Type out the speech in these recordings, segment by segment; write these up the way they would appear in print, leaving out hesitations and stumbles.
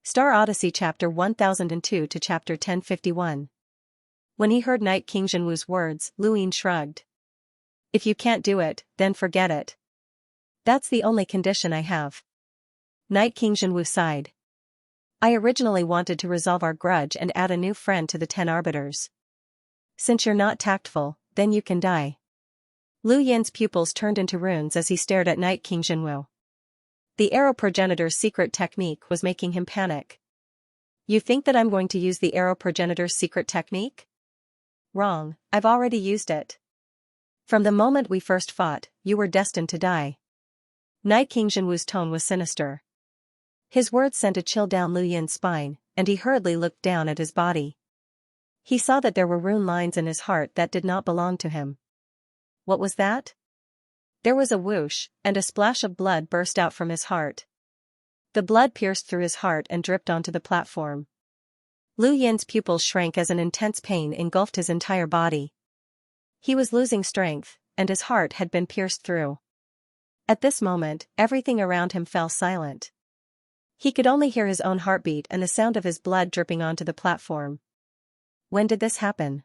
Star Odyssey Chapter 1002 to Chapter 1051. When he heard Knight King Jinwu's words, Luyin shrugged. If you can't do it, then forget it. That's the only condition I have. Knight King Jinwu sighed. I originally wanted to resolve our grudge and add a new friend to the 10 arbiters. Since you're not tactful, then you can die. Lu Yin's pupils turned into runes as he stared at Knight King Jinwu. The arrow progenitor's secret technique was making him panic. You think that I'm going to use the arrow progenitor's secret technique? Wrong, I've already used it. From the moment we first fought, you were destined to die. Knight King Jinwu's tone was sinister. His words sent a chill down Lu Yin's spine, and he hurriedly looked down at his body. He saw that there were rune lines in his heart that did not belong to him. What was that? There was a whoosh, and a splash of blood burst out from his heart. The blood pierced through his heart and dripped onto the platform. Lu Yin's pupils shrank as an intense pain engulfed his entire body. He was losing strength, and his heart had been pierced through. At this moment, everything around him fell silent. He could only hear his own heartbeat and the sound of his blood dripping onto the platform. When did this happen?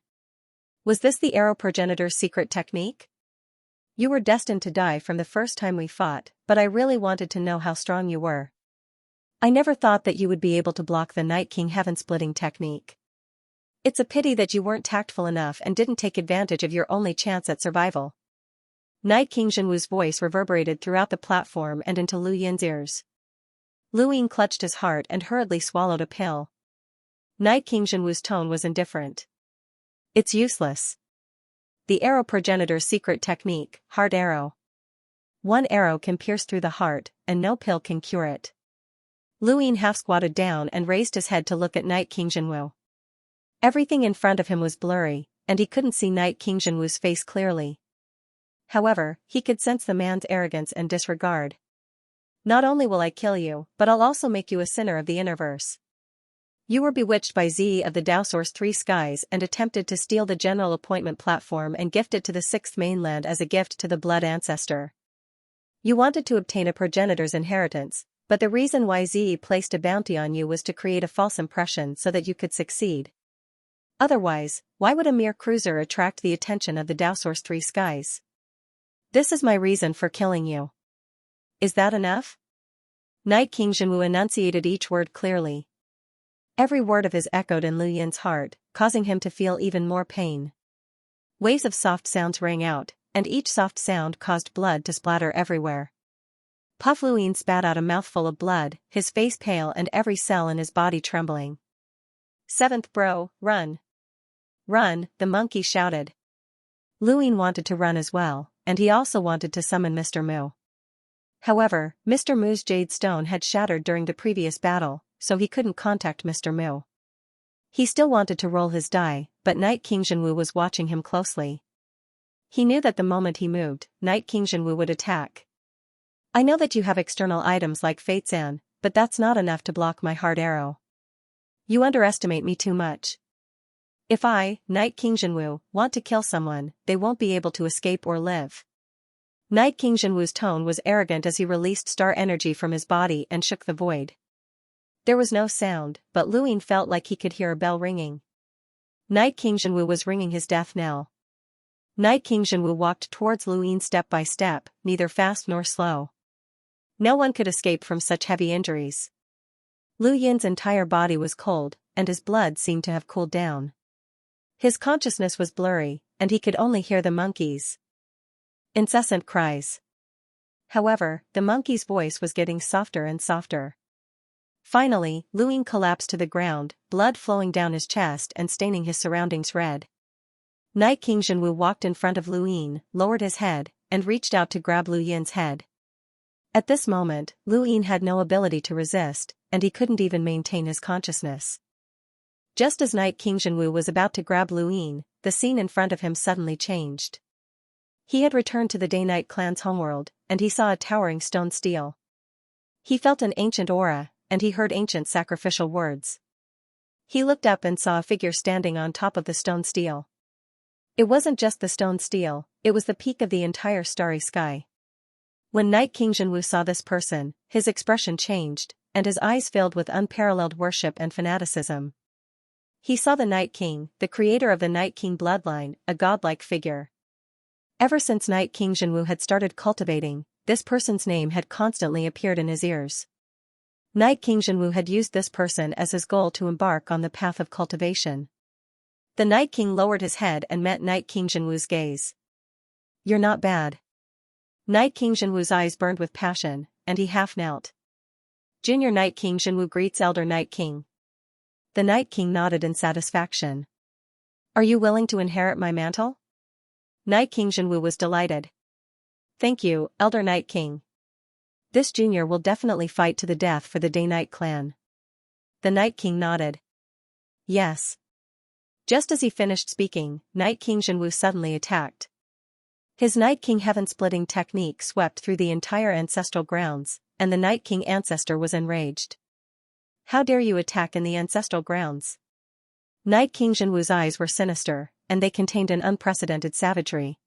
Was this the arrow progenitor's secret technique? You were destined to die from the first time we fought, but I really wanted to know how strong you were. I never thought that you would be able to block the Night King heaven-splitting technique. It's a pity that you weren't tactful enough and didn't take advantage of your only chance at survival. Knight King Jinwu's voice reverberated throughout the platform and into Lu Yin's ears. Lu Yin clutched his heart and hurriedly swallowed a pill. Knight King Jinwu's tone was indifferent. It's useless. The arrow progenitor's secret technique, heart arrow. One arrow can pierce through the heart, and no pill can cure it. Lu Yin half squatted down and raised his head to look at Knight King Jinwu. Everything in front of him was blurry, and he couldn't see Knight King Jinwu's face clearly. However, he could sense the man's arrogance and disregard. Not only will I kill you, but I'll also make you a sinner of the Innerverse. You were bewitched by Zi of the Daosource 3 Skies and attempted to steal the general appointment platform and gift it to the 6th mainland as a gift to the blood ancestor. You wanted to obtain a progenitor's inheritance, but the reason why Zi placed a bounty on you was to create a false impression so that you could succeed. Otherwise, why would a mere cruiser attract the attention of the Daosource 3 Skies? This is my reason for killing you. Is that enough? Knight King Jinwu enunciated each word clearly. Every word of his echoed in Lu Yin's heart, causing him to feel even more pain. Waves of soft sounds rang out, and each soft sound caused blood to splatter everywhere. Puff Lu Yin spat out a mouthful of blood, his face pale and every cell in his body trembling. 7th bro, run. Run, the monkey shouted. Lu Yin wanted to run as well, and he also wanted to summon Mr. Mu. However, Mr. Mu's jade stone had shattered during the previous battle, so he couldn't contact Mr. Mu. He still wanted to roll his die, but Knight King Jinwu was watching him closely. He knew that the moment he moved, Knight King Jinwu would attack. I know that you have external items like Fatezan, but that's not enough to block my heart arrow. You underestimate me too much. If I, Knight King Jinwu, want to kill someone, they won't be able to escape or live. Knight King Jinwu's tone was arrogant as he released star energy from his body and shook the void. There was no sound, but Lu Yin felt like he could hear a bell ringing. Knight King Jinwu was ringing his death knell. Knight King Jinwu walked towards Lu Yin step by step, neither fast nor slow. No one could escape from such heavy injuries. Lu Yin's entire body was cold, and his blood seemed to have cooled down. His consciousness was blurry, and he could only hear the monkey's incessant cries. However, the monkey's voice was getting softer and softer. Finally, Lu Yin collapsed to the ground, blood flowing down his chest and staining his surroundings red. Knight King Jinwu walked in front of Lu Yin, lowered his head, and reached out to grab Lu Yin's head. At this moment, Lu Yin had no ability to resist, and he couldn't even maintain his consciousness. Just as Knight King Jinwu was about to grab Lu Yin, the scene in front of him suddenly changed. He had returned to the Day-Night clan's homeworld, and he saw a towering stone stele. He felt an ancient aura, and he heard ancient sacrificial words. He looked up and saw a figure standing on top of the stone stele. It wasn't just the stone stele, it was the peak of the entire starry sky. When Knight King Jinwu saw this person, his expression changed, and his eyes filled with unparalleled worship and fanaticism. He saw the Night King, the creator of the Night King bloodline, a godlike figure. Ever since Night King Xianwu had started cultivating, this person's name had constantly appeared in his ears. Night King Xianwu had used this person as his goal to embark on the path of cultivation. The Night King lowered his head and met Night King Xianwu's gaze. "You're not bad." Night King Xianwu's eyes burned with passion, and he half knelt. Junior Night King Xianwu greets Elder Night King. The Night King nodded in satisfaction. "Are you willing to inherit my mantle?" Night King Xianwu was delighted. "Thank you, Elder Night King. This junior will definitely fight to the death for the Day-Night clan." The Night King nodded. "Yes." Just as he finished speaking, Night King Xianwu suddenly attacked. His Night King heaven-splitting technique swept through the entire ancestral grounds, and the Night King ancestor was enraged. "How dare you attack in the ancestral grounds?" Night King Xianwu's eyes were sinister, and they contained an unprecedented savagery.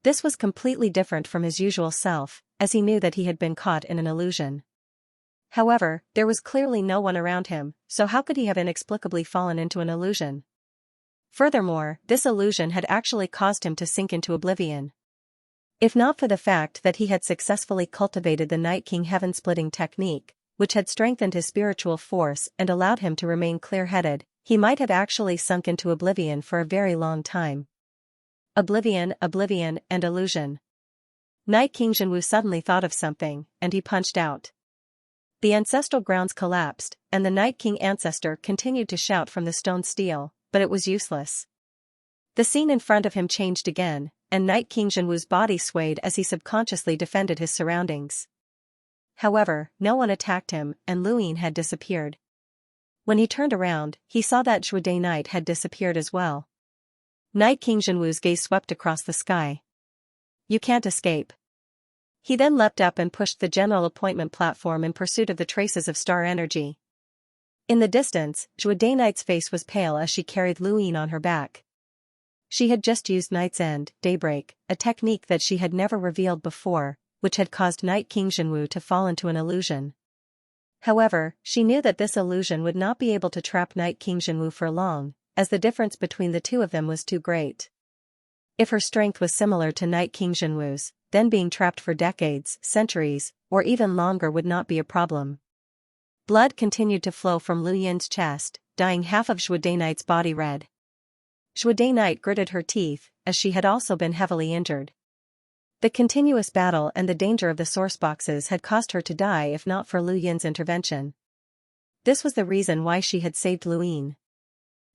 This was completely different from his usual self, as he knew that he had been caught in an illusion. However, there was clearly no one around him, so how could he have inexplicably fallen into an illusion? Furthermore, this illusion had actually caused him to sink into oblivion. If not for the fact that he had successfully cultivated the Night King heaven-splitting technique, which had strengthened his spiritual force and allowed him to remain clear-headed, he might have actually sunk into oblivion for a very long time. Oblivion, and illusion. Night King Xianwu suddenly thought of something, and he punched out. The ancestral grounds collapsed, and the Night King ancestor continued to shout from the stone steel, but it was useless. The scene in front of him changed again, and Night King Xianwu's body swayed as he subconsciously defended his surroundings. However, no one attacked him, and Luyin had disappeared. When he turned around, he saw that Zhuo Day-Night had disappeared as well. Night King Xianwu's gaze swept across the sky. "You can't escape." He then leapt up and pushed the general appointment platform in pursuit of the traces of star energy. In the distance, Zhuo Day-Night's face was pale as she carried Luyin on her back. She had just used Night's End, Daybreak, a technique that she had never revealed before, which had caused Night King Xianwu to fall into an illusion. However, she knew that this illusion would not be able to trap Night King Xianwu for long, as the difference between the two of them was too great. If her strength was similar to Night King Xianwu's, then being trapped for decades, centuries, or even longer would not be a problem. Blood continued to flow from Luyin's chest, dyeing half of Zhuo Day-Night's body red. Zhuo Day-Night gritted her teeth, as she had also been heavily injured. The continuous battle and the danger of the source boxes had caused her to die if not for Luyin's intervention. This was the reason why she had saved Luyin.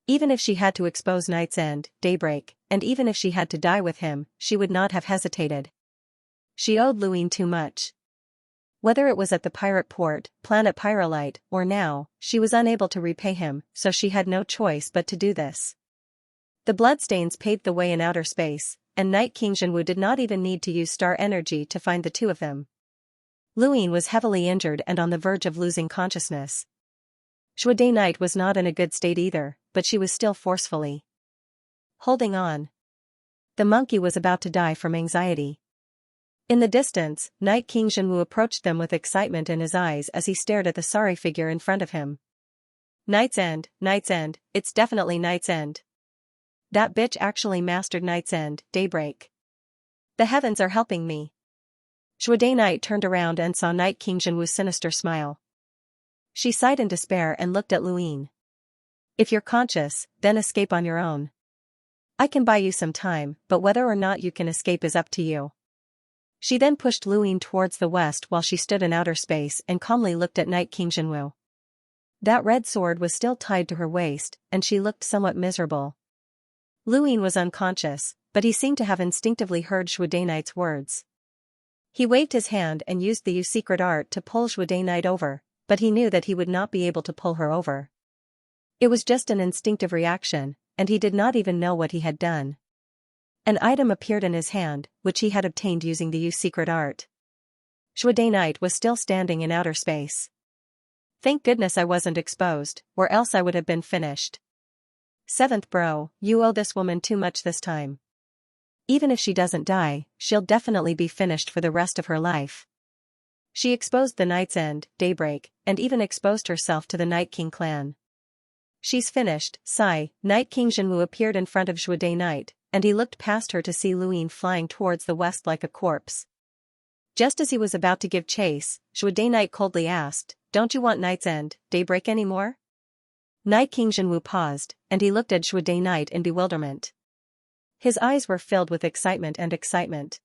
Even if she had to expose Night's End, Daybreak, and even if she had to die with him, she would not have hesitated. She owed Luyin too much. Whether it was at the pirate port, planet Pyrolite, or now, she was unable to repay him, so she had no choice but to do this. The bloodstains paved the way in outer space, and Night King Xianwu did not even need to use star energy to find the two of them. Luyin was heavily injured and on the verge of losing consciousness. Zhuo Day-Night was not in a good state either, but she was still forcefully holding on. The monkey was about to die from anxiety. In the distance, Night King Xianwu approached them with excitement in his eyes as he stared at the sorry figure in front of him. Night's End, it's definitely Night's End. That bitch actually mastered Night's End, Daybreak. The heavens are helping me. Zhuo Day-Night turned around and saw Night King Xianwu's sinister smile. She sighed in despair and looked at Luyin. If you're conscious, then escape on your own. I can buy you some time, but whether or not you can escape is up to you. She then pushed Luyin towards the west while she stood in outer space and calmly looked at Night King Xianwu. That red sword was still tied to her waist, and she looked somewhat miserable. Luyin was unconscious, but he seemed to have instinctively heard Zhuo Day-Night's words. He waved his hand and used the secret art to pull Zhuo Day-Night over, but he knew that he would not be able to pull her over. It was just an instinctive reaction, and he did not even know what he had done. An item appeared in his hand, which he had obtained using the secret art. Zhuo Day-Night was still standing in outer space. Thank goodness I wasn't exposed, or else I would have been finished. Seventh bro, you owe this woman too much this time. Even if she doesn't die, she'll definitely be finished for the rest of her life. She exposed the Night's End, Daybreak, and even exposed herself to the Night King clan. She's finished, sigh. Night King Jinwu appeared in front of Zhude Knight, and he looked past her to see Luin flying towards the west like a corpse. Just as he was about to give chase, Zhude Knight coldly asked, "Don't you want Night's End, Daybreak anymore?" Night King Jinwu paused, and he looked at Zhude Knight in bewilderment. His eyes were filled with excitement and excitement.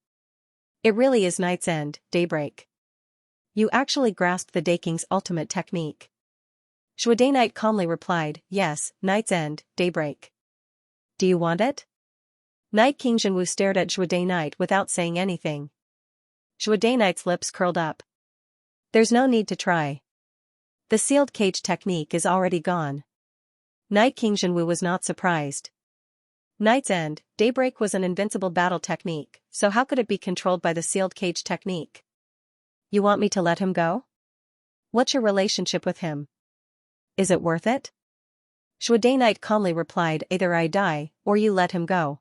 It really is Night's End, Daybreak. You actually grasped the Dayking's ultimate technique. Zhude Knight calmly replied, "Yes, Night's End, Daybreak. Do you want it?" Night King Jinwu stared at Zhude Knight without saying anything. Zhude Knight's lips curled up. There's no need to try. The sealed cage technique is already gone. Night King Jinwu was not surprised. Night's End, Daybreak was an invincible battle technique, so how could it be controlled by the sealed cage technique? You want me to let him go? What's your relationship with him? Is it worth it? Zhude Knight calmly replied, either I die, or you let him go.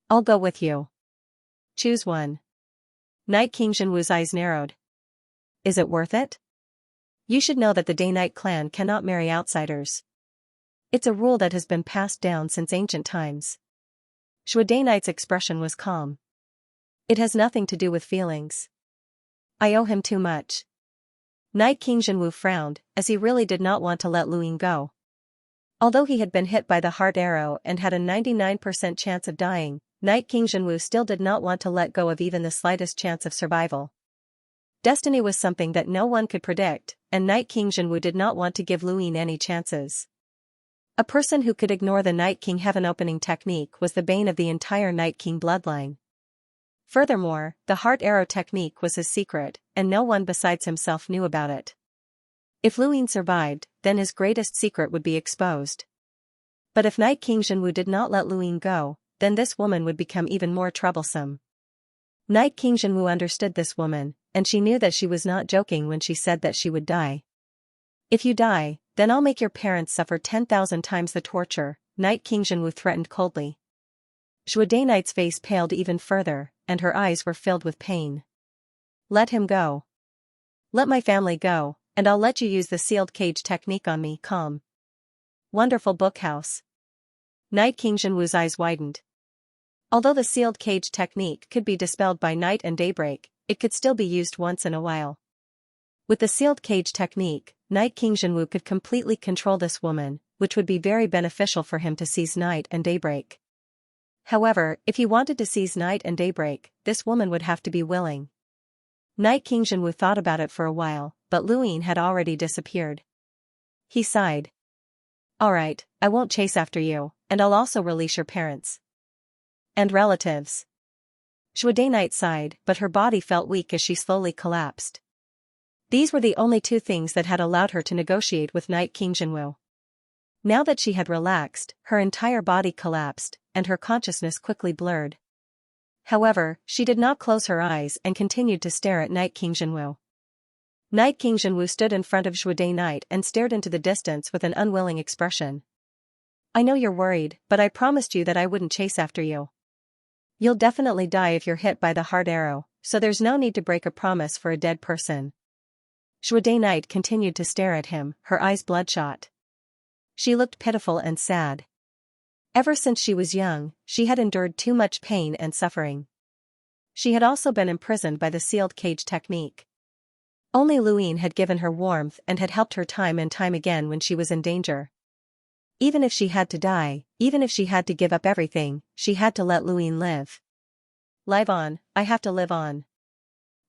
I'll go with you. Choose one. Night King Jinwu's eyes narrowed. Is it worth it? You should know that the Day-Night clan cannot marry outsiders. It's a rule that has been passed down since ancient times. Zhude Knight's expression was calm. It has nothing to do with feelings. I owe him too much. Night King Jinwu frowned, as he really did not want to let Luin go. Although he had been hit by the heart arrow and had a 99% chance of dying, Night King Jinwu still did not want to let go of even the slightest chance of survival. Destiny was something that no one could predict, and Night King Jinwu did not want to give Luin any chances. A person who could ignore the Night King Heaven Opening technique was the bane of the entire Night King bloodline. Furthermore, the heart arrow technique was his secret, and no one besides himself knew about it. If Luin survived, then his greatest secret would be exposed. But if Night King Jinwu did not let Luin go, then this woman would become even more troublesome. Night King Jinwu understood this woman, and she knew that she was not joking when she said that she would die. If you die, then I'll make your parents suffer 10,000 times the torture, Night King Jinwu threatened coldly. Zhude Knight's face paled even further, and her eyes were filled with pain. Let him go. Let my family go, and I'll let you use the sealed cage technique on me. Calm. Wonderful bookhouse. Night King Jinwu's eyes widened. Although the sealed cage technique could be dispelled by night and daybreak, it could still be used once in a while. With the sealed cage technique, Night King Jinwu could completely control this woman, which would be very beneficial for him to seize night and daybreak. However, if he wanted to seize night and daybreak, this woman would have to be willing. Night King Jinwu thought about it for a while, but Luin had already disappeared. He sighed. Alright, I won't chase after you, and I'll also release your parents. And relatives. Zhude Knight sighed, but her body felt weak as she slowly collapsed. These were the only two things that had allowed her to negotiate with Night King Jinwu. Now that she had relaxed, her entire body collapsed, and her consciousness quickly blurred. However, she did not close her eyes and continued to stare at Night King Jinwu. Night King Jinwu stood in front of Zhude Knight and stared into the distance with an unwilling expression. I know you're worried, but I promised you that I wouldn't chase after you. You'll definitely die if you're hit by the heart arrow, so there's no need to break a promise for a dead person. Zhude Knight continued to stare at him, her eyes bloodshot. She looked pitiful and sad. Ever since she was young, she had endured too much pain and suffering. She had also been imprisoned by the sealed cage technique. Only Luin had given her warmth and had helped her time and time again when she was in danger. Even if she had to die, even if she had to give up everything, she had to let Luin live. Live on, I have to live on.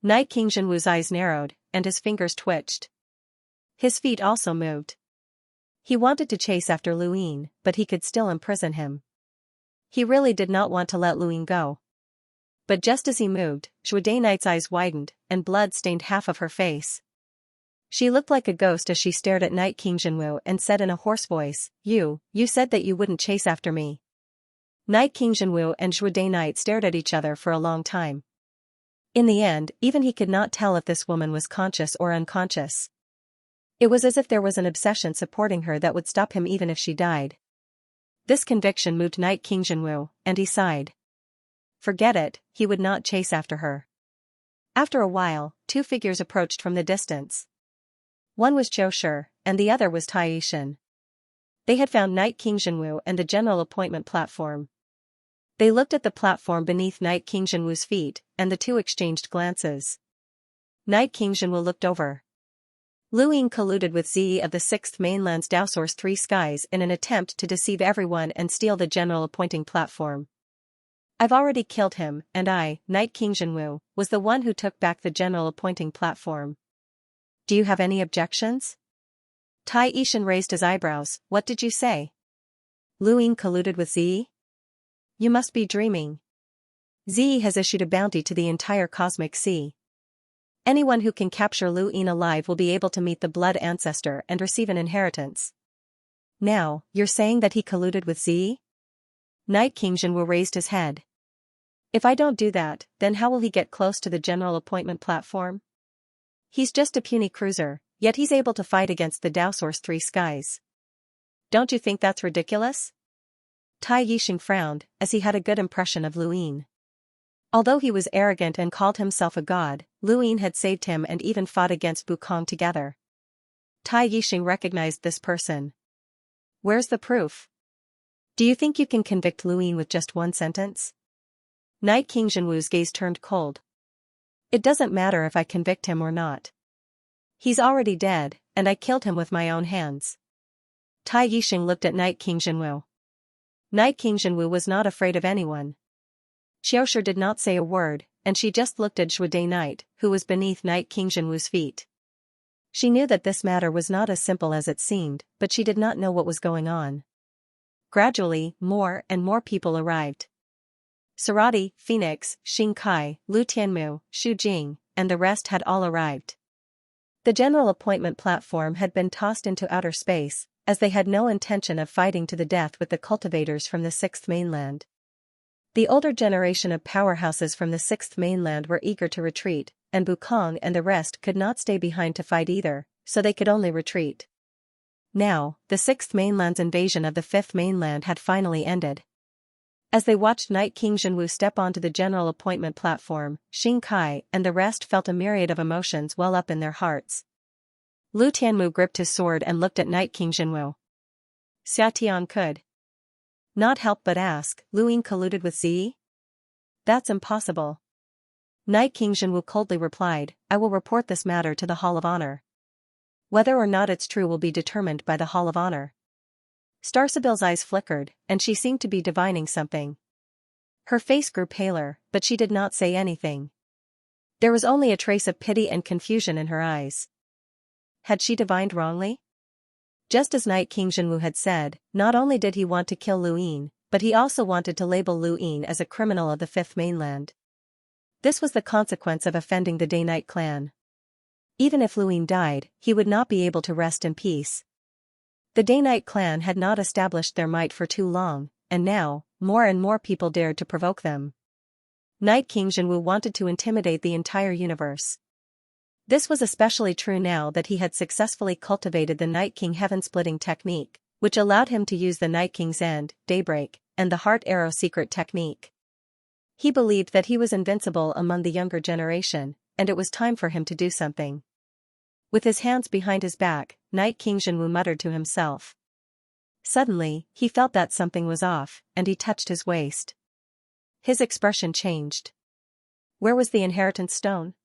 Night King Jinwu's eyes narrowed, and his fingers twitched. His feet also moved. He wanted to chase after Luin, but he could still imprison him. He really did not want to let Luin go. But just as he moved, Zhude Knight's eyes widened, and blood stained half of her face. She looked like a ghost as she stared at Night King Jinwu and said in a hoarse voice, You said that you wouldn't chase after me. Night King Jinwu and Zhude Knight stared at each other for a long time. In the end, even he could not tell if this woman was conscious or unconscious. It was as if there was an obsession supporting her that would stop him even if she died. This conviction moved Night King Jinwu, and he sighed. Forget it, he would not chase after her. After a while, two figures approached from the distance. One was Xianxia, and the other was Taishan. They had found Knight Qingzhenwu and the general appointment platform. They looked at the platform beneath Knight Qingzhenwu's feet, and the two exchanged glances. Knight Qingzhenwu looked over. Lu Ying colluded with Zi of the 6th Mainland's Dowsource 3 Skies in an attempt to deceive everyone and steal the general appointing platform. I've already killed him, and I, Knight Qingzhenwu, was the one who took back the general appointing platform. Do you have any objections? Tai Yishan raised his eyebrows. What did you say? Lu Ying colluded with Zi? You must be dreaming. Zi has issued a bounty to the entire cosmic sea. Anyone who can capture Lu Ying alive will be able to meet the blood ancestor and receive an inheritance. Now, you're saying that he colluded with Zi? Knight Qingzhenwu raised his head. If I don't do that, then how will he get close to the general appointment platform? He's just a puny cruiser, yet he's able to fight against the Dowsource 3 Skies. Don't you think that's ridiculous? Tai Yixing frowned, as he had a good impression of Lu Ying. Although he was arrogant and called himself a god, Lu Ying had saved him and even fought against Bukong together. Tai Yixing recognized this person. Where's the proof? Do you think you can convict Lu Ying with just one sentence? Knight Qingzhenwu's gaze turned cold. It doesn't matter if I convict him or not. He's already dead, and I killed him with my own hands. Tai Yixing looked at Knight Qingzhenwu. Knight Qingzhenwu was not afraid of anyone. Xiaoshi did not say a word, and she just looked at Zhude Knight, who was beneath Knight Qingzhenwu's feet. She knew that this matter was not as simple as it seemed, but she did not know what was going on. Gradually, more and more people arrived. Sarati, Phoenix, Xing Kai, Lu Tianmu, Xu Jing, and the rest had all arrived. The general appointment platform had been tossed into outer space, as they had no intention of fighting to the death with the cultivators from the 6th Mainland. The older generation of powerhouses from the 6th Mainland were eager to retreat, and Bukong and the rest could not stay behind to fight either, so they could only retreat. Now, the 6th Mainland's invasion of the 5th Mainland had finally ended. As they watched Knight Qingzhenwu step onto the general appointment platform, Xing Kai and the rest felt a myriad of emotions well up in their hearts. Lu Tianmu gripped his sword and looked at Knight Qingzhenwu. Xia Tian could not help but ask, Lu Ying colluded with Zi? That's impossible. Knight Qingzhenwu coldly replied, I will report this matter to the Hall of Honor. Whether or not it's true will be determined by the Hall of Honor. Starsibyl's eyes flickered, and she seemed to be divining something. Her face grew paler, but she did not say anything. There was only a trace of pity and confusion in her eyes. Had she divined wrongly? Just as Knight Qingzhenwu had said, not only did he want to kill Lu Ying, but he also wanted to label Lu Ying as a criminal of the 5th Mainland. This was the consequence of offending the Day-Night clan. Even if Lu Ying died, he would not be able to rest in peace. The Day-Night clan had not established their might for too long, and now, more and more people dared to provoke them. Knight Qingzhenwu wanted to intimidate the entire universe. This was especially true now that he had successfully cultivated the Night King heaven-splitting technique, which allowed him to use the Night King's End, Daybreak, and the Heart Arrow secret technique. He believed that he was invincible among the younger generation, and it was time for him to do something. With his hands behind his back, Knight Qingzhenwu muttered to himself. Suddenly, he felt that something was off, and he touched his waist. His expression changed. Where was the inheritance stone?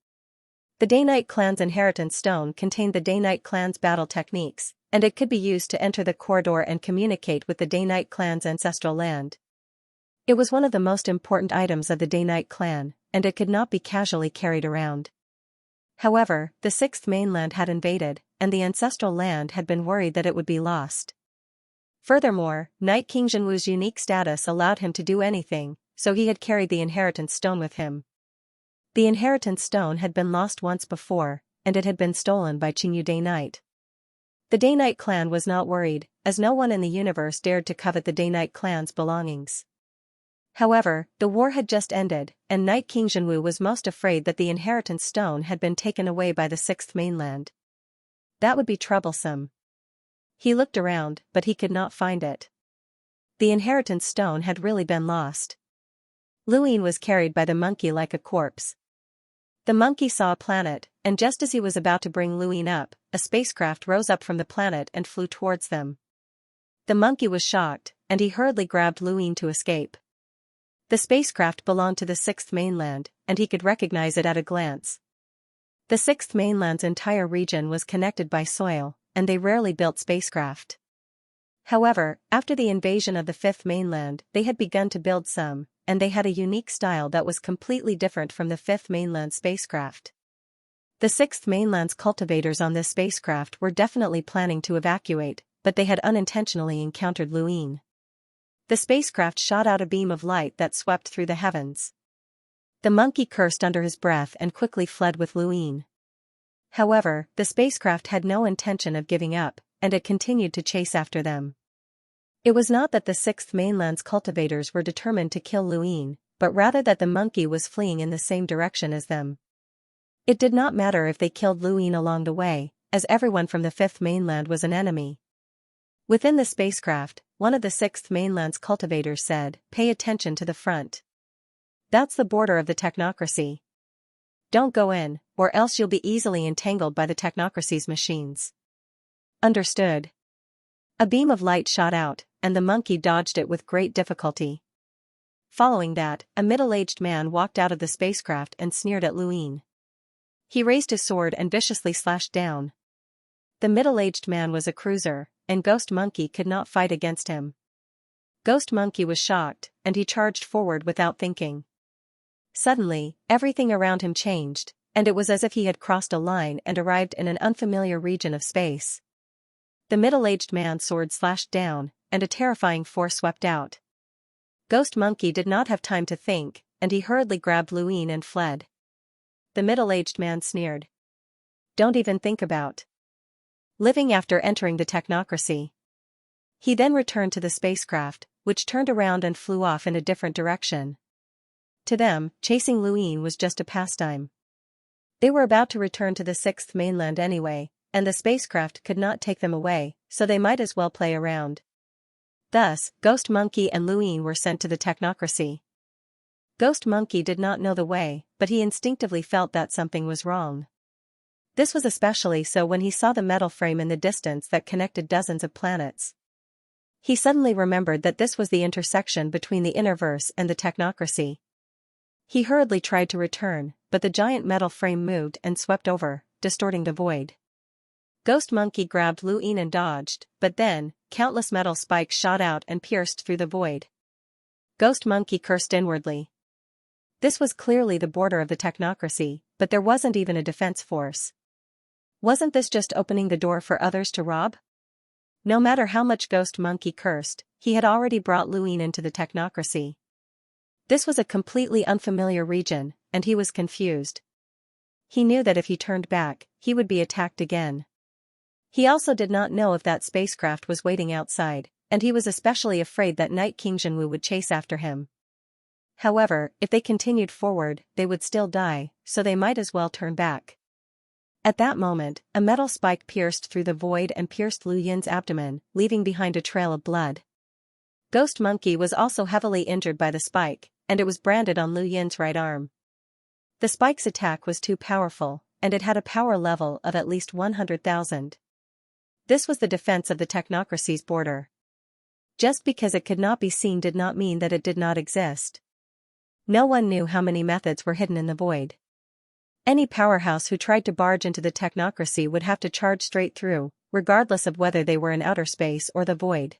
The Day-Night clan's inheritance stone contained the Day-Night clan's battle techniques, and it could be used to enter the corridor and communicate with the Day-Night clan's ancestral land. It was one of the most important items of the Day-Night clan, and it could not be casually carried around. However, the 6th Mainland had invaded, and the ancestral land had been worried that it would be lost. Furthermore, Knight Qingzhenwu's unique status allowed him to do anything, so he had carried the inheritance stone with him. The inheritance stone had been lost once before, and it had been stolen by Qingyu Day-Night. The Day-Night clan was not worried, as no one in the universe dared to covet the Day-Night clan's belongings. However, the war had just ended, and Knight Qingzhenwu was most afraid that the inheritance stone had been taken away by the 6th Mainland. That would be troublesome. He looked around, but he could not find it. The inheritance stone had really been lost. Lu Ying was carried by the monkey like a corpse. The monkey saw a planet, and just as he was about to bring Luin up, a spacecraft rose up from the planet and flew towards them. The monkey was shocked, and he hurriedly grabbed Luin to escape. The spacecraft belonged to the sixth mainland, and he could recognize it at a glance. The sixth mainland's entire region was connected by soil, and they rarely built spacecraft. However, after the invasion of the fifth mainland, they had begun to build some, and they had a unique style that was completely different from the fifth mainland spacecraft. The sixth mainland's cultivators on this spacecraft were definitely planning to evacuate, but they had unintentionally encountered Luin. The spacecraft shot out a beam of light that swept through the heavens. The monkey cursed under his breath and quickly fled with Luin. However, the spacecraft had no intention of giving up, and it continued to chase after them. It was not that the sixth mainland's cultivators were determined to kill Luin, but rather that the monkey was fleeing in the same direction as them. It did not matter if they killed Luin along the way, as everyone from the fifth mainland was an enemy. Within the spacecraft, one of the sixth mainland's cultivators said, "Pay attention to the front. That's the border of the technocracy. Don't go in, or else you'll be easily entangled by the technocracy's machines." Understood. A beam of light shot out, and the monkey dodged it with great difficulty. Following that, a middle-aged man walked out of the spacecraft and sneered at Luin. He raised his sword and viciously slashed down. The middle-aged man was a cruiser, and Ghost Monkey could not fight against him. Ghost Monkey was shocked, and he charged forward without thinking. Suddenly, everything around him changed, and it was as if he had crossed a line and arrived in an unfamiliar region of space. The middle-aged man's sword slashed down, and a terrifying force swept out. Ghost Monkey did not have time to think, and he hurriedly grabbed Luin and fled. The middle-aged man sneered. "Don't even think about living after entering the technocracy." He then returned to the spacecraft, which turned around and flew off in a different direction. To them, chasing Luin was just a pastime. They were about to return to the sixth mainland anyway, and the spacecraft could not take them away, so they might as well play around. Thus, Ghost Monkey and Luin were sent to the technocracy. Ghost Monkey did not know the way, but he instinctively felt that something was wrong. This was especially so when he saw the metal frame in the distance that connected dozens of planets. He suddenly remembered that this was the intersection between the Innerverse and the technocracy. He hurriedly tried to return, but the giant metal frame moved and swept over, distorting the void. Ghost Monkey grabbed Luin and dodged, but then, countless metal spikes shot out and pierced through the void. Ghost Monkey cursed inwardly. This was clearly the border of the technocracy, but there wasn't even a defense force. Wasn't this just opening the door for others to rob? No matter how much Ghost Monkey cursed, he had already brought Luin into the technocracy. This was a completely unfamiliar region, and he was confused. He knew that if he turned back, he would be attacked again. He also did not know if that spacecraft was waiting outside, and he was especially afraid that Night King Xianxia would chase after him. However, if they continued forward, they would still die, so they might as well turn back. At that moment, a metal spike pierced through the void and pierced Luin's abdomen, leaving behind a trail of blood. Ghost Monkey was also heavily injured by the spike, and it was branded on Luin's right arm. The spike's attack was too powerful, and it had a power level of at least 100,000. This was the defense of the technocracy's border. Just because it could not be seen did not mean that it did not exist. No one knew how many methods were hidden in the void. Any powerhouse who tried to barge into the technocracy would have to charge straight through, regardless of whether they were in outer space or the void.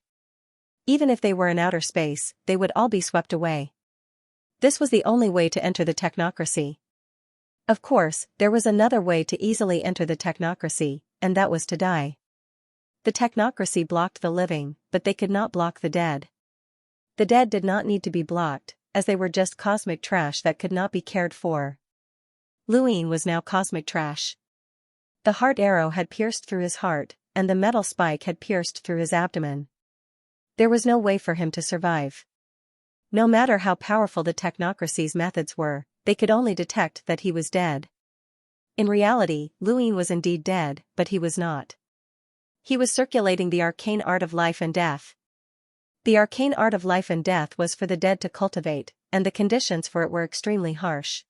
Even if they were in outer space, they would all be swept away. This was the only way to enter the technocracy. Of course, there was another way to easily enter the technocracy, and that was to die. The technocracy blocked the living, but they could not block the dead. The dead did not need to be blocked, as they were just cosmic trash that could not be cared for. Luin was now cosmic trash. The heart arrow had pierced through his heart, and the metal spike had pierced through his abdomen. There was no way for him to survive. No matter how powerful the technocracy's methods were, they could only detect that he was dead. In reality, Luin was indeed dead, but he was not. He was circulating the arcane art of life and death. The arcane art of life and death was for the dead to cultivate, and the conditions for it were extremely harsh.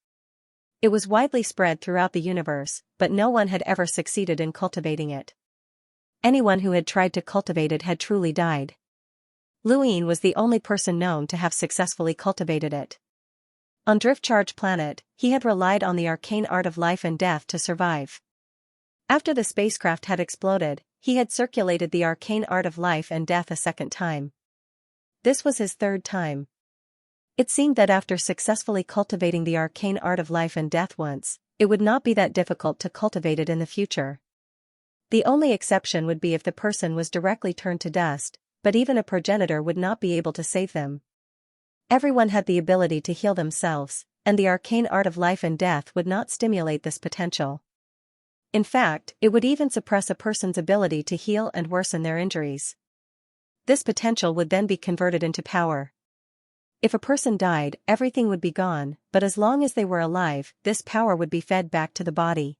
It was widely spread throughout the universe, but no one had ever succeeded in cultivating it. Anyone who had tried to cultivate it had truly died. Luin was the only person known to have successfully cultivated it. On Driftcharge Planet, he had relied on the arcane art of life and death to survive. After the spacecraft had exploded, he had circulated the arcane art of life and death a second time. This was his third time. It seemed that after successfully cultivating the arcane art of life and death once, it would not be that difficult to cultivate it in the future. The only exception would be if the person was directly turned to dust, but even a progenitor would not be able to save them. Everyone had the ability to heal themselves, and the arcane art of life and death would not stimulate this potential. In fact, it would even suppress a person's ability to heal and worsen their injuries. This potential would then be converted into power. If a person died, everything would be gone, but as long as they were alive, this power would be fed back to the body.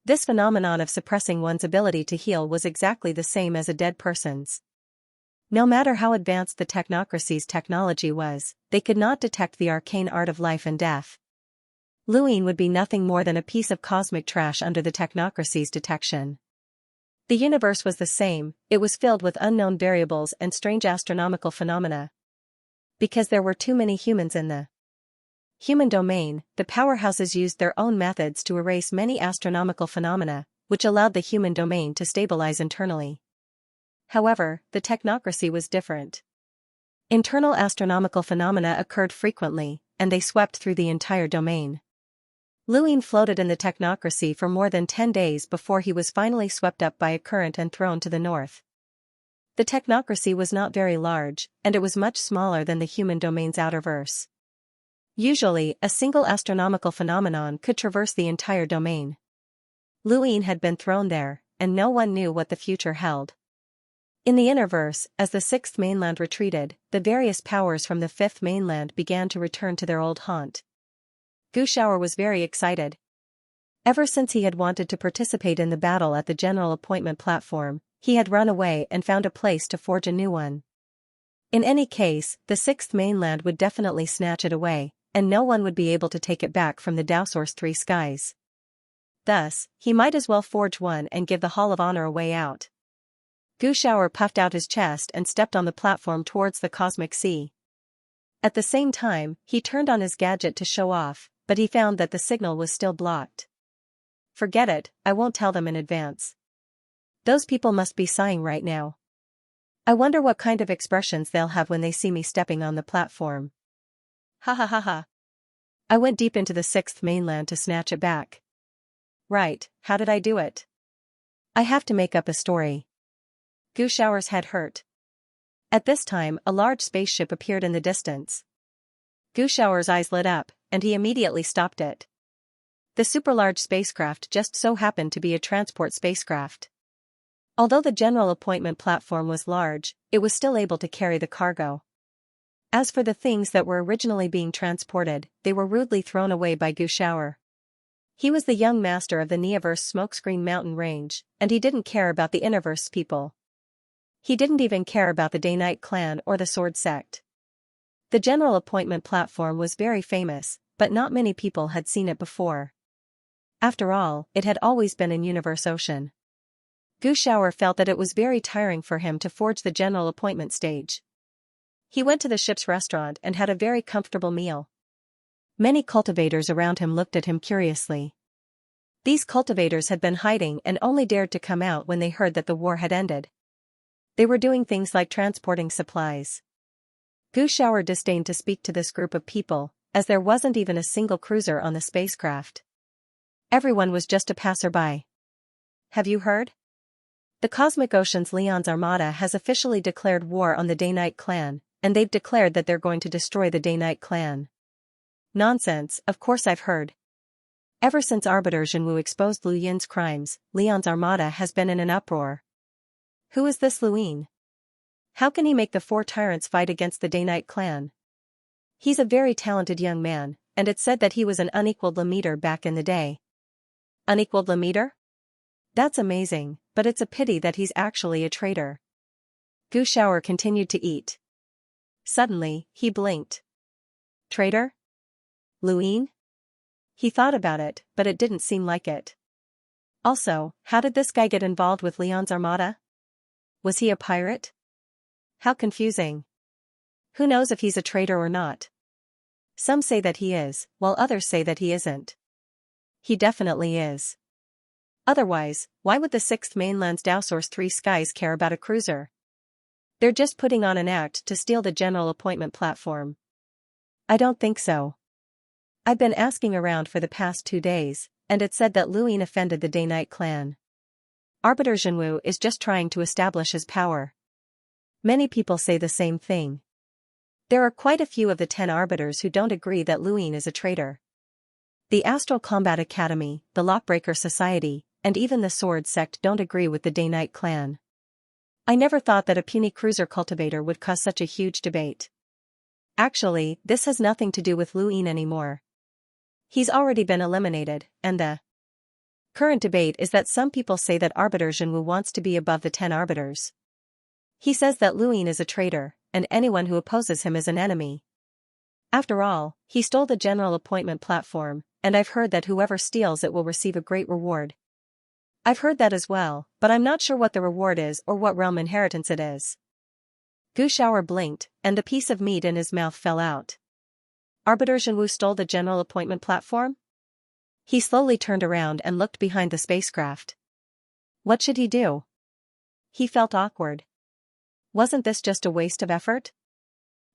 This phenomenon of suppressing one's ability to heal was exactly the same as a dead person's. No matter how advanced the technocracy's technology was, they could not detect the arcane art of life and death. Luin would be nothing more than a piece of cosmic trash under the technocracy's detection. The universe was the same, it was filled with unknown variables and strange astronomical phenomena. Because there were too many humans in the human domain, the powerhouses used their own methods to erase many astronomical phenomena, which allowed the human domain to stabilize internally. However, the technocracy was different. Internal astronomical phenomena occurred frequently, and they swept through the entire domain. Luin floated in the technocracy for more than 10 days before he was finally swept up by a current and thrown to the north. The technocracy was not very large, and it was much smaller than the human domain's outerverse. Usually, a single astronomical phenomenon could traverse the entire domain. Luin had been thrown there, and no one knew what the future held. In the innerverse, as the sixth mainland retreated, the various powers from the fifth mainland began to return to their old haunt. Xianxia was very excited. Ever since he had wanted to participate in the battle at the general appointment platform, he had run away and found a place to forge a new one. In any case, the sixth mainland would definitely snatch it away, and no one would be able to take it back from the Dowsource 3 skies. Thus, he might as well forge one and give the Hall of Honor a way out. Xianxia puffed out his chest and stepped on the platform towards the cosmic sea. At the same time, he turned on his gadget to show off, but he found that the signal was still blocked. Forget it, I won't tell them in advance. Those people must be sighing right now. I wonder what kind of expressions they'll have when they see me stepping on the platform. Ha ha ha ha. I went deep into the sixth mainland to snatch it back. Right, how did I do it? I have to make up a story. Xiaoxia's head hurt. At this time, a large spaceship appeared in the distance. Xiaoxia's eyes lit up, and he immediately stopped it. The super-large spacecraft just so happened to be a transport spacecraft. Although the general appointment platform was large, it was still able to carry the cargo. As for the things that were originally being transported, they were rudely thrown away by Xiaoxia. He was the young master of the Neoverse Smokescreen Mountain Range, and he didn't care about the Innerverse people. He didn't even care about the Day-Night Clan or the Sword Sect. The general appointment platform was very famous, but not many people had seen it before. After all, it had always been in Universe Ocean. Xiaoxia felt that it was very tiring for him to forge the general appointment stage. He went to the ship's restaurant and had a very comfortable meal. Many cultivators around him looked at him curiously. These cultivators had been hiding and only dared to come out when they heard that the war had ended. They were doing things like transporting supplies. Xiaoxia disdained to speak to this group of people, as there wasn't even a single cruiser on the spacecraft. Everyone was just a passerby. Have you heard? The Cosmic Ocean's Leon's Armada has officially declared war on the Day-Night Clan, and they've declared that they're going to destroy the Day-Night Clan. Nonsense, of course I've heard. Ever since Arbiter Jinwu exposed Lu Yin's crimes, Leon's Armada has been in an uproar. Who is this Luin? How can he make the four tyrants fight against the Day-Night Clan? He's a very talented young man, and it's said that he was an unequaled Lamiter back in the day. Unequaled Lamiter? That's amazing, but it's a pity that he's actually a traitor. Xiaoxia continued to eat. Suddenly, he blinked. Traitor? Luin? He thought about it, but it didn't seem like it. Also, how did this guy get involved with Leon's armada? Was he a pirate? How confusing. Who knows if he's a traitor or not? Some say that he is, while others say that he isn't. He definitely is. Otherwise, why would the 6th Mainland's Dowsource 3 Skies care about a cruiser? They're just putting on an act to steal the general appointment platform. I don't think so. I've been asking around for the past 2 days, and it said that Luin offended the Day-Night clan. Arbiter Zhenwu is just trying to establish his power. Many people say the same thing. There are quite a few of the 10 arbiters who don't agree that Luin is a traitor. The Astral Combat Academy, the Lockbreaker Society, and even the Sword Sect don't agree with the Day-Night clan. I never thought that a puny cruiser cultivator would cause such a huge debate. Actually, this has nothing to do with Luin anymore. He's already been eliminated, and the current debate is that some people say that Arbiter Zhenwu wants to be above the 10 arbiters. He says that Luin is a traitor, and anyone who opposes him is an enemy. After all, he stole the general appointment platform, and I've heard that whoever steals it will receive a great reward. I've heard that as well, but I'm not sure what the reward is or what realm inheritance it is. Gu Shower blinked, and the piece of meat in his mouth fell out. Arbiter Zhenwu stole the general appointment platform? He slowly turned around and looked behind the spacecraft. What should he do? He felt awkward. Wasn't this just a waste of effort?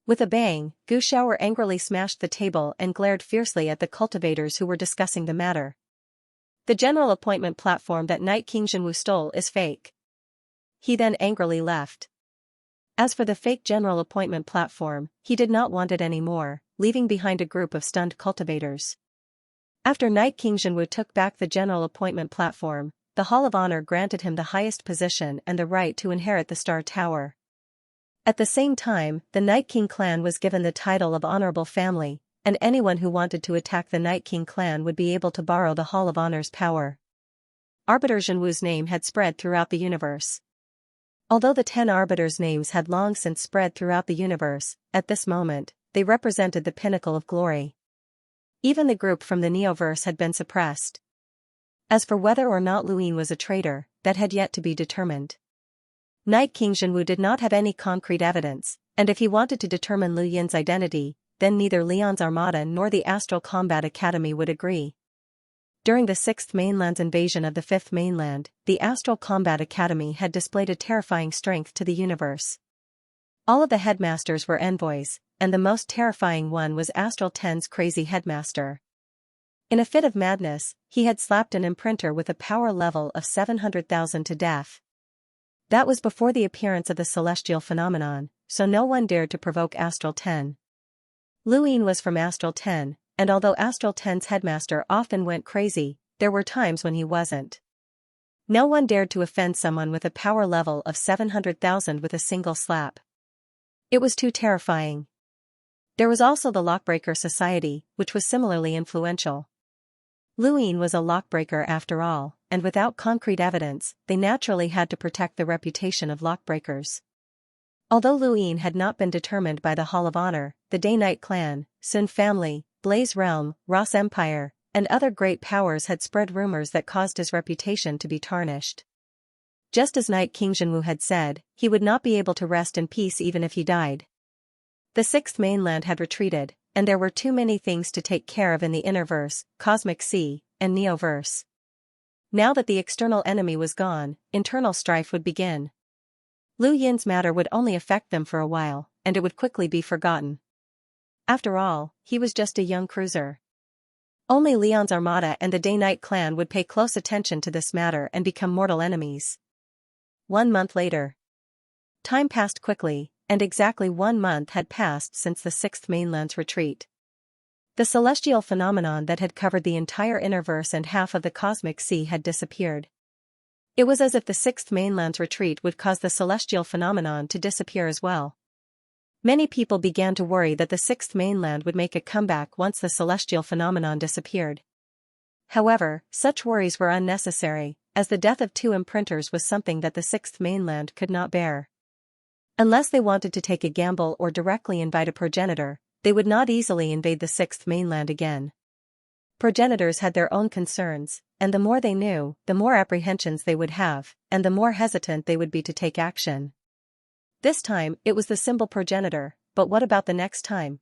With a bang, Gu Shower angrily smashed the table and glared fiercely at the cultivators who were discussing the matter. The general appointment platform that Night King Zhenwu stole is fake. He then angrily left. As for the fake general appointment platform, he did not want it anymore, leaving behind a group of stunned cultivators. After Night King Zhenwu took back the general appointment platform, the Hall of Honor granted him the highest position and the right to inherit the Star Tower. At the same time, the Night King clan was given the title of Honorable Family, and anyone who wanted to attack the Night King clan would be able to borrow the Hall of Honor's power. Arbiter Zhenwu's name had spread throughout the universe. Although the 10 arbiters' names had long since spread throughout the universe, at this moment, they represented the pinnacle of glory. Even the group from the Neoverse had been suppressed. As for whether or not Luin was a traitor, that had yet to be determined. Night King Zhenwu did not have any concrete evidence, and if he wanted to determine Lu Yin's identity, then neither Leon's Armada nor the Astral Combat Academy would agree. During the 6th Mainland's invasion of the 5th Mainland, the Astral Combat Academy had displayed a terrifying strength to the universe. All of the headmasters were envoys, and the most terrifying one was Astral 10's crazy headmaster. In a fit of madness, he had slapped an imprinter with a power level of 700,000 to death. That was before the appearance of the celestial phenomenon, so no one dared to provoke Astral 10. Luin was from Astral 10, and although Astral 10's headmaster often went crazy, there were times when he wasn't. No one dared to offend someone with a power level of 700,000 with a single slap. It was too terrifying. There was also the Lockbreaker Society, which was similarly influential. Luin was a lockbreaker after all, and without concrete evidence, they naturally had to protect the reputation of lockbreakers. Although Luin had not been determined by the Hall of Honor, the Day-Night clan, Sun family, Blaze Realm, Ross Empire, and other great powers had spread rumors that caused his reputation to be tarnished. Just as Night King Zhenwu had said, he would not be able to rest in peace even if he died. The 6th Mainland had retreated, and there were too many things to take care of in the Innerverse, Cosmic Sea, and Neoverse. Now that the external enemy was gone, internal strife would begin. Lu Yin's matter would only affect them for a while, and it would quickly be forgotten. After all, he was just a young cruiser. Only Leon's Armada and the Day-Night clan would pay close attention to this matter and become mortal enemies. 1 month later. Time passed quickly, and exactly 1 month had passed since the 6th Mainland's retreat. The celestial phenomenon that had covered the entire Innerverse and half of the Cosmic Sea had disappeared. It was as if the 6th Mainland's retreat would cause the celestial phenomenon to disappear as well. Many people began to worry that the 6th Mainland would make a comeback once the celestial phenomenon disappeared. However, such worries were unnecessary, as the death of 2 imprinters was something that the 6th Mainland could not bear. Unless they wanted to take a gamble or directly invite a progenitor, they would not easily invade the 6th Mainland again. Progenitors had their own concerns, and the more they knew, the more apprehensions they would have, and the more hesitant they would be to take action. This time, it was the symbol progenitor, but what about the next time?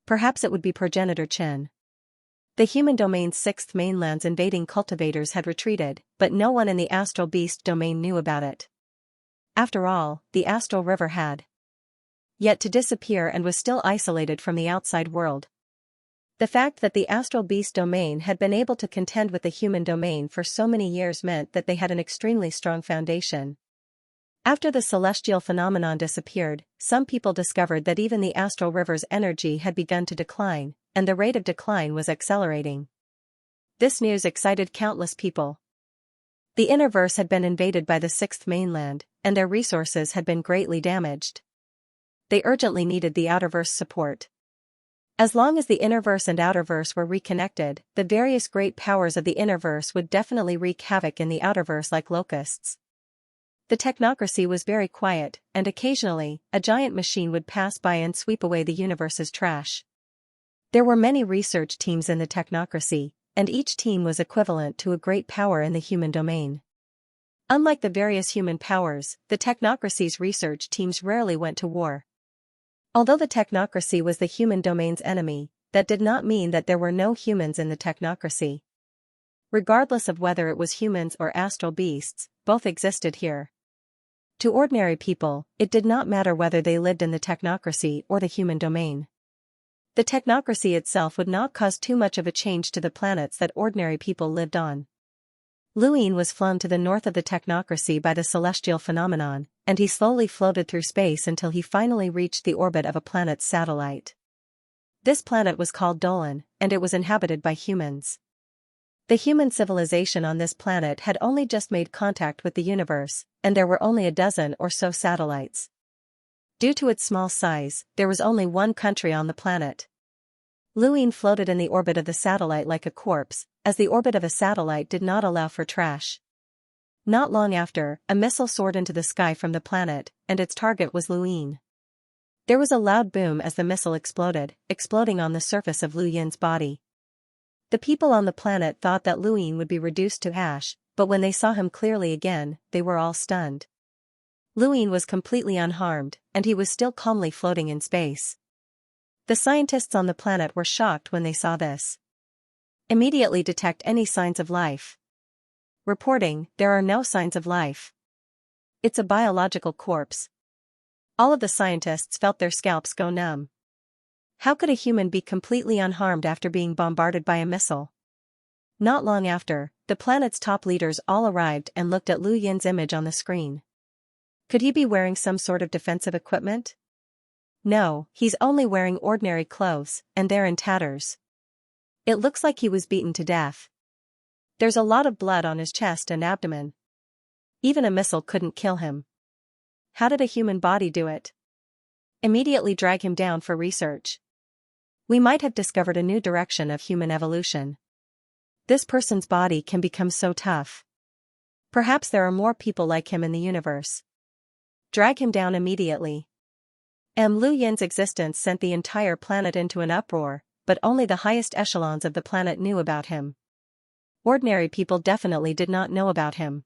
Perhaps it would be progenitor Chen. The human domain's sixth mainland's invading cultivators had retreated, but no one in the astral beast domain knew about it. After all, the astral river had yet to disappear and was still isolated from the outside world. The fact that the astral beast domain had been able to contend with the human domain for so many years meant that they had an extremely strong foundation. After the celestial phenomenon disappeared, some people discovered that even the astral river's energy had begun to decline, and the rate of decline was accelerating. This news excited countless people. The Innerverse had been invaded by the sixth mainland, and their resources had been greatly damaged. They urgently needed the Outerverse support. As long as the Innerverse and Outerverse were reconnected, the various great powers of the Innerverse would definitely wreak havoc in the Outerverse like locusts. The technocracy was very quiet, and occasionally, a giant machine would pass by and sweep away the universe's trash. There were many research teams in the technocracy, and each team was equivalent to a great power in the human domain. Unlike the various human powers, the technocracy's research teams rarely went to war. Although the technocracy was the human domain's enemy, that did not mean that there were no humans in the technocracy. Regardless of whether it was humans or astral beasts, both existed here. To ordinary people, it did not matter whether they lived in the technocracy or the human domain. The technocracy itself would not cause too much of a change to the planets that ordinary people lived on. Luin was flown to the north of the technocracy by the celestial phenomenon, and he slowly floated through space until he finally reached the orbit of a planet's satellite. This planet was called Dolan, and it was inhabited by humans. The human civilization on this planet had only just made contact with the universe, and there were only a dozen or so satellites. Due to its small size, there was only one country on the planet. Luin floated in the orbit of the satellite like a corpse, as the orbit of a satellite did not allow for trash. Not long after, a missile soared into the sky from the planet, and its target was Luin. There was a loud boom as the missile exploded, exploding on the surface of Luyin's body. The people on the planet thought that Luin would be reduced to ash, but when they saw him clearly again, they were all stunned. Luin was completely unharmed, and he was still calmly floating in space. The scientists on the planet were shocked when they saw this. Immediately detect any signs of life. Reporting, there are no signs of life. It's a biological corpse. All of the scientists felt their scalps go numb. How could a human be completely unharmed after being bombarded by a missile? Not long after, the planet's top leaders all arrived and looked at Luyin's image on the screen. Could he be wearing some sort of defensive equipment? No, he's only wearing ordinary clothes, and they're in tatters. It looks like he was beaten to death. There's a lot of blood on his chest and abdomen. Even a missile couldn't kill him. How did a human body do it? Immediately drag him down for research. We might have discovered a new direction of human evolution. This person's body can become so tough. Perhaps there are more people like him in the universe. Drag him down immediately. Luyin's existence sent the entire planet into an uproar, but only the highest echelons of the planet knew about him. Ordinary people definitely did not know about him.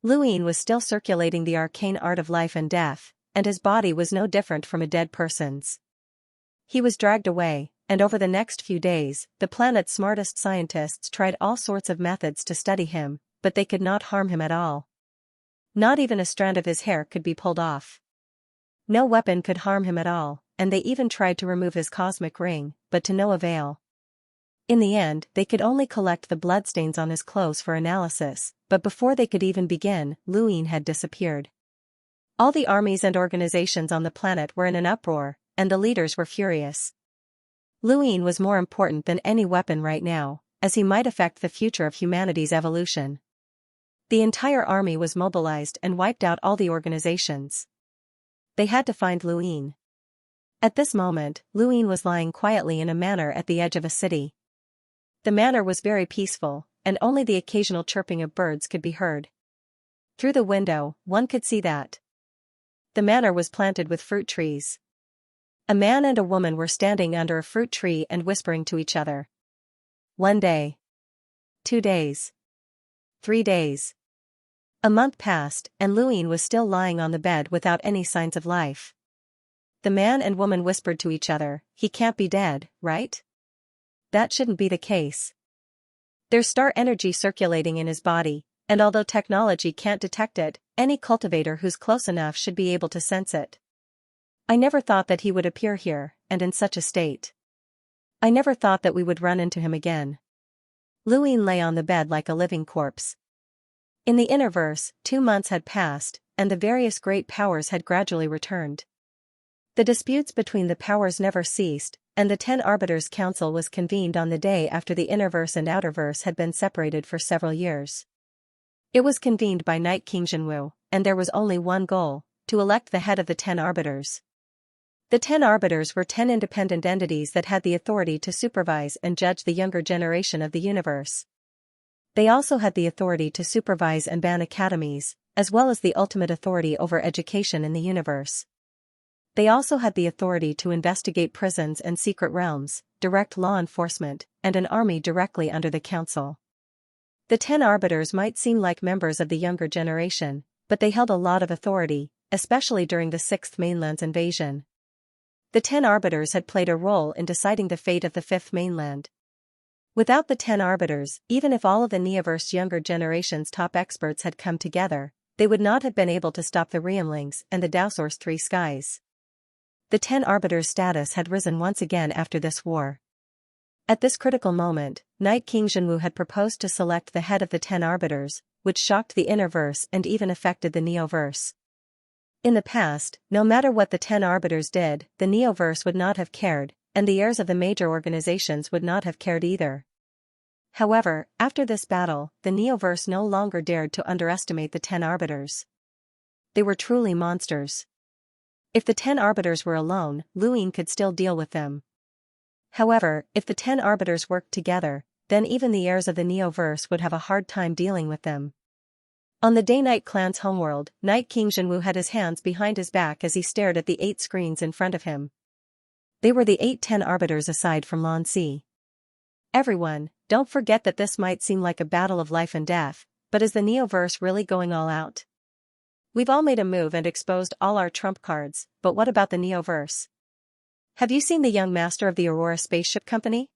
Luin was still circulating the arcane art of life and death, and his body was no different from a dead person's. He was dragged away, and over the next few days, the planet's smartest scientists tried all sorts of methods to study him, but they could not harm him at all. Not even a strand of his hair could be pulled off. No weapon could harm him at all, and they even tried to remove his cosmic ring, but to no avail. In the end, they could only collect the bloodstains on his clothes for analysis, but before they could even begin, Luin had disappeared. All the armies and organizations on the planet were in an uproar, and the leaders were furious. Luin was more important than any weapon right now, as he might affect the future of humanity's evolution. The entire army was mobilized and wiped out all the organizations. They had to find Luin. At this moment, Luin was lying quietly in a manor at the edge of a city. The manor was very peaceful, and only the occasional chirping of birds could be heard. Through the window, one could see that the manor was planted with fruit trees. A man and a woman were standing under a fruit tree and whispering to each other. 1 day. 2 days. 3 days. A month passed, and Luin was still lying on the bed without any signs of life. The man and woman whispered to each other, "He can't be dead, right? That shouldn't be the case. There's star energy circulating in his body, and although technology can't detect it, any cultivator who's close enough should be able to sense it. I never thought that he would appear here, and in such a state. I never thought that we would run into him again." Luin lay on the bed like a living corpse. In the Innerverse, 2 months had passed, and the various great powers had gradually returned. The disputes between the powers never ceased, and the 10 Arbiters' Council was convened on the day after the Innerverse and Outerverse had been separated for several years. It was convened by Night King Jinwu, and there was only one goal: to elect the head of the 10 Arbiters. The 10 Arbiters were 10 independent entities that had the authority to supervise and judge the younger generation of the universe. They also had the authority to supervise and ban academies, as well as the ultimate authority over education in the universe. They also had the authority to investigate prisons and secret realms, direct law enforcement, and an army directly under the council. The 10 Arbiters might seem like members of the younger generation, but they held a lot of authority, especially during the 6th Mainland's invasion. The 10 Arbiters had played a role in deciding the fate of the 5th Mainland. Without the 10 Arbiters, even if all of the Neoverse younger generation's top experts had come together, they would not have been able to stop the Realmlings and the Dowsource 3 skies. The 10 Arbiters' status had risen once again after this war. At this critical moment, Night King Jinwu had proposed to select the head of the 10 Arbiters, which shocked the Innerverse and even affected the Neoverse. In the past, no matter what the 10 Arbiters did, the Neoverse would not have cared, and the heirs of the major organizations would not have cared either. However, after this battle, the Neoverse no longer dared to underestimate the 10 Arbiters. They were truly monsters. If the 10 Arbiters were alone, Luin could still deal with them. However, if the 10 Arbiters worked together, then even the heirs of the Neoverse would have a hard time dealing with them. On the day Night Clan's homeworld, Night King Jinwu had his hands behind his back as he stared at the 8 screens in front of him. They were the 8 10 Arbiters aside from Lan Si. "Everyone, don't forget that this might seem like a battle of life and death, but is the Neoverse really going all out? We've all made a move and exposed all our trump cards, but what about the Neoverse? Have you seen the young master of the Aurora Spaceship Company?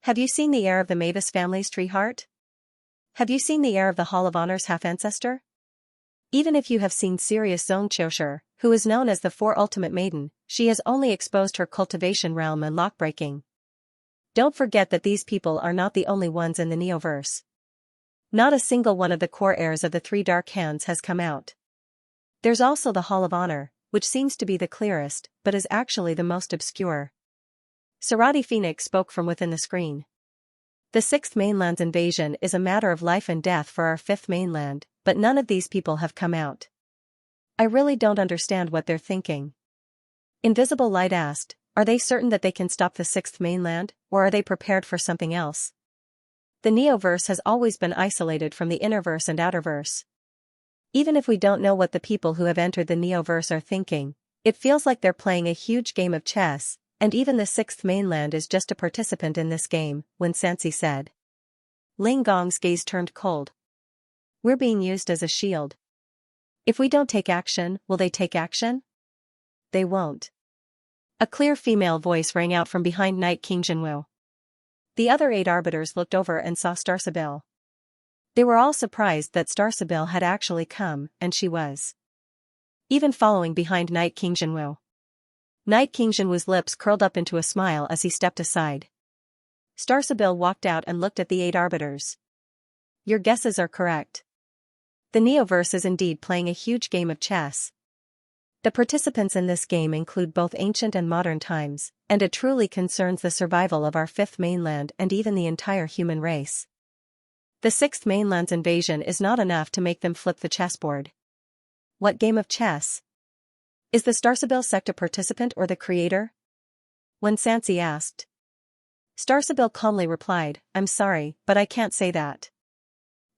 Have you seen the heir of the Mavis family's tree heart? Have you seen the heir of the Hall of Honor's half-ancestor? Even if you have seen Sirius Zongqiushi, who is known as the 4 Ultimate Maiden, she has only exposed her cultivation realm and lockbreaking. Don't forget that these people are not the only ones in the Neoverse. Not a single one of the core heirs of the 3 Dark Hands has come out. There's also the Hall of Honor, which seems to be the clearest, but is actually the most obscure." Sarati Phoenix spoke from within the screen. "The 6th Mainland's invasion is a matter of life and death for our 5th Mainland, but none of these people have come out. I really don't understand what they're thinking." Invisible Light asked, "Are they certain that they can stop the 6th Mainland, or are they prepared for something else? The Neoverse has always been isolated from the Innerverse and Outerverse. Even if we don't know what the people who have entered the Neoverse are thinking, it feels like they're playing a huge game of chess, and even the 6th Mainland is just a participant in this game," Wen Sansi said. Ling Gong's gaze turned cold. "We're being used as a shield. If we don't take action, will they take action? They won't." A clear female voice rang out from behind Night King Jinwu. The other 8 Arbiters looked over and saw Starsabil. They were all surprised that Starsabil had actually come, and she was even following behind Night King Jinwu. Night King Jinwu's lips curled up into a smile as he stepped aside. Starsabil walked out and looked at the 8 Arbiters. "Your guesses are correct. The Neoverse is indeed playing a huge game of chess. The participants in this game include both ancient and modern times, and it truly concerns the survival of our 5th Mainland and even the entire human race. The 6th Mainland's invasion is not enough to make them flip the chessboard." "What game of chess? Is the Starsabil sect a participant or the creator?" Wen Sansi asked. Starsabil calmly replied, "I'm sorry, but I can't say that.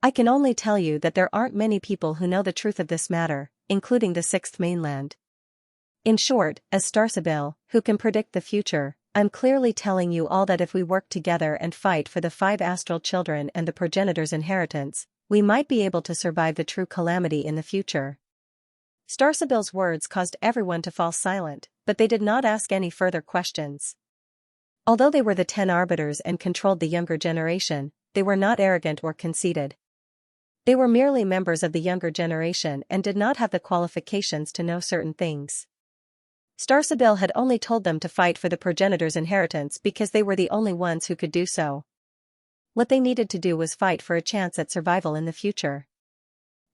I can only tell you that there aren't many people who know the truth of this matter, including the 6th Mainland. In short, as Starsabil, who can predict the future, I'm clearly telling you all that if we work together and fight for the 5 astral children and the progenitor's inheritance, we might be able to survive the true calamity in the future. Starsabil's words caused everyone to fall silent, but they did not ask any further questions. Although they were the 10 arbiters and controlled the younger generation, they were not arrogant or conceited. They were merely members of the younger generation and did not have the qualifications to know certain things. Starsabil had only told them to fight for the progenitor's inheritance because they were the only ones who could do so. What they needed to do was fight for a chance at survival in the future.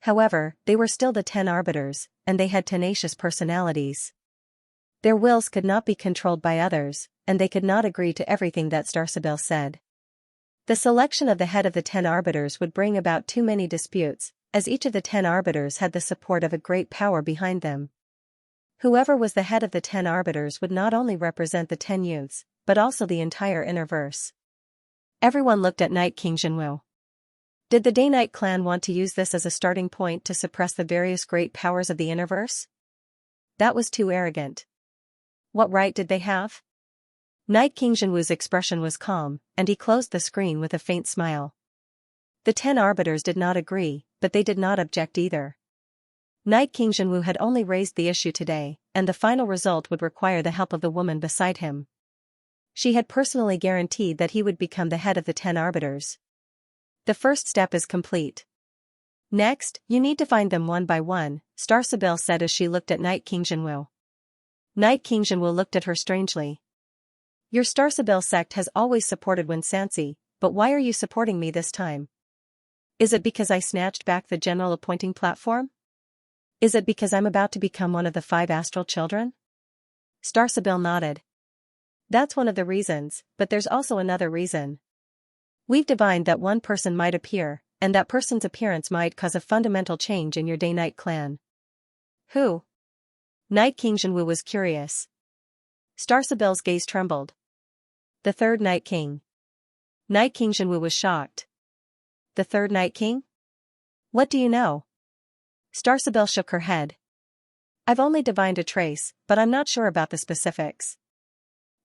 However, they were still the 10 arbiters, and they had tenacious personalities. Their wills could not be controlled by others, and they could not agree to everything that Starsabil said. The selection of the head of the 10 arbiters would bring about too many disputes, as each of the 10 arbiters had the support of a great power behind them. Whoever was the head of the 10 arbiters would not only represent the 10 youths, but also the entire Innerverse. Everyone looked at Night King Jinwu. Did the Day-Night clan want to use this as a starting point to suppress the various great powers of the Innerverse? That was too arrogant. What right did they have? Night King Jinwu's expression was calm, and he closed the screen with a faint smile. The 10 arbiters did not agree, but they did not object either. Night King Jinwu had only raised the issue today, and the final result would require the help of the woman beside him. She had personally guaranteed that he would become the head of the 10 arbiters. The first step is complete. Next, you need to find them one by one, Starsabil said as she looked at Night King Jinwu. Night King Jinwu looked at her strangely. Your Starsabil sect has always supported Xianxia, but why are you supporting me this time? Is it because I snatched back the general appointing platform? Is it because I'm about to become one of the 5 astral children? Starsabil nodded. That's one of the reasons, but there's also another reason. We've divined that one person might appear, and that person's appearance might cause a fundamental change in your Day-Night clan. Who? Night King Jinwu was curious. Starsabil's gaze trembled. The 3rd Night King. Night King Jinwu was shocked. The 3rd Night King? What do you know? Starsabil shook her head. I've only divined a trace, but I'm not sure about the specifics.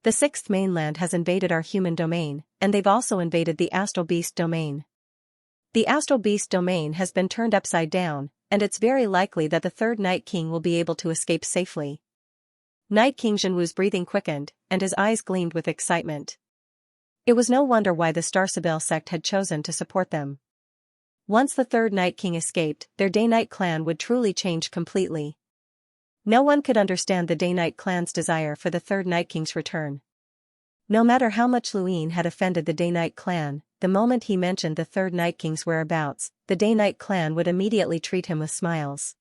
The 6th mainland has invaded our human domain, and they've also invaded the Astral Beast domain. The Astral Beast domain has been turned upside down, and it's very likely that the 3rd Night King will be able to escape safely. Night King Jinwu's breathing quickened, and his eyes gleamed with excitement. It was no wonder why the Starsabil sect had chosen to support them. Once the 3rd Night King escaped, their Day-Night clan would truly change completely. No one could understand the Day-Night clan's desire for the 3rd Night King's return. No matter how much Luin had offended the Day-Night clan, the moment he mentioned the 3rd Night King's whereabouts, the Day-Night clan would immediately treat him with smiles.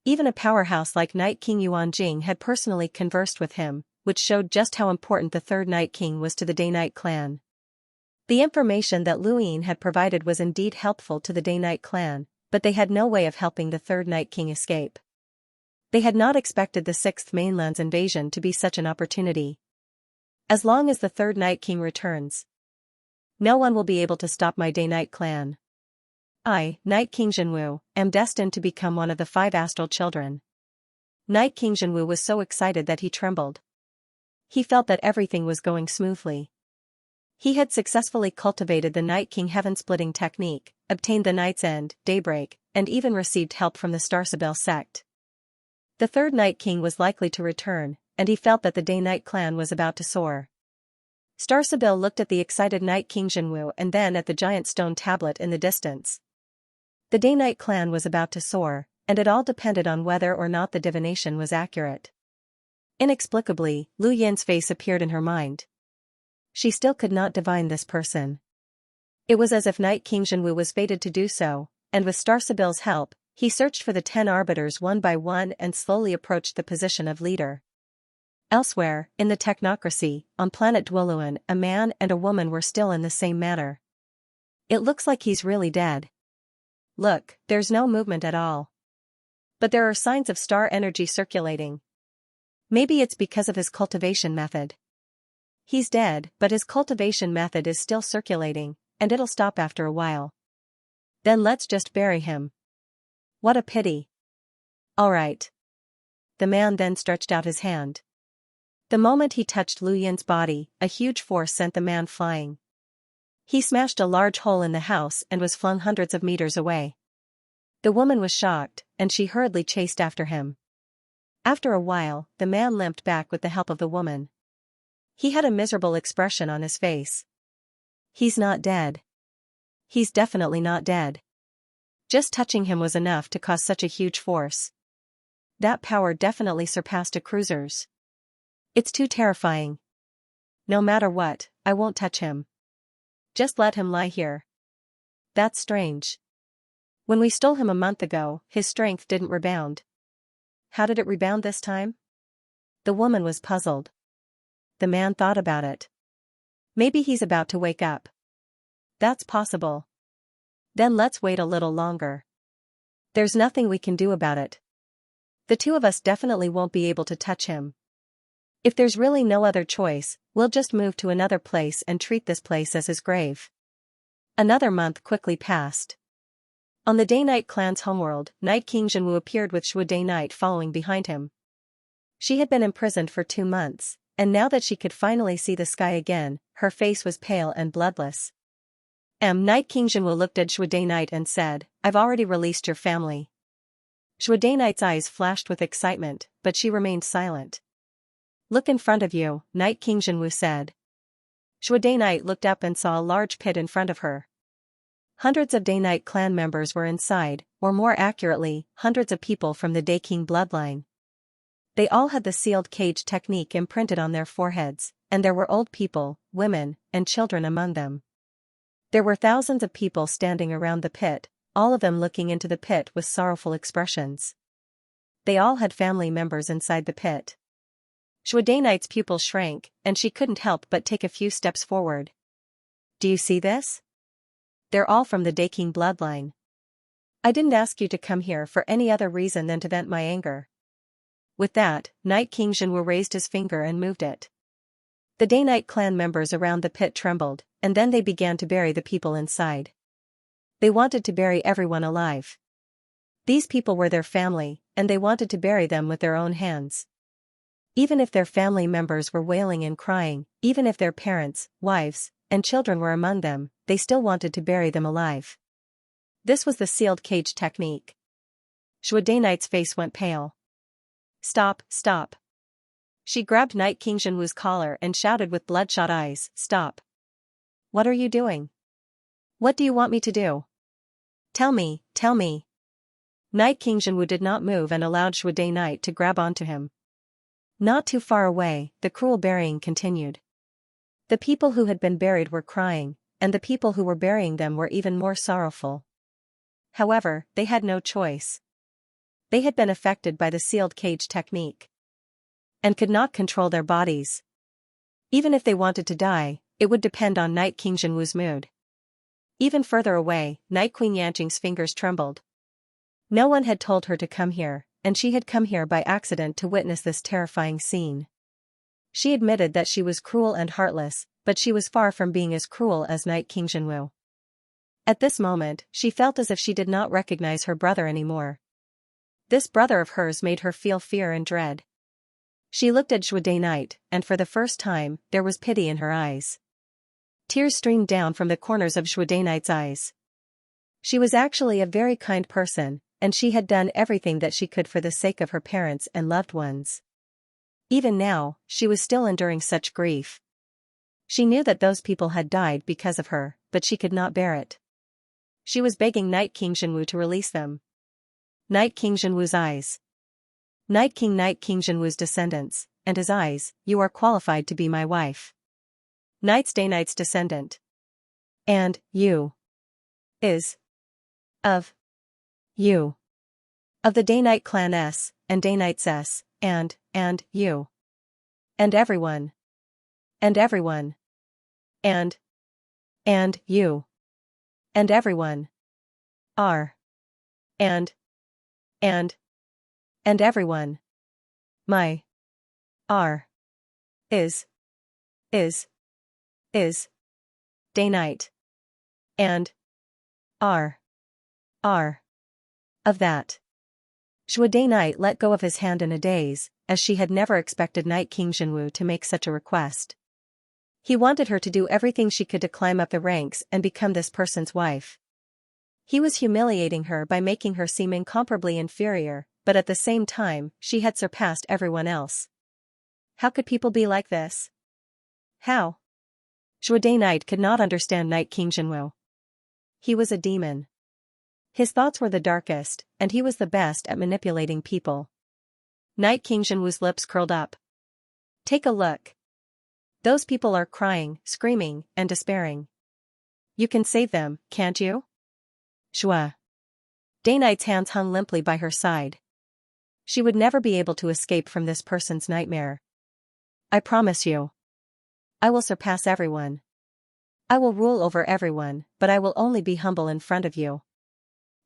Even a powerhouse like Night King Yuanjing had personally conversed with him, which showed just how important the 3rd Night King was to the Day-Night clan. The information that Luin had provided was indeed helpful to the Day-Night clan, but they had no way of helping the 3rd Night King escape. They had not expected the 6th mainland's invasion to be such an opportunity. As long as the 3rd Night King returns, no one will be able to stop my Day-Night clan. I, Night King Jinwu, am destined to become one of the 5 astral children. Night King Jinwu was so excited that he trembled. He felt that everything was going smoothly. He had successfully cultivated the Night King heaven-splitting technique, obtained the Night's End, Daybreak, and even received help from the Starsabil sect. The 3rd Night King was likely to return, and he felt that the Day-Night clan was about to soar. Starsabil looked at the excited Night King Jinwu and then at the giant stone tablet in the distance. The Day-Night clan was about to soar, and it all depended on whether or not the divination was accurate. Inexplicably, Lu Yin's face appeared in her mind. She still could not divine this person. It was as if Night King Jinwu was fated to do so, and with Starsabil's help, he searched for the 10 arbiters one by one and slowly approached the position of leader. Elsewhere, in the technocracy, on planet Dwoluan, a man and a woman were still in the same manner. It looks like he's really dead. Look, there's no movement at all. But there are signs of star energy circulating. Maybe it's because of his cultivation method. He's dead, but his cultivation method is still circulating, and it'll stop after a while. Then let's just bury him. What a pity. All right. The man then stretched out his hand. The moment he touched Lu Yin's body, a huge force sent the man flying. He smashed a large hole in the house and was flung hundreds of meters away. The woman was shocked, and she hurriedly chased after him. After a while, the man limped back with the help of the woman. He had a miserable expression on his face. He's not dead. He's definitely not dead. Just touching him was enough to cause such a huge force. That power definitely surpassed a cruiser's. It's too terrifying. No matter what, I won't touch him. Just let him lie here. That's strange. When we stole him a month ago, his strength didn't rebound. How did it rebound this time? The woman was puzzled. The man thought about it. Maybe he's about to wake up. That's possible. Then let's wait a little longer. There's nothing we can do about it. The two of us definitely won't be able to touch him. If there's really no other choice, we'll just move to another place and treat this place as his grave. Another month quickly passed. On the Day-Night clan's homeworld, Night King Jinwu appeared with Shui Day-Night following behind him. She had been imprisoned for 2 months, and now that she could finally see the sky again, her face was pale and bloodless. Night King Jinwu looked at Shui Day-Night and said, "I've already released your family." Shui Day-Night's eyes flashed with excitement, but she remained silent. "Look in front of you," Night King Jinwu said. Shui Day-Night looked up and saw a large pit in front of her. Hundreds of Day-Night clan members were inside, or more accurately, hundreds of people from the Day King bloodline. They all had the sealed cage technique imprinted on their foreheads, and there were old people, women, and children among them. There were thousands of people standing around the pit, all of them looking into the pit with sorrowful expressions. They all had family members inside the pit. Shui Day-Night's pupils shrank, and she couldn't help but take a few steps forward. "Do you see this? They're all from the Day King bloodline. I didn't ask you to come here for any other reason than to vent my anger." With that, Night King Jinwu raised his finger and moved it. The Day-Night clan members around the pit trembled, and then they began to bury the people inside. They wanted to bury everyone alive. These people were their family, and they wanted to bury them with their own hands. Even if their family members were wailing and crying, even if their parents, wives, and children were among them, they still wanted to bury them alive. This was the sealed cage technique. Shui Day-Night's face went pale. "Stop, stop." She grabbed Night King Jinwu's collar and shouted with bloodshot eyes, "Stop. What are you doing? What do you want me to do? Tell me, tell me." Night King Jinwu did not move and allowed Shui Day-Night to grab onto him. Not too far away, the cruel burying continued. The people who had been buried were crying, and the people who were burying them were even more sorrowful. However, they had no choice. They had been affected by the sealed cage technique and could not control their bodies. Even if they wanted to die, it would depend on Night King Jinwu's mood. Even further away, Night Queen Yanqing's fingers trembled. No one had told her to come here, and she had come here by accident to witness this terrifying scene. She admitted that she was cruel and heartless, but she was far from being as cruel as Night King Jinwu. At this moment, she felt as if she did not recognize her brother anymore. This brother of hers made her feel fear and dread. She looked at Shui Day-Night, and for the first time, there was pity in her eyes. Tears streamed down from the corners of Shui Day-Night's eyes. She was actually a very kind person, and she had done everything that she could for the sake of her parents and loved ones. Even now, she was still enduring such grief. She knew that those people had died because of her, but she could not bear it. She was begging Night King Jinwu to release them. Night King Jinwu's eyes. Night King Jinwu's descendants, and his eyes, "You are qualified to be my wife." Night Day-Night's descendant. And, you. Is. Of. You. Of the Day-Night clan S, and Day-Night's S, and you. And everyone. And everyone. And you. And everyone. Are. And everyone. My. Are. Is. Day-Night. And. Are. Of that. Shuai Knight let go of his hand in a daze, as she had never expected Night King Jinwu to make such a request. He wanted her to do everything she could to climb up the ranks and become this person's wife. He was humiliating her by making her seem incomparably inferior, but at the same time, she had surpassed everyone else. How could people be like this? How? Shuai Knight could not understand Night King Jinwu. He was a demon. His thoughts were the darkest, and he was the best at manipulating people. Night King Jinwu's lips curled up. Take a look. Those people are crying, screaming, and despairing. You can save them, can't you? Shuai Knight's hands hung limply by her side. She would never be able to escape from this person's nightmare. I promise you. I will surpass everyone. I will rule over everyone, but I will only be humble in front of you.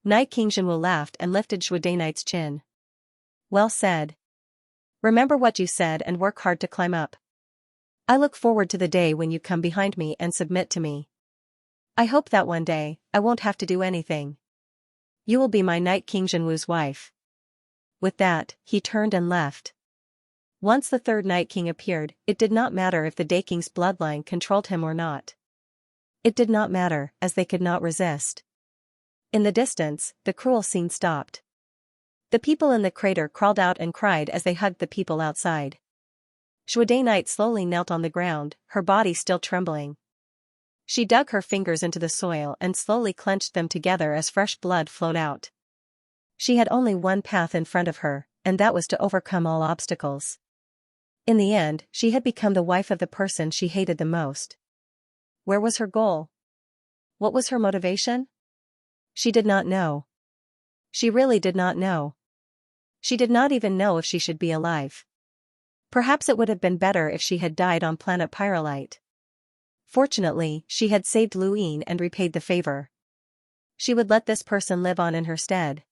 Night King Jinwu laughed and lifted Shuai Knight's chin. Well said. Remember what you said and work hard to climb up. I look forward to the day when you come behind me and submit to me. I hope that one day, I won't have to do anything. You will be my Night King Jinwu's wife. With that, he turned and left. Once the third Night King appeared, it did not matter if the Day King's bloodline controlled him or not. It did not matter, as they could not resist. In the distance, the cruel scene stopped. The people in the crater crawled out and cried as they hugged the people outside. Shuai Knight slowly knelt on the ground, her body still trembling. She dug her fingers into the soil and slowly clenched them together as fresh blood flowed out. She had only one path in front of her, and that was to overcome all obstacles. In the end, she had become the wife of the person she hated the most. Where was her goal? What was her motivation? She did not know. She really did not know. She did not even know if she should be alive. Perhaps it would have been better if she had died on planet Pyrolite. Fortunately, she had saved Luin and repaid the favor. She would let this person live on in her stead.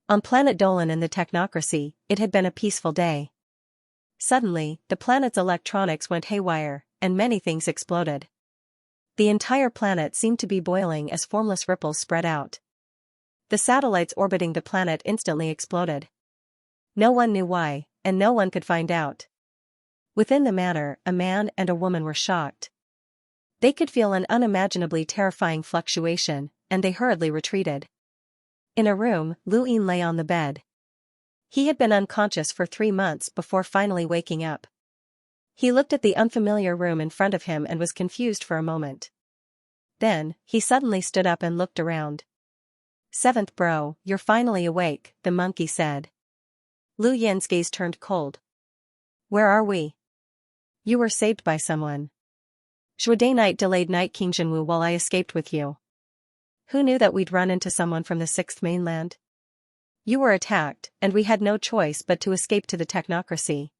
On planet Dolan in the technocracy, it had been a peaceful day. Suddenly, the planet's electronics went haywire, and many things exploded. The entire planet seemed to be boiling as formless ripples spread out. The satellites orbiting the planet instantly exploded. No one knew why, and no one could find out. Within the manor, a man and a woman were shocked. They could feel an unimaginably terrifying fluctuation, and they hurriedly retreated. In a room, Luin lay on the bed. He had been unconscious for 3 months before finally waking up. He looked at the unfamiliar room in front of him and was confused for a moment. Then, he suddenly stood up and looked around. "Seventh bro, you're finally awake," the monkey said. Lu Yin's gaze turned cold. "Where are we?" "You were saved by someone. Shuai Knight delayed Night King Jinwu while I escaped with you. Who knew that we'd run into someone from the 6th mainland? You were attacked, and we had no choice but to escape to the technocracy.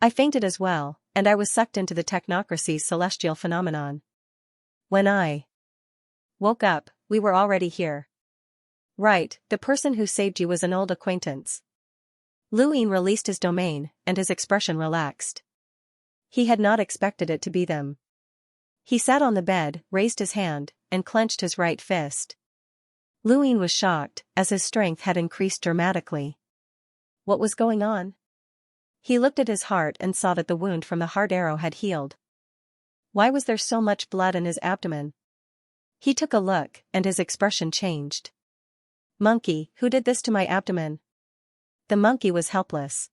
I fainted as well, and I was sucked into the technocracy's celestial phenomenon. When I woke up, we were already here." "Right, the person who saved you was an old acquaintance." Luin released his domain, and his expression relaxed. He had not expected it to be them. He sat on the bed, raised his hand, and clenched his right fist. Luin was shocked, as his strength had increased dramatically. What was going on? He looked at his heart and saw that the wound from the heart arrow had healed. Why was there so much blood in his abdomen? He took a look, and his expression changed. "Monkey, who did this to my abdomen?" The monkey was helpless.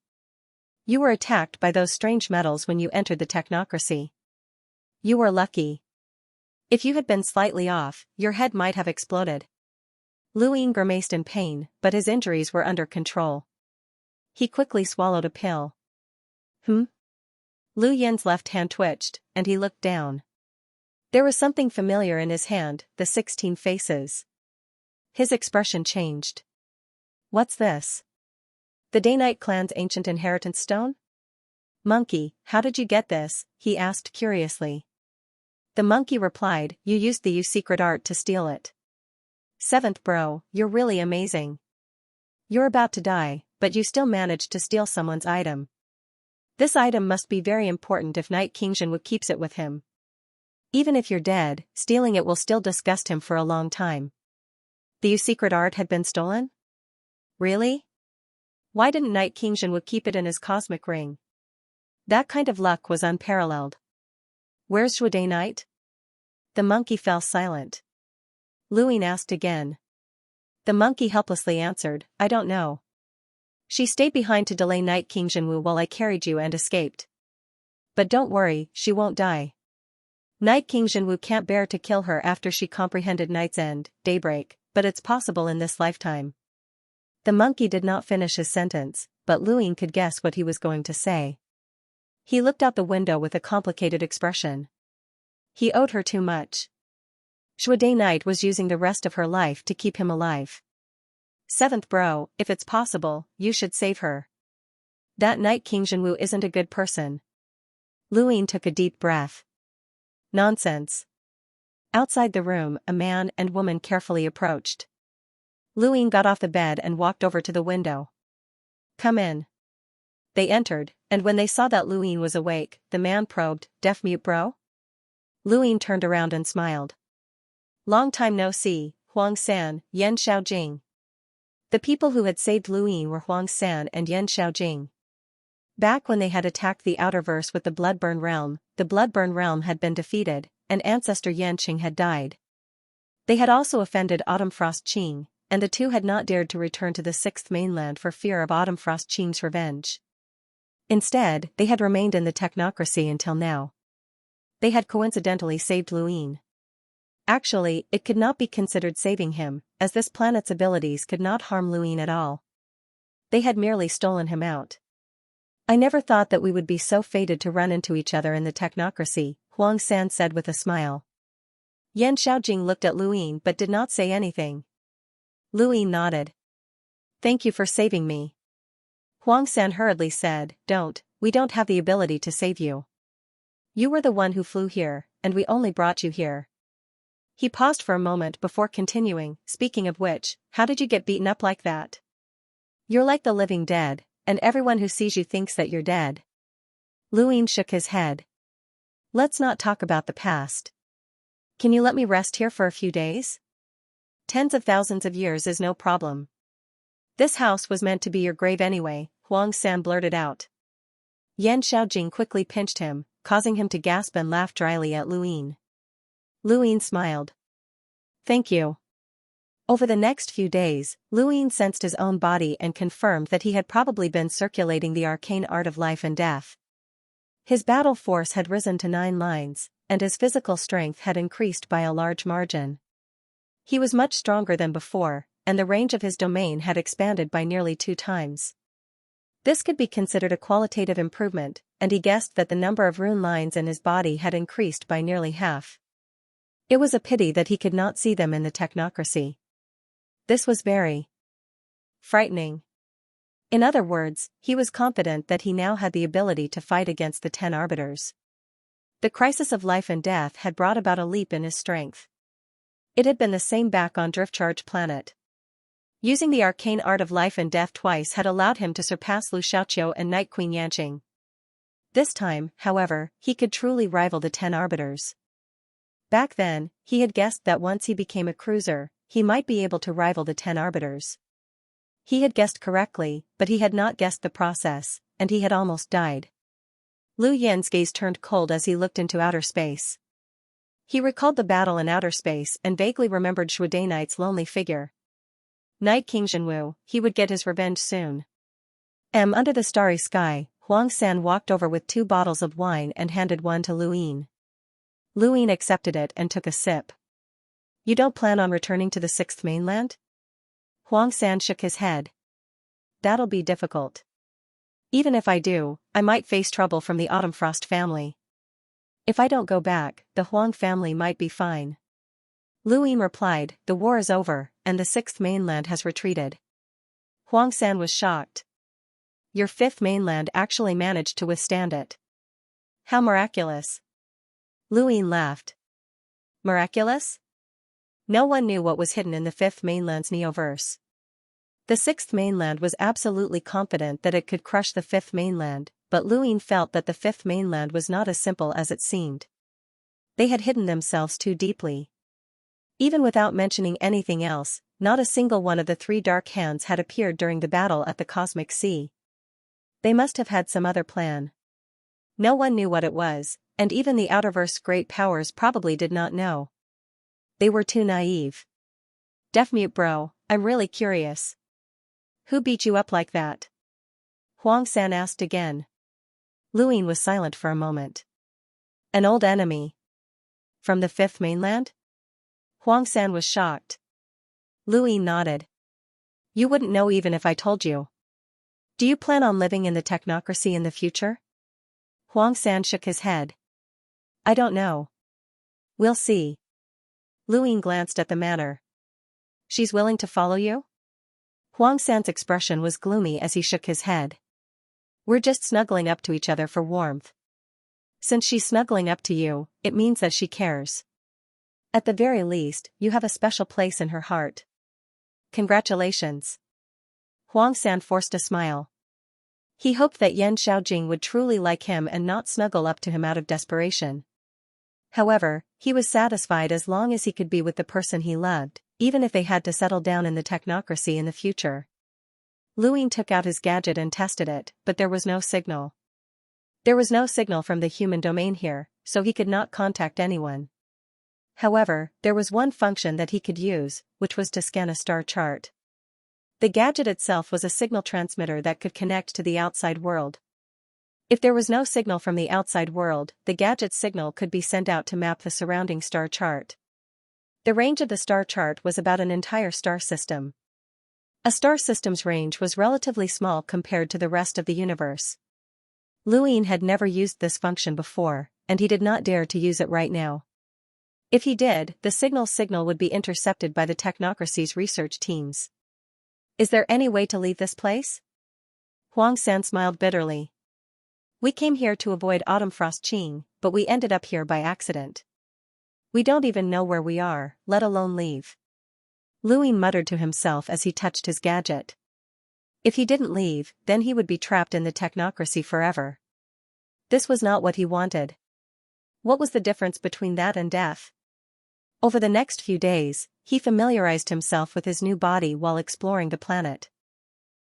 "You were attacked by those strange metals when you entered the technocracy. You were lucky. If you had been slightly off, your head might have exploded." Luin grimaced in pain, but his injuries were under control. He quickly swallowed a pill. Lu Yin's left hand twitched, and he looked down. There was something familiar in his hand, the 16 faces. His expression changed. "What's this? The Day-Night clan's ancient inheritance stone?" "Monkey, how did you get this?" he asked curiously. The monkey replied, "You used the secret art to steal it. Seventh bro, you're really amazing. You're about to die, but you still managed to steal someone's item. This item must be very important if Night King Jinwu keeps it with him. Even if you're dead, stealing it will still disgust him for a long time." The secret art had been stolen? Really? Why didn't Knight King Jinwu keep it in his cosmic ring? That kind of luck was unparalleled. Where's Shude Knight? The monkey fell silent. Luin asked again. The monkey helplessly answered, I don't know. She stayed behind to delay Knight King Jinwu while I carried you and escaped. But don't worry, she won't die. Knight King Jinwu can't bear to kill her after she comprehended Night's End, daybreak, but it's possible in this lifetime. The monkey did not finish his sentence, but Luin could guess what he was going to say. He looked out the window with a complicated expression. He owed her too much. Shude Knight was using the rest of her life to keep him alive. Seventh bro, if it's possible, you should save her. That Knight King Jinwu isn't a good person. Luin took a deep breath. Nonsense. Outside the room, a man and woman carefully approached. Luin got off the bed and walked over to the window. Come in. They entered, and when they saw that Luin was awake, the man probed, Deaf-mute bro? Luin turned around and smiled. Long time no see, Huang San, Yan Xiaojing. The people who had saved Luin were Huang San and Yan Xiaojing. Back when they had attacked the Outerverse with the Bloodburn Realm had been defeated, and Ancestor Yanqing had died. They had also offended Autumnfrost Qing, and the two had not dared to return to the Sixth Mainland for fear of Autumnfrost Qing's revenge. Instead, they had remained in the technocracy until now. They had coincidentally saved Luin. Actually, it could not be considered saving him, as this planet's abilities could not harm Luin at all. They had merely stolen him out. I never thought that we would be so fated to run into each other in the technocracy, Huang San said with a smile. Yan Xiaojing looked at Luin but did not say anything. Luin nodded. Thank you for saving me. Huang San hurriedly said, we don't have the ability to save you. You were the one who flew here, and we only brought you here. He paused for a moment before continuing, speaking of which, how did you get beaten up like that? You're like the living dead, and everyone who sees you thinks that you're dead. Luin shook his head. Let's not talk about the past. Can you let me rest here for a few days? Tens of thousands of years is no problem. This house was meant to be your grave anyway, Huang San blurted out. Yan Xiaojing quickly pinched him, causing him to gasp and laugh dryly at Luin. Luin smiled. Thank you. Over the next few days, Luin sensed his own body and confirmed that he had probably been circulating the arcane art of life and death. His battle force had risen to 9 lines, and his physical strength had increased by a large margin. He was much stronger than before, and the range of his domain had expanded by nearly 2 times. This could be considered a qualitative improvement, and he guessed that the number of rune lines in his body had increased by nearly half. It was a pity that he could not see them in the technocracy. This was very frightening. In other words, he was confident that he now had the ability to fight against the 10 arbiters. The crisis of life and death had brought about a leap in his strength. It had been the same back on Driftcharge Planet. Using the arcane art of life and death twice had allowed him to surpass Lu Xiaoqiu and Night Queen Yanqing. This time, however, he could truly rival the 10 arbiters. Back then, he had guessed that once he became a cruiser, he might be able to rival the 10 arbiters. He had guessed correctly, but he had not guessed the process, and he had almost died. Lu Yan's gaze turned cold as he looked into outer space. He recalled the battle in outer space and vaguely remembered Shude Knight's lonely figure. Knight King Jinwu, he would get his revenge soon. Under the starry sky, Huang San walked over with 2 bottles of wine and handed one to Luin. Luin accepted it and took a sip. You don't plan on returning to the Sixth Mainland? Huang San shook his head. That'll be difficult. Even if I do, I might face trouble from the Autumnfrost family. If I don't go back, the Huang family might be fine. Luin replied, the war is over, and the Sixth Mainland has retreated. Huang San was shocked. Your Fifth Mainland actually managed to withstand it. How miraculous. Luin laughed. Miraculous? No one knew what was hidden in the Fifth Mainland's Neoverse. The Sixth Mainland was absolutely confident that it could crush the Fifth Mainland, but Luin felt that the Fifth Mainland was not as simple as it seemed. They had hidden themselves too deeply. Even without mentioning anything else, not a single one of the three dark hands had appeared during the battle at the Cosmic Sea. They must have had some other plan. No one knew what it was, and even the Outerverse great powers probably did not know. They were too naive. Deaf mute bro, I'm really curious. Who beat you up like that? Huang San asked again. Luin was silent for a moment. An old enemy. From the fifth mainland? Huang San was shocked. Luin nodded. You wouldn't know even if I told you. Do you plan on living in the technocracy in the future? Huang San shook his head. I don't know. We'll see. Luin glanced at the manor. She's willing to follow you? Huang San's expression was gloomy as he shook his head. We're just snuggling up to each other for warmth. Since she's snuggling up to you, it means that she cares. At the very least, you have a special place in her heart. Congratulations. Huang San forced a smile. He hoped that Yan Xiaojing would truly like him and not snuggle up to him out of desperation. However, he was satisfied as long as he could be with the person he loved, even if they had to settle down in the technocracy in the future. Luin took out his gadget and tested it, but there was no signal. There was no signal from the human domain here, so he could not contact anyone. However, there was one function that he could use, which was to scan a star chart. The gadget itself was a signal transmitter that could connect to the outside world. If there was no signal from the outside world, the gadget's signal could be sent out to map the surrounding star chart. The range of the star chart was about an entire star system. A star system's range was relatively small compared to the rest of the universe. Luin had never used this function before, and he did not dare to use it right now. If he did, the signal would be intercepted by the technocracy's research teams. Is there any way to leave this place? Huang San smiled bitterly. We came here to avoid Autumn Frost Qing, but we ended up here by accident. We don't even know where we are, let alone leave. Luin muttered to himself as he touched his gadget. If he didn't leave, then he would be trapped in the technocracy forever. This was not what he wanted. What was the difference between that and death? Over the next few days, he familiarized himself with his new body while exploring the planet.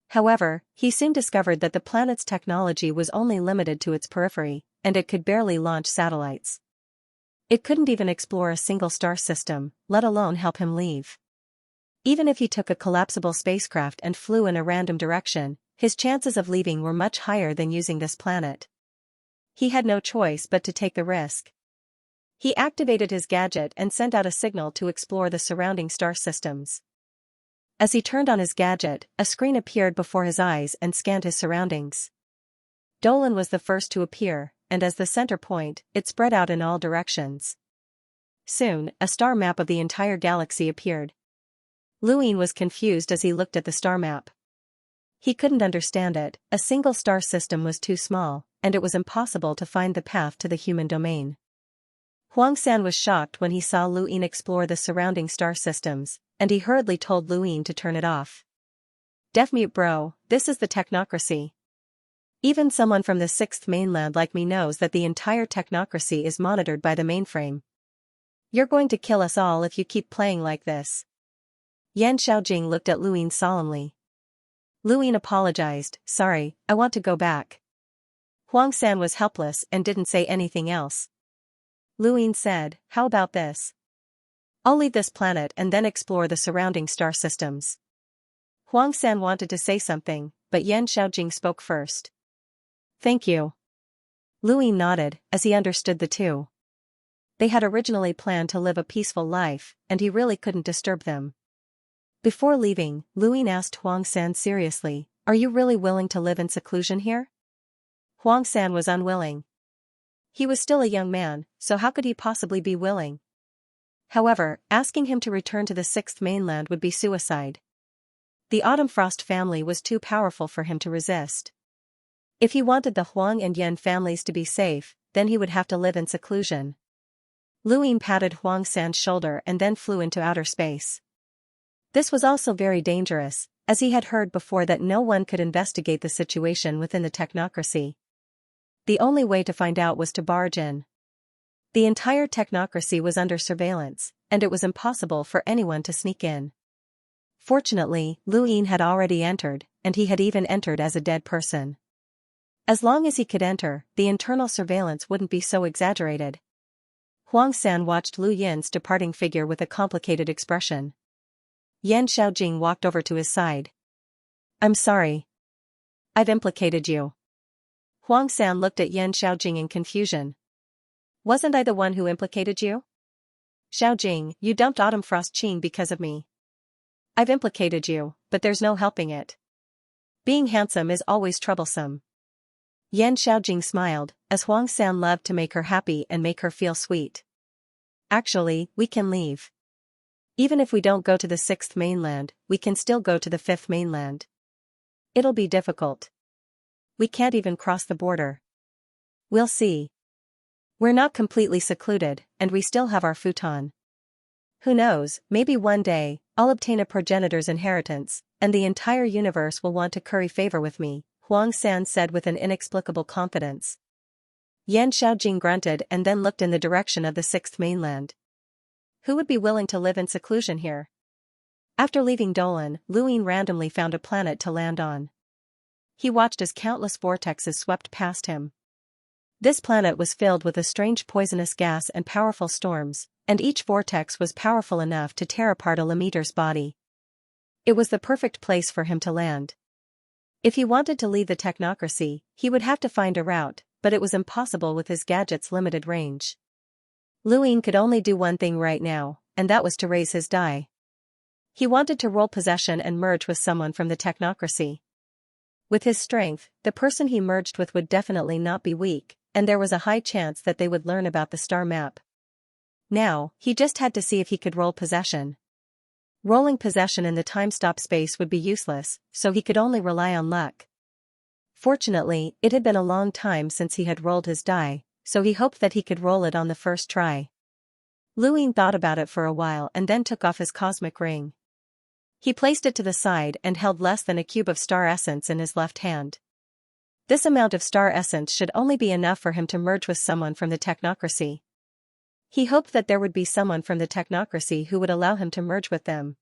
However, he soon discovered that the planet's technology was only limited to its periphery, and it could barely launch satellites. It couldn't even explore a single star system, let alone help him leave. Even if he took a collapsible spacecraft and flew in a random direction, his chances of leaving were much higher than using this planet. He had no choice but to take the risk. He activated his gadget and sent out a signal to explore the surrounding star systems. As he turned on his gadget, a screen appeared before his eyes and scanned his surroundings. Dolan was the first to appear, and as the center point, it spread out in all directions. Soon, a star map of the entire galaxy appeared. Luin was confused as he looked at the star map. He couldn't understand it, a single star system was too small, and it was impossible to find the path to the human domain. Huang San was shocked when he saw Luin explore the surrounding star systems, and he hurriedly told Luin to turn it off. Deaf mute bro, this is the technocracy. Even someone from the sixth mainland like me knows that the entire technocracy is monitored by the mainframe. You're going to kill us all if you keep playing like this. Yan Xiaojing looked at Luin solemnly. Luin apologized, sorry, I want to go back. Huang San was helpless and didn't say anything else. Luin said, how about this? I'll leave this planet and then explore the surrounding star systems. Huang San wanted to say something, but Yan Xiaojing spoke first. Thank you. Luin nodded, as he understood the two. They had originally planned to live a peaceful life, and he really couldn't disturb them. Before leaving, Luin asked Huang San seriously, are you really willing to live in seclusion here? Huang San was unwilling. He was still a young man, so how could he possibly be willing? However, asking him to return to the sixth mainland would be suicide. The Autumn Frost family was too powerful for him to resist. If he wanted the Huang and Yan families to be safe, then he would have to live in seclusion. Luin patted Huang San's shoulder and then flew into outer space. This was also very dangerous, as he had heard before that no one could investigate the situation within the technocracy. The only way to find out was to barge in. The entire technocracy was under surveillance, and it was impossible for anyone to sneak in. Fortunately, Lu Yin had already entered, and he had even entered as a dead person. As long as he could enter, the internal surveillance wouldn't be so exaggerated. Huang San watched Lu Yin's departing figure with a complicated expression. Yan Xiaojing walked over to his side. "I'm sorry. I've implicated you." Huang San looked at Yan Xiaojing in confusion. "Wasn't I the one who implicated you? Xiaojing, you dumped Autumn Frost Qing because of me. I've implicated you, but there's no helping it. Being handsome is always troublesome." Yan Xiaojing smiled, as Huang San loved to make her happy and make her feel sweet. "Actually, we can leave. Even if we don't go to the 6th mainland, we can still go to the 5th mainland. It'll be difficult. We can't even cross the border. We'll see. We're not completely secluded, and we still have our futon. Who knows, maybe one day, I'll obtain a progenitor's inheritance, and the entire universe will want to curry favor with me," Huang San said with an inexplicable confidence. Yan Xiaojing grunted and then looked in the direction of the 6th mainland. Who would be willing to live in seclusion here? After leaving Dolan, Lu Yin randomly found a planet to land on. He watched as countless vortexes swept past him. This planet was filled with a strange poisonous gas and powerful storms, and each vortex was powerful enough to tear apart a Lemur's body. It was the perfect place for him to land. If he wanted to leave the technocracy, he would have to find a route, but it was impossible with his gadget's limited range. Lu Yin could only do one thing right now, and that was to raise his die. He wanted to roll possession and merge with someone from the technocracy. With his strength, the person he merged with would definitely not be weak, and there was a high chance that they would learn about the star map. Now, he just had to see if he could roll possession. Rolling possession in the time-stop space would be useless, so he could only rely on luck. Fortunately, it had been a long time since he had rolled his die, so he hoped that he could roll it on the first try. Lu Yin thought about it for a while and then took off his cosmic ring. He placed it to the side and held less than a cube of star essence in his left hand. This amount of star essence should only be enough for him to merge with someone from the technocracy. He hoped that there would be someone from the technocracy who would allow him to merge with them.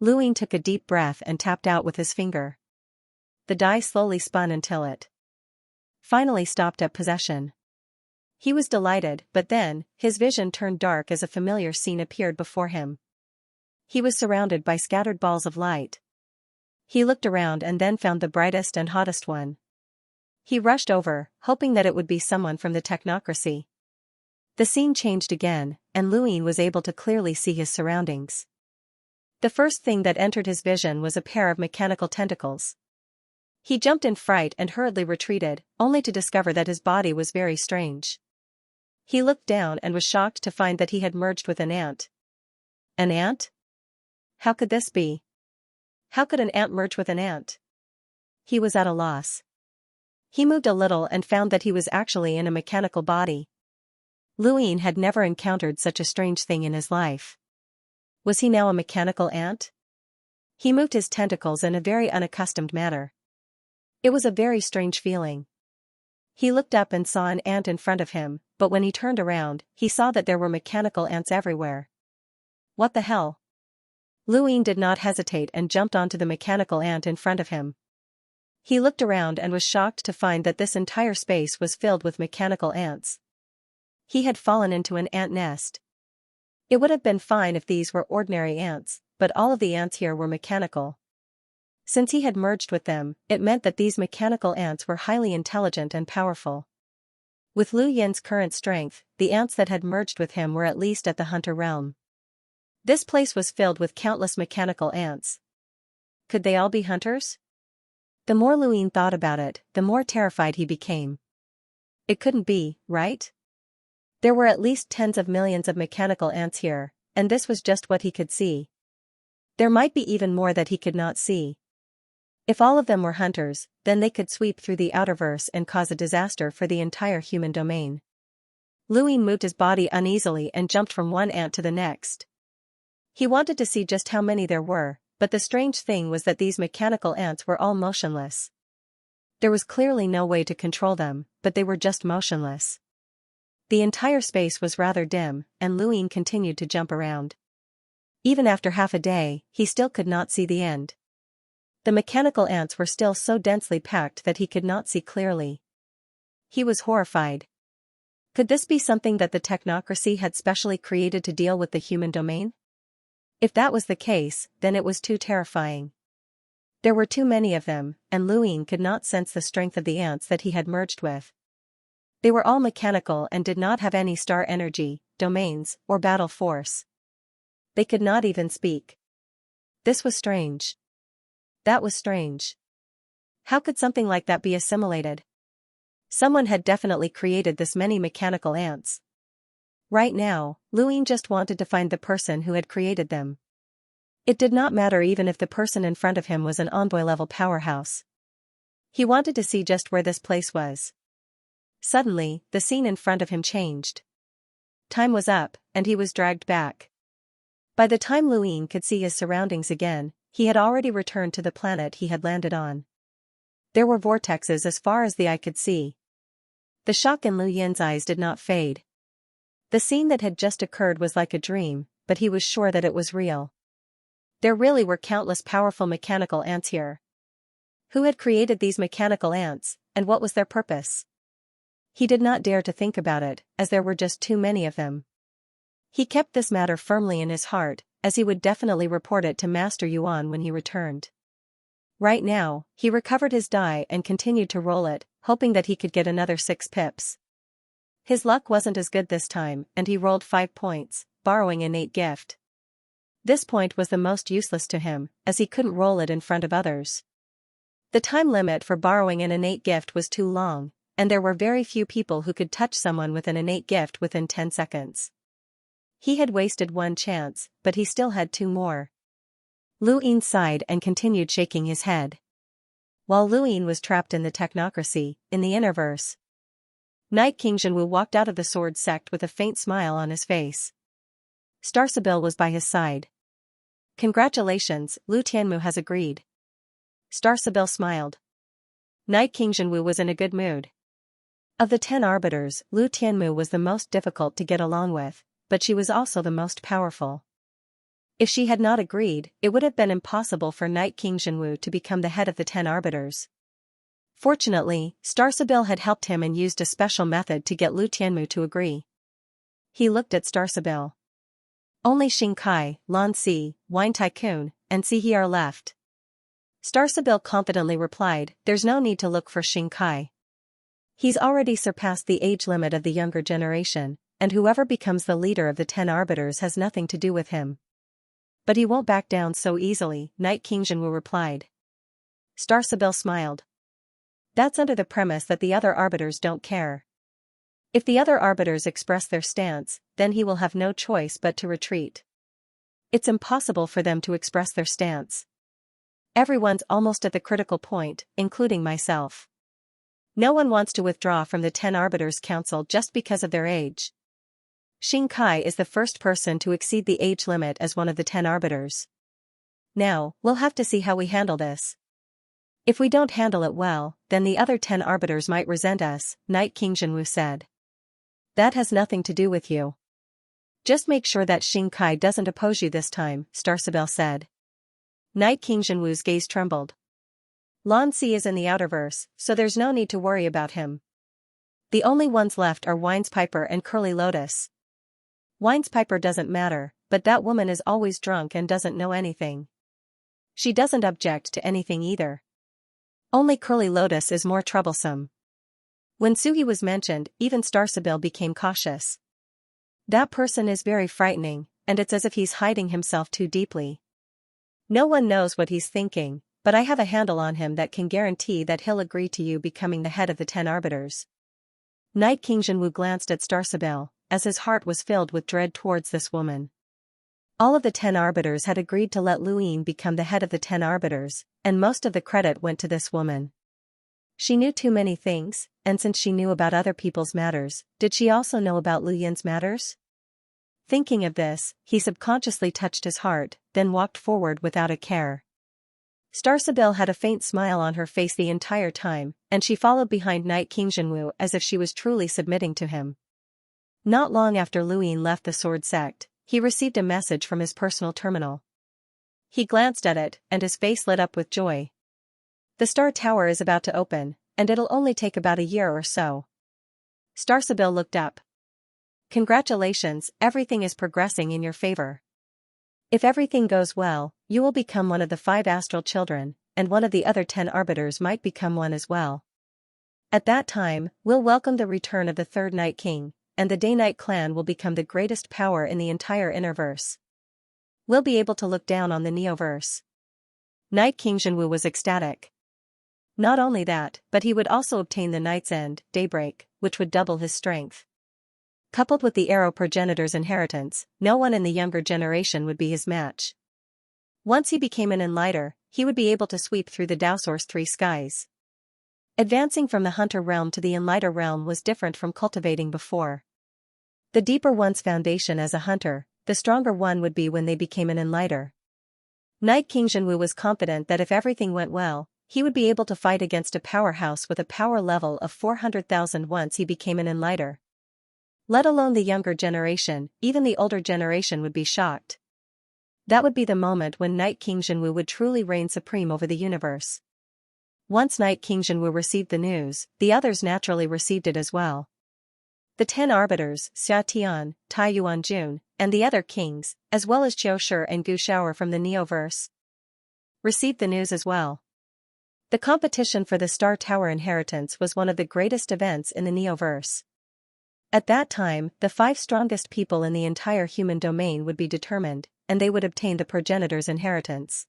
Lu Yin took a deep breath and tapped out with his finger. The die slowly spun until it finally stopped at possession. He was delighted, but then, his vision turned dark as a familiar scene appeared before him. He was surrounded by scattered balls of light. He looked around and then found the brightest and hottest one. He rushed over, hoping that it would be someone from the technocracy. The scene changed again, and Lu Yin was able to clearly see his surroundings. The first thing that entered his vision was a pair of mechanical tentacles. He jumped in fright and hurriedly retreated, only to discover that his body was very strange. He looked down and was shocked to find that he had merged with an ant. An ant? How could this be? How could an ant merge with an ant? He was at a loss. He moved a little and found that he was actually in a mechanical body. Lu Yin had never encountered such a strange thing in his life. Was he now a mechanical ant? He moved his tentacles in a very unaccustomed manner. It was a very strange feeling. He looked up and saw an ant in front of him, but when he turned around, he saw that there were mechanical ants everywhere. What the hell? Lu Yin did not hesitate and jumped onto the mechanical ant in front of him. He looked around and was shocked to find that this entire space was filled with mechanical ants. He had fallen into an ant nest. It would have been fine if these were ordinary ants, but all of the ants here were mechanical. Since he had merged with them, it meant that these mechanical ants were highly intelligent and powerful. With Lu Yin's current strength, the ants that had merged with him were at least at the hunter realm. This place was filled with countless mechanical ants. Could they all be hunters? The more Lu Yin thought about it, the more terrified he became. It couldn't be, right? There were at least tens of millions of mechanical ants here, and this was just what he could see. There might be even more that he could not see. If all of them were hunters, then they could sweep through the outerverse and cause a disaster for the entire human domain. Lu Yin moved his body uneasily and jumped from one ant to the next. He wanted to see just how many there were, but the strange thing was that these mechanical ants were all motionless. There was clearly no way to control them, but they were just motionless. The entire space was rather dim, and Luin continued to jump around. Even after half a day, he still could not see the end. The mechanical ants were still so densely packed that he could not see clearly. He was horrified. Could this be something that the technocracy had specially created to deal with the human domain? If that was the case, then it was too terrifying. There were too many of them, and Luin could not sense the strength of the ants that he had merged with. They were all mechanical and did not have any star energy, domains, or battle force. They could not even speak. This was strange. That was strange. How could something like that be assimilated? Someone had definitely created this many mechanical ants. Right now, Luin just wanted to find the person who had created them. It did not matter even if the person in front of him was an envoy-level powerhouse. He wanted to see just where this place was. Suddenly, the scene in front of him changed. Time was up, and he was dragged back. By the time Luin could see his surroundings again, he had already returned to the planet he had landed on. There were vortexes as far as the eye could see. The shock in Lu Yin's eyes did not fade. The scene that had just occurred was like a dream, but he was sure that it was real. There really were countless powerful mechanical ants here. Who had created these mechanical ants, and what was their purpose? He did not dare to think about it, as there were just too many of them. He kept this matter firmly in his heart, as he would definitely report it to Master Yuan when he returned. Right now, he recovered his die and continued to roll it, hoping that he could get another 6 pips. His luck wasn't as good this time, and he rolled 5 points, borrowing an innate gift. This point was the most useless to him, as he couldn't roll it in front of others. The time limit for borrowing an innate gift was too long, and there were very few people who could touch someone with an innate gift within 10 seconds. He had wasted 1 chance, but he still had 2 more. Luin sighed and continued shaking his head. While Luin was trapped in the technocracy, in the Innerverse, Night King Zhenwu walked out of the sword sect with a faint smile on his face. Star Sibyl was by his side. Congratulations, Lu Tianmu has agreed. Star Sibyl smiled. Night King Zhenwu was in a good mood. Of the 10 arbiters, Lu Tianmu was the most difficult to get along with, but she was also the most powerful. If she had not agreed, it would have been impossible for Night King Zhenwu to become the head of the 10 arbiters. Fortunately, Star Sibyl had helped him and used a special method to get Lu Tianmu to agree. He looked at Star Sibyl. Only Xingkai, Lan Si, Wine Tycoon, and Sihe are left. Star Sibyl confidently replied, there's no need to look for Xingkai. He's already surpassed the age limit of the younger generation, and whoever becomes the leader of the 10 arbiters has nothing to do with him. But he won't back down so easily, Night King Zhenwu replied. Star Sibyl smiled. That's under the premise that the other arbiters don't care. If the other arbiters express their stance, then he will have no choice but to retreat. It's impossible for them to express their stance. Everyone's almost at the critical point, including myself. No one wants to withdraw from the 10 arbiters' council just because of their age. Xingkai is the first person to exceed the age limit as one of the 10 arbiters. Now, we'll have to see how we handle this. If we don't handle it well, then the other 10 arbiters might resent us, Night King Zhenwu said. That has nothing to do with you. Just make sure that Xingkai doesn't oppose you this time, Star Sibyl said. Night King Zhenwu's gaze trembled. Lan Si is in the Outerverse, so there's no need to worry about him. The only ones left are Winespiper and Curly Lotus. Winespiper doesn't matter, but that woman is always drunk and doesn't know anything. She doesn't object to anything either. Only Curly Lotus is more troublesome. When Suhi was mentioned, even Star Sibyl became cautious. That person is very frightening, and it's as if he's hiding himself too deeply. No one knows what he's thinking, but I have a handle on him that can guarantee that he'll agree to you becoming the head of the 10 arbiters. Night King Zhenwu glanced at Star Sibyl, as his heart was filled with dread towards this woman. All of the 10 arbiters had agreed to let Luin become the head of the 10 arbiters, and most of the credit went to this woman. She knew too many things, and since she knew about other people's matters, did she also know about Lu Yin's matters? Thinking of this, he subconsciously touched his heart, then walked forward without a care. Star Sibyl had a faint smile on her face the entire time, and she followed behind Night King Zhenwu as if she was truly submitting to him. Not long after Luin left the sword sect, he received a message from his personal terminal. He glanced at it, and his face lit up with joy. The Star Tower is about to open, and it'll only take about a year or so. Starsabil looked up. Congratulations, everything is progressing in your favor. If everything goes well, you will become one of the 5 astral children, and one of the other 10 arbiters might become one as well. At that time, we'll welcome the return of the 3rd Night King, and the Day-Night clan will become the greatest power in the entire Innerverse. We'll be able to look down on the Neoverse. Night King Xianwu was ecstatic. Not only that, but he would also obtain the Night's End, Daybreak, which would double his strength. Coupled with the Arrow progenitor's inheritance, no one in the younger generation would be his match. Once he became an Enlighter, he would be able to sweep through the Dowsource 3 skies. Advancing from the Hunter realm to the Enlighter realm was different from cultivating before. The deeper one's foundation as a hunter, the stronger one would be when they became an Enlighter. Night King Xianwu was confident that if everything went well, he would be able to fight against a powerhouse with a power level of 400,000 once he became an Enlighter. Let alone the younger generation, even the older generation would be shocked. That would be the moment when Night King Xianwu would truly reign supreme over the universe. Once Night King Xianwu received the news, the others naturally received it as well. The 10 arbiters, Xia Tian, Tai Yuanjun, and the other kings, as well as Qiu Shi and Gu Shaoer from the Neoverse, received the news as well. The competition for the Star Tower inheritance was one of the greatest events in the Neoverse. At that time, the 5 strongest people in the entire human domain would be determined, and they would obtain the progenitor's inheritance.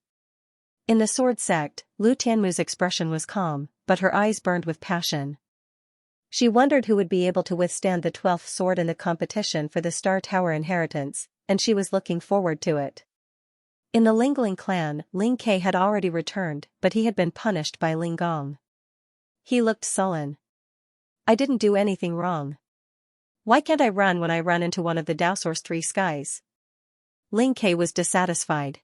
In the sword sect, Lu Tianmu's expression was calm, but her eyes burned with passion. She wondered who would be able to withstand the 12th sword in the competition for the Star Tower inheritance, and she was looking forward to it. In the Lingling clan, Ling Ke had already returned, but he had been punished by Ling Gong. He looked sullen. I didn't do anything wrong. Why can't I run when I run into one of the Dowsource 3 skies? Ling Ke was dissatisfied.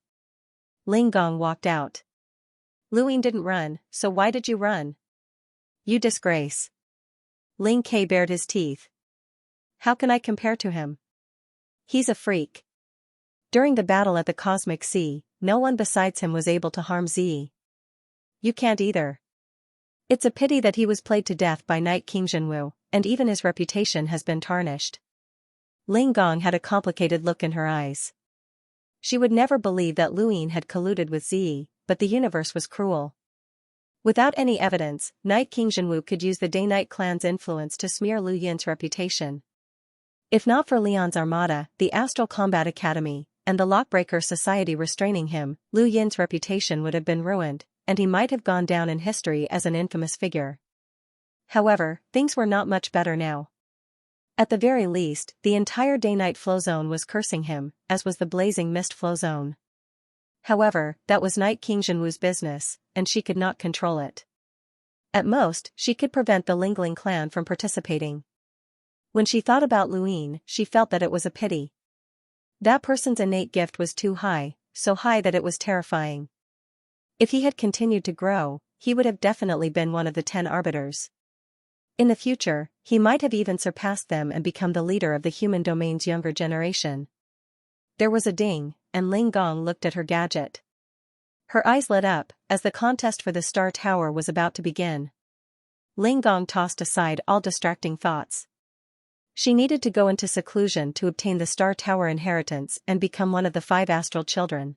Ling Gong walked out. Luin didn't run, so why did you run? You disgrace. Ling Ke bared his teeth. How can I compare to him? He's a freak. During the battle at the Cosmic Sea, no one besides him was able to harm Zi. You can't either. It's a pity that he was played to death by Night King Xianwu, and even his reputation has been tarnished. Ling Gong had a complicated look in her eyes. She would never believe that Luin had colluded with Zi, but the universe was cruel. Without any evidence, Night King Xianwu could use the Day-Night clan's influence to smear Lu Yin's reputation. If not for Leon's Armada, the Astral Combat Academy, and the Lockbreaker Society restraining him, Lu Yin's reputation would have been ruined, and he might have gone down in history as an infamous figure. However, things were not much better now. At the very least, the entire Day-Night flow zone was cursing him, as was the Blazing Mist flow zone. However, that was Night King Xianwu's business, and she could not control it. At most, she could prevent the Lingling clan from participating. When she thought about Luin, she felt that it was a pity. That person's innate gift was too high, so high that it was terrifying. If he had continued to grow, he would have definitely been one of the 10 arbiters. In the future, he might have even surpassed them and become the leader of the human domain's younger generation. There was a ding, and Ling Gong looked at her gadget. Her eyes lit up, as the contest for the Star Tower was about to begin. Ling Gong tossed aside all distracting thoughts. She needed to go into seclusion to obtain the Star Tower inheritance and become one of the 5 astral children.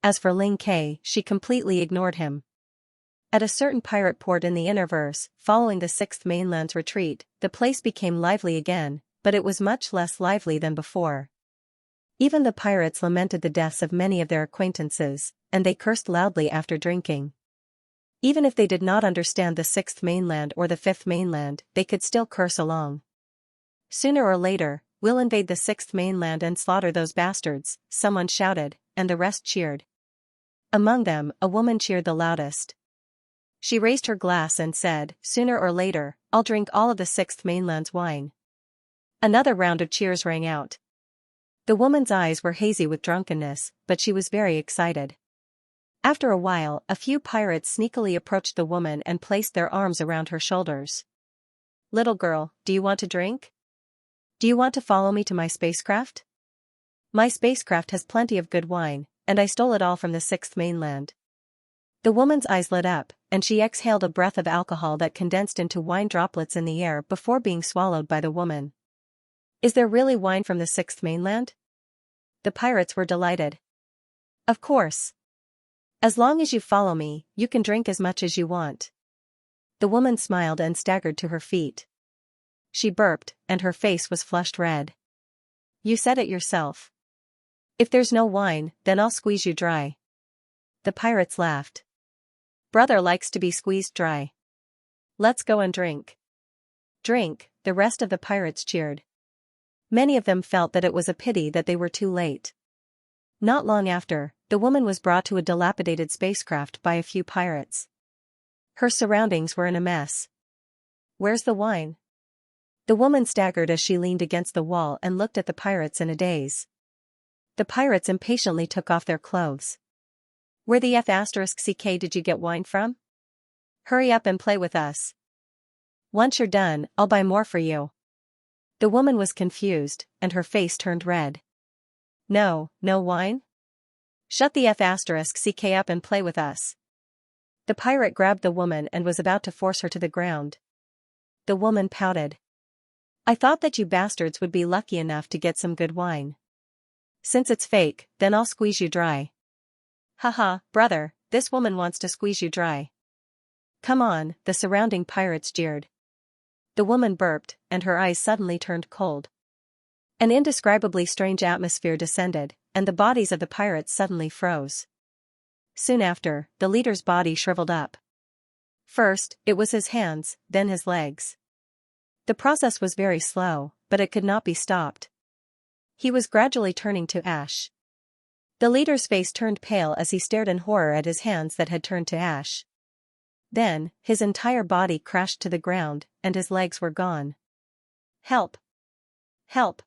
As for Ling Ke, she completely ignored him. At a certain pirate port in the Innerverse, following the 6th mainland's retreat, the place became lively again, but it was much less lively than before. Even the pirates lamented the deaths of many of their acquaintances, and they cursed loudly after drinking. Even if they did not understand the 6th mainland or the 5th mainland, they could still curse along. Sooner or later, we'll invade the 6th mainland and slaughter those bastards, someone shouted, and the rest cheered. Among them, a woman cheered the loudest. She raised her glass and said, "Sooner or later, I'll drink all of the 6th mainland's wine." Another round of cheers rang out. The woman's eyes were hazy with drunkenness, but she was very excited. After a while, a few pirates sneakily approached the woman and placed their arms around her shoulders. "Little girl, do you want to drink?" Do you want to follow me to my spacecraft? My spacecraft has plenty of good wine, and I stole it all from the sixth mainland. The woman's eyes lit up, and she exhaled a breath of alcohol that condensed into wine droplets in the air before being swallowed by the woman. Is there really wine from the sixth mainland? The pirates were delighted. Of course. As long as you follow me, you can drink as much as you want. The woman smiled and staggered to her feet. She burped, and her face was flushed red. You said it yourself. If there's no wine, then I'll squeeze you dry. The pirates laughed. Brother likes to be squeezed dry. Let's go and drink. Drink, the rest of the pirates cheered. Many of them felt that it was a pity that they were too late. Not long after, the woman was brought to a dilapidated spacecraft by a few pirates. Her surroundings were in a mess. Where's the wine? The woman staggered as she leaned against the wall and looked at the pirates in a daze. The pirates impatiently took off their clothes. Where the F***ck did you get wine from? Hurry up and play with us. Once you're done, I'll buy more for you. The woman was confused, and her face turned red. No wine? Shut the F***ck up and play with us. The pirate grabbed the woman and was about to force her to the ground. The woman pouted. I thought that you bastards would be lucky enough to get some good wine. Since it's fake, then I'll squeeze you dry. Haha, brother, this woman wants to squeeze you dry. Come on, the surrounding pirates jeered. The woman burped, and her eyes suddenly turned cold. An indescribably strange atmosphere descended, and the bodies of the pirates suddenly froze. Soon after, the leader's body shriveled up. First, it was his hands, then his legs. The process was very slow, but it could not be stopped. He was gradually turning to ash. The leader's face turned pale as he stared in horror at his hands that had turned to ash. Then, his entire body crashed to the ground, and his legs were gone. Help! Help!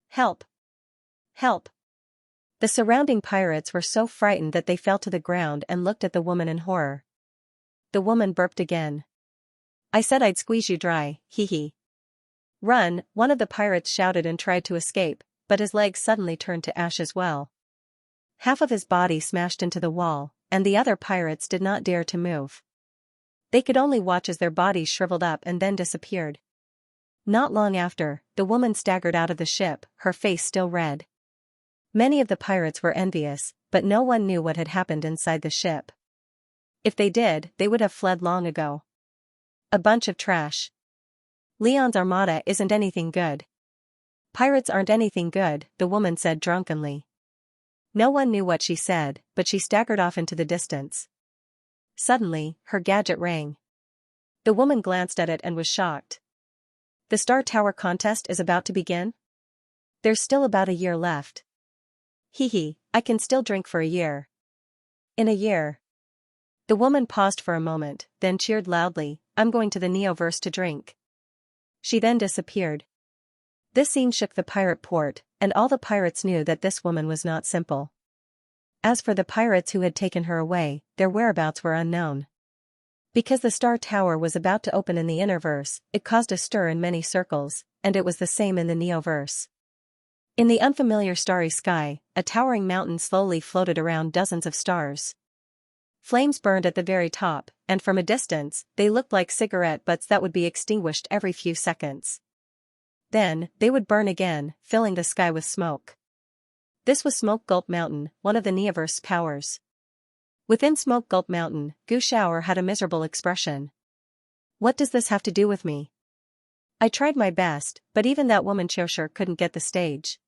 Help! Help! The surrounding pirates were so frightened that they fell to the ground and looked at the woman in horror. The woman burped again. I said I'd squeeze you dry, hee. Run, one of the pirates shouted and tried to escape, but his legs suddenly turned to ash as well. Half of his body smashed into the wall, and the other pirates did not dare to move. They could only watch as their bodies shriveled up and then disappeared. Not long after, the woman staggered out of the ship, her face still red. Many of the pirates were envious, but no one knew what had happened inside the ship. If they did, they would have fled long ago. A bunch of trash. Leon's armada isn't anything good. Pirates aren't anything good, the woman said drunkenly. No one knew what she said, but she staggered off into the distance. Suddenly, her gadget rang. The woman glanced at it and was shocked. The Star Tower contest is about to begin? There's still about a year left. Hee, I can still drink for a year. In a year. The woman paused for a moment, then cheered loudly, I'm going to the Neoverse to drink. She then disappeared. This scene shook the pirate port, and all the pirates knew that this woman was not simple. As for the pirates who had taken her away, their whereabouts were unknown. Because the Star Tower was about to open in the Innerverse, it caused a stir in many circles, and it was the same in the Neoverse. In the unfamiliar starry sky, a towering mountain slowly floated around dozens of stars. Flames burned at the very top, and from a distance, they looked like cigarette butts that would be extinguished every few seconds. Then, they would burn again, filling the sky with smoke. This was Smoke Gulp Mountain, one of the Neoverse's powers. Within Smoke Gulp Mountain, Gu Shower had a miserable expression. What does this have to do with me? I tried my best, but even that woman Xianxia couldn't get the stage.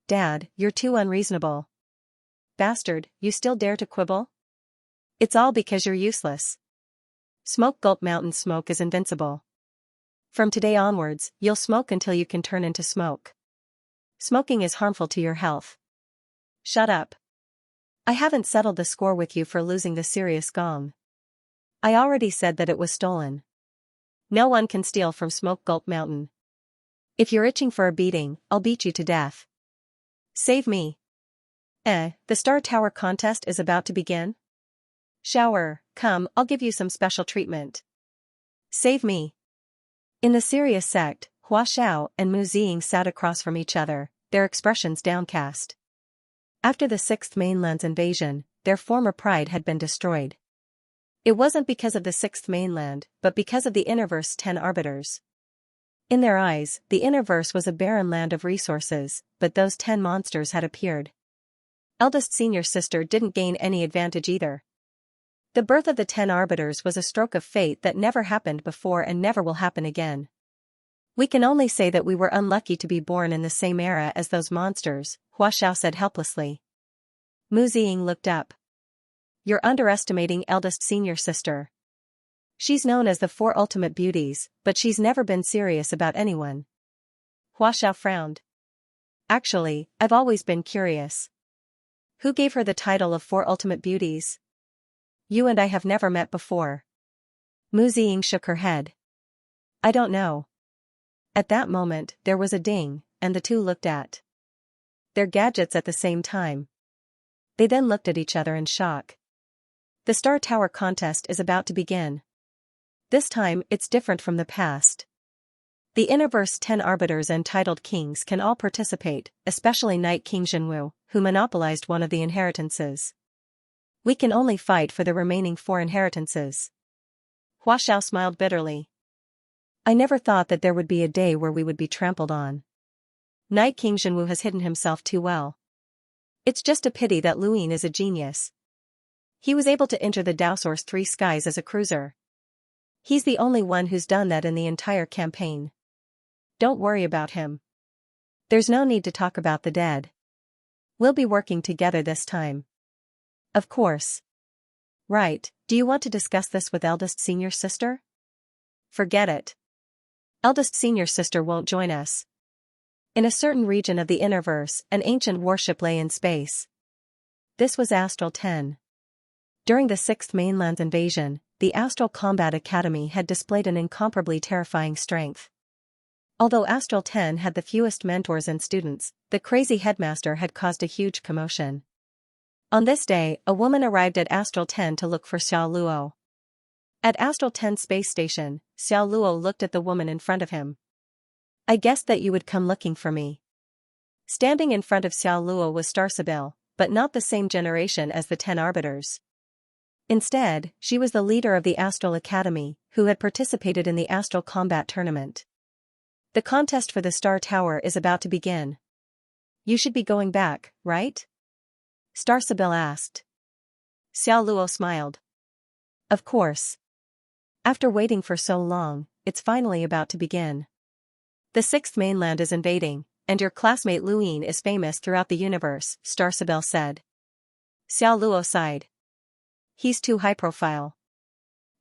Dad, you're too unreasonable. Bastard, you still dare to quibble? It's all because you're useless. Smoke Gulp Mountain smoke is invincible. From today onwards, you'll smoke until you can turn into smoke. Smoking is harmful to your health. Shut up. I haven't settled the score with you for losing the serious gong. I already said that it was stolen. No one can steal from Smoke Gulp Mountain. If you're itching for a beating, I'll beat you to death. Save me. The Star Tower contest is about to begin? Shower, come, I'll give you some special treatment. Save me. In the serious sect, Hua Xiao and Mu Ziying sat across from each other, their expressions downcast. After the Sixth Mainland's invasion, their former pride had been destroyed. It wasn't because of the Sixth Mainland, but because of the Innerverse 10 Arbiters. In their eyes, the Innerverse was a barren land of resources, but those 10 monsters had appeared. Eldest senior sister didn't gain any advantage either. The birth of the 10 Arbiters was a stroke of fate that never happened before and never will happen again. We can only say that we were unlucky to be born in the same era as those monsters, Hua Xiao said helplessly. Mu Ziying looked up. You're underestimating eldest senior sister. She's known as the 4 ultimate beauties, but she's never been serious about anyone. Hua Xiao frowned. Actually, I've always been curious. Who gave her the title of 4 ultimate beauties? You and I have never met before. Mu Ziying shook her head. I don't know. At that moment, there was a ding, and the two looked at their gadgets at the same time. They then looked at each other in shock. The Star Tower contest is about to begin. This time, it's different from the past. The Innerverse 10 Arbiters and titled kings can all participate, especially Knight King Jinwu, who monopolized one of the inheritances. We can only fight for the remaining 4 inheritances. Hua Xiao smiled bitterly. I never thought that there would be a day where we would be trampled on. Knight King Jinwu has hidden himself too well. It's just a pity that Luin is a genius. He was able to enter the Daosaur's 3 skies as a cruiser. He's the only one who's done that in the entire campaign. Don't worry about him. There's no need to talk about the dead. We'll be working together this time. Of course. Right, do you want to discuss this with eldest senior sister? Forget it. Eldest senior sister won't join us. In a certain region of the Innerverse, an ancient warship lay in space. This was Astral 10. During the Sixth Mainland's invasion, the Astral Combat Academy had displayed an incomparably terrifying strength. Although Astral 10 had the fewest mentors and students, the crazy headmaster had caused a huge commotion. On this day, a woman arrived at Astral 10 to look for Xiao Luo. At Astral 10 space station, Xiao Luo looked at the woman in front of him. I guessed that you would come looking for me. Standing in front of Xiao Luo was Starsabil, but not the same generation as the 10 Arbiters. Instead, she was the leader of the Astral Academy, who had participated in the Astral Combat Tournament. The contest for the Star Tower is about to begin. You should be going back, right? Starsabil asked. Xiao Luo smiled. Of course. After waiting for so long, it's finally about to begin. The Sixth Mainland is invading, and your classmate Luin is famous throughout the universe, Starsabil said. Xiao Luo sighed. He's too high profile.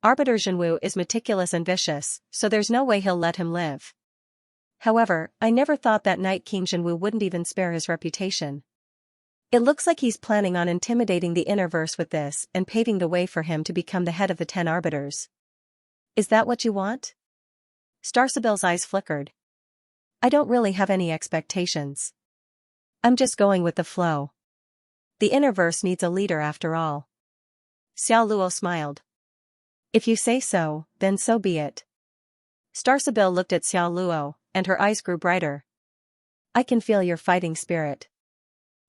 Arbiter Jinwu is meticulous and vicious, so there's no way he'll let him live. However, I never thought that Knight King Jinwu wouldn't even spare his reputation. It looks like he's planning on intimidating the Innerverse with this and paving the way for him to become the head of the 10 Arbiters. Is that what you want? Starsabil's eyes flickered. I don't really have any expectations. I'm just going with the flow. The Innerverse needs a leader after all. Xiao Luo smiled. If you say so, then so be it. Starsabil looked at Xiao Luo, and her eyes grew brighter. I can feel your fighting spirit.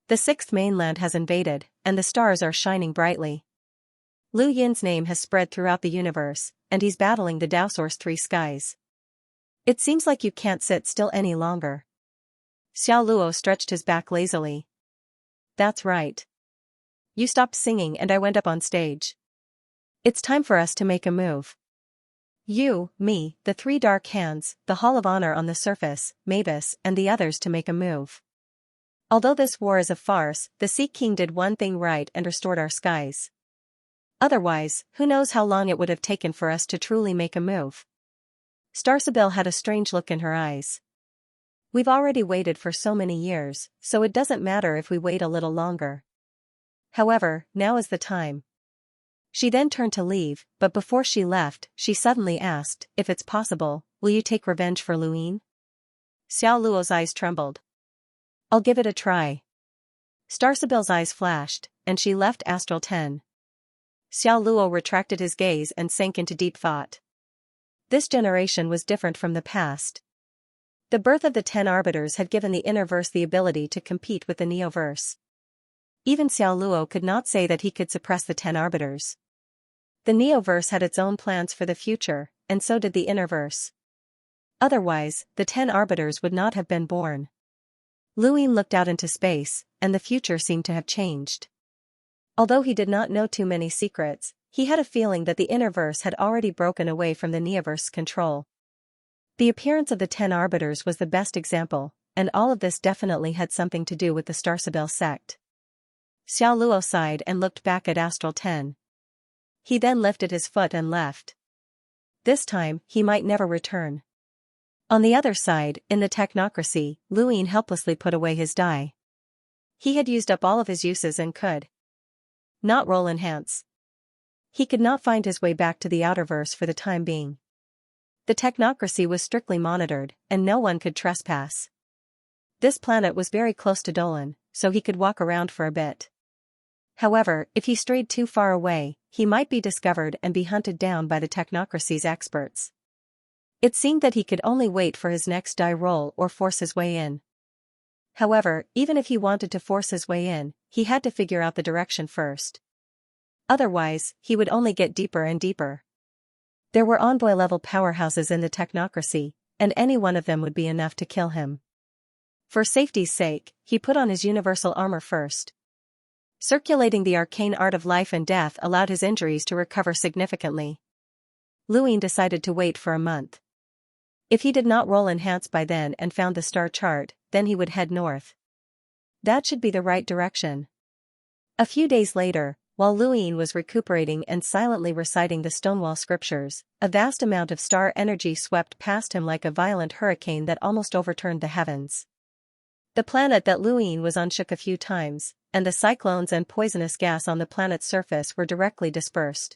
The Sixth Mainland has invaded, and the stars are shining brightly. Lu Yin's name has spread throughout the universe, and he's battling the Daosaur's 3 skies. It seems like you can't sit still any longer. Xiao Luo stretched his back lazily. That's right. You stopped singing and I went up on stage. It's time for us to make a move. You, me, the 3 Dark Hands, the Hall of Honor on the surface, Mavis, and the others to make a move. Although this war is a farce, the Sea King did one thing right and restored our skies. Otherwise, who knows how long it would have taken for us to truly make a move. Starsabil had a strange look in her eyes. We've already waited for so many years, so it doesn't matter if we wait a little longer. However, now is the time. She then turned to leave, but before she left, she suddenly asked, if it's possible, will you take revenge for Luin? Xiao Luo's eyes trembled. I'll give it a try. Starsabil's eyes flashed, and she left Astral 10. Xiao Luo retracted his gaze and sank into deep thought. This generation was different from the past. The birth of the 10 arbiters had given the Innerverse the ability to compete with the Neoverse. Even Xiao Luo could not say that he could suppress the 10 arbiters. The Neoverse had its own plans for the future, and so did the Innerverse. Otherwise, the 10 arbiters would not have been born. Luin looked out into space, and the future seemed to have changed. Although he did not know too many secrets, he had a feeling that the Innerverse had already broken away from the Neoverse's control. The appearance of the 10 arbiters was the best example, and all of this definitely had something to do with the Starsibel sect. Xiao Luo sighed and looked back at Astral 10. He then lifted his foot and left. This time, he might never return. On the other side, in the technocracy, Luin helplessly put away his die. He had used up all of his uses and could not roll enhance. He could not find his way back to the Outerverse for the time being. The technocracy was strictly monitored, and no one could trespass. This planet was very close to Dolan, so he could walk around for a bit. However, if he strayed too far away, he might be discovered and be hunted down by the technocracy's experts. It seemed that he could only wait for his next die roll or force his way in. However, even if he wanted to force his way in, he had to figure out the direction first. Otherwise, he would only get deeper and deeper. There were envoy-level powerhouses in the technocracy, and any one of them would be enough to kill him. For safety's sake, he put on his universal armor first. Circulating the arcane art of life and death allowed his injuries to recover significantly. Luin decided to wait for a month. If he did not roll enhance by then and found the star chart, then he would head north. That should be the right direction. A few days later, while Luin was recuperating and silently reciting the Stonewall scriptures, a vast amount of star energy swept past him like a violent hurricane that almost overturned the heavens. The planet that Luin was on shook a few times, and the cyclones and poisonous gas on the planet's surface were directly dispersed.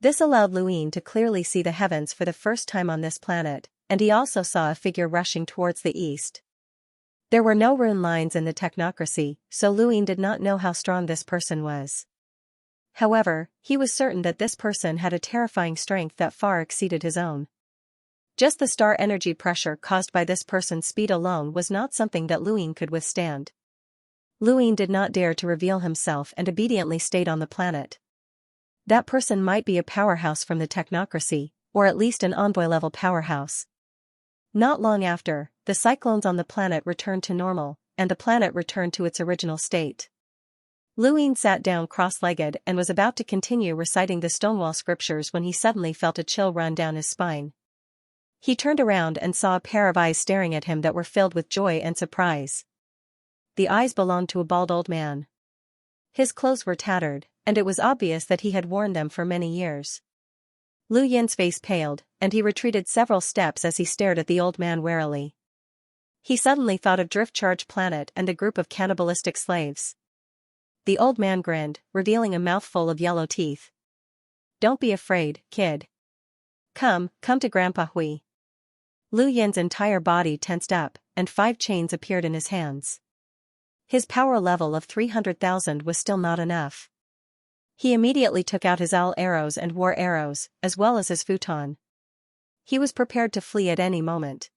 This allowed Luin to clearly see the heavens for the first time on this planet, and he also saw a figure rushing towards the east. There were no rune lines in the technocracy, so Luin did not know how strong this person was. However, he was certain that this person had a terrifying strength that far exceeded his own. Just the star energy pressure caused by this person's speed alone was not something that Luin could withstand. Luin did not dare to reveal himself and obediently stayed on the planet. That person might be a powerhouse from the technocracy, or at least an envoy-level powerhouse. Not long after, the cyclones on the planet returned to normal, and the planet returned to its original state. Luin sat down cross-legged and was about to continue reciting the Stonewall scriptures when he suddenly felt a chill run down his spine. He turned around and saw a pair of eyes staring at him that were filled with joy and surprise. The eyes belonged to a bald old man. His clothes were tattered, and it was obvious that he had worn them for many years. Lu Yin's face paled, and he retreated several steps as he stared at the old man warily. He suddenly thought of Drift Charge Planet and the group of cannibalistic slaves. The old man grinned, revealing a mouthful of yellow teeth. "Don't be afraid, kid. Come to Grandpa Hui." Lu Yin's entire body tensed up, and 5 chains appeared in his hands. His power level of 300,000 was still not enough. He immediately took out his owl arrows and war arrows, as well as his futon. He was prepared to flee at any moment.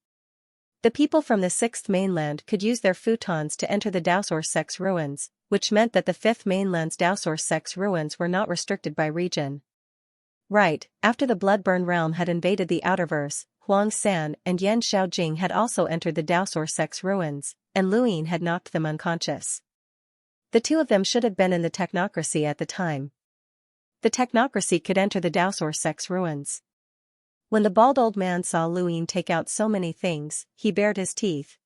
The people from the 6th mainland could use their futons to enter the Daosor Sect's ruins, which meant that the 5th mainland's Daosor Sect's ruins were not restricted by region. Right, after the Bloodburn realm had invaded the Outerverse, Huang San and Yan Xiaojing had also entered the Daosor Sect's ruins, and Luin had knocked them unconscious. The two of them should have been in the technocracy at the time. The technocracy could enter the Daosor Sect's ruins. When the bald old man saw Luin take out so many things, he bared his teeth.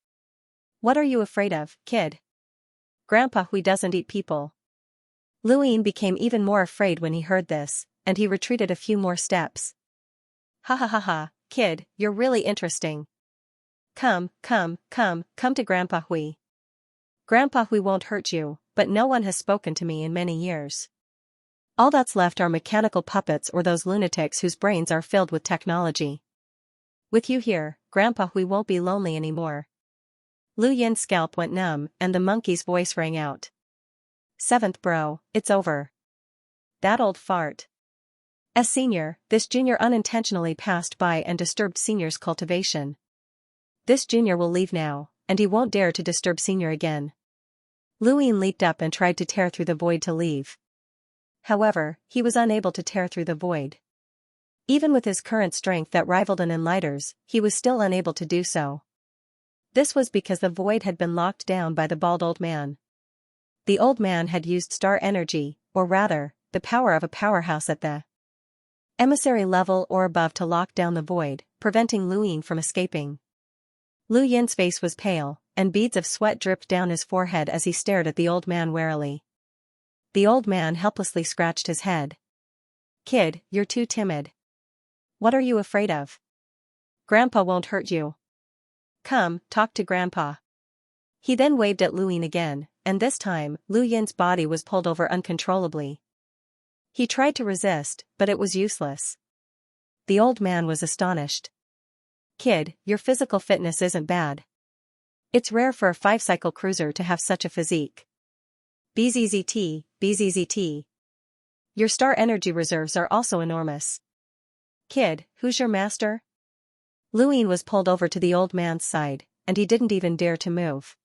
"What are you afraid of, kid? Grandpa Hui doesn't eat people." Luin became even more afraid when he heard this, and he retreated a few more steps. "Ha ha ha ha, kid, you're really interesting. Come to Grandpa Hui. Grandpa Hui won't hurt you, but no one has spoken to me in many years. All that's left are mechanical puppets or those lunatics whose brains are filled with technology. With you here, Grandpa Hui won't be lonely anymore." Lu Yin's scalp went numb, and the monkey's voice rang out. "7th bro, it's over. That old fart." As senior, this junior unintentionally passed by and disturbed senior's cultivation. This junior will leave now, and he won't dare to disturb senior again. Luin leaped up and tried to tear through the void to leave. However, he was unable to tear through the void. Even with his current strength that rivaled an enlighter's, he was still unable to do so. This was because the void had been locked down by the bald old man. The old man had used star energy, or rather, the power of a powerhouse at the emissary level or above to lock down the void, preventing Luin from escaping. Lu Yin's face was pale, and beads of sweat dripped down his forehead as he stared at the old man warily. The old man helplessly scratched his head. "Kid, you're too timid. What are you afraid of? Grandpa won't hurt you. Come, talk to Grandpa." He then waved at Luin again, and this time, Lu Yin's body was pulled over uncontrollably. He tried to resist, but it was useless. The old man was astonished. "Kid, your physical fitness isn't bad. It's rare for a 5-cycle cruiser to have such a physique. BZZT, BZZT. Your star energy reserves are also enormous. Kid, who's your master?" Luin was pulled over to the old man's side, and he didn't even dare to move.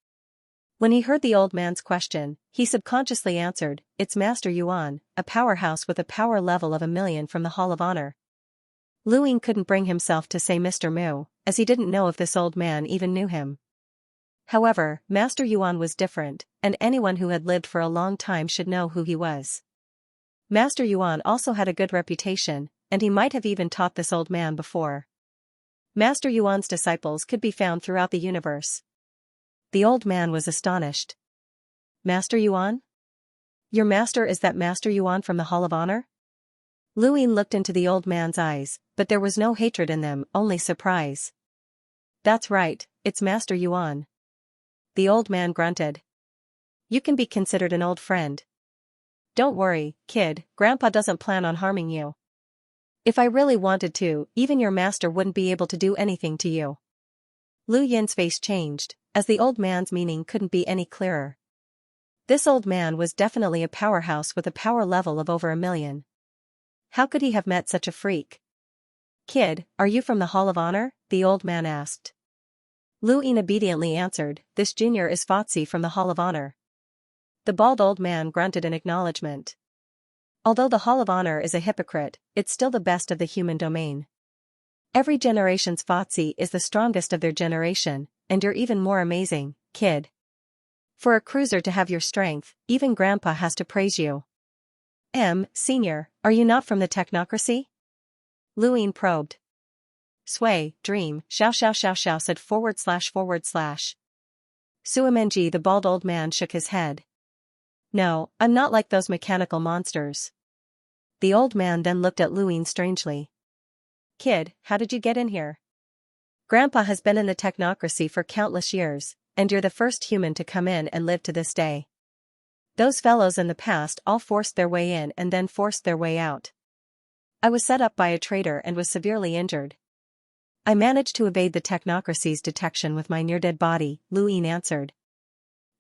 When he heard the old man's question, he subconsciously answered, "It's Master Yuan, a powerhouse with a power level of 1,000,000 from the Hall of Honor." Luin couldn't bring himself to say Mr. Mu, as he didn't know if this old man even knew him. However, Master Yuan was different, and anyone who had lived for a long time should know who he was. Master Yuan also had a good reputation, and he might have even taught this old man before. Master Yuan's disciples could be found throughout the universe. The old man was astonished. "Master Yuan? Your master is that Master Yuan from the Hall of Honor?" Luin looked into the old man's eyes, but there was no hatred in them, only surprise. "That's right, it's Master Yuan." The old man grunted. "You can be considered an old friend. Don't worry, kid, Grandpa doesn't plan on harming you. If I really wanted to, even your master wouldn't be able to do anything to you." Lu Yin's face changed, as the old man's meaning couldn't be any clearer. This old man was definitely a powerhouse with a power level of over 1,000,000. How could he have met such a freak? "Kid, are you from the Hall of Honor?" the old man asked. Lu Yin obediently answered, "This junior is Foxy from the Hall of Honor." The bald old man grunted in acknowledgement. Although the Hall of Honor is a hypocrite, it's still the best of the human domain. Every generation's Foxy is the strongest of their generation, and you're even more amazing, kid. For a cruiser to have your strength, even Grandpa has to praise you. Senior, are you not from the technocracy?" Lu Yin probed. "Sway, dream, xiao said //. Suamenji, the bald old man shook his head. "No, I'm not like those mechanical monsters." The old man then looked at Lu Yin strangely. "Kid, how did you get in here? Grandpa has been in the technocracy for countless years, and you're the first human to come in and live to this day. Those fellows in the past all forced their way in and then forced their way out. I was set up by a traitor and was severely injured. I managed to evade the technocracy's detection with my near-dead body," Lu Yin answered.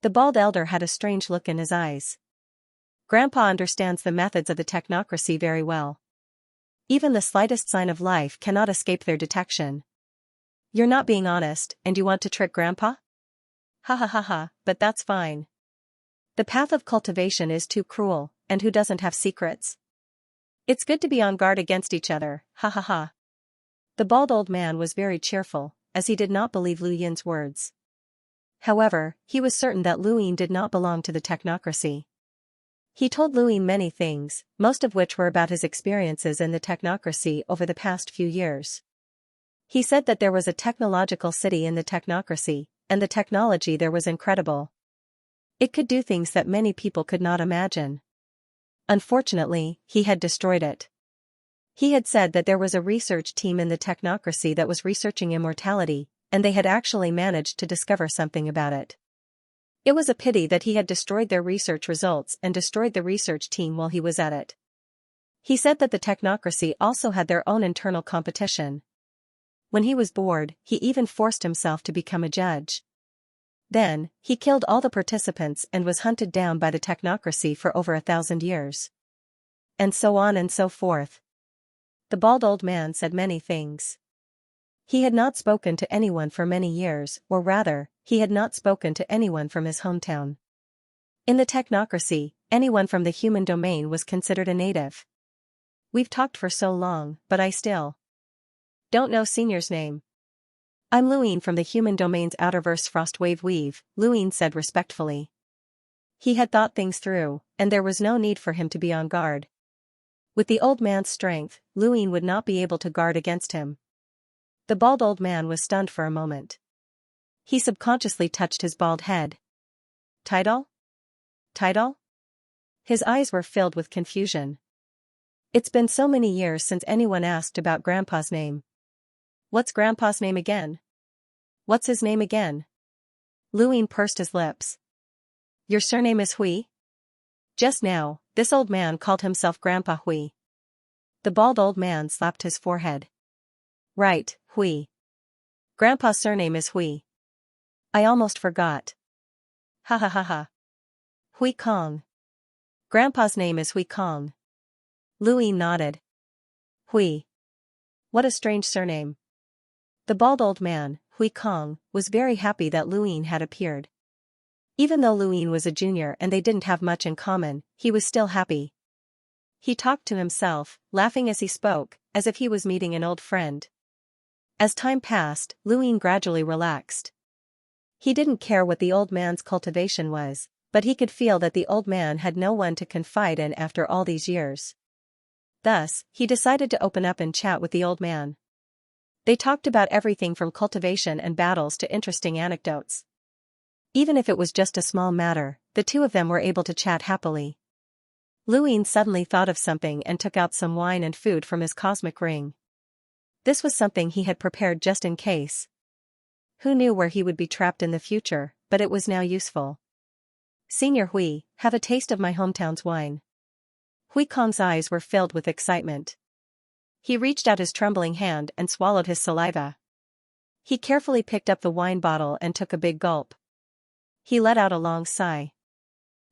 The bald elder had a strange look in his eyes. "Grandpa understands the methods of the technocracy very well. Even the slightest sign of life cannot escape their detection. You're not being honest, and you want to trick Grandpa? Ha ha ha ha, but that's fine. The path of cultivation is too cruel, and who doesn't have secrets? It's good to be on guard against each other, ha ha ha." The bald old man was very cheerful, as he did not believe Lu Yin's words. However, he was certain that Lu Yin did not belong to the technocracy. He told Lu Yin many things, most of which were about his experiences in the technocracy over the past few years. He said that there was a technological city in the technocracy, and the technology there was incredible. It could do things that many people could not imagine. Unfortunately, he had destroyed it. He had said that there was a research team in the technocracy that was researching immortality, and they had actually managed to discover something about it. It was a pity that he had destroyed their research results and destroyed the research team while he was at it. He said that the technocracy also had their own internal competition. When he was bored, he even forced himself to become a judge. Then, he killed all the participants and was hunted down by the technocracy for over 1,000 years. And so on and so forth. The bald old man said many things. He had not spoken to anyone for many years, or rather, he had not spoken to anyone from his hometown. In the technocracy, anyone from the human domain was considered a native. We've talked for so long, but I still don't know Senior's name. I'm Luine from the human domain's outerverse Frostwave Weave, Luine said respectfully. He had thought things through, and there was no need for him to be on guard. With the old man's strength, Luine would not be able to guard against him. The bald old man was stunned for a moment. He subconsciously touched his bald head. Title? Title? His eyes were filled with confusion. It's been so many years since anyone asked about Grandpa's name. What's Grandpa's name again? What's his name again? Luine pursed his lips. Your surname is Hui? Just now, this old man called himself Grandpa Hui. The bald old man slapped his forehead. Right, Hui. Grandpa's surname is Hui. I almost forgot. Ha ha ha ha. Hui Kong. Grandpa's name is Hui Kong. Luine nodded. Hui. What a strange surname. The bald old man, Hui Kong, was very happy that Luine had appeared. Even though Luine was a junior and they didn't have much in common, he was still happy. He talked to himself, laughing as he spoke, as if he was meeting an old friend. As time passed, Luine gradually relaxed. He didn't care what the old man's cultivation was, but he could feel that the old man had no one to confide in after all these years. Thus, he decided to open up and chat with the old man. They talked about everything from cultivation and battles to interesting anecdotes. Even if it was just a small matter, the two of them were able to chat happily. Luine suddenly thought of something and took out some wine and food from his cosmic ring. This was something he had prepared just in case. Who knew where he would be trapped in the future, but it was now useful. Senior Hui, have a taste of my hometown's wine. Hui Kong's eyes were filled with excitement. He reached out his trembling hand and swallowed his saliva. He carefully picked up the wine bottle and took a big gulp. He let out a long sigh.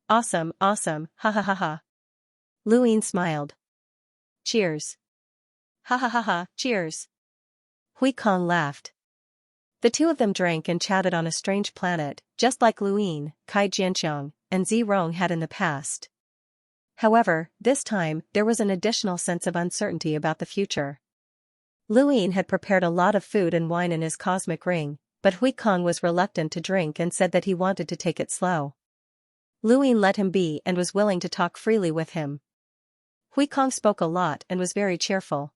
Awesome, awesome, ha ha ha ha. Luine smiled. Cheers. Ha ha ha ha, cheers. Hui Kong laughed. The two of them drank and chatted on a strange planet, just like Luine, Kai Jianxiang, and Zi Rong had in the past. However, this time, there was an additional sense of uncertainty about the future. Luine had prepared a lot of food and wine in his cosmic ring, but Hui Kong was reluctant to drink and said that he wanted to take it slow. Luine let him be and was willing to talk freely with him. Hui Kong spoke a lot and was very cheerful.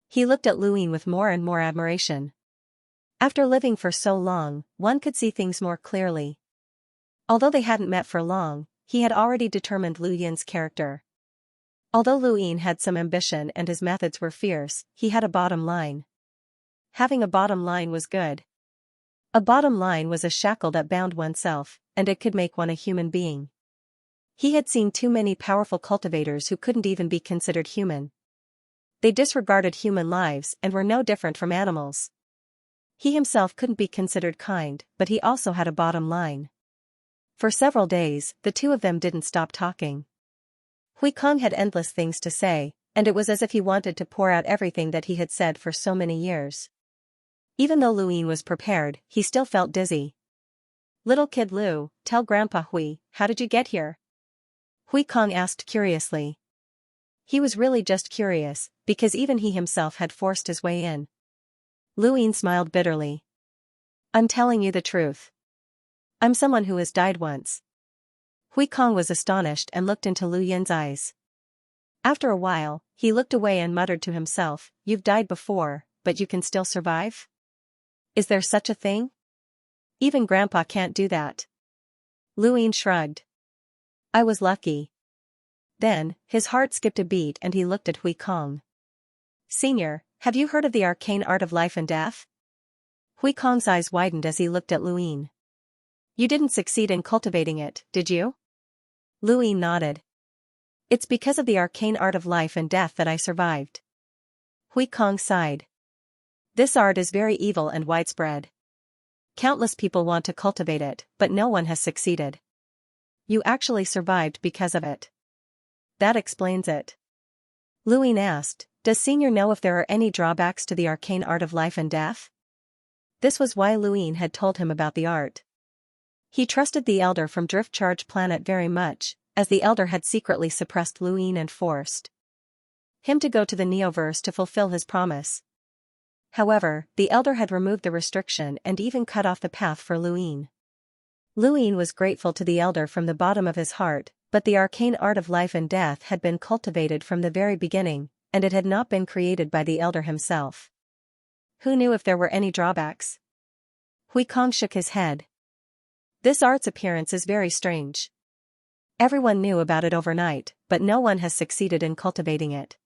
He looked at Luine with more and more admiration. After living for so long, one could see things more clearly. Although they hadn't met for long, he had already determined Lu Yin's character. Although Lu Yin had some ambition and his methods were fierce, he had a bottom line. Having a bottom line was good. A bottom line was a shackle that bound oneself, and it could make one a human being. He had seen too many powerful cultivators who couldn't even be considered human. They disregarded human lives and were no different from animals. He himself couldn't be considered kind, but he also had a bottom line. For several days, the two of them didn't stop talking. Hui Kong had endless things to say, and it was as if he wanted to pour out everything that he had said for so many years. Even though Lu Yin was prepared, he still felt dizzy. Little kid Lu, tell Grandpa Hui, how did you get here? Hui Kong asked curiously. He was really just curious, because even he himself had forced his way in. Lu Yin smiled bitterly. I'm telling you the truth. I'm someone who has died once. Hui Kong was astonished and looked into Lu Yin's eyes. After a while, he looked away and muttered to himself, you've died before, but you can still survive? Is there such a thing? Even Grandpa can't do that. Lu Yin shrugged. I was lucky. Then, his heart skipped a beat and he looked at Hui Kong. Senior, have you heard of the arcane art of life and death? Hui Kong's eyes widened as he looked at Lu Yin. You didn't succeed in cultivating it, did you? Lu Yin nodded. It's because of the arcane art of life and death that I survived. Hui Kong sighed. This art is very evil and widespread. Countless people want to cultivate it, but no one has succeeded. You actually survived because of it. That explains it. Lu Yin asked, Does Senior know if there are any drawbacks to the arcane art of life and death? This was why Luin had told him about the art. He trusted the Elder from Drift Charge Planet very much, as the Elder had secretly suppressed Luin and forced him to go to the Neoverse to fulfill his promise. However, the Elder had removed the restriction and even cut off the path for Luin. Luin was grateful to the Elder from the bottom of his heart, but the arcane art of life and death had been cultivated from the very beginning, and it had not been created by the Elder himself. Who knew if there were any drawbacks? Hui Kong shook his head. This art's appearance is very strange. Everyone knew about it overnight, but no one has succeeded in cultivating it.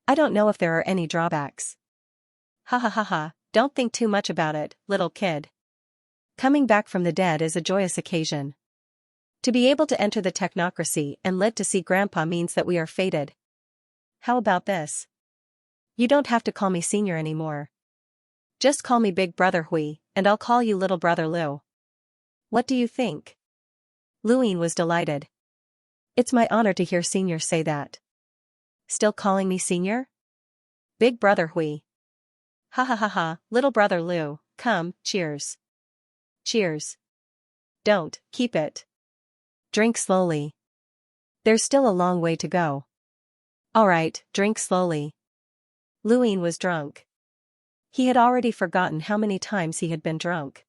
I don't know if there are any drawbacks. Ha ha ha ha, don't think too much about it, little kid. Coming back from the dead is a joyous occasion. To be able to enter the technocracy and live to see Grandpa means that we are fated. How about this? You don't have to call me Senior anymore. Just call me Big Brother Hui, and I'll call you Little Brother Lu. What do you think? Luin was delighted. It's my honor to hear Senior say that. Still calling me Senior? Big Brother Hui. Ha ha ha ha, Little Brother Lu, come, cheers. Cheers. Don't, keep it. Drink slowly. There's still a long way to go. Alright, drink slowly. Luin was drunk. He had already forgotten how many times he had been drunk.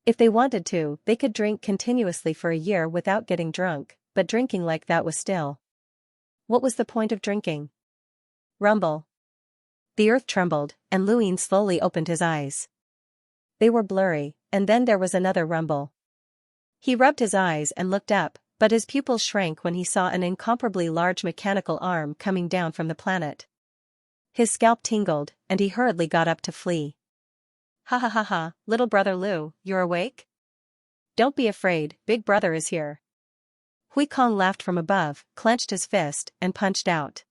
If they wanted to, they could drink continuously for a year without getting drunk, but drinking like that was still. What was the point of drinking? Rumble. The earth trembled, and Luin slowly opened his eyes. They were blurry, and then there was another rumble. He rubbed his eyes and looked up, but his pupils shrank when he saw an incomparably large mechanical arm coming down from the planet. His scalp tingled, and he hurriedly got up to flee. Ha ha ha ha, Little Brother Lu, you're awake? Don't be afraid, Big Brother is here. Hui Kong laughed from above, clenched his fist, and punched out.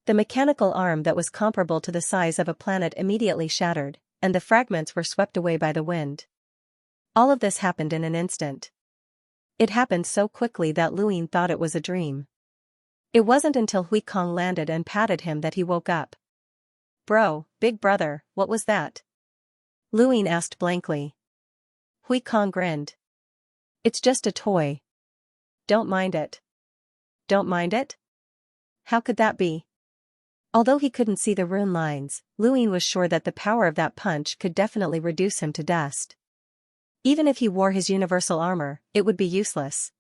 The mechanical arm that was comparable to the size of a planet immediately shattered, and the fragments were swept away by the wind. All of this happened in an instant. It happened so quickly that Luin thought it was a dream. It wasn't until Hui Kong landed and patted him that he woke up. Bro, Big Brother, what was that? Luin asked blankly. Hui Kong grinned. It's just a toy. Don't mind it. Don't mind it? How could that be? Although he couldn't see the rune lines, Luin was sure that the power of that punch could definitely reduce him to dust. Even if he wore his universal armor, it would be useless.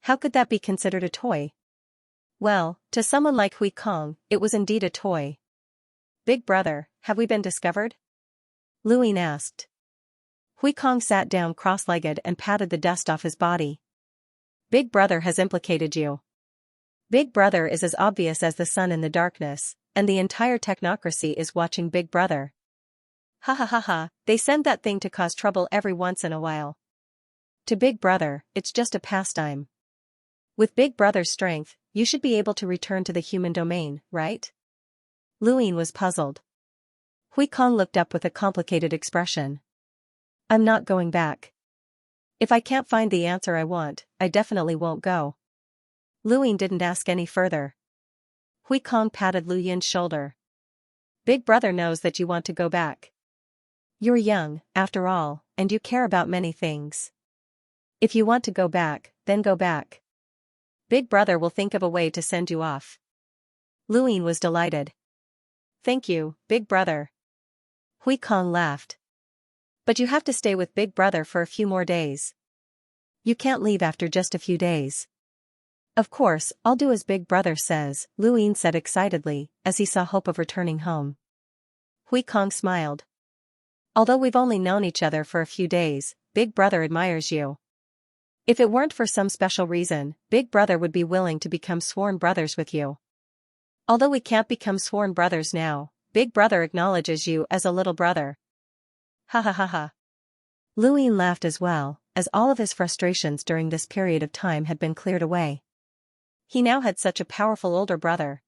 How could that be considered a toy? Well, to someone like Hui Kong, it was indeed a toy. Big Brother, have we been discovered? Luin asked. Hui Kong sat down cross-legged and patted the dust off his body. Big Brother has implicated you. Big Brother is as obvious as the sun in the darkness, and the entire technocracy is watching Big Brother. Ha ha ha ha, they send that thing to cause trouble every once in a while. To Big Brother, it's just a pastime. With Big Brother's strength, you should be able to return to the human domain, right? Luin was puzzled. Hui Kong looked up with a complicated expression. I'm not going back. If I can't find the answer I want, I definitely won't go. Luin didn't ask any further. Hui Kong patted Lu Yin's shoulder. Big Brother knows that you want to go back. You're young, after all, and you care about many things. If you want to go back, then go back. Big Brother will think of a way to send you off. Luin was delighted. Thank you, Big Brother. Hui Kong laughed. But you have to stay with Big Brother for a few more days. You can't leave after just a few days. Of course, I'll do as Big Brother says, Luin said excitedly, as he saw hope of returning home. Hui Kong smiled. Although we've only known each other for a few days, Big Brother admires you. If it weren't for some special reason, Big Brother would be willing to become sworn brothers with you. Although we can't become sworn brothers now, Big Brother acknowledges you as a little brother. Ha ha ha ha. Luin laughed as well, as all of his frustrations during this period of time had been cleared away. He now had such a powerful older brother.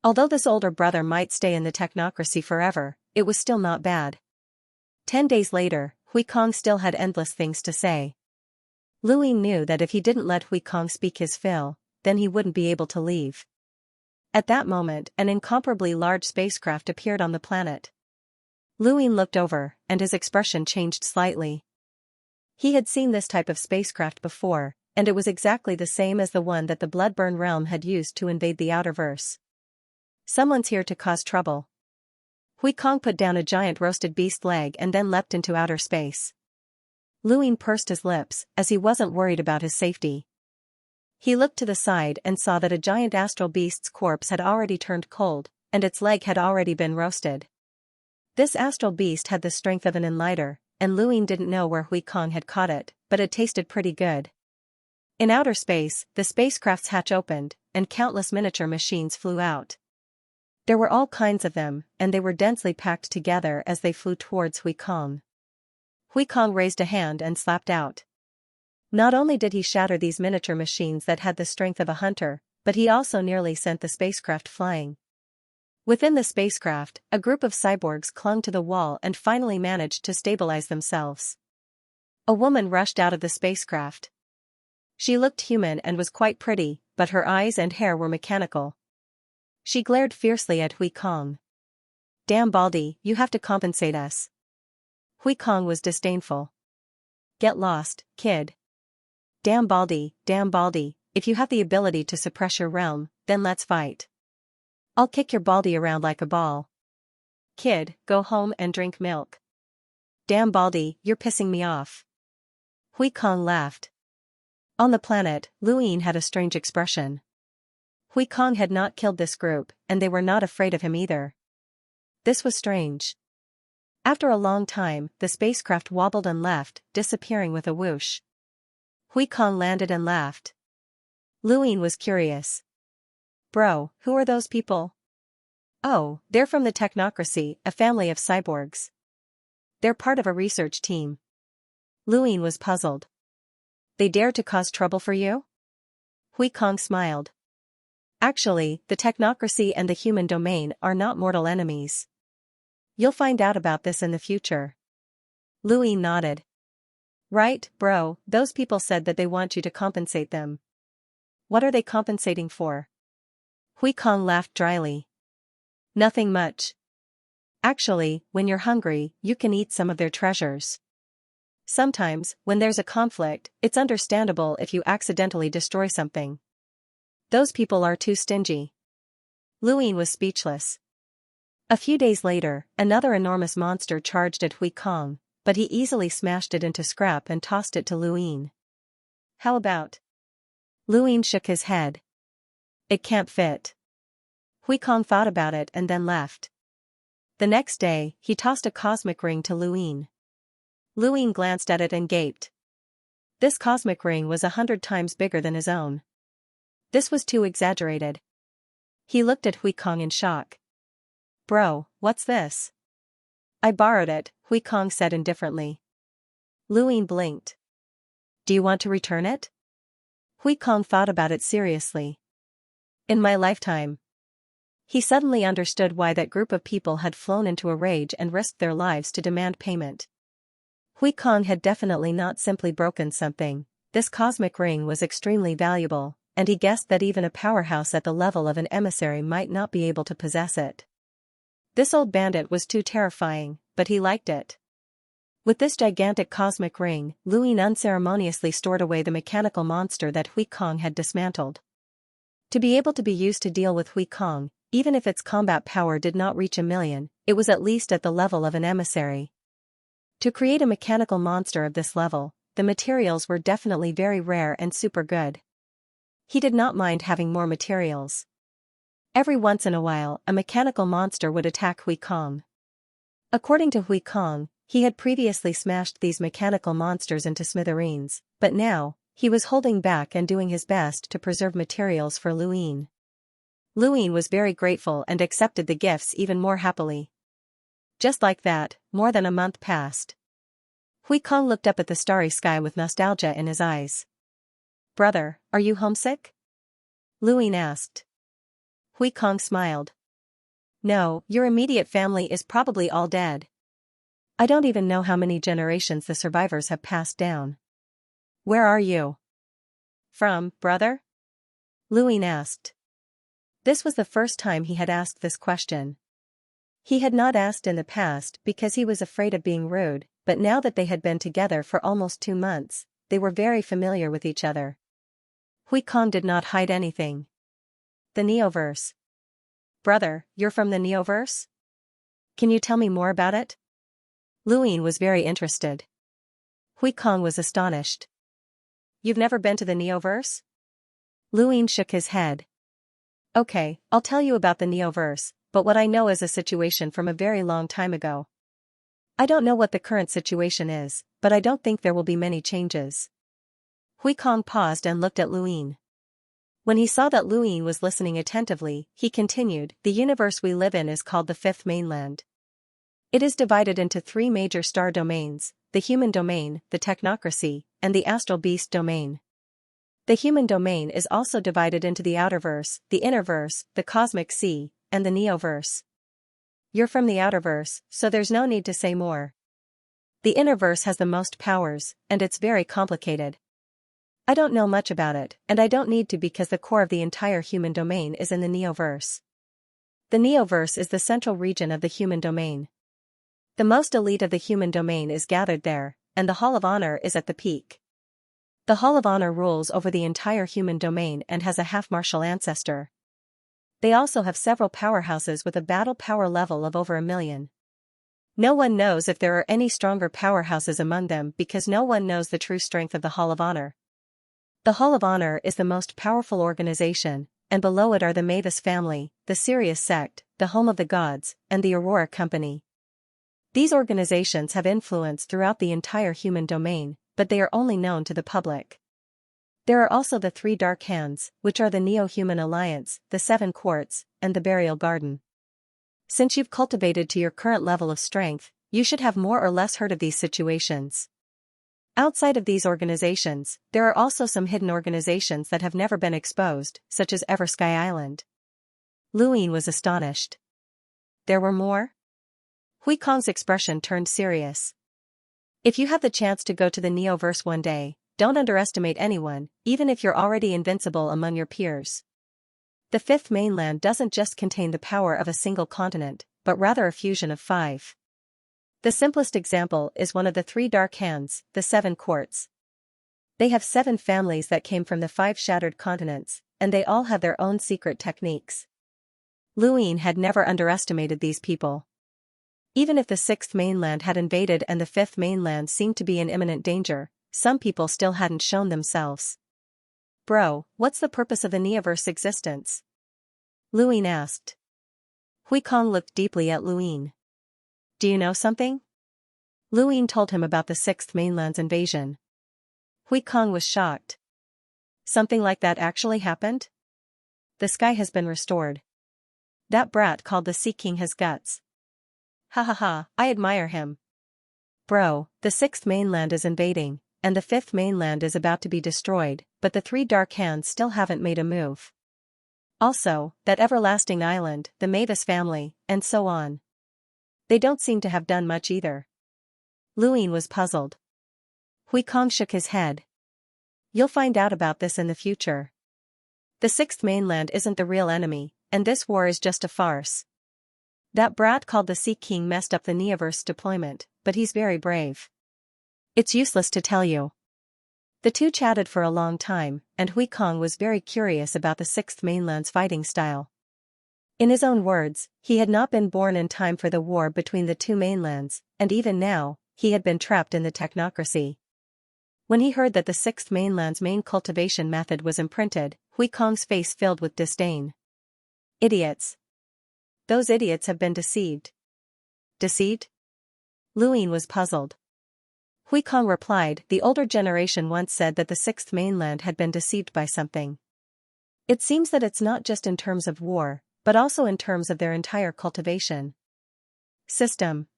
Although this older brother might stay in the technocracy forever, it was still not bad. 10 days later, Hui Kong still had endless things to say. Luin knew that if he didn't let Hui Kong speak his fill, then he wouldn't be able to leave. At that moment, an incomparably large spacecraft appeared on the planet. Luin looked over, and his expression changed slightly. He had seen this type of spacecraft before, and it was exactly the same as the one that the Bloodburn realm had used to invade the Outerverse. Someone's here to cause trouble. Hui Kong put down a giant roasted beast leg and then leapt into outer space. Luin pursed his lips, as he wasn't worried about his safety. He looked to the side and saw that a giant astral beast's corpse had already turned cold, and its leg had already been roasted. This astral beast had the strength of an enlighter, and Luin didn't know where Hui Kong had caught it, but it tasted pretty good. In outer space, the spacecraft's hatch opened, and countless miniature machines flew out. There were all kinds of them, and they were densely packed together as they flew towards Hui Kong. Hui Kong raised a hand and slapped out. Not only did he shatter these miniature machines that had the strength of a hunter, but he also nearly sent the spacecraft flying. Within the spacecraft, a group of cyborgs clung to the wall and finally managed to stabilize themselves. A woman rushed out of the spacecraft. She looked human and was quite pretty, but her eyes and hair were mechanical. She glared fiercely at Hui Kong. "Damn Baldy, you have to compensate us." Hui Kong was disdainful. "Get lost, kid. Damn Baldy, if you have the ability to suppress your realm, then let's fight. I'll kick your Baldy around like a ball. Kid, go home and drink milk. Damn Baldy, you're pissing me off." Hui Kong laughed. On the planet, Luin had a strange expression. Hui Kong had not killed this group, and they were not afraid of him either. This was strange. After a long time, the spacecraft wobbled and left, disappearing with a whoosh. Hui Kong landed and laughed. Luin was curious. "Bro, who are those people?" "Oh, they're from the Technocracy, a family of cyborgs. They're part of a research team." Luin was puzzled. "They dare to cause trouble for you?" Hui Kong smiled. "Actually, the Technocracy and the human domain are not mortal enemies. You'll find out about this in the future." Luin nodded. "Right, bro, those people said that they want you to compensate them. What are they compensating for?" Hui Kong laughed dryly. "Nothing much. Actually, when you're hungry, you can eat some of their treasures. Sometimes, when there's a conflict, it's understandable if you accidentally destroy something. Those people are too stingy." Luin was speechless. A few days later, another enormous monster charged at Hui Kong, but he easily smashed it into scrap and tossed it to Luin. "How about?" Luin shook his head. "It can't fit." Hui Kong thought about it and then left. The next day, he tossed a cosmic ring to Luin. Luin glanced at it and gaped. This cosmic ring was 100 times bigger than his own. This was too exaggerated. He looked at Hui Kong in shock. "Bro, what's this?" "I borrowed it," Hui Kong said indifferently. Luin blinked. "Do you want to return it?" Hui Kong thought about it seriously. "In my lifetime." He suddenly understood why that group of people had flown into a rage and risked their lives to demand payment. Hui Kong had definitely not simply broken something. This cosmic ring was extremely valuable, and he guessed that even a powerhouse at the level of an emissary might not be able to possess it. This old bandit was too terrifying, but he liked it. With this gigantic cosmic ring, Luin unceremoniously stored away the mechanical monster that Hui Kong had dismantled. To be able to be used to deal with Hui Kong, even if its combat power did not reach 1,000,000, it was at least at the level of an emissary. To create a mechanical monster of this level, the materials were definitely very rare and super good. He did not mind having more materials. Every once in a while, a mechanical monster would attack Hui Kong. According to Hui Kong, he had previously smashed these mechanical monsters into smithereens, but now, he was holding back and doing his best to preserve materials for Luin. Luin was very grateful and accepted the gifts even more happily. Just like that, more than a month passed. Hui Kong looked up at the starry sky with nostalgia in his eyes. "Brother, are you homesick?" Luin asked. Hui Kong smiled. "No, your immediate family is probably all dead. I don't even know how many generations the survivors have passed down." "Where are you from, brother?" Luin asked. This was the first time he had asked this question. He had not asked in the past because he was afraid of being rude, but now that they had been together for almost 2 months, they were very familiar with each other. Hui Kong did not hide anything. The Neoverse. Brother, you're from the Neoverse? Can you tell me more about it? Luin was very interested. Hui Kong was astonished. You've never been to the Neoverse? Luin shook his head. Okay, I'll tell you about the Neoverse, but what I know is a situation from a very long time ago. I don't know what the current situation is, but I don't think there will be many changes. Hui Kong paused and looked at Luin. When he saw that Luin was listening attentively, he continued, the universe we live in is called the Fifth Mainland. It is divided into 3 major star domains, the human domain, the technocracy, and the astral beast domain. The human domain is also divided into the outerverse, the innerverse, the cosmic sea, and the Neoverse. You're from the outerverse, so there's no need to say more. The innerverse has the most powers, and it's very complicated. I don't know much about it, and I don't need to because the core of the entire human domain is in the Neoverse. The Neoverse is the central region of the human domain. The most elite of the human domain is gathered there, and the Hall of Honor is at the peak. The Hall of Honor rules over the entire human domain and has a half-martial ancestor. They also have several powerhouses with a battle power level of over 1 million. No one knows if there are any stronger powerhouses among them because no one knows the true strength of the Hall of Honor. The Hall of Honor is the most powerful organization, and below it are the Mavis family, the Sirius sect, the Home of the Gods, and the Aurora Company. These organizations have influence throughout the entire human domain, but they are only known to the public. There are also the 3 Dark Hands, which are the Neo-Human Alliance, the 7 Courts, and the Burial Garden. Since you've cultivated to your current level of strength, you should have more or less heard of these situations. Outside of these organizations, there are also some hidden organizations that have never been exposed, such as Eversky Island. Luin was astonished. There were more? Hui Kong's expression turned serious. If you have the chance to go to the Neoverse one day, don't underestimate anyone, even if you're already invincible among your peers. The Fifth Mainland doesn't just contain the power of a single continent, but rather a fusion of 5. The simplest example is one of the 3 Dark Hands, the 7 Courts. They have 7 families that came from the 5 shattered continents, and they all have their own secret techniques. Luin had never underestimated these people. Even if the 6th Mainland had invaded and the 5th Mainland seemed to be in imminent danger, some people still hadn't shown themselves. Bro, what's the purpose of the Neoverse existence? Luin asked. Hui Kong looked deeply at Luin. Do you know something? Luin told him about the 6th Mainland's invasion. Hui Kong was shocked. Something like that actually happened? The sky has been restored. That brat called the Sea King has guts. Ha ha ha, I admire him. Bro, the 6th Mainland is invading, and the 5th Mainland is about to be destroyed, but the 3 Dark Hands still haven't made a move. Also, that everlasting island, the Mavis family, and so on. They don't seem to have done much either. Luin was puzzled. Hui Kong shook his head. You'll find out about this in the future. The 6th Mainland isn't the real enemy, and this war is just a farce. That brat called the Sea King messed up the Neoverse deployment, but he's very brave. It's useless to tell you. The two chatted for a long time, and Hui Kong was very curious about the 6th Mainland's fighting style. In his own words, he had not been born in time for the war between the 2 mainlands, and even now, he had been trapped in the technocracy. When he heard that the 6th Mainland's main cultivation method was imprinted, Hui Kong's face filled with disdain. Idiots. Those idiots have been deceived. Deceived? Luin was puzzled. Hui Kong replied, the older generation once said that the 6th Mainland had been deceived by something. It seems that it's not just in terms of war, but also in terms of their entire cultivation system.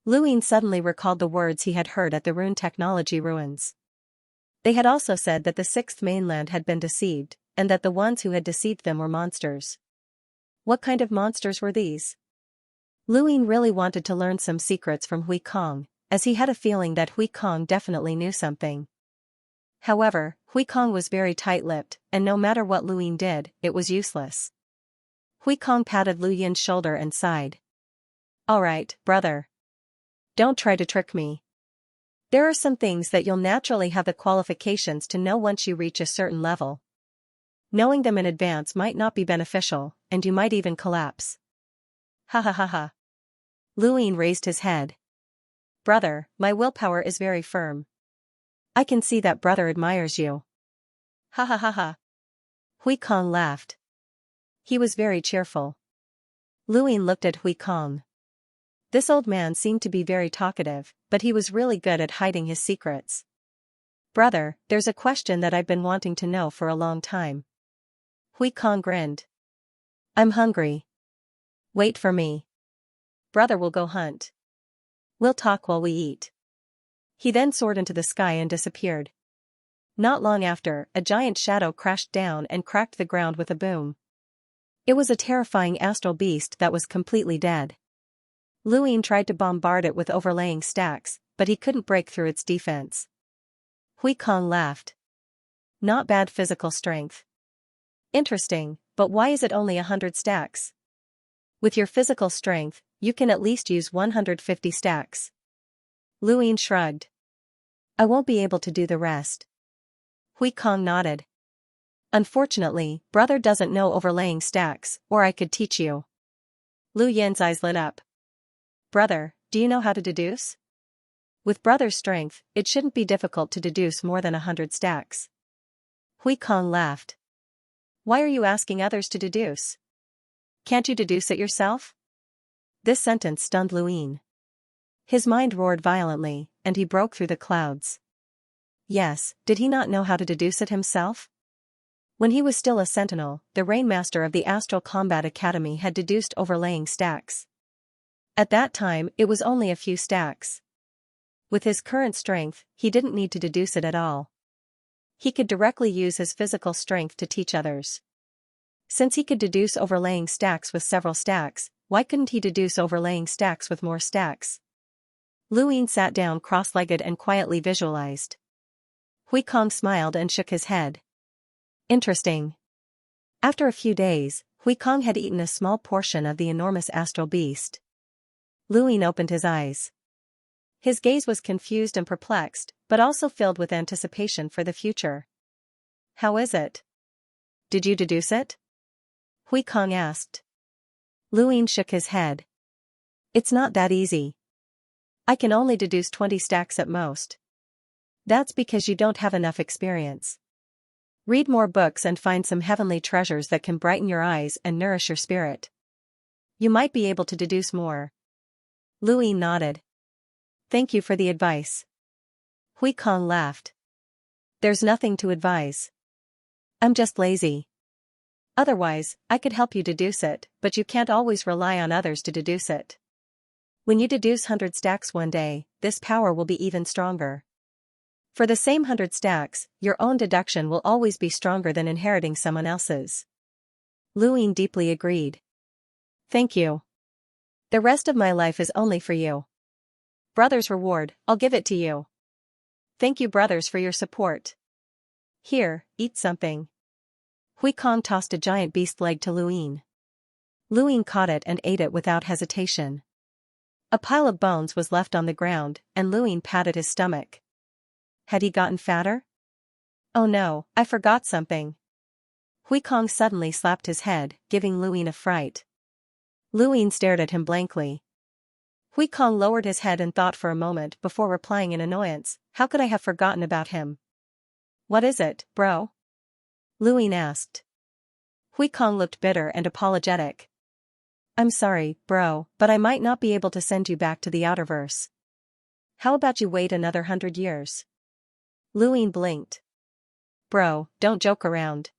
Luin suddenly recalled the words he had heard at the rune technology ruins. They had also said that the 6th Mainland had been deceived, and that the ones who had deceived them were monsters. What kind of monsters were these? Luin really wanted to learn some secrets from Hui Kong, as he had a feeling that Hui Kong definitely knew something. However, Hui Kong was very tight-lipped, and no matter what Luin did, it was useless. Hui Kong patted Lu Yin's shoulder and sighed. Alright, brother. Don't try to trick me. There are some things that you'll naturally have the qualifications to know once you reach a certain level. Knowing them in advance might not be beneficial, and you might even collapse. Ha ha ha ha. Lu Yin raised his head. Brother, my willpower is very firm. I can see that brother admires you. Ha ha ha ha. Hui Kong laughed. He was very cheerful. Lu Yin looked at Hui Kong. This old man seemed to be very talkative, but he was really good at hiding his secrets. Brother, there's a question that I've been wanting to know for a long time. Hui Kong grinned. I'm hungry. Wait for me. Brother will go hunt. We'll talk while we eat. He then soared into the sky and disappeared. Not long after, a giant shadow crashed down and cracked the ground with a boom. It was a terrifying astral beast that was completely dead. Lu Yin tried to bombard it with overlaying stacks, but he couldn't break through its defense. Hui Kong laughed. Not bad physical strength. Interesting, but why is it only 100 stacks? With your physical strength, you can at least use 150 stacks. Lu Yin shrugged. I won't be able to do the rest. Hui Kong nodded. Unfortunately, brother doesn't know overlaying stacks, or I could teach you. Lu Yin's eyes lit up. Brother, do you know how to deduce? With brother's strength, it shouldn't be difficult to deduce more than 100 stacks. Hui Kong laughed. Why are you asking others to deduce? Can't you deduce it yourself? This sentence stunned Lu Yin. His mind roared violently, and he broke through the clouds. Yes, did he not know how to deduce it himself? When he was still a sentinel, the Rainmaster of the Astral Combat Academy had deduced overlaying stacks. At that time, it was only a few stacks. With his current strength, he didn't need to deduce it at all. He could directly use his physical strength to teach others. Since he could deduce overlaying stacks with several stacks, why couldn't he deduce overlaying stacks with more stacks? Lu Yin sat down cross-legged and quietly visualized. Hui Kong smiled and shook his head. Interesting. After a few days, Hui Kong had eaten a small portion of the enormous astral beast. Lu Yin opened his eyes. His gaze was confused and perplexed, but also filled with anticipation for the future. How is it? Did you deduce it? Hui Kong asked. Lu Yin shook his head. It's not that easy. I can only deduce 20 stacks at most. That's because you don't have enough experience. Read more books and find some heavenly treasures that can brighten your eyes and nourish your spirit. You might be able to deduce more. Lu Yin nodded. Thank you for the advice. Hui Kong laughed. There's nothing to advise. I'm just lazy. Otherwise, I could help you deduce it, but you can't always rely on others to deduce it. When you deduce 100 stacks one day, this power will be even stronger. For the same 100 stacks, your own deduction will always be stronger than inheriting someone else's. Lu Yin deeply agreed. Thank you. The rest of my life is only for you. Brother's reward, I'll give it to you. Thank you brothers for your support. Here, eat something. Hui Kong tossed a giant beast leg to Lu Yin. Lu Yin caught it and ate it without hesitation. A pile of bones was left on the ground, and Lu Yin patted his stomach. Had he gotten fatter? Oh no, I forgot something. Hui Kong suddenly slapped his head, giving Lu Yin a fright. Lu Yin stared at him blankly. Hui Kong lowered his head and thought for a moment before replying in annoyance, how could I have forgotten about him? What is it, bro? Lu Yin asked. Hui Kong looked bitter and apologetic. I'm sorry, bro, but I might not be able to send you back to the Outerverse. How about you wait another 100 years? Lu Yin blinked. Bro, don't joke around.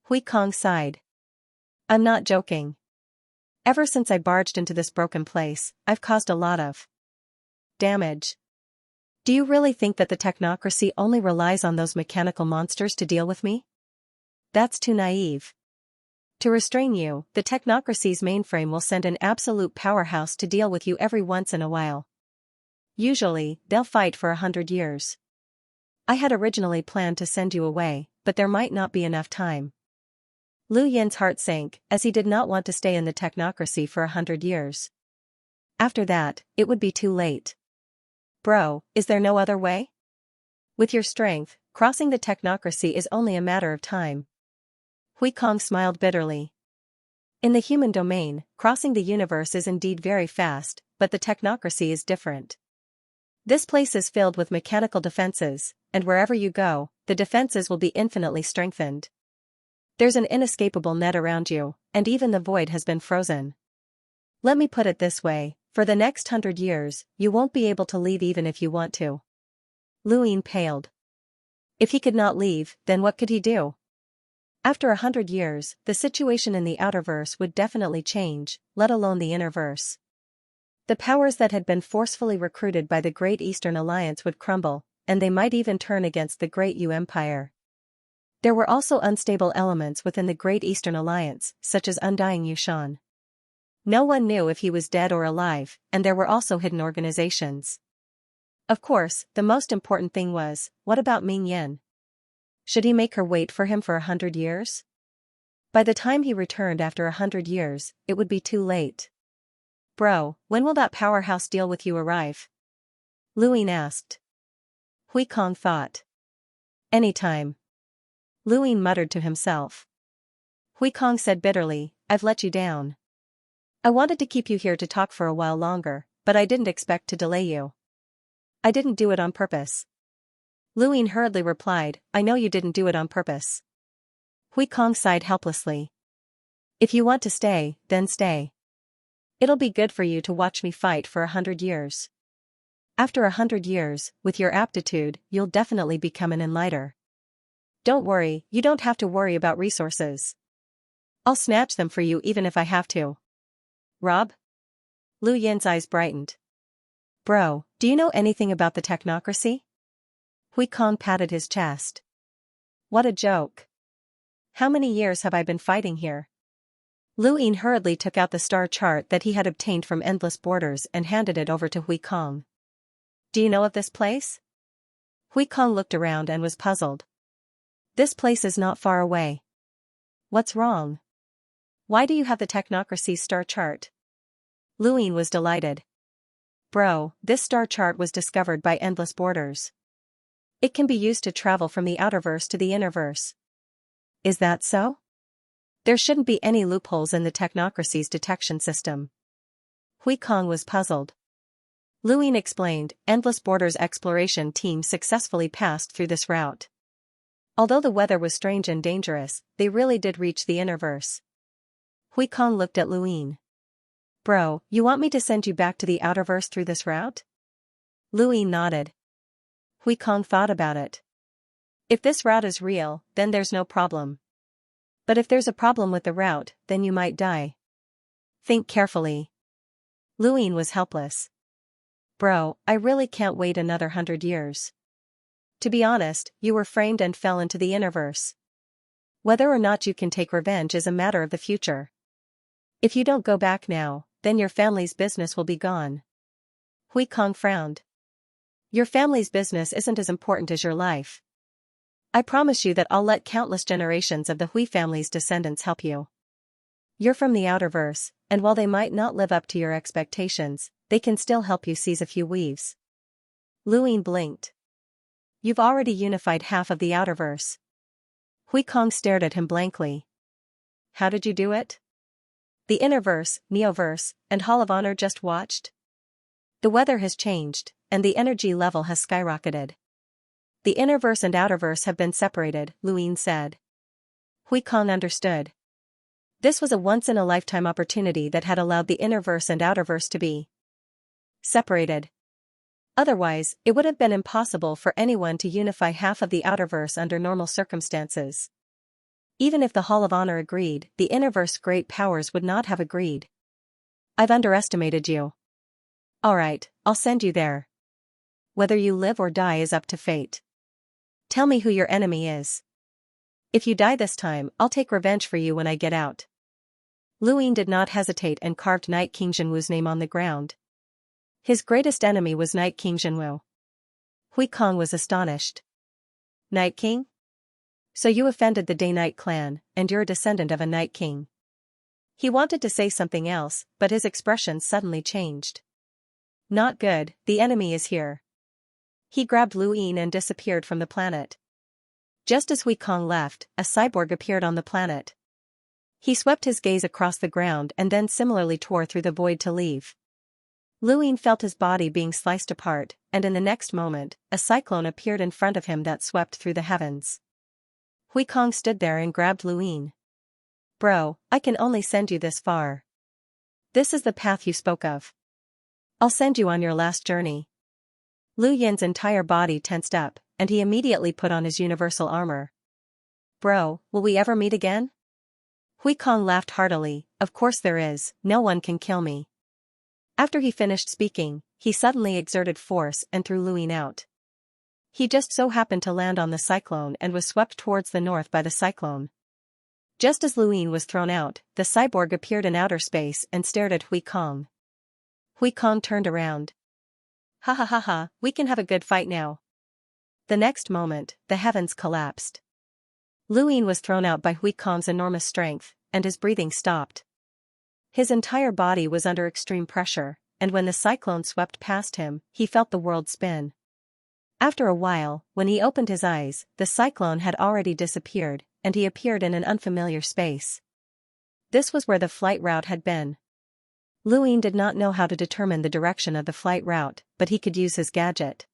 Hui Kong sighed. I'm not joking. Ever since I barged into this broken place, I've caused a lot of damage. Do you really think that the technocracy only relies on those mechanical monsters to deal with me? That's too naive. To restrain you, the technocracy's mainframe will send an absolute powerhouse to deal with you every once in a while. Usually, they'll fight for 100 years. I had originally planned to send you away, but there might not be enough time. Lu Yin's heart sank, as he did not want to stay in the technocracy for 100 years. After that, it would be too late. Bro, is there no other way? With your strength, crossing the technocracy is only a matter of time. Hui Kong smiled bitterly. In the human domain, crossing the universe is indeed very fast, but the technocracy is different. This place is filled with mechanical defenses, and wherever you go, the defenses will be infinitely strengthened. There's an inescapable net around you, and even the void has been frozen. Let me put it this way, for the next 100 years, you won't be able to leave even if you want to. Lu Yin paled. If he could not leave, then what could he do? After 100 years, the situation in the outerverse would definitely change, let alone the innerverse. The powers that had been forcefully recruited by the Great Eastern Alliance would crumble, and they might even turn against the Great Yu Empire. There were also unstable elements within the Great Eastern Alliance, such as Undying Yushan. No one knew if he was dead or alive, and there were also hidden organizations. Of course, the most important thing was, what about Ming Yin? Should he make her wait for him for 100 years? By the time he returned after 100 years, it would be too late. Bro, when will that powerhouse deal with you arrive? Lu Yin asked. Hui Kong thought. Anytime. Lu Yin muttered to himself. Hui Kong said bitterly, I've let you down. I wanted to keep you here to talk for a while longer, but I didn't expect to delay you. I didn't do it on purpose. Lu Yin hurriedly replied, I know you didn't do it on purpose. Hui Kong sighed helplessly. If you want to stay, then stay. It'll be good for you to watch me fight for 100 years. After 100 years, with your aptitude, you'll definitely become an enlighter. Don't worry, you don't have to worry about resources. I'll snatch them for you even if I have to. Rob? Lu Yin's eyes brightened. Bro, do you know anything about the technocracy? Hui Kong patted his chest. What a joke. How many years have I been fighting here? Lu Yin hurriedly took out the star chart that he had obtained from Endless Borders and handed it over to Hui Kong. Do you know of this place? Hui Kong looked around and was puzzled. This place is not far away. What's wrong? Why do you have the technocracy's star chart? Lu Yin was delighted. Bro, this star chart was discovered by Endless Borders. It can be used to travel from the outerverse to the innerverse. Is that so? There shouldn't be any loopholes in the technocracy's detection system. Hui Kong was puzzled. Lu Yin explained, Endless Borders' exploration team successfully passed through this route. Although the weather was strange and dangerous, they really did reach the innerverse. Hui Kong looked at Lu Yin. Bro, you want me to send you back to the outerverse through this route? Lu Yin nodded. Hui Kong thought about it. If this route is real, then there's no problem. But if there's a problem with the route, then you might die. Think carefully. Lu Yin was helpless. Bro, I really can't wait another 100 years. To be honest, you were framed and fell into the innerverse. Whether or not you can take revenge is a matter of the future. If you don't go back now, then your family's business will be gone. Hui Kong frowned. Your family's business isn't as important as your life. I promise you that I'll let countless generations of the Hui family's descendants help you. You're from the outerverse, and while they might not live up to your expectations, they can still help you seize a few weaves. Lu Yin blinked. You've already unified half of the outerverse. Hui Kong stared at him blankly. How did you do it? The innerverse, neoverse, and Hall of Honor just watched? The weather has changed, and the energy level has skyrocketed. The innerverse and outerverse have been separated, Lu Yin said. Hui Kong understood. This was a once-in-a-lifetime opportunity that had allowed the innerverse and outerverse to be separated. Otherwise, it would have been impossible for anyone to unify half of the outerverse under normal circumstances. Even if the Hall of Honor agreed, the innerverse great powers would not have agreed. I've underestimated you. Alright, I'll send you there. Whether you live or die is up to fate. Tell me who your enemy is. If you die this time, I'll take revenge for you when I get out. Lu Yin did not hesitate and carved Night King Jinwu's name on the ground. His greatest enemy was Night King Jinwu. Hui Kong was astonished. Night King? So you offended the Day-Night clan, and you're a descendant of a Night King. He wanted to say something else, but his expression suddenly changed. Not good, the enemy is here. He grabbed Lu Yin and disappeared from the planet. Just as Hui Kong left, a cyborg appeared on the planet. He swept his gaze across the ground and then similarly tore through the void to leave. Lu Yin felt his body being sliced apart, and in the next moment, a cyclone appeared in front of him that swept through the heavens. Hui Kong stood there and grabbed Lu Yin. Bro, I can only send you this far. This is the path you spoke of. I'll send you on your last journey. Lu Yin's entire body tensed up, and he immediately put on his universal armor. Bro, will we ever meet again? Hui Kong laughed heartily, of course there is, no one can kill me. After he finished speaking, he suddenly exerted force and threw Lu Yin out. He just so happened to land on the cyclone and was swept towards the north by the cyclone. Just as Lu Yin was thrown out, the cyborg appeared in outer space and stared at Hui Kong. Hui Kong turned around. Ha ha ha ha, we can have a good fight now. The next moment, the heavens collapsed. Lu Yin was thrown out by Hui Kong's enormous strength, and his breathing stopped. His entire body was under extreme pressure, and when the cyclone swept past him, he felt the world spin. After a while, when he opened his eyes, the cyclone had already disappeared, and he appeared in an unfamiliar space. This was where the flight route had been. Lu Yin did not know how to determine the direction of the flight route, but he could use his gadget.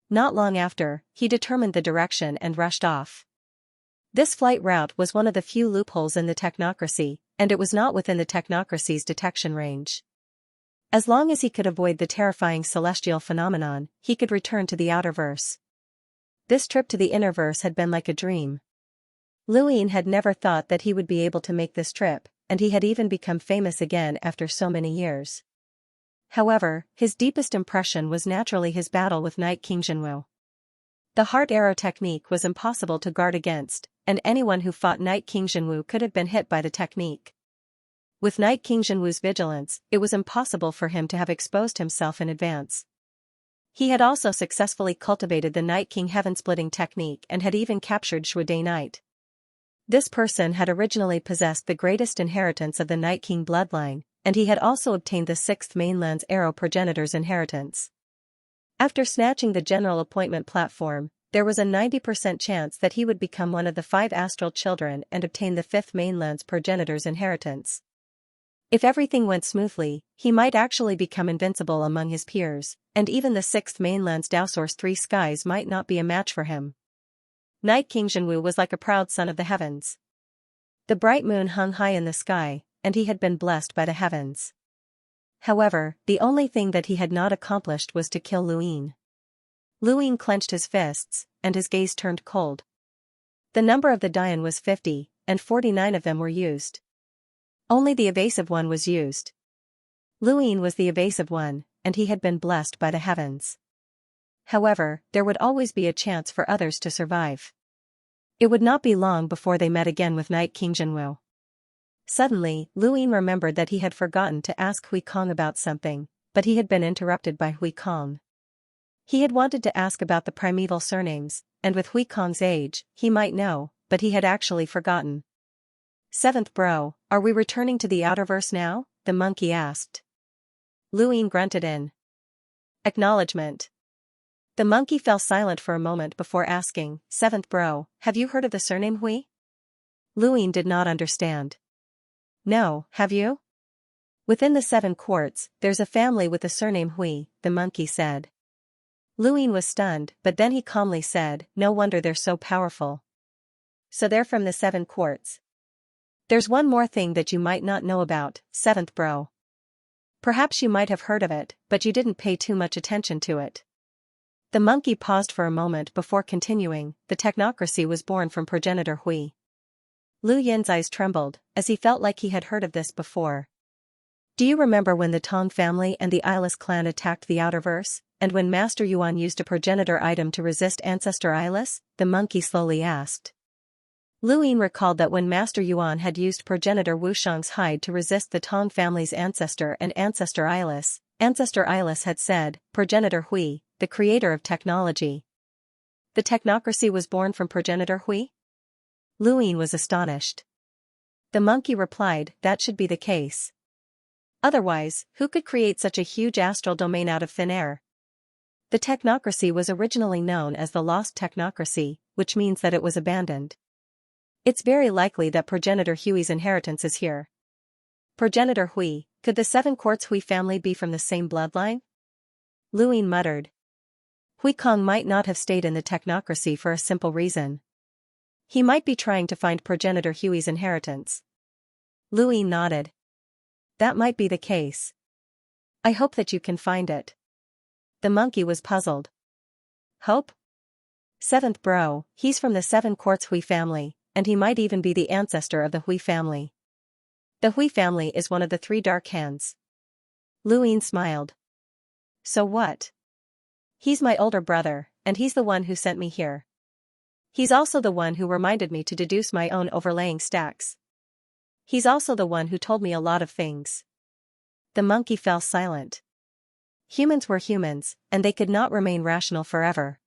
Not long after, he determined the direction and rushed off. This flight route was one of the few loopholes in the technocracy, and it was not within the technocracy's detection range. As long as he could avoid the terrifying celestial phenomenon, he could return to the outerverse. This trip to the innerverse had been like a dream. Lu Yin had never thought that he would be able to make this trip, and he had even become famous again after so many years. However, his deepest impression was naturally his battle with Night King Jinwu. The heart arrow technique was impossible to guard against, and anyone who fought Night King Jinwu could have been hit by the technique. With Night King Jinwu's vigilance, it was impossible for him to have exposed himself in advance. He had also successfully cultivated the Night King heaven-splitting technique and had even captured Shui Day Night. This person had originally possessed the greatest inheritance of the Night King bloodline, and he had also obtained the 6th mainland's arrow progenitor's inheritance. After snatching the general appointment platform, there was a 90% chance that he would become one of the 5 astral children and obtain the 5th mainland's progenitor's inheritance. If everything went smoothly, he might actually become invincible among his peers, and even the 6th mainland's Dowsource 3 skies might not be a match for him. Night King Jinwu was like a proud son of the heavens. The bright moon hung high in the sky, and he had been blessed by the heavens. However, the only thing that he had not accomplished was to kill Lu Yin. Lu Yin clenched his fists, and his gaze turned cold. The number of the Dian was 50, and 49 of them were used. Only the evasive one was used. Lu Yin was the evasive one, and he had been blessed by the heavens. However, there would always be a chance for others to survive. It would not be long before they met again with Night King Jinwu. Suddenly, Lu Yin remembered that he had forgotten to ask Hui Kong about something, but he had been interrupted by Hui Kong. He had wanted to ask about the primeval surnames, and with Hui Kong's age, he might know, but he had actually forgotten. 7th bro, are we returning to the outerverse now? The monkey asked. Lu Yin grunted in acknowledgement. The monkey fell silent for a moment before asking, 7th bro, have you heard of the surname Hui? Lu Yin did not understand. No, have you? Within the 7 courts, there's a family with the surname Hui, the monkey said. Lu Yin was stunned, but then he calmly said, no wonder they're so powerful. So they're from the 7 courts. There's one more thing that you might not know about, 7th bro. Perhaps you might have heard of it, but you didn't pay too much attention to it. The monkey paused for a moment before continuing, the technocracy was born from progenitor Hui. Lu Yin's eyes trembled, as he felt like he had heard of this before. Do you remember when the Tong family and the Eyeless clan attacked the outerverse, and when Master Yuan used a progenitor item to resist Ancestor Eyeless? The monkey slowly asked. Lu Yin recalled that when Master Yuan had used progenitor Wushang's hide to resist the Tong family's ancestor and Ancestor Eyeless had said, progenitor Hui, the creator of technology. The technocracy was born from progenitor Hui? Luin was astonished. The monkey replied, that should be the case. Otherwise, who could create such a huge astral domain out of thin air? The technocracy was originally known as the Lost Technocracy, which means that it was abandoned. It's very likely that progenitor Hui's inheritance is here. Progenitor Hui, could the 7 quartz Hui family be from the same bloodline? Luin muttered. Hui Kong might not have stayed in the technocracy for a simple reason. He might be trying to find progenitor Hui's inheritance. Luin nodded. That might be the case. I hope that you can find it. The monkey was puzzled. Hope? 7th bro, he's from the 7 quartz Hui family, and he might even be the ancestor of the Hui family. The Hui family is one of the 3 dark hands. Luin smiled. So what? He's my older brother, and he's the one who sent me here. He's also the one who reminded me to deduce my own overlaying stacks. He's also the one who told me a lot of things. The monkey fell silent. Humans were humans, and they could not remain rational forever.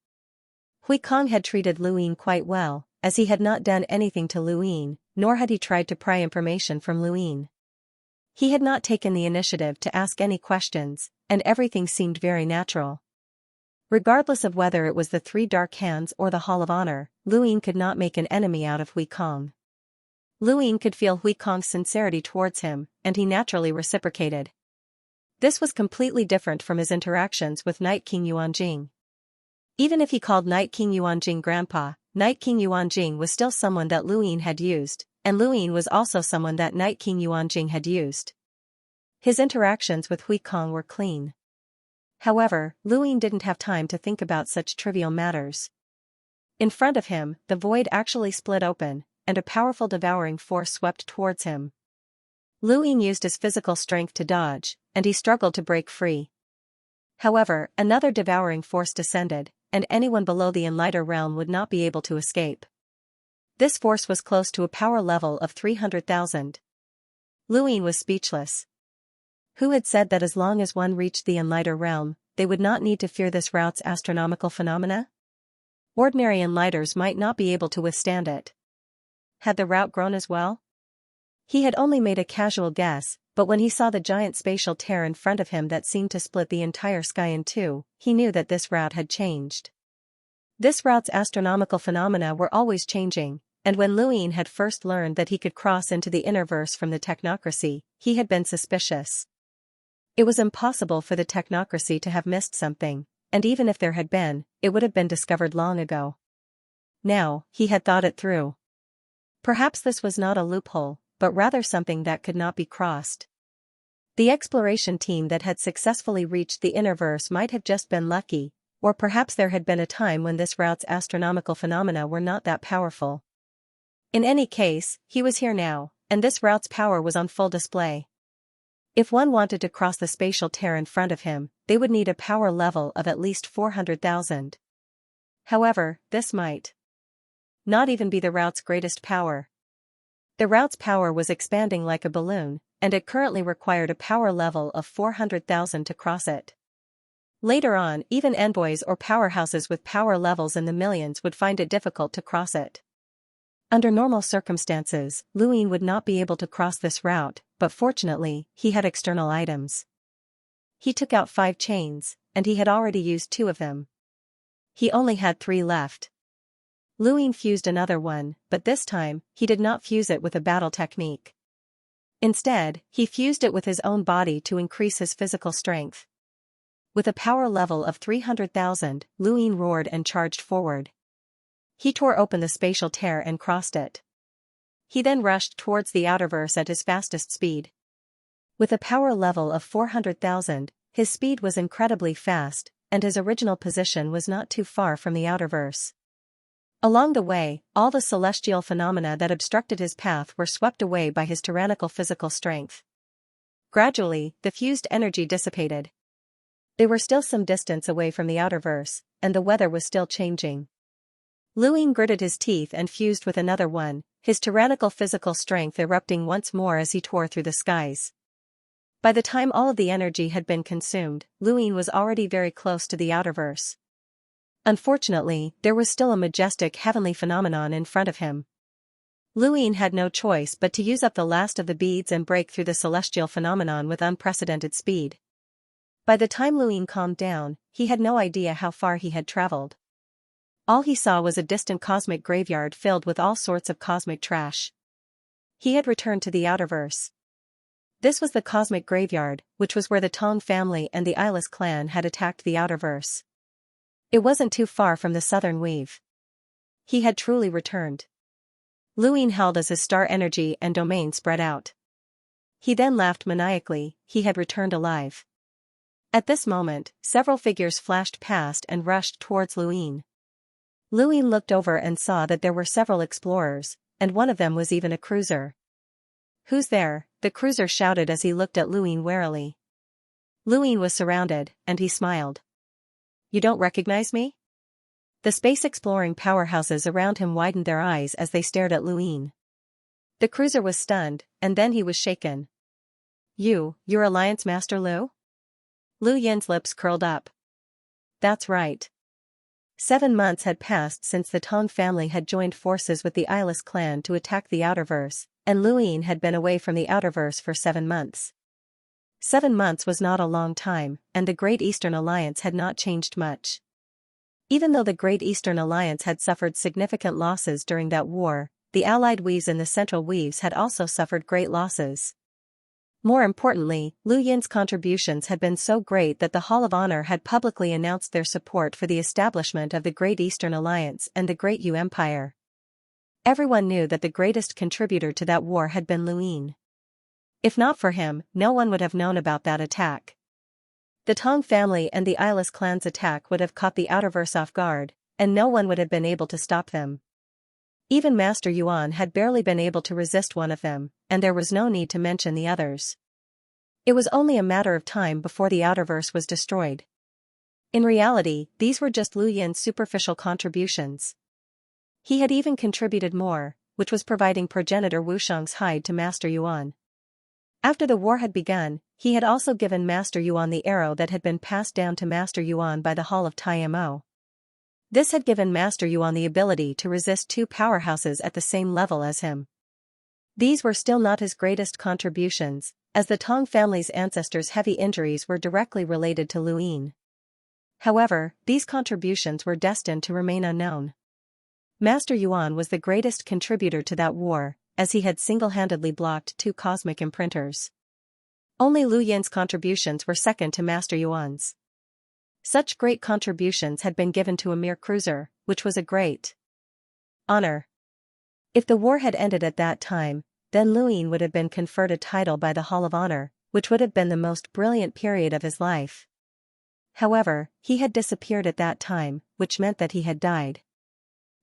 Hui Kong had treated Luin quite well, as he had not done anything to Luin, nor had he tried to pry information from Luin. He had not taken the initiative to ask any questions, and everything seemed very natural. Regardless of whether it was the 3 dark hands or the Hall of Honor, Luin could not make an enemy out of Hui Kong. Luin could feel Hui Kong's sincerity towards him, and he naturally reciprocated. This was completely different from his interactions with Night King Yuanjing. Even if he called Night King Yuanjing Grandpa, Night King Yuanjing was still someone that Luin had used, and Luin was also someone that Night King Yuanjing had used. His interactions with Hui Kong were clean. However, Luin didn't have time to think about such trivial matters. In front of him, the void actually split open, and a powerful devouring force swept towards him. Luin used his physical strength to dodge, and he struggled to break free. However, another devouring force descended, and anyone below the Enlighter realm would not be able to escape. This force was close to a power level of 300,000. Luin was speechless. Who had said that as long as one reached the Enlighter realm, they would not need to fear this route's astronomical phenomena? Ordinary Enlighters might not be able to withstand it. Had the route grown as well? He had only made a casual guess, but when he saw the giant spatial tear in front of him that seemed to split the entire sky in 2, he knew that this route had changed. This route's astronomical phenomena were always changing, and when Luin had first learned that he could cross into the innerverse from the technocracy, he had been suspicious. It was impossible for the technocracy to have missed something, and even if there had been, it would have been discovered long ago. Now, he had thought it through. Perhaps this was not a loophole, but rather something that could not be crossed. The exploration team that had successfully reached the innerverse might have just been lucky, or perhaps there had been a time when this route's astronomical phenomena were not that powerful. In any case, he was here now, and this route's power was on full display. If one wanted to cross the spatial tear in front of him, they would need a power level of at least 400,000. However, this might not even be the route's greatest power. The route's power was expanding like a balloon, and it currently required a power level of 400,000 to cross it. Later on, even envoys or powerhouses with power levels in the millions would find it difficult to cross it. Under normal circumstances, Luin would not be able to cross this route, but fortunately, he had external items. He took out 5 chains, and he had already used 2 of them. He only had 3 left. Luin fused another one, but this time, he did not fuse it with a battle technique. Instead, he fused it with his own body to increase his physical strength. With a power level of 300,000, Luin roared and charged forward. He tore open the spatial tear and crossed it. He then rushed towards the outerverse at his fastest speed. With a power level of 400,000, his speed was incredibly fast, and his original position was not too far from the outerverse. Along the way, all the celestial phenomena that obstructed his path were swept away by his tyrannical physical strength. Gradually, the fused energy dissipated. They were still some distance away from the outerverse, and the weather was still changing. Luin gritted his teeth and fused with another one, his tyrannical physical strength erupting once more as he tore through the skies. By the time all of the energy had been consumed, Luin was already very close to the outerverse. Unfortunately, there was still a majestic heavenly phenomenon in front of him. Luin had no choice but to use up the last of the beads and break through the celestial phenomenon with unprecedented speed. By the time Luin calmed down, he had no idea how far he had traveled. All he saw was a distant cosmic graveyard filled with all sorts of cosmic trash. He had returned to the Outerverse. This was the cosmic graveyard, which was where the Tong family and the Eyeless clan had attacked the Outerverse. It wasn't too far from the southern weave. He had truly returned. Luin held as his star energy and domain spread out. He then laughed maniacally. He had returned alive. At this moment, several figures flashed past and rushed towards Luin. Luin looked over and saw that there were several explorers, and one of them was even a cruiser. "Who's there?" the cruiser shouted as he looked at Luin warily. Luin was surrounded, and he smiled. "You don't recognize me?" The space-exploring powerhouses around him widened their eyes as they stared at Luin. The cruiser was stunned, and then he was shaken. You're Alliance Master Lu?" Lu Yin's lips curled up. "That's right." 7 months had passed since the Tong family had joined forces with the Eyeless clan to attack the Outerverse, and Luin had been away from the Outerverse for 7 months. 7 months was not a long time, and the Great Eastern Alliance had not changed much. Even though the Great Eastern Alliance had suffered significant losses during that war, the allied weaves in the Central Weaves had also suffered great losses. More importantly, Lu Yin's contributions had been so great that the Hall of Honor had publicly announced their support for the establishment of the Great Eastern Alliance and the Great Yu Empire. Everyone knew that the greatest contributor to that war had been Luin. If not for him, no one would have known about that attack. The Tong family and the Eyeless clan's attack would have caught the Outerverse off guard, and no one would have been able to stop them. Even Master Yuan had barely been able to resist one of them, and there was no need to mention the others. It was only a matter of time before the Outerverse was destroyed. In reality, these were just Lu Yin's superficial contributions. He had even contributed more, which was providing progenitor Wushang's hide to Master Yuan. After the war had begun, he had also given Master Yuan the arrow that had been passed down to Master Yuan by the Hall of Taimo. This had given Master Yuan the ability to resist 2 powerhouses at the same level as him. These were still not his greatest contributions, as the Tong family's ancestors' heavy injuries were directly related to Luin. However, these contributions were destined to remain unknown. Master Yuan was the greatest contributor to that war, as he had single-handedly blocked 2 cosmic imprinters. Only Lu Yin's contributions were second to Master Yuan's. Such great contributions had been given to a mere cruiser, which was a great honor. If the war had ended at that time, then Luin would have been conferred a title by the Hall of Honor, which would have been the most brilliant period of his life. However, he had disappeared at that time, which meant that he had died.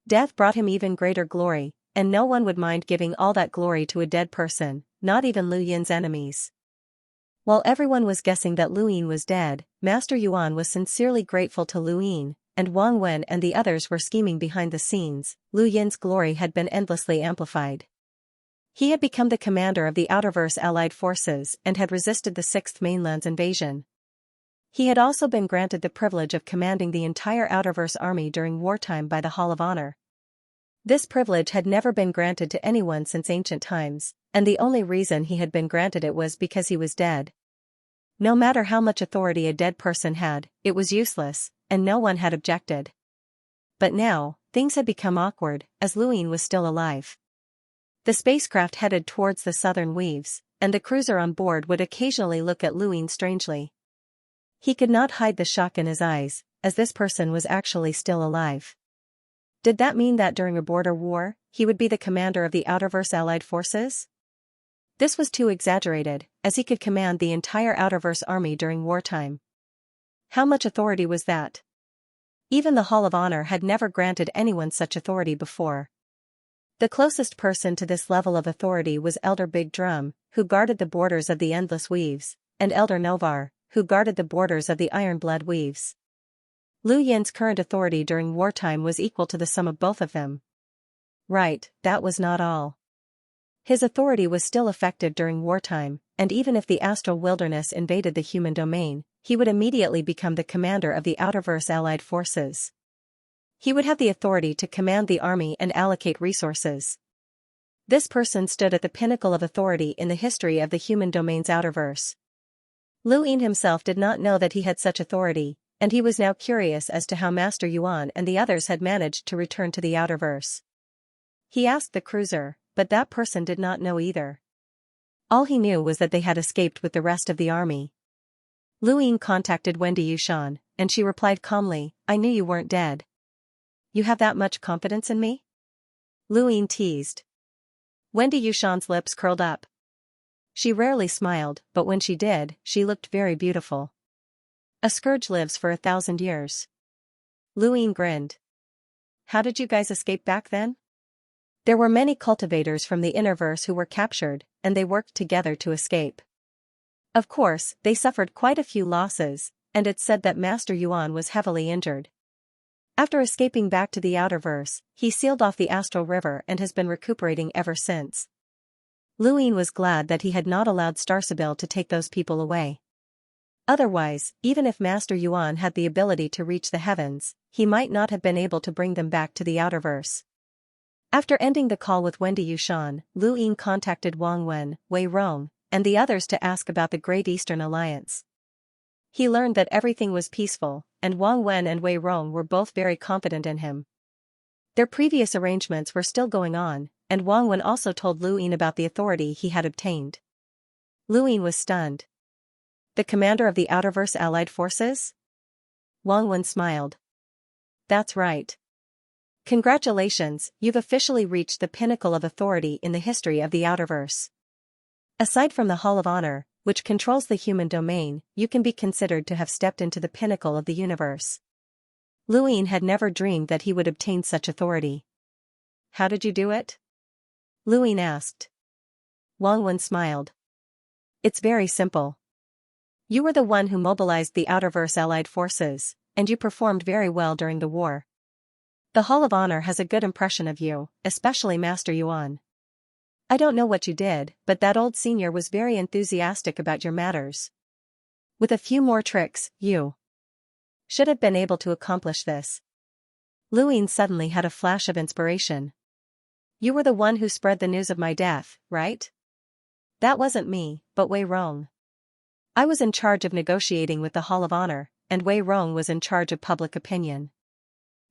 Death brought him even greater glory, and no one would mind giving all that glory to a dead person, not even Lu Yin's enemies. While everyone was guessing that Luin was dead, Master Yuan was sincerely grateful to Luin, and Wang Wen and the others were scheming behind the scenes. Lu Yin's glory had been endlessly amplified. He had become the commander of the Outerverse allied forces and had resisted the 6th Mainland's invasion. He had also been granted the privilege of commanding the entire Outerverse army during wartime by the Hall of Honor. This privilege had never been granted to anyone since ancient times, and the only reason he had been granted it was because he was dead. No matter how much authority a dead person had, it was useless, and no one had objected. But now, things had become awkward, as Luin was still alive. The spacecraft headed towards the southern weaves, and the cruiser on board would occasionally look at Luin strangely. He could not hide the shock in his eyes, as this person was actually still alive. Did that mean that during a border war, he would be the commander of the Outerverse allied forces? This was too exaggerated, as he could command the entire Outerverse army during wartime. How much authority was that? Even the Hall of Honor had never granted anyone such authority before. The closest person to this level of authority was Elder Big Drum, who guarded the borders of the Endless Weaves, and Elder Novar, who guarded the borders of the Ironblood Weaves. Lu Yin's current authority during wartime was equal to the sum of both of them. Right, that was not all. His authority was still effective during wartime, and even if the astral wilderness invaded the human domain, he would immediately become the commander of the Outerverse allied forces. He would have the authority to command the army and allocate resources. This person stood at the pinnacle of authority in the history of the human domain's outerverse. Lu Yin himself did not know that he had such authority, and he was now curious as to how Master Yuan and the others had managed to return to the outerverse. He asked the cruiser, but that person did not know either. All he knew was that they had escaped with the rest of the army. Lu Yin contacted Wendy Yushan, and she replied calmly, "I knew you weren't dead." "You have that much confidence in me?" Lu Yin teased. Wendy Yushan's lips curled up. She rarely smiled, but when she did, she looked very beautiful. "A scourge lives for 1,000 years. Lu Yin grinned. "How did you guys escape back then?" "There were many cultivators from the Innerverse who were captured, and they worked together to escape. Of course, they suffered quite a few losses, and it's said that Master Yuan was heavily injured. After escaping back to the Outerverse, he sealed off the Astral River and has been recuperating ever since." Lu Yin was glad that he had not allowed Starsabil to take those people away. Otherwise, even if Master Yuan had the ability to reach the heavens, he might not have been able to bring them back to the Outerverse. After ending the call with Wendy Yushan, Lu Yin contacted Wang Wen, Wei Rong, and the others to ask about the Great Eastern Alliance. He learned that everything was peaceful, and Wang Wen and Wei Rong were both very confident in him. Their previous arrangements were still going on, and Wang Wen also told Lu Yin about the authority he had obtained. Lu Yin was stunned. "The commander of the Outerverse Allied Forces?" Wang Wen smiled. "That's right. Congratulations, you've officially reached the pinnacle of authority in the history of the Outerverse. Aside from the Hall of Honor, which controls the human domain, you can be considered to have stepped into the pinnacle of the universe." Lu Yin had never dreamed that he would obtain such authority. "How did you do it?" Lu Yin asked. Wang Wen smiled. "It's very simple. You were the one who mobilized the Outerverse Allied Forces, and you performed very well during the war. The Hall of Honor has a good impression of you, especially Master Yuan. I don't know what you did, but that old senior was very enthusiastic about your matters. With a few more tricks, you should have been able to accomplish this." Lu Yin suddenly had a flash of inspiration. "You were the one who spread the news of my death, right?" "That wasn't me, but Wei Rong. I was in charge of negotiating with the Hall of Honor, and Wei Rong was in charge of public opinion.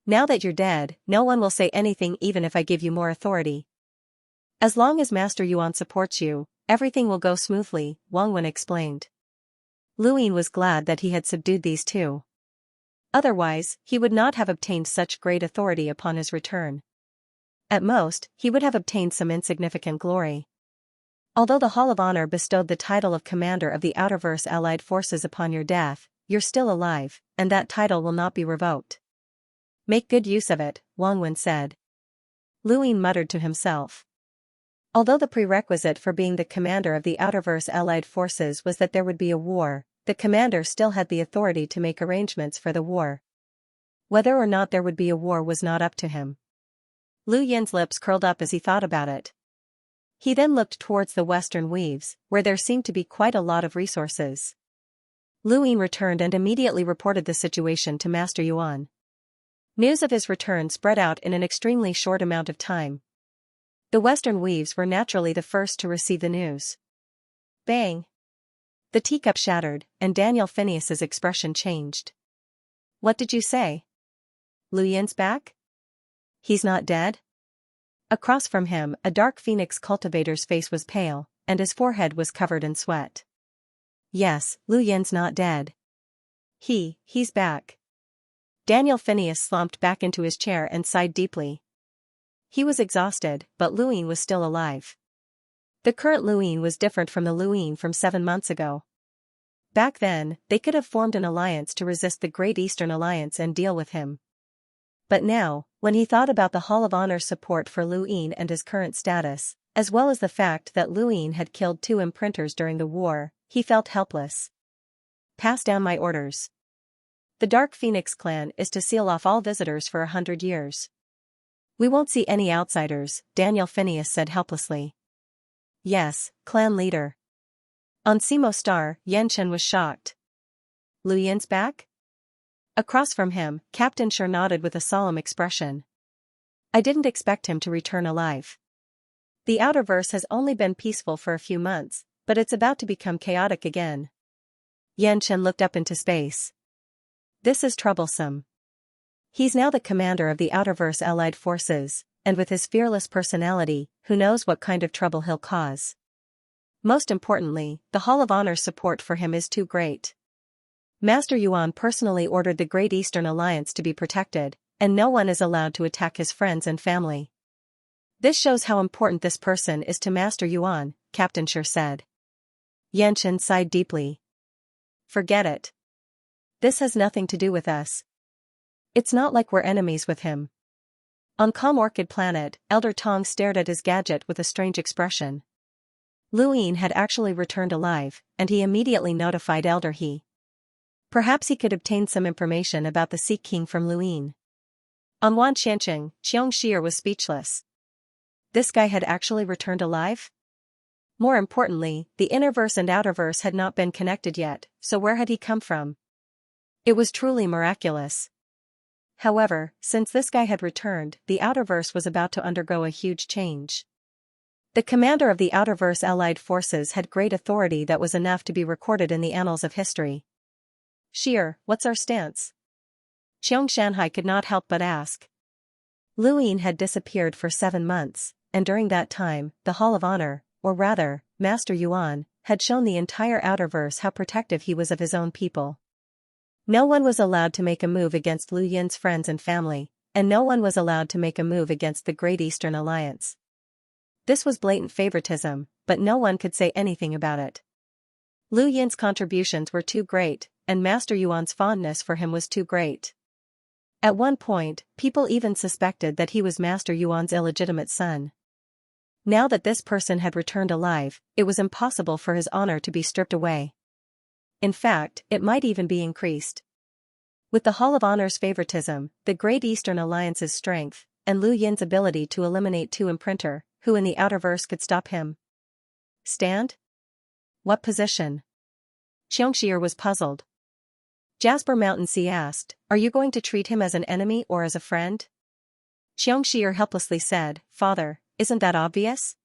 Now that you're dead, no one will say anything even if I give you more authority. As long as Master Yuan supports you, everything will go smoothly," Wang Wen explained. Lu Yin was glad that he had subdued these two. Otherwise, he would not have obtained such great authority upon his return. At most, he would have obtained some insignificant glory. Although the Hall of Honor bestowed the title of Commander of the Outerverse Allied Forces upon your death, you're still alive, and that title will not be revoked. "Make good use of it," Wang Wen said. Lu Yin muttered to himself. Although the prerequisite for being the commander of the Outerverse Allied Forces was that there would be a war, the commander still had the authority to make arrangements for the war. Whether or not there would be a war was not up to him. Lu Yin's lips curled up as he thought about it. He then looked towards the western weaves, where there seemed to be quite a lot of resources. Lu Yin returned and immediately reported the situation to Master Yuan. News of his return spread out in an extremely short amount of time. The western weaves were naturally the first to receive the news. Bang! The teacup shattered, and Daniel Phineas's expression changed. "What did you say? Lu Yin's back? He's not dead?" Across from him, a dark phoenix cultivator's face was pale, and his forehead was covered in sweat. "Yes, Lu Yin's not dead. He's back." Daniel Phineas slumped back into his chair and sighed deeply. He was exhausted, but Lu Yin was still alive. The current Lu Yin was different from the Lu Yin from 7 months ago. Back then, they could have formed an alliance to resist the Great Eastern Alliance and deal with him. But now, when he thought about the Hall of Honor's support for Lu Yin and his current status, as well as the fact that Lu Yin had killed 2 imprinters during the war, he felt helpless. "Pass down my orders. The Dark Phoenix clan is to seal off all visitors for 100 years. We won't see any outsiders," Daniel Phineas said helplessly. "Yes, clan leader." On Simo Star, Yen-Chen was shocked. "Lu Yin's back?" Across from him, Captain Sher nodded with a solemn expression. "I didn't expect him to return alive. The Outerverse has only been peaceful for a few months, but it's about to become chaotic again. Xianxia looked up into space. This is troublesome. He's now the commander of the Outerverse allied forces, and with his fearless personality, who knows what kind of trouble he'll cause. Most importantly, the Hall of Honor's support for him is too great. Master Yuan personally ordered the Great Eastern Alliance to be protected, and no one is allowed to attack his friends and family. This shows how important this person is to Master Yuan, Captain Shi said. Xianxia sighed deeply. Forget it. This has nothing to do with us. It's not like we're enemies with him. On Calm Orchid Planet, Elder Tong stared at his gadget with a strange expression. Lu Yin had actually returned alive, and he immediately notified Elder He. Perhaps he could obtain some information about the Sea King from Lu Yin. On Wan Xianqing, Xianxia was speechless. This guy had actually returned alive? More importantly, the Innerverse and Outerverse had not been connected yet, so where had he come from? It was truly miraculous. However, since this guy had returned, the Outerverse was about to undergo a huge change. The commander of the Outerverse allied forces had great authority that was enough to be recorded in the annals of history. Sheer, what's our stance? Xianxia could not help but ask. Lu Yin had disappeared for 7 months, and during that time, the Hall of Honor, or rather, Master Yuan, had shown the entire Outerverse how protective he was of his own people. No one was allowed to make a move against Lu Yin's friends and family, and no one was allowed to make a move against the Great Eastern Alliance. This was blatant favoritism, but no one could say anything about it. Lu Yin's contributions were too great, and Master Yuan's fondness for him was too great. At one point, people even suspected that he was Master Yuan's illegitimate son. Now that this person had returned alive, it was impossible for his honor to be stripped away. In fact, it might even be increased. With the Hall of Honor's favoritism, the Great Eastern Alliance's strength, and Lu Yin's ability to eliminate two imprinter, who in the Outerverse could stop him? Stand? What position? Xianxia was puzzled. Jasper Mountain Sea asked, are you going to treat him as an enemy or as a friend? Xianxia helplessly said, Father, isn't that obvious?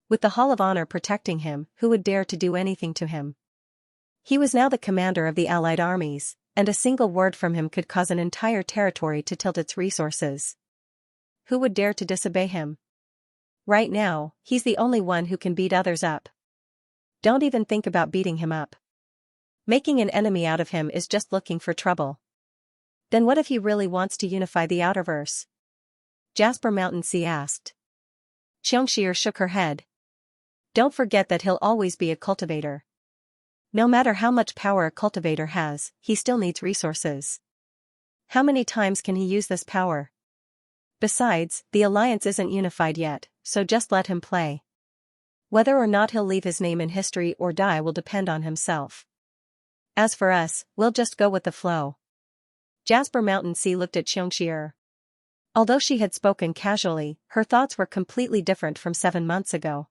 With the Hall of Honor protecting him, who would dare to do anything to him? He was now the commander of the allied armies, and a single word from him could cause an entire territory to tilt its resources. Who would dare to disobey him? Right now, he's the only one who can beat others up. Don't even think about beating him up. Making an enemy out of him is just looking for trouble. Then what if he really wants to unify the Outerverse? Jasper Mountain Sea asked. Xianxia shook her head. Don't forget that he'll always be a cultivator. No matter how much power a cultivator has, he still needs resources. How many times can he use this power? Besides, the alliance isn't unified yet, so just let him play. Whether or not he'll leave his name in history or die will depend on himself. As for us, we'll just go with the flow. Jasper Mountain Sea looked at Xianxia. Although she had spoken casually, her thoughts were completely different from 7 months ago.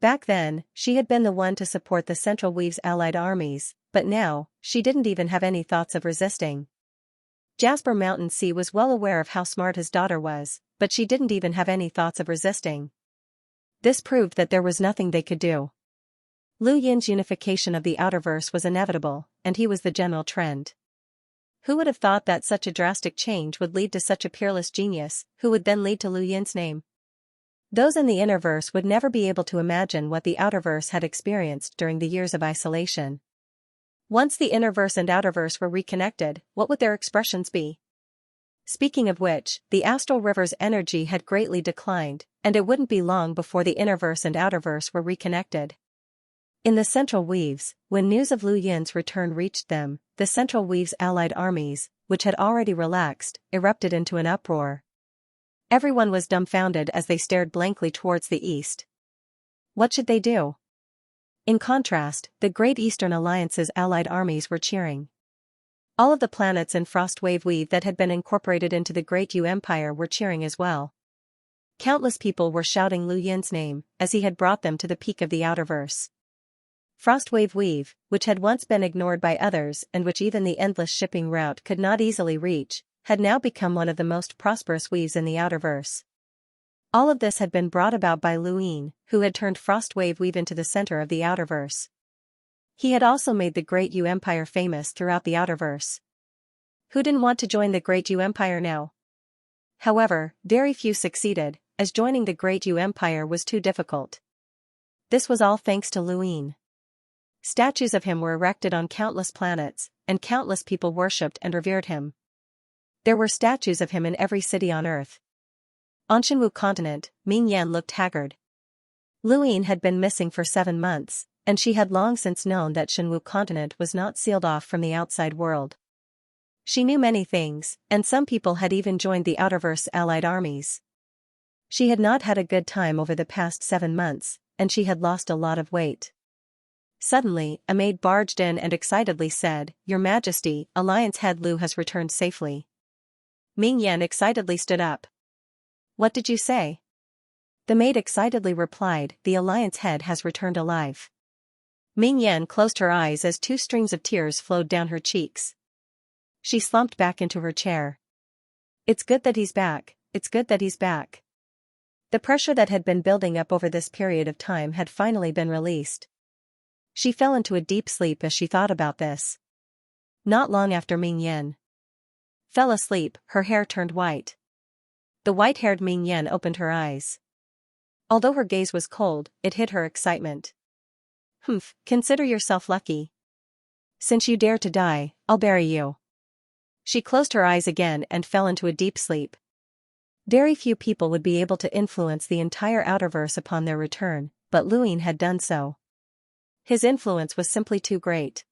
Back then, she had been the one to support the Central Weave's allied armies, but now, she didn't even have any thoughts of resisting. Jasper Mountain Sea was well aware of how smart his daughter was, but she didn't even have any thoughts of resisting. This proved that there was nothing they could do. Lu Yin's unification of the Outerverse was inevitable, and he was the general trend. Who would have thought that such a drastic change would lead to such a peerless genius, who would then lead to Lu Yin's name? Those in the Innerverse would never be able to imagine what the Outerverse had experienced during the years of isolation. Once the Innerverse and Outerverse were reconnected, what would their expressions be? Speaking of which, the Astral River's energy had greatly declined, and it wouldn't be long before the Innerverse and Outerverse were reconnected. In the Central Weaves, when news of Lu Yin's return reached them, the Central Weave's allied armies, which had already relaxed, erupted into an uproar. Everyone was dumbfounded as they stared blankly towards the east. What should they do? In contrast, the Great Eastern Alliance's allied armies were cheering. All of the planets in Frostwave Weave that had been incorporated into the Great Yu Empire were cheering as well. Countless people were shouting Lu Yin's name, as he had brought them to the peak of the Outerverse. Frostwave Weave, which had once been ignored by others and which even the endless shipping route could not easily reach, had now become one of the most prosperous weaves in the Outerverse. All of this had been brought about by Luin, who had turned Frostwave Weave into the center of the Outerverse. He had also made the Great Yu Empire famous throughout the Outerverse. Who didn't want to join the Great Yu Empire now? However, very few succeeded, as joining the Great Yu Empire was too difficult. This was all thanks to Luin. Statues of him were erected on countless planets, and countless people worshipped and revered him. There were statues of him in every city on Earth. On Shenwu continent, Ming Yan looked haggard. Luin had been missing for 7 months, and she had long since known that Shenwu continent was not sealed off from the outside world. She knew many things, and some people had even joined the Outerverse allied armies. She had not had a good time over the past 7 months, and she had lost a lot of weight. Suddenly, a maid barged in and excitedly said, "Your Majesty, Alliance head Lu has returned safely." Ming Yan excitedly stood up. "What did you say?" The maid excitedly replied, "The Alliance head has returned alive." Ming Yan closed her eyes as 2 streams of tears flowed down her cheeks. She slumped back into her chair. "It's good that he's back, it's good that he's back." The pressure that had been building up over this period of time had finally been released. She fell into a deep sleep as she thought about this. Not long after Ming Yan fell asleep, her hair turned white. The white-haired Ming Yan opened her eyes. Although her gaze was cold, it hid her excitement. "Humph, consider yourself lucky. Since you dare to die, I'll bury you." She closed her eyes again and fell into a deep sleep. Very few people would be able to influence the entire Outerverse upon their return, but Luin had done so. His influence was simply too great.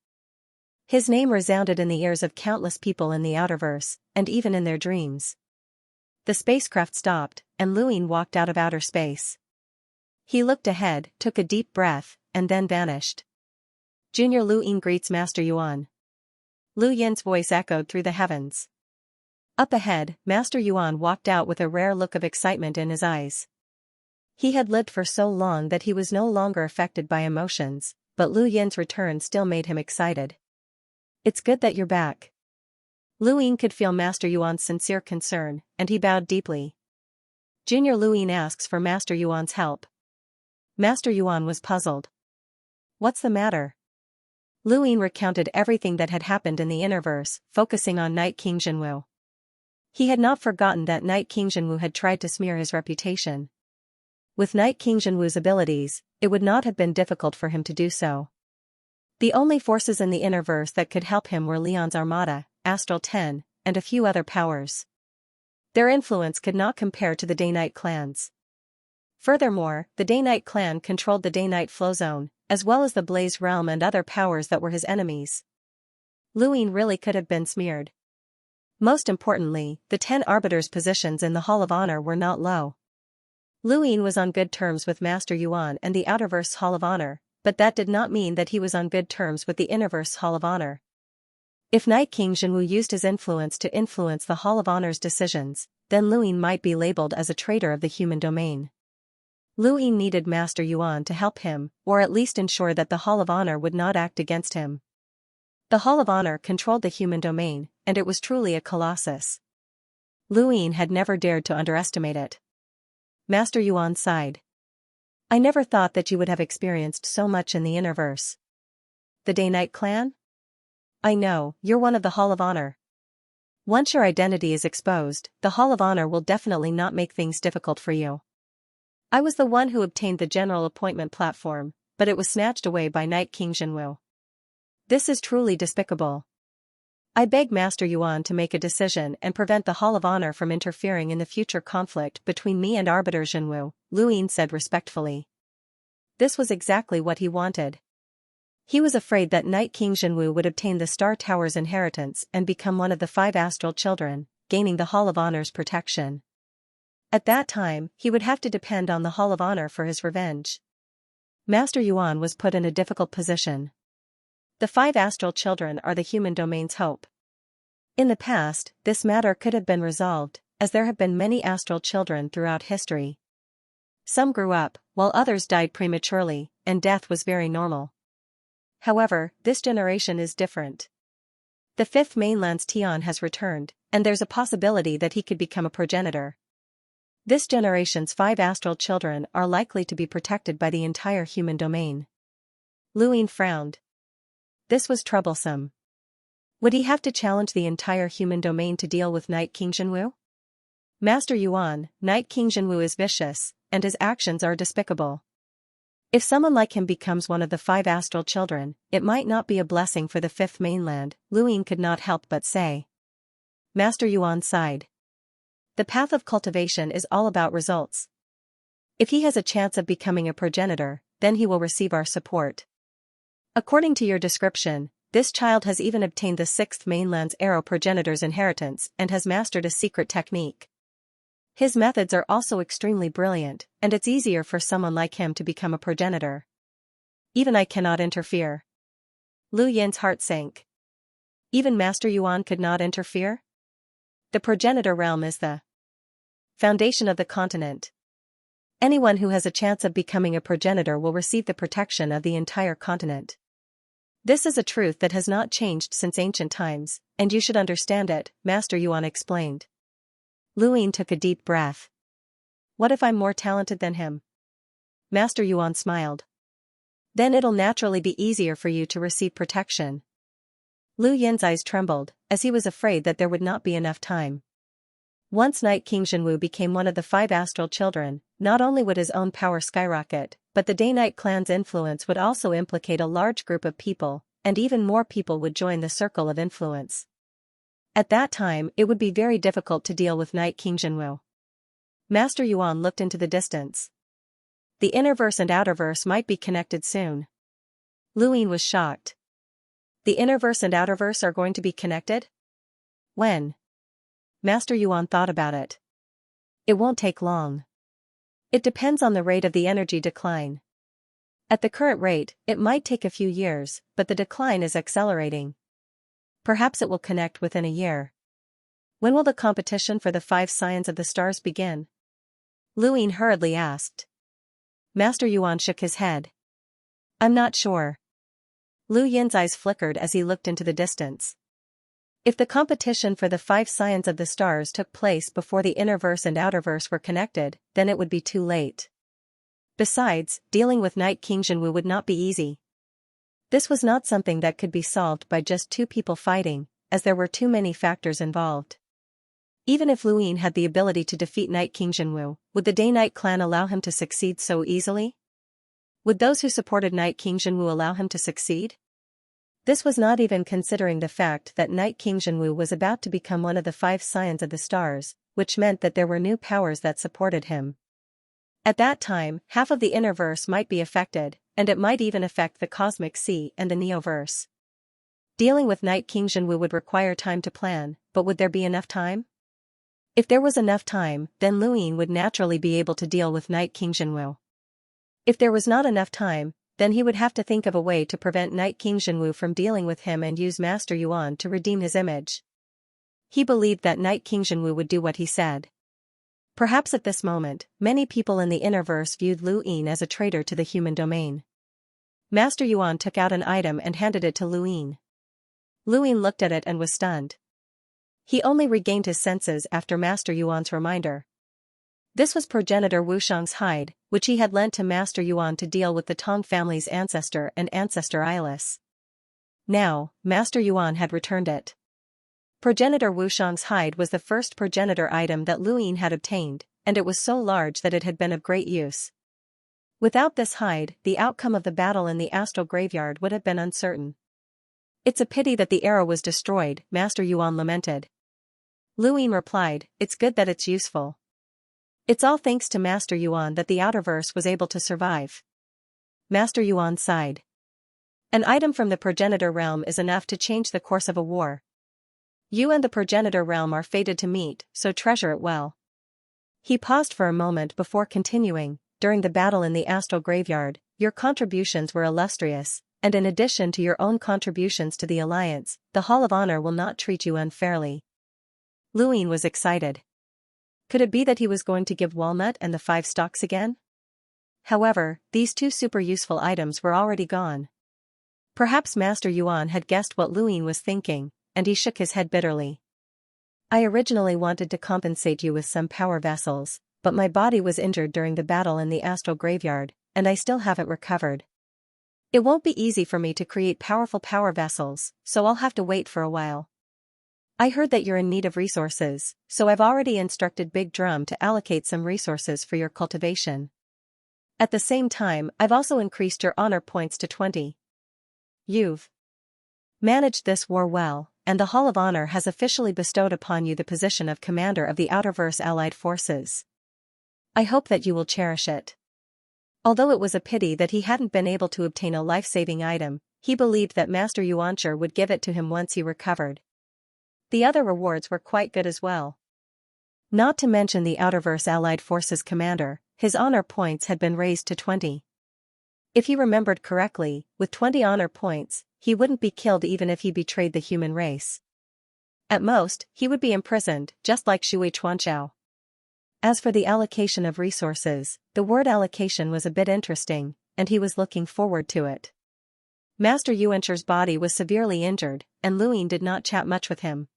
His name resounded in the ears of countless people in the Outerverse, and even in their dreams. The spacecraft stopped, and Luin walked out of outer space. He looked ahead, took a deep breath, and then vanished. Junior Luin greets Master Yuan. Lu Yin's voice echoed through the heavens. Up ahead, Master Yuan walked out with a rare look of excitement in his eyes. He had lived for so long that he was no longer affected by emotions, but Lu Yin's return still made him excited. "It's good that you're back." Luin could feel Master Yuan's sincere concern, and he bowed deeply. Junior Luin asks for Master Yuan's help. Master Yuan was puzzled. "What's the matter?" Luin recounted everything that had happened in the Innerverse, focusing on Night King Jinwu. He had not forgotten that Night King Jinwu had tried to smear his reputation. With Night King Jinwu's abilities, it would not have been difficult for him to do so. The only forces in the Innerverse that could help him were Leon's Armada, Astral 10, and a few other powers. Their influence could not compare to the Day-Night clans. Furthermore, the Day-Night clan controlled the Day-Night Flow Zone, as well as the Blaze Realm and other powers that were his enemies. Luin really could have been smeared. Most importantly, the 10 Arbiters' positions in the Hall of Honor were not low. Luin was on good terms with Master Yuan and the Outerverse Hall of Honor, but that did not mean that he was on good terms with the Innerverse Hall of Honor. If Night King Jinwu used his influence to influence the Hall of Honor's decisions, then Luin might be labeled as a traitor of the human domain. Luin needed Master Yuan to help him, or at least ensure that the Hall of Honor would not act against him. The Hall of Honor controlled the human domain, and it was truly a colossus. Luin had never dared to underestimate it. Master Yuan sighed. "I never thought that you would have experienced so much in the Innerverse." "The Day-Night clan?" "I know, you're one of the Hall of Honor. Once your identity is exposed, the Hall of Honor will definitely not make things difficult for you. I was the one who obtained the general appointment platform, but it was snatched away by Night King Jinwu. This is truly despicable. I beg Master Yuan to make a decision and prevent the Hall of Honor from interfering in the future conflict between me and Arbiter Jinwu," Luin said respectfully. This was exactly what he wanted. He was afraid that Night King Jinwu would obtain the Star Tower's inheritance and become one of the 5 astral children, gaining the Hall of Honor's protection. At that time, he would have to depend on the Hall of Honor for his revenge. Master Yuan was put in a difficult position. The 5 astral children are the human domain's hope. In the past, this matter could have been resolved, as there have been many astral children throughout history. Some grew up, while others died prematurely, and death was very normal. However, this generation is different. The 5th mainland's Tian has returned, and there's a possibility that he could become a progenitor. This generation's 5 astral children are likely to be protected by the entire human domain. Luyin frowned. This was troublesome. Would he have to challenge the entire human domain to deal with Knight Qingzhenwu? Master Yuan, Knight Qingzhenwu is vicious, and his actions are despicable. If someone like him becomes one of the 5 astral children, it might not be a blessing for the 5th mainland, Luyin could not help but say. Master Yuan sighed. The path of cultivation is all about results. If he has a chance of becoming a progenitor, then he will receive our support. According to your description, this child has even obtained the 6th mainland's arrow progenitor's inheritance and has mastered a secret technique. His methods are also extremely brilliant, and it's easier for someone like him to become a progenitor. Even I cannot interfere. Lu Yin's heart sank. Even Master Yuan could not interfere? The progenitor realm is the foundation of the continent. Anyone who has a chance of becoming a progenitor will receive the protection of the entire continent. This is a truth that has not changed since ancient times, and you should understand it, Master Yuan explained. Luyin took a deep breath. What if I'm more talented than him? Master Yuan smiled. Then it'll naturally be easier for you to receive protection. Lu Yin's eyes trembled, as he was afraid that there would not be enough time. Once Knight Qingzhenwu became one of the 5 astral children, not only would his own power skyrocket, but the Day-Night clan's influence would also implicate a large group of people, and even more people would join the circle of influence. At that time, it would be very difficult to deal with Knight Qingzhenwu. Master Yuan looked into the distance. The innerverse and outerverse might be connected soon. Luyin was shocked. The innerverse and outerverse are going to be connected? When? Master Yuan thought about it. It won't take long. It depends on the rate of the energy decline. At the current rate, it might take a few years, but the decline is accelerating. Perhaps it will connect within a year. When will the competition for the 5 signs of the stars begin? Luyin hurriedly asked. Master Yuan shook his head. I'm not sure. Lu Yin's eyes flickered as he looked into the distance. If the competition for the 5 signs of the stars took place before the innerverse and outerverse were connected, then it would be too late. Besides, dealing with Knight Qingzhenwu would not be easy. This was not something that could be solved by just 2 people fighting, as there were too many factors involved. Even if Luyin had the ability to defeat Knight Qingzhenwu, would the Day-Night clan allow him to succeed so easily? Would those who supported Knight Qingzhenwu allow him to succeed? This was not even considering the fact that Knight Qingzhenwu was about to become one of the 5 signs of the stars, which meant that there were new powers that supported him. At that time, half of the innerverse might be affected, and it might even affect the Cosmic Sea and the Neoverse. Dealing with Knight Qingzhenwu would require time to plan, but would there be enough time? If there was enough time, then Luyin would naturally be able to deal with Knight Qingzhenwu. If there was not enough time, then he would have to think of a way to prevent Knight Qingzhenwu from dealing with him and use Master Yuan to redeem his image. He believed that Knight Qingzhenwu would do what he said. Perhaps at this moment, many people in the innerverse viewed Luyin as a traitor to the human domain. Master Yuan took out an item and handed it to Luyin. Luyin looked at it and was stunned. He only regained his senses after Master Yuan's reminder. This was progenitor Wushang's hide, which he had lent to Master Yuan to deal with the Tong family's ancestor and ancestor Eyeless. Now, Master Yuan had returned it. Progenitor Wushang's hide was the first progenitor item that Luyin had obtained, and it was so large that it had been of great use. Without this hide, the outcome of the battle in the astral graveyard would have been uncertain. It's a pity that the arrow was destroyed, Master Yuan lamented. Luyin replied, it's good that it's useful. It's all thanks to Master Yuan that the outerverse was able to survive. Master Yuan sighed. An item from the progenitor realm is enough to change the course of a war. You and the progenitor realm are fated to meet, so treasure it well. He paused for a moment before continuing. During the battle in the astral graveyard, your contributions were illustrious, and in addition to your own contributions to the Alliance, the Hall of Honor will not treat you unfairly. Luyin was excited. Could it be that he was going to give Walnut and the 5 stocks again? However, these 2 super useful items were already gone. Perhaps Master Yuan had guessed what Luyin was thinking, and he shook his head bitterly. I originally wanted to compensate you with some power vessels, but my body was injured during the battle in the astral graveyard, and I still haven't recovered. It won't be easy for me to create powerful power vessels, so I'll have to wait for a while. I heard that you're in need of resources, so I've already instructed Big Drum to allocate some resources for your cultivation. At the same time, I've also increased your honor points to 20. You've managed this war well, and the Hall of Honor has officially bestowed upon you the position of Commander of the Outerverse Allied Forces. I hope that you will cherish it. Although it was a pity that he hadn't been able to obtain a life-saving item, he believed that Master Xianxia would give it to him once he recovered. The other rewards were quite good as well. Not to mention the Outerverse Allied Forces commander, his honor points had been raised to 20. If he remembered correctly, with 20 honor points, he wouldn't be killed even if he betrayed the human race. At most, he would be imprisoned, just like Shui Chuanxiao. As for the allocation of resources, the word allocation was a bit interesting, and he was looking forward to it. Master Yuanxi's body was severely injured, and Luin did not chat much with him.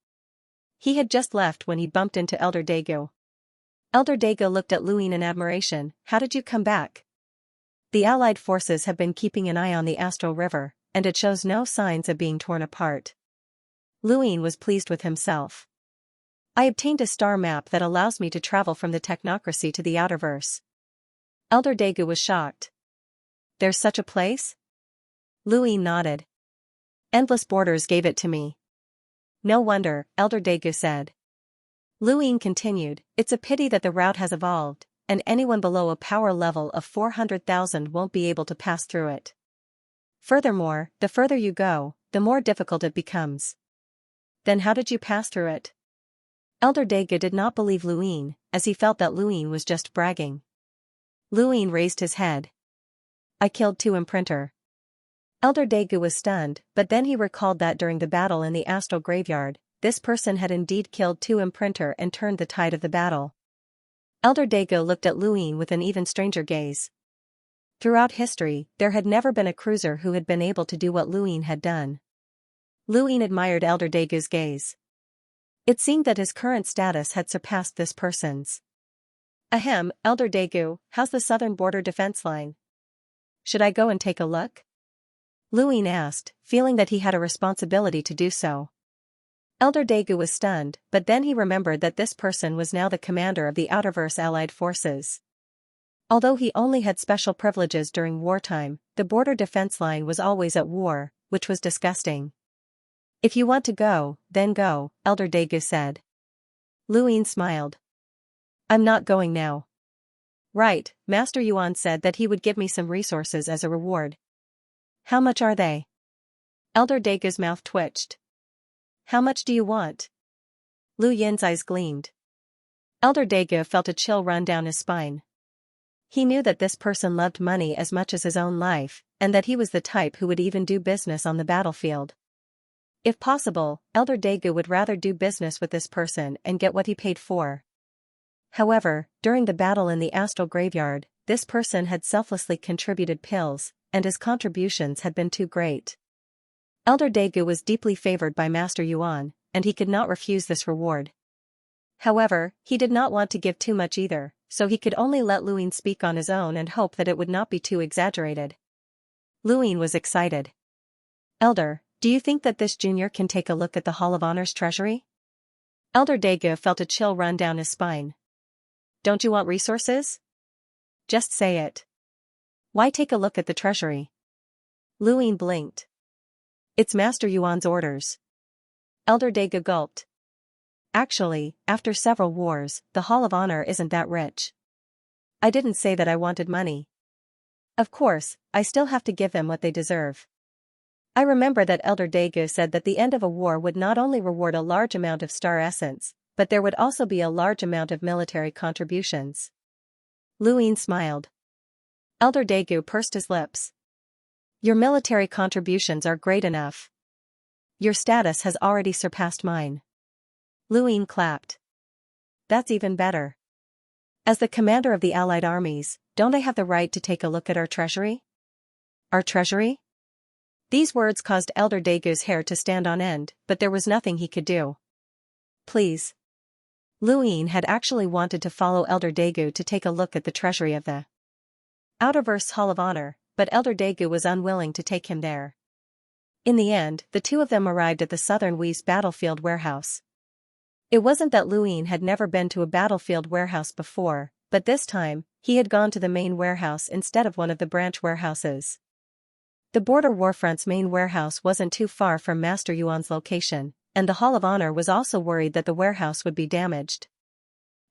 He had just left when he bumped into Elder Daegu. Elder Daegu looked at Luin in admiration. How did you come back? The Allied forces have been keeping an eye on the Astral River, and it shows no signs of being torn apart. Luin was pleased with himself. I obtained a star map that allows me to travel from the technocracy to the Outerverse. Elder Daegu was shocked. There's such a place? Luin nodded. Endless Borders gave it to me. No wonder, Elder Daegu said. Luin continued, it's a pity that the route has evolved, and anyone below a power level of 400,000 won't be able to pass through it. Furthermore, the further you go, the more difficult it becomes. Then how did you pass through it? Elder Daegu did not believe Luin, as he felt that Luin was just bragging. Luin raised his head. I killed 2 imprinter. Elder Daegu was stunned, but then he recalled that during the battle in the astral graveyard, this person had indeed killed 2 imprinter and turned the tide of the battle. Elder Daegu looked at Luin with an even stranger gaze. Throughout history, there had never been a cruiser who had been able to do what Luin had done. Luin admired Elder Daegu's gaze. It seemed that his current status had surpassed this person's. Ahem, Elder Daegu, how's the southern border defense line? Should I go and take a look? Luin asked, feeling that he had a responsibility to do so. Elder Daegu was stunned, but then he remembered that this person was now the commander of the Outerverse Allied Forces. Although he only had special privileges during wartime, the border defense line was always at war, which was disgusting. If you want to go, then go, Elder Daegu said. Luin smiled. I'm not going now. Right, Master Yuan said that he would give me some resources as a reward. How much are they? Elder Daegu's mouth twitched. How much do you want? Lu Yin's eyes gleamed. Elder Daegu felt a chill run down his spine. He knew that this person loved money as much as his own life, and that he was the type who would even do business on the battlefield. If possible, Elder Daegu would rather do business with this person and get what he paid for. However, during the battle in the astral graveyard, this person had selflessly contributed pills, and his contributions had been too great. Elder Daegu was deeply favored by Master Yuan, and he could not refuse this reward. However, he did not want to give too much either, so he could only let Luin speak on his own and hope that it would not be too exaggerated. Luin was excited. Elder, do you think that this junior can take a look at the Hall of Honor's treasury? Elder Daegu felt a chill run down his spine. Don't you want resources? Just say it. Why take a look at the treasury? Luin blinked. It's Master Yuan's orders. Elder Daegu gulped. Actually, after several wars, the Hall of Honor isn't that rich. I didn't say that I wanted money. Of course, I still have to give them what they deserve. I remember that Elder Daegu said that the end of a war would not only reward a large amount of star essence, but there would also be a large amount of military contributions. Luin smiled. Elder Daegu pursed his lips. Your military contributions are great enough. Your status has already surpassed mine. Luin clapped. That's even better. As the commander of the Allied armies, don't I have the right to take a look at our treasury? Our treasury? These words caused Elder Daegu's hair to stand on end, but there was nothing he could do. Please. Luin had actually wanted to follow Elder Daegu to take a look at the treasury of the Outerverse Hall of Honor, but Elder Daegu was unwilling to take him there. In the end, the two of them arrived at the Southern West battlefield warehouse. It wasn't that Luin had never been to a battlefield warehouse before, but this time, he had gone to the main warehouse instead of one of the branch warehouses. The Border Warfront's main warehouse wasn't too far from Master Yuan's location, and the Hall of Honor was also worried that the warehouse would be damaged.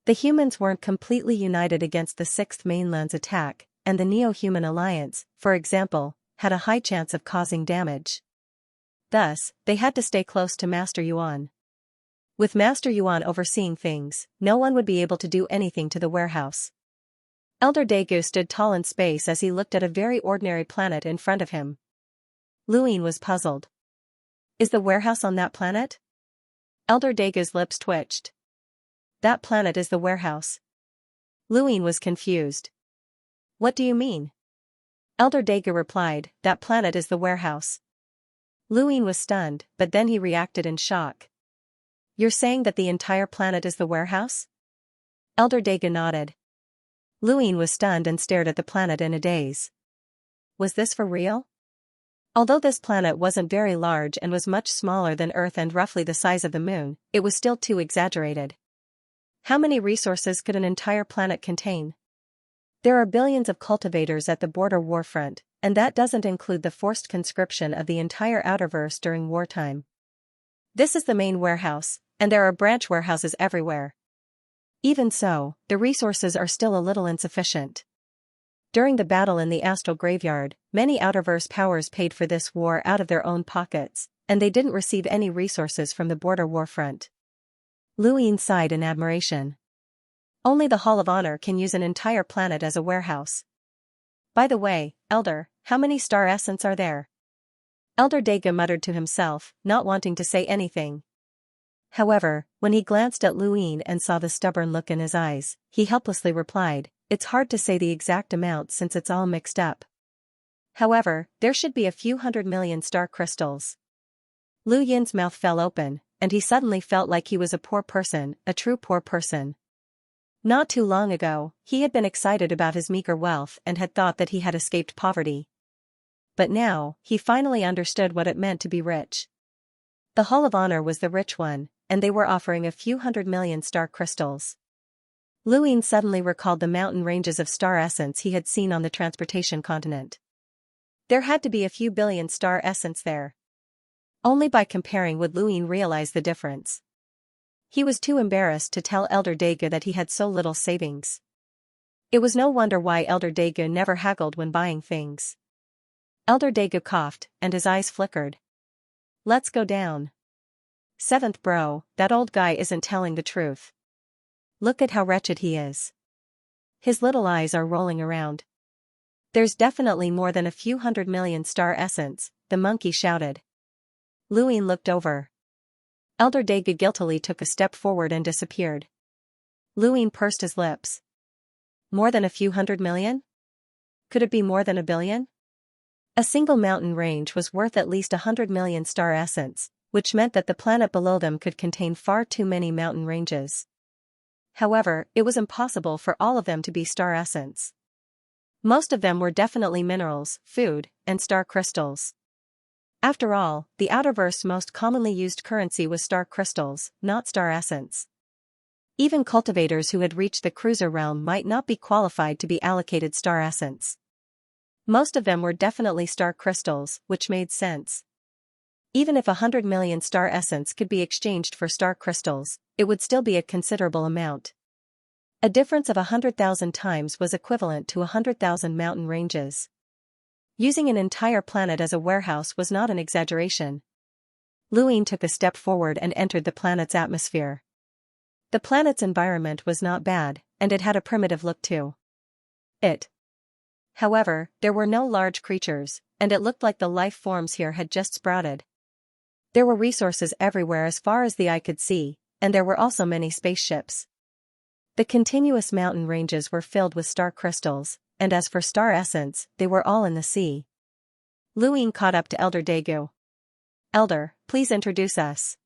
The humans weren't completely united against the Sixth Mainland's attack, and the Neo-Human Alliance, for example, had a high chance of causing damage. Thus, they had to stay close to Master Yuan. With Master Yuan overseeing things, no one would be able to do anything to the warehouse. Elder Daegu stood tall in space as he looked at a very ordinary planet in front of him. Luin was puzzled. Is the warehouse on that planet? Elder Daegu's lips twitched. That planet is the warehouse. Luin was confused. What do you mean? Elder Daegu replied, that planet is the warehouse. Luin was stunned, but then he reacted in shock. You're saying that the entire planet is the warehouse? Elder Daegu nodded. Luin was stunned and stared at the planet in a daze. Was this for real? Although this planet wasn't very large and was much smaller than Earth and roughly the size of the Moon, it was still too exaggerated. How many resources could an entire planet contain? There are billions of cultivators at the border warfront, and that doesn't include the forced conscription of the entire Outerverse during wartime. This is the main warehouse, and there are branch warehouses everywhere. Even so, the resources are still a little insufficient. During the battle in the Astral Graveyard, many Outerverse powers paid for this war out of their own pockets, and they didn't receive any resources from the border warfront. Luin sighed in admiration. Only the Hall of Honor can use an entire planet as a warehouse. By the way, Elder, how many star essence are there? Elder Daegu muttered to himself, not wanting to say anything. However, when he glanced at Luin and saw the stubborn look in his eyes, he helplessly replied, it's hard to say the exact amount since it's all mixed up. However, there should be a few 100 million star crystals. Lu Yin's mouth fell open, and he suddenly felt like he was a poor person, a true poor person. Not too long ago, he had been excited about his meager wealth and had thought that he had escaped poverty. But now, he finally understood what it meant to be rich. The Hall of Honor was the rich one, and they were offering a few 100 million star crystals. Luin suddenly recalled the mountain ranges of star essence he had seen on the transportation continent. There had to be a few billion star essence there. Only by comparing would Luin realize the difference. He was too embarrassed to tell Elder Daegu that he had so little savings. It was no wonder why Elder Daegu never haggled when buying things. Elder Daegu coughed, and his eyes flickered. Let's go down. Seventh bro, that old guy isn't telling the truth. Look at how wretched he is. His little eyes are rolling around. There's definitely more than a few 100 million star essence, the monkey shouted. Luin looked over. Elder Daegu guiltily took a step forward and disappeared. Luin pursed his lips. More than a few 100 million? Could it be more than a billion? A single mountain range was worth at least 100 million star essence, which meant that the planet below them could contain far too many mountain ranges. However, it was impossible for all of them to be star essence. Most of them were definitely minerals, food, and star crystals. After all, the Outerverse's most commonly used currency was star crystals, not star essence. Even cultivators who had reached the cruiser realm might not be qualified to be allocated star essence. Most of them were definitely star crystals, which made sense. Even if 100 million star essence could be exchanged for star crystals, it would still be a considerable amount. A difference of 100,000 times was equivalent to 100,000 mountain ranges. Using an entire planet as a warehouse was not an exaggeration. Luin took a step forward and entered the planet's atmosphere. The planet's environment was not bad, and it had a primitive look too. However, there were no large creatures, and it looked like the life forms here had just sprouted. There were resources everywhere as far as the eye could see, and there were also many spaceships. The continuous mountain ranges were filled with star crystals, and as for star essence, they were all in the sea. Luin caught up to Elder Daegu. Elder, please introduce us.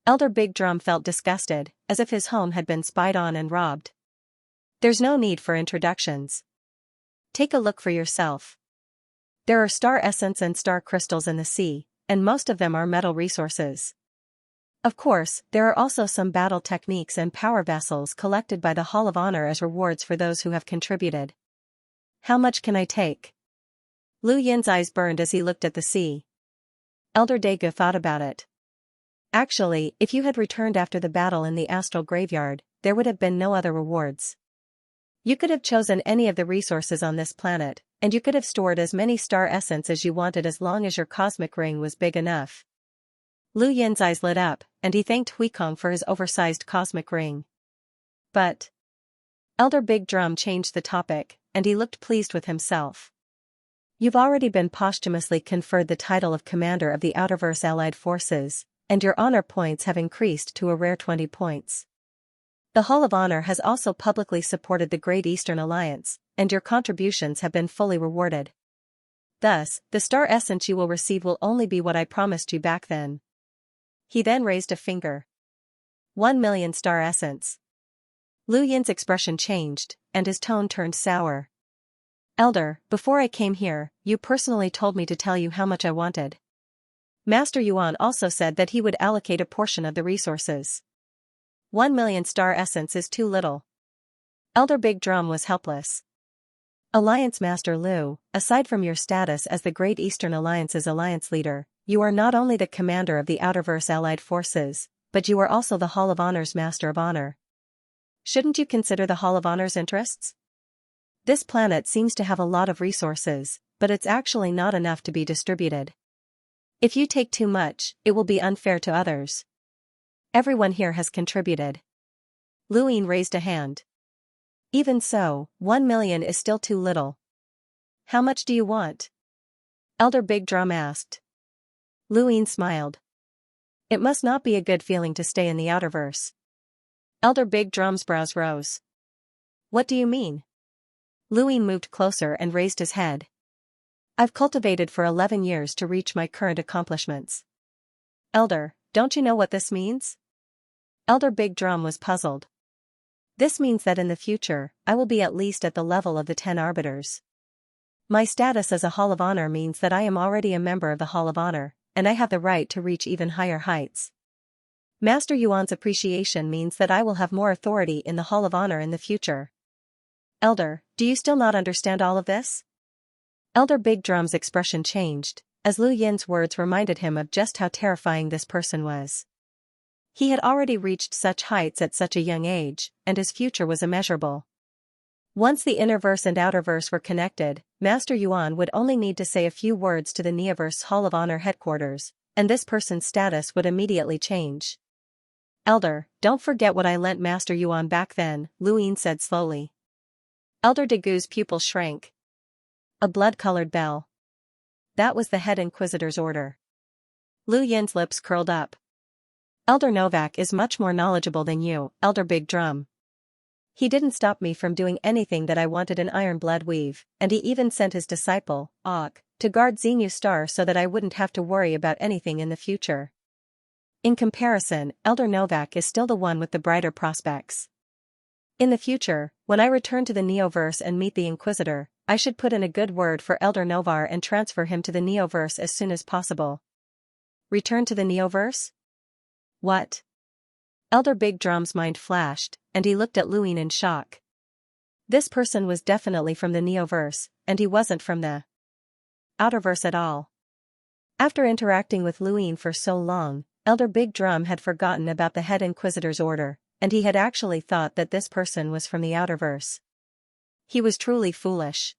Elder Big Drum felt disgusted, as if his home had been spied on and robbed. There's no need for introductions. Take a look for yourself. There are star essence and star crystals in the sea, and most of them are metal resources. Of course, there are also some battle techniques and power vessels collected by the Hall of Honor as rewards for those who have contributed. How much can I take? Lu Yin's eyes burned as he looked at the sea. Elder Daegu thought about it. Actually, if you had returned after the battle in the astral graveyard, there would have been no other rewards. You could have chosen any of the resources on this planet, and you could have stored as many star essence as you wanted as long as your cosmic ring was big enough. Lu Yin's eyes lit up, and he thanked Huikong for his oversized cosmic ring. But Elder Big Drum changed the topic, and he looked pleased with himself. You've already been posthumously conferred the title of Commander of the Outerverse Allied Forces, and your honor points have increased to a rare 20 points. The Hall of Honor has also publicly supported the Great Eastern Alliance, and your contributions have been fully rewarded. Thus, the star essence you will receive will only be what I promised you back then. He then raised a finger. 1 million star essence. Lu Yin's expression changed, and his tone turned sour. Elder, before I came here, you personally told me to tell you how much I wanted. Master Yuan also said that he would allocate a portion of the resources. 1 million star essence is too little. Elder Big Drum was helpless. Alliance Master Lu, aside from your status as the Great Eastern Alliance's alliance leader, you are not only the commander of the Outerverse Allied Forces, but you are also the Hall of Honor's Master of Honor. Shouldn't you consider the Hall of Honor's interests? This planet seems to have a lot of resources, but it's actually not enough to be distributed. If you take too much, it will be unfair to others. Everyone here has contributed. Lu Yin raised a hand. Even so, 1 million is still too little. How much do you want? Elder Big Drum asked. Lu Yin smiled. It must not be a good feeling to stay in the Outerverse. Elder Big Drum's brows rose. What do you mean? Lu Yin moved closer and raised his head. I've cultivated for 11 years to reach my current accomplishments. Elder, don't you know what this means? Elder Big Drum was puzzled. This means that in the future, I will be at least at the level of the 10 arbiters. My status as a Hall of Honor means that I am already a member of the Hall of Honor, and I have the right to reach even higher heights. Master Yuan's appreciation means that I will have more authority in the Hall of Honor in the future. Elder, do you still not understand all of this? Elder Big Drum's expression changed, as Lu Yin's words reminded him of just how terrifying this person was. He had already reached such heights at such a young age, and his future was immeasurable. Once the Innerverse and Outerverse were connected, Master Yuan would only need to say a few words to the Neoverse Hall of Honor headquarters, and this person's status would immediately change. Elder, don't forget what I lent Master Yuan back then, Lu Yin said slowly. Elder Dagu's pupil shrank. A blood-colored bell. That was the head Inquisitor's order. Lu Yin's lips curled up. Elder Novak is much more knowledgeable than you, Elder Big Drum. He didn't stop me from doing anything that I wanted in Iron Blood Weave, and he even sent his disciple, Ok, to guard Xenu Star so that I wouldn't have to worry about anything in the future. In comparison, Elder Novak is still the one with the brighter prospects. In the future, when I return to the Neoverse and meet the Inquisitor, I should put in a good word for Elder Novar and transfer him to the Neoverse as soon as possible. Return to the Neoverse? What? Elder Big Drum's mind flashed, and he looked at Lu Yin in shock. This person was definitely from the Neoverse, and he wasn't from the Outerverse at all. After interacting with Lu Yin for so long, Elder Big Drum had forgotten about the head Inquisitor's order, and he had actually thought that this person was from the Outerverse. He was truly foolish.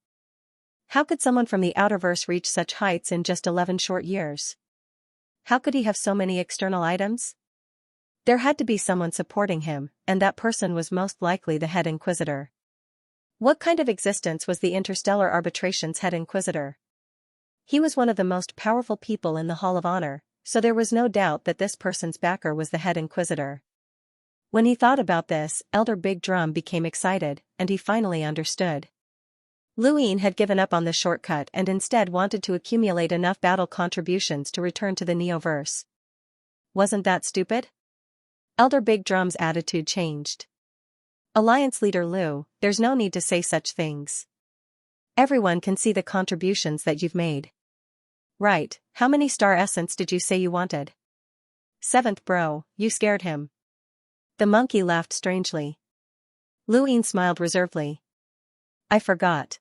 How could someone from the Outerverse reach such heights in just 11 short years? How could he have so many external items? There had to be someone supporting him, and that person was most likely the head Inquisitor. What kind of existence was the Interstellar Arbitration's head Inquisitor? He was one of the most powerful people in the Hall of Honor, so there was no doubt that this person's backer was the head Inquisitor. When he thought about this, Elder Big Drum became excited, and he finally understood. Lu Yin had given up on the shortcut and instead wanted to accumulate enough battle contributions to return to the Neoverse. Wasn't that stupid? Elder Big Drum's attitude changed. Alliance Leader Lu, there's no need to say such things. Everyone can see the contributions that you've made. Right, how many star essence did you say you wanted? 7th bro, you scared him. The monkey laughed strangely. Luin smiled reservedly. I forgot.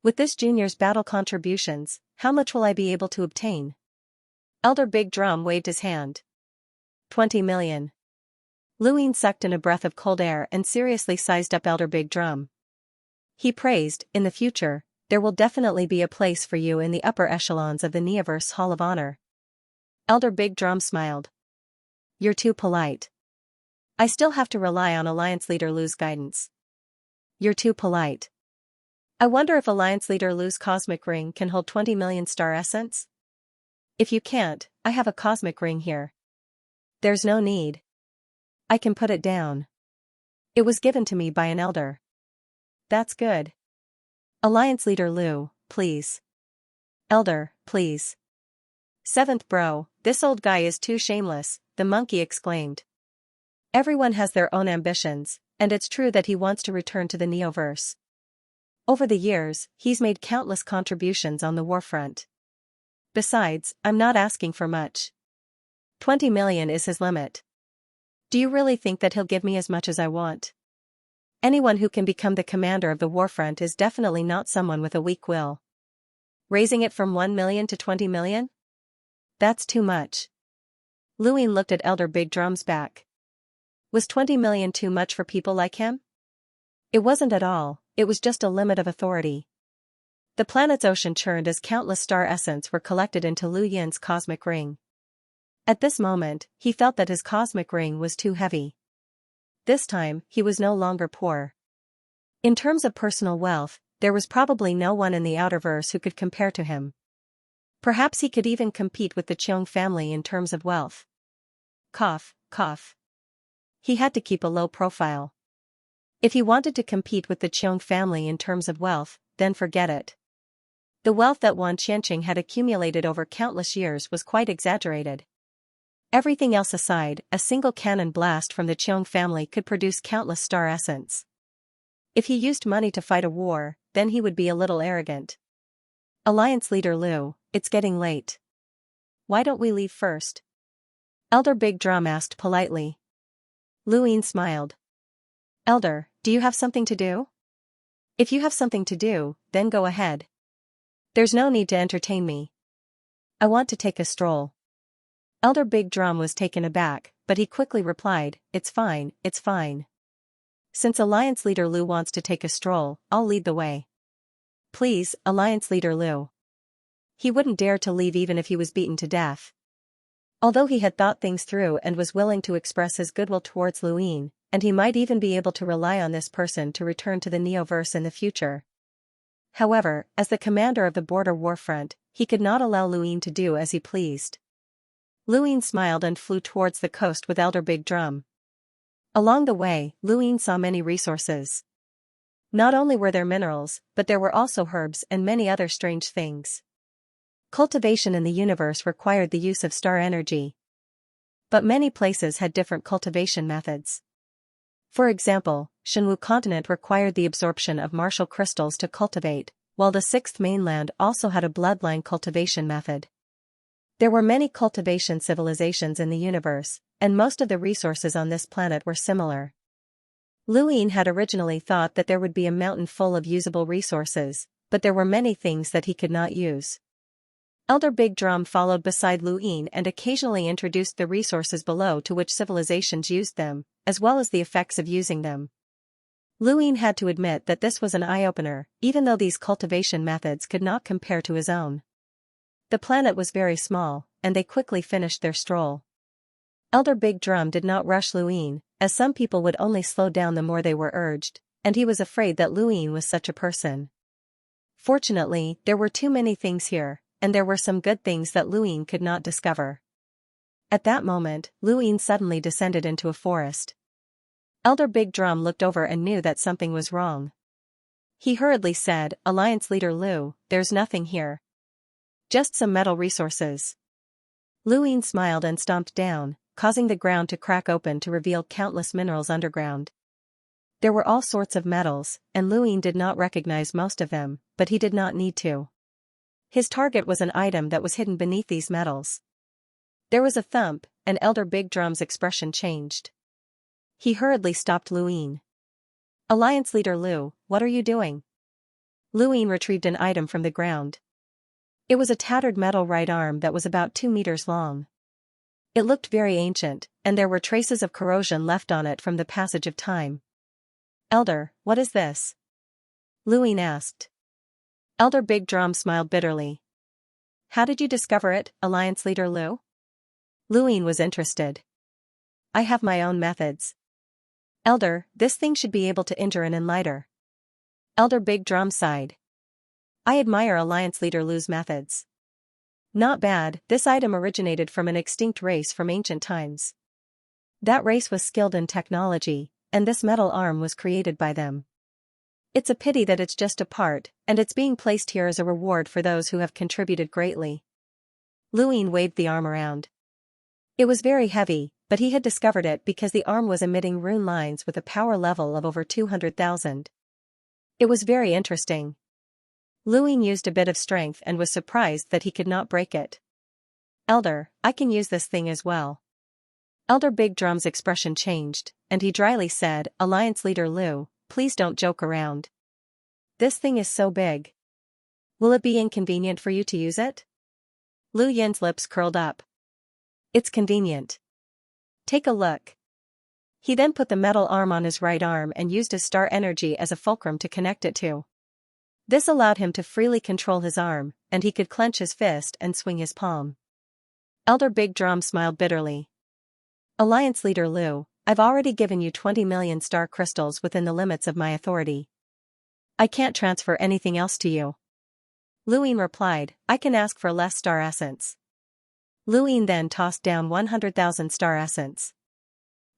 With this junior's battle contributions, how much will I be able to obtain? Elder Big Drum waved his hand. 20 million. Luin sucked in a breath of cold air and seriously sized up Elder Big Drum. He praised, in the future, there will definitely be a place for you in the upper echelons of the Neoverse Hall of Honor. Elder Big Drum smiled. You're too polite. I still have to rely on Alliance Leader Lu's guidance. You're too polite. I wonder if Alliance Leader Lu's cosmic ring can hold 20 million star essence? If you can't, I have a cosmic ring here. There's no need. I can put it down. It was given to me by an elder. That's good. Alliance Leader Lu, please. Elder, please. 7th bro, this old guy is too shameless, the monkey exclaimed. Everyone has their own ambitions, and it's true that he wants to return to the Neoverse. Over the years, he's made countless contributions on the warfront. Besides, I'm not asking for much. 20 million is his limit. Do you really think that he'll give me as much as I want? Anyone who can become the commander of the warfront is definitely not someone with a weak will. Raising it from 1 million to 20 million? That's too much. Luin looked at Elder Big Drum's back. Was 20 million too much for people like him? It wasn't at all, it was just a limit of authority. The planet's ocean churned as countless star essence were collected into Lu Yin's cosmic ring. At this moment, he felt that his cosmic ring was too heavy. This time, he was no longer poor. In terms of personal wealth, there was probably no one in the Outerverse who could compare to him. Perhaps he could even compete with the Qiong family in terms of wealth. Cough, cough. He had to keep a low profile. If he wanted to compete with the Qiong family in terms of wealth, then forget it. The wealth that Xianxia had accumulated over countless years was quite exaggerated. Everything else aside, a single cannon blast from the Qiong family could produce countless star essence. If he used money to fight a war, then he would be a little arrogant. Alliance Leader Lu, it's getting late. Why don't we leave first? Elder Big Drum asked politely. Luin smiled. Elder, do you have something to do? If you have something to do, then go ahead. There's no need to entertain me. I want to take a stroll. Elder Big Drum was taken aback, but he quickly replied, it's fine, it's fine. Since Alliance Leader Lu wants to take a stroll, I'll lead the way. Please, Alliance Leader Lu. He wouldn't dare to leave even if he was beaten to death. Although he had thought things through and was willing to express his goodwill towards Luin, and he might even be able to rely on this person to return to the Neoverse in the future. However, as the commander of the border warfront, he could not allow Luin to do as he pleased. Luin smiled and flew towards the coast with Elder Big Drum. Along the way, Luin saw many resources. Not only were there minerals, but there were also herbs and many other strange things. Cultivation in the universe required the use of star energy. But many places had different cultivation methods. For example, Shenwu continent required the absorption of martial crystals to cultivate, while the 6th mainland also had a bloodline cultivation method. There were many cultivation civilizations in the universe, and most of the resources on this planet were similar. Luin had originally thought that there would be a mountain full of usable resources, but there were many things that he could not use. Elder Big Drum followed beside Luin and occasionally introduced the resources below to which civilizations used them, as well as the effects of using them. Luin had to admit that this was an eye-opener, even though these cultivation methods could not compare to his own. The planet was very small, and they quickly finished their stroll. Elder Big Drum did not rush Luin, as some people would only slow down the more they were urged, and he was afraid that Luin was such a person. Fortunately, there were too many things here, and there were some good things that Luin could not discover. At that moment, Luin suddenly descended into a forest. Elder Big Drum looked over and knew that something was wrong. He hurriedly said, Alliance Leader Lu, there's nothing here. Just some metal resources. Luin smiled and stomped down, causing the ground to crack open to reveal countless minerals underground. There were all sorts of metals, and Luin did not recognize most of them, but he did not need to. His target was an item that was hidden beneath these metals. There was a thump, and Elder Big Drum's expression changed. He hurriedly stopped Luin. "Alliance Leader Lu, what are you doing?" Luin retrieved an item from the ground. It was a tattered metal right arm that was about 2 meters long. It looked very ancient, and there were traces of corrosion left on it from the passage of time. "Elder, what is this?" Luin asked. Elder Big Drum smiled bitterly. "How did you discover it, Alliance Leader Lu?" Luin was interested. "I have my own methods." "Elder, this thing should be able to injure an enlighter." Elder Big Drum sighed. "I admire Alliance Leader Lu's methods. Not bad, this item originated from an extinct race from ancient times. That race was skilled in technology, and this metal arm was created by them. It's a pity that it's just a part, and it's being placed here as a reward for those who have contributed greatly." Luin waved the arm around. It was very heavy, but he had discovered it because the arm was emitting rune lines with a power level of over 200,000. It was very interesting. Luin used a bit of strength and was surprised that he could not break it. "Elder, I can use this thing as well." Elder Big Drum's expression changed, and he dryly said, "Alliance Leader Lu, please don't joke around. This thing is so big. Will it be inconvenient for you to use it?" Lu Yin's lips curled up. "It's convenient. Take a look." He then put the metal arm on his right arm and used his star energy as a fulcrum to connect it to. This allowed him to freely control his arm, and he could clench his fist and swing his palm. Elder Big Drum smiled bitterly. "Alliance Leader Lu, I've already given you 20 million star crystals within the limits of my authority. I can't transfer anything else to you." Luin replied, "I can ask for less star essence." Luin then tossed down 100,000 star essence.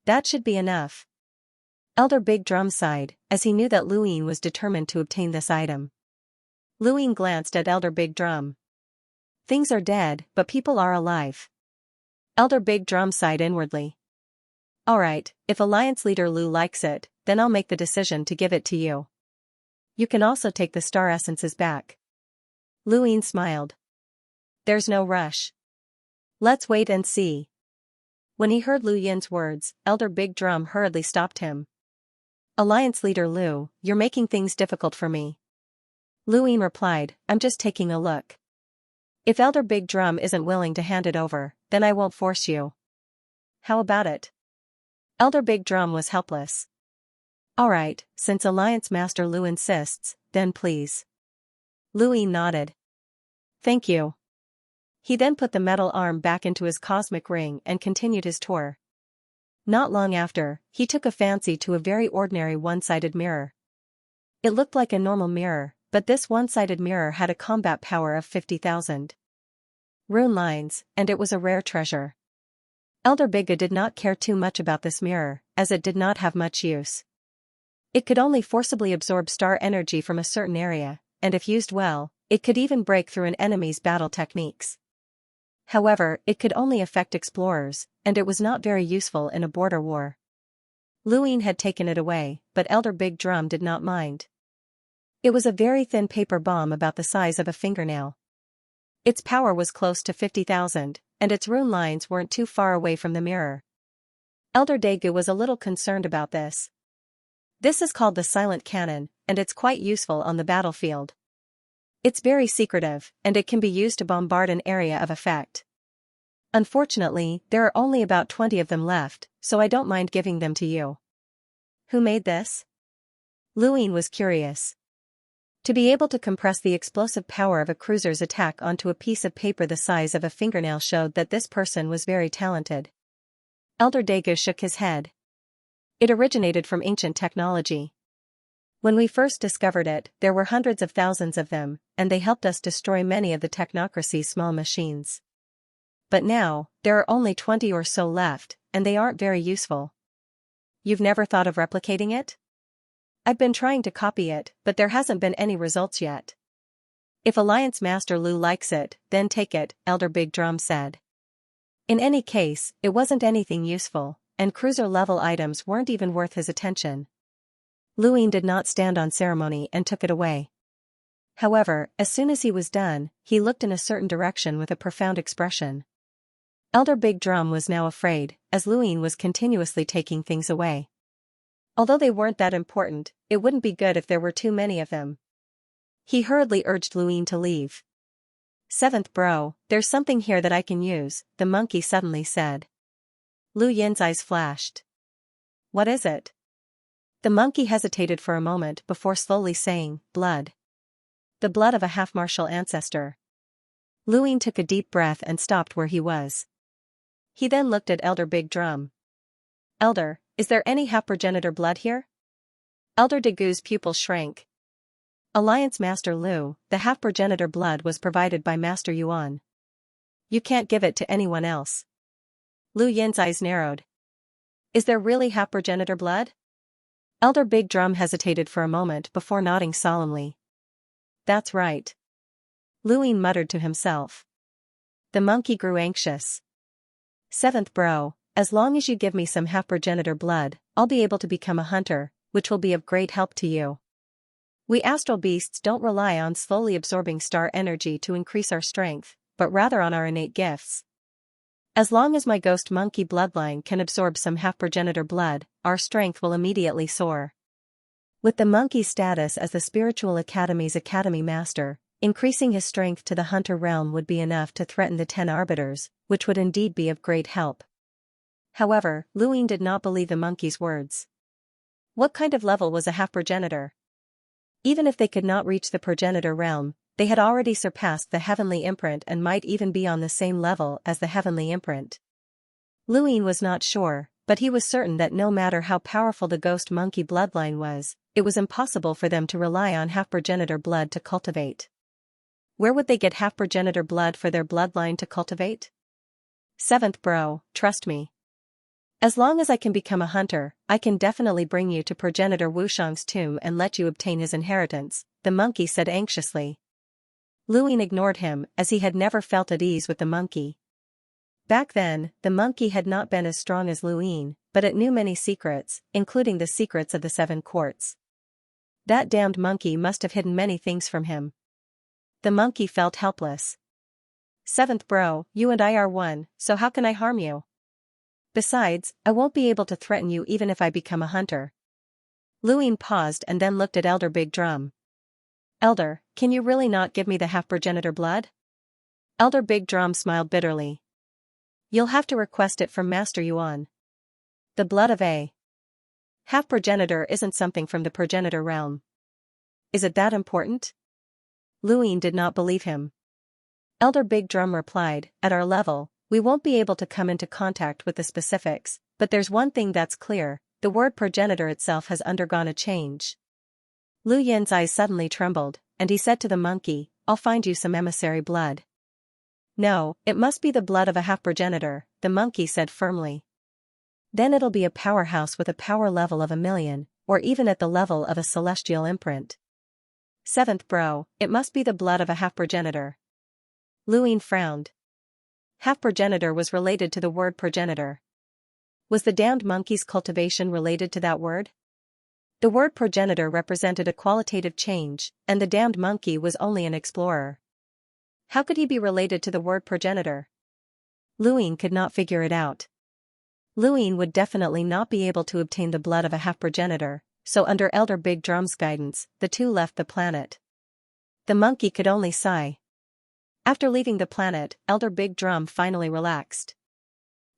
"That should be enough." Elder Big Drum sighed, as he knew that Luin was determined to obtain this item. Luin glanced at Elder Big Drum. "Things are dead, but people are alive." Elder Big Drum sighed inwardly. "Alright, if Alliance Leader Lu likes it, then I'll make the decision to give it to you. You can also take the star essences back." Luin smiled. "There's no rush. Let's wait and see." When he heard Lu Yin's words, Elder Big Drum hurriedly stopped him. "Alliance Leader Lu, you're making things difficult for me." Luin replied, "I'm just taking a look. If Elder Big Drum isn't willing to hand it over, then I won't force you. How about it?" Elder Big Drum was helpless. "Alright, since Alliance Master Lu insists, then please." Luin nodded. "Thank you." He then put the metal arm back into his cosmic ring and continued his tour. Not long after, he took a fancy to a very ordinary one-sided mirror. It looked like a normal mirror, but this one-sided mirror had a combat power of 50,000 rune lines, and it was a rare treasure. Elder Biga did not care too much about this mirror, as it did not have much use. It could only forcibly absorb star energy from a certain area, and if used well, it could even break through an enemy's battle techniques. However, it could only affect explorers, and it was not very useful in a border war. Luin had taken it away, but Elder Big Drum did not mind. It was a very thin paper bomb about the size of a fingernail. Its power was close to 50,000, and its rune lines weren't too far away from the mirror. Elder Daegu was a little concerned about this. This is called the silent cannon, and it's quite useful on the battlefield. It's very secretive, and it can be used to bombard an area of effect. Unfortunately, there are only about 20 of them left, so I don't mind giving them to you. Who made this? Luin was curious. To be able to compress the explosive power of a cruiser's attack onto a piece of paper the size of a fingernail showed that this person was very talented. Elder Daegu shook his head. It originated from ancient technology. When we first discovered it, there were hundreds of thousands of them, and they helped us destroy many of the technocracy's small machines. But now, there are only 20 or so left, and they aren't very useful. You've never thought of replicating it? I've been trying to copy it, but there hasn't been any results yet. If Alliance Master Lu likes it, then take it, Elder Big Drum said. In any case, it wasn't anything useful, and cruiser-level items weren't even worth his attention. Luin did not stand on ceremony and took it away. However, as soon as he was done, he looked in a certain direction with a profound expression. Elder Big Drum was now afraid, as Luin was continuously taking things away. Although they weren't that important, it wouldn't be good if there were too many of them. He hurriedly urged Luin to leave. "Seventh bro, there's something here that I can use," the monkey suddenly said. Lu Yin's eyes flashed. "What is it?" The monkey hesitated for a moment before slowly saying, "Blood. The blood of a half-martial ancestor." Luin took a deep breath and stopped where he was. He then looked at Elder Big Drum. "Elder, is there any half-progenitor blood here?" Elder Degu's pupil shrank. "Alliance Master Lu, the half-progenitor blood was provided by Master Yuan. You can't give it to anyone else." Lu Yin's eyes narrowed. "Is there really half-progenitor blood?" Elder Big Drum hesitated for a moment before nodding solemnly. "That's right." Luin muttered to himself. The monkey grew anxious. "Seventh bro, as long as you give me some half-progenitor blood, I'll be able to become a hunter, which will be of great help to you. We astral beasts don't rely on slowly absorbing star energy to increase our strength, but rather on our innate gifts. As long as my ghost monkey bloodline can absorb some half-progenitor blood, our strength will immediately soar." With the monkey's status as the Spiritual Academy's Academy Master, increasing his strength to the hunter realm would be enough to threaten the 10 arbiters, which would indeed be of great help. However, Luin did not believe the monkey's words. What kind of level was a half-progenitor? Even if they could not reach the progenitor realm, they had already surpassed the heavenly imprint and might even be on the same level as the heavenly imprint. Luin was not sure, but he was certain that no matter how powerful the ghost monkey bloodline was, it was impossible for them to rely on half-progenitor blood to cultivate. Where would they get half-progenitor blood for their bloodline to cultivate? "Seventh bro, trust me. As long as I can become a hunter, I can definitely bring you to progenitor Wushang's tomb and let you obtain his inheritance," the monkey said anxiously. Luin ignored him, as he had never felt at ease with the monkey. Back then, the monkey had not been as strong as Luin, but it knew many secrets, including the secrets of the 7 courts. That damned monkey must have hidden many things from him. The monkey felt helpless. "Seventh bro, you and I are one, so how can I harm you? Besides, I won't be able to threaten you even if I become a hunter." Luin paused and then looked at Elder Big Drum. "Elder, can you really not give me the half-progenitor blood?" Elder Big Drum smiled bitterly. "You'll have to request it from Master Yuan. The blood of a half-progenitor isn't something from the progenitor realm." "Is it that important?" Luin did not believe him. Elder Big Drum replied, "At our level, we won't be able to come into contact with the specifics, but there's one thing that's clear: the word progenitor itself has undergone a change." Lu Yin's eyes suddenly trembled, and he said to the monkey, "I'll find you some emissary blood." "No, it must be the blood of a half-progenitor," the monkey said firmly. "Then it'll be a powerhouse with a power level of 1,000,000, or even at the level of a celestial imprint." "Seventh bro, it must be the blood of a half-progenitor." Luin frowned. Half-progenitor was related to the word progenitor. Was the damned monkey's cultivation related to that word? The word progenitor represented a qualitative change, and the damned monkey was only an explorer. How could he be related to the word progenitor? Luin could not figure it out. Luin would definitely not be able to obtain the blood of a half-progenitor, so under Elder Big Drum's guidance, the two left the planet. The monkey could only sigh. After leaving the planet, Elder Big Drum finally relaxed.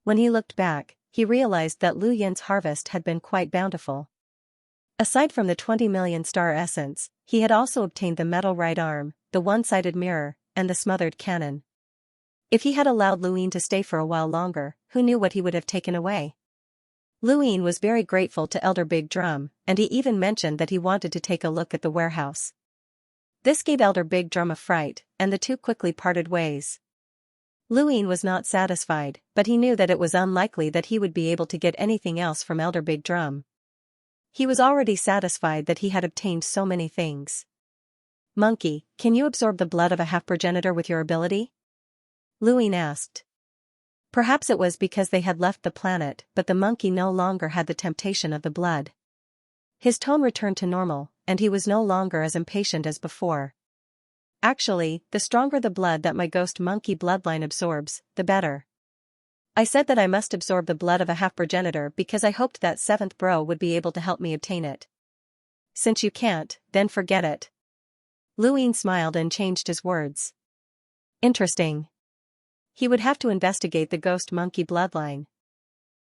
When he looked back, he realized that Lu Yin's harvest had been quite bountiful. Aside from the 20 million star essence, he had also obtained the metal right arm, the one-sided mirror, and the smothered cannon. If he had allowed Luin to stay for a while longer, who knew what he would have taken away? Luin was very grateful to Elder Big Drum, and he even mentioned that he wanted to take a look at the warehouse. This gave Elder Big Drum a fright, and the two quickly parted ways. Luin was not satisfied, but he knew that it was unlikely that he would be able to get anything else from Elder Big Drum. He was already satisfied that he had obtained so many things. "Monkey, can you absorb the blood of a half-progenitor with your ability?" Luin asked. Perhaps it was because they had left the planet, but the monkey no longer had the temptation of the blood. His tone returned to normal, and he was no longer as impatient as before. Actually, the stronger the blood that my ghost monkey bloodline absorbs, the better. I said that I must absorb the blood of a half-progenitor because I hoped that seventh bro would be able to help me obtain it. Since you can't, then forget it. Luin smiled and changed his words. Interesting. He would have to investigate the ghost monkey bloodline.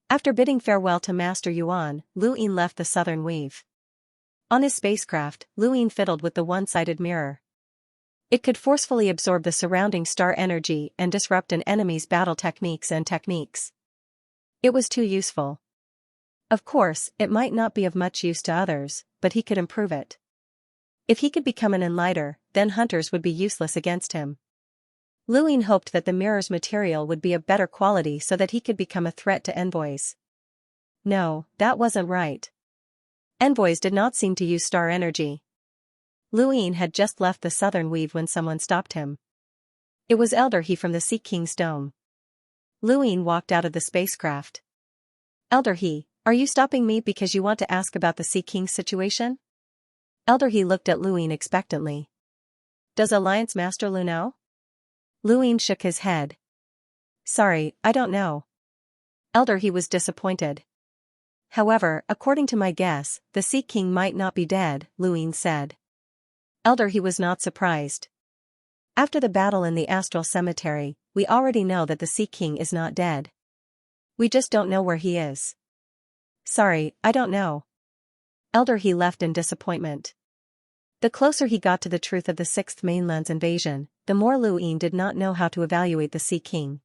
After bidding farewell to Master Yuan, Luin left the southern weave. On his spacecraft, Luin fiddled with the one-sided mirror. It could forcefully absorb the surrounding star energy and disrupt an enemy's battle techniques. It was too useful. Of course, it might not be of much use to others, but he could improve it. If he could become an enlighter, then hunters would be useless against him. Luin hoped that the mirror's material would be of better quality so that he could become a threat to envoys. No, that wasn't right. Envoys did not seem to use star energy. Luin had just left the southern weave when someone stopped him. It was Elder He from the Sea King's dome. Luin walked out of the spacecraft. Elder He, are you stopping me because you want to ask about the Sea King's situation? Elder He looked at Luin expectantly. Does Alliance Master Lu know? Luin shook his head. Sorry, I don't know. Elder He was disappointed. However, according to my guess, the Sea King might not be dead, Luin said. Elder He was not surprised. After the battle in the astral cemetery, we already know that the Sea King is not dead. We just don't know where he is. Sorry, I don't know. Elder He left in disappointment. The closer he got to the truth of the Sixth Mainland's invasion, the more Luin did not know how to evaluate the Sea King.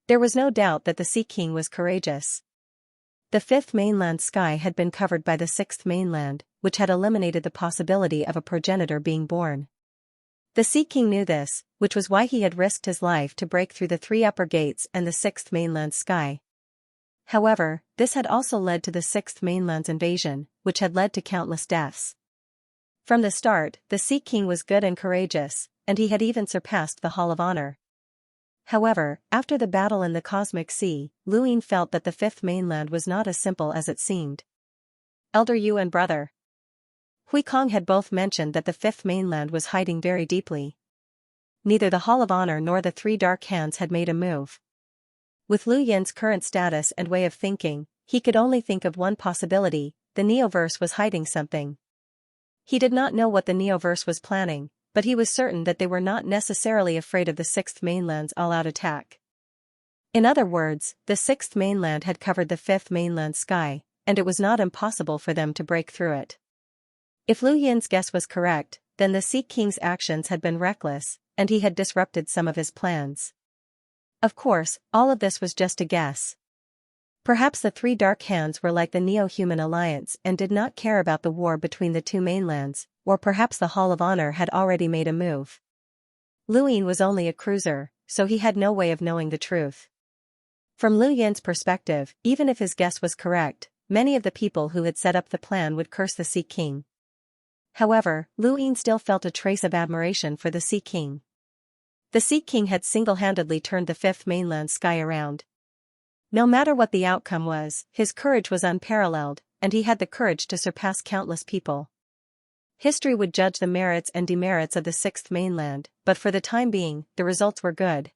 There was no doubt that the Sea King was courageous. The Fifth Mainland sky had been covered by the Sixth Mainland, which had eliminated the possibility of a progenitor being born. The Sea King knew this, which was why he had risked his life to break through the three upper gates and the Sixth Mainland sky. However, this had also led to the Sixth Mainland's invasion, which had led to countless deaths. From the start, the Sea King was good and courageous, and he had even surpassed the Hall of Honor. However, after the battle in the Cosmic Sea, Luin felt that the Fifth Mainland was not as simple as it seemed. Elder Yu and Brother Hui Kong had both mentioned that the Fifth Mainland was hiding very deeply. Neither the Hall of Honor nor the Three Dark Hands had made a move. With Lu Yin's current status and way of thinking, he could only think of one possibility: the Neoverse was hiding something. He did not know what the Neoverse was planning, but he was certain that they were not necessarily afraid of the Sixth Mainland's all-out attack. In other words, the Sixth Mainland had covered the Fifth Mainland sky, and it was not impossible for them to break through it. If Lu Yin's guess was correct, then the Sea King's actions had been reckless, and he had disrupted some of his plans. Of course, all of this was just a guess. Perhaps the Three Dark Hands were like the Neo-Human Alliance and did not care about the war between the two mainlands, or perhaps the Hall of Honor had already made a move. Luin was only a cruiser, so he had no way of knowing the truth. From Lu Yin's perspective, even if his guess was correct, many of the people who had set up the plan would curse the Sea King. However, Luin still felt a trace of admiration for the Sea King. The Sea King had single-handedly turned the Fifth Mainland sky around. No matter what the outcome was, his courage was unparalleled, and he had the courage to surpass countless people. History would judge the merits and demerits of the Sixth Mainland, but for the time being, the results were good.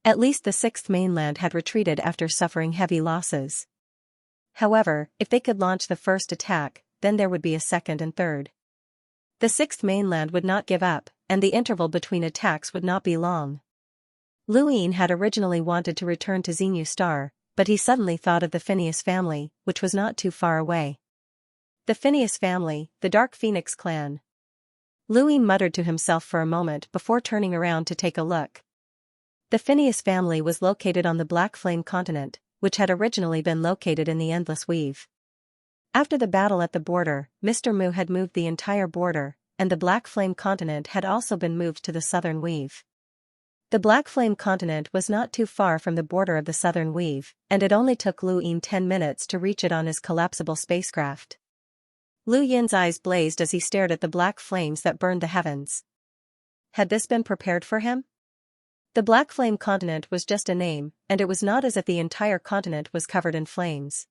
At least the Sixth Mainland had retreated after suffering heavy losses. However, if they could launch the first attack, then there would be a second and third. The Sixth Mainland would not give up, and the interval between attacks would not be long. Luin had originally wanted to return to Xenu Star, but he suddenly thought of the Phineas family, which was not too far away. The Phineas family, the Dark Phoenix clan. Luin muttered to himself for a moment before turning around to take a look. The Phineas family was located on the Black Flame continent, which had originally been located in the Endless Weave. After the battle at the border, Mr. Mu had moved the entire border, and the Black Flame continent had also been moved to the Southern Weave. The Black Flame continent was not too far from the border of the Southern Weave, and it only took Luin 10 minutes to reach it on his collapsible spacecraft. Lu Yin's eyes blazed as he stared at the black flames that burned the heavens. Had this been prepared for him? The Black Flame continent was just a name, and it was not as if the entire continent was covered in flames.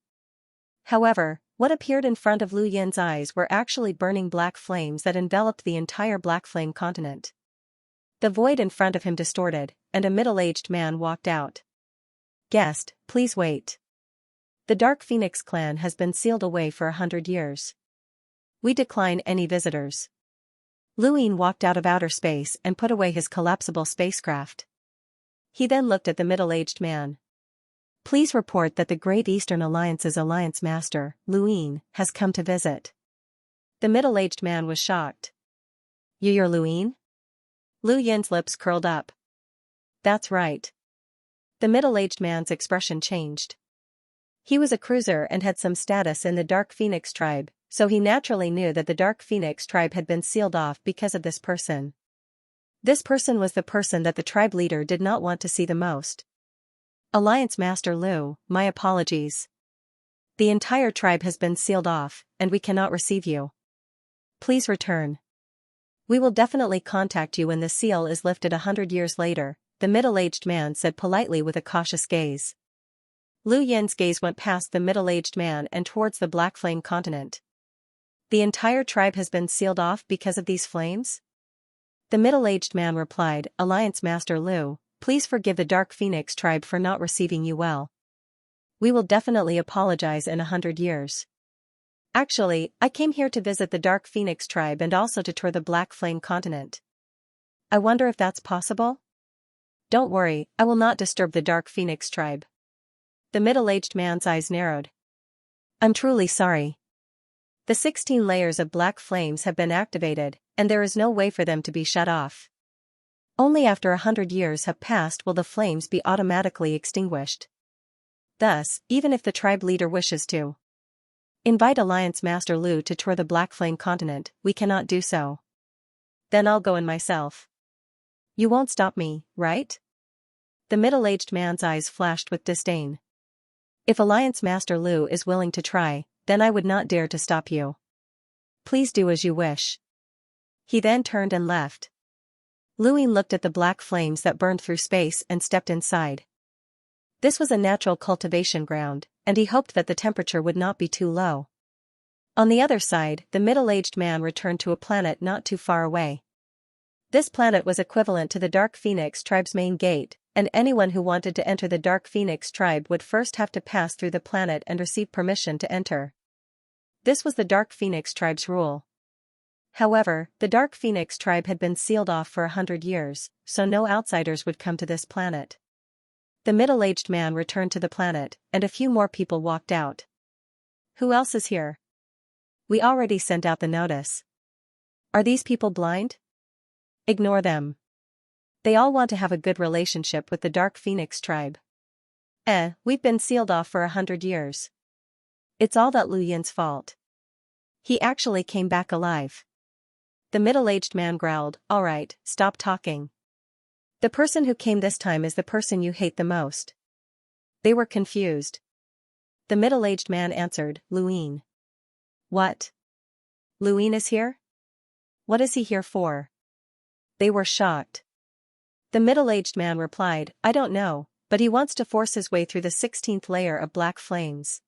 However, what appeared in front of Lu Yin's eyes were actually burning black flames that enveloped the entire Black Flame continent. The void in front of him distorted, and a middle-aged man walked out. "Guest, please wait. The Dark Phoenix clan has been sealed away for 100 years. We decline any visitors." Lu Yin walked out of outer space and put away his collapsible spacecraft. He then looked at the middle-aged man. "Please report that the Great Eastern Alliance's Alliance Master, Lu Yin, has come to visit." The middle-aged man was shocked. "You're Lu Yin?" Lu Yin's lips curled up. "That's right." The middle-aged man's expression changed. He was a cruiser and had some status in the Dark Phoenix tribe, so he naturally knew that the Dark Phoenix tribe had been sealed off because of this person. This person was the person that the tribe leader did not want to see the most. "Alliance Master Lu, my apologies. The entire tribe has been sealed off, and we cannot receive you. Please return. We will definitely contact you when the seal is lifted 100 years later," the middle-aged man said politely with a cautious gaze. Lu Yin's gaze went past the middle-aged man and towards the Black Flame continent. "The entire tribe has been sealed off because of these flames?" The middle-aged man replied, "Alliance Master Lu, please forgive the Dark Phoenix tribe for not receiving you well. We will definitely apologize in 100 years. Actually, I came here to visit the Dark Phoenix tribe and also to tour the Black Flame continent. I wonder if that's possible?" "Don't worry, I will not disturb the Dark Phoenix tribe." The middle-aged man's eyes narrowed. "I'm truly sorry. The 16 layers of black flames have been activated, and there is no way for them to be shut off. Only after 100 years have passed will the flames be automatically extinguished. Thus, even if the tribe leader wishes to invite Alliance Master Lu to tour the Black Flame continent, we cannot do so. Then I'll go in myself. You won't stop me, right?" The middle-aged man's eyes flashed with disdain. "If Alliance Master Lu is willing to try, then I would not dare to stop you. Please do as you wish." He then turned and left. Lu Yin looked at the black flames that burned through space and stepped inside. This was a natural cultivation ground, and he hoped that the temperature would not be too low. On the other side, the middle-aged man returned to a planet not too far away. This planet was equivalent to the Dark Phoenix tribe's main gate, and anyone who wanted to enter the Dark Phoenix tribe would first have to pass through the planet and receive permission to enter. This was the Dark Phoenix tribe's rule. However, the Dark Phoenix tribe had been sealed off for 100 years, so no outsiders would come to this planet. The middle-aged man returned to the planet, and a few more people walked out. "Who else is here? We already sent out the notice. Are these people blind? Ignore them. They all want to have a good relationship with the Dark Phoenix tribe. We've been sealed off for 100 years. It's all that Lu Yin's fault. He actually came back alive." The middle-aged man growled, "All right, stop talking. The person who came this time is the person you hate the most." They were confused. The middle-aged man answered, "Lu Yin." "What? Lu Yin is here? What is he here for?" They were shocked. The middle-aged man replied, "I don't know, but he wants to force his way through the 16th layer of black flames."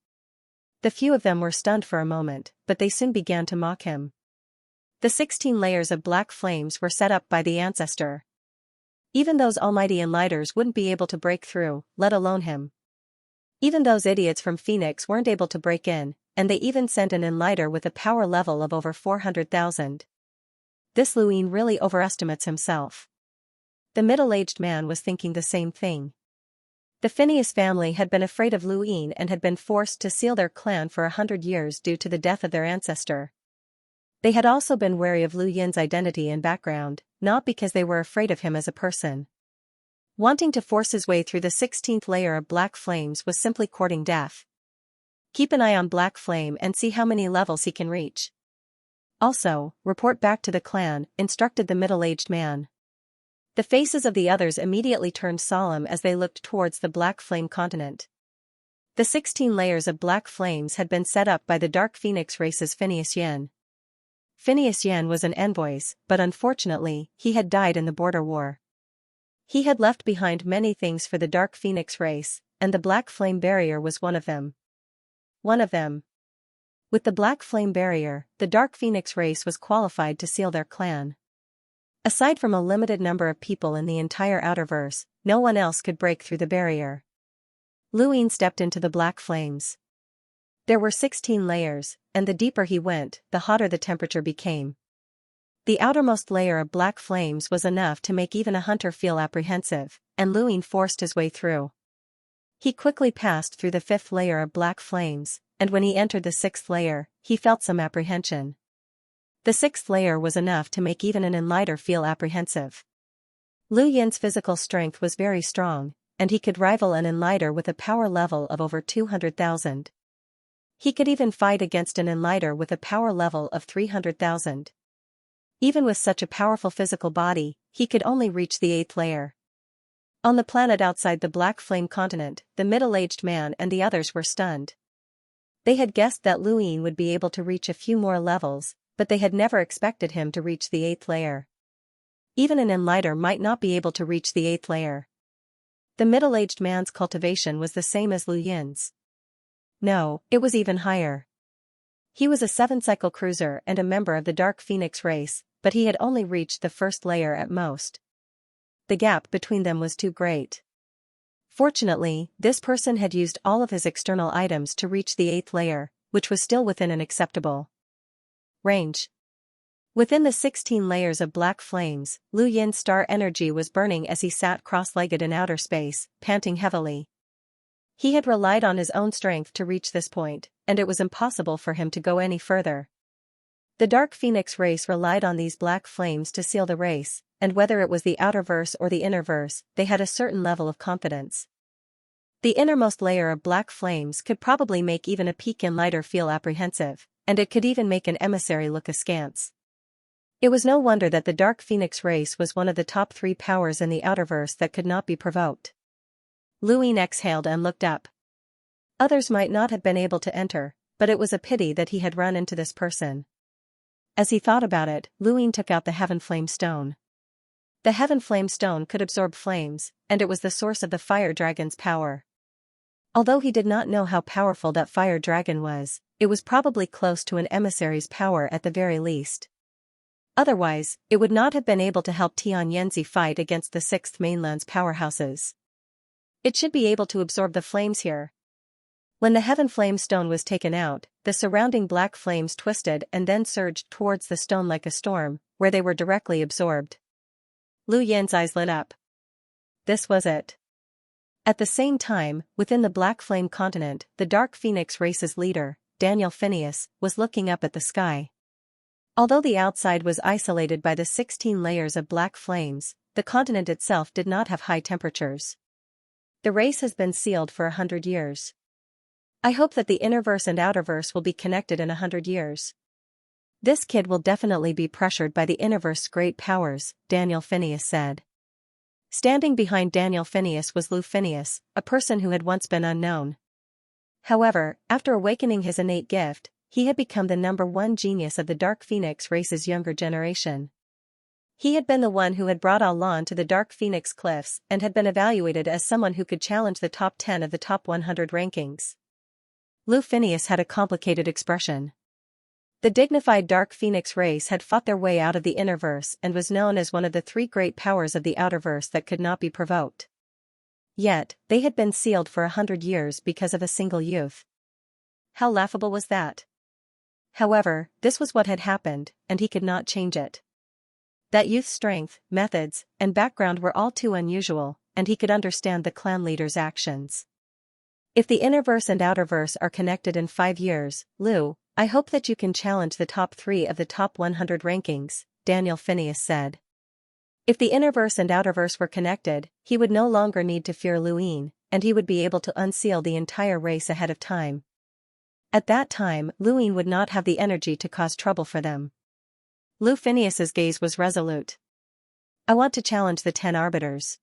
The few of them were stunned for a moment, but they soon began to mock him. The 16 layers of black flames were set up by the ancestor. Even those almighty enlighters wouldn't be able to break through, let alone him. Even those idiots from Phoenix weren't able to break in, and they even sent an enlighter with a power level of over 400,000. This Lu Yin really overestimates himself. The middle-aged man was thinking the same thing. The Phineas family had been afraid of Lu Yin and had been forced to seal their clan for 100 years due to the death of their ancestor. They had also been wary of Lu Yin's identity and background, not because they were afraid of him as a person. Wanting to force his way through the 16th layer of black flames was simply courting death. Keep an eye on Black Flame and see how many levels he can reach. Also, report back to the clan, instructed the middle-aged man. The faces of the others immediately turned solemn as they looked towards the Black Flame continent. The 16 layers of black flames had been set up by the Dark Phoenix race's Phineas Yen. Phineas Yen was an envoy, but unfortunately, he had died in the border war. He had left behind many things for the Dark Phoenix race, and the Black Flame Barrier was one of them. With the Black Flame Barrier, the Dark Phoenix race was qualified to seal their clan. Aside from a limited number of people in the entire Outerverse, no one else could break through the barrier. Luin stepped into the black flames. There were 16 layers, and the deeper he went, the hotter the temperature became. The outermost layer of black flames was enough to make even a hunter feel apprehensive, and Luin forced his way through. He quickly passed through the 5th layer of black flames, and when he entered the 6th layer, he felt some apprehension. The 6th layer was enough to make even an enlighter feel apprehensive. Lu Yin's physical strength was very strong, and he could rival an enlighter with a power level of over 200,000. He could even fight against an enlighter with a power level of 300,000. Even with such a powerful physical body, he could only reach the 8th layer. On the planet outside the Black Flame continent, the middle-aged man and the others were stunned. They had guessed that Luin would be able to reach a few more levels, but they had never expected him to reach the 8th layer. Even an enlighter might not be able to reach the 8th layer. The middle-aged man's cultivation was the same as Lu Yin's. No, it was even higher. He was a 7-cycle cruiser and a member of the Dark Phoenix race, but he had only reached the 1st layer at most. The gap between them was too great. Fortunately, this person had used all of his external items to reach the 8th layer, which was still within an acceptable range. Within the 16 layers of black flames, Lu Yin's star energy was burning as he sat cross-legged in outer space, panting heavily. He had relied on his own strength to reach this point, and it was impossible for him to go any further. The Dark Phoenix race relied on these black flames to seal the race, and whether it was the outerverse or the innerverse, they had a certain level of confidence. The innermost layer of black flames could probably make even a peak enlighter feel apprehensive, and it could even make an emissary look askance. It was no wonder that the Dark Phoenix race was one of the top 3 powers in the outerverse that could not be provoked. Luin exhaled and looked up. Others might not have been able to enter, but it was a pity that he had run into this person. As he thought about it, Luin took out the Heaven Flame Stone. The Heaven Flame Stone could absorb flames, and it was the source of the Fire Dragon's power. Although he did not know how powerful that Fire Dragon was, it was probably close to an emissary's power at the very least. Otherwise, it would not have been able to help Tian Yanzi fight against the 6th mainland's powerhouses. It should be able to absorb the flames here. When the Heaven Flame Stone was taken out, the surrounding black flames twisted and then surged towards the stone like a storm, where they were directly absorbed. Lu Yin's eyes lit up. This was it. At the same time, within the Black Flame continent, the Dark Phoenix race's leader, Daniel Phineas, was looking up at the sky. Although the outside was isolated by the 16 layers of black flames, the continent itself did not have high temperatures. The race has been sealed for 100 years. I hope that the innerverse and outerverse will be connected in 100 years. This kid will definitely be pressured by the innerverse's great powers, Daniel Phineas said. Standing behind Daniel Phineas was Lu Phineas, a person who had once been unknown. However, after awakening his innate gift, he had become the #1 genius of the Dark Phoenix race's younger generation. He had been the one who had brought Alan to the Dark Phoenix cliffs and had been evaluated as someone who could challenge the top 10 of the top 100 rankings. Lu Phineas had a complicated expression. The dignified Dark Phoenix race had fought their way out of the innerverse and was known as one of the 3 great powers of the outerverse that could not be provoked. Yet, they had been sealed for 100 years because of a single youth. How laughable was that? However, this was what had happened, and he could not change it. That youth's strength, methods, and background were all too unusual, and he could understand the clan leader's actions. If the innerverse and outerverse are connected in 5 years, Lu, I hope that you can challenge the top 3 of the top 100 rankings, Daniel Phineas said. If the innerverse and outerverse were connected, he would no longer need to fear Luin, and he would be able to unseal the entire race ahead of time. At that time, Luin would not have the energy to cause trouble for them. Lu Phineas's gaze was resolute. I want to challenge the 10 arbiters.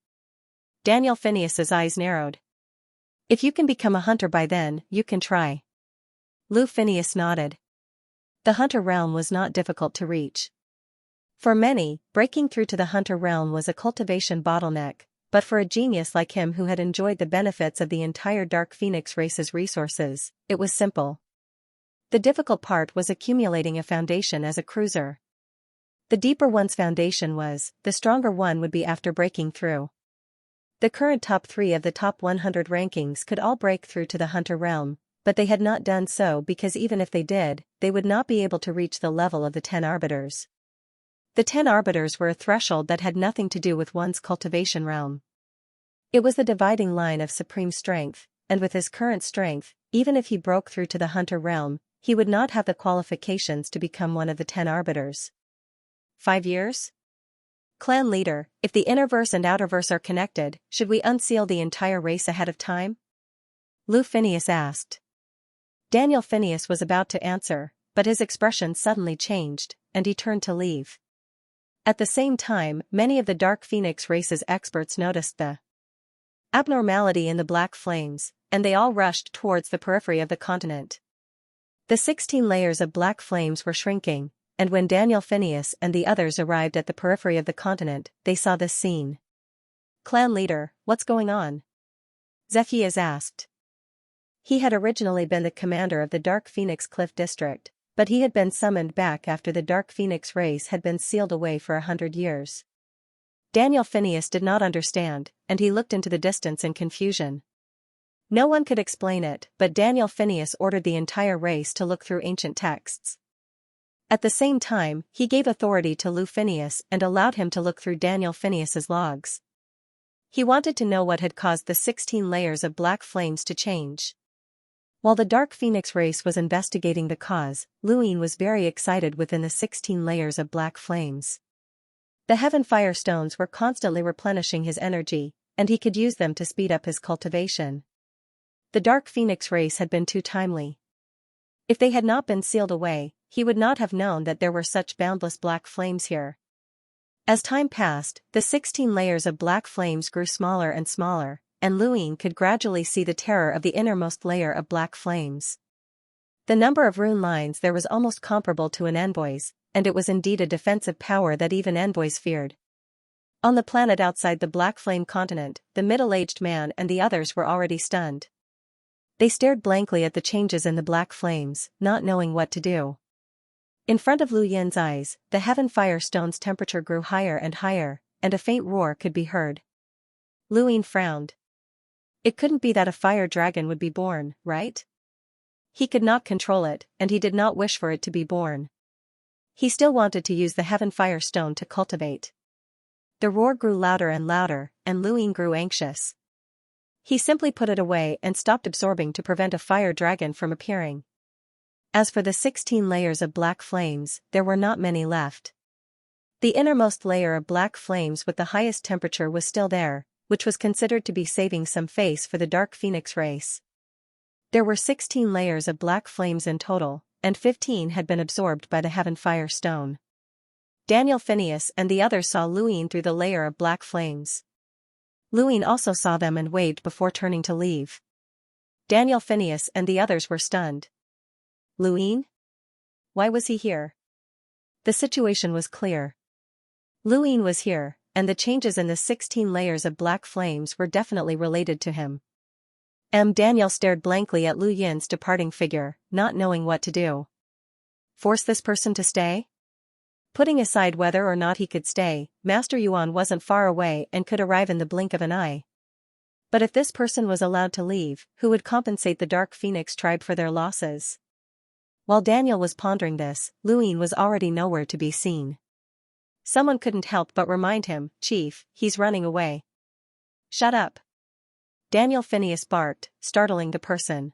Daniel Phineas's eyes narrowed. If you can become a hunter by then, you can try. Lu Phineas nodded. The hunter realm was not difficult to reach. For many, breaking through to the hunter realm was a cultivation bottleneck, but for a genius like him who had enjoyed the benefits of the entire Dark Phoenix race's resources, it was simple. The difficult part was accumulating a foundation as a cruiser. The deeper one's foundation was, the stronger one would be after breaking through. The current top 3 of the top 100 rankings could all break through to the Hunter realm, but they had not done so because even if they did, they would not be able to reach the level of the 10 arbiters. The 10 arbiters were a threshold that had nothing to do with one's cultivation realm. It was the dividing line of supreme strength, and with his current strength, even if he broke through to the Hunter realm, he would not have the qualifications to become one of the 10 arbiters. 5 years? Clan leader, if the innerverse and outerverse are connected, should we unseal the entire race ahead of time? Lou Phineas asked. Daniel Phineas was about to answer, but his expression suddenly changed, and he turned to leave. At the same time, many of the Dark Phoenix race's experts noticed the abnormality in the black flames, and they all rushed towards the periphery of the continent. The 16 layers of black flames were shrinking, and when Daniel Phineas and the others arrived at the periphery of the continent, they saw this scene. Clan leader, what's going on? Xianxia asked. He had originally been the commander of the Dark Phoenix Cliff District, but he had been summoned back after the Dark Phoenix race had been sealed away for 100 years. Daniel Phineas did not understand, and he looked into the distance in confusion. No one could explain it, but Daniel Phineas ordered the entire race to look through ancient texts. At the same time, he gave authority to Lou Phineas and allowed him to look through Daniel Phineas's logs. He wanted to know what had caused the 16 layers of black flames to change. While the Dark Phoenix race was investigating the cause, Luin was very excited within the 16 layers of black flames. The Heaven Fire Stones were constantly replenishing his energy, and he could use them to speed up his cultivation. The Dark Phoenix race had been too timely. If they had not been sealed away, he would not have known that there were such boundless black flames here. As time passed, the 16 layers of black flames grew smaller and smaller, and Luin could gradually see the terror of the innermost layer of black flames. The number of rune lines there was almost comparable to an envoy's, and it was indeed a defensive power that even envoys feared. On the planet outside the Black Flame continent, the middle-aged man and the others were already stunned. They stared blankly at the changes in the black flames, not knowing what to do. In front of Lu Yin's eyes, the Heaven Fire Stone's temperature grew higher and higher, and a faint roar could be heard. Lu Yin frowned. It couldn't be that a fire dragon would be born, right? He could not control it, and he did not wish for it to be born. He still wanted to use the Heaven Fire Stone to cultivate. The roar grew louder and louder, and Lu Yin grew anxious. He simply put it away and stopped absorbing to prevent a fire dragon from appearing. As for the 16 layers of black flames, there were not many left. The innermost layer of black flames with the highest temperature was still there, which was considered to be saving some face for the Dark Phoenix race. There were 16 layers of black flames in total, and 15 had been absorbed by the Heaven Fire Stone. Daniel Phineas and the others saw Lu Yin through the layer of black flames. Lu Yin also saw them and waved before turning to leave. Daniel Phineas and the others were stunned. Lu Yin? Why was he here? The situation was clear. Lu Yin was here, and the changes in the 16 layers of black flames were definitely related to him. Daniel stared blankly at Lu Yin's departing figure, not knowing what to do. Force this person to stay? Putting aside whether or not he could stay, Master Yuan wasn't far away and could arrive in the blink of an eye. But if this person was allowed to leave, who would compensate the Dark Phoenix tribe for their losses? While Daniel was pondering this, Lu Yin was already nowhere to be seen. Someone couldn't help but remind him, "Chief, he's running away." "Shut up." Daniel Phineas barked, startling the person.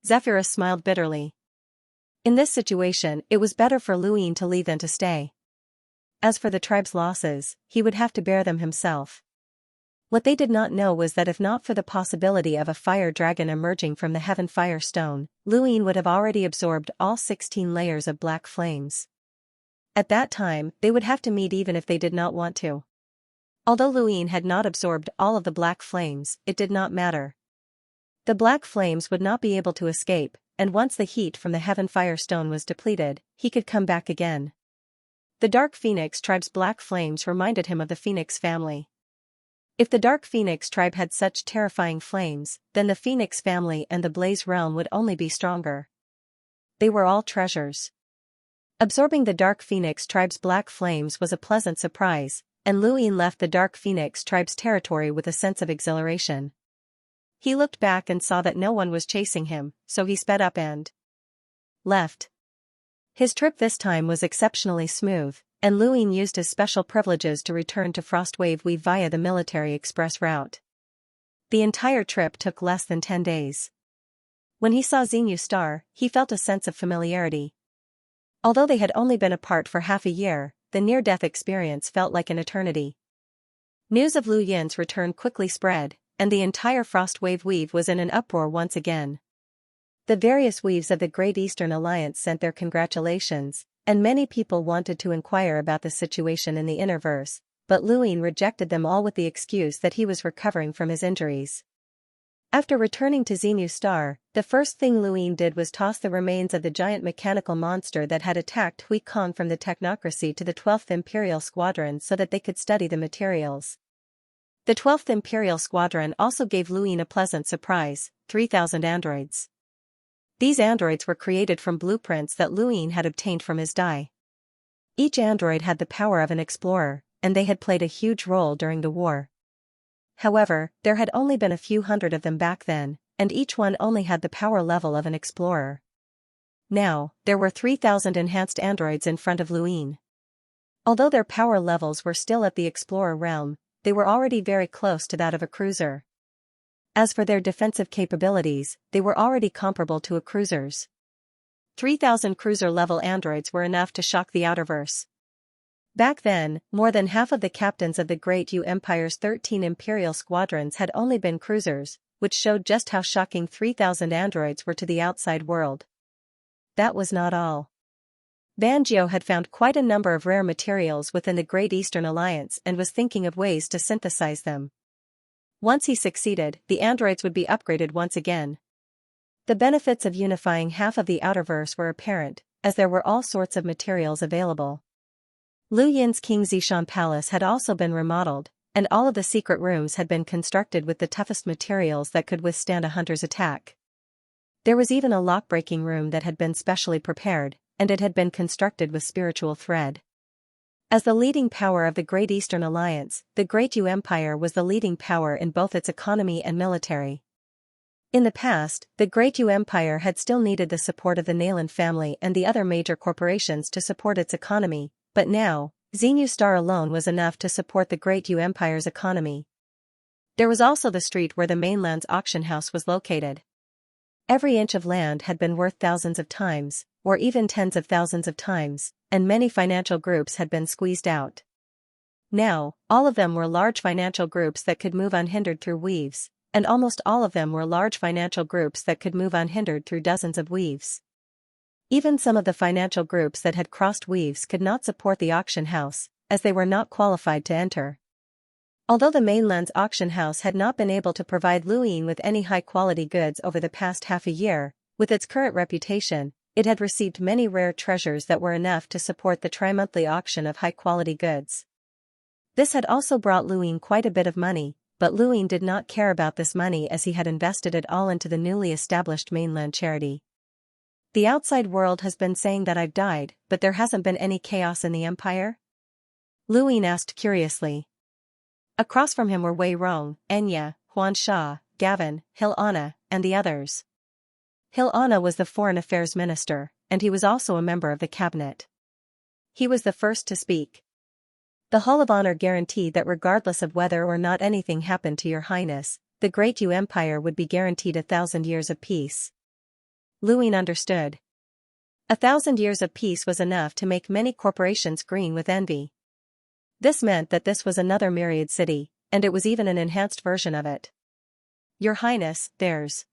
Zephyrus smiled bitterly. In this situation, it was better for Lu Yin to leave than to stay. As for the tribe's losses, he would have to bear them himself. What they did not know was that if not for the possibility of a fire dragon emerging from the Heaven Fire Stone, Lu Yin would have already absorbed all 16 layers of black flames. At that time, they would have to meet even if they did not want to. Although Lu Yin had not absorbed all of the black flames, it did not matter. The black flames would not be able to escape, and once the heat from the Heaven Fire Stone was depleted, he could come back again. The Dark Phoenix tribe's black flames reminded him of the Phoenix family. If the Dark Phoenix tribe had such terrifying flames, then the Phoenix family and the Blaze realm would only be stronger. They were all treasures. Absorbing the Dark Phoenix tribe's black flames was a pleasant surprise, and Luin left the Dark Phoenix tribe's territory with a sense of exhilaration. He looked back and saw that no one was chasing him, so he sped up and left. His trip this time was exceptionally smooth, and Luin used his special privileges to return to Frostwave Weave via the military express route. The entire trip took less than 10 days. When he saw Xinyu Star, he felt a sense of familiarity. Although they had only been apart for half a year, the near-death experience felt like an eternity. News of Lu Yin's return quickly spread, and the entire Frostwave Weave was in an uproar once again. The various weaves of the Great Eastern Alliance sent their congratulations, and many people wanted to inquire about the situation in the Innerverse, but Luin rejected them all with the excuse that he was recovering from his injuries. After returning to Xinyu Star, the first thing Luin did was toss the remains of the giant mechanical monster that had attacked Hui Kong from the technocracy to the 12th Imperial Squadron so that they could study the materials. The 12th Imperial Squadron also gave Luin a pleasant surprise: 3,000 androids. These androids were created from blueprints that Luin had obtained from his die. Each android had the power of an explorer, and they had played a huge role during the war. However, there had only been a few hundred of them back then, and each one only had the power level of an explorer. Now, there were 3,000 enhanced androids in front of Luin. Although their power levels were still at the explorer realm, they were already very close to that of a cruiser. As for their defensive capabilities, they were already comparable to a cruiser's. 3,000 cruiser-level androids were enough to shock the Outerverse. Back then, more than half of the captains of the Great Yu Empire's 13 Imperial squadrons had only been cruisers, which showed just how shocking 3,000 androids were to the outside world. That was not all. Banjiu had found quite a number of rare materials within the Great Eastern Alliance and was thinking of ways to synthesize them. Once he succeeded, the androids would be upgraded once again. The benefits of unifying half of the Outerverse were apparent, as there were all sorts of materials available. Lu Yin's King Zishan Palace had also been remodeled, and all of the secret rooms had been constructed with the toughest materials that could withstand a hunter's attack. There was even a lock-breaking room that had been specially prepared, and it had been constructed with spiritual thread. As the leading power of the Great Eastern Alliance, the Great Yu Empire was the leading power in both its economy and military. In the past, the Great Yu Empire had still needed the support of the Nalan family and the other major corporations to support its economy, but now, Xinyu Star alone was enough to support the Great Yu Empire's economy. There was also the street where the mainland's auction house was located. Every inch of land had been worth thousands of times, or even tens of thousands of times, and many financial groups had been squeezed out. Now, all of them were large financial groups that could move unhindered through weaves, and almost all of them were large financial groups that could move unhindered through dozens of weaves. Even some of the financial groups that had crossed weaves could not support the auction house, as they were not qualified to enter. Although the mainland's auction house had not been able to provide Luin with any high-quality goods over the past half a year, with its current reputation, it had received many rare treasures that were enough to support the tri-monthly auction of high-quality goods. This had also brought Luin quite a bit of money, but Luin did not care about this money as he had invested it all into the newly established mainland charity. The outside world has been saying that I've died, but there hasn't been any chaos in the Empire? Luin asked curiously. Across from him were Wei Rong, Enya, Huan Sha, Gavin, Hilana, and the others. Hilana was the Foreign Affairs Minister, and he was also a member of the cabinet. He was the first to speak. The Hall of Honor guaranteed that regardless of whether or not anything happened to Your Highness, the Great Yu Empire would be guaranteed 1,000 years of peace. Luin understood. 1,000 years of peace was enough to make many corporations green with envy. This meant that this was another myriad city, and it was even an enhanced version of it. Your Highness, there's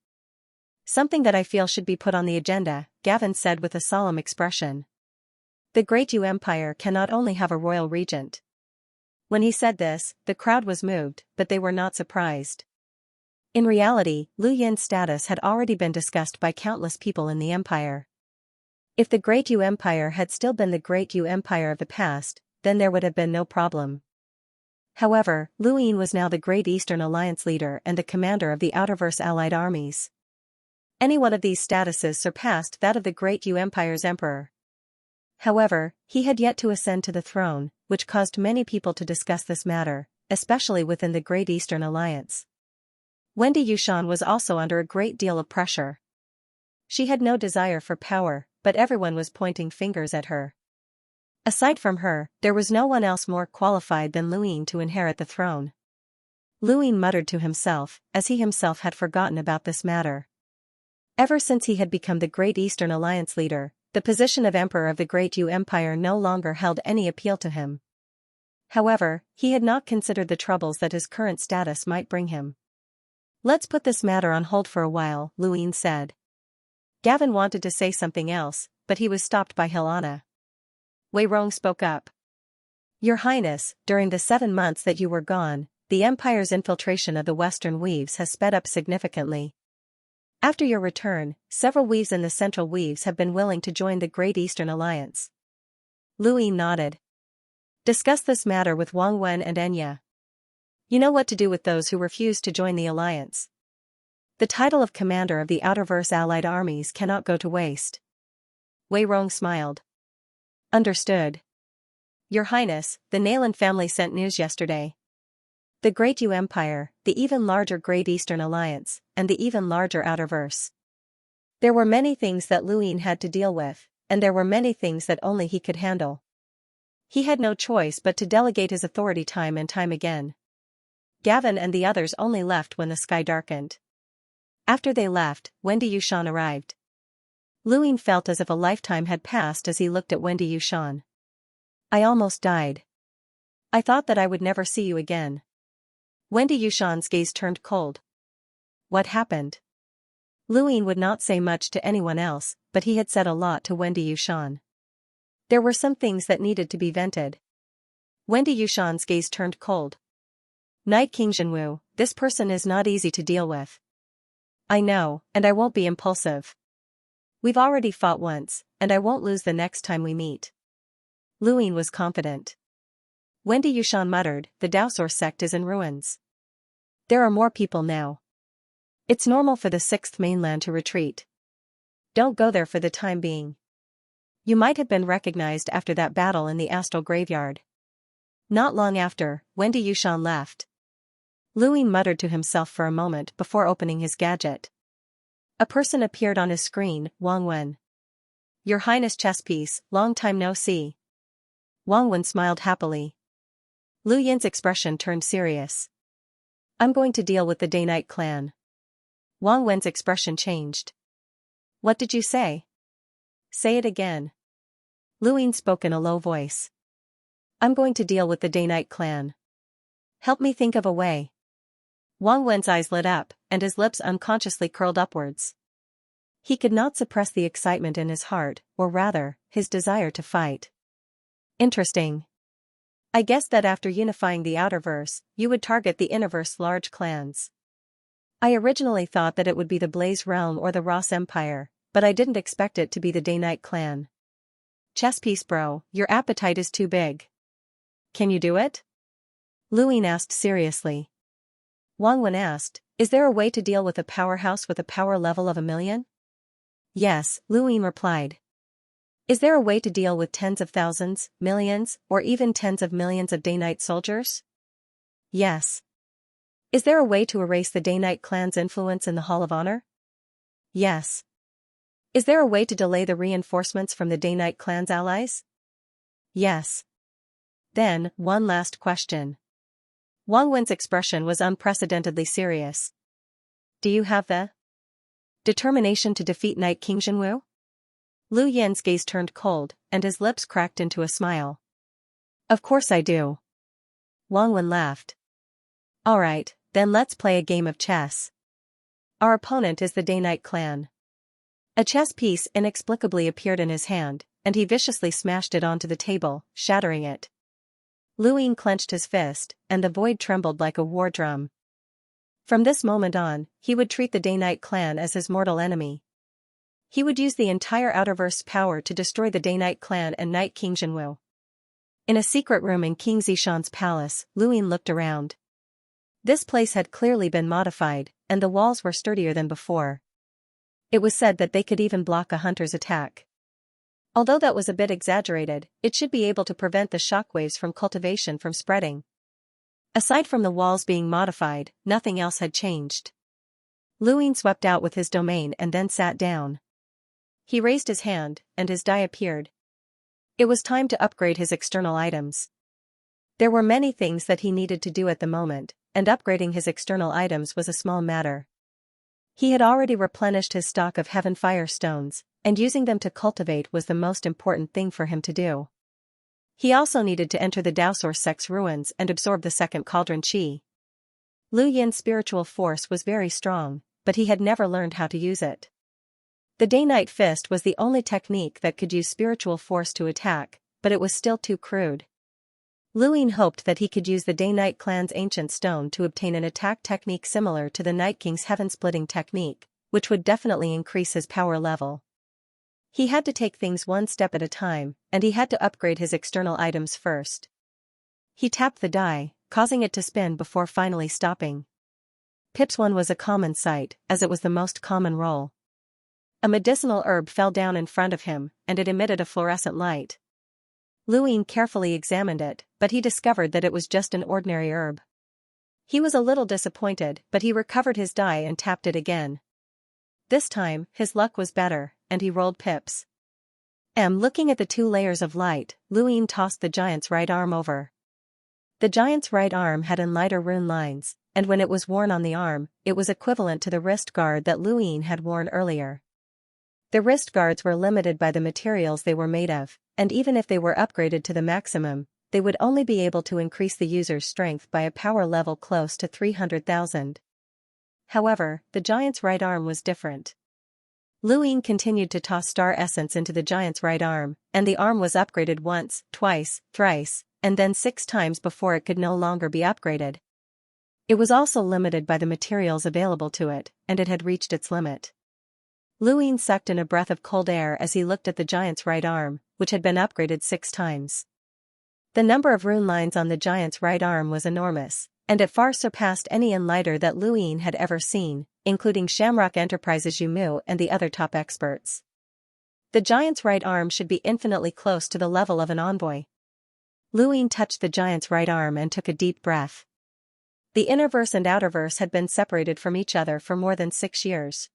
something that I feel should be put on the agenda, Gavin said with a solemn expression. The Great Yu Empire cannot only have a royal regent. When he said this, the crowd was moved, but they were not surprised. In reality, Lu Yin's status had already been discussed by countless people in the Empire. If the Great Yu Empire had still been the Great Yu Empire of the past, then there would have been no problem. However, Luyin was now the Great Eastern Alliance leader and the commander of the Outerverse allied armies. Any one of these statuses surpassed that of the Great Yu Empire's emperor. However, he had yet to ascend to the throne, which caused many people to discuss this matter, especially within the Great Eastern Alliance. Wendy Yushan was also under a great deal of pressure. She had no desire for power, but everyone was pointing fingers at her. Aside from her, there was no one else more qualified than Luyin to inherit the throne. Luyin muttered to himself, as he himself had forgotten about this matter. Ever since he had become the Great Eastern Alliance leader, the position of Emperor of the Great Yu Empire no longer held any appeal to him. However, he had not considered the troubles that his current status might bring him. "Let's put this matter on hold for a while," Luyin said. Gavin wanted to say something else, but he was stopped by Helena. Wei Rong spoke up. "Your Highness, during the 7 months that you were gone, the Empire's infiltration of the Western Weaves has sped up significantly. After your return, several weaves in the Central Weaves have been willing to join the Great Eastern Alliance." Luyin nodded. "Discuss this matter with Wang Wen and Enya. You know what to do with those who refuse to join the alliance. The title of commander of the Outerverse allied armies cannot go to waste." Wei Rong smiled. "Understood. Your Highness, the Nayland family sent news yesterday. The Great Yu Empire, the even larger Great Eastern Alliance, and the even larger Outerverse. There were many things that Luyin had to deal with, and there were many things that only he could handle. He had no choice but to delegate his authority time and time again." Gavin and the others only left when the sky darkened. After they left, Wendy Yushan arrived. Luyin felt as if a lifetime had passed as he looked at Wendy Yushan. "I almost died. I thought that I would never see you again." Wendy Yushan's gaze turned cold. What happened? Luyin would not say much to anyone else, but he had said a lot to Wendy Yushan. There were some things that needed to be vented. Wendy Yushan's gaze turned cold. "Knight King Jinwu, this person is not easy to deal with." "I know, and I won't be impulsive. We've already fought once, and I won't lose the next time we meet." Luyin was confident. Wendy Yushan muttered, "The Daosor sect is in ruins. There are more people now. It's normal for the 6th mainland to retreat. Don't go there for the time being. You might have been recognized after that battle in the Astral Graveyard." Not long after, Wendy Yushan left. Luyin muttered to himself for a moment before opening his gadget. A person appeared on his screen, Wang Wen. "Your Highness chess piece, long time no see." Wang Wen smiled happily. Luyin's expression turned serious. "I'm going to deal with the Day-Night clan." Wang Wen's expression changed. "What did you say?" "Say it again." Luyin spoke in a low voice. "I'm going to deal with the Day-Night clan. Help me think of a way." Wang Wen's eyes lit up, and his lips unconsciously curled upwards. He could not suppress the excitement in his heart, or rather, his desire to fight. "Interesting. I guessed that after unifying the Outerverse, you would target the Innerverse large clans. I originally thought that it would be the Blaze Realm or the Ross Empire, but I didn't expect it to be the Day-Night clan. Chess piece bro, your appetite is too big. Can you do it?" Luyin asked seriously. Wang Wen asked, "Is there a way to deal with a powerhouse with a power level of 1,000,000? "Yes," Luyin replied. "Is there a way to deal with tens of thousands, millions, or even tens of millions of Day-Night soldiers?" "Yes." "Is there a way to erase the Day-Night clan's influence in the Hall of Honor?" "Yes." "Is there a way to delay the reinforcements from the Day-Night clan's allies?" "Yes." Then, one last question. Wang Wen's expression was unprecedentedly serious. "Do you have the determination to defeat Knight King Jinwu?" Lu Yin's gaze turned cold, and his lips cracked into a smile. "Of course I do." Wang Wen laughed. "Alright, then let's play a game of chess. Our opponent is the Day-Night clan." A chess piece inexplicably appeared in his hand, and he viciously smashed it onto the table, shattering it. Luyin clenched his fist, and the void trembled like a war drum. From this moment on, he would treat the Day-Night clan as his mortal enemy. He would use the entire Outerverse power to destroy the Day-Night clan and Knight King Jinwu. In a secret room in King Zishan's palace, Luin looked around. This place had clearly been modified, and the walls were sturdier than before. It was said that they could even block a hunter's attack. Although that was a bit exaggerated, it should be able to prevent the shockwaves from cultivation from spreading. Aside from the walls being modified, nothing else had changed. Luin swept out with his domain and then sat down. He raised his hand, and his die appeared. It was time to upgrade his external items. There were many things that he needed to do at the moment, and upgrading his external items was a small matter. He had already replenished his stock of heaven fire stones, and using them to cultivate was the most important thing for him to do. He also needed to enter the Daosor sect's ruins and absorb the second cauldron chi. Lu Yin's spiritual force was very strong, but he had never learned how to use it. The Day-Night Fist was the only technique that could use spiritual force to attack, but it was still too crude. Luin hoped that he could use the Day-Night clan's ancient stone to obtain an attack technique similar to the Night King's heaven-splitting technique, which would definitely increase his power level. He had to take things one step at a time, and he had to upgrade his external items first. He tapped the die, causing it to spin before finally stopping. Pip's one was a common sight, as it was the most common roll. A medicinal herb fell down in front of him, and it emitted a fluorescent light. Luin carefully examined it, but he discovered that it was just an ordinary herb. He was a little disappointed, but he recovered his die and tapped it again. This time, his luck was better, and he rolled pips. Looking at the 2 layers of light, Luin tossed the giant's right arm over. The giant's right arm had lighter rune lines, and when it was worn on the arm, it was equivalent to the wrist guard that Luin had worn earlier. The wrist guards were limited by the materials they were made of, and even if they were upgraded to the maximum, they would only be able to increase the user's strength by a power level close to 300,000. However, the giant's right arm was different. Luin continued to toss star essence into the giant's right arm, and the arm was upgraded once, twice, thrice, and then 6 times before it could no longer be upgraded. It was also limited by the materials available to it, and it had reached its limit. Luin sucked in a breath of cold air as he looked at the giant's right arm, which had been upgraded 6 times. The number of rune lines on the giant's right arm was enormous, and it far surpassed any enlighter that Luin had ever seen, including Shamrock Enterprises Yumu and the other top experts. The giant's right arm should be infinitely close to the level of an envoy. Luin touched the giant's right arm and took a deep breath. The innerverse and outerverse had been separated from each other for more than 6 years.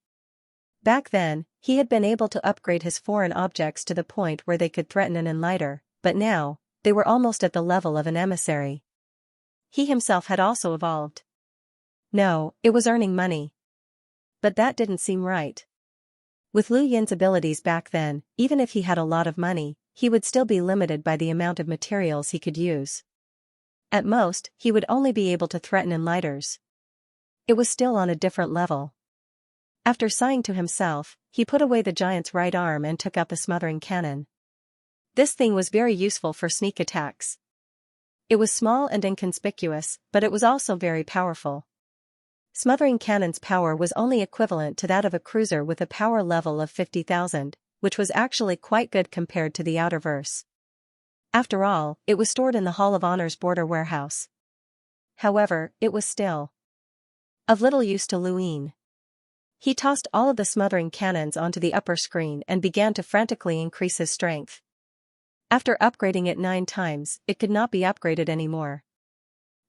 Back then, he had been able to upgrade his foreign objects to the point where they could threaten an enlighter, but now, they were almost at the level of an emissary. He himself had also evolved. No, it was earning money. But that didn't seem right. With Lu Yin's abilities back then, even if he had a lot of money, he would still be limited by the amount of materials he could use. At most, he would only be able to threaten enlighters. It was still on a different level. After sighing to himself, he put away the giant's right arm and took out the smothering cannon. This thing was very useful for sneak attacks. It was small and inconspicuous, but it was also very powerful. Smothering cannon's power was only equivalent to that of a cruiser with a power level of 50,000, which was actually quite good compared to the outerverse. After all, it was stored in the Hall of Honor's border warehouse. However, it was still of little use to Luin. He tossed all of the smothering cannons onto the upper screen and began to frantically increase his strength. After upgrading it 9 times, it could not be upgraded anymore.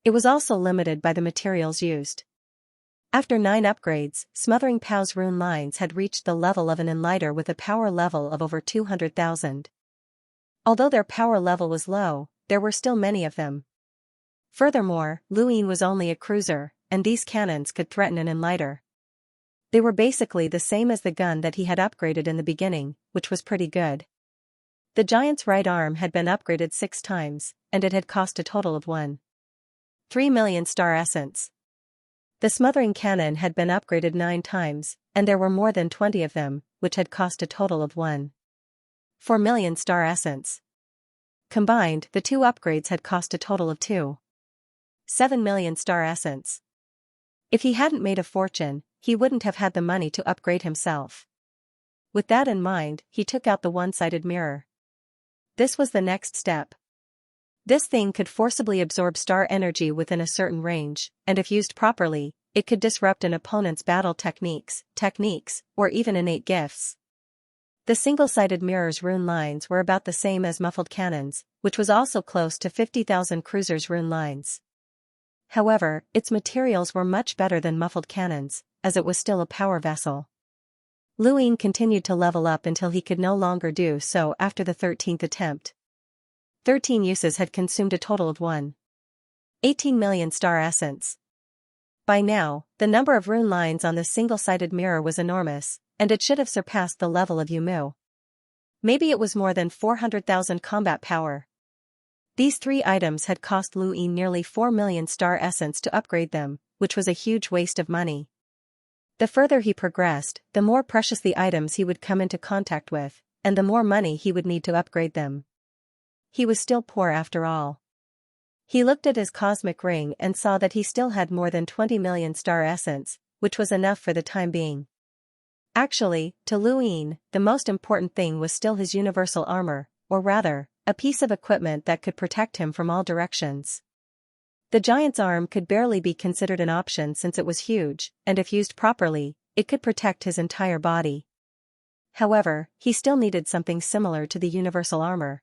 It was also limited by the materials used. After 9 upgrades, Smothering Pow's rune lines had reached the level of an enlighter with a power level of over 200,000. Although their power level was low, there were still many of them. Furthermore, Luin was only a cruiser, and these cannons could threaten an enlighter. They were basically the same as the gun that he had upgraded in the beginning, which was pretty good. The giant's right arm had been upgraded 6 times, and it had cost a total of 1.3 million star essence. The smothering cannon had been upgraded 9 times, and there were more than 20 of them, which had cost a total of 1.4 million star essence. Combined, the 2 upgrades had cost a total of 2.7 million star essence. If he hadn't made a fortune, he wouldn't have had the money to upgrade himself. With that in mind, he took out the one-sided mirror. This was the next step. This thing could forcibly absorb star energy within a certain range, and if used properly, it could disrupt an opponent's battle techniques, or even innate gifts. The single-sided mirror's rune lines were about the same as muffled cannons, which was also close to 50,000 cruisers' rune lines. However, its materials were much better than muffled cannons, as it was still a power vessel. Luin continued to level up until he could no longer do so after the 13th attempt. 13 uses had consumed a total of 1.18 million star essence. By now, the number of rune lines on the single-sided mirror was enormous, and it should have surpassed the level of Yumu. Maybe it was more than 400,000 combat power. These 3 items had cost Luin nearly 4 million star essence to upgrade them, which was a huge waste of money. The further he progressed, the more precious the items he would come into contact with, and the more money he would need to upgrade them. He was still poor after all. He looked at his cosmic ring and saw that he still had more than 20 million star essence, which was enough for the time being. Actually, to Luin, the most important thing was still his universal armor, or rather, a piece of equipment that could protect him from all directions. The giant's arm could barely be considered an option since it was huge, and if used properly, it could protect his entire body. However, he still needed something similar to the universal armor.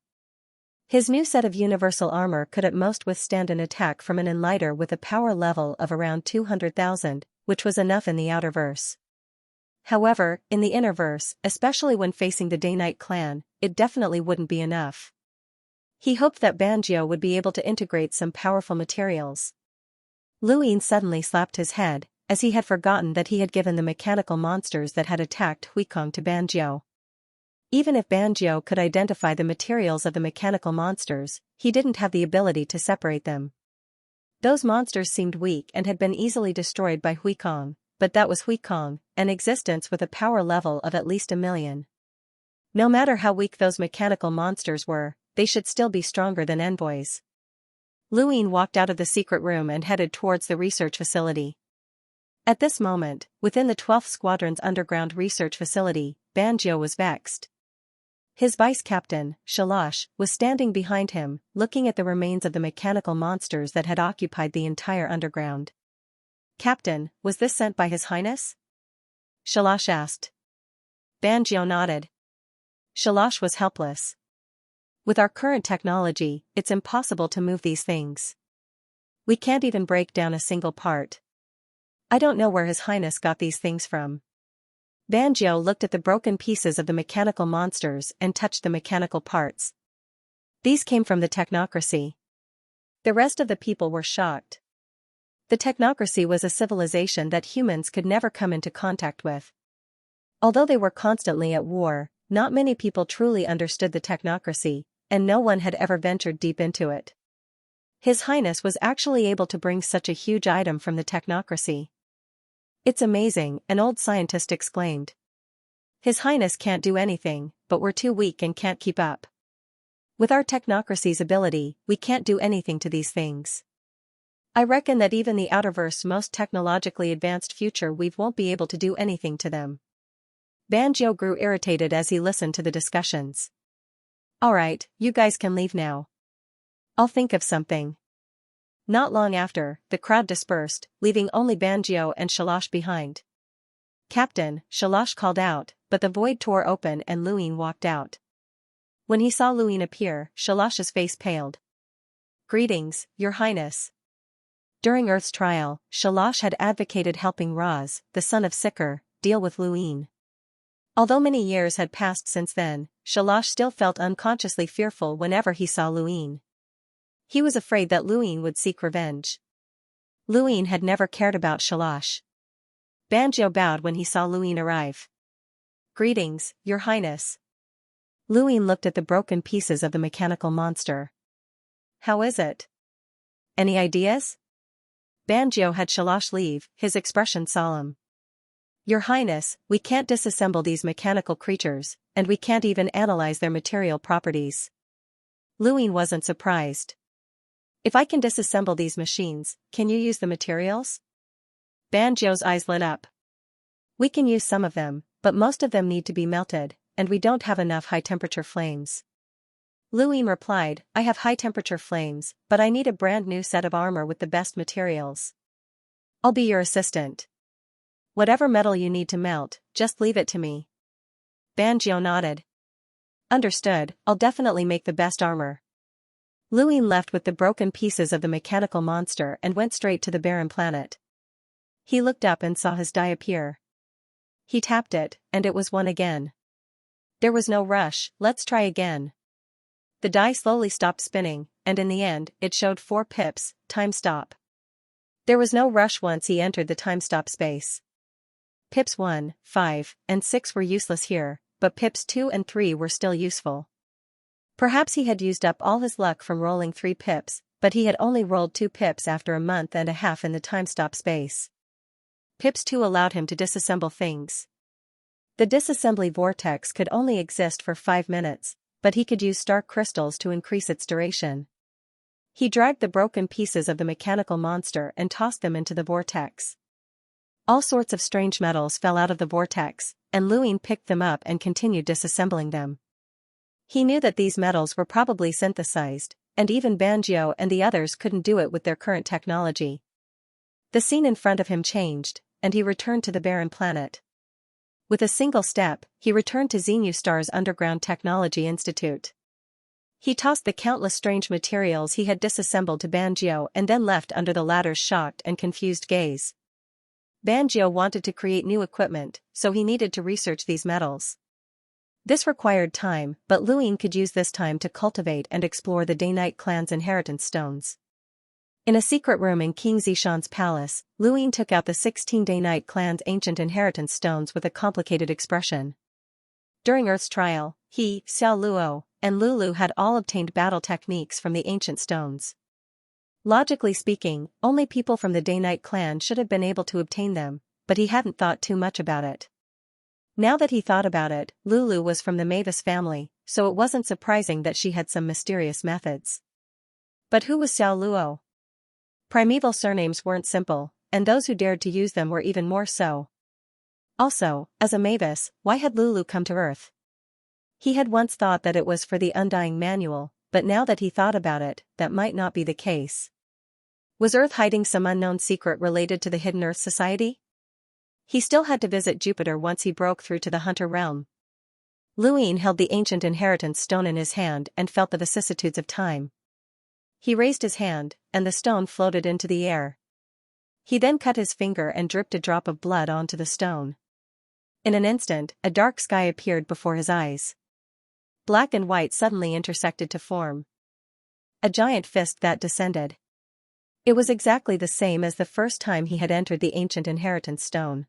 His new set of universal armor could at most withstand an attack from an enlighter with a power level of around 200,000, which was enough in the outer verse. However, in the inner verse, especially when facing the Day-Night clan, it definitely wouldn't be enough. He hoped that Banjo would be able to integrate some powerful materials. Luin suddenly slapped his head, as he had forgotten that he had given the mechanical monsters that had attacked Huikong to Banjo. Even if Banjo could identify the materials of the mechanical monsters, he didn't have the ability to separate them. Those monsters seemed weak and had been easily destroyed by Huikong, but that was Huikong, an existence with a power level of at least 1 million. No matter how weak those mechanical monsters were, they should still be stronger than envoys. Luin walked out of the secret room and headed towards the research facility. At this moment, within the 12th Squadron's underground research facility, Banjo was vexed. His vice-captain, Xianxia, was standing behind him, looking at the remains of the mechanical monsters that had occupied the entire underground. "Captain, was this sent by His Highness?" Xianxia asked. Banjo nodded. Xianxia was helpless. "With our current technology, it's impossible to move these things. We can't even break down a single part. I don't know where His Highness got these things from." Banjo looked at the broken pieces of the mechanical monsters and touched the mechanical parts. These came from the technocracy. The rest of the people were shocked. The technocracy was a civilization that humans could never come into contact with. Although they were constantly at war, not many people truly understood the technocracy, and no one had ever ventured deep into it. His Highness was actually able to bring such a huge item from the technocracy. "It's amazing," an old scientist exclaimed. "His Highness can't do anything, but we're too weak and can't keep up. With our technocracy's ability, we can't do anything to these things. I reckon that even the Outerverse's most technologically advanced future weave won't be able to do anything to them." Banjo grew irritated as he listened to the discussions. "Alright, you guys can leave now. I'll think of something." Not long after, the crowd dispersed, leaving only Banjo and Xianxia behind. "Captain," Xianxia called out, but the void tore open and Luin walked out. When he saw Luin appear, Xianxia's face paled. "Greetings, Your Highness." During Earth's trial, Xianxia had advocated helping Raz, the son of Sikar, deal with Luin. Although many years had passed since then, Xianxia still felt unconsciously fearful whenever he saw Luin. He was afraid that Luin would seek revenge. Luin had never cared about Xianxia. Banjo bowed when he saw Luin arrive. "Greetings, Your Highness." Luin looked at the broken pieces of the mechanical monster. "How is it? Any ideas?" Banjo had Xianxia leave, his expression solemn. "Your Highness, we can't disassemble these mechanical creatures, and we can't even analyze their material properties." Luin wasn't surprised. "If I can disassemble these machines, can you use the materials?" Banjo's eyes lit up. "We can use some of them, but most of them need to be melted, and we don't have enough high-temperature flames." Luin replied, I have high-temperature flames, but I need a brand new set of armor with the best materials. I'll be your assistant. Whatever metal you need to melt, just leave it to me. Banjiao nodded. Understood, I'll definitely make the best armor. Luin left with the broken pieces of the mechanical monster and went straight to the barren planet. He looked up and saw his die appear. He tapped it, and it was one again. There was no rush, let's try again. The die slowly stopped spinning, and in the end, it showed 4 pips, time stop. There was no rush once he entered the time stop space. Pips 1, 5, and 6 were useless here, but pips 2 and 3 were still useful. Perhaps he had used up all his luck from rolling 3 pips, but he had only rolled 2 pips after a month and a half in the time stop space. Pips 2 allowed him to disassemble things. The disassembly vortex could only exist for 5 minutes, but he could use star crystals to increase its duration. He dragged the broken pieces of the mechanical monster and tossed them into the vortex. All sorts of strange metals fell out of the vortex, and Luin picked them up and continued disassembling them. He knew that these metals were probably synthesized, and even Banjiao and the others couldn't do it with their current technology. The scene in front of him changed, and he returned to the barren planet. With a single step, he returned to Xenu Star's underground technology institute. He tossed the countless strange materials he had disassembled to Banjiao and then left under the latter's shocked and confused gaze. Banjiao wanted to create new equipment, so he needed to research these metals. This required time, but Luin could use this time to cultivate and explore the Day-Night clan's inheritance stones. In a secret room in King Zishan's palace, Luin took out the 16 Day-Night clan's ancient inheritance stones with a complicated expression. During Earth's trial, he, Xiao Luo, and Lulu had all obtained battle techniques from the ancient stones. Logically speaking, only people from the Day-Night clan should have been able to obtain them, but he hadn't thought too much about it. Now that he thought about it, Lulu was from the Mavis family, so it wasn't surprising that she had some mysterious methods. But who was Xiao Luo? Primeval surnames weren't simple, and those who dared to use them were even more so. Also, as a Mavis, why had Lulu come to Earth? He had once thought that it was for the Undying Manual, but now that he thought about it, that might not be the case. Was Earth hiding some unknown secret related to the Hidden Earth Society? He still had to visit Jupiter once he broke through to the Hunter realm. Luin held the ancient inheritance stone in his hand and felt the vicissitudes of time. He raised his hand, and the stone floated into the air. He then cut his finger and dripped a drop of blood onto the stone. In an instant, a dark sky appeared before his eyes. Black and white suddenly intersected to form a giant fist that descended. It was exactly the same as the first time he had entered the ancient inheritance stone.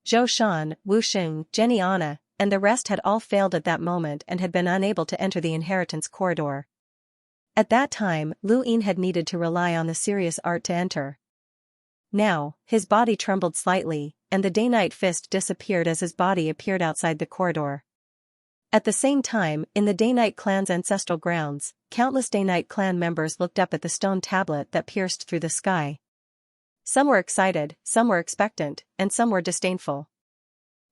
Zhou Shan, Wu Xing, Jenny Anna, and the rest had all failed at that moment and had been unable to enter the inheritance corridor. At that time, Luin had needed to rely on the serious art to enter. Now, his body trembled slightly, and the Day-Night fist disappeared as his body appeared outside the corridor. At the same time, in the Day-Night clan's ancestral grounds, countless Day-Night clan members looked up at the stone tablet that pierced through the sky. Some were excited, some were expectant, and some were disdainful.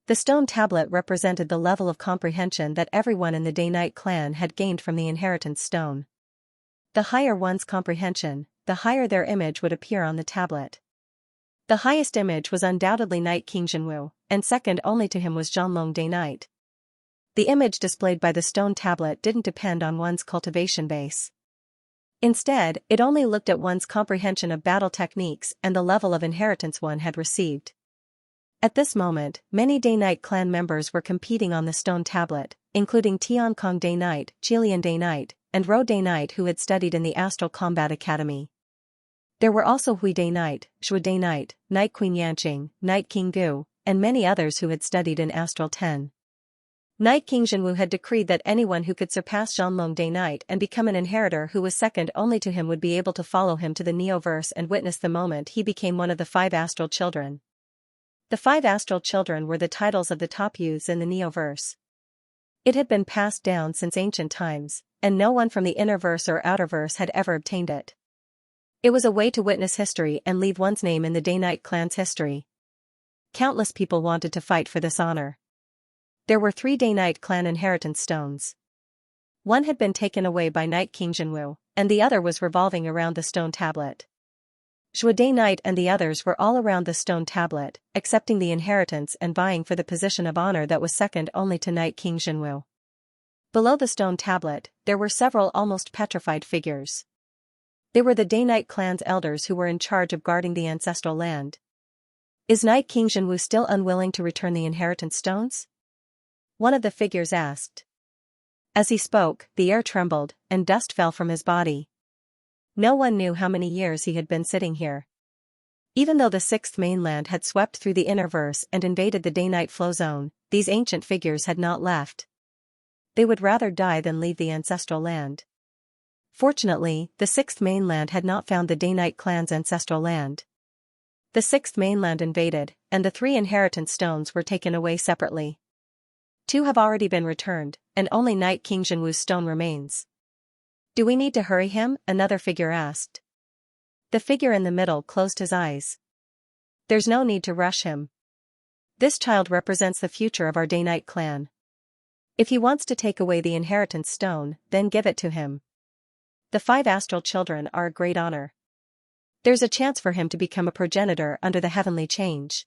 The stone tablet represented the level of comprehension that everyone in the Day-Night clan had gained from the inheritance stone. The higher one's comprehension, the higher their image would appear on the tablet. The highest image was undoubtedly Night King Jinwu, and second only to him was Zhanlong Day-Night. The image displayed by the stone tablet didn't depend on one's cultivation base. Instead, it only looked at one's comprehension of battle techniques and the level of inheritance one had received. At this moment, many Day-Night clan members were competing on the stone tablet, including Tiankong Day-Night, Qilian Day-Night, and Ro Day-Night who had studied in the Astral Combat Academy. There were also Hui Day-Night, Shui Day-Night, Night Queen Yanqing, Night King Gu, and many others who had studied in Astral 10. Night King Jinwu had decreed that anyone who could surpass Zhanlong Day-Night and become an inheritor who was second only to him would be able to follow him to the Neoverse and witness the moment he became one of the 5 astral children. The 5 astral children were the titles of the top youths in the Neoverse. It had been passed down since ancient times, and no one from the Innerverse or Outerverse had ever obtained it. It was a way to witness history and leave one's name in the Day-Night clan's history. Countless people wanted to fight for this honor. There were 3 Day-Night clan inheritance stones. One had been taken away by Night King Jinwu, and the other was revolving around the stone tablet. Shuade Knight and the others were all around the stone tablet, accepting the inheritance and vying for the position of honor that was second only to Night King Jinwu. Below the stone tablet, there were several almost petrified figures. They were the Day-Night clan's elders who were in charge of guarding the ancestral land. Is Night King Jinwu still unwilling to return the inheritance stones? One of the figures asked. As he spoke, the air trembled, and dust fell from his body. No one knew how many years he had been sitting here. Even though the sixth mainland had swept through the inner verse and invaded the day-night flow zone, these ancient figures had not left. They would rather die than leave the ancestral land. Fortunately, the sixth mainland had not found the day-night clan's ancestral land. The sixth mainland invaded, and the 3 inheritance stones were taken away separately. 2 have already been returned, and only Night King Jinwu's stone remains. Do we need to hurry him? Another figure asked. The figure in the middle closed his eyes. There's no need to rush him. This child represents the future of our day-night clan. If he wants to take away the inheritance stone, then give it to him. The 5 astral children are a great honor. There's a chance for him to become a progenitor under the heavenly change.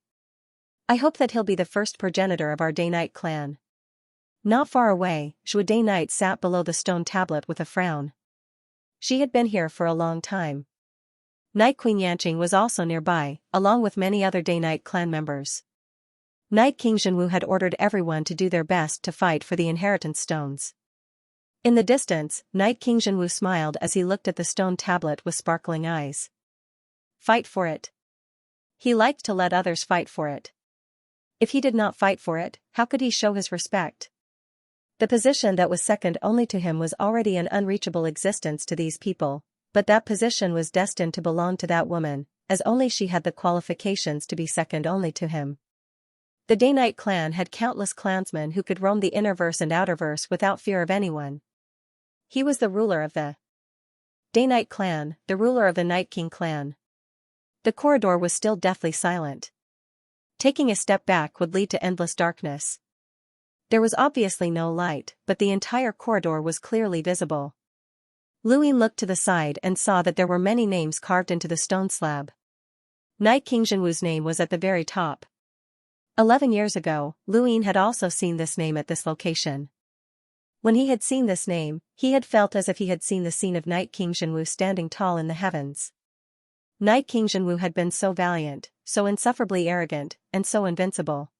I hope that he'll be the first progenitor of our day-night clan. Not far away, Shuade Knight sat below the stone tablet with a frown. She had been here for a long time. Night Queen Yanqing was also nearby, along with many other day-night clan members. Night King Jinwu had ordered everyone to do their best to fight for the inheritance stones. In the distance, Night King Jinwu smiled as he looked at the stone tablet with sparkling eyes. Fight for it. He liked to let others fight for it. If he did not fight for it, how could he show his respect? The position that was second only to him was already an unreachable existence to these people, but that position was destined to belong to that woman, as only she had the qualifications to be second only to him. The Day-Night clan had countless clansmen who could roam the innerverse and outerverse without fear of anyone. He was the ruler of the Day-Night clan, the ruler of the Night King clan. The corridor was still deathly silent. Taking a step back would lead to endless darkness. There was obviously no light, but the entire corridor was clearly visible. Luin looked to the side and saw that there were many names carved into the stone slab. Night King Jinwu's name was at the very top. 11 years ago, Luin had also seen this name at this location. When he had seen this name, he had felt as if he had seen the scene of Night King Jinwu standing tall in the heavens. Night King Jinwu had been so valiant, so insufferably arrogant, and so invincible.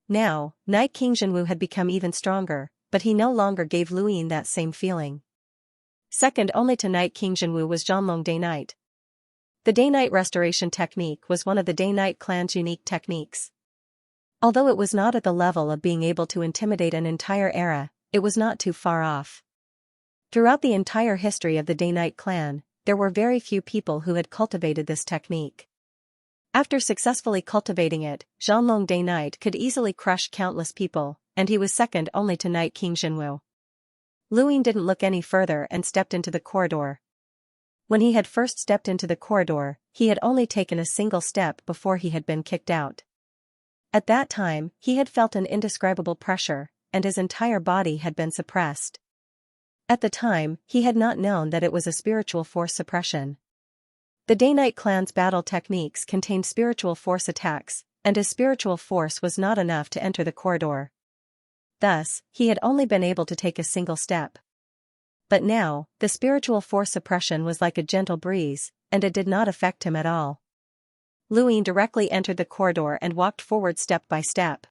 Now, Night King Jinwu had become even stronger, but he no longer gave Luin that same feeling. Second only to Night King Jinwu was Zhanlong Day-Night. The Day-Night restoration technique was one of the Day-Night clan's unique techniques. Although it was not at the level of being able to intimidate an entire era, it was not too far off. Throughout the entire history of the Day-Night clan, there were very few people who had cultivated this technique. After successfully cultivating it, Zhanlong Day-Night could easily crush countless people, and he was second only to Night King Jinwu. Luin didn't look any further and stepped into the corridor. When he had first stepped into the corridor, he had only taken a single step before he had been kicked out. At that time, he had felt an indescribable pressure, and his entire body had been suppressed. At the time, he had not known that it was a spiritual force suppression. The Day-Night clan's battle techniques contained spiritual force attacks, and his spiritual force was not enough to enter the corridor. Thus, he had only been able to take a single step. But now, the spiritual force suppression was like a gentle breeze, and it did not affect him at all. Luin directly entered the corridor and walked forward step by step.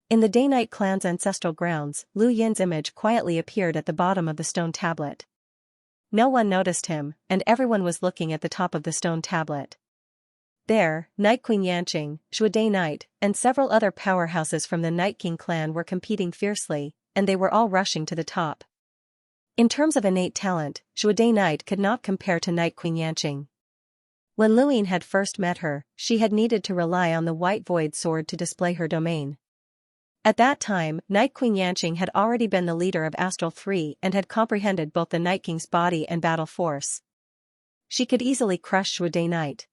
In the Day-Night clan's ancestral grounds, Lu Yin's image quietly appeared at the bottom of the stone tablet. No one noticed him, and everyone was looking at the top of the stone tablet. There, Night Queen Yanqing, Shuade Knight, and several other powerhouses from the Night King clan were competing fiercely, and they were all rushing to the top. In terms of innate talent, Shuade Knight could not compare to Night Queen Yanqing. When Luin had first met her, she had needed to rely on the White Void Sword to display her domain. At that time, Night Queen Yanqing had already been the leader of Astral 3 and had comprehended both the Night King's body and battle force. She could easily crush Shuade Knight.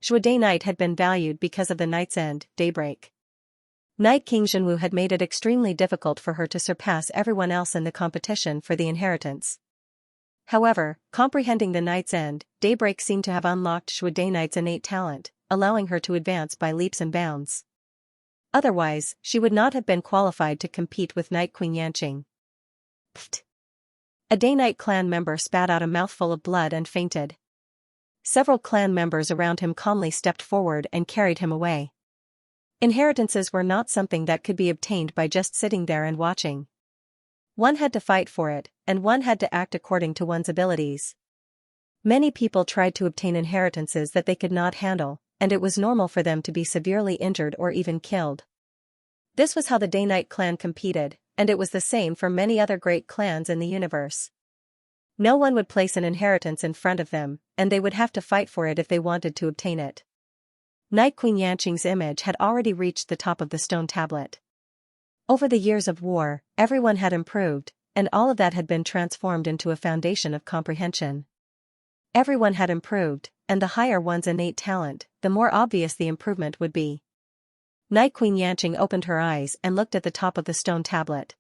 Shuade Knight had been valued because of the Night's End, Daybreak. Night King Zhenwu had made it extremely difficult for her to surpass everyone else in the competition for the inheritance. However, comprehending the night's end, Daybreak seemed to have unlocked Shui Day Knight's innate talent, allowing her to advance by leaps and bounds. Otherwise, she would not have been qualified to compete with Night Queen Yanqing. Pfft! A Day Knight clan member spat out a mouthful of blood and fainted. Several clan members around him calmly stepped forward and carried him away. Inheritances were not something that could be obtained by just sitting there and watching. One had to fight for it, and one had to act according to one's abilities. Many people tried to obtain inheritances that they could not handle, and it was normal for them to be severely injured or even killed. This was how the Day Knight clan competed, and it was the same for many other great clans in the universe. No one would place an inheritance in front of them, and they would have to fight for it if they wanted to obtain it. Night Queen Yanqing's image had already reached the top of the stone tablet. Over the years of war, everyone had improved, and all of that had been transformed into a foundation of comprehension. Everyone had improved, and the higher one's innate talent, the more obvious the improvement would be. Night Queen Yanqing opened her eyes and looked at the top of the stone tablet.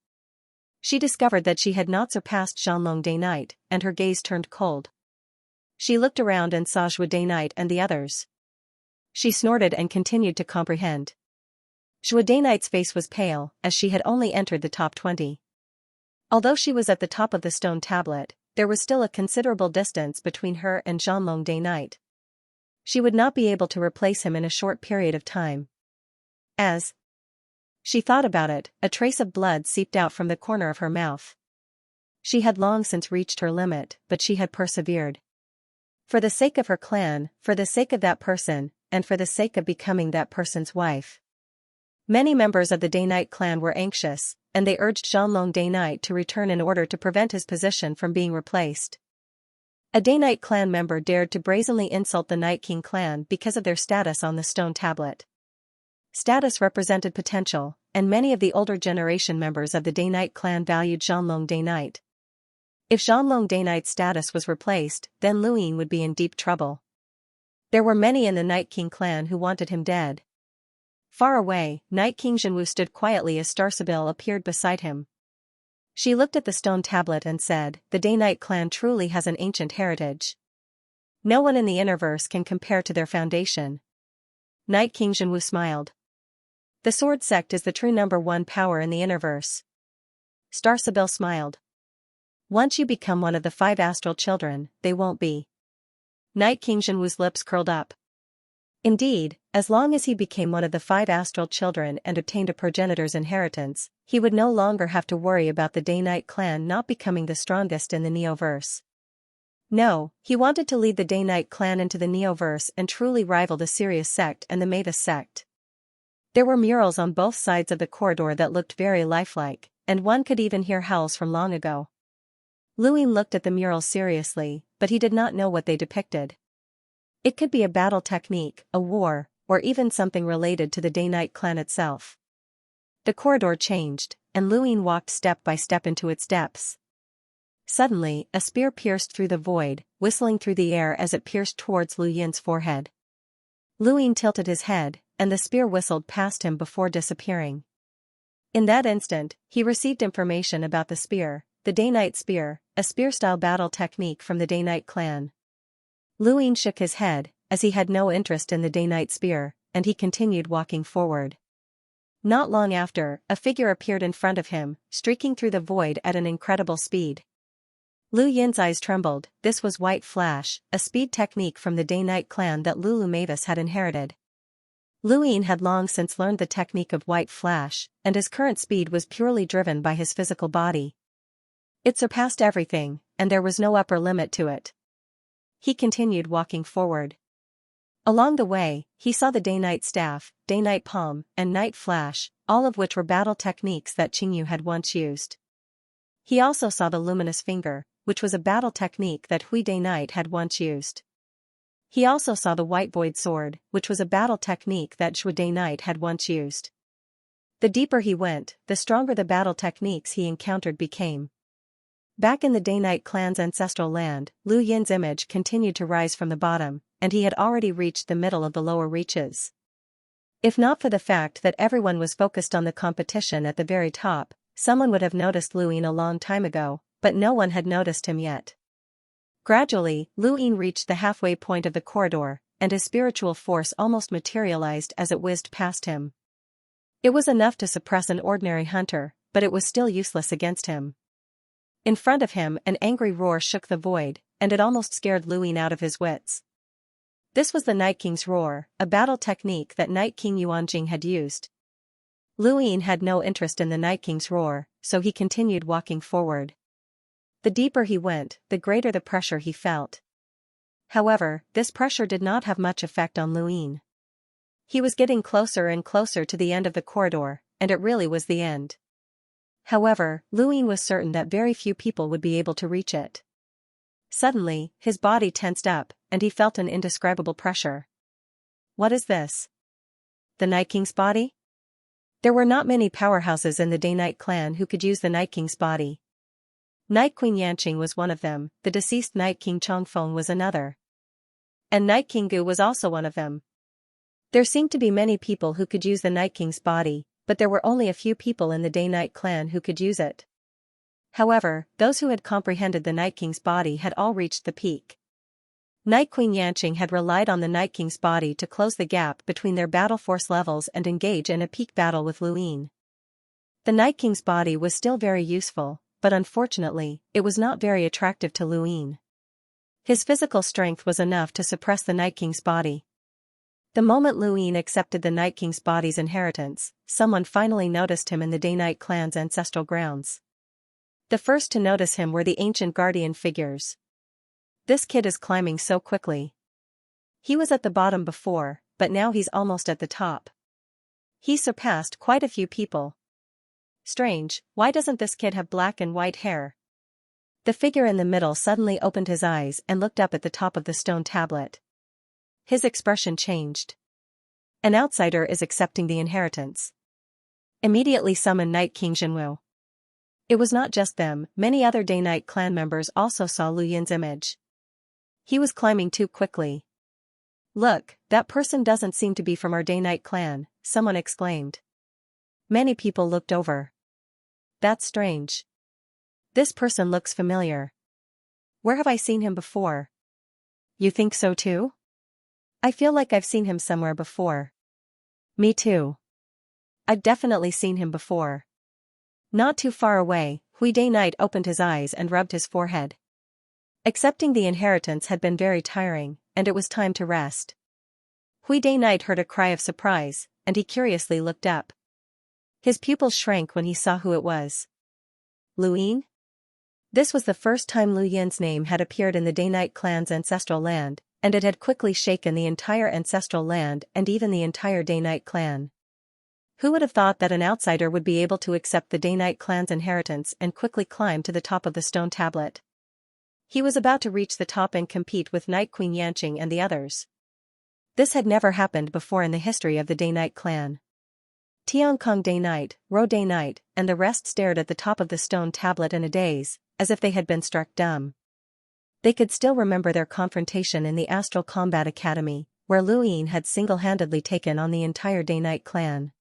She discovered that she had not surpassed Xianxia Day Knight, and her gaze turned cold. She looked around and saw Shui Day Knight and the others. She snorted and continued to comprehend. Shui Day Knight's face was pale, as she had only entered the top 20. Although she was at the top of the stone tablet, there was still a considerable distance between her and Xianxia Day Knight. She would not be able to replace him in a short period of time. As she thought about it, a trace of blood seeped out from the corner of her mouth. She had long since reached her limit, but she had persevered. For the sake of her clan, for the sake of that person, and for the sake of becoming that person's wife. Many members of the Day Knight clan were anxious, and they urged Xianxia Day Knight to return in order to prevent his position from being replaced. A Day Knight clan member dared to brazenly insult the Night King clan because of their status on the stone tablet. Status represented potential, and many of the older generation members of the Day Knight clan valued Xianxia Day Knight. If Xianxia Day Knight's status was replaced, then Lu Yin would be in deep trouble. There were many in the Night King clan who wanted him dead. Far away, Night King Zhenwu stood quietly as Star Sibyl appeared beside him. She looked at the stone tablet and said, "The Day Knight clan truly has an ancient heritage. No one in the Innerverse can compare to their foundation." Night King Zhenwu smiled. "The Sword Sect is the true #1 power in the Innerverse." Star Sibyl smiled. "Once you become one of the 5 astral children, they won't be." Night King Zhenwu's lips curled up. Indeed, as long as he became one of the 5 astral children and obtained a progenitor's inheritance, he would no longer have to worry about the Day Knight clan not becoming the strongest in the Neoverse. No, he wanted to lead the Day Knight clan into the Neoverse and truly rival the Sirius sect and the Mavis sect. There were murals on both sides of the corridor that looked very lifelike, and one could even hear howls from long ago. Lu Yin looked at the murals seriously, but he did not know what they depicted. It could be a battle technique, a war, or even something related to the Day Knight clan itself. The corridor changed, and Lu Yin walked step by step into its depths. Suddenly, a spear pierced through the void, whistling through the air as it pierced towards Lu Yin's forehead. Lu Yin tilted his head, and the spear whistled past him before disappearing. In that instant, he received information about the spear, the Day Knight spear, a spear-style battle technique from the Day Knight clan. Lu Yin shook his head, as he had no interest in the Day Knight spear, and he continued walking forward. Not long after, a figure appeared in front of him, streaking through the void at an incredible speed. Lu Yin's eyes trembled. This was White Flash, a speed technique from the Day Knight clan that Lulu Mavis had inherited. Lu Yin had long since learned the technique of White Flash, and his current speed was purely driven by his physical body. It surpassed everything, and there was no upper limit to it. He continued walking forward. Along the way, he saw the Day Knight Staff, Day Knight Palm, and Night Flash, all of which were battle techniques that Qingyu had once used. He also saw the Luminous Finger, which was a battle technique that Hui Day Knight had once used. He also saw the White Void Sword, which was a battle technique that Shui Day Knight had once used. The deeper he went, the stronger the battle techniques he encountered became. Back in the Day Knight clan's ancestral land, Lu Yin's image continued to rise from the bottom, and he had already reached the middle of the lower reaches. If not for the fact that everyone was focused on the competition at the very top, someone would have noticed Luin a long time ago, but no one had noticed him yet. Gradually, Luin reached the halfway point of the corridor, and his spiritual force almost materialized as it whizzed past him. It was enough to suppress an ordinary hunter, but it was still useless against him. In front of him, an angry roar shook the void, and it almost scared Luin out of his wits. This was the Night King's roar, a battle technique that Night King Yuanjing had used. Luin had no interest in the Night King's roar, so he continued walking forward. The deeper he went, the greater the pressure he felt. However, this pressure did not have much effect on Luin. He was getting closer and closer to the end of the corridor, and it really was the end. However, Luin was certain that very few people would be able to reach it. Suddenly, his body tensed up, and he felt an indescribable pressure. What is this? The Night King's body? There were not many powerhouses in the Day-Night clan who could use the Night King's body. Night Queen Yanqing was one of them, the deceased Night King Chongfeng was another. And Night King Gu was also one of them. There seemed to be many people who could use the Night King's body, but there were only a few people in the Day-Night clan who could use it. However, those who had comprehended the Night King's body had all reached the peak. Night Queen Yanqing had relied on the Night King's body to close the gap between their battle force levels and engage in a peak battle with Luin. The Night King's body was still very useful, but unfortunately, it was not very attractive to Luin. His physical strength was enough to suppress the Night King's body. The moment Luin accepted the Night King's body's inheritance, someone finally noticed him in the Day-Night clan's ancestral grounds. The first to notice him were the ancient guardian figures. This kid is climbing so quickly. He was at the bottom before, but now he's almost at the top. He surpassed quite a few people. Strange, why doesn't this kid have black and white hair? The figure in the middle suddenly opened his eyes and looked up at the top of the stone tablet. His expression changed. An outsider is accepting the inheritance. Immediately summon Night King Jinwu. It was not just them, many other Day-Night clan members also saw Lu Yin's image. He was climbing too quickly. Look, that person doesn't seem to be from our Day-Night clan, someone exclaimed. Many people looked over. That's strange. This person looks familiar. Where have I seen him before? You think so too? I feel like I've seen him somewhere before. Me too. I've definitely seen him before. Not too far away, Hui Day-Night opened his eyes and rubbed his forehead. Accepting the inheritance had been very tiring, and it was time to rest. Hui Day-Night heard a cry of surprise, and he curiously looked up. His pupils shrank when he saw who it was. Luin? This was the first time Lu Yin's name had appeared in the Day-Night clan's ancestral land, and it had quickly shaken the entire ancestral land and even the entire Day-Night clan. Who would have thought that an outsider would be able to accept the Day-Night clan's inheritance and quickly climb to the top of the stone tablet? He was about to reach the top and compete with Night Queen Yanqing and the others. This had never happened before in the history of the Day-Night clan. Tiankong Day-Night, Ro Day-Night, and the rest stared at the top of the stone tablet in a daze, as if they had been struck dumb. They could still remember their confrontation in the Astral Combat Academy, where Luin had single-handedly taken on the entire Day-Night clan.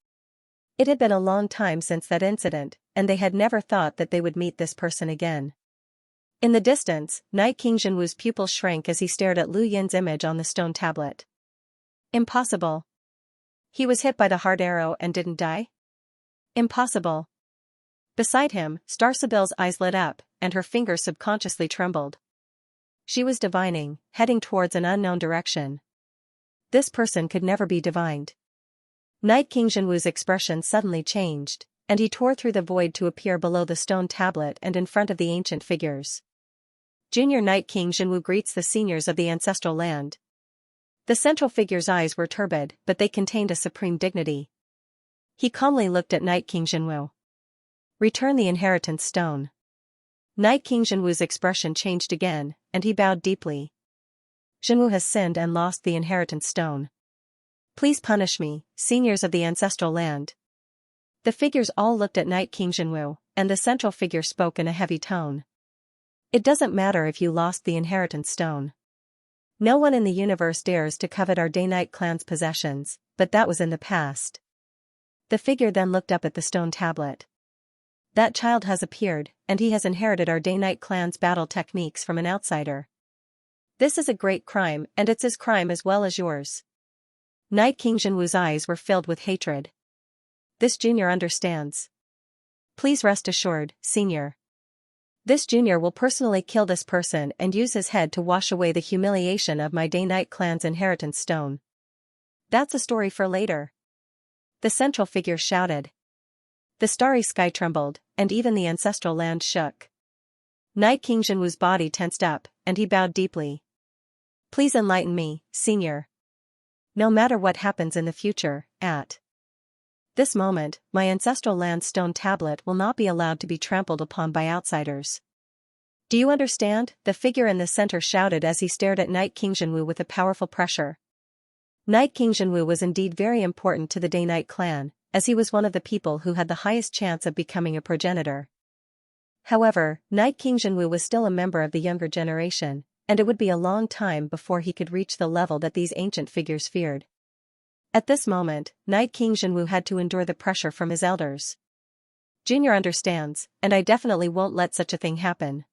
It had been a long time since that incident, and they had never thought that they would meet this person again. In the distance, Night King Jinwu's pupils shrank as he stared at Lu Yin's image on the stone tablet. Impossible. He was hit by the hard arrow and didn't die? Impossible. Beside him, Star Sibyl's eyes lit up, and her fingers subconsciously trembled. She was divining, heading towards an unknown direction. This person could never be divined. Night King Jinwu's expression suddenly changed, and he tore through the void to appear below the stone tablet and in front of the ancient figures. Junior Night King Jinwu greets the seniors of the ancestral land. The central figure's eyes were turbid, but they contained a supreme dignity. He calmly looked at Night King Jinwu. Return the inheritance stone. Night King Jinwu's expression changed again, and he bowed deeply. Jinwu has sinned and lost the inheritance stone. Please punish me, seniors of the ancestral land. The figures all looked at Night King Jinwu, and the central figure spoke in a heavy tone. It doesn't matter if you lost the inheritance stone. No one in the universe dares to covet our Day-Night clan's possessions, but that was in the past. The figure then looked up at the stone tablet. That child has appeared, and he has inherited our Day-Night clan's battle techniques from an outsider. This is a great crime, and it's his crime as well as yours. Night King Jinwu's eyes were filled with hatred. This junior understands. Please rest assured, senior. This junior will personally kill this person and use his head to wash away the humiliation of my Day-Night clan's inheritance stone. That's a story for later. The central figure shouted. The starry sky trembled, and even the ancestral land shook. Night King Jinwu's body tensed up, and he bowed deeply. Please enlighten me, senior. No matter what happens in the future, at this moment, my ancestral land stone tablet will not be allowed to be trampled upon by outsiders. Do you understand? The figure in the center shouted as he stared at Night King Jinwu with a powerful pressure. Night King Jinwu was indeed very important to the Day-Night clan, as he was one of the people who had the highest chance of becoming a progenitor. However, Night King Jinwu was still a member of the younger generation, and it would be a long time before he could reach the level that these ancient figures feared. At this moment, Night King Jinwu had to endure the pressure from his elders. Junior understands, and I definitely won't let such a thing happen.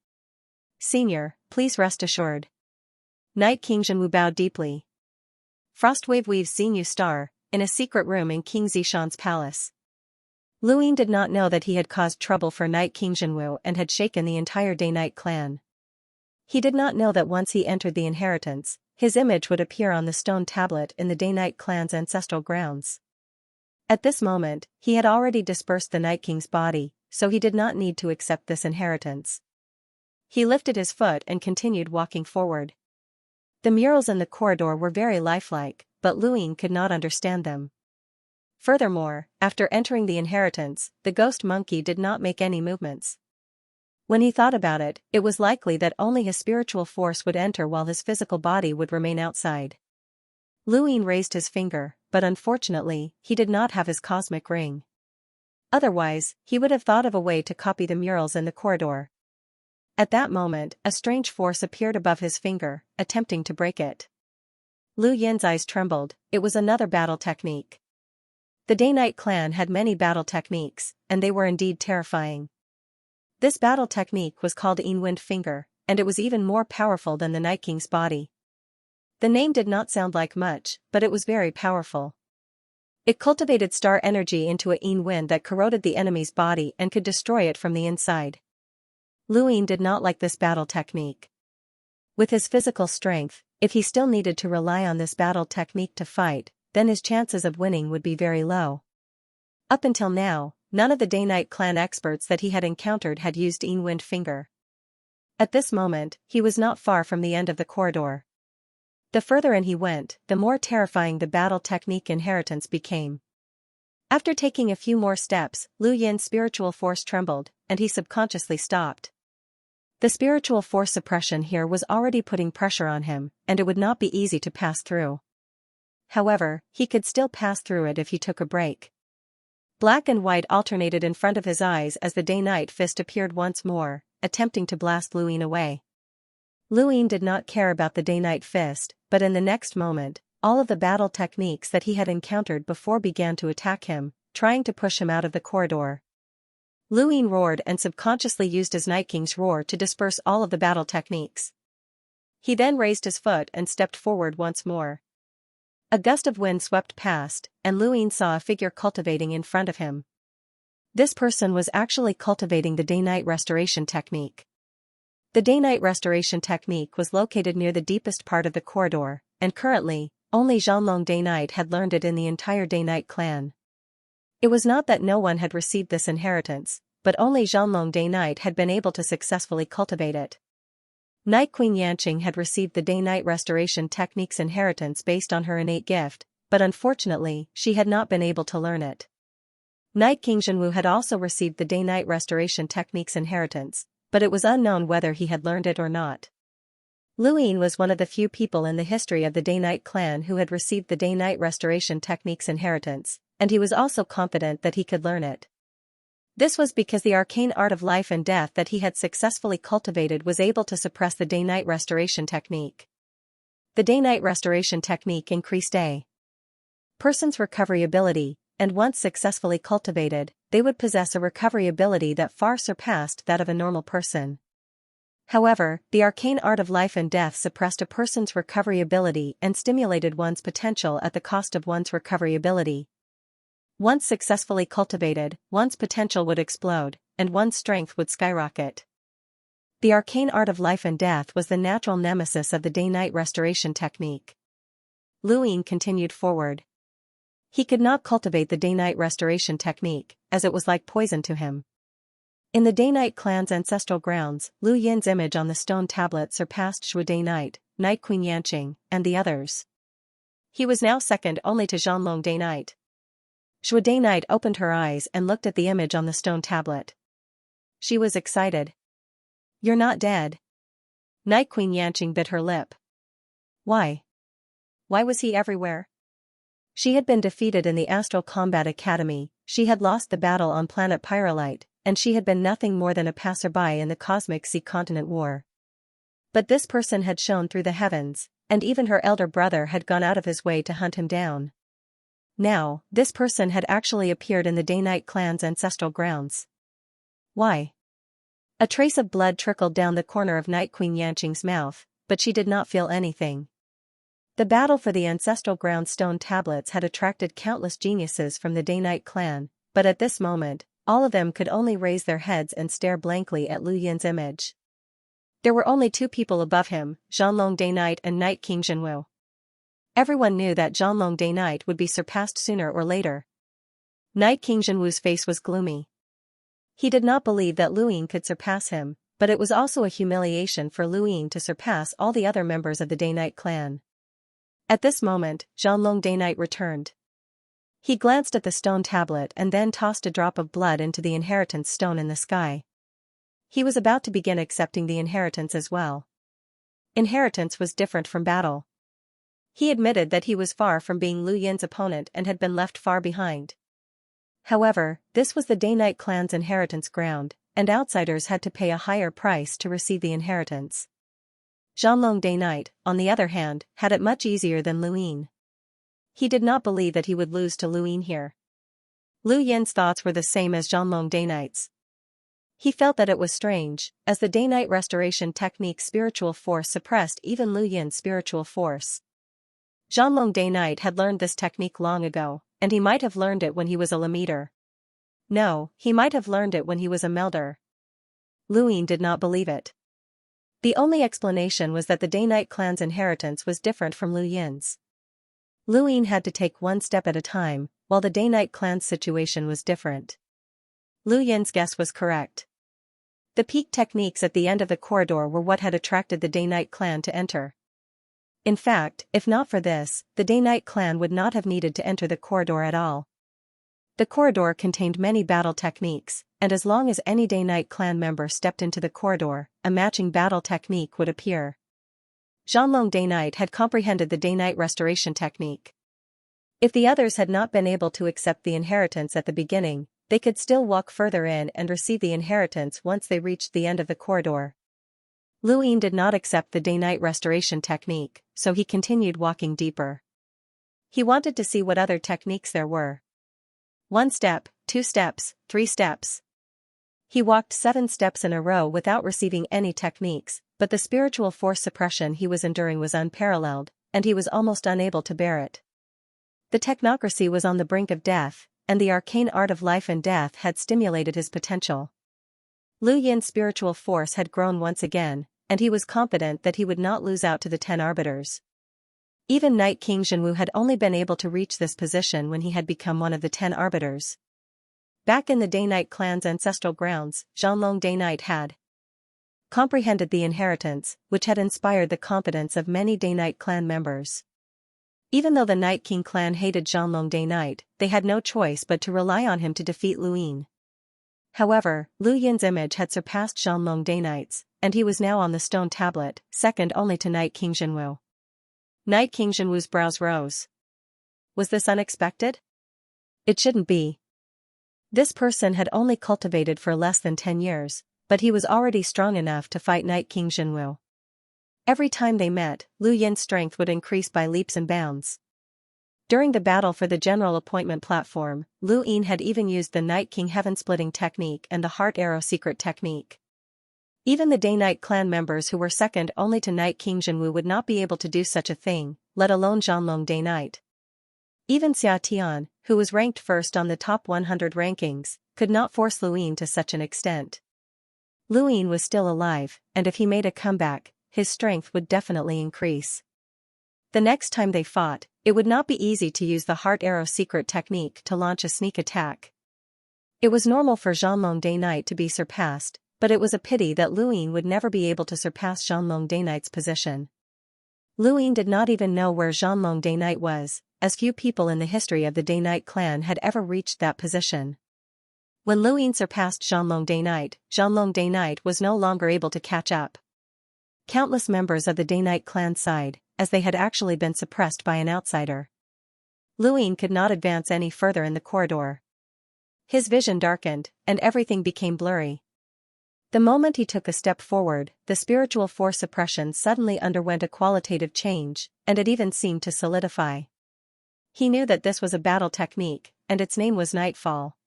Senior, please rest assured. Night King Jinwu bowed deeply. Frostwave weaves Xinyu star, in a secret room in King Zishan's palace. Luyin did not know that he had caused trouble for Night King Jinwu and had shaken the entire Day-Night clan. He did not know that once he entered the inheritance, his image would appear on the stone tablet in the Day-Night clan's ancestral grounds. At this moment, he had already dispersed the Night King's body, so he did not need to accept this inheritance. He lifted his foot and continued walking forward. The murals in the corridor were very lifelike, but Luyin could not understand them. Furthermore, after entering the inheritance, the ghost monkey did not make any movements. When he thought about it, it was likely that only his spiritual force would enter while his physical body would remain outside. Luyin raised his finger, but unfortunately, he did not have his cosmic ring. Otherwise, he would have thought of a way to copy the murals in the corridor. At that moment, a strange force appeared above his finger, attempting to break it. Lu Yin's eyes trembled. It was another battle technique. The Day-Night clan had many battle techniques, and they were indeed terrifying. This battle technique was called Yin Wind Finger, and it was even more powerful than the Night King's body. The name did not sound like much, but it was very powerful. It cultivated star energy into a Yin Wind that corroded the enemy's body and could destroy it from the inside. Luyin did not like this battle technique. With his physical strength, if he still needed to rely on this battle technique to fight, then his chances of winning would be very low. Up until now, none of the Day-Night clan experts that he had encountered had used Yin Wind Finger. At this moment, he was not far from the end of the corridor. The further in he went, the more terrifying the battle technique inheritance became. After taking a few more steps, Lu Yin's spiritual force trembled, and he subconsciously stopped. The spiritual force suppression here was already putting pressure on him, and it would not be easy to pass through. However, he could still pass through it if he took a break. Black and white alternated in front of his eyes as the Day-Night fist appeared once more, attempting to blast Luyin away. Luyin did not care about the Day-Night fist, but in the next moment, all of the battle techniques that he had encountered before began to attack him, trying to push him out of the corridor. Luyin roared and subconsciously used his Night King's roar to disperse all of the battle techniques. He then raised his foot and stepped forward once more. A gust of wind swept past, and Luyin saw a figure cultivating in front of him. This person was actually cultivating the Day-Night restoration technique. The Day-Night restoration technique was located near the deepest part of the corridor, and currently, only Xianlong Day-Night had learned it in the entire Day-Night clan. It was not that no one had received this inheritance, but only Xianlong Day-Night had been able to successfully cultivate it. Night Queen Yanqing had received the Day-Night restoration technique's inheritance based on her innate gift, but unfortunately, she had not been able to learn it. Night King Jinwu had also received the Day-Night restoration technique's inheritance, but it was unknown whether he had learned it or not. Luyin was one of the few people in the history of the Day-Night clan who had received the Day-Night restoration technique's inheritance, and he was also confident that he could learn it. This was because the arcane art of life and death that he had successfully cultivated was able to suppress the Day-Night restoration technique. The Day-Night restoration technique increased a person's recovery ability, and once successfully cultivated, they would possess a recovery ability that far surpassed that of a normal person. However, the arcane art of life and death suppressed a person's recovery ability and stimulated one's potential at the cost of one's recovery ability. Once successfully cultivated, one's potential would explode, and one's strength would skyrocket. The arcane art of life and death was the natural nemesis of the day-night restoration technique. Luin continued forward. He could not cultivate the day-night restoration technique, as it was like poison to him. In the day-night clan's ancestral grounds, Lu Yin's image on the stone tablet surpassed Shui Day-Night, Night Queen Yanqing, and the others. He was now second only to Xianlong Day-Night. Shui Day-Night opened her eyes and looked at the image on the stone tablet. She was excited. "You're not dead." Night Queen Yanqing bit her lip. Why? Why was he everywhere? She had been defeated in the Astral Combat Academy, she had lost the battle on planet Pyrolite, and she had been nothing more than a passerby in the Cosmic Sea Continent War. But this person had shone through the heavens, and even her elder brother had gone out of his way to hunt him down. Now, this person had actually appeared in the Day-Night clan's ancestral grounds. Why? A trace of blood trickled down the corner of Night Queen Yanqing's mouth, but she did not feel anything. The battle for the ancestral ground stone tablets had attracted countless geniuses from the Day-Night clan, but at this moment, all of them could only raise their heads and stare blankly at Lu Yin's image. There were only two people above him, Xianlong Day-Night and Night King Jinwu. Everyone knew that Xianlong Day-Night would be surpassed sooner or later. Night King Jinwu's face was gloomy. He did not believe that Lu Yin could surpass him, but it was also a humiliation for Lu Yin to surpass all the other members of the Day-Night clan. At this moment, Xianlong Day-Night returned. He glanced at the stone tablet and then tossed a drop of blood into the inheritance stone in the sky. He was about to begin accepting the inheritance as well. Inheritance was different from battle. He admitted that he was far from being Lu Yin's opponent and had been left far behind. However, this was the Day-Night clan's inheritance ground, and outsiders had to pay a higher price to receive the inheritance. Xianlong Day-Night, on the other hand, had it much easier than Lu Yin. He did not believe that he would lose to Lu Yin here. Lu Yin's thoughts were the same as Xianlong Day-Night's. He felt that it was strange, as the Day-Night restoration technique's spiritual force suppressed even Lu Yin's spiritual force. Xianlong Day-Night had learned this technique long ago, and he might have learned it when he was a Lemeter. No, he might have learned it when he was a Melder. Lu Yin did not believe it. The only explanation was that the Day-Night clan's inheritance was different from Lu Yin's. Lu Yin had to take one step at a time, while the Day-Night clan's situation was different. Lu Yin's guess was correct. The peak techniques at the end of the corridor were what had attracted the Day-Night clan to enter. In fact, if not for this, the Day-Night clan would not have needed to enter the corridor at all. The corridor contained many battle techniques, and as long as any Day-Night clan member stepped into the corridor, a matching battle technique would appear. Xianlong Day-Night had comprehended the Day-Night restoration technique. If the others had not been able to accept the inheritance at the beginning, they could still walk further in and receive the inheritance once they reached the end of the corridor. Lu Yin did not accept the Day-Night restoration technique, so he continued walking deeper. He wanted to see what other techniques there were. 1 step, 2 steps, 3 steps. He walked 7 steps in a row without receiving any techniques, but the spiritual force suppression he was enduring was unparalleled, and he was almost unable to bear it. The technocracy was on the brink of death, and the arcane art of life and death had stimulated his potential. Lu Yin's spiritual force had grown once again, and he was confident that he would not lose out to the 10 arbiters. Even Night King Jinwu had only been able to reach this position when he had become one of the 10 arbiters. Back in the Day-Night clan's ancestral grounds, Xianlong Day-Night had comprehended the inheritance, which had inspired the confidence of many Day-Night clan members. Even though the Night King clan hated Xianlong Day-Night, they had no choice but to rely on him to defeat Lu Yin. However, Lu Yin's image had surpassed Xianlong Day-Night's, and he was now on the stone tablet, second only to Night King Jinwu. Night King Jinwu's brows rose. Was this unexpected? It shouldn't be. This person had only cultivated for less than 10 years, but he was already strong enough to fight Night King Jinwu. Every time they met, Lu Yin's strength would increase by leaps and bounds. During the battle for the general appointment platform, Lu Yin had even used the Night King heaven-splitting technique and the Heart Arrow secret technique. Even the Day-Night clan members who were second only to Night King Jinwu would not be able to do such a thing, let alone Zhanlong Day-Night. Even Xia Tian, who was ranked first on the top 100 rankings, could not force Lu Yin to such an extent. Lu Yin was still alive, and if he made a comeback, his strength would definitely increase. The next time they fought, it would not be easy to use the Heart Arrow secret technique to launch a sneak attack. It was normal for Zhanlong Day-Night to be surpassed, but it was a pity that Lu Yin would never be able to surpass Zhanlong Day-Night's position. Lu Yin did not even know where Zhanlong Day-Night was, as few people in the history of the Day-Night clan had ever reached that position. When Lu Yin surpassed Zhanlong Day-Night was no longer able to catch up. Countless members of the Day-Night clan sighed, as they had actually been suppressed by an outsider. Lu Yin could not advance any further in the corridor. His vision darkened, and everything became blurry. The moment he took a step forward, the spiritual force suppression suddenly underwent a qualitative change, and it even seemed to solidify. He knew that this was a battle technique, and its name was Nightfall.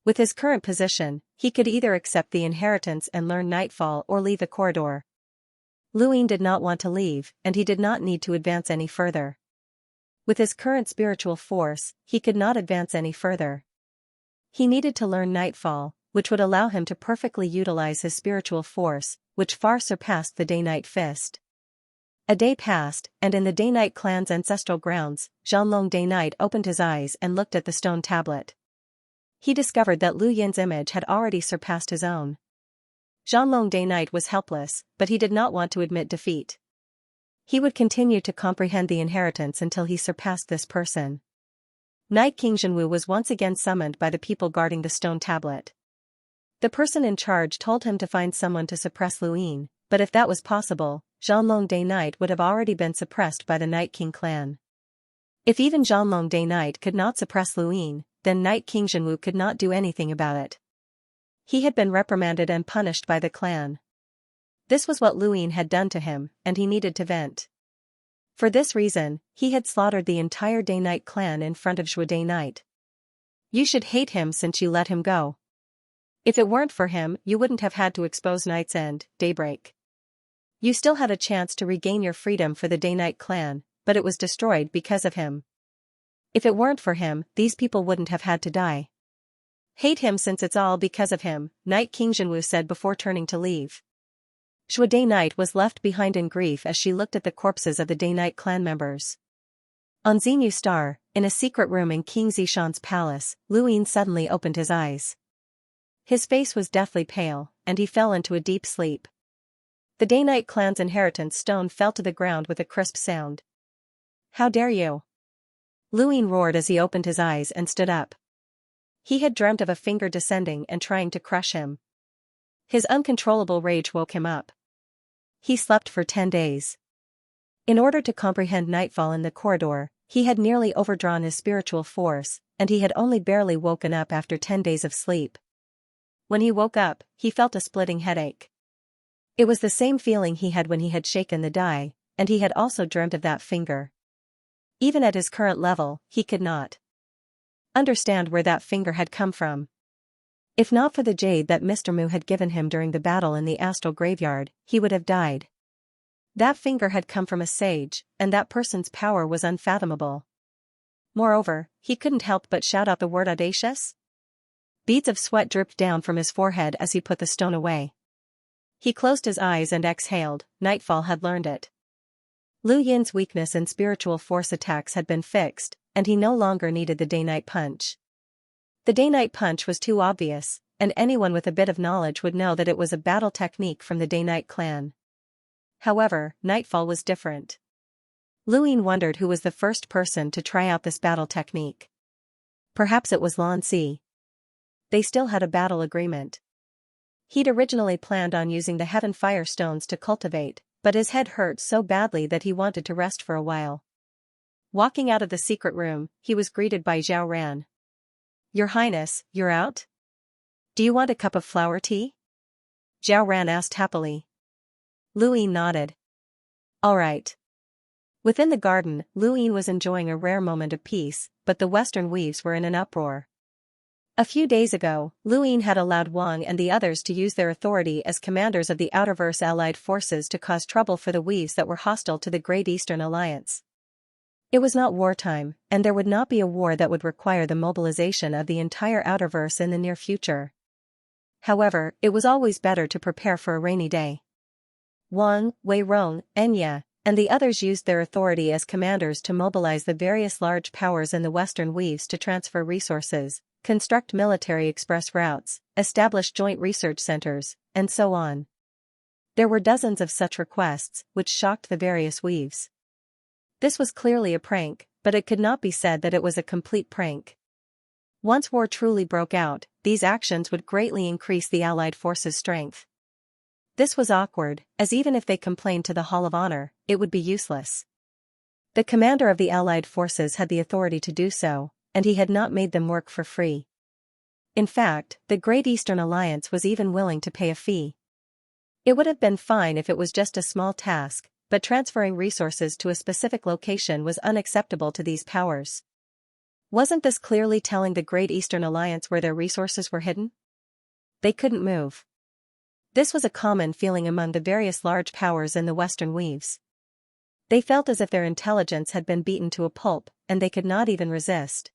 With his current position, he could either accept the inheritance and learn Nightfall or leave the corridor. Lu Yin did not want to leave, and he did not need to advance any further. With his current spiritual force, he could not advance any further. He needed to learn Nightfall, which would allow him to perfectly utilize his spiritual force, which far surpassed the Day-Night Fist. A day passed, and in the Day-Night clan's ancestral grounds, Zhanlong Day-Night opened his eyes and looked at the stone tablet. He discovered that Lu Yin's image had already surpassed his own. Zhanlong Day-Night was helpless, but he did not want to admit defeat. He would continue to comprehend the inheritance until he surpassed this person. Night King Jinwu was once again summoned by the people guarding the stone tablet. The person in charge told him to find someone to suppress Lu Yin, but if that was possible, Zhanlong Day-Night would have already been suppressed by the Night King clan. If even Zhanlong Day-Night could not suppress Lu Yin, then Night King Jinwu could not do anything about it. He had been reprimanded and punished by the clan. This was what Lu Yin had done to him, and he needed to vent. For this reason, he had slaughtered the entire Day-Night clan in front of Zhuo Day-Night. You should hate him since you let him go. If it weren't for him, you wouldn't have had to expose Night's End, Daybreak. You still had a chance to regain your freedom for the Day-Night clan, but it was destroyed because of him. If it weren't for him, these people wouldn't have had to die. Hate him since it's all because of him, Night King Jinwu said before turning to leave. Zhuo Day-Night was left behind in grief as she looked at the corpses of the Day-Night clan members. On Xinyu Star, in a secret room in King Zishan's palace, Lu Yin suddenly opened his eyes. His face was deathly pale, and he fell into a deep sleep. The Day-Night clan's inheritance stone fell to the ground with a crisp sound. How dare you? Lu Yin roared as he opened his eyes and stood up. He had dreamt of a finger descending and trying to crush him. His uncontrollable rage woke him up. He slept for 10 days. In order to comprehend Nightfall in the corridor, he had nearly overdrawn his spiritual force, and he had only barely woken up after 10 days of sleep. When he woke up, he felt a splitting headache. It was the same feeling he had when he had shaken the die, and he had also dreamt of that finger. Even at his current level, he could not understand where that finger had come from. If not for the jade that Mr. Mu had given him during the battle in the astral graveyard, he would have died. That finger had come from a sage, and that person's power was unfathomable. Moreover, he couldn't help but shout out the word audacious. Beads of sweat dripped down from his forehead as he put the stone away. He closed his eyes and exhaled. Nightfall had learned it. Lu Yin's weakness in spiritual force attacks had been fixed, and he no longer needed the Day-Night Punch. The Day-Night Punch was too obvious, and anyone with a bit of knowledge would know that it was a battle technique from the Day-Night clan. However, Nightfall was different. Lu Yin wondered who was the first person to try out this battle technique. Perhaps it was Lan Si. They still had a battle agreement. He'd originally planned on using the Heaven Fire Stones to cultivate, but his head hurt so badly that he wanted to rest for a while. Walking out of the secret room, he was greeted by Zhao Ran. Your Highness, you're out? Do you want a cup of flower tea? Zhao Ran asked happily. Lu Yin nodded. All right. Within the garden, Luyin was enjoying a rare moment of peace, but the Western weaves were in an uproar. A few days ago, Luyin had allowed Wang and the others to use their authority as commanders of the Outerverse allied forces to cause trouble for the weaves that were hostile to the Great Eastern Alliance. It was not wartime, and there would not be a war that would require the mobilization of the entire Outerverse in the near future. However, it was always better to prepare for a rainy day. Wang, Weirong, Enya, and the others used their authority as commanders to mobilize the various large powers in the Western weaves to transfer resources, construct military express routes, establish joint research centers, and so on. There were dozens of such requests, which shocked the various weaves. This was clearly a prank, but it could not be said that it was a complete prank. Once war truly broke out, these actions would greatly increase the Allied forces' strength. This was awkward, as even if they complained to the Hall of Honor, it would be useless. The commander of the Allied forces had the authority to do so, and he had not made them work for free. In fact, the Great Eastern Alliance was even willing to pay a fee. It would have been fine if it was just a small task, but transferring resources to a specific location was unacceptable to these powers. Wasn't this clearly telling the Great Eastern Alliance where their resources were hidden? They couldn't move. This was a common feeling among the various large powers in the Western weaves. They felt as if their intelligence had been beaten to a pulp, and they could not even resist.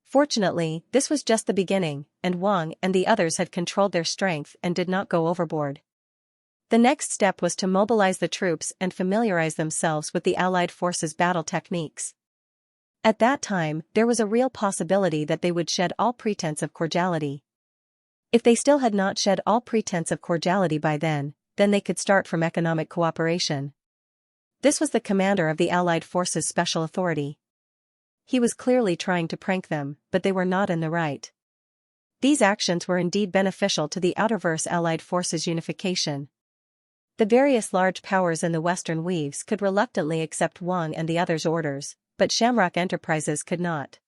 Fortunately, this was just the beginning, and Wang and the others had controlled their strength and did not go overboard. The next step was to mobilize the troops and familiarize themselves with the Allied forces' battle techniques. At that time, there was a real possibility that they would shed all pretense of cordiality. If they still had not shed all pretense of cordiality by then they could start from economic cooperation. This was the commander of the Allied forces' special authority. He was clearly trying to prank them, but they were not in the right. These actions were indeed beneficial to the Outerverse Allied forces' unification. The various large powers in the Western weaves could reluctantly accept Wang and the others' orders, but Shamrock Enterprises could not.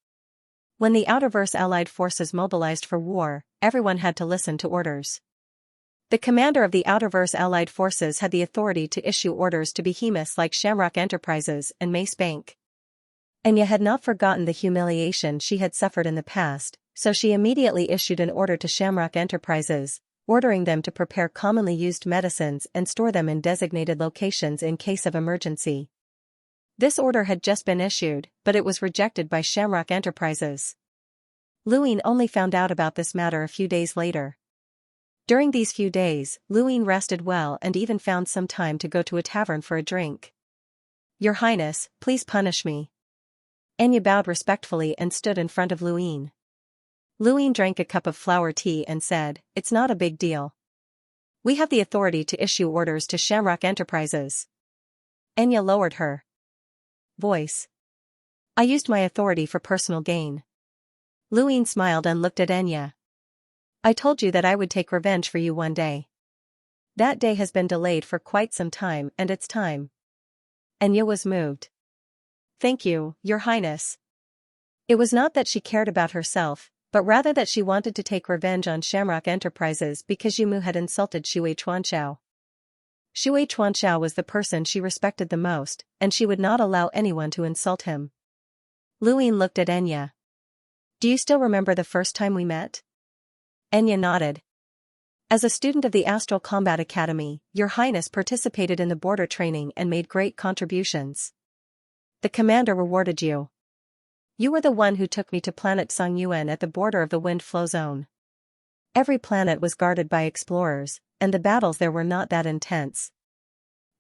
When the Outerverse Allied forces mobilized for war, everyone had to listen to orders. The commander of the Outerverse Allied forces had the authority to issue orders to behemoths like Shamrock Enterprises and Mace Bank. Enya had not forgotten the humiliation she had suffered in the past, so she immediately issued an order to Shamrock Enterprises, ordering them to prepare commonly used medicines and store them in designated locations in case of emergency. This order had just been issued, but it was rejected by Shamrock Enterprises. Luyin only found out about this matter a few days later. During these few days, Luyin rested well and even found some time to go to a tavern for a drink. "Your Highness, please punish me." Enya bowed respectfully and stood in front of Luyin. Luyin drank a cup of flower tea and said, "It's not a big deal. We have the authority to issue orders to Shamrock Enterprises." Enya lowered her voice. "I used my authority for personal gain." Luyin smiled and looked at Enya. "I told you that I would take revenge for you one day. That day has been delayed for quite some time and it's time." Enya was moved. "Thank you, Your Highness." It was not that she cared about herself, but rather that she wanted to take revenge on Shamrock Enterprises because Yumu had insulted Shui Chuanxiao. Shui Chuanxiao was the person she respected the most, and she would not allow anyone to insult him. Luyin looked at Enya. "Do you still remember the first time we met?" Enya nodded. "As a student of the Astral Combat Academy, Your Highness participated in the border training and made great contributions. The commander rewarded you. You were the one who took me to planet Songyuan at the border of the wind flow zone. Every planet was guarded by explorers, and the battles there were not that intense."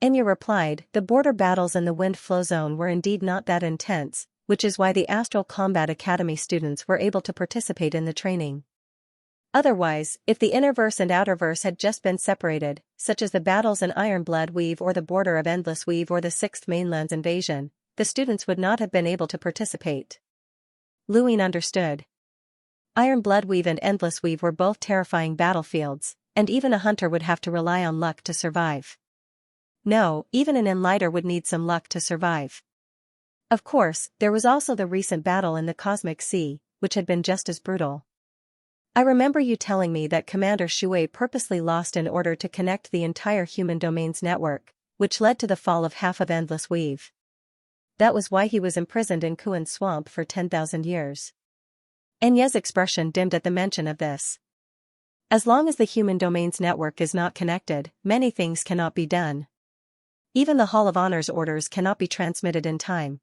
Enya replied, "The border battles in the wind flow zone were indeed not that intense, which is why the Astral Combat Academy students were able to participate in the training. Otherwise, if the Innerverse and Outerverse had just been separated, such as the battles in Ironblood Weave or the border of Endless Weave or the Sixth Mainland's invasion, the students would not have been able to participate." Luyin understood. Ironblood Weave and Endless Weave were both terrifying battlefields, and even a hunter would have to rely on luck to survive. No, even an enlighter would need some luck to survive. Of course, there was also the recent battle in the Cosmic Sea, which had been just as brutal. I remember you telling me that Commander Shui purposely lost in order to connect the entire human domains network, which led to the fall of half of Endless Weave. that was why he was imprisoned in Kuan's swamp for 10,000 years. Enya's expression dimmed at the mention of this. As long as the human domain's network is not connected, many things cannot be done. Even the Hall of Honor's orders cannot be transmitted in time.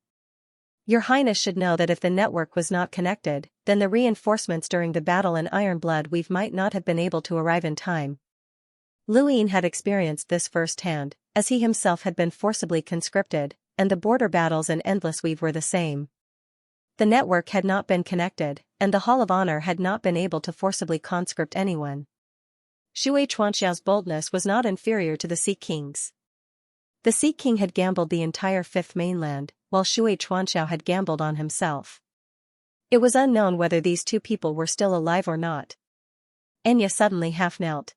Your Highness should know that if the network was not connected, then the reinforcements during the battle in Ironblood Weave might not have been able to arrive in time. Luin had experienced this firsthand, as he himself had been forcibly conscripted, and the border battles in Endless Weave were the same. The network had not been connected, and the Hall of Honor had not been able to forcibly conscript anyone. Shui Chuanxiao's boldness was not inferior to the Sea King's. The Sea King had gambled the entire Fifth Mainland, while Shui Chuanxiao had gambled on himself. It was unknown whether these two people were still alive or not. Enya suddenly half-knelt.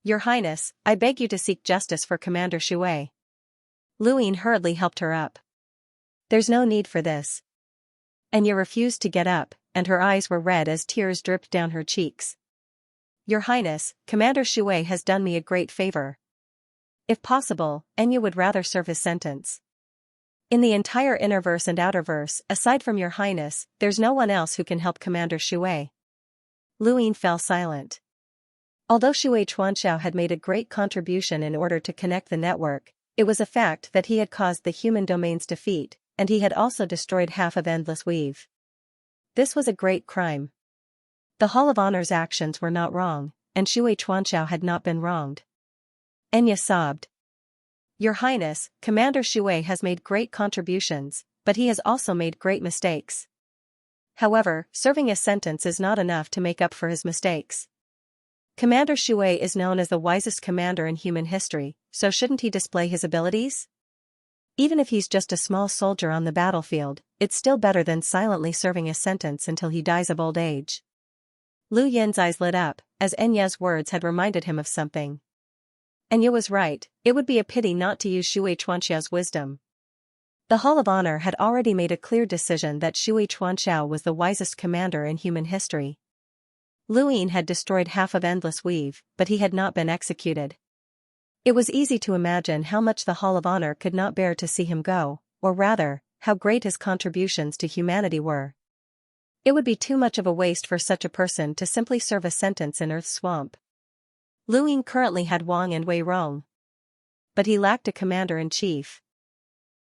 Your Highness, I beg you to seek justice for Commander Shui. Luin hurriedly helped her up. There's no need for this. Enya refused to get up, and her eyes were red as tears dripped down her cheeks. Your Highness, Commander Shui has done me a great favor. If possible, Enya would rather serve his sentence. In the entire Innerverse and Outerverse, aside from Your Highness, there's no one else who can help Commander Shui. Luin fell silent. Although Shui Chuanxiao had made a great contribution in order to connect the network, it was a fact that he had caused the human domain's defeat, and he had also destroyed half of Endless Weave. This was a great crime. The Hall of Honor's actions were not wrong, and Shui Chuanxiao had not been wronged. Enya sobbed. Your Highness, Commander Shui has made great contributions, but he has also made great mistakes. However, serving a sentence is not enough to make up for his mistakes. Commander Shui is known as the wisest commander in human history, so shouldn't he display his abilities? Even if he's just a small soldier on the battlefield, it's still better than silently serving a sentence until he dies of old age. Lu Yin's eyes lit up, as Enya's words had reminded him of something. Enya was right, it would be a pity not to use Shui Chuanxiao's wisdom. The Hall of Honor had already made a clear decision that Shui Chuanxiao was the wisest commander in human history. Luin had destroyed half of Endless Weave, but he had not been executed. It was easy to imagine how much the Hall of Honor could not bear to see him go, or rather, how great his contributions to humanity were. It would be too much of a waste for such a person to simply serve a sentence in Earth's swamp. Luin currently had Wang and Wei Rong. But he lacked a commander-in-chief.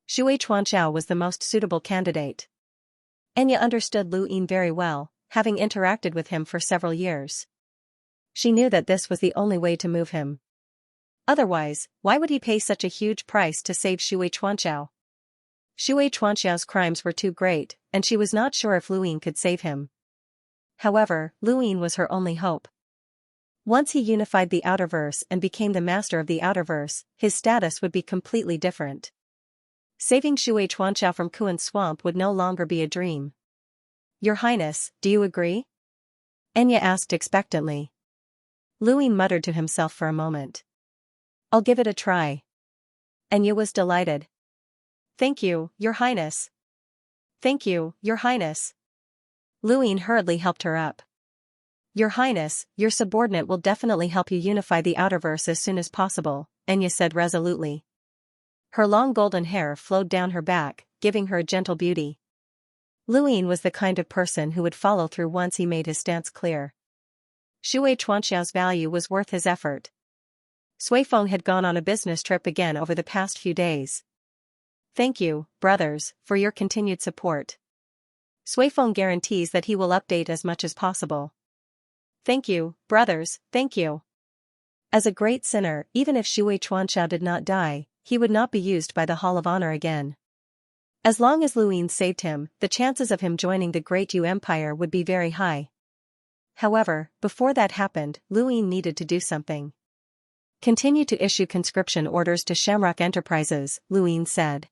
Shui Chuanxiao was the most suitable candidate. Enya understood Luin very well, having interacted with him for several years. She knew that this was the only way to move him. Otherwise, why would he pay such a huge price to save Shui Chuanxiao? Shui Chuanxiao's crimes were too great, and she was not sure if Luin could save him. However, Luin was her only hope. Once he unified the Outerverse and became the master of the Outerverse, his status would be completely different. Saving Shui Chuanxiao from Kuan's swamp would no longer be a dream. Your Highness, do you agree? Enya asked expectantly. Luin muttered to himself for a moment. I'll give it a try. Enya was delighted. Thank you, Your Highness. Thank you, Your Highness. Luin hurriedly helped her up. Your Highness, your subordinate will definitely help you unify the Outerverse as soon as possible, Enya said resolutely. Her long golden hair flowed down her back, giving her a gentle beauty. Luin was the kind of person who would follow through once he made his stance clear. Shui Chuanxiao's value was worth his effort. Suifeng had gone on a business trip again over the past few days. Thank you, brothers, for your continued support. Suifeng guarantees that he will update as much as possible. Thank you, brothers, thank you. As a great sinner, even if Shui Chuanxiao did not die, he would not be used by the Hall of Honor again. As long as Luin saved him, the chances of him joining the Great Yu Empire would be very high. However, before that happened, Luin needed to do something. Continue to issue conscription orders to Shamrock Enterprises, Luin said.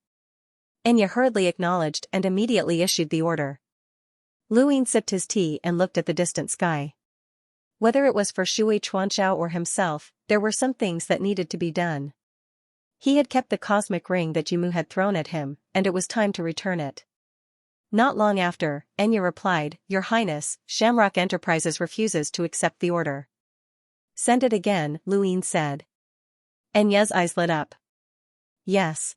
Enya hurriedly acknowledged and immediately issued the order. Luin sipped his tea and looked at the distant sky. Whether it was for Shui Chuanxiao or himself, there were some things that needed to be done. He had kept the cosmic ring that Yumu had thrown at him, and it was time to return it. Not long after, Enya replied, Your Highness, Shamrock Enterprises refuses to accept the order. Send it again, Luin said. Enya's eyes lit up. Yes.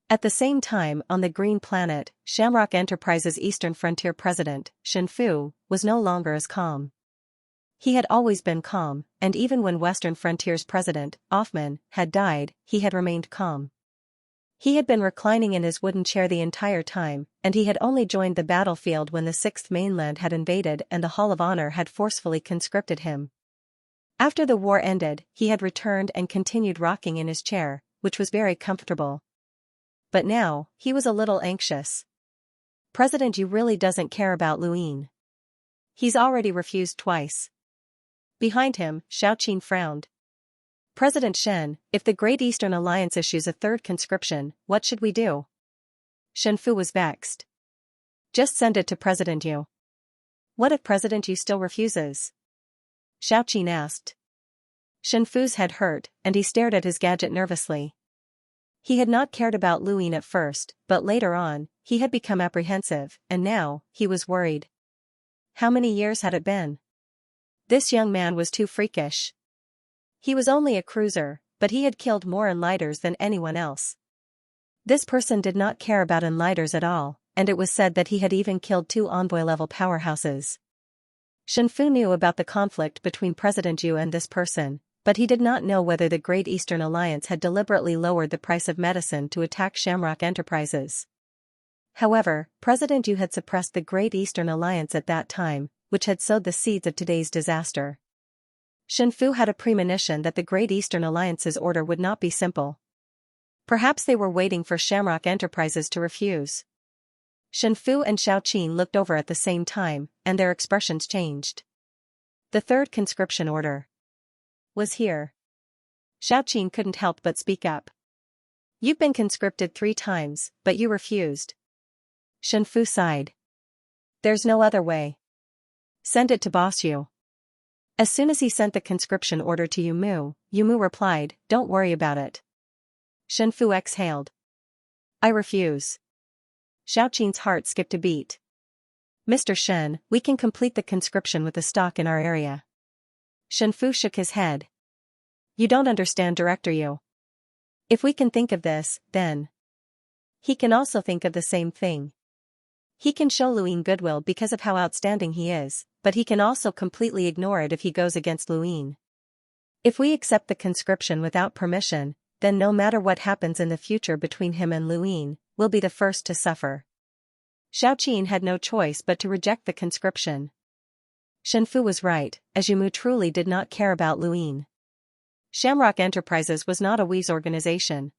At the same time, on the Green Planet, Shamrock Enterprises' Eastern Frontier president, Xianfu, was no longer as calm. He had always been calm, and even when Western Frontier's president, Offman, had died, he had remained calm. He had been reclining in his wooden chair the entire time, and he had only joined the battlefield when the Sixth Mainland had invaded and the Hall of Honor had forcefully conscripted him. After the war ended, he had returned and continued rocking in his chair, which was very comfortable. But now, he was a little anxious. President Yu really doesn't care about Luin. He's already refused twice. Behind him, Xiaoqin frowned. President Shen, if the Great Eastern Alliance issues a third conscription, what should we do? Shenfu was vexed. Just send it to President Yu. What if President Yu still refuses? Xiaoqin asked. Shenfu's head hurt, and he stared at his gadget nervously. He had not cared about Luin at first, but later on, he had become apprehensive, and now, he was worried. How many years had it been? This young man was too freakish. He was only a cruiser, but he had killed more Enlighters than anyone else. This person did not care about Enlighters at all, and it was said that he had even killed 2 envoy-level powerhouses. Shenfu knew about the conflict between President Yu and this person, but he did not know whether the Great Eastern Alliance had deliberately lowered the price of medicine to attack Shamrock Enterprises. However, President Yu had suppressed the Great Eastern Alliance at that time, which had sowed the seeds of today's disaster. Shenfu had a premonition that the Great Eastern Alliance's order would not be simple. Perhaps they were waiting for Shamrock Enterprises to refuse. Shenfu and Xiaoqin looked over at the same time, and their expressions changed. The third conscription order was here. Xiaoqin couldn't help but speak up. You've been conscripted 3 times, but you refused. Shenfu sighed. There's no other way. Send it to Boss Yu. As soon as he sent the conscription order to Yumu replied, don't worry about it. Shenfu exhaled. I refuse. Xiaoqin's heart skipped a beat. Mr. Shen, we can complete the conscription with the stock in our area. Shenfu shook his head. You don't understand, Director Yu. If we can think of this, then he can also think of the same thing. He can show Luin goodwill because of how outstanding he is, but he can also completely ignore it if he goes against Luin. If we accept the conscription without permission, then no matter what happens in the future between him and Luin, we'll be the first to suffer. Xiaoqin had no choice but to reject the conscription. Shenfu was right, as Yumu truly did not care about Luin. Shamrock Enterprises was not a Wheeze organization.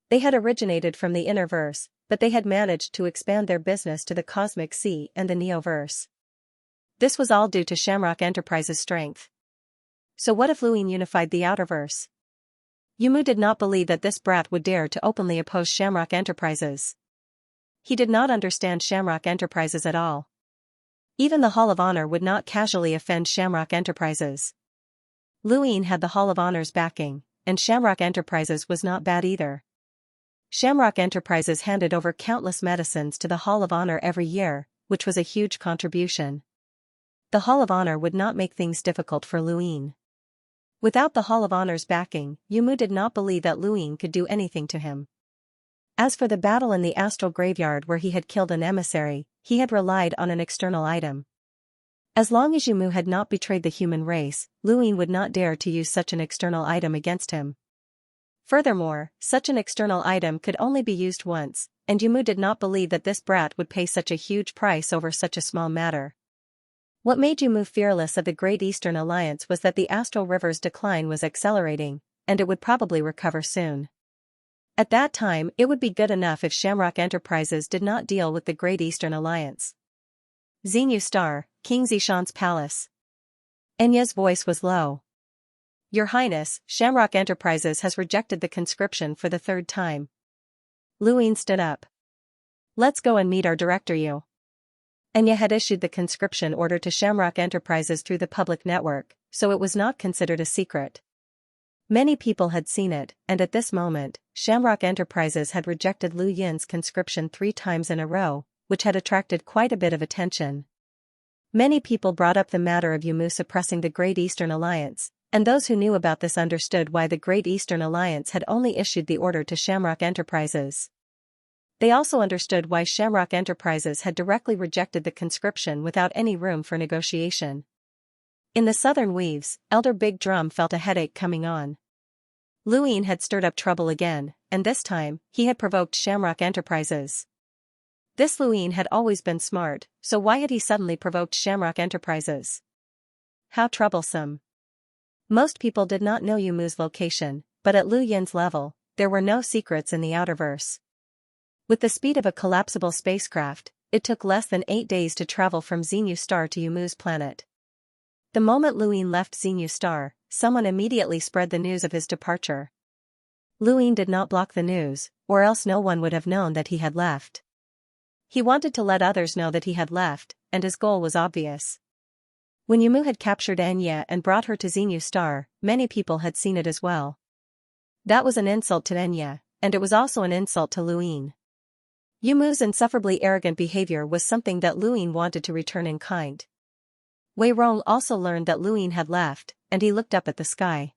They had originated from the Innerverse, but they had managed to expand their business to the Cosmic Sea and the Neoverse. This was all due to Shamrock Enterprises' strength. So what if Luin unified the Outerverse? Yumu did not believe that this brat would dare to openly oppose Shamrock Enterprises. He did not understand Shamrock Enterprises at all. Even the Hall of Honor would not casually offend Shamrock Enterprises. Luin had the Hall of Honor's backing, and Shamrock Enterprises was not bad either. Shamrock Enterprises handed over countless medicines to the Hall of Honor every year, which was a huge contribution. The Hall of Honor would not make things difficult for Luin. Without the Hall of Honor's backing, Yumu did not believe that Luin could do anything to him. As for the battle in the astral graveyard where he had killed an emissary, he had relied on an external item. As long as Yumu had not betrayed the human race, Luin would not dare to use such an external item against him. Furthermore, such an external item could only be used once, and Yumu did not believe that this brat would pay such a huge price over such a small matter. What made Yumu fearless of the Great Eastern Alliance was that the Astral River's decline was accelerating, and it would probably recover soon. At that time, it would be good enough if Shamrock Enterprises did not deal with the Great Eastern Alliance. Xinyu Star, King Zishan's palace. Enya's voice was low. Your Highness, Shamrock Enterprises has rejected the conscription for the 3rd time. Luin stood up. Let's go and meet our Director Yu. Enya had issued the conscription order to Shamrock Enterprises through the public network, so it was not considered a secret. Many people had seen it, and at this moment, Shamrock Enterprises had rejected Lu Yin's conscription 3 times in a row, which had attracted quite a bit of attention. Many people brought up the matter of Yumu suppressing the Great Eastern Alliance, and those who knew about this understood why the Great Eastern Alliance had only issued the order to Shamrock Enterprises. They also understood why Shamrock Enterprises had directly rejected the conscription without any room for negotiation. In the southern weaves, Elder Big Drum felt a headache coming on. Luin had stirred up trouble again, and this time, he had provoked Shamrock Enterprises. This Luin had always been smart, so why had he suddenly provoked Shamrock Enterprises? How troublesome. Most people did not know Yumu's location, but at Lu Yin's level, there were no secrets in the outerverse. With the speed of a collapsible spacecraft, it took less than 8 days to travel from Xenu Star to Yumu's planet. The moment Luin left Xenu Star, someone immediately spread the news of his departure. Luin did not block the news, or else no one would have known that he had left. He wanted to let others know that he had left, and his goal was obvious. When Yumu had captured Xianxia and brought her to Xenu Star, many people had seen it as well. That was an insult to Xianxia, and it was also an insult to Luin. Yumu's insufferably arrogant behavior was something that Luin wanted to return in kind. Wei Rong also learned that Luin had left, and he looked up at the sky.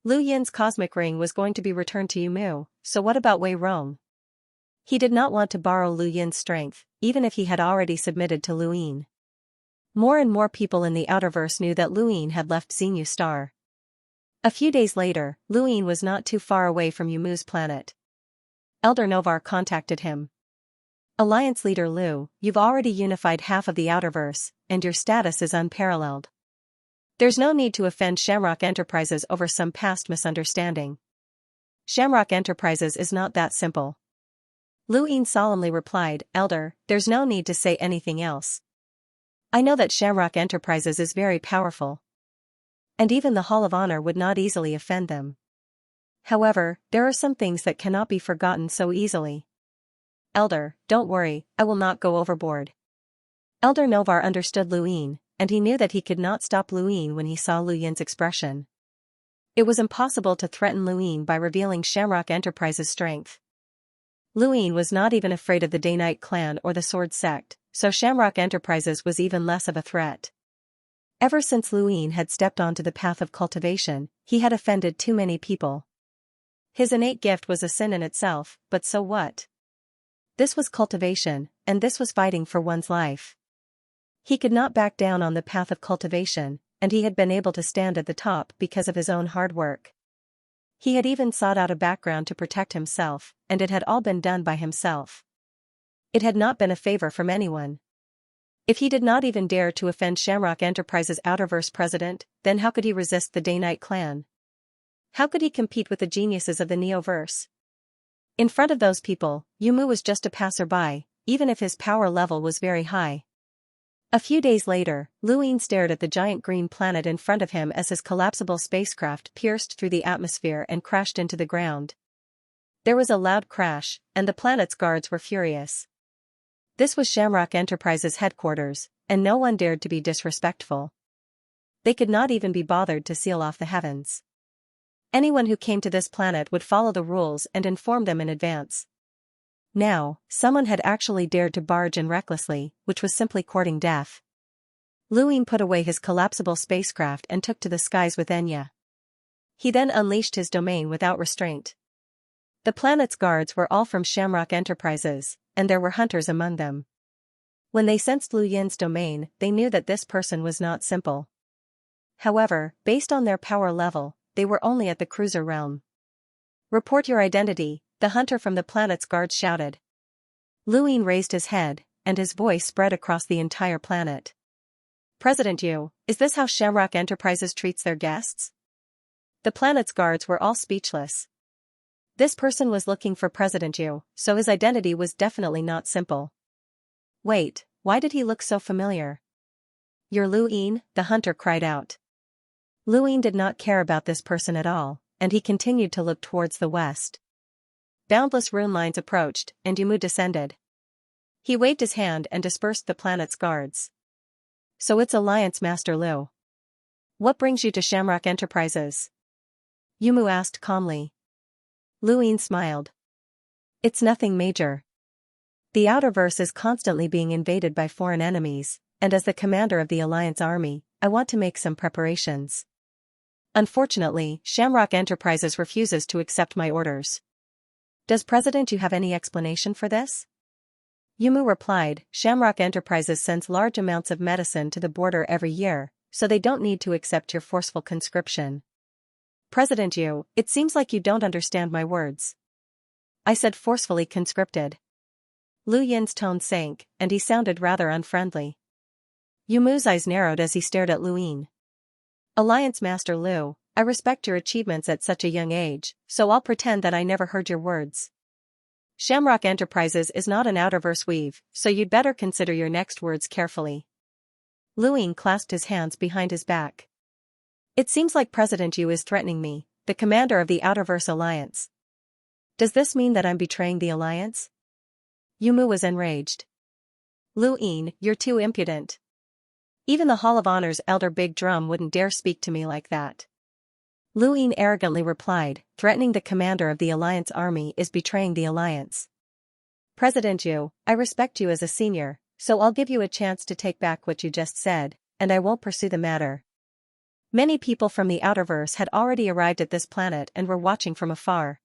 Lu Yin's cosmic ring was going to be returned to Yumu, so what about Wei Rong? He did not want to borrow Lu Yin's strength, even if he had already submitted to Luin. More and more people in the outerverse knew that Luin had left Xenu Star. A few days later, Luin was not too far away from Yumu's planet. Elder Novar contacted him. Alliance leader Lu, you've already unified half of the outerverse, and your status is unparalleled. There's no need to offend Shamrock Enterprises over some past misunderstanding. Shamrock Enterprises is not that simple. Luin solemnly replied, Elder, there's no need to say anything else. I know that Shamrock Enterprises is very powerful. And even the Hall of Honor would not easily offend them. However, there are some things that cannot be forgotten so easily. Elder, don't worry, I will not go overboard. Elder Novar understood Luin, and he knew that he could not stop Luin when he saw Lu Yin's expression. It was impossible to threaten Luin by revealing Shamrock Enterprises' strength. Luin was not even afraid of the Day-Night clan or the Sword Sect, so Shamrock Enterprises was even less of a threat. Ever since Luin had stepped onto the path of cultivation, he had offended too many people. His innate gift was a sin in itself, but so what? This was cultivation, and this was fighting for one's life. He could not back down on the path of cultivation, and he had been able to stand at the top because of his own hard work. He had even sought out a background to protect himself, and it had all been done by himself. It had not been a favor from anyone. If he did not even dare to offend Shamrock Enterprises' Outerverse president, then how could he resist the Day-Night clan? How could he compete with the geniuses of the Neoverse? In front of those people, Yumu was just a passerby, even if his power level was very high. A few days later, Luin stared at the giant green planet in front of him as his collapsible spacecraft pierced through the atmosphere and crashed into the ground. There was a loud crash, and the planet's guards were furious. This was Shamrock Enterprises' headquarters, and no one dared to be disrespectful. They could not even be bothered to seal off the heavens. Anyone who came to this planet would follow the rules and inform them in advance. Now, someone had actually dared to barge in recklessly, which was simply courting death. Luin put away his collapsible spacecraft and took to the skies with Xianxia. He then unleashed his domain without restraint. The planet's guards were all from Shamrock Enterprises, and there were hunters among them. When they sensed Lu Yin's domain, they knew that this person was not simple. However, based on their power level, they were only at the cruiser realm. Report your identity, the hunter from the planet's guards shouted. Luin raised his head, and his voice spread across the entire planet. President Yu, is this how Shamrock Enterprises treats their guests? The planet's guards were all speechless. This person was looking for President Yu, so his identity was definitely not simple. Wait, why did he look so familiar? You're Luin, the hunter cried out. Luin did not care about this person at all, and he continued to look towards the west. Boundless rune lines approached, and Yumu descended. He waved his hand and dispersed the planet's guards. So it's Alliance Master Lu. What brings you to Shamrock Enterprises? Yumu asked calmly. Luin smiled. It's nothing major. The Outerverse is constantly being invaded by foreign enemies, and as the commander of the Alliance army, I want to make some preparations. Unfortunately, Shamrock Enterprises refuses to accept my orders. Does President Yu have any explanation for this? Yumu replied, Shamrock Enterprises sends large amounts of medicine to the border every year, so they don't need to accept your forceful conscription. President Yu, it seems like you don't understand my words. I said forcefully conscripted. Lu Yin's tone sank, and he sounded rather unfriendly. Yumu's eyes narrowed as he stared at Lu Yin. Alliance Master Lu, I respect your achievements at such a young age, so I'll pretend that I never heard your words. Shamrock Enterprises is not an outerverse weave, so you'd better consider your next words carefully. Lu Yin clasped his hands behind his back. It seems like President Yu is threatening me, the commander of the Outerverse Alliance. Does this mean that I'm betraying the alliance? Yumu was enraged. Lu Yin, you're too impudent. Even the Hall of Honor's elder Big Drum wouldn't dare speak to me like that. Lu Yin arrogantly replied, threatening the commander of the alliance army is betraying the alliance. President Yu, I respect you as a senior, so I'll give you a chance to take back what you just said, and I won't pursue the matter. Many people from the Outerverse had already arrived at this planet and were watching from afar.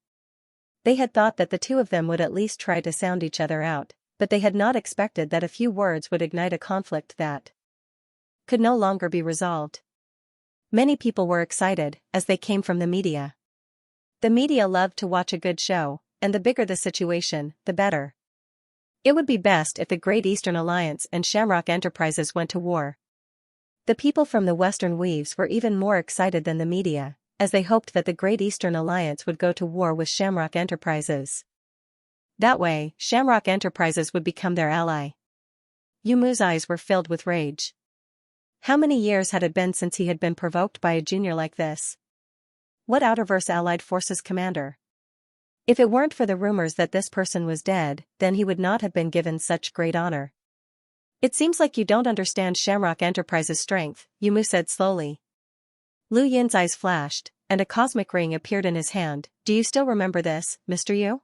They had thought that the two of them would at least try to sound each other out, but they had not expected that a few words would ignite a conflict that could no longer be resolved. Many people were excited, as they came from the media. The media loved to watch a good show, and the bigger the situation, the better. It would be best if the Great Eastern Alliance and Shamrock Enterprises went to war. The people from the Western Weaves were even more excited than the media, as they hoped that the Great Eastern Alliance would go to war with Shamrock Enterprises. That way, Shamrock Enterprises would become their ally. Yumu's eyes were filled with rage. How many years had it been since he had been provoked by a junior like this? What Outerverse Allied Forces commander? If it weren't for the rumors that this person was dead, then he would not have been given such great honor. It seems like you don't understand Shamrock Enterprises' strength, Yumu said slowly. Lu Yin's eyes flashed, and a cosmic ring appeared in his hand. Do you still remember this, Mr. Yu?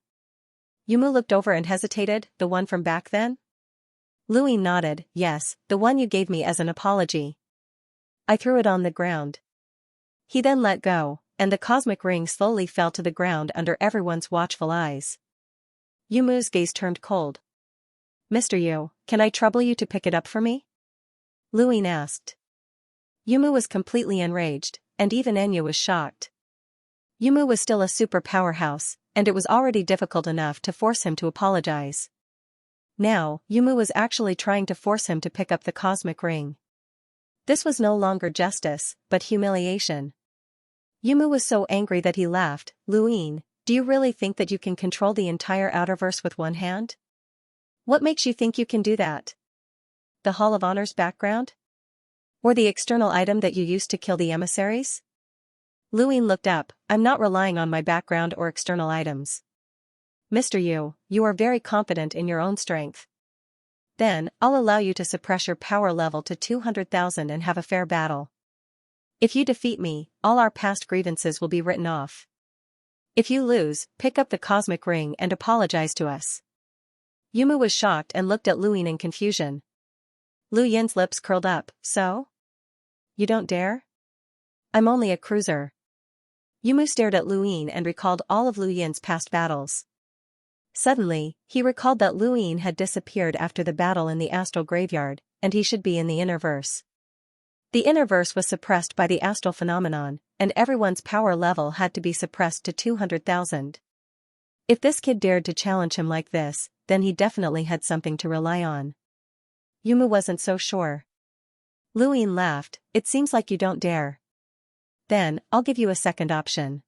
Yumu looked over and hesitated, the one from back then? Lu Yin nodded, yes, the one you gave me as an apology. I threw it on the ground. He then let go, and the cosmic ring slowly fell to the ground under everyone's watchful eyes. Yumu's gaze turned cold. Mr. Yu, can I trouble you to pick it up for me? Lu Yin asked. Yumu was completely enraged, and even Enya was shocked. Yumu was still a super powerhouse, and it was already difficult enough to force him to apologize. Now, Yumu was actually trying to force him to pick up the cosmic ring. This was no longer justice, but humiliation. Yumu was so angry that he laughed. Lu Yin, do you really think that you can control the entire Outerverse with one hand? What makes you think you can do that? The Hall of Honor's background? Or the external item that you used to kill the emissaries? Lu Yin looked up, I'm not relying on my background or external items. Mr. Yu, you are very confident in your own strength. Then, I'll allow you to suppress your power level to 200,000 and have a fair battle. If you defeat me, all our past grievances will be written off. If you lose, pick up the cosmic ring and apologize to us. Yumu was shocked and looked at Lu Yin in confusion. Lu Yin's lips curled up, so? You don't dare? I'm only a cruiser. Yumu stared at Lu Yin and recalled all of Lu Yin's past battles. Suddenly, he recalled that Lu Yin had disappeared after the battle in the astral graveyard, and he should be in the inner verse. The inner verse was suppressed by the astral phenomenon, and everyone's power level had to be suppressed to 200,000. If this kid dared to challenge him like this, then he definitely had something to rely on. Yumu wasn't so sure. Lu Yin laughed, it seems like you don't dare. Then, I'll give you a second option.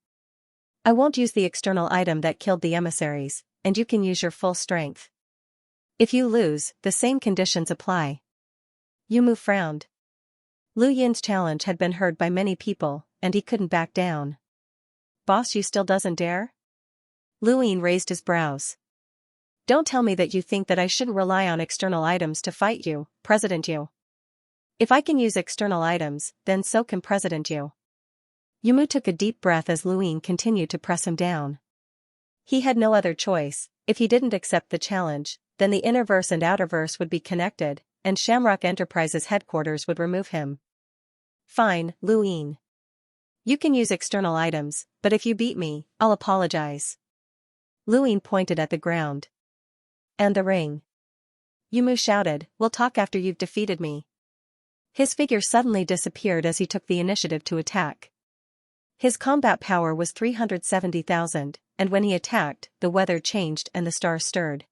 I won't use the external item that killed the emissaries, and you can use your full strength. If you lose, the same conditions apply. Yumu frowned. Lu Yin's challenge had been heard by many people, and he couldn't back down. Boss, you still doesn't dare? Lu Yin raised his brows. Don't tell me that you think that I shouldn't rely on external items to fight you, President Yu. If I can use external items, then so can President Yu. Yumu took a deep breath as Lu Yin continued to press him down. He had no other choice. If he didn't accept the challenge, then the innerverse and outerverse would be connected, and Shamrock Enterprises headquarters would remove him. Fine, Lu Yin. You can use external items, but if you beat me, I'll apologize. Luin pointed at the ground. And the ring. Yumu shouted, "We'll talk after you've defeated me." His figure suddenly disappeared as he took the initiative to attack. His combat power was 370,000, and when he attacked, the weather changed and the stars stirred.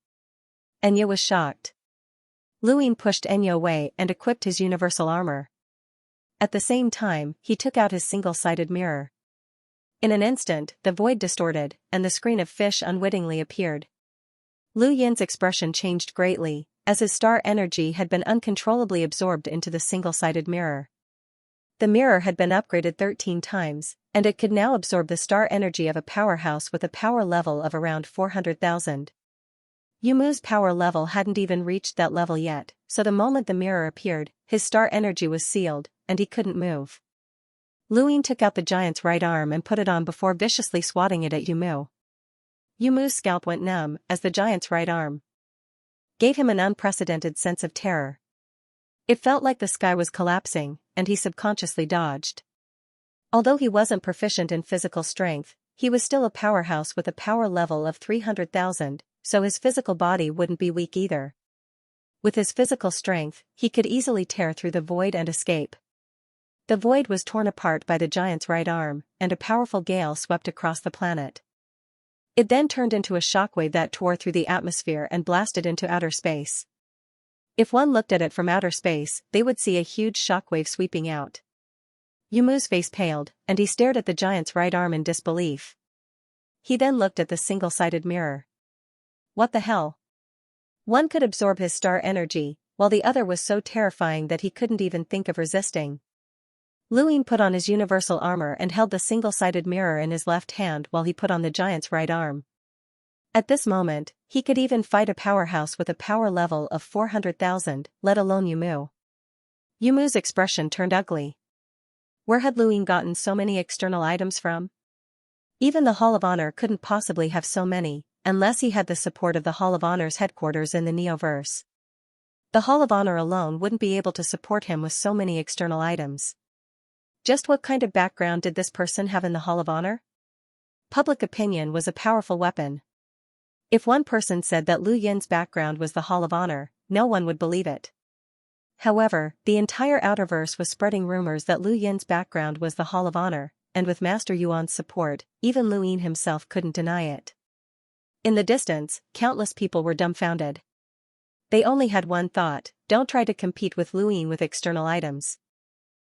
Enya was shocked. Luin pushed Enya away and equipped his universal armor. At the same time, he took out his single-sided mirror. In an instant, the void distorted, and the screen of fish unwittingly appeared. Lu Yin's expression changed greatly, as his star energy had been uncontrollably absorbed into the single-sided mirror. The mirror had been upgraded 13 times, and it could now absorb the star energy of a powerhouse with a power level of around 400,000. Yumu's power level hadn't even reached that level yet, so the moment the mirror appeared, his star energy was sealed, and he couldn't move. Luin took out the giant's right arm and put it on before viciously swatting it at Yumu. Yumu's scalp went numb, as the giant's right arm gave him an unprecedented sense of terror. It felt like the sky was collapsing, and he subconsciously dodged. Although he wasn't proficient in physical strength, he was still a powerhouse with a power level of 300,000, so his physical body wouldn't be weak either. With his physical strength, he could easily tear through the void and escape. The void was torn apart by the giant's right arm, and a powerful gale swept across the planet. It then turned into a shockwave that tore through the atmosphere and blasted into outer space. If one looked at it from outer space, they would see a huge shockwave sweeping out. Yumu's face paled, and he stared at the giant's right arm in disbelief. He then looked at the single-sided mirror. What the hell? One could absorb his star energy, while the other was so terrifying that he couldn't even think of resisting. Luin put on his universal armor and held the single-sided mirror in his left hand while he put on the giant's right arm. At this moment, he could even fight a powerhouse with a power level of 400,000, let alone Yumu. Yumu's expression turned ugly. Where had Luin gotten so many external items from? Even the Hall of Honor couldn't possibly have so many, unless he had the support of the Hall of Honor's headquarters in the Neoverse. The Hall of Honor alone wouldn't be able to support him with so many external items. Just what kind of background did this person have in the Hall of Honor? Public opinion was a powerful weapon. If one person said that Lu Yin's background was the Hall of Honor, no one would believe it. However, the entire Outerverse was spreading rumors that Lu Yin's background was the Hall of Honor, and with Master Yuan's support, even Lu Yin himself couldn't deny it. In the distance, countless people were dumbfounded. They only had one thought: don't try to compete with Lu Yin with external items.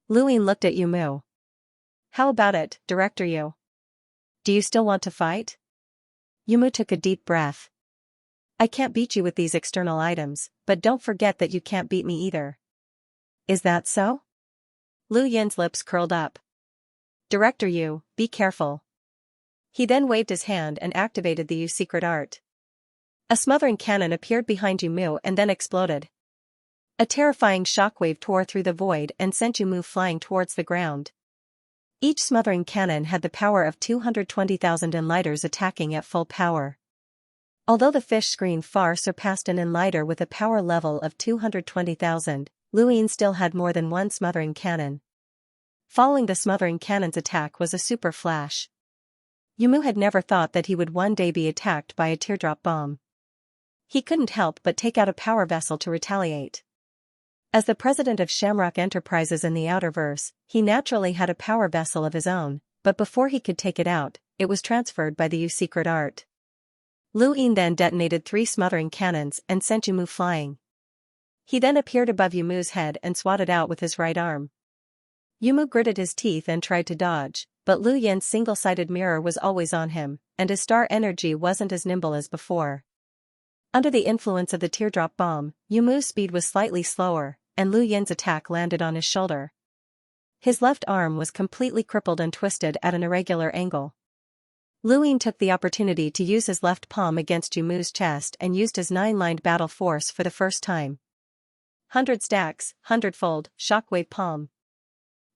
Lu Yin looked at Yumu. How about it, Director Yu? Do you still want to fight? Yumu took a deep breath. I can't beat you with these external items, but don't forget that you can't beat me either. Is that so? Lu Yin's lips curled up. Director Yu, be careful. He then waved his hand and activated the Yu's secret art. A smothering cannon appeared behind Yumu and then exploded. A terrifying shockwave tore through the void and sent Yumu flying towards the ground. Each smothering cannon had the power of 220,000 enlighters attacking at full power. Although the fish screen far surpassed an enlighter with a power level of 220,000, Lu Yin still had more than one smothering cannon. Following the smothering cannon's attack was a super flash. Yumu had never thought that he would one day be attacked by a teardrop bomb. He couldn't help but take out a power vessel to retaliate. As the president of Shamrock Enterprises in the Outerverse, he naturally had a power vessel of his own, but before he could take it out, it was transferred by the Yu's secret art. Lu Yin then detonated 3 smothering cannons and sent Yumu flying. He then appeared above Yumu's head and swatted out with his right arm. Yumu gritted his teeth and tried to dodge, but Lu Yin's single-sided mirror was always on him, and his star energy wasn't as nimble as before. Under the influence of the teardrop bomb, Yumu's speed was slightly slower, and Lu Yin's attack landed on his shoulder. His left arm was completely crippled and twisted at an irregular angle. Lu Yin took the opportunity to use his left palm against Yumu's chest and used his 9-lined battle force for the first time. 100 stacks, 100-fold, shockwave palm.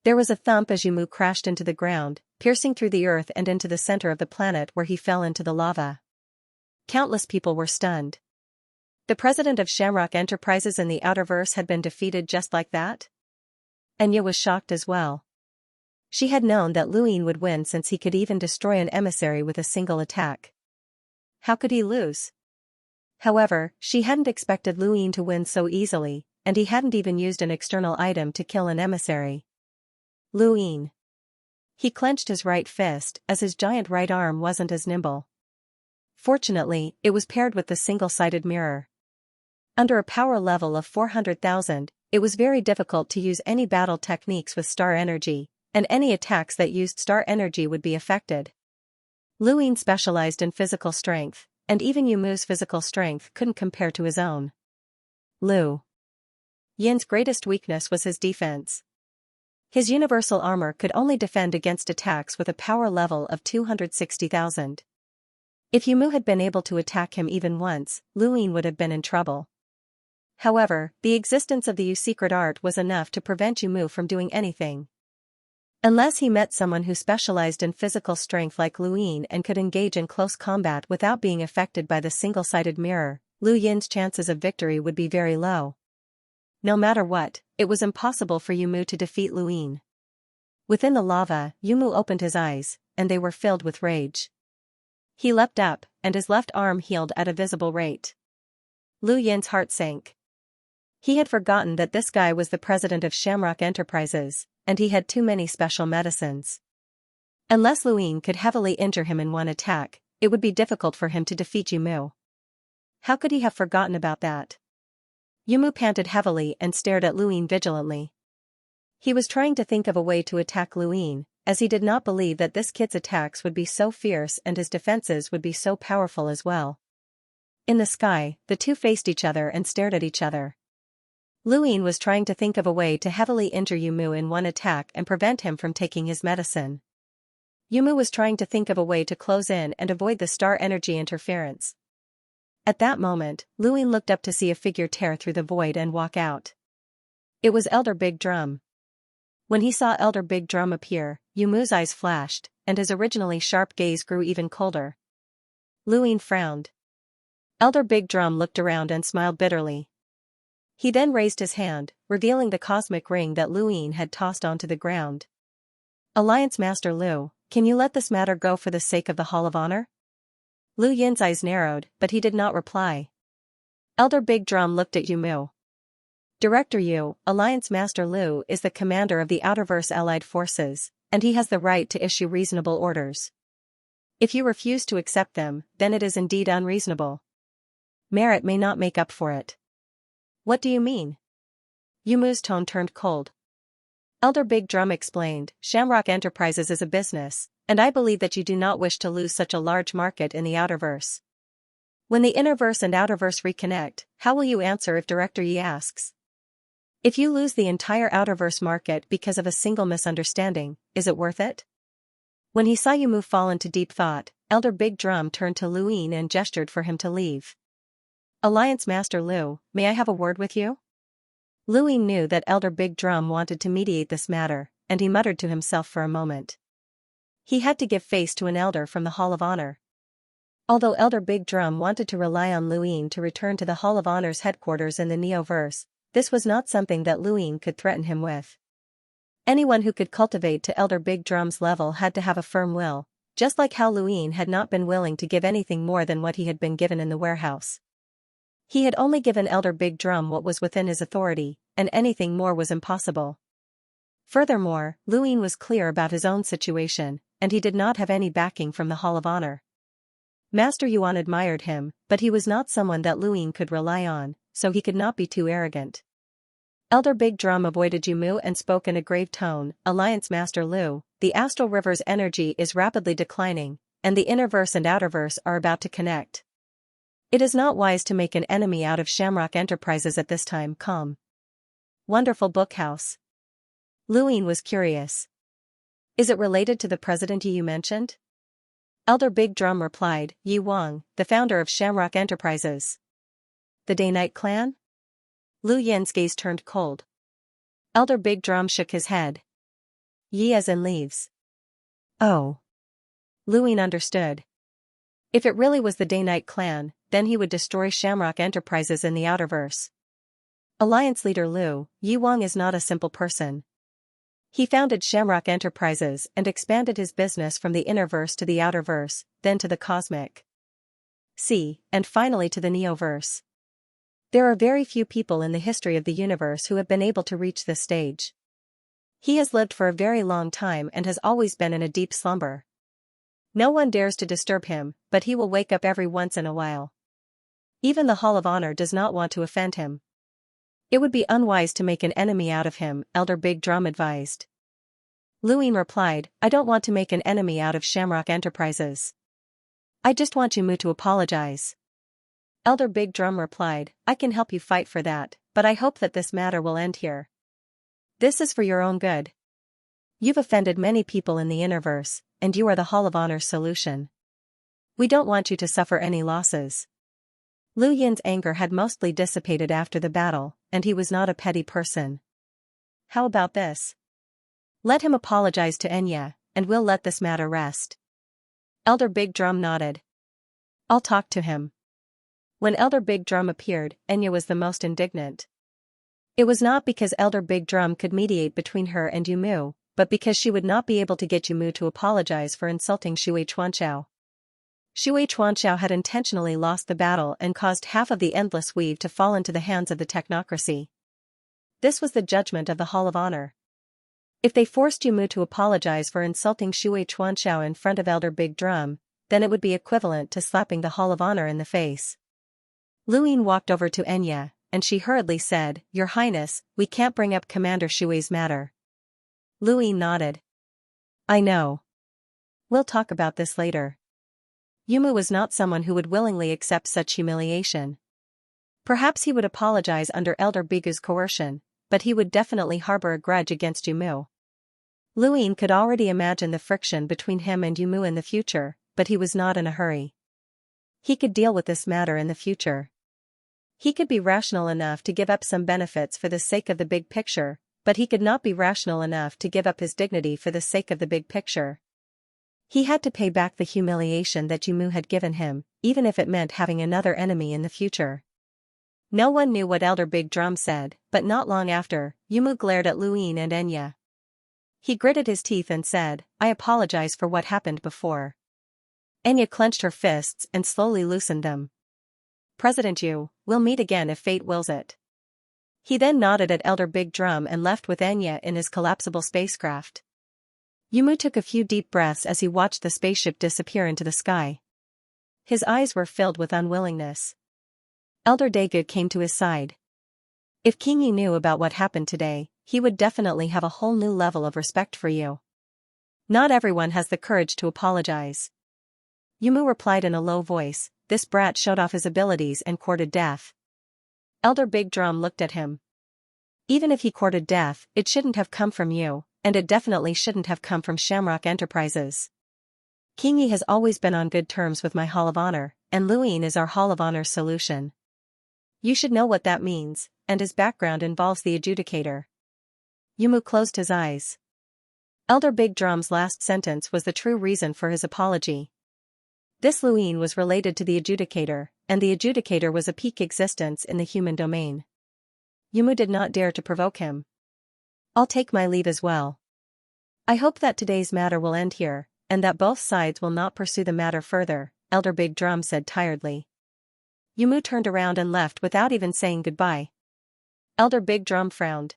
There was a thump as Yumu crashed into the ground, piercing through the earth and into the center of the planet where he fell into the lava. Countless people were stunned. The president of Shamrock Enterprises in the Outerverse had been defeated just like that? Enya was shocked as well. She had known that Lu Yin would win since he could even destroy an emissary with a single attack. How could he lose? However, she hadn't expected Luin to win so easily, and he hadn't even used an external item to kill an emissary. Luin. He clenched his right fist as his giant right arm wasn't as nimble. Fortunately, it was paired with the single-sided mirror. Under a power level of 400,000, it was very difficult to use any battle techniques with star energy, and any attacks that used star energy would be affected. Luin specialized in physical strength, and even Yumu's physical strength couldn't compare to his own. Lu Yin's greatest weakness was his defense. His universal armor could only defend against attacks with a power level of 260,000. If Yumu had been able to attack him even once, Luin would have been in trouble. However, the existence of the Yu secret art was enough to prevent Yumu from doing anything. Unless he met someone who specialized in physical strength like Luin and could engage in close combat without being affected by the single-sided mirror, Lu Yin's chances of victory would be very low. No matter what, it was impossible for Yumu to defeat Luin. Within the lava, Yumu opened his eyes, and they were filled with rage. He leapt up, and his left arm healed at a visible rate. Lu Yin's heart sank. He had forgotten that this guy was the president of Shamrock Enterprises, and he had too many special medicines. Unless Luin could heavily injure him in one attack, it would be difficult for him to defeat Yumu. How could he have forgotten about that? Yumu panted heavily and stared at Luin vigilantly. He was trying to think of a way to attack Luin, as he did not believe that this kid's attacks would be so fierce and his defenses would be so powerful as well. In the sky, the two faced each other and stared at each other. Luin was trying to think of a way to heavily injure Yumu in one attack and prevent him from taking his medicine. Yumu was trying to think of a way to close in and avoid the star energy interference. At that moment, Luin looked up to see a figure tear through the void and walk out. It was Elder Big Drum. When he saw Elder Big Drum appear, Yumu's eyes flashed, and his originally sharp gaze grew even colder. Luin frowned. Elder Big Drum looked around and smiled bitterly. He then raised his hand, revealing the cosmic ring that Luin had tossed onto the ground. Alliance Master Lu, can you let this matter go for the sake of the Hall of Honor? Lu Yin's eyes narrowed, but he did not reply. Elder Big Drum looked at Yumu. Director Yu, Alliance Master Lu is the commander of the Outerverse Allied Forces, and he has the right to issue reasonable orders. If you refuse to accept them, then it is indeed unreasonable. Merit may not make up for it. What do you mean? Yumu's tone turned cold. Elder Big Drum explained, Shamrock Enterprises is a business, and I believe that you do not wish to lose such a large market in the Outerverse. When the Innerverse and Outerverse reconnect, how will you answer if Director Yi asks? If you lose the entire Outerverse market because of a single misunderstanding, is it worth it? When he saw Yumu fall into deep thought, Elder Big Drum turned to Luin and gestured for him to leave. Alliance Master Lu, may I have a word with you? Luin knew that Elder Big Drum wanted to mediate this matter, and he muttered to himself for a moment. He had to give face to an elder from the Hall of Honor. Although Elder Big Drum wanted to rely on Luin to return to the Hall of Honor's headquarters in the Neoverse, this was not something that Luin could threaten him with. Anyone who could cultivate to Elder Big Drum's level had to have a firm will, just like how Luin had not been willing to give anything more than what he had been given in the warehouse. He had only given Elder Big Drum what was within his authority, and anything more was impossible. Furthermore, Luin was clear about his own situation, and he did not have any backing from the Hall of Honor. Master Yuan admired him, but he was not someone that Luin could rely on, so he could not be too arrogant. Elder Big Drum avoided Yumu and spoke in a grave tone, Alliance Master Lu, the Astral River's energy is rapidly declining, and the Innerverse and Outerverse are about to connect. It is not wise to make an enemy out of Shamrock Enterprises at this time. Calm. Wonderful bookhouse. Luin was curious. Is it related to the president you mentioned? Elder Big Drum replied, Yi Wang, the founder of Shamrock Enterprises. The Day-Night Clan? Lu Yin's gaze turned cold. Elder Big Drum shook his head. Yi as in leaves. Oh. Luin understood. If it really was the Day-Night Clan, then he would destroy Shamrock Enterprises in the Outerverse. Alliance leader Lu, Yi Wang is not a simple person. He founded Shamrock Enterprises and expanded his business from the Innerverse to the Outerverse, then to the Cosmic. C, and finally to the Neoverse. There are very few people in the history of the universe who have been able to reach this stage. He has lived for a very long time and has always been in a deep slumber. No one dares to disturb him, but he will wake up every once in a while. Even the Hall of Honor does not want to offend him. It would be unwise to make an enemy out of him, Elder Big Drum advised. Luin replied, I don't want to make an enemy out of Shamrock Enterprises. I just want Yumu to apologize. Elder Big Drum replied, I can help you fight for that, but I hope that this matter will end here. This is for your own good. You've offended many people in the Innerverse, and you are the Hall of Honor's solution. We don't want you to suffer any losses. Lu Yin's anger had mostly dissipated after the battle, and he was not a petty person. How about this? Let him apologize to Xianxia, and we'll let this matter rest. Elder Big Drum nodded. I'll talk to him. When Elder Big Drum appeared, Xianxia was the most indignant. It was not because Elder Big Drum could mediate between her and Yumu, but because she would not be able to get Yumu to apologize for insulting Shui Chuanxiao. Shui Chuanxiao had intentionally lost the battle and caused half of the Endless Weave to fall into the hands of the technocracy. This was the judgment of the Hall of Honor. If they forced Yumu to apologize for insulting Shui Chuanxiao in front of Elder Big Drum, then it would be equivalent to slapping the Hall of Honor in the face. Luin walked over to Xianxia, and she hurriedly said, Your Highness, we can't bring up Commander Shui's matter. Luin nodded. I know. We'll talk about this later. Yumu was not someone who would willingly accept such humiliation. Perhaps he would apologize under Elder Bigu's coercion, but he would definitely harbor a grudge against Yumu. Luin could already imagine the friction between him and Yumu in the future, but he was not in a hurry. He could deal with this matter in the future. He could be rational enough to give up some benefits for the sake of the big picture, but he could not be rational enough to give up his dignity for the sake of the big picture. He had to pay back the humiliation that Yumu had given him, even if it meant having another enemy in the future. No one knew what Elder Big Drum said, but not long after, Yumu glared at Luin and Xianxia. He gritted his teeth and said, I apologize for what happened before. Xianxia clenched her fists and slowly loosened them. President Yu, we'll meet again if fate wills it. He then nodded at Elder Big Drum and left with Xianxia in his collapsible spacecraft. Yumu took a few deep breaths as he watched the spaceship disappear into the sky. His eyes were filled with unwillingness. Elder Daegu came to his side. If King Yi knew about what happened today, he would definitely have a whole new level of respect for you. Not everyone has the courage to apologize. Yumu replied in a low voice, this brat showed off his abilities and courted death. Elder Big Drum looked at him. Even if he courted death, it shouldn't have come from you, and it definitely shouldn't have come from Shamrock Enterprises. King Yi has always been on good terms with my Hall of Honor, and Luin is our Hall of Honor's solution. You should know what that means, and his background involves the adjudicator. Yumu closed his eyes. Elder Big Drum's last sentence was the true reason for his apology. This Luin was related to the adjudicator, and the adjudicator was a peak existence in the human domain. Yumu did not dare to provoke him. I'll take my leave as well. I hope that today's matter will end here, and that both sides will not pursue the matter further, Elder Big Drum said tiredly. Yumu turned around and left without even saying goodbye. Elder Big Drum frowned.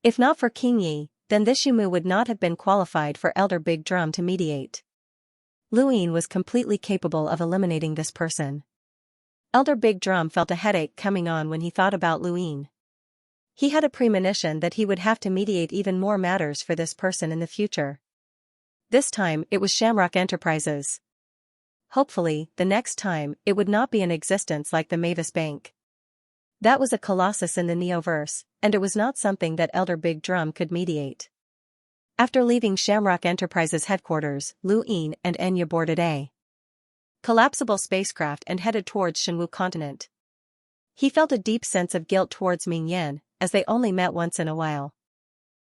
If not for King Yi, then this Yumu would not have been qualified for Elder Big Drum to mediate. Luin was completely capable of eliminating this person. Elder Big Drum felt a headache coming on when he thought about Luin. He had a premonition that he would have to mediate even more matters for this person in the future. This time it was Shamrock Enterprises. Hopefully, the next time, it would not be in existence like the Mavis Bank. That was a colossus in the Neoverse, and it was not something that Elder Big Drum could mediate. After leaving Shamrock Enterprises headquarters, Luin and Xianxia boarded a collapsible spacecraft and headed towards Shenwu continent. He felt a deep sense of guilt towards Ming Yan, as they only met once in a while.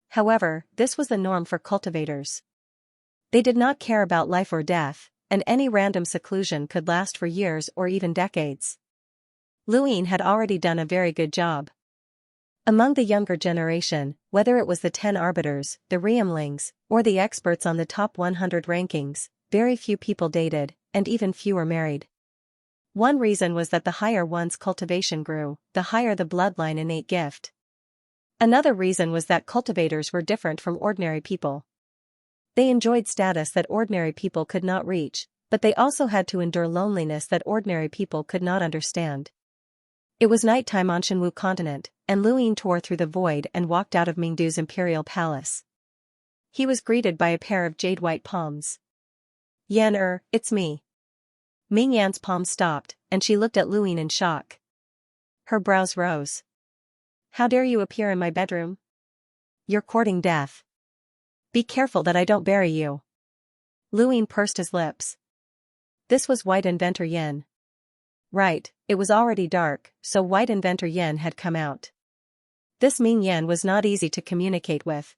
However, this was the norm for cultivators. They did not care about life or death, and any random seclusion could last for years or even decades. Luin had already done a very good job. Among the younger generation, whether it was the 10 arbiters, the Realmlings, or the experts on the top 100 rankings, very few people dated, and even fewer married. One reason was that the higher one's cultivation grew, the higher the bloodline innate gift. Another reason was that cultivators were different from ordinary people. They enjoyed status that ordinary people could not reach, but they also had to endure loneliness that ordinary people could not understand. It was nighttime on Shenwu continent, and Lu Ying tore through the void and walked out of Mingdu's imperial palace. He was greeted by a pair of jade-white palms. Yan it's me. Ming Yan's palm stopped, and she looked at Lu Ying in shock. Her brows rose. How dare you appear in my bedroom? You're courting death. Be careful that I don't bury you. Lu Ying pursed his lips. This was White Inventor Yan. Right, it was already dark, so White Inventor Yan had come out. This Ming Yan was not easy to communicate with.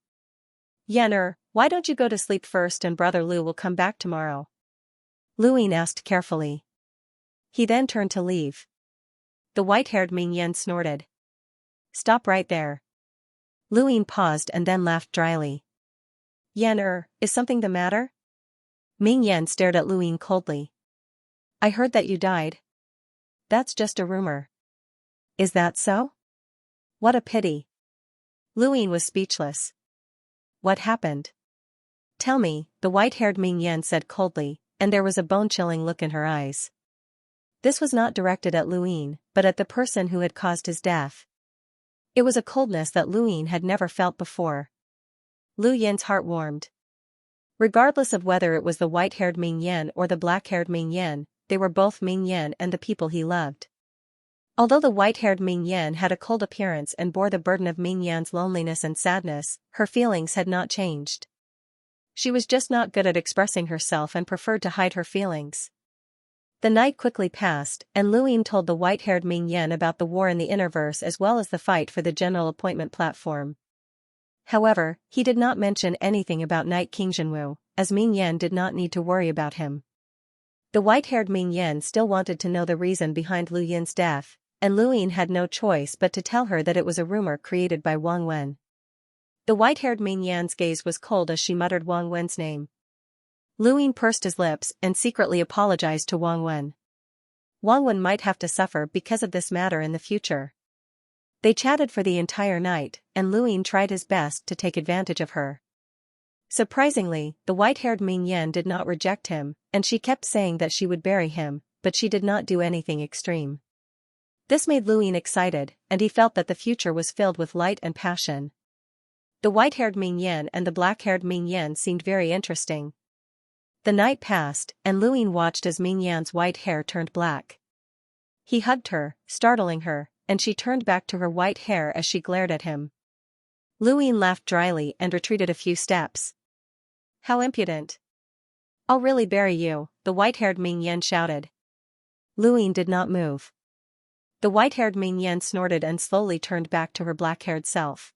Yan why don't you go to sleep first and Brother Lu will come back tomorrow? Lu Ying asked carefully. He then turned to leave. The white-haired Ming Yan snorted. Stop right there. Lu Ying paused and then laughed dryly. Yan is something the matter? Ming Yan stared at Lu Ying coldly. I heard that you died. That's just a rumor. Is that so? What a pity. Lu Ying was speechless. What happened? Tell me, the white-haired Ming Yan said coldly, and there was a bone-chilling look in her eyes. This was not directed at Lu Ying, but at the person who had caused his death. It was a coldness that Lu Ying had never felt before. Lu Yin's heart warmed. Regardless of whether it was the white-haired Ming Yan or the black-haired Ming Yan, they were both Ming Yan and the people he loved. Although the white-haired Ming Yan had a cold appearance and bore the burden of Ming Yan's loneliness and sadness, her feelings had not changed. She was just not good at expressing herself and preferred to hide her feelings. The night quickly passed, and Lu Ying told the white-haired Ming Yan about the war in the Innerverse as well as the fight for the general appointment platform. However, he did not mention anything about Night King Zhenwu, as Ming Yan did not need to worry about him. The white-haired Ming Yan still wanted to know the reason behind Lu Yin's death, and Lu Ying had no choice but to tell her that it was a rumor created by Wang Wen. The white-haired Ming Yan's gaze was cold as she muttered Wang Wen's name. Lu Ying pursed his lips and secretly apologized to Wang Wen. Wang Wen might have to suffer because of this matter in the future. They chatted for the entire night, and Lu Ying tried his best to take advantage of her. Surprisingly, the white-haired Ming Yan did not reject him, and she kept saying that she would bury him, but she did not do anything extreme. This made Lu Ying excited, and he felt that the future was filled with light and passion. The white-haired Ming Yan and the black-haired Ming Yan seemed very interesting. The night passed, and Lu Ying watched as Ming Yan's white hair turned black. He hugged her, startling her, and she turned back to her white hair as she glared at him. Lu Ying laughed dryly and retreated a few steps. How impudent. I'll really bury you, the white-haired Ming Yan shouted. Lu Ying did not move. The white-haired Ming Yan snorted and slowly turned back to her black-haired self.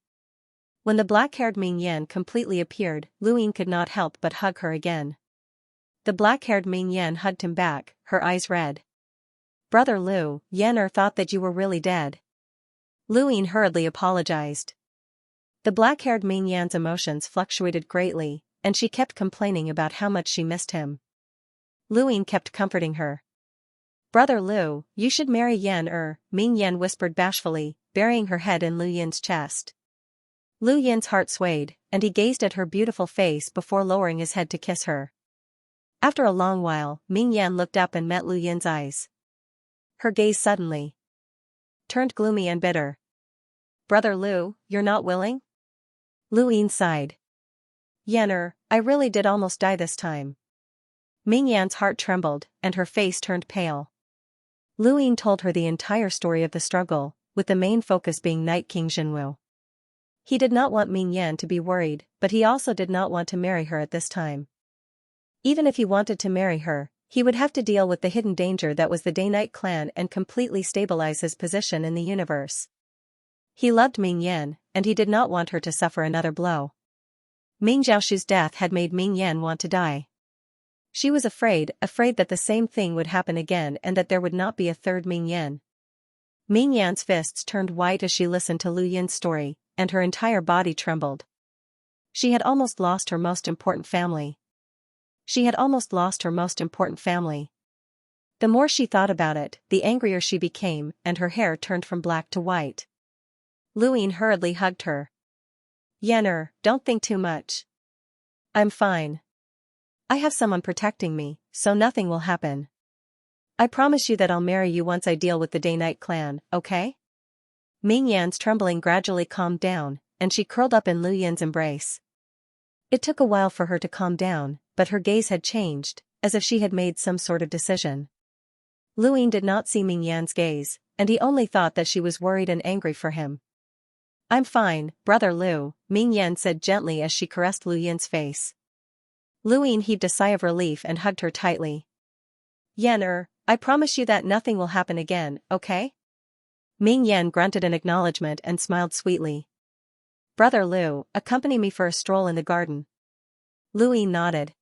When the black-haired Ming Yan completely appeared, Lu Ying could not help but hug her again. The black-haired Ming Yan hugged him back, her eyes red. Brother Lu, Yan thought that you were really dead. Lu Ying hurriedly apologized. The black-haired Ming Yan's emotions fluctuated greatly, and she kept complaining about how much she missed him. Lu Ying kept comforting her. Brother Lu, you should marry Yan Ming Yan whispered bashfully, burying her head in Lu Yin's chest. Lu Yin's heart swayed, and he gazed at her beautiful face before lowering his head to kiss her. After a long while, Ming Yan looked up and met Lu Yin's eyes. Her gaze suddenly turned gloomy and bitter. Brother Lu, you're not willing? Lu Yin sighed. Yan I really did almost die this time. Ming Yan's heart trembled, and her face turned pale. Lu Yin told her the entire story of the struggle, with the main focus being Night King Zhenwu. He did not want Ming Yan to be worried, but he also did not want to marry her at this time. Even if he wanted to marry her, he would have to deal with the hidden danger that was the Day-Night clan and completely stabilize his position in the universe. He loved Ming Yan, and he did not want her to suffer another blow. Ming Zhaoshu's death had made Ming Yan want to die. She was afraid that the same thing would happen again and that there would not be a third Ming Yan. Ming Yan's fists turned white as she listened to Lu Yin's story, and her entire body trembled. She had almost lost her most important family. The more she thought about it, the angrier she became, and her hair turned from black to white. Luine hurriedly hugged her. Yenner, don't think too much. I'm fine. I have someone protecting me, so nothing will happen. I promise you that I'll marry you once I deal with the Day-Night clan, okay? Ming Yan's trembling gradually calmed down, and she curled up in Lu Yin's embrace. It took a while for her to calm down, but her gaze had changed, as if she had made some sort of decision. Lu Yin did not see Ming Yan's gaze, and he only thought that she was worried and angry for him. I'm fine, brother Lu, Ming Yan said gently as she caressed Lu Yin's face. Lu Yin heaved a sigh of relief and hugged her tightly. Yenner, I promise you that nothing will happen again, okay? Ming Yan grunted in acknowledgement and smiled sweetly. Brother Lu, accompany me for a stroll in the garden. Lu Yin nodded.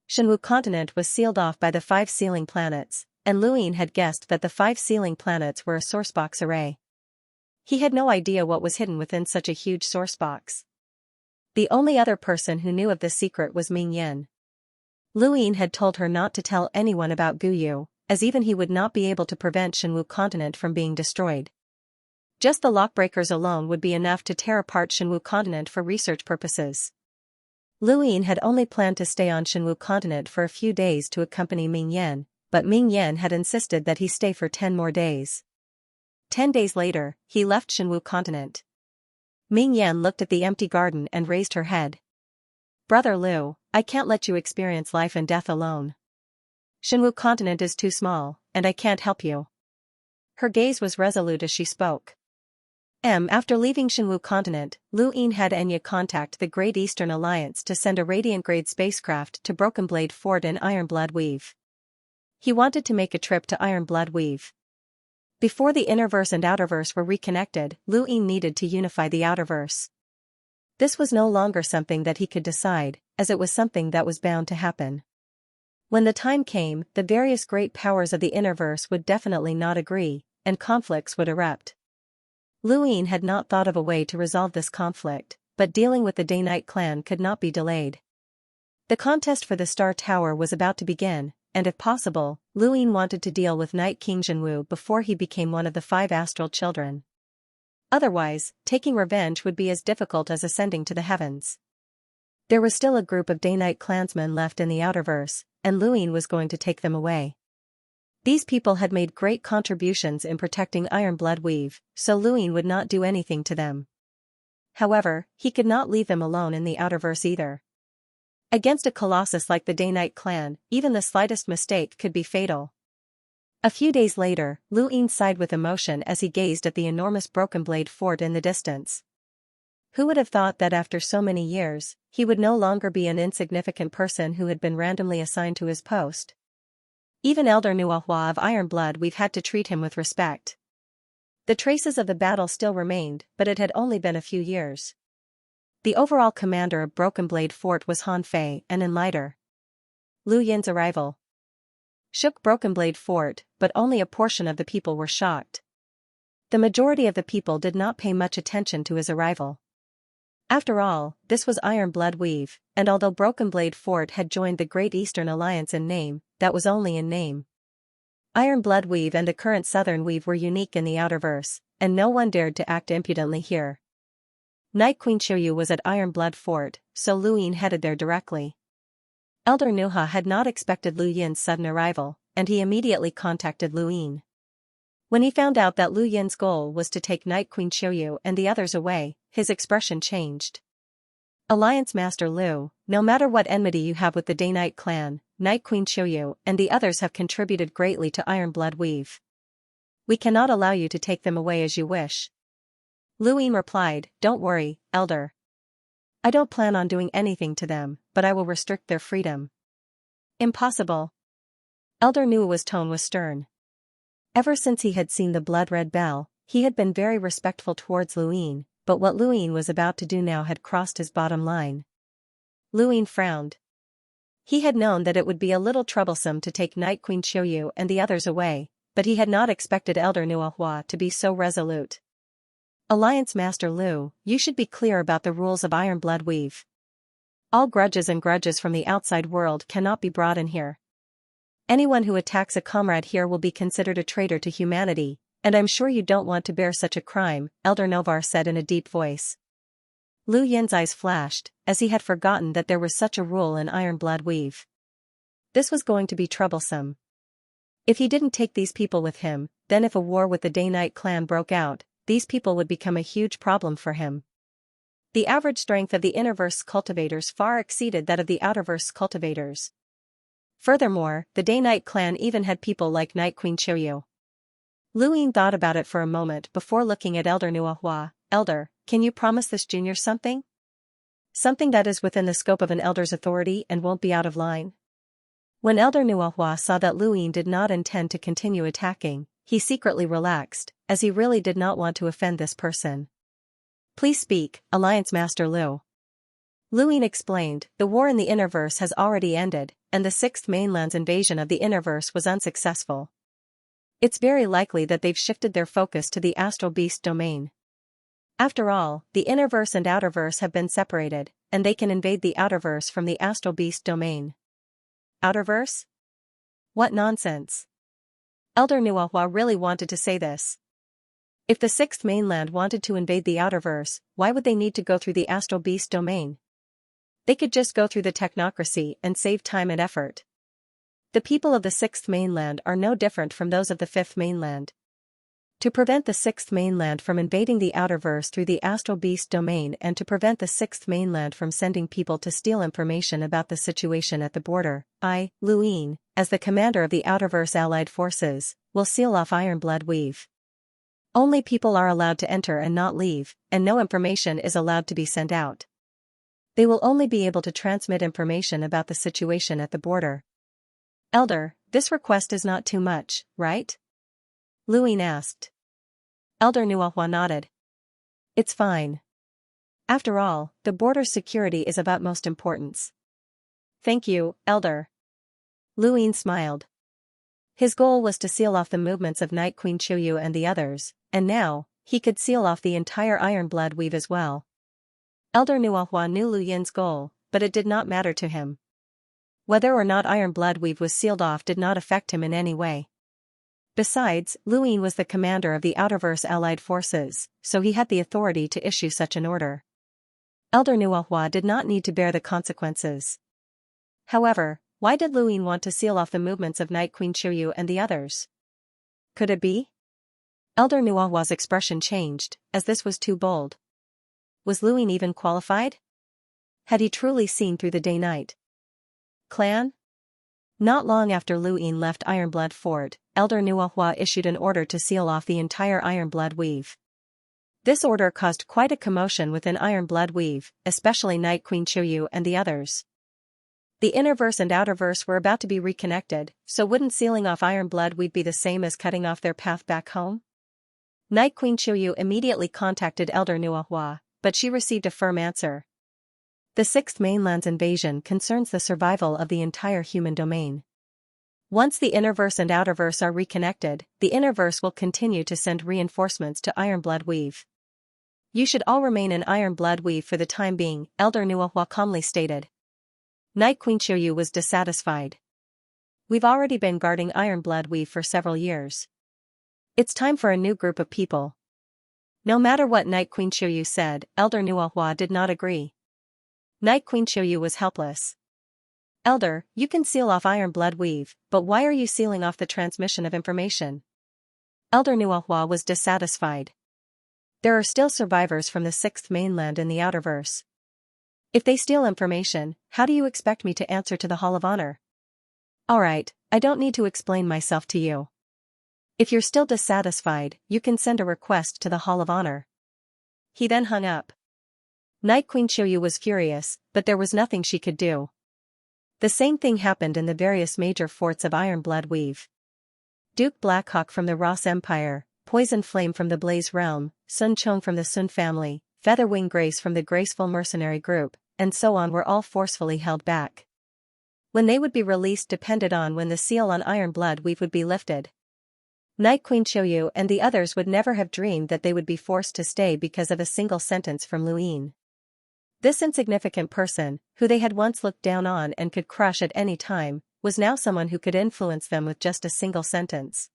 Shenwu continent was sealed off by the 5 sealing planets, and Lu Yin had guessed that the 5 sealing planets were a sourcebox array. He had no idea what was hidden within such a huge sourcebox. The only other person who knew of this secret was Ming Yan. Lu Yin had told her not to tell anyone about Guyu, as even he would not be able to prevent Shenwu continent from being destroyed. Just the lockbreakers alone would be enough to tear apart Shenwu continent for research purposes. Lu Yin had only planned to stay on Shenwu continent for a few days to accompany Ming Yan, but Ming Yan had insisted that he stay for 10 more days. 10 days later, he left Shenwu continent. Ming Yan looked at the empty garden and raised her head. Brother Lu, I can't let you experience life and death alone. Shenwu continent is too small, and I can't help you. Her gaze was resolute as she spoke. After leaving Shenwu continent, Lu Yin had Enya contact the Great Eastern Alliance to send a Radiant-grade spacecraft to Broken Blade Fort in Ironblood Weave. He wanted to make a trip to Ironblood Weave. Before the Innerverse and Outerverse were reconnected, Lu Yin needed to unify the Outerverse. This was no longer something that he could decide, as it was something that was bound to happen. When the time came, the various great powers of the Innerverse would definitely not agree, and conflicts would erupt. Lu Yin had not thought of a way to resolve this conflict, but dealing with the Day-Night clan could not be delayed. The contest for the Star Tower was about to begin, and if possible, Lu Yin wanted to deal with Night King Zhenwu before he became one of the 5 astral children. Otherwise, taking revenge would be as difficult as ascending to the heavens. There was still a group of Day-Night clansmen left in the Outerverse, and Lu Yin was going to take them away. These people had made great contributions in protecting Ironblood Weave, so Lu Yin would not do anything to them. However, he could not leave them alone in the Outerverse either. Against a colossus like the Day-Night clan, even the slightest mistake could be fatal. A few days later, Lu Yin sighed with emotion as he gazed at the enormous Broken Blade Fort in the distance. Who would have thought that after so many years, he would no longer be an insignificant person who had been randomly assigned to his post? Even Elder Nuahua of Ironblood We've had to treat him with respect. The traces of the battle still remained, but it had only been a few years. The overall commander of Broken Blade Fort was Han Fei, an enlighter. Lu Yin's arrival shook Broken Blade Fort, but only a portion of the people were shocked. The majority of the people did not pay much attention to his arrival. After all, this was Ironblood Weave, and although Broken Blade Fort had joined the Great Eastern Alliance in name, that was only in name. Ironblood Weave and the current Southern Weave were unique in the Outerverse, and no one dared to act impudently here. Night Queen Xiuyu was at Ironblood Fort, so Lu Yin headed there directly. Elder Nuha had not expected Lu Yin's sudden arrival, and he immediately contacted Lu Yin. When he found out that Lu Yin's goal was to take Night Queen Xiuyu and the others away, his expression changed. Alliance Master Lu, no matter what enmity you have with the Day-Night clan, Night Queen Xiuyu and the others have contributed greatly to Ironblood Weave. We cannot allow you to take them away as you wish. Lu Yin replied, Don't worry, Elder. I don't plan on doing anything to them, but I will restrict their freedom. Impossible. Elder Nua's tone was stern. Ever since he had seen the blood-red bell, he had been very respectful towards Lu Yin, but what Lu Yin was about to do now had crossed his bottom line. Lu Yin frowned. He had known that it would be a little troublesome to take Night Queen Xiuyu and the others away, but he had not expected Elder Nuahua to be so resolute. Alliance Master Lu, you should be clear about the rules of Ironblood Weave. All grudges and grudges from the outside world cannot be brought in here. Anyone who attacks a comrade here will be considered a traitor to humanity, and I'm sure you don't want to bear such a crime, Elder Novar said in a deep voice. Lu Yin's eyes flashed, as he had forgotten that there was such a rule in Iron Blood Weave. This was going to be troublesome. If he didn't take these people with him, then if a war with the Day-Night clan broke out, these people would become a huge problem for him. The average strength of the Innerverse cultivators far exceeded that of the Outerverse cultivators. Furthermore, the Day-Night clan even had people like Night Queen Xianxia. Lu Yin thought about it for a moment before looking at Elder Nuohua. Elder, can you promise this junior something? Something that is within the scope of an elder's authority and won't be out of line? When Elder Nuohua saw that Lu Yin did not intend to continue attacking, he secretly relaxed, as he really did not want to offend this person. Please speak, Alliance Master Lu. Lu Yin explained, the war in the Innerverse has already ended, and the 6th Mainland's invasion of the Innerverse was unsuccessful. It's very likely that they've shifted their focus to the Astral Beast domain. After all, the Innerverse and Outerverse have been separated, and they can invade the Outerverse from the Astral Beast domain. Outerverse? What nonsense. Elder Nuohua really wanted to say this. If the 6th Mainland wanted to invade the Outerverse, why would they need to go through the Astral Beast domain? They could just go through the technocracy and save time and effort. The people of the 6th Mainland are no different from those of the 5th Mainland. To prevent the 6th Mainland from invading the Outerverse through the Astral Beast domain and to prevent the 6th Mainland from sending people to steal information about the situation at the border, I, Lu Yin, as the commander of the Outerverse Allied Forces, will seal off Iron Blood Weave. Only people are allowed to enter and not leave, and no information is allowed to be sent out. They will only be able to transmit information about the situation at the border. Elder, this request is not too much, right? Lu Yin asked. Elder Nuohua nodded. It's fine. After all, the border's security is of utmost importance. Thank you, Elder. Lu Yin smiled. His goal was to seal off the movements of Night Queen Xianxia and the others, and now, he could seal off the entire Iron Blood Weave as well. Elder Nuohua knew Lu Yin's goal, but it did not matter to him. Whether or not Iron Blood Weave was sealed off did not affect him in any way. Besides, Lu Yin was the commander of the Outerverse Allied Forces, so he had the authority to issue such an order. Elder Nuohua did not need to bear the consequences. However, why did Lu Yin want to seal off the movements of Night Queen Xianxia and the others? Could it be? Elder Nuohua's expression changed, as this was too bold. Was Lu Yin even qualified? Had he truly seen through the Day-Night clan? Not long after Lu Yin left Ironblood Fort, Elder Nuohua issued an order to seal off the entire Ironblood Weave. This order caused quite a commotion within Ironblood Weave, especially Night Queen Xianxia and the others. The Innerverse and Outerverse were about to be reconnected, so wouldn't sealing off Ironblood Weave be the same as cutting off their path back home? Night Queen Xianxia immediately contacted Elder Nuohua, but she received a firm answer. The 6th Mainland's invasion concerns the survival of the entire human domain. Once the Innerverse and Outerverse are reconnected, the Innerverse will continue to send reinforcements to Ironblood Weave. You should all remain in Ironblood Weave for the time being, Elder Nuohua calmly stated. Night Queen Xianxia was dissatisfied. We've already been guarding Ironblood Weave for several years. It's time for a new group of people. No matter what Night Queen Xianxia said, Elder Nuohua did not agree. Night Queen Xianxia was helpless. Elder, you can seal off Ironblood Weave, but why are you sealing off the transmission of information? Elder Nuohua was dissatisfied. There are still survivors from the 6th Mainland in the Outerverse. If they steal information, how do you expect me to answer to the Hall of Honor? Alright, I don't need to explain myself to you. If you're still dissatisfied, you can send a request to the Hall of Honor. He then hung up. Night Queen Xianxia was furious, but there was nothing she could do. The same thing happened in the various major forts of Ironblood Weave. Duke Blackhawk from the Ross Empire, Poison Flame from the Blaze Realm, Sun Chong from the Sun family, Featherwing Grace from the Graceful Mercenary Group, and so on were all forcefully held back. When they would be released depended on when the seal on Ironblood Weave would be lifted. Night Queen Xianxia and the others would never have dreamed that they would be forced to stay because of a single sentence from Lu Yin. This insignificant person, who they had once looked down on and could crush at any time, was now someone who could influence them with just a single sentence.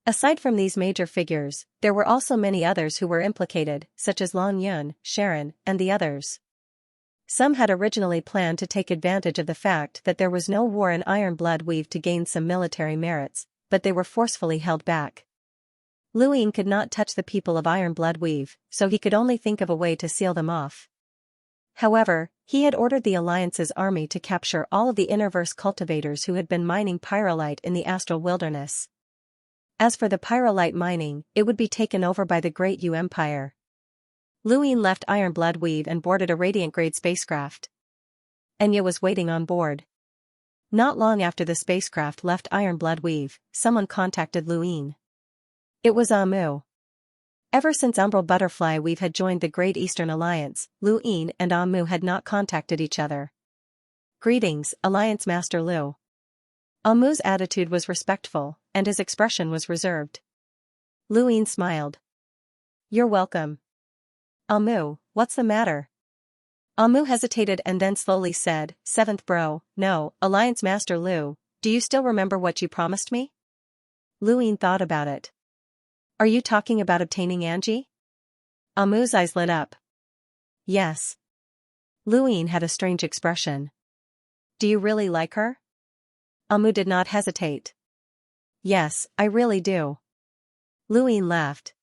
Aside from these major figures, there were also many others who were implicated, such as Long Yun, Sharon, and the others. Some had originally planned to take advantage of the fact that there was no war in Iron Blood Weave to gain some military merits, but they were forcefully held back. Luin could not touch the people of Iron Blood Weave, so he could only think of a way to seal them off. However, he had ordered the Alliance's army to capture all of the Innerverse cultivators who had been mining pyrolite in the Astral Wilderness. As for the pyrolite mining, it would be taken over by the Great Yu Empire. Luin left Iron Blood Weave and boarded a Radiant-grade spacecraft. Enya was waiting on board. Not long after the spacecraft left Iron Blood Weave, someone contacted Luin. It was Amu. Ever since Umbral Butterfly Weave had joined the Great Eastern Alliance, Luin and Amu had not contacted each other. Greetings, Alliance Master Lu. Amu's attitude was respectful, and his expression was reserved. Luin smiled. You're welcome. Amu, what's the matter? Amu hesitated and then slowly said, Seventh bro, no, Alliance Master Lu, do you still remember what you promised me? Luin thought about it. Are you talking about obtaining Angie? Amu's eyes lit up. Yes. Luin had a strange expression. Do you really like her? Amu did not hesitate. Yes, I really do. Luin laughed.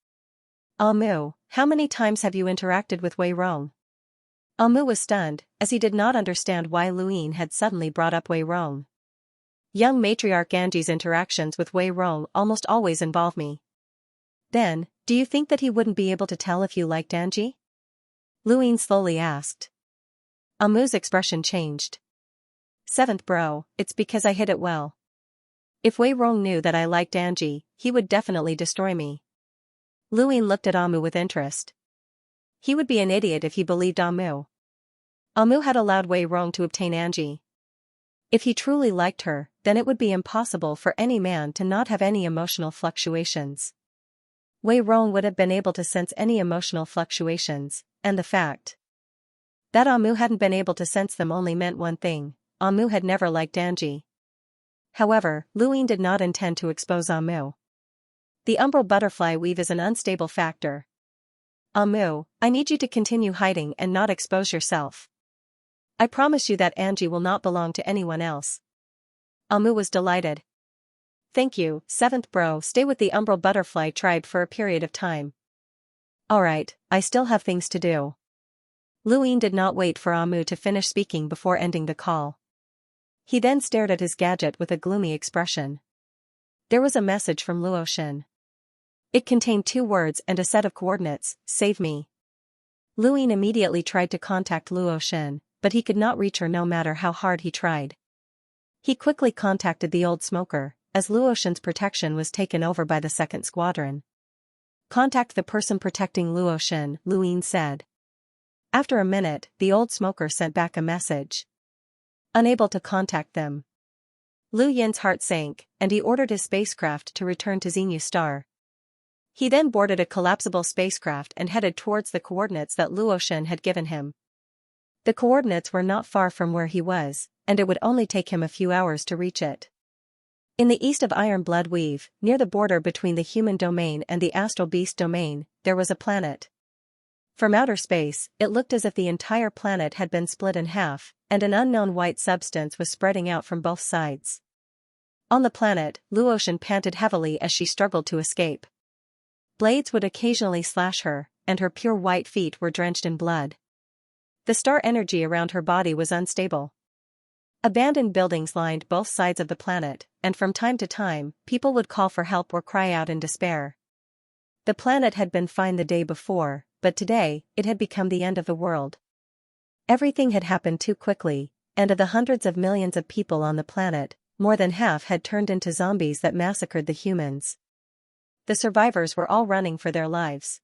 Amu, how many times have you interacted with Wei Rong? Amu was stunned, as he did not understand why Luin had suddenly brought up Wei Rong. Young matriarch Angie's interactions with Wei Rong almost always involve me. Then, do you think that he wouldn't be able to tell if you liked Angie? Luin slowly asked. Amu's expression changed. Seventh bro, it's because I hid it well. If Wei Rong knew that I liked Angie, he would definitely destroy me. Luin looked at Amu with interest. He would be an idiot if he believed Amu. Amu had allowed Wei Rong to obtain Angie. If he truly liked her, then it would be impossible for any man to not have any emotional fluctuations. Wei Rong would have been able to sense any emotional fluctuations, and the fact that Amu hadn't been able to sense them only meant one thing: Amu had never liked Angie. However, Luin did not intend to expose Amu. The Umbral Butterfly Weave is an unstable factor. Amu, I need you to continue hiding and not expose yourself. I promise you that Angie will not belong to anyone else. Amu was delighted. Thank you, Seventh bro, stay with the Umbral Butterfly tribe for a period of time. Alright, I still have things to do. Luin did not wait for Amu to finish speaking before ending the call. He then stared at his gadget with a gloomy expression. There was a message from Luoshin. It contained 2 words and a set of coordinates: save me. Luin immediately tried to contact Luoshin, but he could not reach her no matter how hard he tried. He quickly contacted the old smoker, as Luoshin's protection was taken over by the 2nd Squadron. Contact the person protecting Luoshin, Luin said. After a minute, the old smoker sent back a message. Unable to contact them. Lu Yin's heart sank, and he ordered his spacecraft to return to Xinyu Star. He then boarded a collapsible spacecraft and headed towards the coordinates that Luoshin had given him. The coordinates were not far from where he was, and it would only take him a few hours to reach it. In the east of Iron Blood Weave, near the border between the human domain and the astral beast domain, there was a planet. From outer space, it looked as if the entire planet had been split in half, and an unknown white substance was spreading out from both sides. On the planet, Luoshin panted heavily as she struggled to escape. Blades would occasionally slash her, and her pure white feet were drenched in blood. The star energy around her body was unstable. Abandoned buildings lined both sides of the planet, and from time to time, people would call for help or cry out in despair. The planet had been fine the day before, but today, it had become the end of the world. Everything had happened too quickly, and of the hundreds of millions of people on the planet, more than half had turned into zombies that massacred the humans. The survivors were all running for their lives.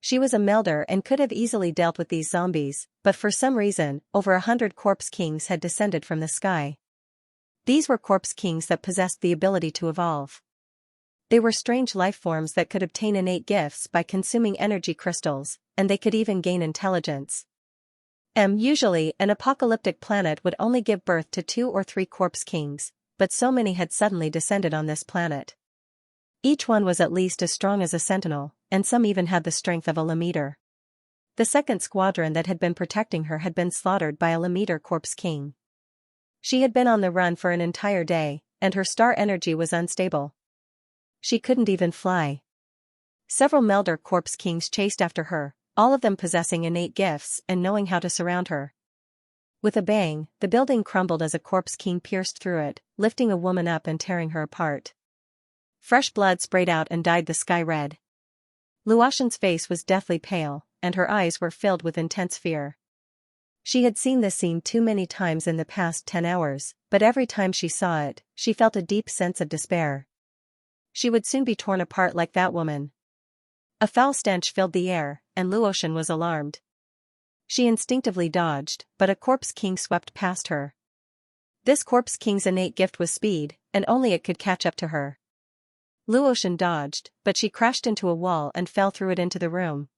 She was a melder and could have easily dealt with these zombies, but for some reason, over 100 corpse kings had descended from the sky. These were corpse kings that possessed the ability to evolve. They were strange life forms that could obtain innate gifts by consuming energy crystals, and they could even gain intelligence. Usually, an apocalyptic planet would only give birth to 2 or 3 corpse kings, but so many had suddenly descended on this planet. Each one was at least as strong as a sentinel, and some even had the strength of a Lameter. The second squadron that had been protecting her had been slaughtered by a Lameter corpse king. She had been on the run for an entire day, and her star energy was unstable. She couldn't even fly. Several Melder corpse kings chased after her, all of them possessing innate gifts and knowing how to surround her. With a bang, the building crumbled as a corpse king pierced through it, lifting a woman up and tearing her apart. Fresh blood sprayed out and dyed the sky red. Luotian's face was deathly pale, and her eyes were filled with intense fear. She had seen this scene too many times in the past 10 hours, but every time she saw it, she felt a deep sense of despair. She would soon be torn apart like that woman. A foul stench filled the air, and Luotian was alarmed. She instinctively dodged, but a corpse king swept past her. This corpse king's innate gift was speed, and only it could catch up to her. Luotian dodged, but she crashed into a wall and fell through it into the room.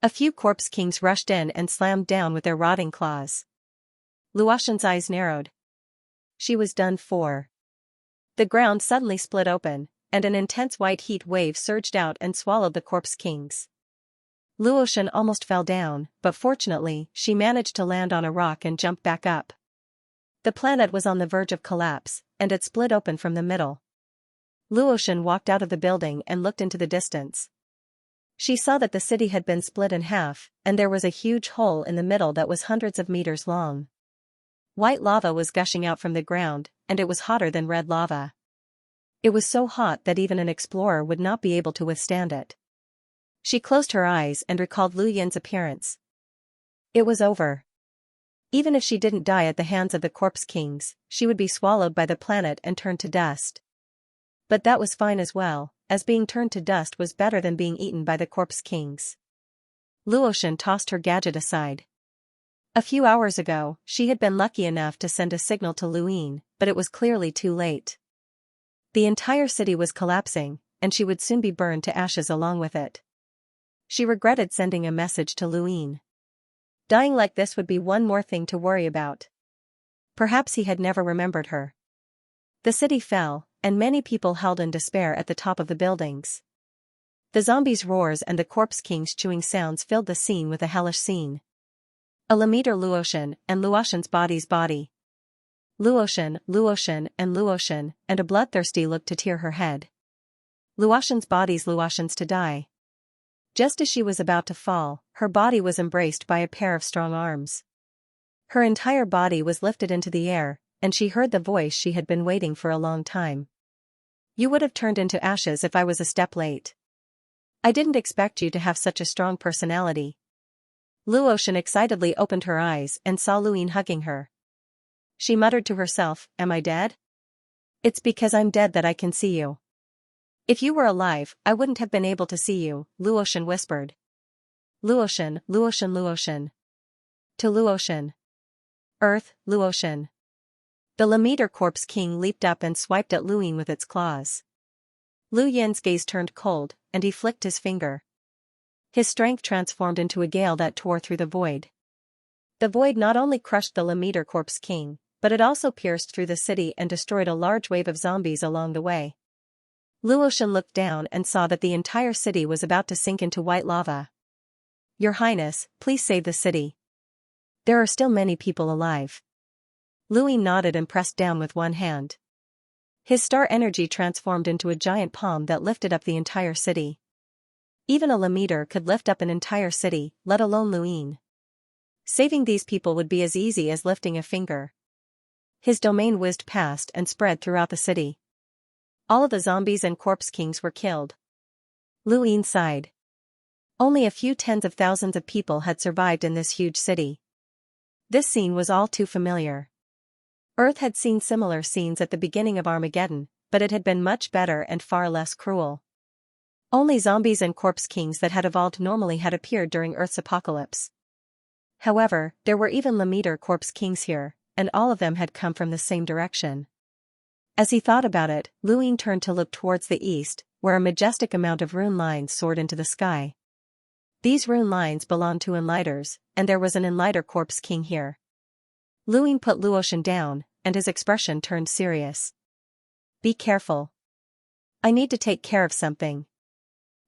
A few corpse kings rushed in and slammed down with their rotting claws. Luotian's eyes narrowed. She was done for. The ground suddenly split open, and an intense white heat wave surged out and swallowed the corpse kings. Luotian almost fell down, but fortunately, she managed to land on a rock and jump back up. The planet was on the verge of collapse, and it split open from the middle. Luotian walked out of the building and looked into the distance. She saw that the city had been split in half, and there was a huge hole in the middle that was hundreds of meters long. White lava was gushing out from the ground, and it was hotter than red lava. It was so hot that even an explorer would not be able to withstand it. She closed her eyes and recalled Lu Yin's appearance. It was over. Even if she didn't die at the hands of the corpse kings, she would be swallowed by the planet and turned to dust. But that was fine as well, as being turned to dust was better than being eaten by the corpse kings. Luotian tossed her gadget aside. A few hours ago, she had been lucky enough to send a signal to Luin, but it was clearly too late. The entire city was collapsing, and she would soon be burned to ashes along with it. She regretted sending a message to Luin. Dying like this would be one more thing to worry about. Perhaps he had never remembered her. The city fell, and many people held in despair at the top of the buildings. The zombies' roars and the corpse kings' chewing sounds filled the scene with a hellish scene. A Lameter Luotian, and Luotian's body's body. Luotian, Luotian, and a bloodthirsty look to tear her head. Luotian's body's Luotian's to die. Just as she was about to fall, her body was embraced by a pair of strong arms. Her entire body was lifted into the air, and she heard the voice she had been waiting for a long time. You would have turned into ashes if I was a step late. I didn't expect you to have such a strong personality. Luotian excitedly opened her eyes and saw Luin hugging her. She muttered to herself, Am I dead? It's because I'm dead that I can see you. If you were alive, I wouldn't have been able to see you, Luotian whispered. Luotian, Luotian, Luotian. To Luotian. Earth, Luotian. The Lameter corpse king leaped up and swiped at Luin with its claws. Lu Yin's gaze turned cold, and he flicked his finger. His strength transformed into a gale that tore through the void. The void not only crushed the Lameter corpse king, but it also pierced through the city and destroyed a large wave of zombies along the way. Luotian looked down and saw that the entire city was about to sink into white lava. Your Highness, please save the city. There are still many people alive. Luin nodded and pressed down with one hand. His star energy transformed into a giant palm that lifted up the entire city. Even a Lameter could lift up an entire city, let alone Luin. Saving these people would be as easy as lifting a finger. His domain whizzed past and spread throughout the city. All of the zombies and corpse kings were killed. Luin sighed. Only a few tens of thousands of people had survived in this huge city. This scene was all too familiar. Earth had seen similar scenes at the beginning of Armageddon, but it had been much better and far less cruel. Only zombies and corpse kings that had evolved normally had appeared during Earth's apocalypse. However, there were even Lameter corpse kings here, and all of them had come from the same direction. As he thought about it, Luin turned to look towards the east, where a majestic amount of rune lines soared into the sky. These rune lines belong to Enlighters, and there was an Enlighter Corpse King here. Luin put Luotian down, and his expression turned serious. Be careful. I need to take care of something.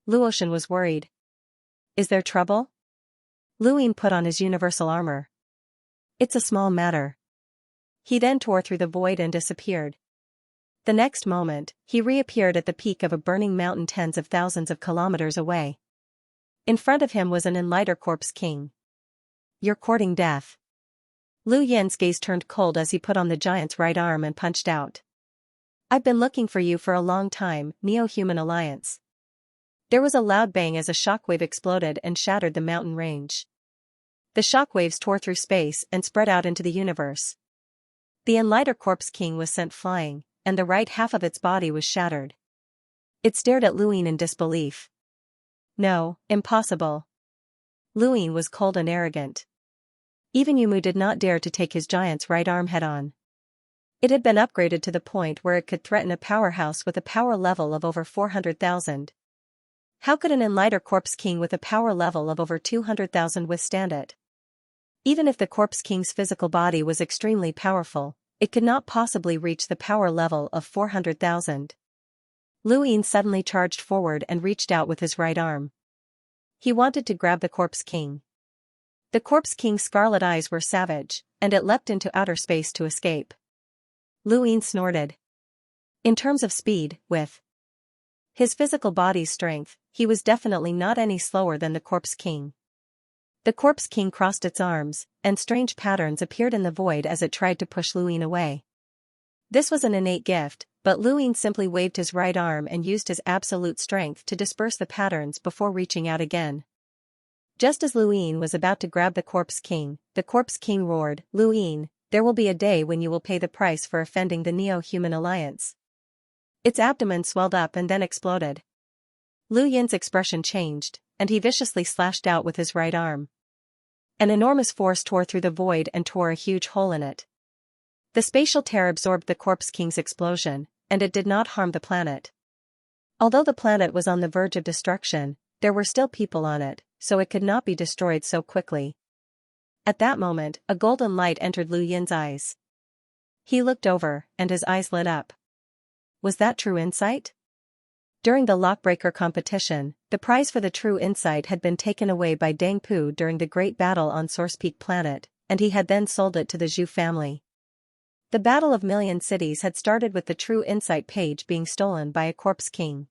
Luotian was worried. Is there trouble? Luin put on his universal armor. It's a small matter. He then tore through the void and disappeared. The next moment, he reappeared at the peak of a burning mountain tens of thousands of kilometers away. In front of him was an Enlighter Corpse King. You're courting death. Lu Yin's gaze turned cold as he put on the giant's right arm and punched out. I've been looking for you for a long time, Neo-Human Alliance. There was a loud bang as a shockwave exploded and shattered the mountain range. The shockwaves tore through space and spread out into the universe. The Enlighter Corpse King was sent flying, and the right half of its body was shattered. It stared at Luin in disbelief. No, impossible. Luin was cold and arrogant. Even Yumu did not dare to take his giant's right arm head-on. It had been upgraded to the point where it could threaten a powerhouse with a power level of over 400,000. How could an Enlighter Corpse King with a power level of over 200,000 withstand it? Even if the Corpse King's physical body was extremely powerful, it could not possibly reach the power level of 400,000. Luin suddenly charged forward and reached out with his right arm. He wanted to grab the Corpse King. The Corpse King's scarlet eyes were savage, and it leapt into outer space to escape. Luin snorted. In terms of speed, with his physical body's strength, he was definitely not any slower than the Corpse King. The Corpse King crossed its arms, and strange patterns appeared in the void as it tried to push Luin away. This was an innate gift, but Luin simply waved his right arm and used his absolute strength to disperse the patterns before reaching out again. Just as Luin was about to grab the Corpse King roared, Luin, there will be a day when you will pay the price for offending the Neo-Human Alliance. Its abdomen swelled up and then exploded. Lu Yin's expression changed, and he viciously slashed out with his right arm. An enormous force tore through the void and tore a huge hole in it. The spatial tear absorbed the Corpse King's explosion, and it did not harm the planet. Although the planet was on the verge of destruction, there were still people on it, so it could not be destroyed so quickly. At that moment, a golden light entered Lu Yin's eyes. He looked over, and his eyes lit up. Was that true insight? During the Lockbreaker competition, the prize for the true insight had been taken away by Dang Pu during the Great Battle on Source Peak Planet, and he had then sold it to the Zhu family. The Battle of Million Cities had started with the true insight page being stolen by a Corpse King.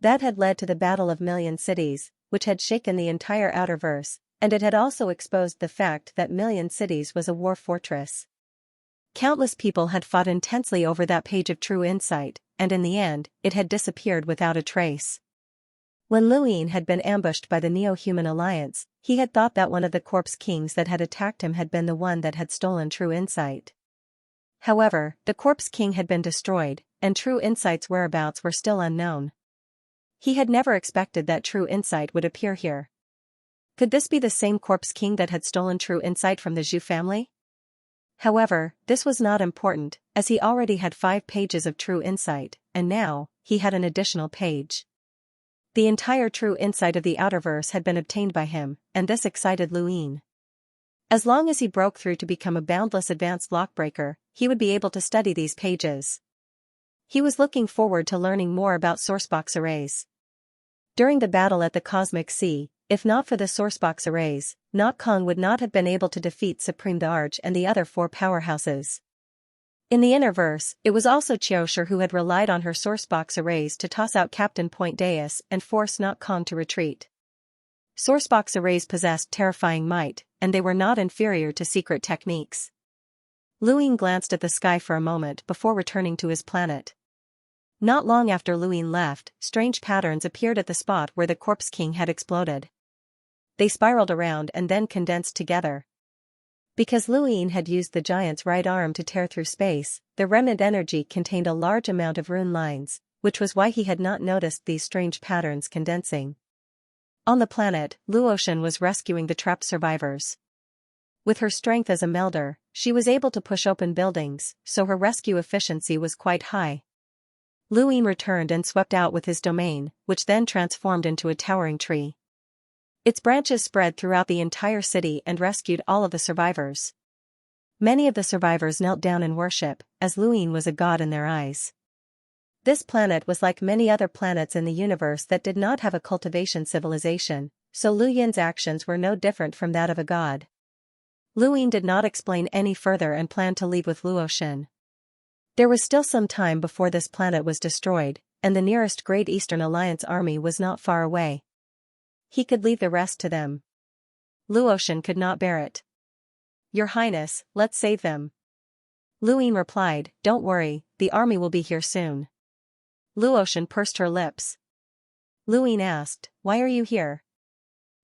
That had led to the Battle of Million Cities, which had shaken the entire Outerverse, and it had also exposed the fact that Million Cities was a war fortress. Countless people had fought intensely over that page of true insight, and in the end, it had disappeared without a trace. When Luin had been ambushed by the Neo-Human Alliance, he had thought that one of the Corpse Kings that had attacked him had been the one that had stolen true insight. However, the Corpse King had been destroyed, and true insight's whereabouts were still unknown. He had never expected that true insight would appear here. Could this be the same Corpse King that had stolen true insight from the Zhu family? However, this was not important, as he already had 5 pages of true insight, and now, he had an additional page. The entire true insight of the Outerverse had been obtained by him, and this excited Luin. As long as he broke through to become a boundless advanced lockbreaker, he would be able to study these pages. He was looking forward to learning more about sourcebox arrays. During the battle at the Cosmic Sea, if not for the sourcebox arrays, Not Kong would not have been able to defeat Supreme the Arch and the other 4 powerhouses. In the Innerverse, it was also Xiaoshi who had relied on her sourcebox arrays to toss out Captain Point Deus and force Not Kong to retreat. Sourcebox arrays possessed terrifying might, and they were not inferior to secret techniques. Luin glanced at the sky for a moment before returning to his planet. Not long after Luin left, strange patterns appeared at the spot where the Corpse King had exploded. They spiraled around and then condensed together. Because Luin had used the giant's right arm to tear through space, the remnant energy contained a large amount of rune lines, which was why he had not noticed these strange patterns condensing. On the planet, Luotian was rescuing the trapped survivors. With her strength as a melder, she was able to push open buildings, so her rescue efficiency was quite high. Luin returned and swept out with his domain, which then transformed into a towering tree. Its branches spread throughout the entire city and rescued all of the survivors. Many of the survivors knelt down in worship, as Luyin was a god in their eyes. This planet was like many other planets in the universe that did not have a cultivation civilization, so Luyin's actions were no different from that of a god. Luyin did not explain any further and planned to leave with Luoxin. There was still some time before this planet was destroyed, and the nearest Great Eastern Alliance army was not far away. He could leave the rest to them. Luoxin could not bear it. "Your Highness, let's save them." Luyin replied, "Don't worry, the army will be here soon." Luoxin pursed her lips. Luyin asked, "Why are you here?"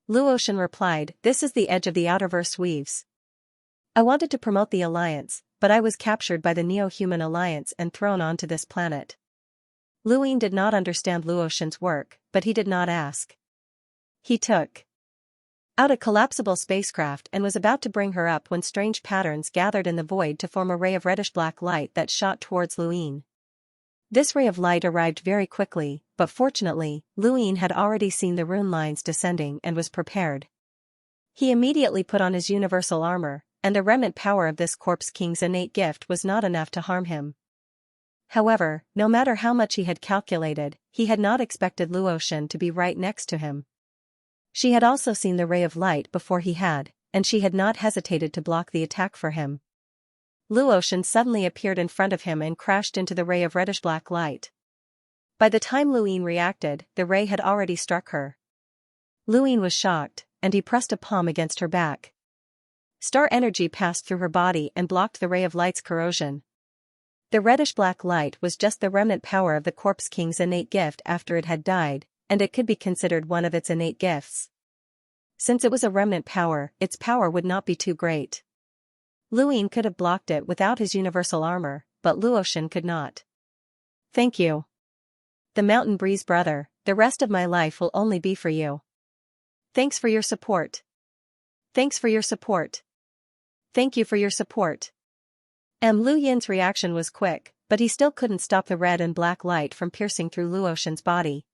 Luoxin replied, "This is the edge of the Outerverse weaves. I wanted to promote the alliance, but I was captured by the Neo-Human Alliance and thrown onto this planet." Luyin did not understand Luoxin's work, but he did not ask. He took out a collapsible spacecraft and was about to bring her up when strange patterns gathered in the void to form a ray of reddish-black light that shot towards Luyin. This ray of light arrived very quickly, but fortunately, Luyin had already seen the rune lines descending and was prepared. He immediately put on his universal armor, and the remnant power of this corpse king's innate gift was not enough to harm him. However, no matter how much he had calculated, he had not expected Luoxin to be right next to him. She had also seen the ray of light before he had, and she had not hesitated to block the attack for him. Luoxin suddenly appeared in front of him and crashed into the ray of reddish-black light. By the time Luyin reacted, the ray had already struck her. Luyin was shocked, and he pressed a palm against her back. Star energy passed through her body and blocked the ray of light's corrosion. The reddish-black light was just the remnant power of the Corpse King's innate gift after it had died, and it could be considered one of its innate gifts. Since it was a remnant power, its power would not be too great. Luyin could have blocked it without his universal armor, but Luoxin could not. "Thank you. The Mountain Breeze brother, the rest of my life will only be for you. Thanks for your support. Thanks for your support. Thank you for your support." Luyin's reaction was quick, but he still couldn't stop the red and black light from piercing through Luoxin's body.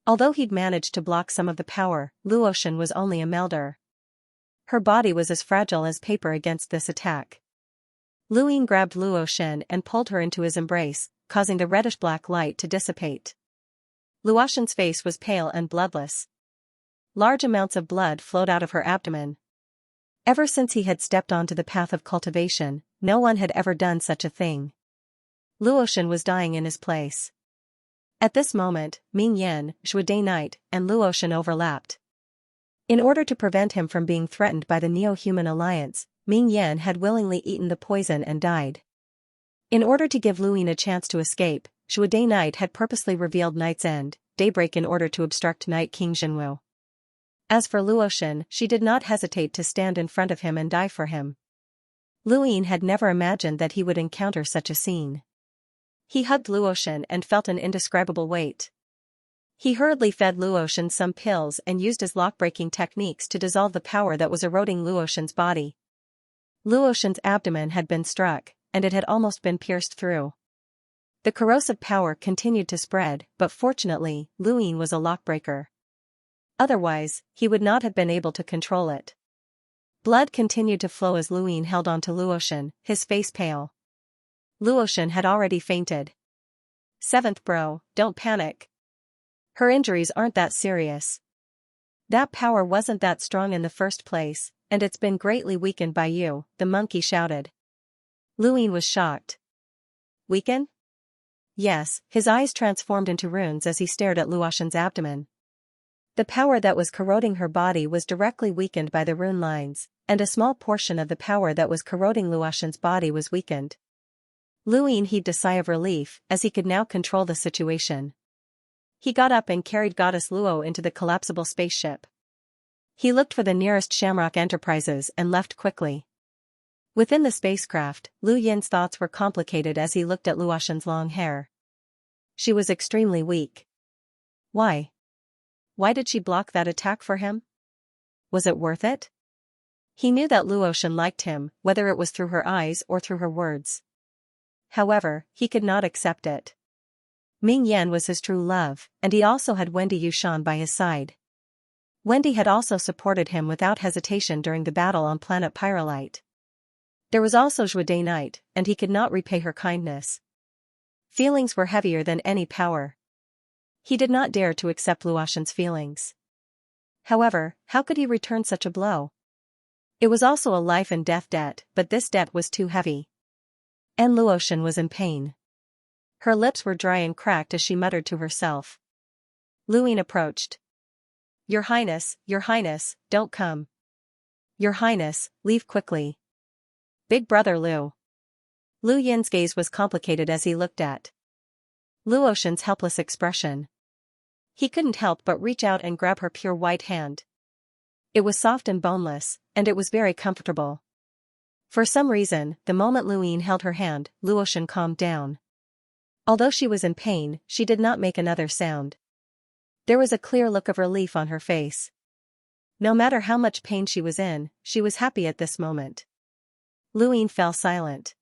Although he'd managed to block some of the power, Luoxin was only a melder. Her body was as fragile as paper against this attack. Luyin grabbed Luoxin and pulled her into his embrace, causing the reddish-black light to dissipate. Luoxin's face was pale and bloodless. Large amounts of blood flowed out of her abdomen. Ever since he had stepped onto the path of cultivation, no one had ever done such a thing. Luoxin was dying in his place. At this moment, Ming Yan, Zhude Knight, and Luoxin overlapped. In order to prevent him from being threatened by the Neo-Human Alliance, Ming Yan had willingly eaten the poison and died. In order to give Luyin a chance to escape, Zhude Knight had purposely revealed Night's End, daybreak, in order to obstruct Night King Jinwu. As for Luoxin, she did not hesitate to stand in front of him and die for him. Luyin had never imagined that he would encounter such a scene. He hugged Luoxin and felt an indescribable weight. He hurriedly fed Luoxin some pills and used his lock-breaking techniques to dissolve the power that was eroding Luoxin's body. Luoxin's abdomen had been struck, and it had almost been pierced through. The corrosive power continued to spread, but fortunately, Luyin was a lockbreaker. Otherwise, he would not have been able to control it. Blood continued to flow as Luyin held on to Luoxin, his face pale. Luoxin had already fainted. "Seventh bro, don't panic. Her injuries aren't that serious. That power wasn't that strong in the first place, and it's been greatly weakened by you," the monkey shouted. Luyin was shocked. "Weaken?" Yes, his eyes transformed into runes as he stared at Luoxin's abdomen. The power that was corroding her body was directly weakened by the rune lines, and a small portion of the power that was corroding Luoxin's body was weakened. Luyin heaved a sigh of relief, as he could now control the situation. He got up and carried Goddess Luo into the collapsible spaceship. He looked for the nearest Shamrock Enterprises and left quickly. Within the spacecraft, Luyin's thoughts were complicated as he looked at Luoxin's long hair. She was extremely weak. Why? Why did she block that attack for him? Was it worth it? He knew that Luoxin liked him, whether it was through her eyes or through her words. However, he could not accept it. Ming Yan was his true love, and he also had Wendy Yushan by his side. Wendy had also supported him without hesitation during the battle on planet Pyrolite. There was also Zhude Night, and he could not repay her kindness. Feelings were heavier than any power. He did not dare to accept Luotian's feelings. However, how could he return such a blow? It was also a life and death debt, but this debt was too heavy. And Luotian was in pain. Her lips were dry and cracked as she muttered to herself. Luoyin approached. Your Highness, don't come. Your Highness, leave quickly. Big brother Lu. Lu Yin's gaze was complicated as he looked at Luotian's helpless expression. He couldn't help but reach out and grab her pure white hand. It was soft and boneless, and it was very comfortable. For some reason, the moment Luoyin held her hand, Luotian calmed down. Although she was in pain, she did not make another sound. There was a clear look of relief on her face. No matter how much pain she was in, she was happy at this moment. Luoyin fell silent.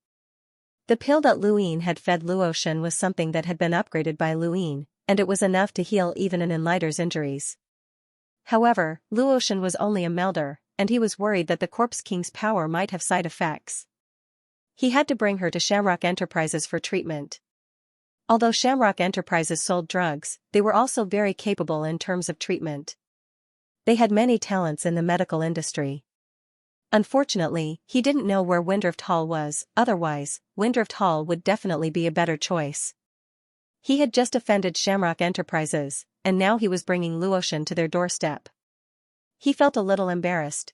The pill that Luoyin had fed Luotian was something that had been upgraded by Luoyin, and it was enough to heal even an enlighter's injuries. However, Luotian was only a melder, and he was worried that the Corpse King's power might have side effects. He had to bring her to Shamrock Enterprises for treatment. Although Shamrock Enterprises sold drugs, they were also very capable in terms of treatment. They had many talents in the medical industry. Unfortunately, he didn't know where Windrift Hall was, otherwise, Windrift Hall would definitely be a better choice. He had just offended Shamrock Enterprises, and now he was bringing Luotian to their doorstep. He felt a little embarrassed.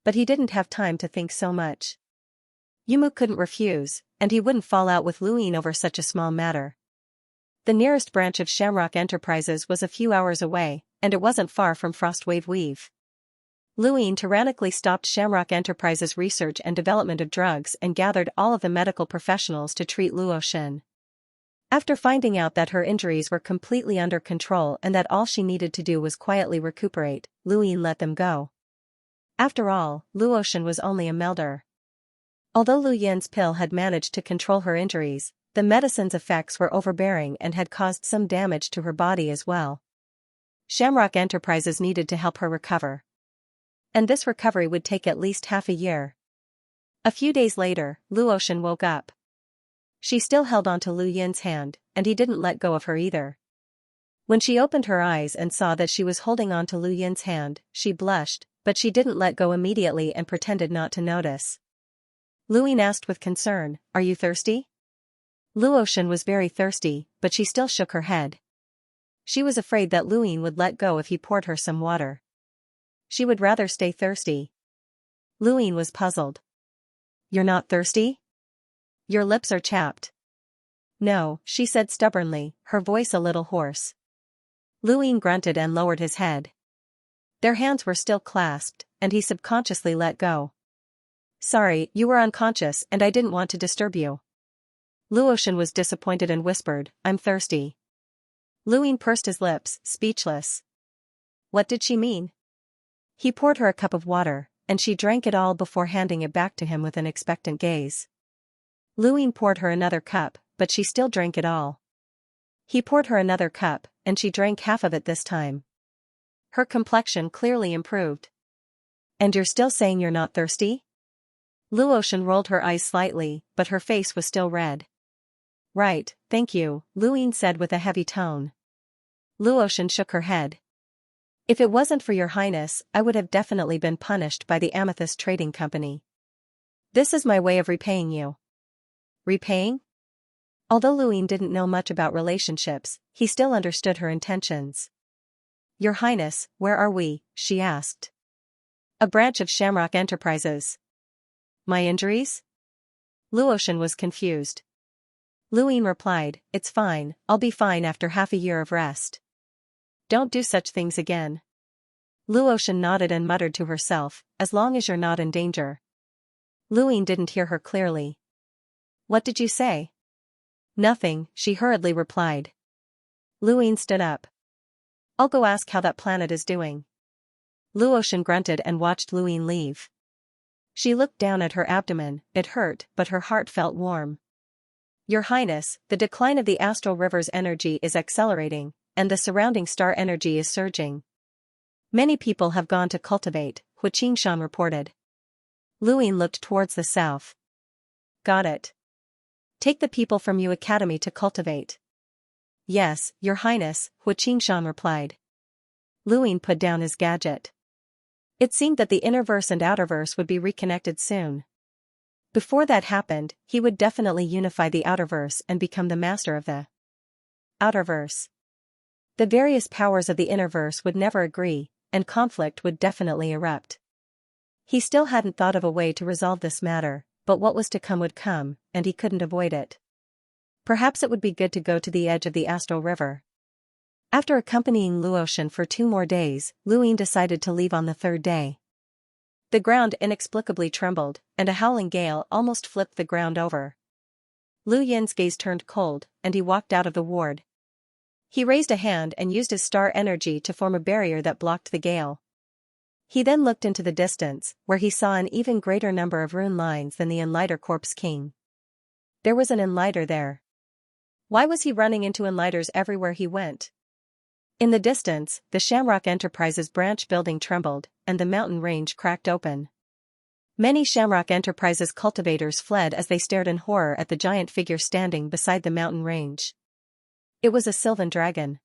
But he didn't have time to think so much. Yumu couldn't refuse, and he wouldn't fall out with Luoyin over such a small matter. The nearest branch of Shamrock Enterprises was a few hours away, and it wasn't far from Frostwave Weave. Luoyin tyrannically stopped Shamrock Enterprises' research and development of drugs and gathered all of the medical professionals to treat Luotian. After finding out that her injuries were completely under control and that all she needed to do was quietly recuperate, Luoyin let them go. After all, Luotian was only a melder. Although Lu Yin's pill had managed to control her injuries, the medicine's effects were overbearing and had caused some damage to her body as well. Shamrock Enterprises needed to help her recover. And this recovery would take at least half a year. A few days later, Luotian woke up. She still held onto Lu Yin's hand, and he didn't let go of her either. When she opened her eyes and saw that she was holding onto Lu Yin's hand, she blushed, but she didn't let go immediately and pretended not to notice. Luoyin asked with concern, "Are you thirsty?" Luotian was very thirsty, but she still shook her head. She was afraid that Luoyin would let go if he poured her some water. She would rather stay thirsty. Luoyin was puzzled. "You're not thirsty? Your lips are chapped." "No," she said stubbornly, her voice a little hoarse. Luoyin grunted and lowered his head. Their hands were still clasped, and he subconsciously let go. "Sorry, you were unconscious and I didn't want to disturb you." Luotian was disappointed and whispered, "I'm thirsty." Luoyin pursed his lips, speechless. What did she mean? He poured her a cup of water, and she drank it all before handing it back to him with an expectant gaze. Luoyin poured her another cup, but she still drank it all. He poured her another cup, and she drank half of it this time. Her complexion clearly improved. "And you're still saying you're not thirsty?" Luotian rolled her eyes slightly, but her face was still red. "Right, thank you," Luoyin said with a heavy tone. Luotian shook her head. "If it wasn't for your highness, I would have definitely been punished by the Amethyst Trading Company. This is my way of repaying you." Repaying? Although Luoyin didn't know much about relationships, he still understood her intentions. "Your highness, where are we?" she asked. "A branch of Shamrock Enterprises." "My injuries?" Luotian was confused. Luoyin replied, "It's fine, I'll be fine after half a year of rest. Don't do such things again." Luotian nodded and muttered to herself, "As long as you're not in danger." Luoyin didn't hear her clearly. "What did you say?" "Nothing," she hurriedly replied. Luoyin stood up. "I'll go ask how that planet is doing." Luotian grunted and watched Luoyin leave. She looked down at her abdomen, it hurt, but her heart felt warm. "Your Highness, the decline of the Astral River's energy is accelerating, and the surrounding star energy is surging. Many people have gone to cultivate, Xianxia reported. Luin looked towards the south. Got it. Take the people from Yu Academy to cultivate. Yes, Your Highness, Xianxia replied. Luin put down his gadget. It seemed that the innerverse and outerverse would be reconnected soon. Before that happened, he would definitely unify the outerverse and become the master of the outerverse. The various powers of the innerverse would never agree, and conflict would definitely erupt. He still hadn't thought of a way to resolve this matter, but what was to come would come, and he couldn't avoid it. Perhaps it would be good to go to the edge of the Astral River. After accompanying Luotian for 2 more days, Luin decided to leave on the 3rd day. The ground inexplicably trembled, and a howling gale almost flipped the ground over. Lu Yin's gaze turned cold, and he walked out of the ward. He raised a hand and used his star energy to form a barrier that blocked the gale. He then looked into the distance, where he saw an even greater number of rune lines than the Enlighter Corpse King. There was an Enlighter there. Why was he running into Enlighters everywhere he went? In the distance, the Shamrock Enterprises branch building trembled, and the mountain range cracked open. Many Shamrock Enterprises cultivators fled as they stared in horror at the giant figure standing beside the mountain range. It was a Sylvan Dragon.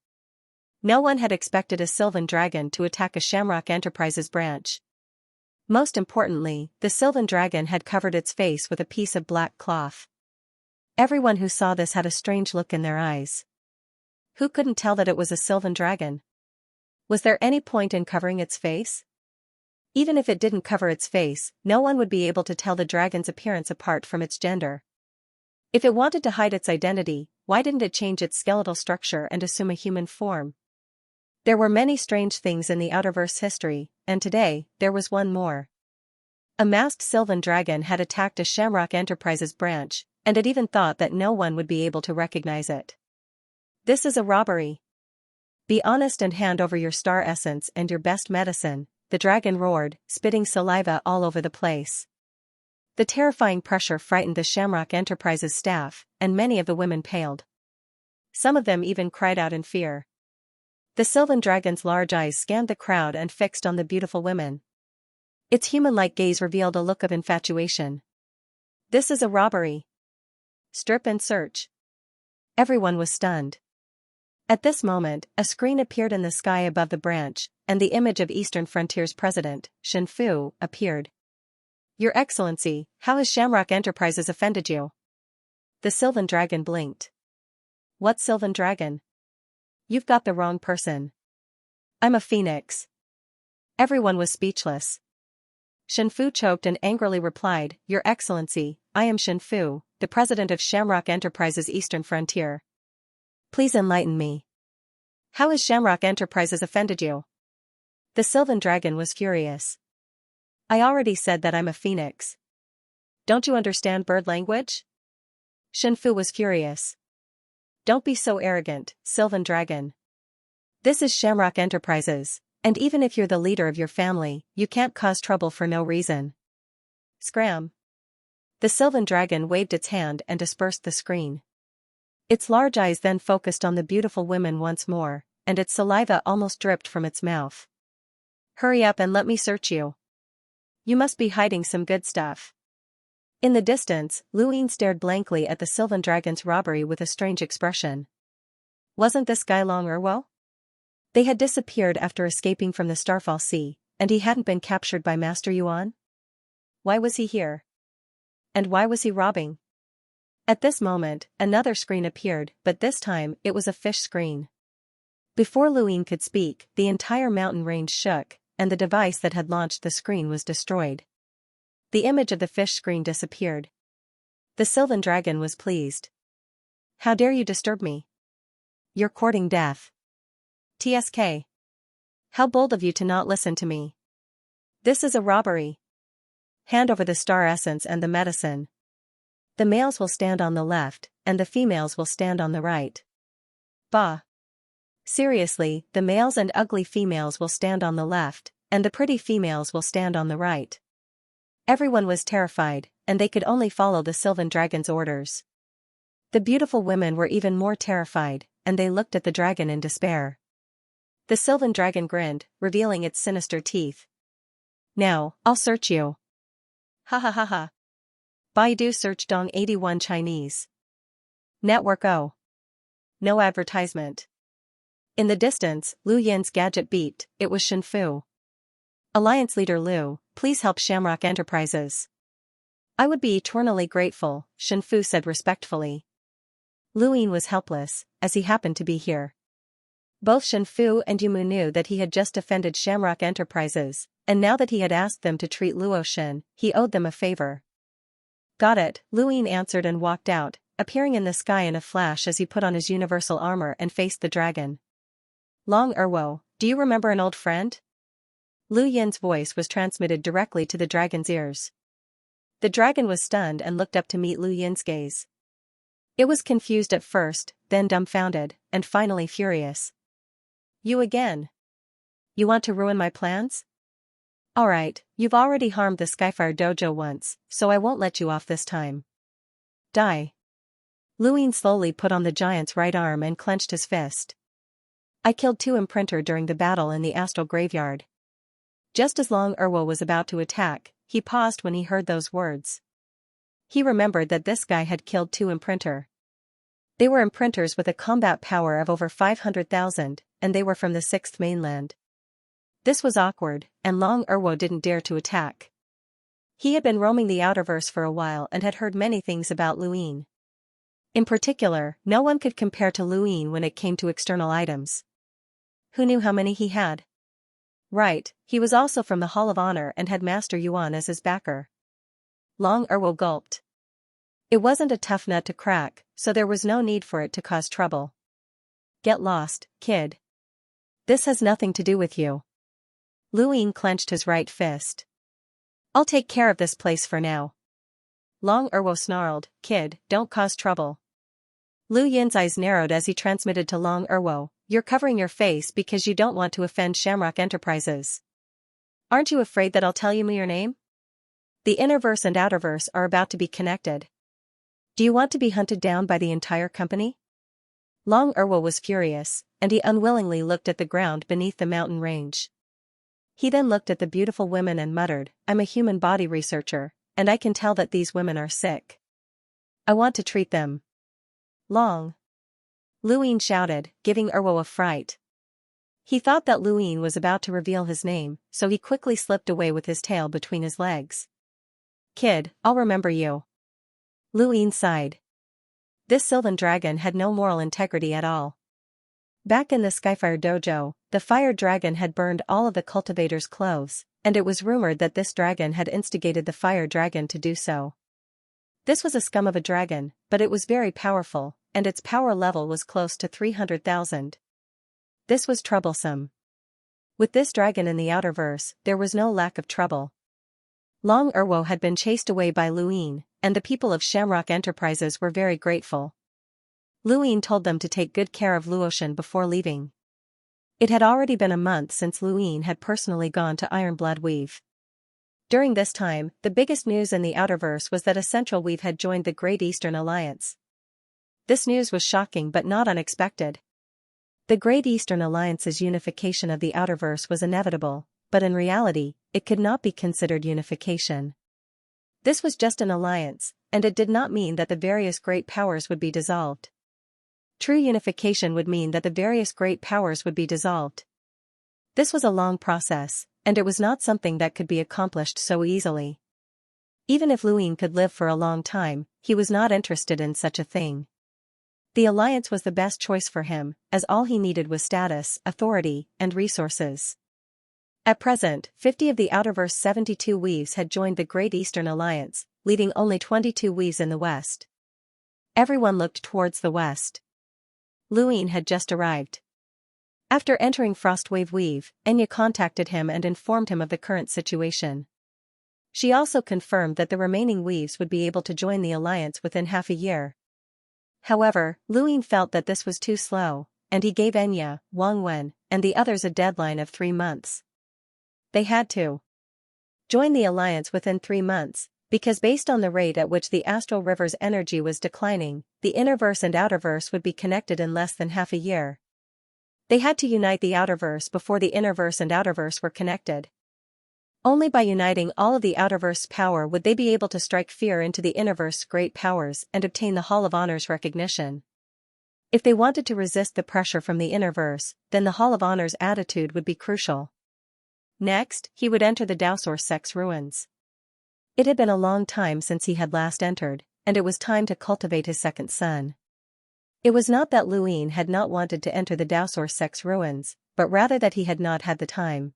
No one had expected a Sylvan Dragon to attack a Shamrock Enterprises branch. Most importantly, the Sylvan Dragon had covered its face with a piece of black cloth. Everyone who saw this had a strange look in their eyes. Who couldn't tell that it was a Sylvan Dragon? Was there any point in covering its face? Even if it didn't cover its face, no one would be able to tell the dragon's appearance apart from its gender. If it wanted to hide its identity, why didn't it change its skeletal structure and assume a human form? There were many strange things in the Outerverse history, and today, there was one more. A masked Sylvan Dragon had attacked a Shamrock Enterprises branch, and it even thought that no one would be able to recognize it. This is a robbery. Be honest and hand over your star essence and your best medicine, the dragon roared, spitting saliva all over the place. The terrifying pressure frightened the Shamrock Enterprises staff, and many of the women paled. Some of them even cried out in fear. The Sylvan Dragon's large eyes scanned the crowd and fixed on the beautiful women. Its human-like gaze revealed a look of infatuation. This is a robbery. Strip and search. Everyone was stunned. At this moment, a screen appeared in the sky above the branch, and the image of Eastern Frontier's president, Shen Fu, appeared. Your Excellency, how has Shamrock Enterprises offended you? The Sylvan Dragon blinked. What Sylvan Dragon? You've got the wrong person. I'm a phoenix. Everyone was speechless. Shen Fu choked and angrily replied, Your Excellency, I am Shen Fu, the president of Shamrock Enterprises Eastern Frontier. Please enlighten me. How has Shamrock Enterprises offended you? The Sylvan Dragon was furious. I already said that I'm a phoenix. Don't you understand bird language? Shen Fu was furious. Don't be so arrogant, Sylvan Dragon. This is Shamrock Enterprises, and even if you're the leader of your family, you can't cause trouble for no reason. Scram. The Sylvan Dragon waved its hand and dispersed the screen. Its large eyes then focused on the beautiful women once more, and its saliva almost dripped from its mouth. Hurry up and let me search you. You must be hiding some good stuff. In the distance, Luin stared blankly at the Sylvan Dragon's robbery with a strange expression. Wasn't this guy Long Erwo? They had disappeared after escaping from the Starfall Sea, and he hadn't been captured by Master Yuan? Why was he here? And why was he robbing? At this moment, another screen appeared, but this time, it was a fish screen. Before Luin could speak, the entire mountain range shook, and the device that had launched the screen was destroyed. The image of the fish screen disappeared. The Sylvan Dragon was pleased. How dare you disturb me? You're courting death. TSK. How bold of you to not listen to me. This is a robbery. Hand over the star essence and the medicine. The males will stand on the left, and the females will stand on the right. Bah. Seriously, the males and ugly females will stand on the left, and the pretty females will stand on the right. Everyone was terrified, and they could only follow the Sylvan Dragon's orders. The beautiful women were even more terrified, and they looked at the dragon in despair. The Sylvan dragon grinned, revealing its sinister teeth. Now, I'll search you. Ha ha ha ha. Baidu search Dong 81 Chinese. Network O. No advertisement. In the distance, Lu Yin's gadget beeped. It was Shenfu. Alliance leader Lu, please help Shamrock Enterprises. I would be eternally grateful, Shenfu said respectfully. Lu Yin was helpless, as he happened to be here. Both Shenfu and Yumu knew that he had just defended Shamrock Enterprises, and now that he had asked them to treat Luoshin, he owed them a favor. Got it, Lu Yin answered and walked out, appearing in the sky in a flash as he put on his universal armor and faced the dragon. Long Erwo, do you remember an old friend? Lu Yin's voice was transmitted directly to the dragon's ears. The dragon was stunned and looked up to meet Lu Yin's gaze. It was confused at first, then dumbfounded, and finally furious. You again? You want to ruin my plans? Alright, you've already harmed the Skyfire dojo once, so I won't let you off this time. Die. Lu Yin slowly put on the giant's right arm and clenched his fist. I killed 2 Imprinter during the battle in the astral graveyard. Just as Long Erwo was about to attack, he paused when he heard those words. He remembered that this guy had killed 2 Imprinter. They were Imprinters with a combat power of over 500,000, and they were from the 6th mainland. This was awkward, and Long Erwo didn't dare to attack. He had been roaming the Outerverse for a while and had heard many things about Lu Yin. In particular, no one could compare to Lu Yin when it came to external items. Who knew how many he had? Right, he was also from the Hall of Honor and had Master Yuan as his backer. Long Erwo gulped. It wasn't a tough nut to crack, so there was no need for it to cause trouble. Get lost, kid. This has nothing to do with you. Lu Yin clenched his right fist. I'll take care of this place for now. Long Erwo snarled, kid, don't cause trouble. Lu Yin's eyes narrowed as he transmitted to Long Erwo, you're covering your face because you don't want to offend Shamrock Enterprises. Aren't you afraid that I'll tell you your name? The Innerverse and Outerverse are about to be connected. Do you want to be hunted down by the entire company? Long Erwo was furious, and he unwillingly looked at the ground beneath the mountain range. He then looked at the beautiful women and muttered, I'm a human body researcher, and I can tell that these women are sick. I want to treat them. Long. Lu Yin shouted, giving Erwo a fright. He thought that Lu Yin was about to reveal his name, so he quickly slipped away with his tail between his legs. Kid, I'll remember you. Lu Yin sighed. This Sylvan dragon had no moral integrity at all. Back in the Skyfire dojo, the fire dragon had burned all of the cultivator's clothes, and it was rumored that this dragon had instigated the fire dragon to do so. This was a scum of a dragon, but it was very powerful, and its power level was close to 300,000. This was troublesome. With this dragon in the Outerverse, there was no lack of trouble. Long Erwo had been chased away by Lu Yin, and the people of Shamrock Enterprises were very grateful. Lu Yin told them to take good care of Luoshin before leaving. It had already been a month since Lu Yin had personally gone to Ironblood Weave. During this time, the biggest news in the Outerverse was that a Central Weave had joined the Great Eastern Alliance. This news was shocking but not unexpected. The Great Eastern Alliance's unification of the Outerverse was inevitable, but in reality, it could not be considered unification. This was just an alliance, and it did not mean that the various great powers would be dissolved. True unification would mean that the various great powers would be dissolved. This was a long process, and it was not something that could be accomplished so easily. Even if Lu Yin could live for a long time, he was not interested in such a thing. The alliance was the best choice for him, as all he needed was status, authority, and resources. At present, 50 of the Outerverse 72 weaves had joined the Great Eastern Alliance, leaving only 22 weaves in the west. Everyone looked towards the west. Lu Yin had just arrived. After entering Frostwave Weave, Enya contacted him and informed him of the current situation. She also confirmed that the remaining weaves would be able to join the alliance within half a year. However, Lu Yin felt that this was too slow, and he gave Enya, Wang Wen, and the others a deadline of 3 months. They had to join the alliance within 3 months, because based on the rate at which the Astral River's energy was declining, the Innerverse and Outerverse would be connected in less than half a year. They had to unite the outerverse before the innerverse and outerverse were connected. Only by uniting all of the outerverse power would they be able to strike fear into the innerverse great powers and obtain the Hall of Honor's recognition. If they wanted to resist the pressure from the innerverse, then the Hall of Honor's attitude would be crucial. Next, he would enter the Daosor sect's ruins. It had been a long time since he had last entered, and it was time to cultivate his second son. It was not that Luin had not wanted to enter the Daosor sect's ruins, but rather that he had not had the time.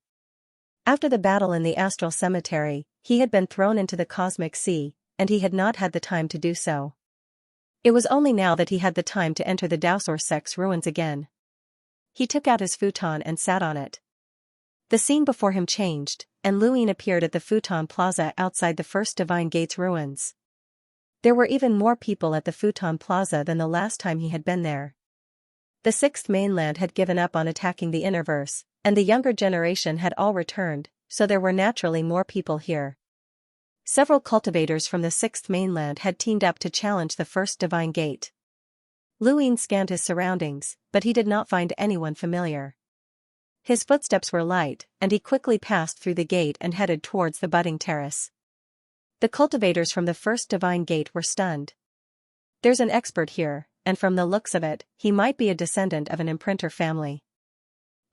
After the battle in the astral cemetery, he had been thrown into the cosmic sea, and he had not had the time to do so. It was only now that he had the time to enter the Daosor sect's ruins again. He took out his futon and sat on it. The scene before him changed, and Luin appeared at the futon plaza outside the First Divine Gate's ruins. There were even more people at the futon plaza than the last time he had been there. The Sixth Mainland had given up on attacking the innerverse, and the younger generation had all returned, so there were naturally more people here. Several cultivators from the Sixth Mainland had teamed up to challenge the First Divine Gate. Luin scanned his surroundings, but he did not find anyone familiar. His footsteps were light, and he quickly passed through the gate and headed towards the budding terrace. The cultivators from the First Divine Gate were stunned. There's an expert here, and from the looks of it, he might be a descendant of an imprinter family.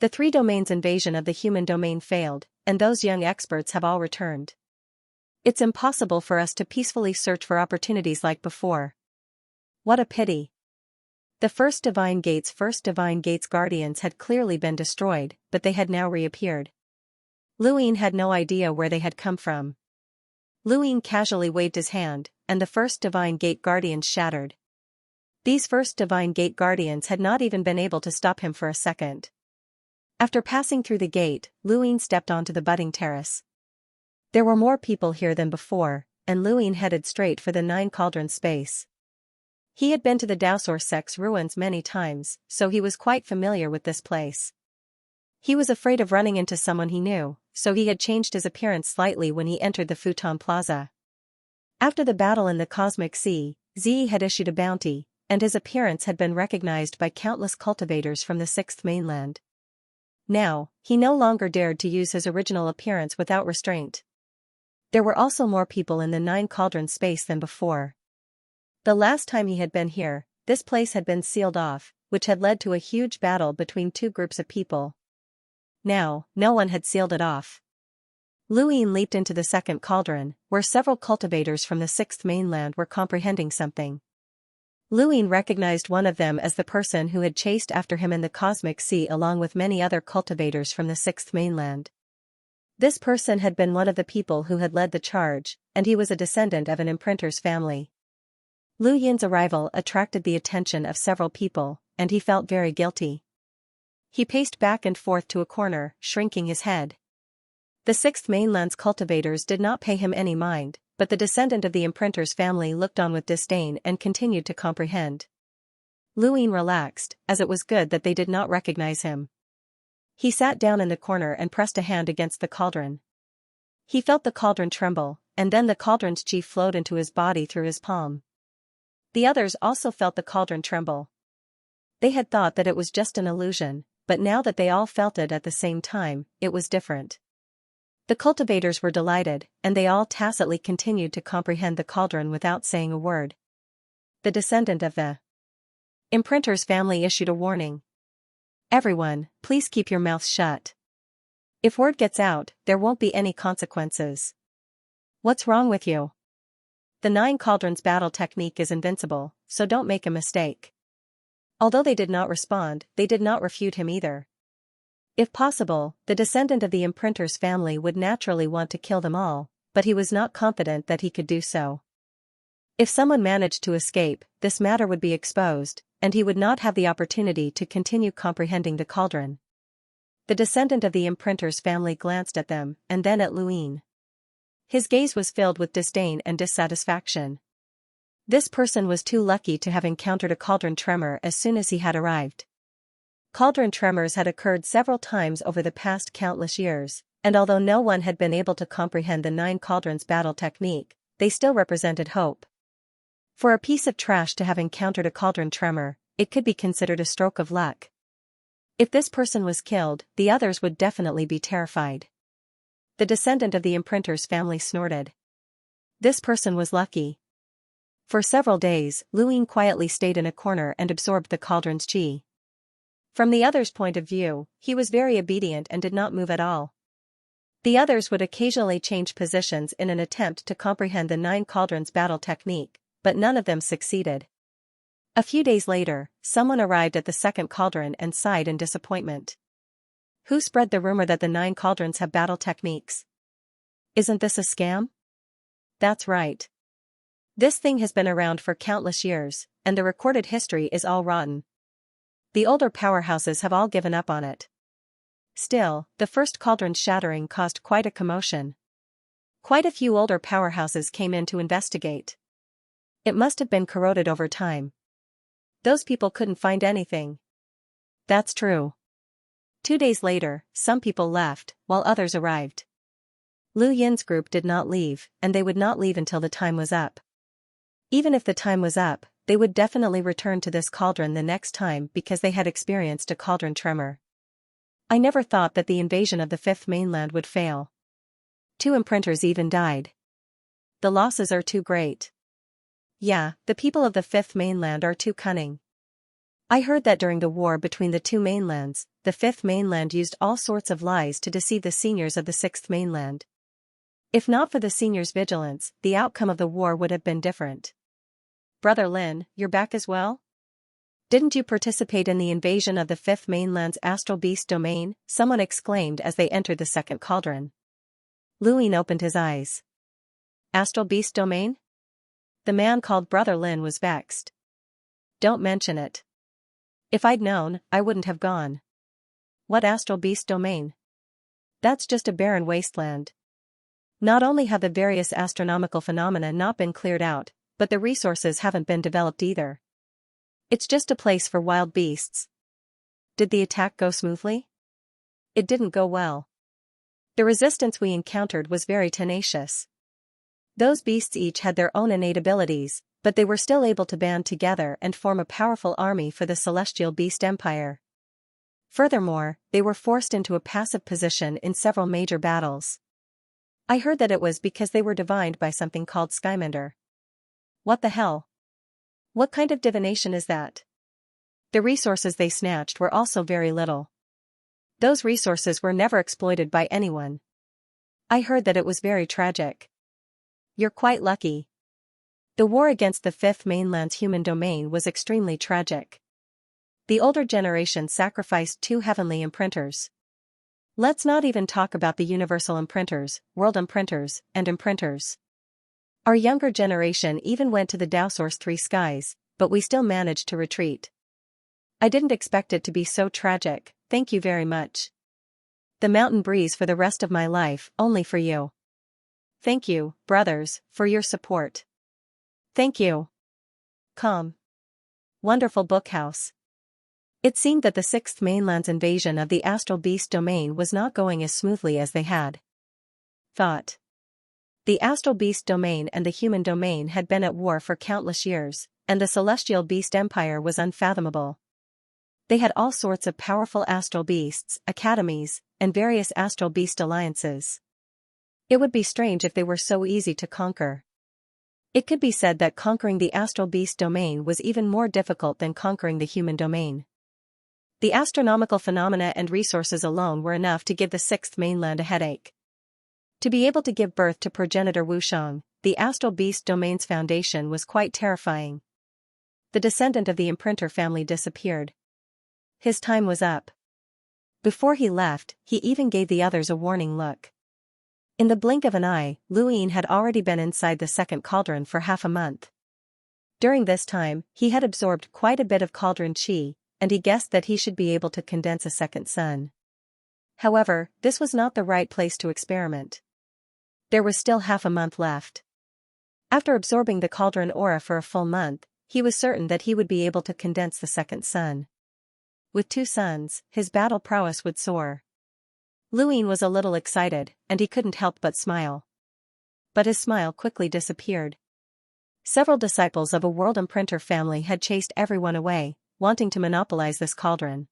The three domains invasion of the human domain failed, and those young experts have all returned. It's impossible for us to peacefully search for opportunities like before. What a pity. The First Divine Gate's guardians had clearly been destroyed, but they had now reappeared. Luin had no idea where they had come from. Luin casually waved his hand, and the First Divine Gate guardians shattered. These First Divine Gate guardians had not even been able to stop him for a second. After passing through the gate, Luin stepped onto the budding terrace. There were more people here than before, and Luin headed straight for the Nine Cauldrons space. He had been to the Daosor sect's ruins many times, so he was quite familiar with this place. He was afraid of running into someone he knew, so he had changed his appearance slightly when he entered the futon plaza. After the battle in the Cosmic Sea, Zi had issued a bounty, and his appearance had been recognized by countless cultivators from the Sixth Mainland. Now, he no longer dared to use his original appearance without restraint. There were also more people in the Nine Cauldrons space than before. The last time he had been here, this place had been sealed off, which had led to a huge battle between two groups of people. Now, no one had sealed it off. Luin leaped into the second cauldron, where several cultivators from the Sixth Mainland were comprehending something. Luin recognized one of them as the person who had chased after him in the Cosmic Sea along with many other cultivators from the Sixth Mainland. This person had been one of the people who had led the charge, and he was a descendant of an imprinter's family. Lu Yin's arrival attracted the attention of several people, and he felt very guilty. He paced back and forth to a corner, shrinking his head. The Sixth Mainland's cultivators did not pay him any mind, but the descendant of the imprinter's family looked on with disdain and continued to comprehend. Luin relaxed, as it was good that they did not recognize him. He sat down in the corner and pressed a hand against the cauldron. He felt the cauldron tremble, and then the cauldron's chi flowed into his body through his palm. The others also felt the cauldron tremble. They had thought that it was just an illusion, but now that they all felt it at the same time, it was different. The cultivators were delighted, and they all tacitly continued to comprehend the cauldron without saying a word. The descendant of the imprinter's family issued a warning. Everyone, please keep your mouths shut. If word gets out, there won't be any consequences. What's wrong with you? The Nine Cauldrons battle technique is invincible, so don't make a mistake. Although they did not respond, they did not refute him either. If possible, the descendant of the imprinter's family would naturally want to kill them all, but he was not confident that he could do so. If someone managed to escape, this matter would be exposed, and he would not have the opportunity to continue comprehending the cauldron. The descendant of the imprinter's family glanced at them, and then at Luin. His gaze was filled with disdain and dissatisfaction. This person was too lucky to have encountered a cauldron tremor as soon as he had arrived. Cauldron tremors had occurred several times over the past countless years, and although no one had been able to comprehend the Nine Cauldrons battle technique, they still represented hope. For a piece of trash to have encountered a cauldron tremor, it could be considered a stroke of luck. If this person was killed, the others would definitely be terrified. The descendant of the imprinter's family snorted. This person was lucky. For several days, Luin quietly stayed in a corner and absorbed the cauldron's qi. From the other's point of view, he was very obedient and did not move at all. The others would occasionally change positions in an attempt to comprehend the 9 cauldrons battle technique, but none of them succeeded. A few days later, someone arrived at the second cauldron and sighed in disappointment. Who spread the rumor that the 9 cauldrons have battle techniques? Isn't this a scam? That's right. This thing has been around for countless years, and the recorded history is all rotten. The older powerhouses have all given up on it. Still, the first cauldron's shattering caused quite a commotion. Quite a few older powerhouses came in to investigate. It must have been corroded over time. Those people couldn't find anything. That's true. 2 days later, some people left, while others arrived. Lu Yin's group did not leave, and they would not leave until the time was up. Even if the time was up, they would definitely return to this cauldron the next time because they had experienced a cauldron tremor. I never thought that the invasion of the 5th mainland would fail. 2 imprinters even died. The losses are too great. Yeah, the people of the 5th mainland are too cunning. I heard that during the war between the 2 mainlands, the 5th mainland used all sorts of lies to deceive the seniors of the 6th mainland. If not for the seniors' vigilance, the outcome of the war would have been different. Brother Lin, you're back as well? Didn't you participate in the invasion of the 5th mainland's astral beast domain? Someone exclaimed as they entered the second cauldron. Luin opened his eyes. Astral beast domain? The man called Brother Lin was vexed. Don't mention it. If I'd known, I wouldn't have gone. What astral beast domain? That's just a barren wasteland. Not only have the various astronomical phenomena not been cleared out, but the resources haven't been developed either. It's just a place for wild beasts. Did the attack go smoothly? It didn't go well. The resistance we encountered was very tenacious. Those beasts each had their own innate abilities, but they were still able to band together and form a powerful army for the Celestial Beast Empire. Furthermore, they were forced into a passive position in several major battles. I heard that it was because they were divined by something called Skymender. What the hell? What kind of divination is that? The resources they snatched were also very little. Those resources were never exploited by anyone. I heard that it was very tragic. You're quite lucky. The war against the 5th mainland's human domain was extremely tragic. The older generation sacrificed 2 heavenly imprinters. Let's not even talk about the universal imprinters, world imprinters, and imprinters. Our younger generation even went to the Dowsource 3 skies, but we still managed to retreat. I didn't expect it to be so tragic, thank you very much. The mountain breeze for the rest of my life, only for you. Thank you, brothers, for your support. Thank you. Calm. Wonderful bookhouse. It seemed that the 6th mainland's invasion of the astral beast domain was not going as smoothly as they had thought. The astral beast domain and the human domain had been at war for countless years, and the Celestial Beast Empire was unfathomable. They had all sorts of powerful astral beasts, academies, and various astral beast alliances. It would be strange if they were so easy to conquer. It could be said that conquering the astral beast domain was even more difficult than conquering the human domain. The astronomical phenomena and resources alone were enough to give the 6th mainland a headache. To be able to give birth to progenitor Wushang, the astral beast domain's foundation was quite terrifying. The descendant of the imprinter family disappeared. His time was up. Before he left, he even gave the others a warning look. In the blink of an eye, Luin had already been inside the second cauldron for half a month. During this time, he had absorbed quite a bit of cauldron qi, and he guessed that he should be able to condense a second sun. However, this was not the right place to experiment. There was still half a month left. After absorbing the cauldron aura for a full month, he was certain that he would be able to condense the second sun. With 2 suns, his battle prowess would soar. Luin was a little excited, and he couldn't help but smile. But his smile quickly disappeared. Several disciples of a world imprinter family had chased everyone away, wanting to monopolize this cauldron.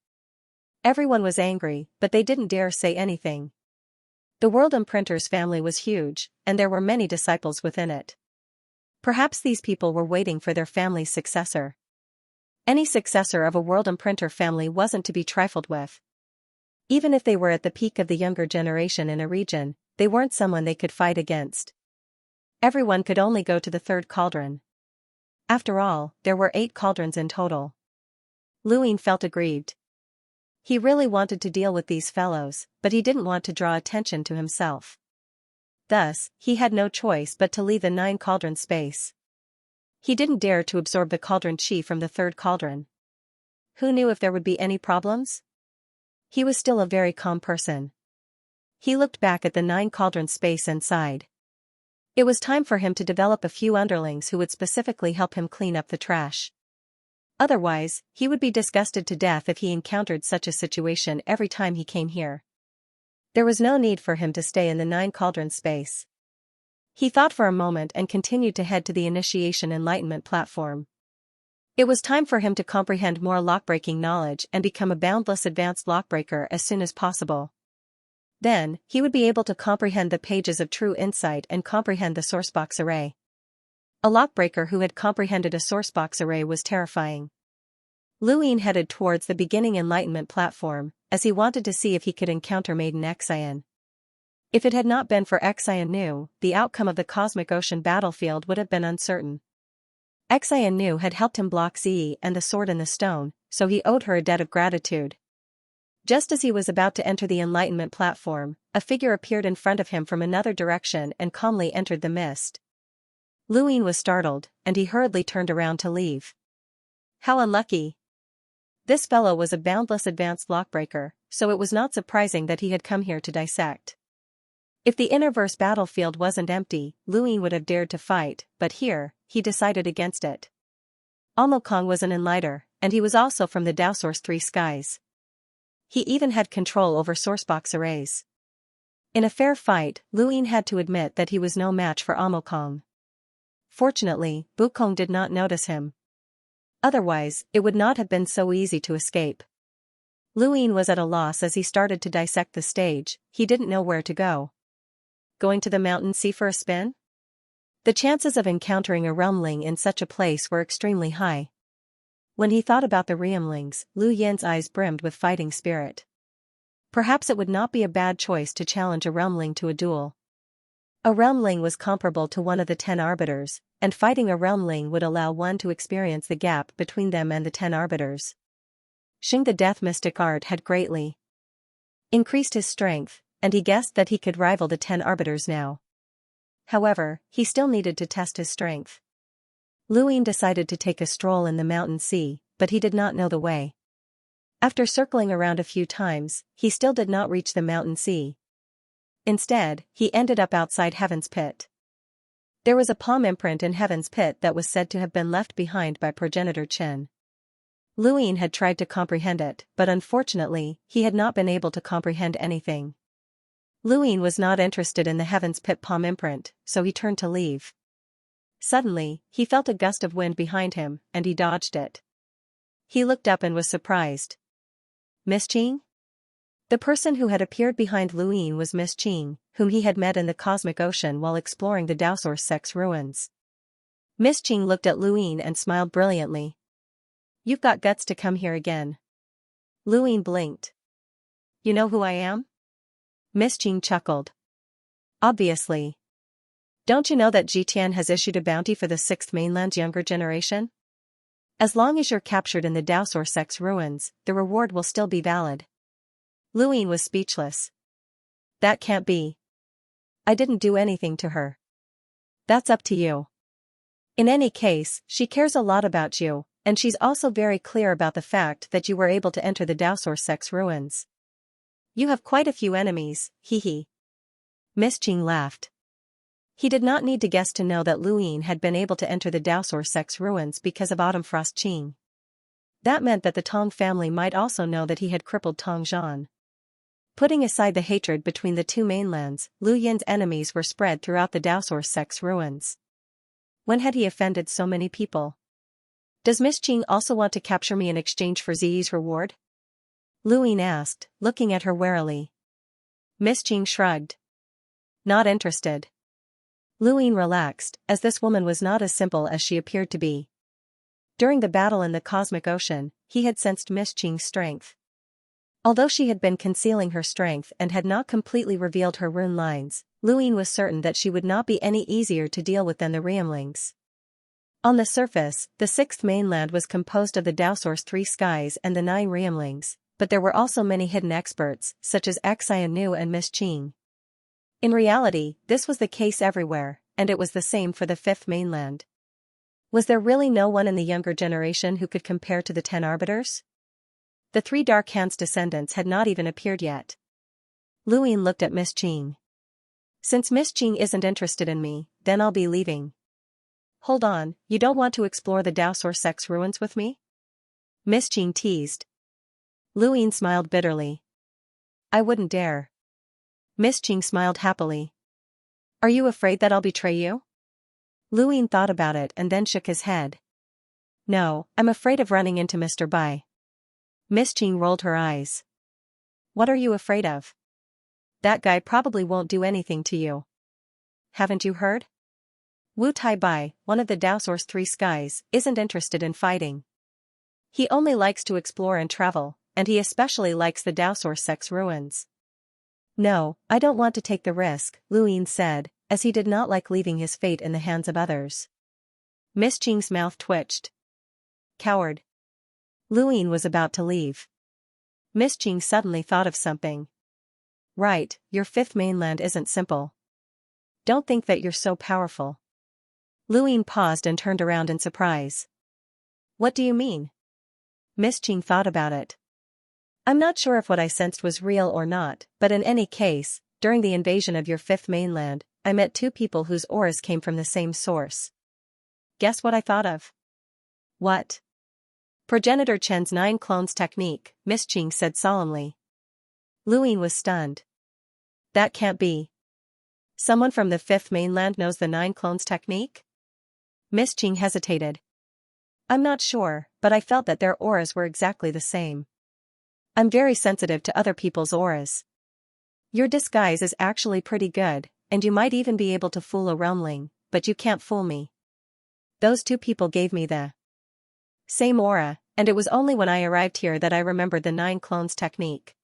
Everyone was angry, but they didn't dare say anything. The world imprinter's family was huge, and there were many disciples within it. Perhaps these people were waiting for their family's successor. Any successor of a world imprinter family wasn't to be trifled with. Even if they were at the peak of the younger generation in a region, they weren't someone they could fight against. Everyone could only go to the third cauldron. After all, there were 8 cauldrons in total. Luin felt aggrieved. He really wanted to deal with these fellows, but he didn't want to draw attention to himself. Thus, he had no choice but to leave the 9 cauldron space. He didn't dare to absorb the cauldron chi from the third cauldron. Who knew if there would be any problems? He was still a very calm person. He looked back at the 9 cauldron space and sighed. It was time for him to develop a few underlings who would specifically help him clean up the trash. Otherwise, he would be disgusted to death if he encountered such a situation every time he came here. There was no need for him to stay in the 9 cauldron space. He thought for a moment and continued to head to the initiation enlightenment platform. It was time for him to comprehend more lockbreaking knowledge and become a boundless advanced lockbreaker as soon as possible. Then, he would be able to comprehend the pages of true insight and comprehend the sourcebox array. A lockbreaker who had comprehended a sourcebox array was terrifying. Luin headed towards the beginning enlightenment platform, as he wanted to see if he could encounter Maiden Xian. If it had not been for Xian Nu, the outcome of the cosmic ocean battlefield would have been uncertain. Xian Nu had helped him block Zi and the sword in the stone, so he owed her a debt of gratitude. Just as he was about to enter the enlightenment platform, a figure appeared in front of him from another direction and calmly entered the mist. Luin was startled, and he hurriedly turned around to leave. How unlucky! This fellow was a boundless advanced lockbreaker, so it was not surprising that he had come here to dissect. If the Innerverse battlefield wasn't empty, Luin would have dared to fight, but here, he decided against it. Kong was an enlighter, and he was also from the Dao Source 3 skies. He even had control over sourcebox arrays. In a fair fight, Luin had to admit that he was no match for Kong. Fortunately, Bukong did not notice him. Otherwise, it would not have been so easy to escape. Luin was at a loss as he started to dissect the stage. He didn't know where to go. Going to the mountain sea for a spin? The chances of encountering a realmling in such a place were extremely high. When he thought about the realmlings, Lu Yin's eyes brimmed with fighting spirit. Perhaps it would not be a bad choice to challenge a realmling to a duel. A realmling was comparable to one of the 10 arbiters, and fighting a realmling would allow one to experience the gap between them and the 10 arbiters. Xing the Death Mystic Art had greatly increased his strength, and he guessed that he could rival the 10 arbiters now. However, he still needed to test his strength. Luin decided to take a stroll in the mountain sea, but he did not know the way. After circling around a few times, he still did not reach the mountain sea. Instead, he ended up outside Heaven's Pit. There was a palm imprint in Heaven's Pit that was said to have been left behind by progenitor Chen. Luin had tried to comprehend it, but unfortunately, he had not been able to comprehend anything. Luin was not interested in the Heaven's Pit palm imprint, so he turned to leave. Suddenly, he felt a gust of wind behind him, and he dodged it. He looked up and was surprised. Miss Qing? The person who had appeared behind Luin was Miss Qing, whom he had met in the cosmic ocean while exploring the Dao Source Sect's ruins. Miss Qing looked at Luin and smiled brilliantly. You've got guts to come here again. Luin blinked. You know who I am? Miss Qing chuckled. Obviously. Don't you know that Jitian has issued a bounty for the 6th mainland's younger generation? As long as you're captured in the Dao Source Sect's ruins, the reward will still be valid. Luin was speechless. That can't be. I didn't do anything to her. That's up to you. In any case, she cares a lot about you, and she's also very clear about the fact that you were able to enter the Dao Source Sect's ruins. You have quite a few enemies, hee. Miss Qing laughed. He did not need to guess to know that Luin had been able to enter the Dao Source Sect's ruins because of Autumn Frost Qing. That meant that the Tong family might also know that he had crippled Tong Zhan. Putting aside the hatred between the 2 mainlands, Lu Yin's enemies were spread throughout the Dao Source Sect's ruins. When had he offended so many people? Does Miss Qing also want to capture me in exchange for Ziyi's reward? Luine asked, looking at her warily. Miss Qing shrugged. Not interested. Luine relaxed, as this woman was not as simple as she appeared to be. During the battle in the cosmic ocean, he had sensed Miss Qing's strength. Although she had been concealing her strength and had not completely revealed her rune lines, Luine was certain that she would not be any easier to deal with than the Realmlings. On the surface, the sixth mainland was composed of the Dowsource 3 skies and the 9 Realmlings, but there were also many hidden experts, such as Xianxia and Miss Qing. In reality, this was the case everywhere, and it was the same for the fifth mainland. Was there really no one in the younger generation who could compare to the 10 arbiters? The 3 Dark Hands descendants had not even appeared yet. Luine looked at Miss Qing. Since Miss Qing isn't interested in me, then I'll be leaving. Hold on, you don't want to explore the Dowsource 6 ruins with me? Miss Qing teased. Luine smiled bitterly. I wouldn't dare. Miss Qing smiled happily. Are you afraid that I'll betray you? Luine thought about it and then shook his head. No, I'm afraid of running into Mr. Bai. Miss Qing rolled her eyes. What are you afraid of? That guy probably won't do anything to you. Haven't you heard? Wu Tai Bai, one of the Dowsource 3 skies, isn't interested in fighting. He only likes to explore and travel, and he especially likes the Dowsource 6 ruins. No, I don't want to take the risk, Luine said, as he did not like leaving his fate in the hands of others. Miss Qing's mouth twitched. Coward. Luine was about to leave. Miss Qing suddenly thought of something. Right, your fifth mainland isn't simple. Don't think that you're so powerful. Luine paused and turned around in surprise. What do you mean? Miss Qing thought about it. I'm not sure if what I sensed was real or not, but in any case, during the invasion of your fifth mainland, I met 2 people whose auras came from the same source. Guess what I thought of? What? Progenitor Chen's 9 clones technique, Miss Qing said solemnly. Luine was stunned. That can't be. Someone from the fifth mainland knows the 9 clones technique? Miss Qing hesitated. I'm not sure, but I felt that their auras were exactly the same. I'm very sensitive to other people's auras. Your disguise is actually pretty good, and you might even be able to fool a realmling, but you can't fool me. Those 2 people gave me the same aura, and it was only when I arrived here that I remembered the 9 clones technique.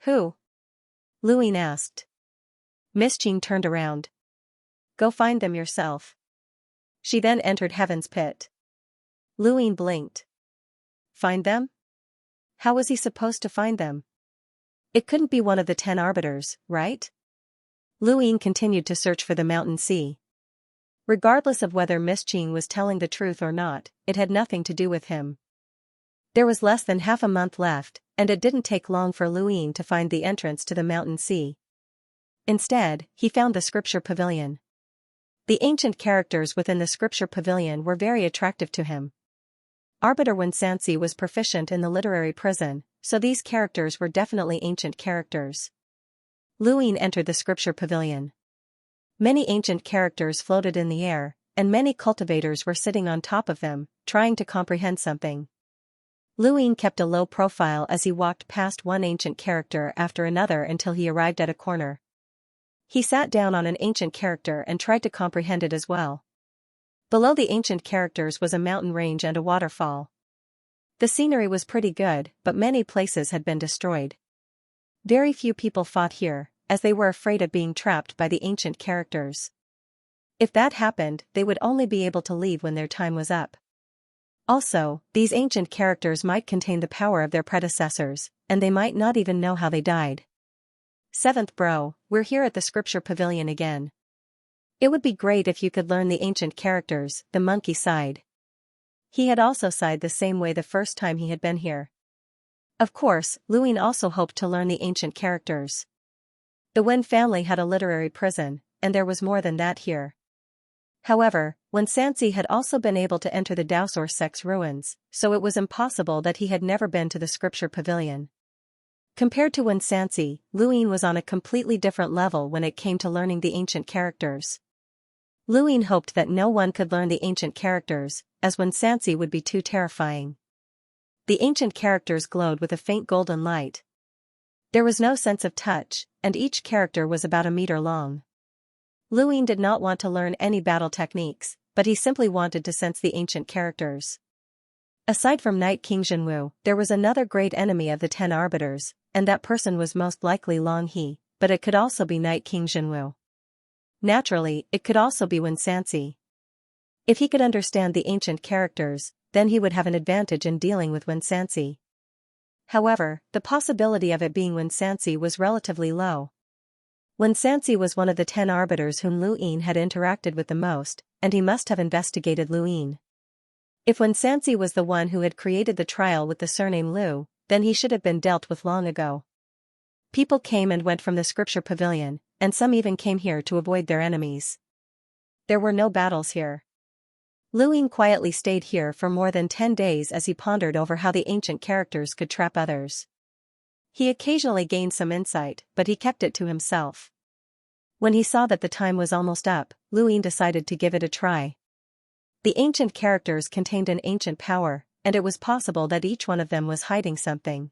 Who? Luine asked. Miss Qing turned around. Go find them yourself. She then entered Heaven's Pit. Luine blinked. Find them? How was he supposed to find them? It couldn't be one of the 10 arbiters, right? Luine continued to search for the mountain sea. Regardless of whether Miss Qing was telling the truth or not, it had nothing to do with him. There was less than half a month left, and it didn't take long for Luine to find the entrance to the mountain sea. Instead, he found the scripture pavilion. The ancient characters within the scripture pavilion were very attractive to him. Arbiter Xianxia was proficient in the literary prison, so these characters were definitely ancient characters. Luine entered the scripture pavilion. Many ancient characters floated in the air, and many cultivators were sitting on top of them, trying to comprehend something. Luine kept a low profile as he walked past one ancient character after another until he arrived at a corner. He sat down on an ancient character and tried to comprehend it as well. Below the ancient characters was a mountain range and a waterfall. The scenery was pretty good, but many places had been destroyed. Very few people fought here, as they were afraid of being trapped by the ancient characters. If that happened, they would only be able to leave when their time was up. Also, these ancient characters might contain the power of their predecessors, and they might not even know how they died. 7th Bro, we're here at the scripture pavilion again. It would be great if you could learn the ancient characters, the monkey sighed. He had also sighed the same way the first time he had been here. Of course, Luine also hoped to learn the ancient characters. The Wen family had a literary prison, and there was more than that here. However, Xianxia had also been able to enter the Dowsource 6 ruins, so it was impossible that he had never been to the scripture pavilion. Compared to Xianxia, Luine was on a completely different level when it came to learning the ancient characters. Luine hoped that no one could learn the ancient characters, as Xianxia would be too terrifying. The ancient characters glowed with a faint golden light. There was no sense of touch, and each character was about a meter long. Luin did not want to learn any battle techniques, but he simply wanted to sense the ancient characters. Aside from Knight King Jinwu, there was another great enemy of the 10 Arbiters, and that person was most likely Long He, but it could also be Knight King Jinwu. Naturally, it could also be Xianxia. If he could understand the ancient characters, then he would have an advantage in dealing with Xianxia. However, the possibility of it being Xianxia was relatively low. Xianxia was one of the 10 Arbiters whom Luin had interacted with the most, and he must have investigated Luin. If Xianxia was the one who had created the trial with the surname Lu, then he should have been dealt with long ago. People came and went from the scripture pavilion, and some even came here to avoid their enemies. There were no battles here. Luin quietly stayed here for more than 10 days as he pondered over how the ancient characters could trap others. He occasionally gained some insight, but he kept it to himself. When he saw that the time was almost up, Luin decided to give it a try. The ancient characters contained an ancient power, and it was possible that each one of them was hiding something.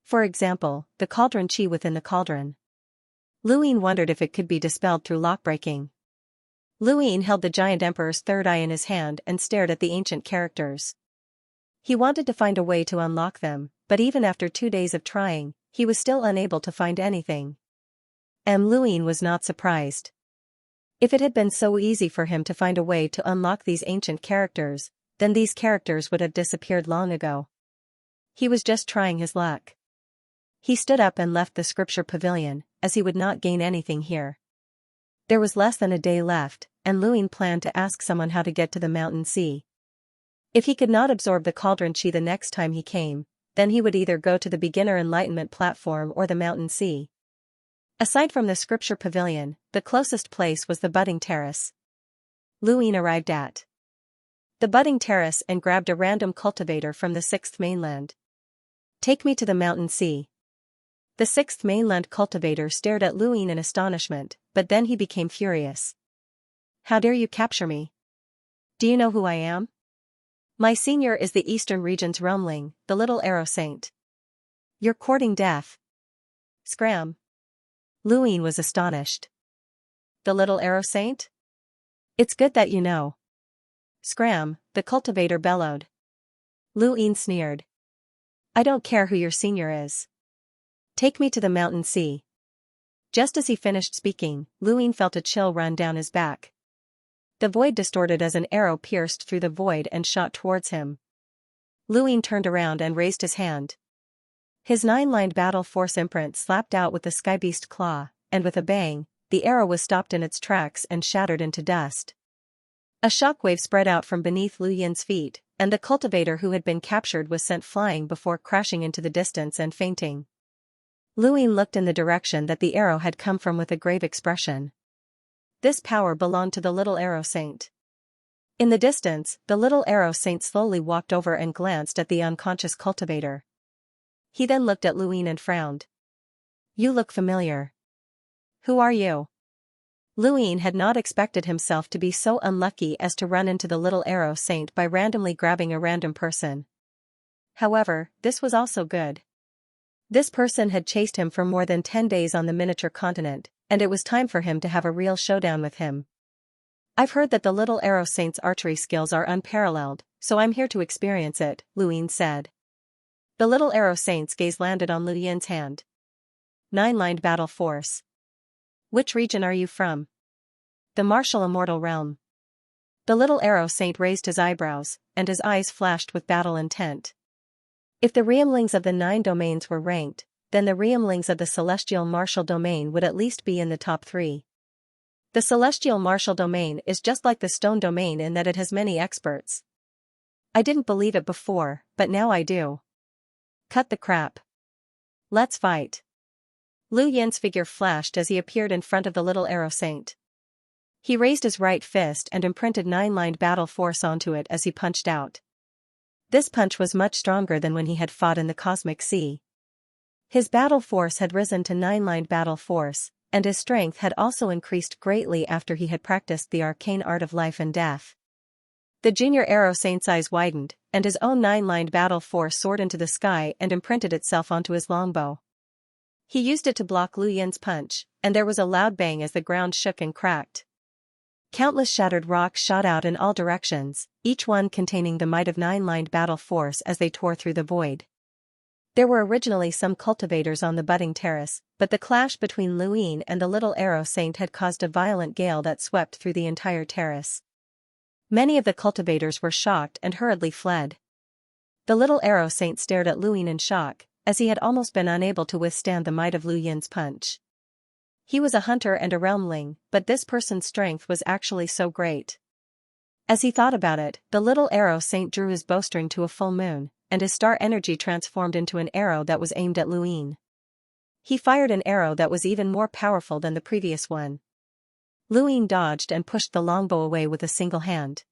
For example, the cauldron chi within the cauldron. Luin wondered if it could be dispelled through lockbreaking. Luin held the giant emperor's third eye in his hand and stared at the ancient characters. He wanted to find a way to unlock them, but even after 2 days of trying, he was still unable to find anything. Luin was not surprised. If it had been so easy for him to find a way to unlock these ancient characters, then these characters would have disappeared long ago. He was just trying his luck. He stood up and left the scripture pavilion, as he would not gain anything here. There was less than a day left, and Luin planned to ask someone how to get to the mountain sea. If he could not absorb the cauldron chi the next time he came, then he would either go to the beginner enlightenment platform or the mountain sea. Aside from the scripture pavilion, the closest place was the budding terrace. Luin arrived at the budding terrace and grabbed a random cultivator from the 6th mainland. "Take me to the mountain sea." The 6th mainland cultivator stared at Luin in astonishment, but then he became furious. "How dare you capture me? Do you know who I am? My senior is the Eastern Region's roamling, the Little Arrow Saint. You're courting death." Scram. Luin was astonished. "The Little Arrow Saint? It's good that you know." Scram, the cultivator bellowed. Luin sneered. "I don't care who your senior is. Take me to the mountain sea." Just as he finished speaking, Luin felt a chill run down his back. The void distorted as an arrow pierced through the void and shot towards him. Luin turned around and raised his hand. His 9-lined battle force imprint slapped out with the skybeast claw, and with a bang, the arrow was stopped in its tracks and shattered into dust. A shockwave spread out from beneath Lu Yin's feet, and the cultivator who had been captured was sent flying before crashing into the distance and fainting. Luin looked in the direction that the arrow had come from with a grave expression. This power belonged to the Little Arrow Saint. In the distance, the Little Arrow Saint slowly walked over and glanced at the unconscious cultivator. He then looked at Luin and frowned. "You look familiar. Who are you?" Luin had not expected himself to be so unlucky as to run into the Little Arrow Saint by randomly grabbing a random person. However, this was also good. This person had chased him for more than 10 days on the miniature continent, and it was time for him to have a real showdown with him. "I've heard that the Little Arrow Saint's archery skills are unparalleled, so I'm here to experience it," Luin said. The Little Arrow Saint's gaze landed on Lu Yin's hand. 9-lined battle force. "Which region are you from?" "The martial immortal realm." The Little Arrow Saint raised his eyebrows, and his eyes flashed with battle intent. If the realmlings of the 9 domains were ranked, then the realmlings of the celestial martial domain would at least be in the top 3. The celestial martial domain is just like the stone domain in that it has many experts. I didn't believe it before, but now I do. Cut the crap. Let's fight. Lu Yin's figure flashed as he appeared in front of the Little Arrow Saint. He raised his right fist and imprinted 9-lined battle force onto it as he punched out. This punch was much stronger than when he had fought in the Cosmic Sea. His battle force had risen to 9-lined battle force, and his strength had also increased greatly after he had practiced the arcane art of life and death. The Junior Arrow Saint's eyes widened, and his own 9-lined battle force soared into the sky and imprinted itself onto his longbow. He used it to block Lu Yin's punch, and there was a loud bang as the ground shook and cracked. Countless shattered rocks shot out in all directions, each one containing the might of 9-lined battle force as they tore through the void. There were originally some cultivators on the budding terrace, but the clash between Lu Yin and the little arrow saint had caused a violent gale that swept through the entire terrace. Many of the cultivators were shocked and hurriedly fled. The little arrow saint stared at Lu Yin in shock, as he had almost been unable to withstand the might of Lu Yin's punch. He was a hunter and a realmling, but this person's strength was actually so great. As he thought about it, the little arrow saint drew his bowstring to a full moon, and his star energy transformed into an arrow that was aimed at Lu Yin. He fired an arrow that was even more powerful than the previous one. Lu Yin dodged and pushed the longbow away with a single hand.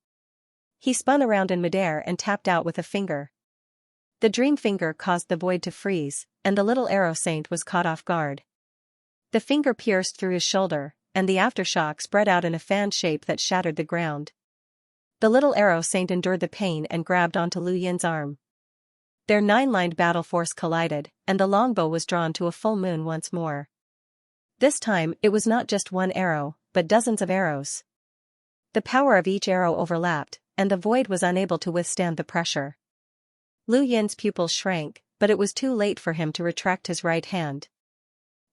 He spun around in midair and tapped out with a finger. The dream finger caused the void to freeze, and the little arrow saint was caught off guard. The finger pierced through his shoulder, and the aftershock spread out in a fan shape that shattered the ground. The little arrow saint endured the pain and grabbed onto Lu Yin's arm. Their 9-lined battle force collided, and the longbow was drawn to a full moon once more. This time, it was not just one arrow, but dozens of arrows. The power of each arrow overlapped, and the void was unable to withstand the pressure. Lu Yin's pupils shrank, but it was too late for him to retract his right hand.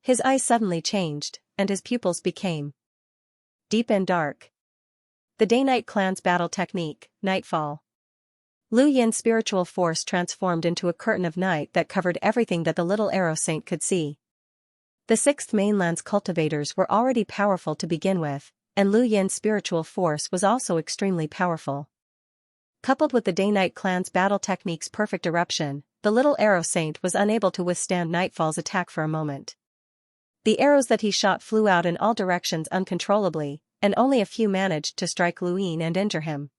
His eyes suddenly changed, and his pupils became deep and dark. The Day-Night Clan's battle technique, Nightfall. Lu Yin's spiritual force transformed into a curtain of night that covered everything that the little arrow saint could see. The Sixth Mainland's cultivators were already powerful to begin with, and Lu Yin's spiritual force was also extremely powerful. Coupled with the Day-Night Clan's battle technique's perfect eruption, the little arrow saint was unable to withstand Nightfall's attack for a moment. The arrows that he shot flew out in all directions uncontrollably, and only a few managed to strike Lu Yin and injure him.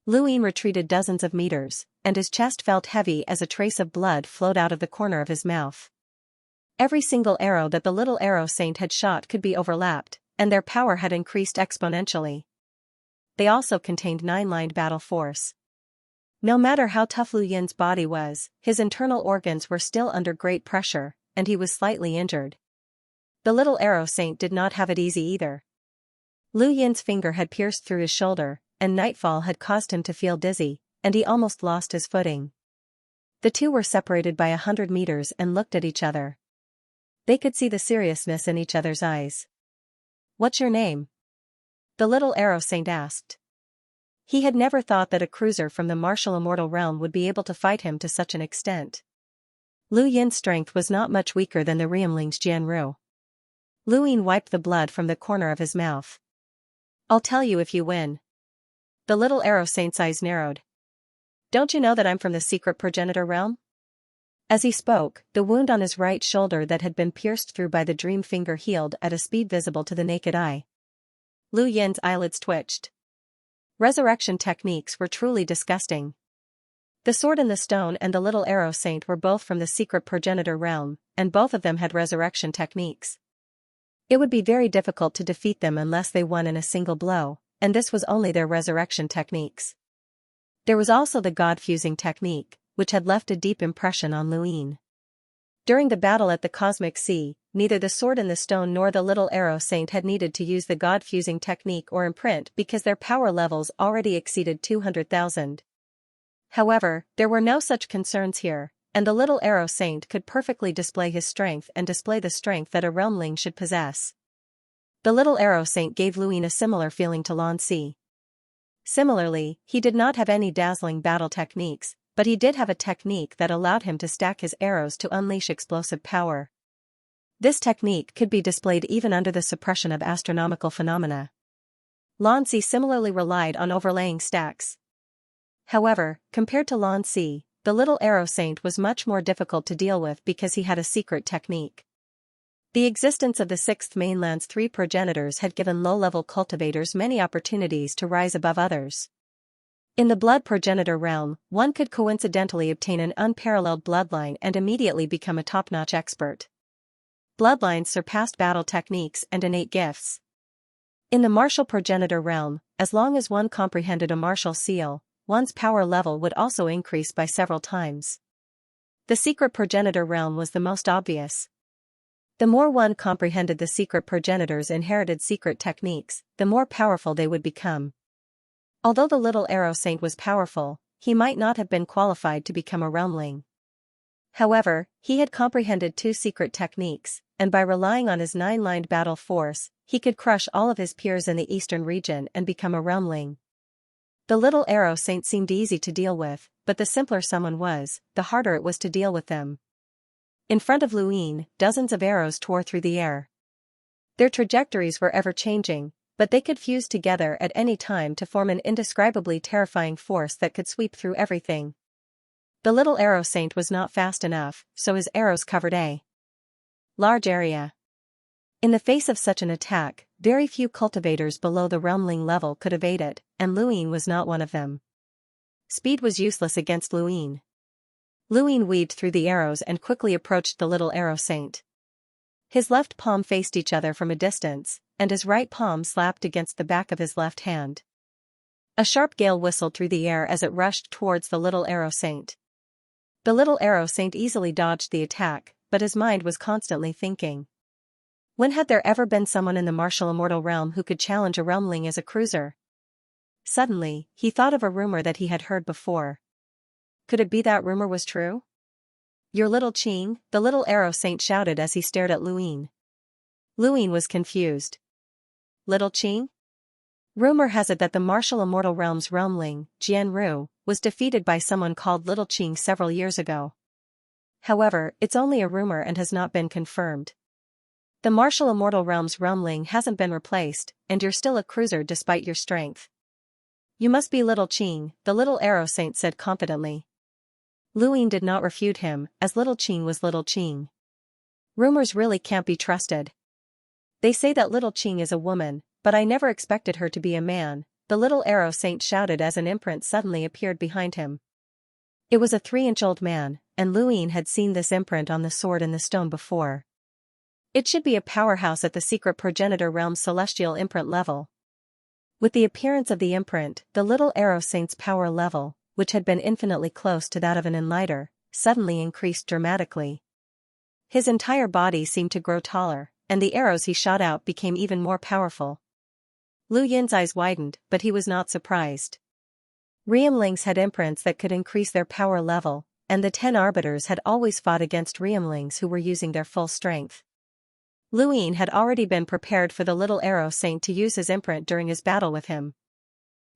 Lu Yin retreated dozens of meters, and his chest felt heavy as a trace of blood flowed out of the corner of his mouth. Every single arrow that the little arrow saint had shot could be overlapped, and their power had increased exponentially. They also contained 9-lined battle force. No matter how tough Lu Yin's body was, his internal organs were still under great pressure, and he was slightly injured. The little arrow saint did not have it easy either. Lu Yin's finger had pierced through his shoulder, and Nightfall had caused him to feel dizzy, and he almost lost his footing. The two were separated by 100 meters and looked at each other. They could see the seriousness in each other's eyes. "What's your name?" the little arrow saint asked. He had never thought that a cruiser from the martial immortal realm would be able to fight him to such an extent. Lu Yin's strength was not much weaker than the Riemling's Jianru. Lu Yin wiped the blood from the corner of his mouth. "I'll tell you if you win." The little arrow saint's eyes narrowed. "Don't you know that I'm from the secret progenitor realm?" As he spoke, the wound on his right shoulder that had been pierced through by the dream finger healed at a speed visible to the naked eye. Lu Yin's eyelids twitched. Resurrection techniques were truly disgusting. The sword and the stone and the little arrow saint were both from the secret progenitor realm, and both of them had resurrection techniques. It would be very difficult to defeat them unless they won in a single blow, and this was only their resurrection techniques. There was also the god-fusing technique, which had left a deep impression on Lu Yin. During the battle at the Cosmic Sea, neither the sword and the stone nor the little arrow saint had needed to use the god-fusing technique or imprint because their power levels already exceeded 200,000. However, there were no such concerns here, and the little arrow saint could perfectly display his strength and display the strength that a realmling should possess. The little arrow saint gave Lu Yin a similar feeling to Lan Si. Similarly, he did not have any dazzling battle techniques, but he did have a technique that allowed him to stack his arrows to unleash explosive power. This technique could be displayed even under the suppression of astronomical phenomena. Lan Si similarly relied on overlaying stacks. However, compared to Lan Si, the little arrow saint was much more difficult to deal with because he had a secret technique. The existence of the Sixth Mainland's 3 progenitors had given low-level cultivators many opportunities to rise above others. In the blood progenitor realm, one could coincidentally obtain an unparalleled bloodline and immediately become a top-notch expert. Bloodlines surpassed battle techniques and innate gifts. In the martial progenitor realm, as long as one comprehended a martial seal, one's power level would also increase by several times. The secret progenitor realm was the most obvious. The more one comprehended the secret progenitor's inherited secret techniques, the more powerful they would become. Although the little arrow saint was powerful, he might not have been qualified to become a realmling. However, he had comprehended 2 secret techniques, and by relying on his 9-lined battle force, he could crush all of his peers in the eastern region and become a realmling. The little arrow saint seemed easy to deal with, but the simpler someone was, the harder it was to deal with them. In front of Luin, dozens of arrows tore through the air. Their trajectories were ever-changing, but they could fuse together at any time to form an indescribably terrifying force that could sweep through everything. The little arrow saint was not fast enough, so his arrows covered a large area. In the face of such an attack, very few cultivators below the realmling level could evade it, and Luin was not one of them. Speed was useless against Luin. Luin weaved through the arrows and quickly approached the little arrow saint. His left palm faced each other from a distance, and his right palm slapped against the back of his left hand. A sharp gale whistled through the air as it rushed towards the little arrow saint. The little arrow saint easily dodged the attack, but his mind was constantly thinking. When had there ever been someone in the martial immortal realm who could challenge a realmling as a cruiser? Suddenly, he thought of a rumor that he had heard before. Could it be that rumor was true? Your little Qing, the little arrow saint shouted as he stared at Luin. Luin was confused. Little Qing? Rumor has it that the martial immortal realm's realmling, Jianru, was defeated by someone called Little Qing several years ago. However, it's only a rumor and has not been confirmed. The martial immortal realm's realmling hasn't been replaced, and you're still a cruiser despite your strength. You must be Little Qing, the little arrow saint said confidently. Luin did not refute him, as Little Qing was Little Qing. Rumors really can't be trusted. They say that Little Qing is a woman, but I never expected her to be a man, the little arrow saint shouted as an imprint suddenly appeared behind him. It was a 3-inch-old man, and Luin had seen this imprint on the sword in the stone before. It should be a powerhouse at the secret progenitor realm's celestial imprint level. With the appearance of the imprint, the little arrow saint's power level, which had been infinitely close to that of an enlighter, suddenly increased dramatically. His entire body seemed to grow taller, and the arrows he shot out became even more powerful. Lu Yin's eyes widened, but he was not surprised. Realmlings had imprints that could increase their power level, and the 10 arbiters had always fought against realmlings who were using their full strength. Luin had already been prepared for the little arrow saint to use his imprint during his battle with him.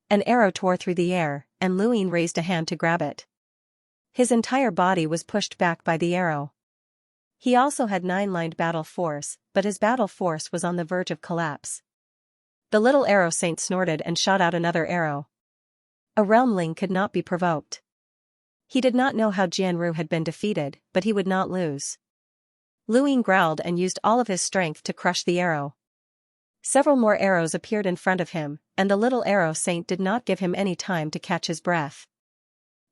An arrow tore through the air, and Luin raised a hand to grab it. His entire body was pushed back by the arrow. He also had 9-lined battle force, but his battle force was on the verge of collapse. The little arrow saint snorted and shot out another arrow. A realmling could not be provoked. He did not know how Jianru had been defeated, but he would not lose. Luin growled and used all of his strength to crush the arrow. Several more arrows appeared in front of him, and the little arrow saint did not give him any time to catch his breath.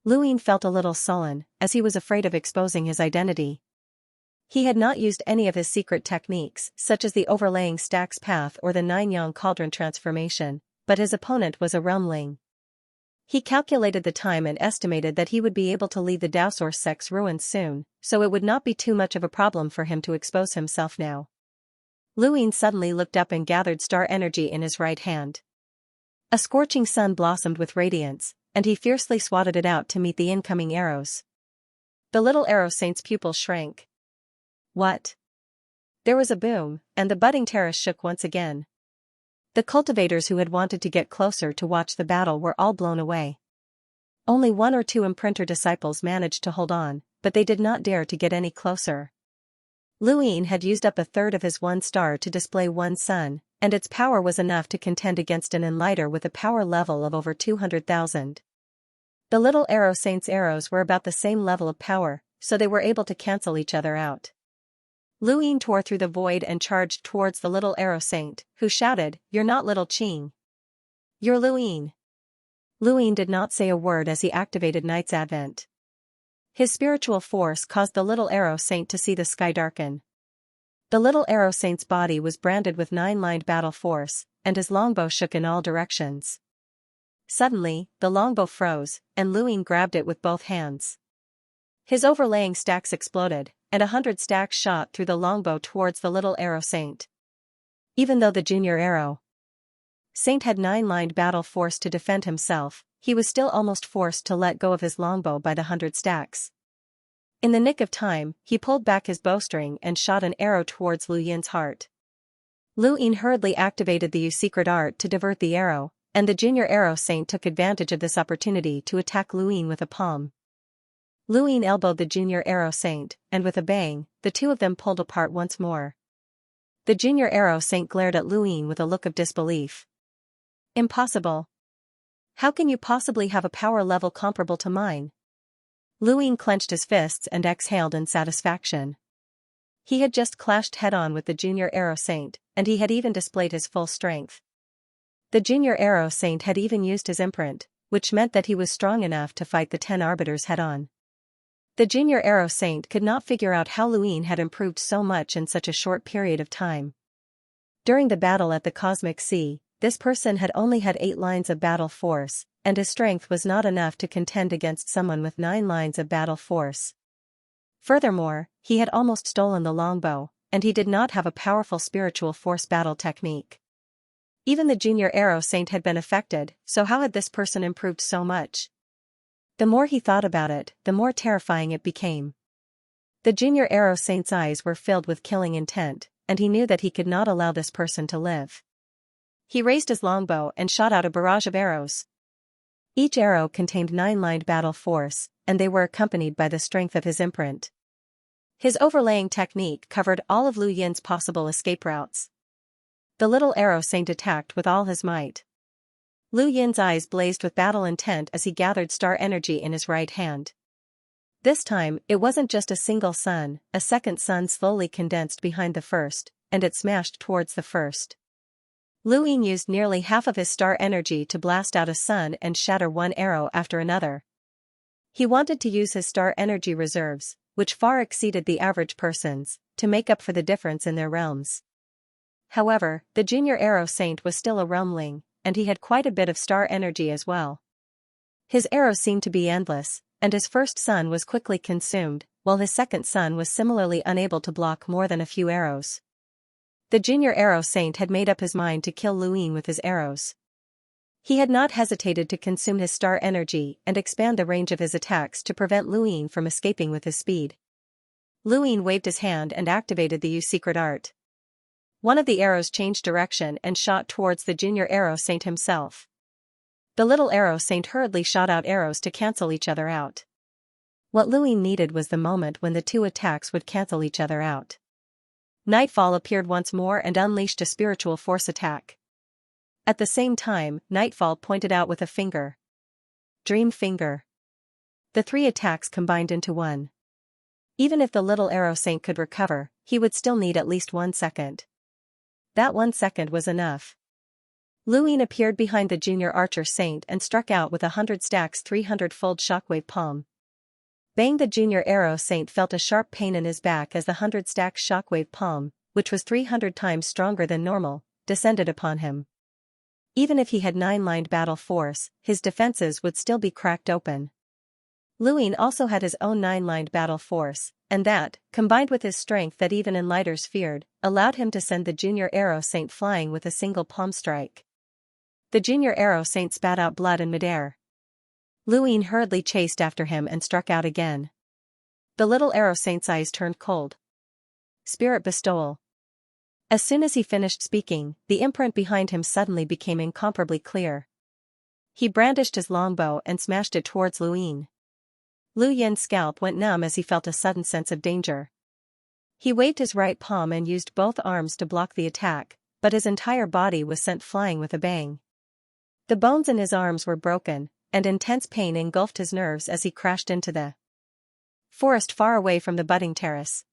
Luin felt a little sullen, as he was afraid of exposing his identity. He had not used any of his secret techniques, such as the overlaying stacks path or the 9-yang cauldron transformation, but his opponent was a realmling. He calculated the time and estimated that he would be able to lead the Daosaur sect's ruins soon, so it would not be too much of a problem for him to expose himself now. Luin suddenly looked up and gathered star energy in his right hand. A scorching sun blossomed with radiance, and he fiercely swatted it out to meet the incoming arrows. The little arrow saint's pupil shrank. What? There was a boom, and the budding terrace shook once again. The cultivators who had wanted to get closer to watch the battle were all blown away. Only 1 or 2 imprinter disciples managed to hold on, but they did not dare to get any closer. Luin had used up a third of his 1 star to display 1 sun, and its power was enough to contend against an enlighter with a power level of over 200,000. The little arrow saint's arrows were about the same level of power, so they were able to cancel each other out. Luin tore through the void and charged towards the little arrow saint, who shouted, "You're not Little Qing. You're Luin." Luin did not say a word as he activated Night's Advent. His spiritual force caused the little arrow saint to see the sky darken. The little arrow saint's body was branded with 9-lined battle force, and his longbow shook in all directions. Suddenly, the longbow froze, and Luin grabbed it with both hands. His overlaying stacks exploded, and 100 stacks shot through the longbow towards the little arrow saint. Even though the junior arrow saint had 9-lined battle force to defend himself, he was still almost forced to let go of his longbow by the 100 stacks. In the nick of time, he pulled back his bowstring and shot an arrow towards Lu Yin's heart. Lu Yin hurriedly activated the secret art to divert the arrow, and the junior arrow saint took advantage of this opportunity to attack Lu Yin with a palm. Lu Yin elbowed the junior arrow saint, and with a bang, the two of them pulled apart once more. The junior arrow saint glared at Lu Yin with a look of disbelief. Impossible. How can you possibly have a power level comparable to mine? Lu Yin clenched his fists and exhaled in satisfaction. He had just clashed head-on with the junior arrow saint, and he had even displayed his full strength. The junior arrow saint had even used his imprint, which meant that he was strong enough to fight the 10 arbiters head-on. The junior arrow saint could not figure out how Lu Yin had improved so much in such a short period of time. During the battle at the Cosmic Sea, this person had only had 8 lines of battle force, and his strength was not enough to contend against someone with 9 lines of battle force. Furthermore, he had almost stolen the longbow, and he did not have a powerful spiritual force battle technique. Even the junior arrow saint had been affected, so how had this person improved so much? The more he thought about it, the more terrifying it became. The junior arrow saint's eyes were filled with killing intent, and he knew that he could not allow this person to live. He raised his longbow and shot out a barrage of arrows. Each arrow contained 9-lined battle force, and they were accompanied by the strength of his imprint. His overlaying technique covered all of Lu Yin's possible escape routes. The little arrow saint attacked with all his might. Lu Yin's eyes blazed with battle intent as he gathered star energy in his right hand. This time, it wasn't just a single sun, a second sun slowly condensed behind the first, and it smashed towards the first. Lu Yin used nearly half of his star energy to blast out a sun and shatter one arrow after another. He wanted to use his star energy reserves, which far exceeded the average person's, to make up for the difference in their realms. However, the junior arrow saint was still a realmling, and he had quite a bit of star energy as well. His arrows seemed to be endless, and his first sun was quickly consumed, while his second sun was similarly unable to block more than a few arrows. The junior arrow saint had made up his mind to kill Lu Yin with his arrows. He had not hesitated to consume his star energy and expand the range of his attacks to prevent Lu Yin from escaping with his speed. Lu Yin waved his hand and activated the secret art. One of the arrows changed direction and shot towards the junior arrow saint himself. The little arrow saint hurriedly shot out arrows to cancel each other out. What Lu Yin needed was the moment when the two attacks would cancel each other out. Nightfall appeared once more and unleashed a spiritual force attack. At the same time, Nightfall pointed out with a finger. Dream Finger. The 3 attacks combined into one. Even if the little arrow saint could recover, he would still need at least 1 second. That 1 second was enough. Lu Yin appeared behind the junior archer saint and struck out with 100 stacks 300-fold shockwave palm. Bang! The junior arrow saint felt a sharp pain in his back as the 100-stack shockwave palm, which was 300 times stronger than normal, descended upon him. Even if he had 9-lined battle force, his defenses would still be cracked open. Lu Yin also had his own 9-lined battle force, and that, combined with his strength that even enlighters feared, allowed him to send the junior arrow saint flying with a single palm strike. The junior arrow saint spat out blood in midair. Lu Yin hurriedly chased after him and struck out again. The little arrow saint's eyes turned cold. Spirit bestowal. As soon as he finished speaking, the imprint behind him suddenly became incomparably clear. He brandished his longbow and smashed it towards Lu Yin. Lu Yin's scalp went numb as he felt a sudden sense of danger. He waved his right palm and used both arms to block the attack, but his entire body was sent flying with a bang. The bones in his arms were broken, and intense pain engulfed his nerves as he crashed into the forest far away from the budding terrace.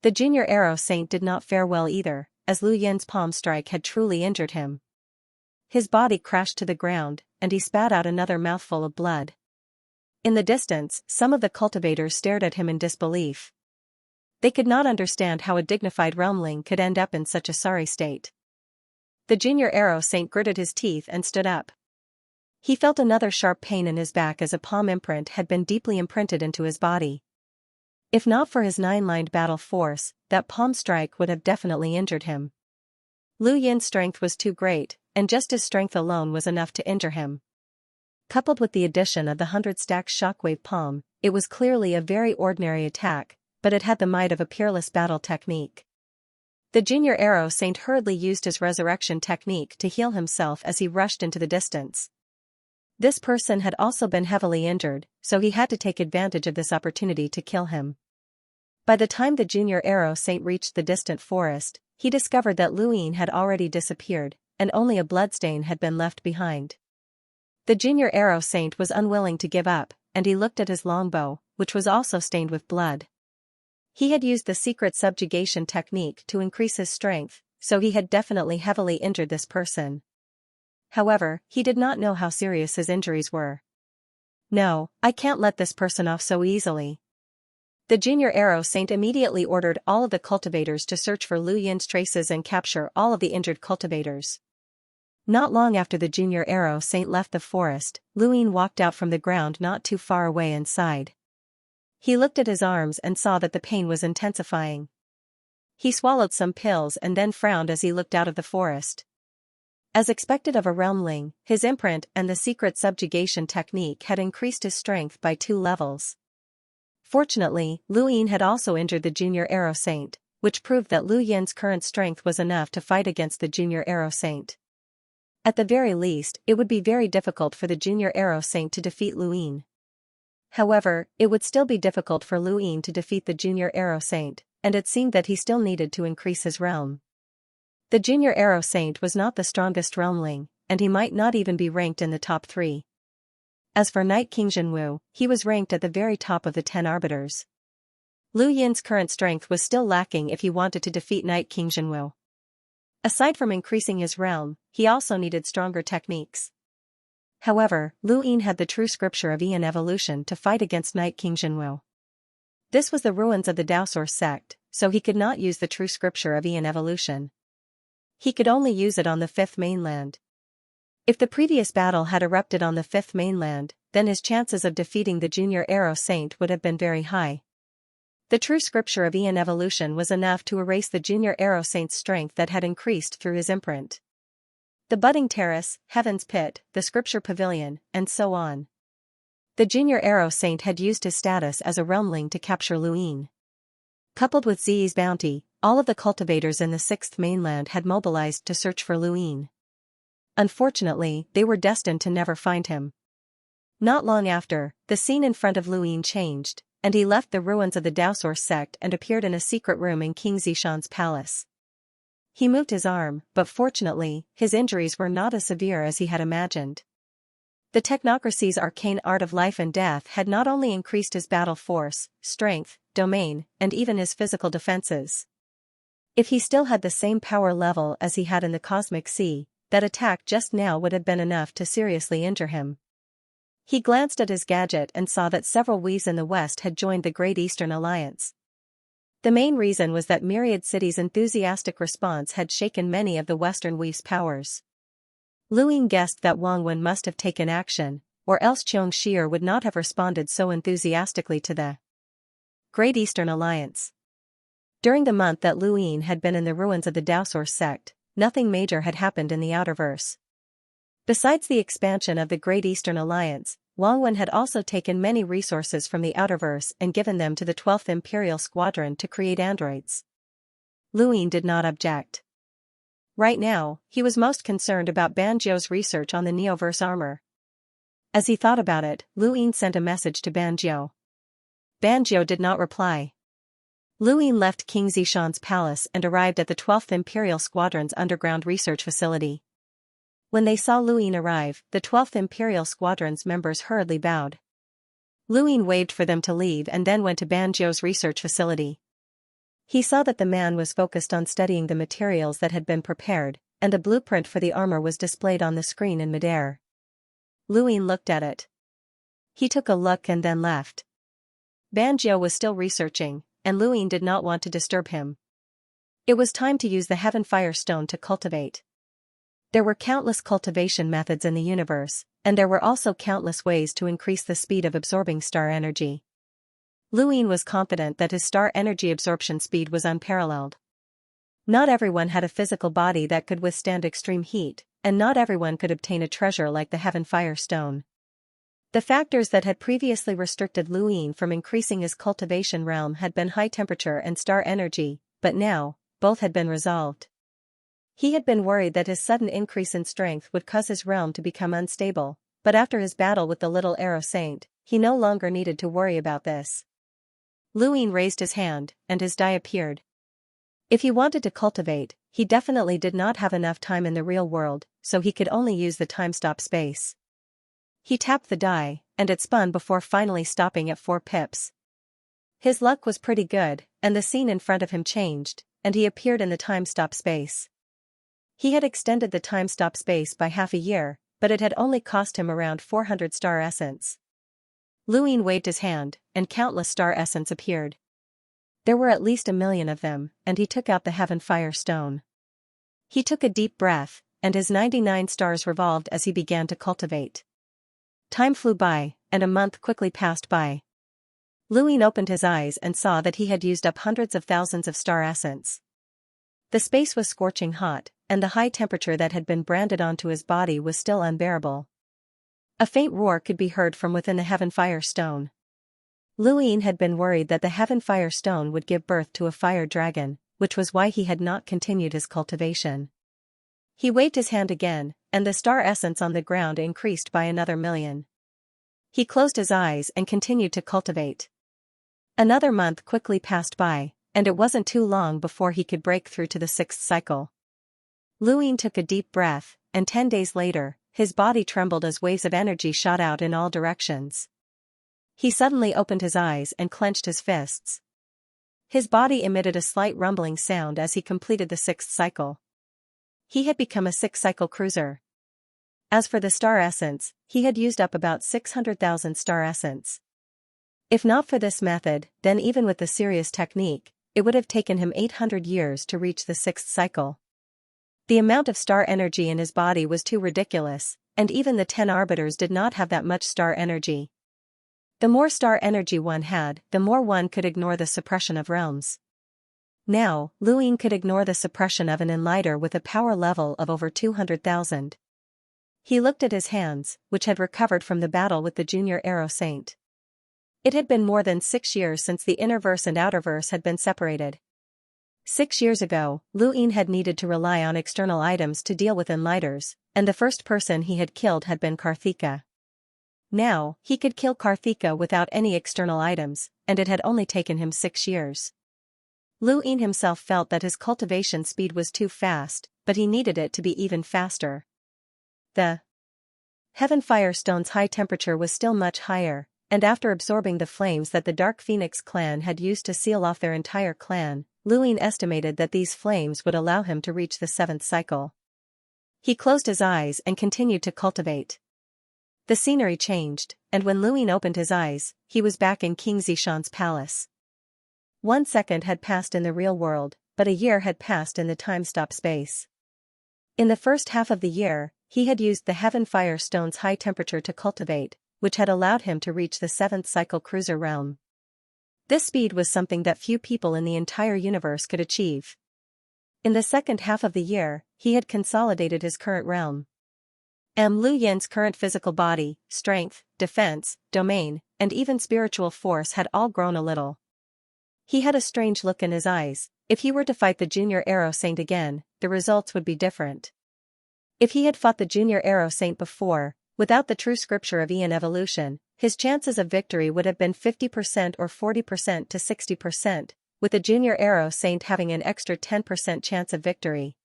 The junior arrow saint did not fare well either, as Lu Yin's palm strike had truly injured him. His body crashed to the ground, and he spat out another mouthful of blood. In the distance, some of the cultivators stared at him in disbelief. They could not understand how a dignified realmling could end up in such a sorry state. The junior arrow saint gritted his teeth and stood up. He felt another sharp pain in his back as a palm imprint had been deeply imprinted into his body. If not for his 9-lined battle force, that palm strike would have definitely injured him. Lu Yin's strength was too great, and just his strength alone was enough to injure him. Coupled with the addition of the 100-stack shockwave palm, it was clearly a very ordinary attack, but it had the might of a peerless battle technique. The junior arrow saint hurriedly used his resurrection technique to heal himself as he rushed into the distance. This person had also been heavily injured, so he had to take advantage of this opportunity to kill him. By the time the junior arrow saint reached the distant forest, he discovered that Lu Yin had already disappeared, and only a bloodstain had been left behind. The junior arrow saint was unwilling to give up, and he looked at his longbow, which was also stained with blood. He had used the secret subjugation technique to increase his strength, so he had definitely heavily injured this person. However, he did not know how serious his injuries were. No, I can't let this person off so easily. The junior arrow saint immediately ordered all of the cultivators to search for Lu Yin's traces and capture all of the injured cultivators. Not long after the junior arrow saint left the forest, Lu Yin walked out from the ground not too far away and sighed. He looked at his arms and saw that the pain was intensifying. He swallowed some pills and then frowned as he looked out of the forest. As expected of a realmling, his imprint and the secret subjugation technique had increased his strength by 2 levels. Fortunately, Lu Yin had also injured the junior arrow saint, which proved that Lu Yin's current strength was enough to fight against the junior arrow saint. At the very least, it would be very difficult for the junior arrow saint to defeat Lu Yin. However, it would still be difficult for Lu Yin to defeat the junior arrow saint, and it seemed that he still needed to increase his realm. The junior arrow saint was not the strongest realmling, and he might not even be ranked in the top 3. As for Knight Qingzhenwu, he was ranked at the very top of the 10 arbiters. Lu Yin's current strength was still lacking if he wanted to defeat Knight Qingzhenwu. Aside from increasing his realm, he also needed stronger techniques. However, Lu Yin had the true scripture of Aeon evolution to fight against Knight Qingzhenwu. This was the ruins of the Daosaur sect, so he could not use the true scripture of Aeon evolution. He could only use it on the 5th mainland. If the previous battle had erupted on the 5th mainland, then his chances of defeating the junior arrow saint would have been very high. The true scripture of Aeon evolution was enough to erase the junior arrow saint's strength that had increased through his imprint. The budding terrace, Heaven's Pit, the scripture pavilion, and so on. The junior arrow saint had used his status as a realmling to capture Lu Yin. Coupled with Ziyi's bounty, all of the cultivators in the 6th mainland had mobilized to search for Lu Yin. Unfortunately, they were destined to never find him. Not long after, the scene in front of Lu Yin changed, and he left the ruins of the Daosaur sect and appeared in a secret room in King Zishan's palace. He moved his arm, but fortunately, his injuries were not as severe as he had imagined. The technocracy's arcane art of life and death had not only increased his battle force, strength, domain, and even his physical defenses. If he still had the same power level as he had in the Cosmic Sea, that attack just now would have been enough to seriously injure him. He glanced at his gadget and saw that several Wi's in the West had joined the Great Eastern Alliance. The main reason was that Myriad City's enthusiastic response had shaken many of the Western Wi's powers. Lu Yin guessed that Wang Wen must have taken action, or else Xianxia would not have responded so enthusiastically to the Great Eastern Alliance. During the month that Lu Yin had been in the ruins of the Daosaur sect, nothing major had happened in the Outerverse. Besides the expansion of the Great Eastern Alliance, Wang Wen had also taken many resources from the Outerverse and given them to the 12th Imperial Squadron to create androids. Lu Yin did not object. Right now, he was most concerned about Banjiu's research on the Neoverse armor. As he thought about it, Lu Yin sent a message to Banjiu. Banjiu did not reply. Lu Yin left King Zishan's palace and arrived at the 12th Imperial Squadron's underground research facility. When they saw Lu Yin arrive, the 12th Imperial Squadron's members hurriedly bowed. Lu Yin waved for them to leave and then went to Banjiu's research facility. He saw that the man was focused on studying the materials that had been prepared, and the blueprint for the armor was displayed on the screen in midair. Lu Yin looked at it. He took a look and then left. Banjiu was still researching, and Lu Yin did not want to disturb him. It was time to use the Heaven Fire Stone to cultivate. There were countless cultivation methods in the universe, and there were also countless ways to increase the speed of absorbing star energy. Luin was confident that his star energy absorption speed was unparalleled. Not everyone had a physical body that could withstand extreme heat, and not everyone could obtain a treasure like the Heaven Fire Stone. The factors that had previously restricted Luin from increasing his cultivation realm had been high temperature and star energy, but now, both had been resolved. He had been worried that his sudden increase in strength would cause his realm to become unstable, but after his battle with the little arrow saint, he no longer needed to worry about this. Luin raised his hand, and his die appeared. If he wanted to cultivate, he definitely did not have enough time in the real world, so he could only use the time-stop space. He tapped the die, and it spun before finally stopping at 4 pips. His luck was pretty good, and the scene in front of him changed, and he appeared in the time-stop space. He had extended the time-stop space by half a year, but it had only cost him around 400 star essence. Luin waved his hand, and countless star essence appeared. There were at least 1,000,000 of them, and he took out the Heaven Fire Stone. He took a deep breath, and his 99 stars revolved as he began to cultivate. Time flew by, and a month quickly passed by. Luin opened his eyes and saw that he had used up hundreds of thousands of star essence. The space was scorching hot, and the high temperature that had been branded onto his body was still unbearable. A faint roar could be heard from within the Heaven Fire Stone. Luin had been worried that the Heaven Fire Stone would give birth to a fire dragon, which was why he had not continued his cultivation. He waved his hand again, and the star essence on the ground increased by another 1,000,000. He closed his eyes and continued to cultivate. Another month quickly passed by, and it wasn't too long before he could break through to the 6th cycle. Luin took a deep breath, and 10 days later, his body trembled as waves of energy shot out in all directions. He suddenly opened his eyes and clenched his fists. His body emitted a slight rumbling sound as he completed the 6th cycle. He had become a 6-cycle cruiser. As for the star essence, he had used up about 600,000 star essence. If not for this method, then even with the serious technique, it would have taken him 800 years to reach the 6th cycle. The amount of star energy in his body was too ridiculous, and even the 10 arbiters did not have that much star energy. The more star energy one had, the more one could ignore the suppression of realms. Now, Luin could ignore the suppression of an enlighter with a power level of over 200,000. He looked at his hands, which had recovered from the battle with the junior arrow saint. It had been more than 6 years since the innerverse and outerverse had been separated. 6 years ago, Luin had needed to rely on external items to deal with enlighters, and the first person he had killed had been Karthika. Now, he could kill Karthika without any external items, and it had only taken him 6 years. Luin himself felt that his cultivation speed was too fast, but he needed it to be even faster. The Heaven Fire Stone's high temperature was still much higher, and after absorbing the flames that the Dark Phoenix clan had used to seal off their entire clan, Luin estimated that these flames would allow him to reach the 7th cycle. He closed his eyes and continued to cultivate. The scenery changed, and when Luin opened his eyes, he was back in King Xianxia's palace. 1 second had passed in the real world, but a year had passed in the time-stop space. In the first half of the year, he had used the Heaven Fire Stone's high temperature to cultivate, which had allowed him to reach the 7th cycle cruiser realm. This speed was something that few people in the entire universe could achieve. In the second half of the year, he had consolidated his current realm. Lu Yin's current physical body, strength, defense, domain, and even spiritual force had all grown a little. He had a strange look in his eyes. If he were to fight the junior arrow saint again, the results would be different. If he had fought the junior arrow saint before, without the true scripture of Aeon evolution, his chances of victory would have been 50% or 40% to 60%, with the junior arrow saint having an extra 10% chance of victory.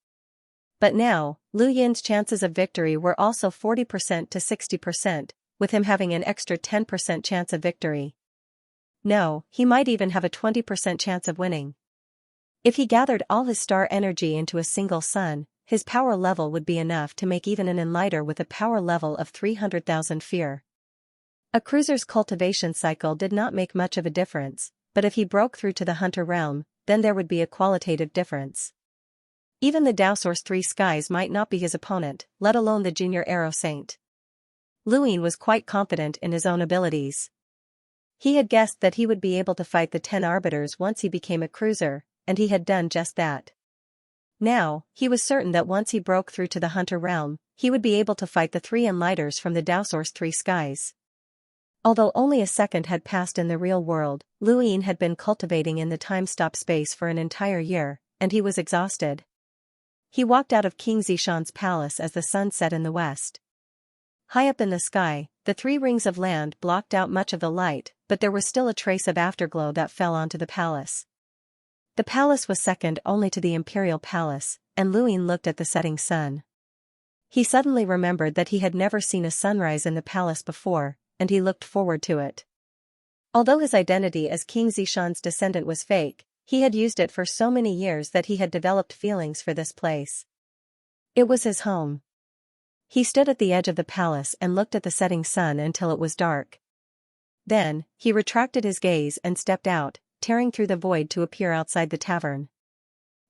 But now, Lu Yin's chances of victory were also 40% to 60%, with him having an extra 10% chance of victory. No, he might even have a 20% chance of winning. If he gathered all his star energy into a single sun, his power level would be enough to make even an enlighter with a power level of 300,000 fear. A cruiser's cultivation cycle did not make much of a difference, but if he broke through to the hunter realm, then there would be a qualitative difference. Even the Dao Source 3 Skies might not be his opponent, let alone the Junior Arrow Saint. Luin was quite confident in his own abilities. He had guessed that he would be able to fight the 10 Arbiters once he became a cruiser, and he had done just that. Now, he was certain that once he broke through to the Hunter realm, he would be able to fight the 3 Enlighters from the Dao Source 3 Skies. Although only a second had passed in the real world, Luin had been cultivating in the time-stop space for an entire year, and he was exhausted. He walked out of King Zishan's palace as the sun set in the west. High up in the sky, the 3 rings of land blocked out much of the light, but there was still a trace of afterglow that fell onto the palace. The palace was second only to the Imperial Palace, and Luin looked at the setting sun. He suddenly remembered that he had never seen a sunrise in the palace before, and he looked forward to it. Although his identity as King Zishan's descendant was fake, he had used it for so many years that he had developed feelings for this place. It was his home. He stood at the edge of the palace and looked at the setting sun until it was dark. Then, he retracted his gaze and stepped out, tearing through the void to appear outside the tavern.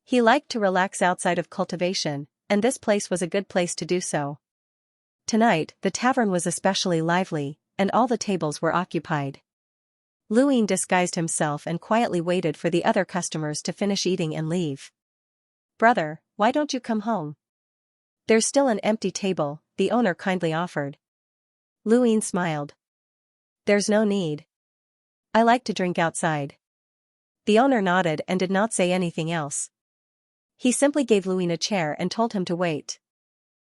He liked to relax outside of Cultivation, and this place was a good place to do so. Tonight, the tavern was especially lively, and all the tables were occupied. Luin disguised himself and quietly waited for the other customers to finish eating and leave. "Brother, why don't you come home? There's still an empty table," the owner kindly offered. Luin smiled. "There's no need. I like to drink outside." The owner nodded and did not say anything else. He simply gave Luin a chair and told him to wait.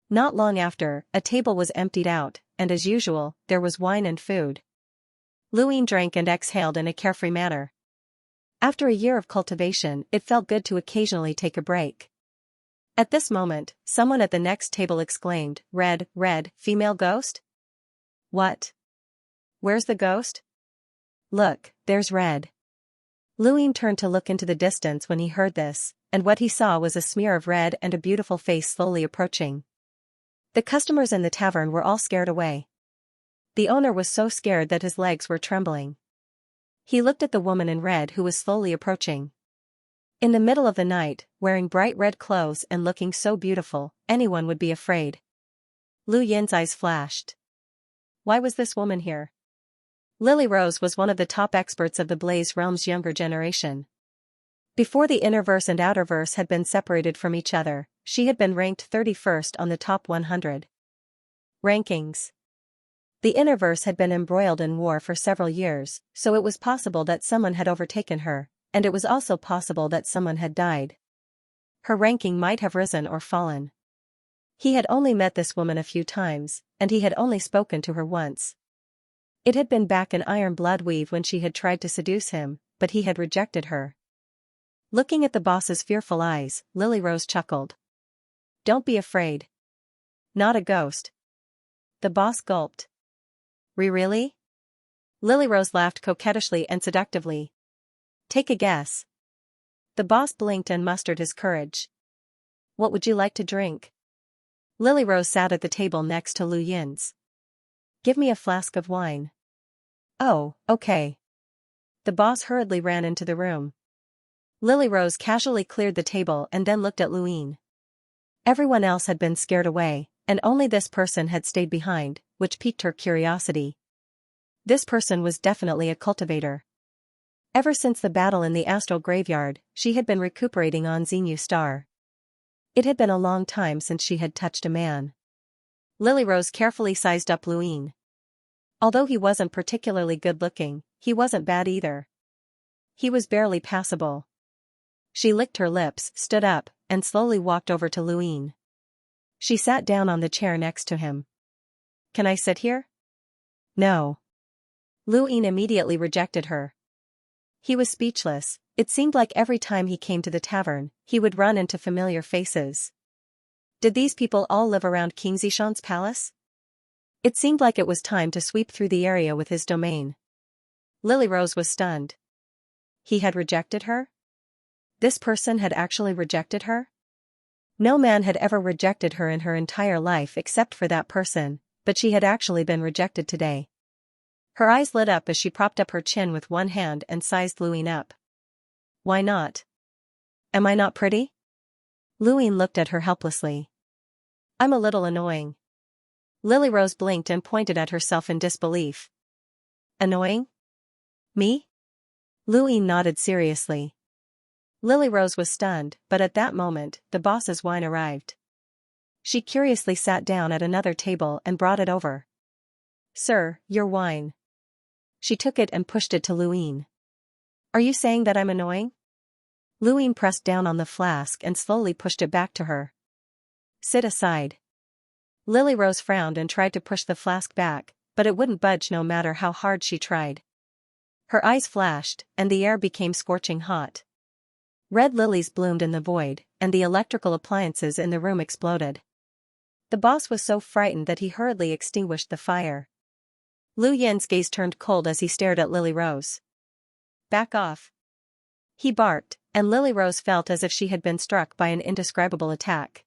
Not long after, a table was emptied out, and as usual, there was wine and food. Luin drank and exhaled in a carefree manner. After a year of cultivation, it felt good to occasionally take a break. At this moment, someone at the next table exclaimed, "Red, female ghost? What? Where's the ghost? Look, there's Red." Luin turned to look into the distance when he heard this, and what he saw was a smear of red and a beautiful face slowly approaching. The customers in the tavern were all scared away. The owner was so scared that his legs were trembling. He looked at the woman in red who was slowly approaching. In the middle of the night, wearing bright red clothes and looking so beautiful, anyone would be afraid. Lu Yin's eyes flashed. Why was this woman here? Lily Rose was one of the top experts of the Blaze Realm's younger generation. Before the Innerverse and Outerverse had been separated from each other, she had been ranked 31st on the top 100 rankings. The Innerverse had been embroiled in war for several years, so it was possible that someone had overtaken her, and it was also possible that someone had died. Her ranking might have risen or fallen. He had only met this woman a few times, and he had only spoken to her once. It had been back in Iron Blood Weave when she had tried to seduce him, but he had rejected her. Looking at the boss's fearful eyes, Lily Rose chuckled. "Don't be afraid. Not a ghost." The boss gulped. Really? Lily Rose laughed coquettishly and seductively. "Take a guess." The boss blinked and mustered his courage. "What would you like to drink?" Lily Rose sat at the table next to Lu Yin's. "Give me a flask of wine." "Oh, okay." The boss hurriedly ran into the room. Lily Rose casually cleared the table and then looked at Luin. Everyone else had been scared away, and only this person had stayed behind, which piqued her curiosity. This person was definitely a cultivator. Ever since the battle in the astral graveyard, she had been recuperating on Xenu Star. It had been a long time since she had touched a man. Lily Rose carefully sized up Luin. Although he wasn't particularly good-looking, he wasn't bad either. He was barely passable. She licked her lips, stood up, and slowly walked over to Luin. She sat down on the chair next to him. "Can I sit here?" "No." Luin immediately rejected her. He was speechless. It seemed like every time he came to the tavern, he would run into familiar faces. Did these people all live around King Zishan's palace? It seemed like it was time to sweep through the area with his domain. Lily Rose was stunned. He had rejected her? This person had actually rejected her? No man had ever rejected her in her entire life except for that person, but she had actually been rejected today. Her eyes lit up as she propped up her chin with one hand and sized Luin up. "Why not? Am I not pretty?" Luwine looked at her helplessly. I'm a little annoying. Lily Rose blinked and pointed at herself in disbelief. Annoying? Me? Luwine nodded seriously. Lily Rose was stunned, but at that moment, the boss's wine arrived. She curiously sat down at another table and brought it over. Sir, your wine. She took it and pushed it to Luwine. Are you saying that I'm annoying? Luwine pressed down on the flask and slowly pushed it back to her. Sit aside. Lily Rose frowned and tried to push the flask back, but it wouldn't budge no matter how hard she tried. Her eyes flashed, and the air became scorching hot. Red lilies bloomed in the void, and the electrical appliances in the room exploded. The boss was so frightened that he hurriedly extinguished the fire. Lu Yin's gaze turned cold as he stared at Lily Rose. Back off. He barked, and Lily Rose felt as if she had been struck by an indescribable attack.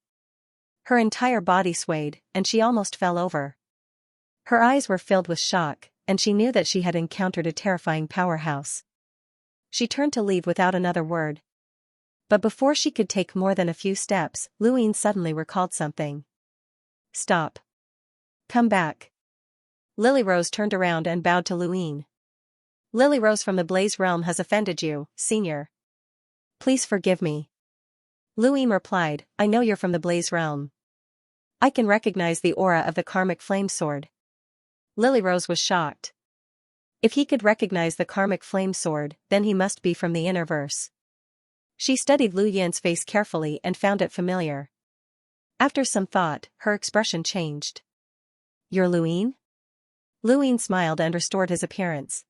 Her entire body swayed, and she almost fell over. Her eyes were filled with shock, and she knew that she had encountered a terrifying powerhouse. She turned to leave without another word. But before she could take more than a few steps, Luwine suddenly recalled something. Stop. Come back. Lily Rose turned around and bowed to Luwine. Lily Rose from the Blaze Realm has offended you, Senior. Please forgive me. Luwine replied, I know you're from the Blaze Realm. I can recognize the aura of the karmic flame sword. Lily Rose was shocked. If he could recognize the karmic flame sword, then he must be from the inner verse. She studied Lu Yin's face carefully and found it familiar. After some thought, her expression changed. You're Luwine? Luwine smiled and restored his appearance.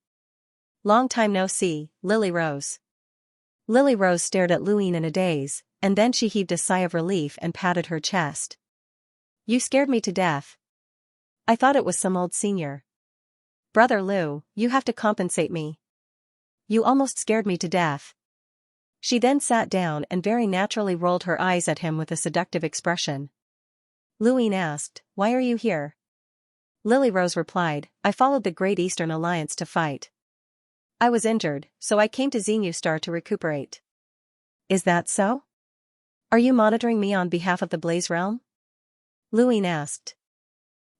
Long time no see, Lily Rose. Lily Rose stared at Luwine in a daze, and then she heaved a sigh of relief and patted her chest. You scared me to death. I thought it was some old senior. Brother Lu, you have to compensate me. You almost scared me to death. She then sat down and very naturally rolled her eyes at him with a seductive expression. Luwine asked, Why are you here? Lily Rose replied, I followed the Great Eastern Alliance to fight. I was injured, so I came to Xianxia to recuperate. Is that so? Are you monitoring me on behalf of the Blaze Realm? Luwine asked.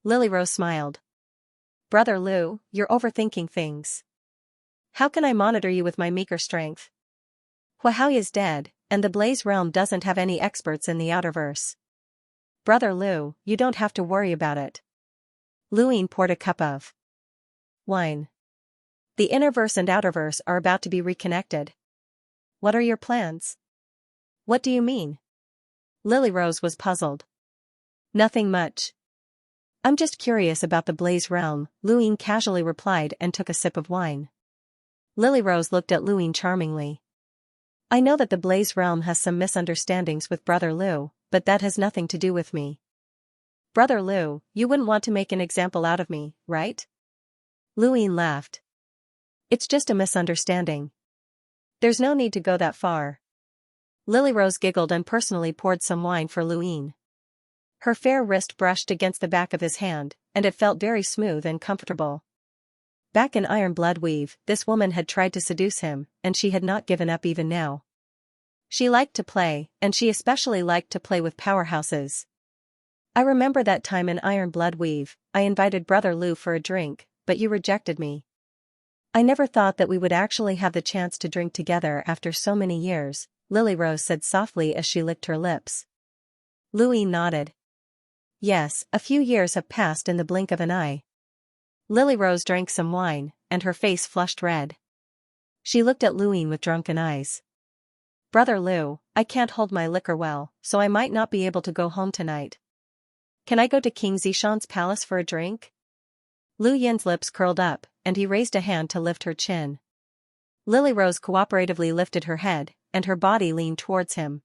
Lily Rose smiled. Brother Lu, you're overthinking things. How can I monitor you with my meager strength? Huahao is dead, and the Blaze Realm doesn't have any experts in the Outerverse. Brother Lu, you don't have to worry about it. Luwine poured a cup of wine. The Innerverse and Outerverse are about to be reconnected. What are your plans? What do you mean? Lily Rose was puzzled. Nothing much. I'm just curious about the Blaze Realm, Luwine casually replied and took a sip of wine. Lily Rose looked at Luwine charmingly. I know that the Blaze Realm has some misunderstandings with Brother Lu, but that has nothing to do with me. Brother Lu, you wouldn't want to make an example out of me, right? Luwine laughed. It's just a misunderstanding. There's no need to go that far. Lily Rose giggled and personally poured some wine for Luwine. Her fair wrist brushed against the back of his hand, and it felt very smooth and comfortable. Back in Iron Blood Weave, this woman had tried to seduce him, and she had not given up even now. She liked to play, and she especially liked to play with powerhouses. I remember that time in Iron Blood Weave, I invited Brother Lu for a drink, but you rejected me. I never thought that we would actually have the chance to drink together after so many years, Lily Rose said softly as she licked her lips. Luwine nodded. Yes, a few years have passed in the blink of an eye. Lily Rose drank some wine, and her face flushed red. She looked at Luwine with drunken eyes. Brother Lu, I can't hold my liquor well, so I might not be able to go home tonight. Can I go to King Zishan's palace for a drink? Lu Yin's lips curled up, and he raised a hand to lift her chin. Lily Rose cooperatively lifted her head, and her body leaned towards him.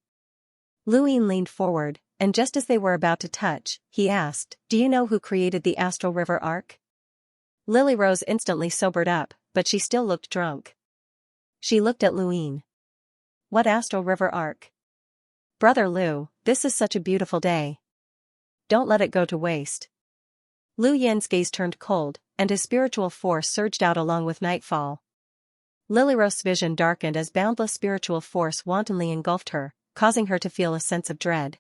Luwine leaned forward, and just as they were about to touch, he asked, Do you know who created the Astral River Arc? Lily Rose instantly sobered up, but she still looked drunk. She looked at Luwine. What Astral River Arc? Brother Lu, this is such a beautiful day. Don't let it go to waste. Lu Yin's gaze turned cold, and his spiritual force surged out along with nightfall. Lily Rose's vision darkened as boundless spiritual force wantonly engulfed her, causing her to feel a sense of dread.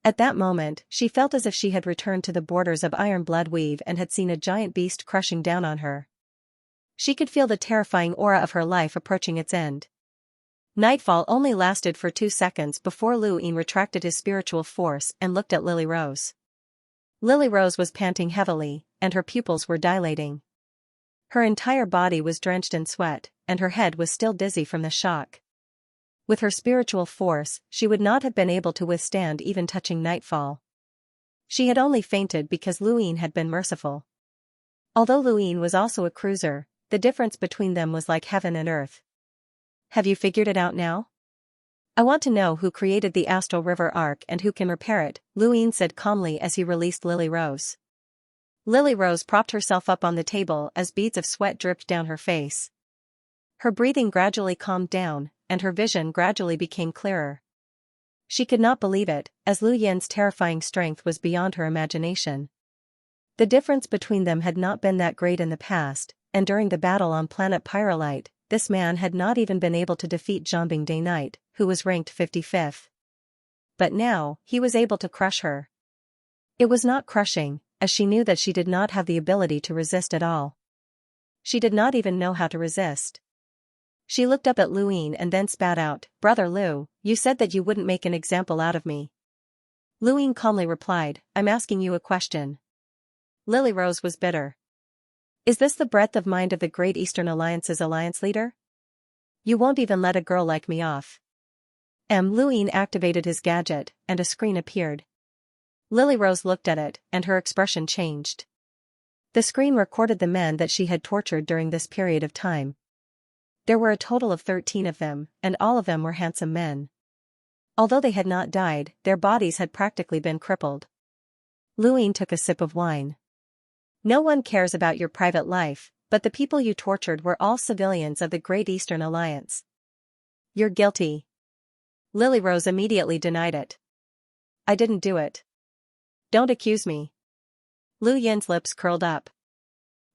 At that moment, she felt as if she had returned to the borders of Iron Blood Weave and had seen a giant beast crushing down on her. She could feel the terrifying aura of her life approaching its end. Nightfall only lasted for 2 seconds before Lu Ying retracted his spiritual force and looked at Lily Rose. Lily Rose was panting heavily, and her pupils were dilating. Her entire body was drenched in sweat, and her head was still dizzy from the shock. With her spiritual force, she would not have been able to withstand even touching Nightfall. She had only fainted because Lu Ying had been merciful. Although Lu Ying was also a cruiser, the difference between them was like heaven and earth. Have you figured it out now? I want to know who created the Astral River Arc and who can repair it, Lu Ying said calmly as he released Lily Rose. Lily Rose propped herself up on the table as beads of sweat dripped down her face. Her breathing gradually calmed down, and her vision gradually became clearer. She could not believe it, as Lu Yin's terrifying strength was beyond her imagination. The difference between them had not been that great in the past, and during the battle on planet Pyrolite, this man had not even been able to defeat Zhangbing Day Night, who was ranked 55th. But now, he was able to crush her. It was not crushing, as she knew that she did not have the ability to resist at all. She did not even know how to resist. She looked up at Lu Ying and then spat out, "Brother Lu, you said that you wouldn't make an example out of me." Lu Ying calmly replied, "I'm asking you a question." Lily Rose was bitter. Is this the breadth of mind of the Great Eastern Alliance's alliance leader? You won't even let a girl like me off. Lu Ying activated his gadget, and a screen appeared. Lily Rose looked at it, and her expression changed. The screen recorded the men that she had tortured during this period of time. There were a total of 13 of them, and all of them were handsome men. Although they had not died, their bodies had practically been crippled. Lu Ying took a sip of wine. No one cares about your private life, but the people you tortured were all civilians of the Great Eastern Alliance. You're guilty. Lily Rose immediately denied it. I didn't do it. Don't accuse me. Lu Yin's lips curled up.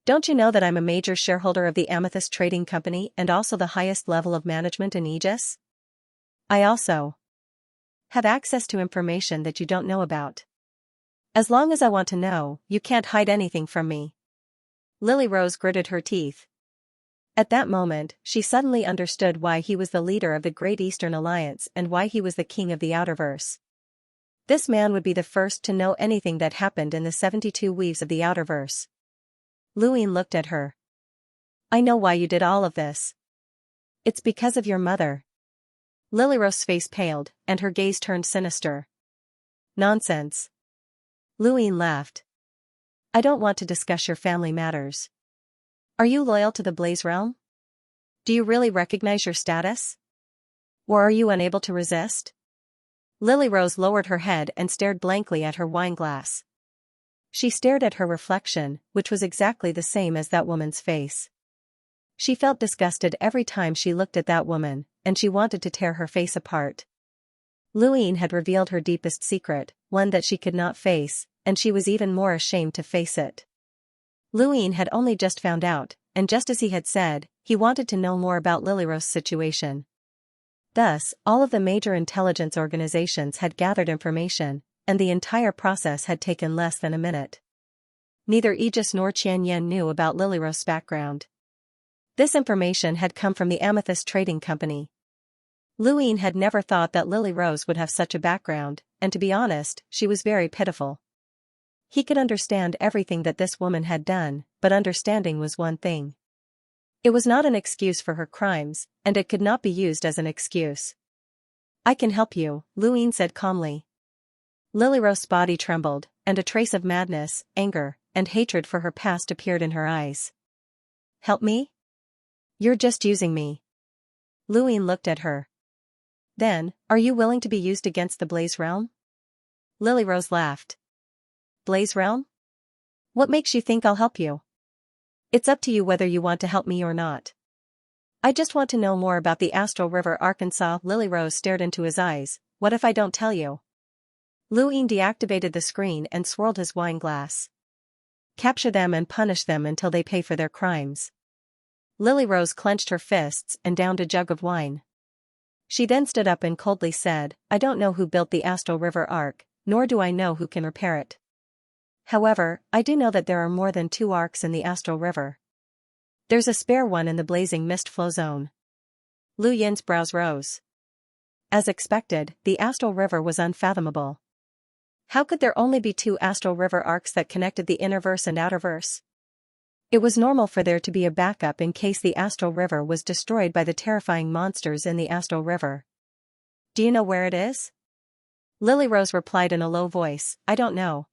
Don't you know that I'm a major shareholder of the Amethyst Trading Company and also the highest level of management in Aegis? I also have access to information that you don't know about. As long as I want to know, you can't hide anything from me. Lily Rose gritted her teeth. At that moment, she suddenly understood why he was the leader of the Great Eastern Alliance and why he was the king of the Outerverse. This man would be the first to know anything that happened in the 72 weaves of the Outerverse. Lu Ying looked at her. I know why you did all of this. It's because of your mother. Lily Rose's face paled, and her gaze turned sinister. Nonsense. Lu Ying laughed. I don't want to discuss your family matters. Are you loyal to the Blaze Realm? Do you really recognize your status? Or are you unable to resist? Lily Rose lowered her head and stared blankly at her wine glass. She stared at her reflection, which was exactly the same as that woman's face. She felt disgusted every time she looked at that woman, and she wanted to tear her face apart. Lu Ying had revealed her deepest secret, one that she could not face, and she was even more ashamed to face it. Lu Ying had only just found out, and just as he had said, he wanted to know more about Lily Rose's situation. Thus, all of the major intelligence organizations had gathered information, and the entire process had taken less than a minute. Neither Aegis nor Xianxia knew about Lily Rose's background. This information had come from the Amethyst Trading Company. Lu Ying had never thought that Lily Rose would have such a background, and to be honest, she was very pitiful. He could understand everything that this woman had done, but understanding was one thing. It was not an excuse for her crimes, and it could not be used as an excuse. I can help you, Lu Ying said calmly. Lily Rose's body trembled, and a trace of madness, anger, and hatred for her past appeared in her eyes. Help me? You're just using me. Lu Ying looked at her. Then, are you willing to be used against the Blaze Realm? Lily Rose laughed. Blaze Realm? What makes you think I'll help you? It's up to you whether you want to help me or not. I just want to know more about the Astral River Arkansas. Lily Rose stared into his eyes. What if I don't tell you? Lu Ying deactivated the screen and swirled his wine glass. Capture them and punish them until they pay for their crimes. Lily Rose clenched her fists and downed a jug of wine. She then stood up and coldly said, I don't know who built the Astral River Arc, nor do I know who can repair it. However, I do know that there are more than 2 arcs in the Astral River. There's a spare one in the blazing mist flow zone. Lu Yin's brows rose. As expected, the Astral River was unfathomable. How could there only be 2 Astral River arcs that connected the innerverse and outerverse? It was normal for there to be a backup in case the Astral River was destroyed by the terrifying monsters in the Astral River. Do you know where it is? Lily Rose replied in a low voice, I don't know.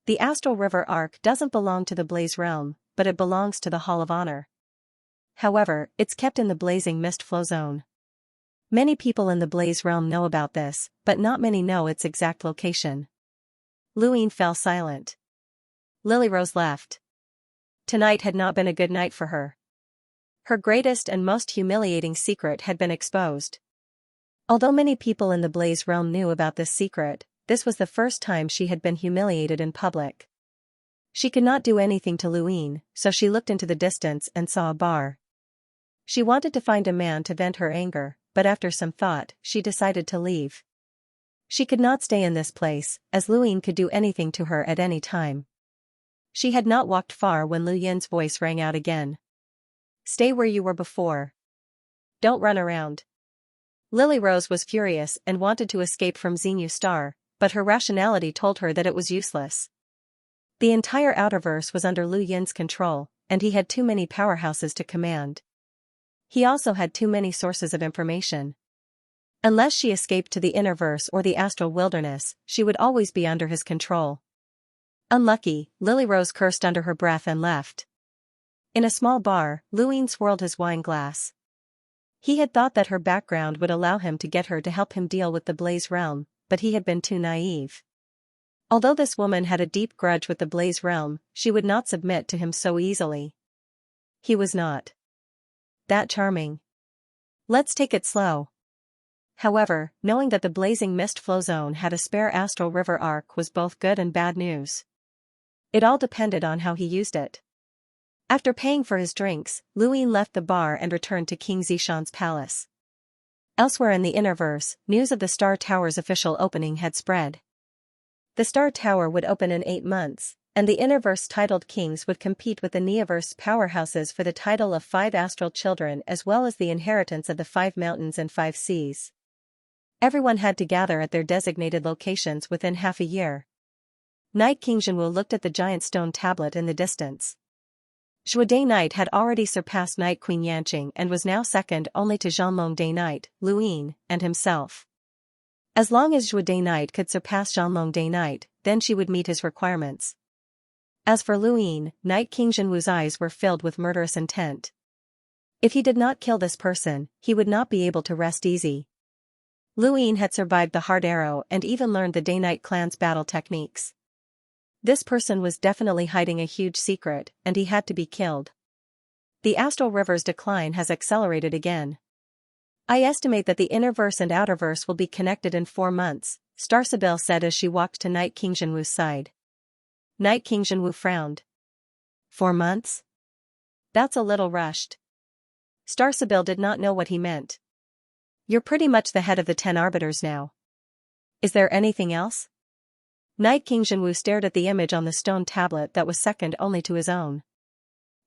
The Astral River Arc doesn't belong to the Blaze Realm, but it belongs to the Hall of Honor. However, it's kept in the blazing mist flow zone. Many people in the Blaze Realm know about this, but not many know its exact location. Lu Yin fell silent. Lily Rose left. Tonight had not been a good night for her. Her greatest and most humiliating secret had been exposed. Although many people in the Blaze Realm knew about this secret, this was the first time she had been humiliated in public. She could not do anything to Lu Yin, so she looked into the distance and saw a bar. She wanted to find a man to vent her anger, but after some thought, she decided to leave. She could not stay in this place, as Lu Yin could do anything to her at any time. She had not walked far when Lu Yin's voice rang out again. Stay where you were before. Don't run around. Lily Rose was furious and wanted to escape from Xinyu Star, but her rationality told her that it was useless. The entire outerverse was under Lu Yin's control, and he had too many powerhouses to command. He also had too many sources of information. Unless she escaped to the innerverse or the astral wilderness, she would always be under his control. Unlucky, Lily Rose cursed under her breath and left. In a small bar, Lu Yin swirled his wine glass. He had thought that her background would allow him to get her to help him deal with the Blaze Realm, but he had been too naive. Although this woman had a deep grudge with the Blaze Realm, she would not submit to him so easily. He was not that charming. Let's take it slow. However, knowing that the blazing mist flow zone had a spare Astral River arc was both good and bad news. It all depended on how he used it. After paying for his drinks, Lu Yin left the bar and returned to King Zishan's palace. Elsewhere in the innerverse, news of the Star Tower's official opening had spread. The Star Tower would open in 8 months, and the innerverse titled kings would compete with the Neoverse powerhouses for the title of 5 astral children as well as the inheritance of the 5 mountains and 5 seas. Everyone had to gather at their designated locations within half a year. Night King Zhenwu looked at the giant stone tablet in the distance. Zhuo Day Knight had already surpassed Night Queen Yanqing and was now second only to Zhanlong Day Knight, Lu Yin, and himself. As long as Zhuo Day Knight could surpass Zhanlong Day Knight, then she would meet his requirements. As for Lu Yin, Night King Zhenwu's eyes were filled with murderous intent. If he did not kill this person, he would not be able to rest easy. Lu Yin had survived the hard arrow and even learned the Day-Night clan's battle techniques. This person was definitely hiding a huge secret, and he had to be killed. The Astral River's decline has accelerated again. I estimate that the innerverse and outerverse will be connected in 4 months, Star Sibyl said as she walked to Night King Zhenwu's side. Night King Zhenwu frowned. 4 months? That's a little rushed. Star Sibyl did not know what he meant. You're pretty much the head of the 10 arbiters now. Is there anything else? Night King Zhenwu stared at the image on the stone tablet that was second only to his own.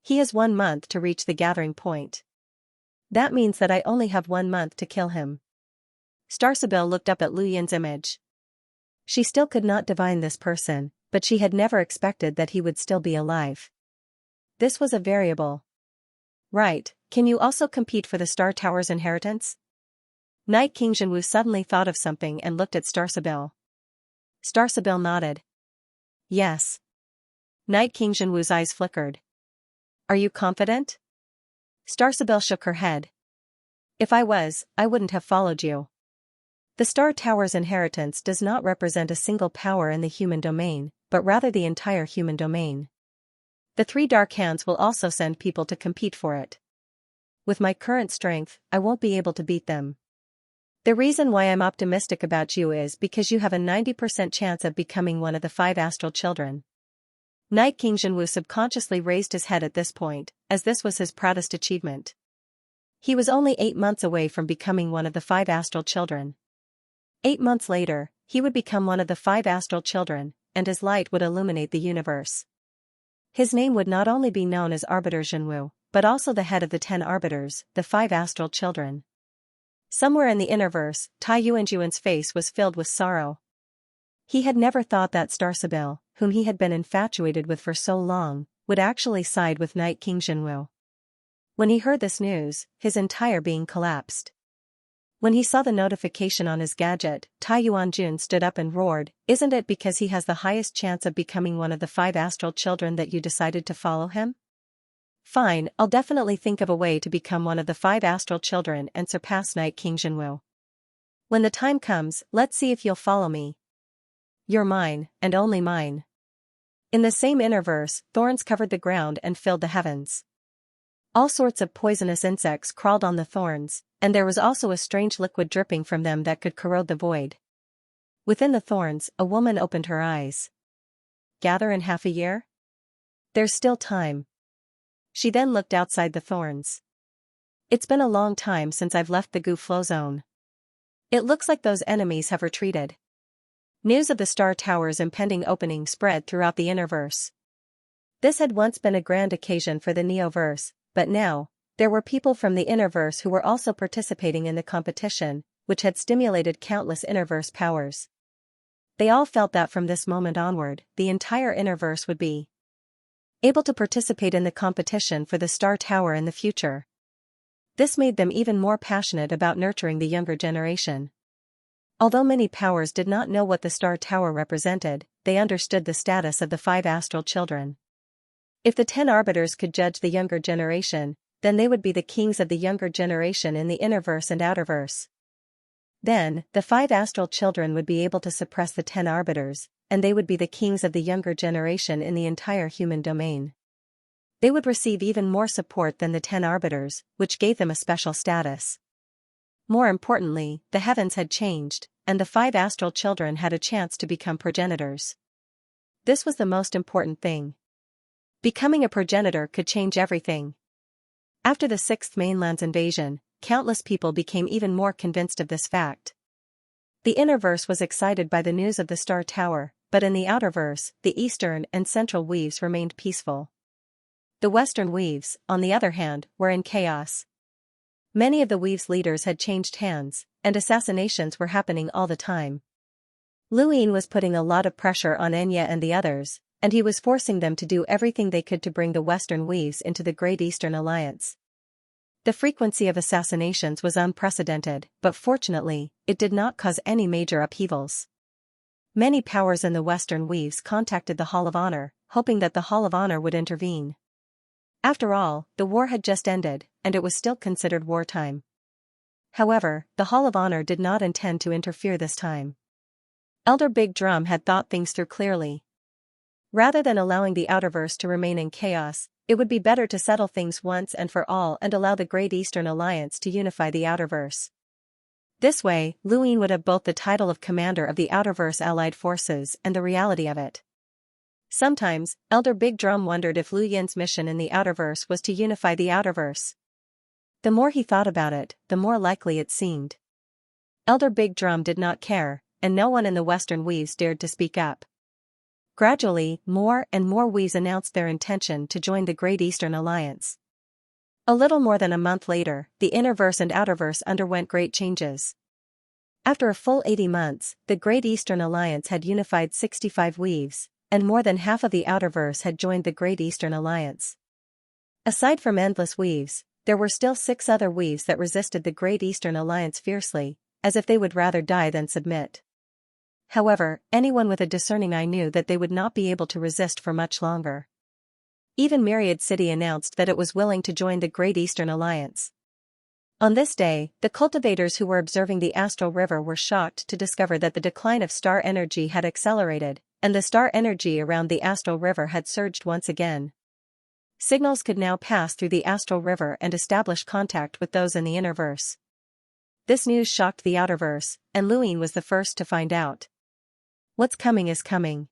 He has 1 month to reach the gathering point. That means that I only have 1 month to kill him. Star Sibyl looked up at Lu Yin's image. She still could not divine this person, but she had never expected that he would still be alive. This was a variable. Right, can you also compete for the Star Tower's inheritance? Night King Zhenwu suddenly thought of something and looked at Star Sibyl. Star Sibyl nodded. Yes. Night King Zhenwu's eyes flickered. Are you confident? Star Sibyl shook her head. If I was, I wouldn't have followed you. The Star Tower's inheritance does not represent a single power in the human domain, but rather the entire human domain. The 3 Dark Hands will also send people to compete for it. With my current strength, I won't be able to beat them. The reason why I'm optimistic about you is because you have a 90% chance of becoming one of the 5 astral children. Night King Zhenwu subconsciously raised his head at this point, as this was his proudest achievement. He was only 8 months away from becoming one of the 5 astral children. 8 months later, he would become one of the 5 astral children, and his light would illuminate the universe. His name would not only be known as Arbiter Zhenwu, but also the head of the 10 arbiters, the 5 astral children. Somewhere in the Innerverse, Tai Yuanjuan's face was filled with sorrow. He had never thought that Star Sibyl, whom he had been infatuated with for so long, would actually side with Night King Zhenwu. When he heard this news, his entire being collapsed. When he saw the notification on his gadget, Tai Yuanjun stood up and roared, "Isn't it because he has the highest chance of becoming one of the 5 astral children that you decided to follow him? Fine, I'll definitely think of a way to become one of the 5 astral children and surpass Night King Zhenwu. When the time comes, let's see if you'll follow me. You're mine, and only mine." In the same Innerverse, thorns covered the ground and filled the heavens. All sorts of poisonous insects crawled on the thorns, and there was also a strange liquid dripping from them that could corrode the void. Within the thorns, a woman opened her eyes. "Gather in half a year? There's still time." She then looked outside the thorns. "It's been a long time since I've left the Gu Flow Zone. It looks like those enemies have retreated." News of the Star Tower's impending opening spread throughout the Innerverse. This had once been a grand occasion for the Neoverse, but now, there were people from the Innerverse who were also participating in the competition, which had stimulated countless Innerverse powers. They all felt that from this moment onward, the entire Innerverse would be able to participate in the competition for the Star Tower in the future. This made them even more passionate about nurturing the younger generation. Although many powers did not know what the Star Tower represented, they understood the status of the 5 astral children. If the 10 arbiters could judge the younger generation, then they would be the kings of the younger generation in the Innerverse and Outerverse. Then, the 5 astral children would be able to suppress the 10 arbiters, and they would be the kings of the younger generation in the entire human domain. They would receive even more support than the 10 arbiters, which gave them a special status. More importantly, the heavens had changed, and the 5 astral children had a chance to become progenitors. This was the most important thing. Becoming a progenitor could change everything. After the 6th Mainland's invasion, countless people became even more convinced of this fact. The Innerverse was excited by the news of the Star Tower, but in the Outerverse, the Eastern and Central Weaves remained peaceful. The Western Weaves, on the other hand, were in chaos. Many of the Weaves' leaders had changed hands, and assassinations were happening all the time. Luin was putting a lot of pressure on Enya and the others, and he was forcing them to do everything they could to bring the Western Weaves into the Great Eastern Alliance. The frequency of assassinations was unprecedented, but fortunately, it did not cause any major upheavals. Many powers in the Western Weaves contacted the Hall of Honor, hoping that the Hall of Honor would intervene. After all, the war had just ended, and it was still considered wartime. However, the Hall of Honor did not intend to interfere this time. Elder Big Drum had thought things through clearly. Rather than allowing the Outerverse to remain in chaos, it would be better to settle things once and for all and allow the Great Eastern Alliance to unify the Outerverse. This way, Luin would have both the title of commander of the Outerverse Allied forces and the reality of it. Sometimes, Elder Big Drum wondered if Lu Yin's mission in the Outerverse was to unify the Outerverse. The more he thought about it, the more likely it seemed. Elder Big Drum did not care, and no one in the Western Weaves dared to speak up. Gradually, more and more Weaves announced their intention to join the Great Eastern Alliance. A little more than a month later, the Innerverse and Outerverse underwent great changes. After a full 80 months, the Great Eastern Alliance had unified 65 Weaves, and more than half of the Outerverse had joined the Great Eastern Alliance. Aside from endless Weaves, there were still 6 other Weaves that resisted the Great Eastern Alliance fiercely, as if they would rather die than submit. However, anyone with a discerning eye knew that they would not be able to resist for much longer. Even Myriad City announced that it was willing to join the Great Eastern Alliance. On this day, the cultivators who were observing the Astral River were shocked to discover that the decline of star energy had accelerated, and the star energy around the Astral River had surged once again. Signals could now pass through the Astral River and establish contact with those in the Innerverse. This news shocked the Outerverse, and Luin was the first to find out. What's coming is coming.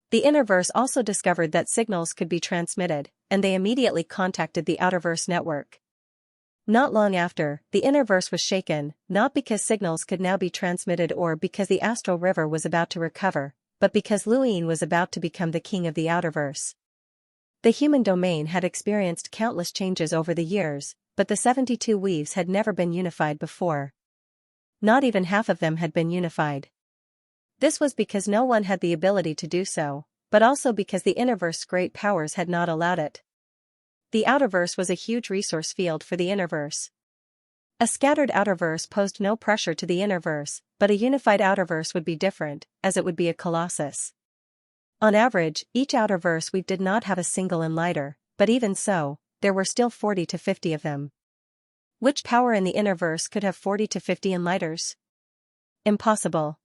The Innerverse also discovered that signals could be transmitted, and they immediately contacted the Outerverse network. Not long after, the inner verse was shaken, not because signals could now be transmitted or because the astral river was about to recover, but because Luin was about to become the king of the outer verse. The human domain had experienced countless changes over the years, but the 72 weaves had never been unified before. Not even half of them had been unified. This was because no one had the ability to do so, but also because the innerverse's great powers had not allowed it. The outerverse was a huge resource field for the innerverse. A scattered outerverse posed no pressure to the innerverse, but a unified outerverse would be different, as it would be a colossus. On average, each outerverse weave did not have a single enlighter, but even so, there were still 40 to 50 of them. Which power in the innerverse could have 40 to 50 enlighters? Impossible.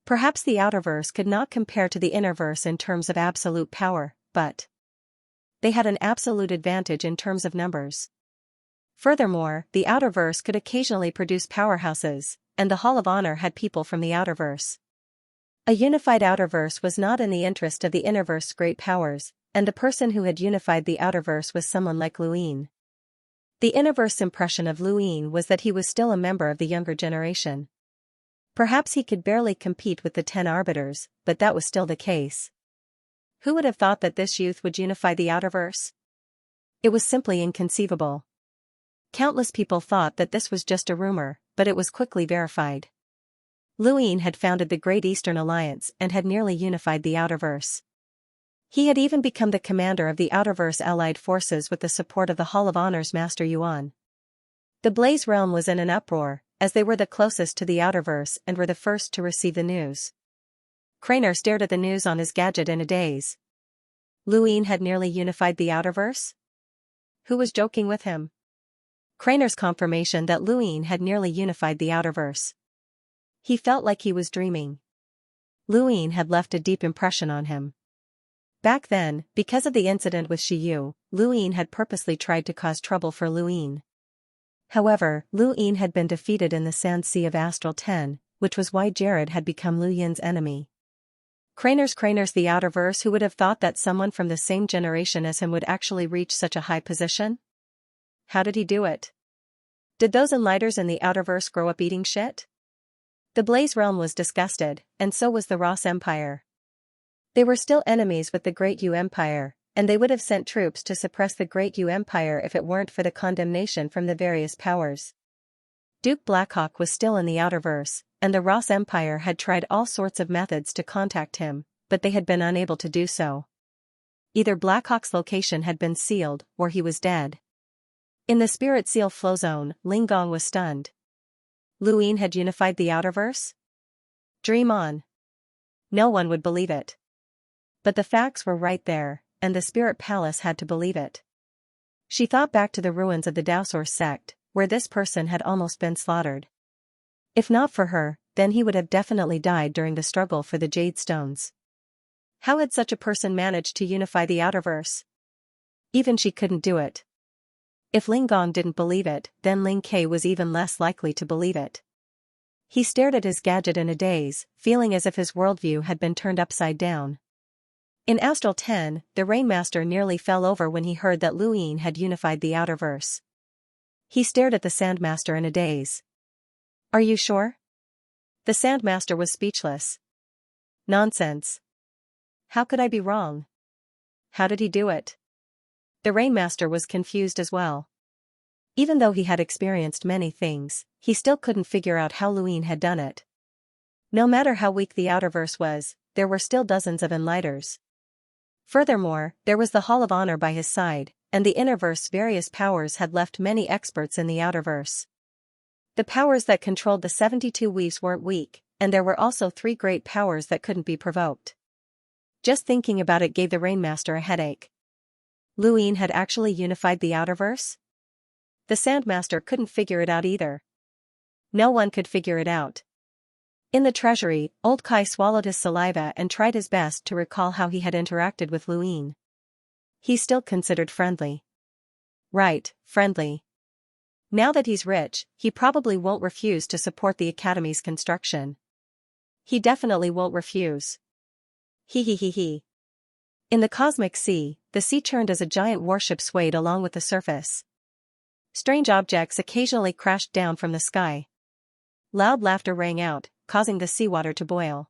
Perhaps the outerverse could not compare to the innerverse in terms of absolute power, but they had an absolute advantage in terms of numbers. Furthermore, the outerverse could occasionally produce powerhouses, and the Hall of Honor had people from the outerverse. A unified outerverse was not in the interest of the innerverse's great powers, and the person who had unified the outerverse was someone like Luin. The innerverse's impression of Luin was that he was still a member of the younger generation. Perhaps he could barely compete with the 10 arbiters, but that was still the case. Who would have thought that this youth would unify the outerverse? It was simply inconceivable. Countless people thought that this was just a rumor, but it was quickly verified. Luin had founded the Great Eastern Alliance and had nearly unified the outerverse. He had even become the commander of the outerverse allied forces with the support of the Hall of Honor's Master Yuan. The Blaze realm was in an uproar, as they were the closest to the outerverse and were the first to receive the news. Craner stared at the news on his gadget in a daze. Luin had nearly unified the outerverse? Who was joking with him? Craner's confirmation that Luin had nearly unified the outerverse. He felt like he was dreaming. Luin had left a deep impression on him. Back then, because of the incident with Shiyu, Luin had purposely tried to cause trouble for Luin. However, Luin had been defeated in the Sand Sea of Astral 10, which was why Jared had become Lu Yin's enemy. Craner's the outerverse. Who would have thought that someone from the same generation as him would actually reach such a high position? How did he do it? Did those enlighters in the outerverse grow up eating shit? The Blaze realm was disgusted, and so was the Ross Empire. They were still enemies with the Great Yu Empire, and they would have sent troops to suppress the Great Yu Empire if it weren't for the condemnation from the various powers. Duke Blackhawk was still in the outerverse, and the Ross Empire had tried all sorts of methods to contact him, but they had been unable to do so. Either Blackhawk's location had been sealed, or he was dead. In the Spirit Seal flow zone, Linggong was stunned. Luin had unified the outerverse? Dream on. No one would believe it. But the facts were right there, and the Spirit Palace had to believe it. She thought back to the ruins of the Daosaur sect, where this person had almost been slaughtered. If not for her, then he would have definitely died during the struggle for the Jade Stones. How had such a person managed to unify the outerverse? Even she couldn't do it. If Linggong didn't believe it, then Ling Ke was even less likely to believe it. He stared at his gadget in a daze, feeling as if his worldview had been turned upside down. In Astral 10, the Rainmaster nearly fell over when he heard that Luin had unified the outerverse. He stared at the Sandmaster in a daze. Are you sure? The Sandmaster was speechless. Nonsense. How could I be wrong? How did he do it? The Rainmaster was confused as well. Even though he had experienced many things, he still couldn't figure out how Luin had done it. No matter how weak the outerverse was, there were still dozens of enlighters. Furthermore, there was the Hall of Honor by his side, and the innerverse's various powers had left many experts in the outerverse. The powers that controlled the 72 weaves weren't weak, and there were also 3 great powers that couldn't be provoked. Just thinking about it gave the Rainmaster a headache. Luin had actually unified the outerverse? The Sandmaster couldn't figure it out either. No one could figure it out. In the treasury, Old Kai swallowed his saliva and tried his best to recall how he had interacted with Luin. He still considered friendly. Right, friendly. Now that he's rich, he probably won't refuse to support the Academy's construction. He definitely won't refuse. He. In the cosmic sea, the sea churned as a giant warship swayed along with the surface. Strange objects occasionally crashed down from the sky. Loud laughter rang out, causing the seawater to boil.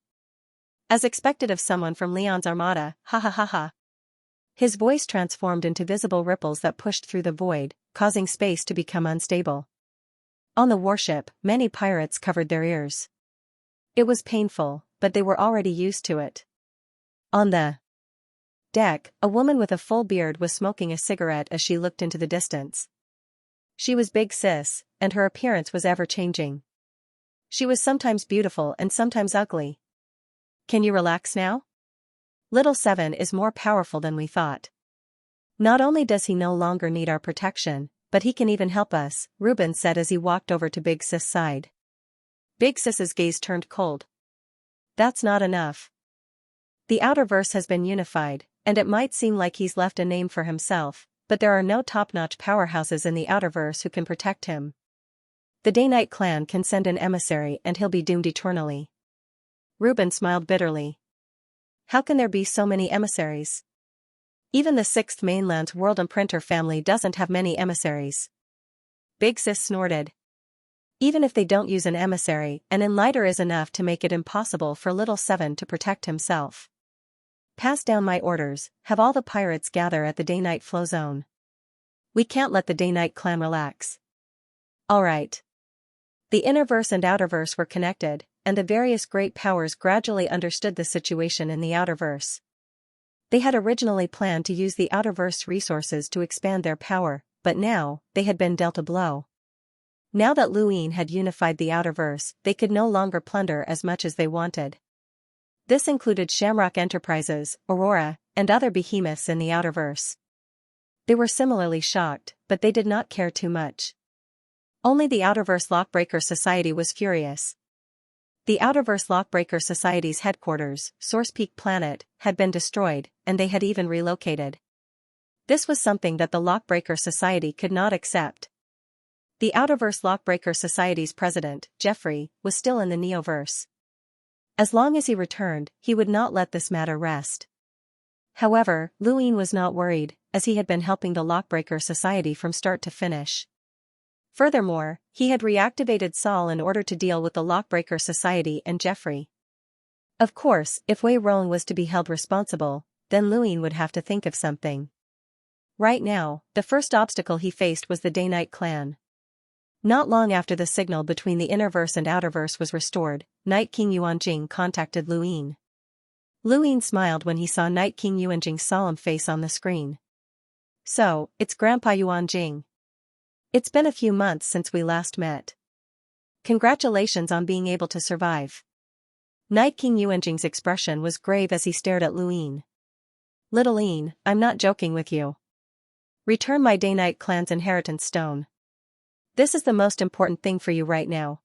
As expected of someone from Leon's armada, ha ha ha ha. His voice transformed into visible ripples that pushed through the void, causing space to become unstable. On the warship, many pirates covered their ears. It was painful, but they were already used to it. On the deck, a woman with a full beard was smoking a cigarette as she looked into the distance. She was Big Sis, and her appearance was ever-changing. She was sometimes beautiful and sometimes ugly. Can you relax now? Little Seven is more powerful than we thought. Not only does he no longer need our protection, but he can even help us, Reuben said as he walked over to Big Sis' side. Big Sis's gaze turned cold. That's not enough. The Outerverse has been unified, and it might seem like he's left a name for himself, but there are no top-notch powerhouses in the Outerverse who can protect him. The Day-Night clan can send an emissary and he'll be doomed eternally. Reuben smiled bitterly. How can there be so many emissaries? Even the 6th Mainland's World Imprinter family doesn't have many emissaries. Big Sis snorted. Even if they don't use an emissary, an enlighter is enough to make it impossible for Little Seven to protect himself. Pass down my orders, have all the pirates gather at the Day-Night flow zone. We can't let the Day-Night clan relax. Alright. The Innerverse and Outerverse were connected, and the various great powers gradually understood the situation in the Outerverse. They had originally planned to use the Outerverse resources to expand their power, but now, they had been dealt a blow. Now that Luin had unified the Outerverse, they could no longer plunder as much as they wanted. This included Shamrock Enterprises, Aurora, and other behemoths in the Outerverse. They were similarly shocked, but they did not care too much. Only the Outerverse Lockbreaker Society was furious. The Outerverse Lockbreaker Society's headquarters, Source Peak Planet, had been destroyed, and they had even relocated. This was something that the Lockbreaker Society could not accept. The Outerverse Lockbreaker Society's president, Jeffrey, was still in the Neoverse. As long as he returned, he would not let this matter rest. However, Luin was not worried, as he had been helping the Lockbreaker Society from start to finish. Furthermore, he had reactivated Saul in order to deal with the Lockbreaker Society and Jeffrey. Of course, if Wei Ron was to be held responsible, then Luin would have to think of something. Right now, the first obstacle he faced was the Day-Night clan. Not long after the signal between the Innerverse and Outerverse was restored, Night King Yuanjing contacted Luin. Luin smiled when he saw Night King Yuanjing's solemn face on the screen. So, it's Grandpa Yuanjing. It's been a few months since we last met. Congratulations on being able to survive. Night King Yuanjing's expression was grave as he stared at Luin. Little Lean, I'm not joking with you. Return my Day-Night clan's inheritance stone. This is the most important thing for you right now.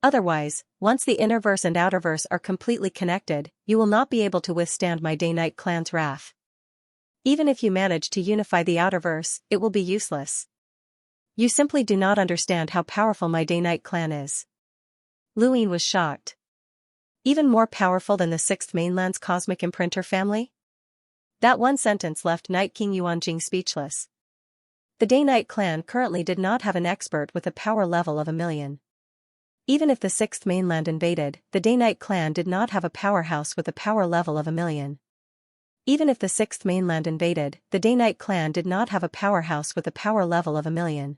Otherwise, once the Innerverse and Outerverse are completely connected, you will not be able to withstand my Day-Night clan's wrath. Even if you manage to unify the Outerverse, it will be useless. You simply do not understand how powerful my Day-Night clan is. Luin was shocked. Even more powerful than the 6th Mainland's Cosmic Imprinter family? That one sentence left Night King Yuanjing speechless. The Day-Night clan currently did not have an expert with a power level of 1,000,000. Even if the 6th Mainland invaded, the Day-Night clan did not have a powerhouse with a power level of 1,000,000. Even if the 6th Mainland invaded, the Day-Night clan did not have a powerhouse with a power level of 1,000,000.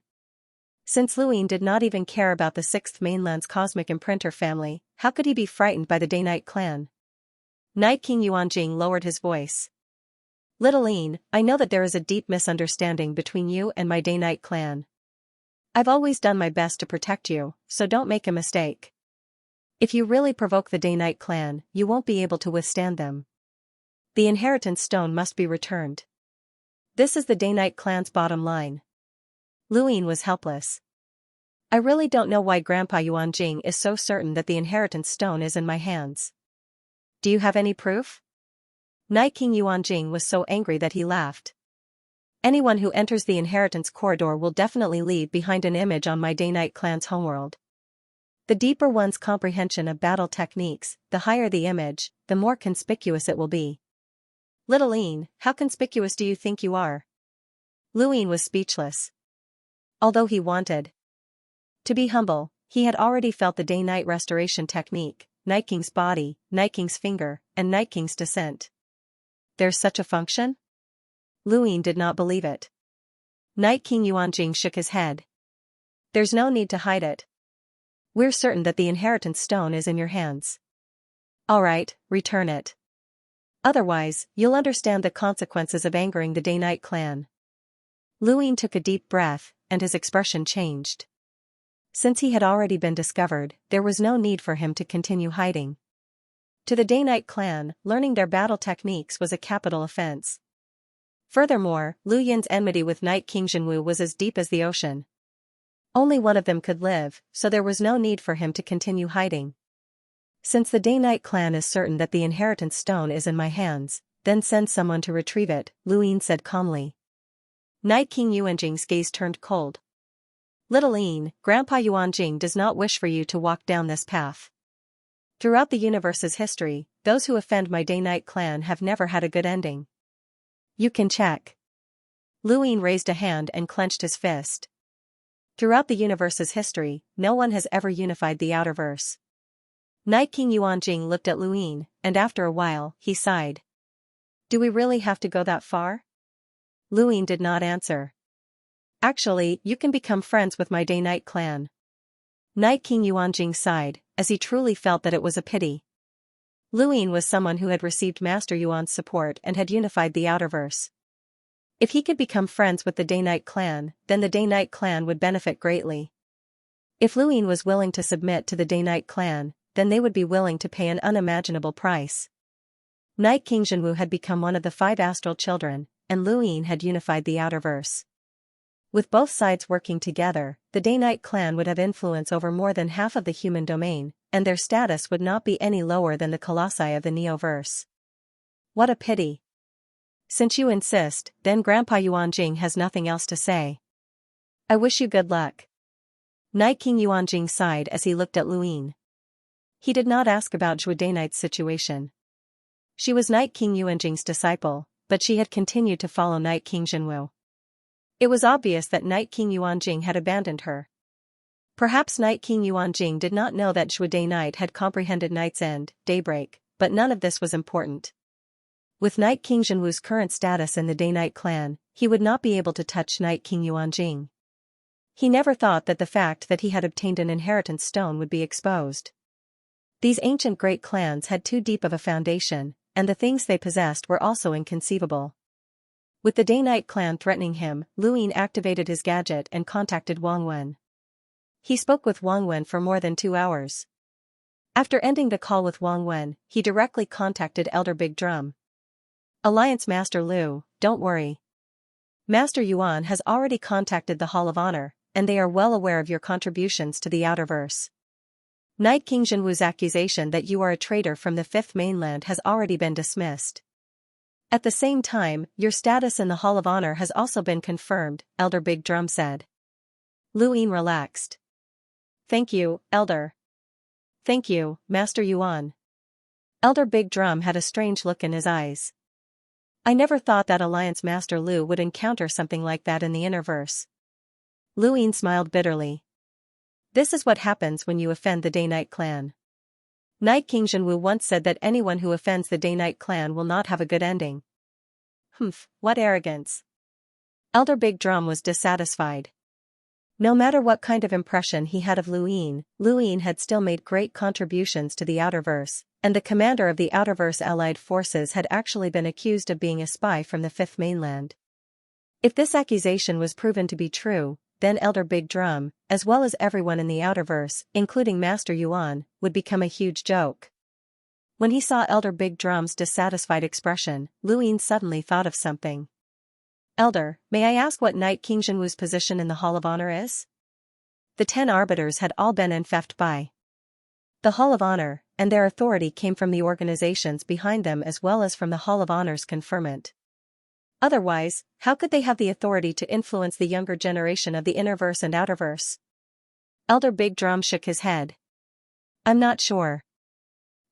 Since Luin did not even care about the 6th Mainland's Cosmic Imprinter family, how could he be frightened by the Day-Night clan? Night King Yuanjing lowered his voice. Little Lean, I know that there is a deep misunderstanding between you and my Day-Night clan. I've always done my best to protect you, so don't make a mistake. If you really provoke the Day-Night clan, you won't be able to withstand them. The inheritance stone must be returned. This is the Day-Night clan's bottom line. Luin was helpless. I really don't know why Grandpa Yuanjing is so certain that the inheritance stone is in my hands. Do you have any proof? Night King Yuanjing was so angry that he laughed. Anyone who enters the inheritance corridor will definitely leave behind an image on my Day-Night clan's homeworld. The deeper one's comprehension of battle techniques, the higher the image, the more conspicuous it will be. Little Lean, how conspicuous do you think you are? Luin was speechless. Although he wanted to be humble, he had already felt the day-night restoration technique, Night King's body, Night King's finger, and Night King's descent. There's such a function? Luin did not believe it. Night King Yuanjing shook his head. There's no need to hide it. We're certain that the inheritance stone is in your hands. Alright, return it. Otherwise, you'll understand the consequences of angering the Day-Night clan. Luin took a deep breath, and his expression changed. Since he had already been discovered, there was no need for him to continue hiding. To the Day-Night clan, learning their battle techniques was a capital offense. Furthermore, Lu Yin's enmity with Night King Jinwu was as deep as the ocean. Only one of them could live, so there was no need for him to continue hiding. Since the Day-Night clan is certain that the inheritance stone is in my hands, then send someone to retrieve it, Luin said calmly. Night King Yuanjing's gaze turned cold. Little Yin, Grandpa Yuanjing does not wish for you to walk down this path. Throughout the universe's history, those who offend my Day-Night clan have never had a good ending. You can check. Luin raised a hand and clenched his fist. Throughout the universe's history, no one has ever unified the Outerverse. Night King Yuanjing looked at Luin, and after a while, he sighed. Do we really have to go that far? Luin did not answer. Actually, you can become friends with my Day-Night clan. Night King Yuanjing sighed, as he truly felt that it was a pity. Luin was someone who had received Master Yuan's support and had unified the Outerverse. If he could become friends with the Day-Night clan, then the Day-Night clan would benefit greatly. If Luin was willing to submit to the Day-Night clan, then they would be willing to pay an unimaginable price. Night King Jinwu had become one of the 5 astral children, and Luin had unified the Outerverse. With both sides working together, the Day-Night clan would have influence over more than half of the human domain, and their status would not be any lower than the colossi of the Neoverse. What a pity. Since you insist, then Grandpa Yuanjing has nothing else to say. I wish you good luck. Night King Yuanjing sighed as he looked at Luin. He did not ask about Zhui Day-Night's situation. She was Night King Yuanjing's disciple, but she had continued to follow Night King Jinwu. It was obvious that Night King Yuanjing had abandoned her. Perhaps Night King Yuanjing did not know that Zhui Day-Night had comprehended Night's End, daybreak, but none of this was important. With Night King Jinwu's current status in the Day-Night clan, he would not be able to touch Night King Yuanjing. He never thought that the fact that he had obtained an inheritance stone would be exposed. These ancient great clans had too deep of a foundation, and the things they possessed were also inconceivable. With the Day-Night clan threatening him, Luin activated his gadget and contacted Wang Wen. He spoke with Wang Wen for more than 2 hours. After ending the call with Wang Wen, he directly contacted Elder Big Drum. Alliance Master Lu, don't worry. Master Yuan has already contacted the Hall of Honor, and they are well aware of your contributions to the Outerverse. Night King Jinwu's accusation that you are a traitor from the 5th mainland has already been dismissed. At the same time, your status in the Hall of Honor has also been confirmed, Elder Big Drum said. Luin relaxed. Thank you, Elder. Thank you, Master Yuan. Elder Big Drum had a strange look in his eyes. I never thought that Alliance Master Lu would encounter something like that in the Innerverse. Luin smiled bitterly. This is what happens when you offend the Day-Night clan. Night King Jinwu once said that anyone who offends the Day-Night clan will not have a good ending. Humph, what arrogance. Elder Big Drum was dissatisfied. No matter what kind of impression he had of Luin had still made great contributions to the Outerverse, and the commander of the Outerverse allied forces had actually been accused of being a spy from the 5th mainland. If this accusation was proven to be true, then Elder Big Drum, as well as everyone in the Outerverse, including Master Yuan, would become a huge joke. When he saw Elder Big Drum's dissatisfied expression, Luin suddenly thought of something. Elder, may I ask what Night King Jinwu's position in the Hall of Honor is? The 10 arbiters had all been enfeoffed by the Hall of Honor, and their authority came from the organizations behind them as well as from the Hall of Honor's conferment. Otherwise, how could they have the authority to influence the younger generation of the Innerverse and Outerverse? Elder Big Drum shook his head. I'm not sure.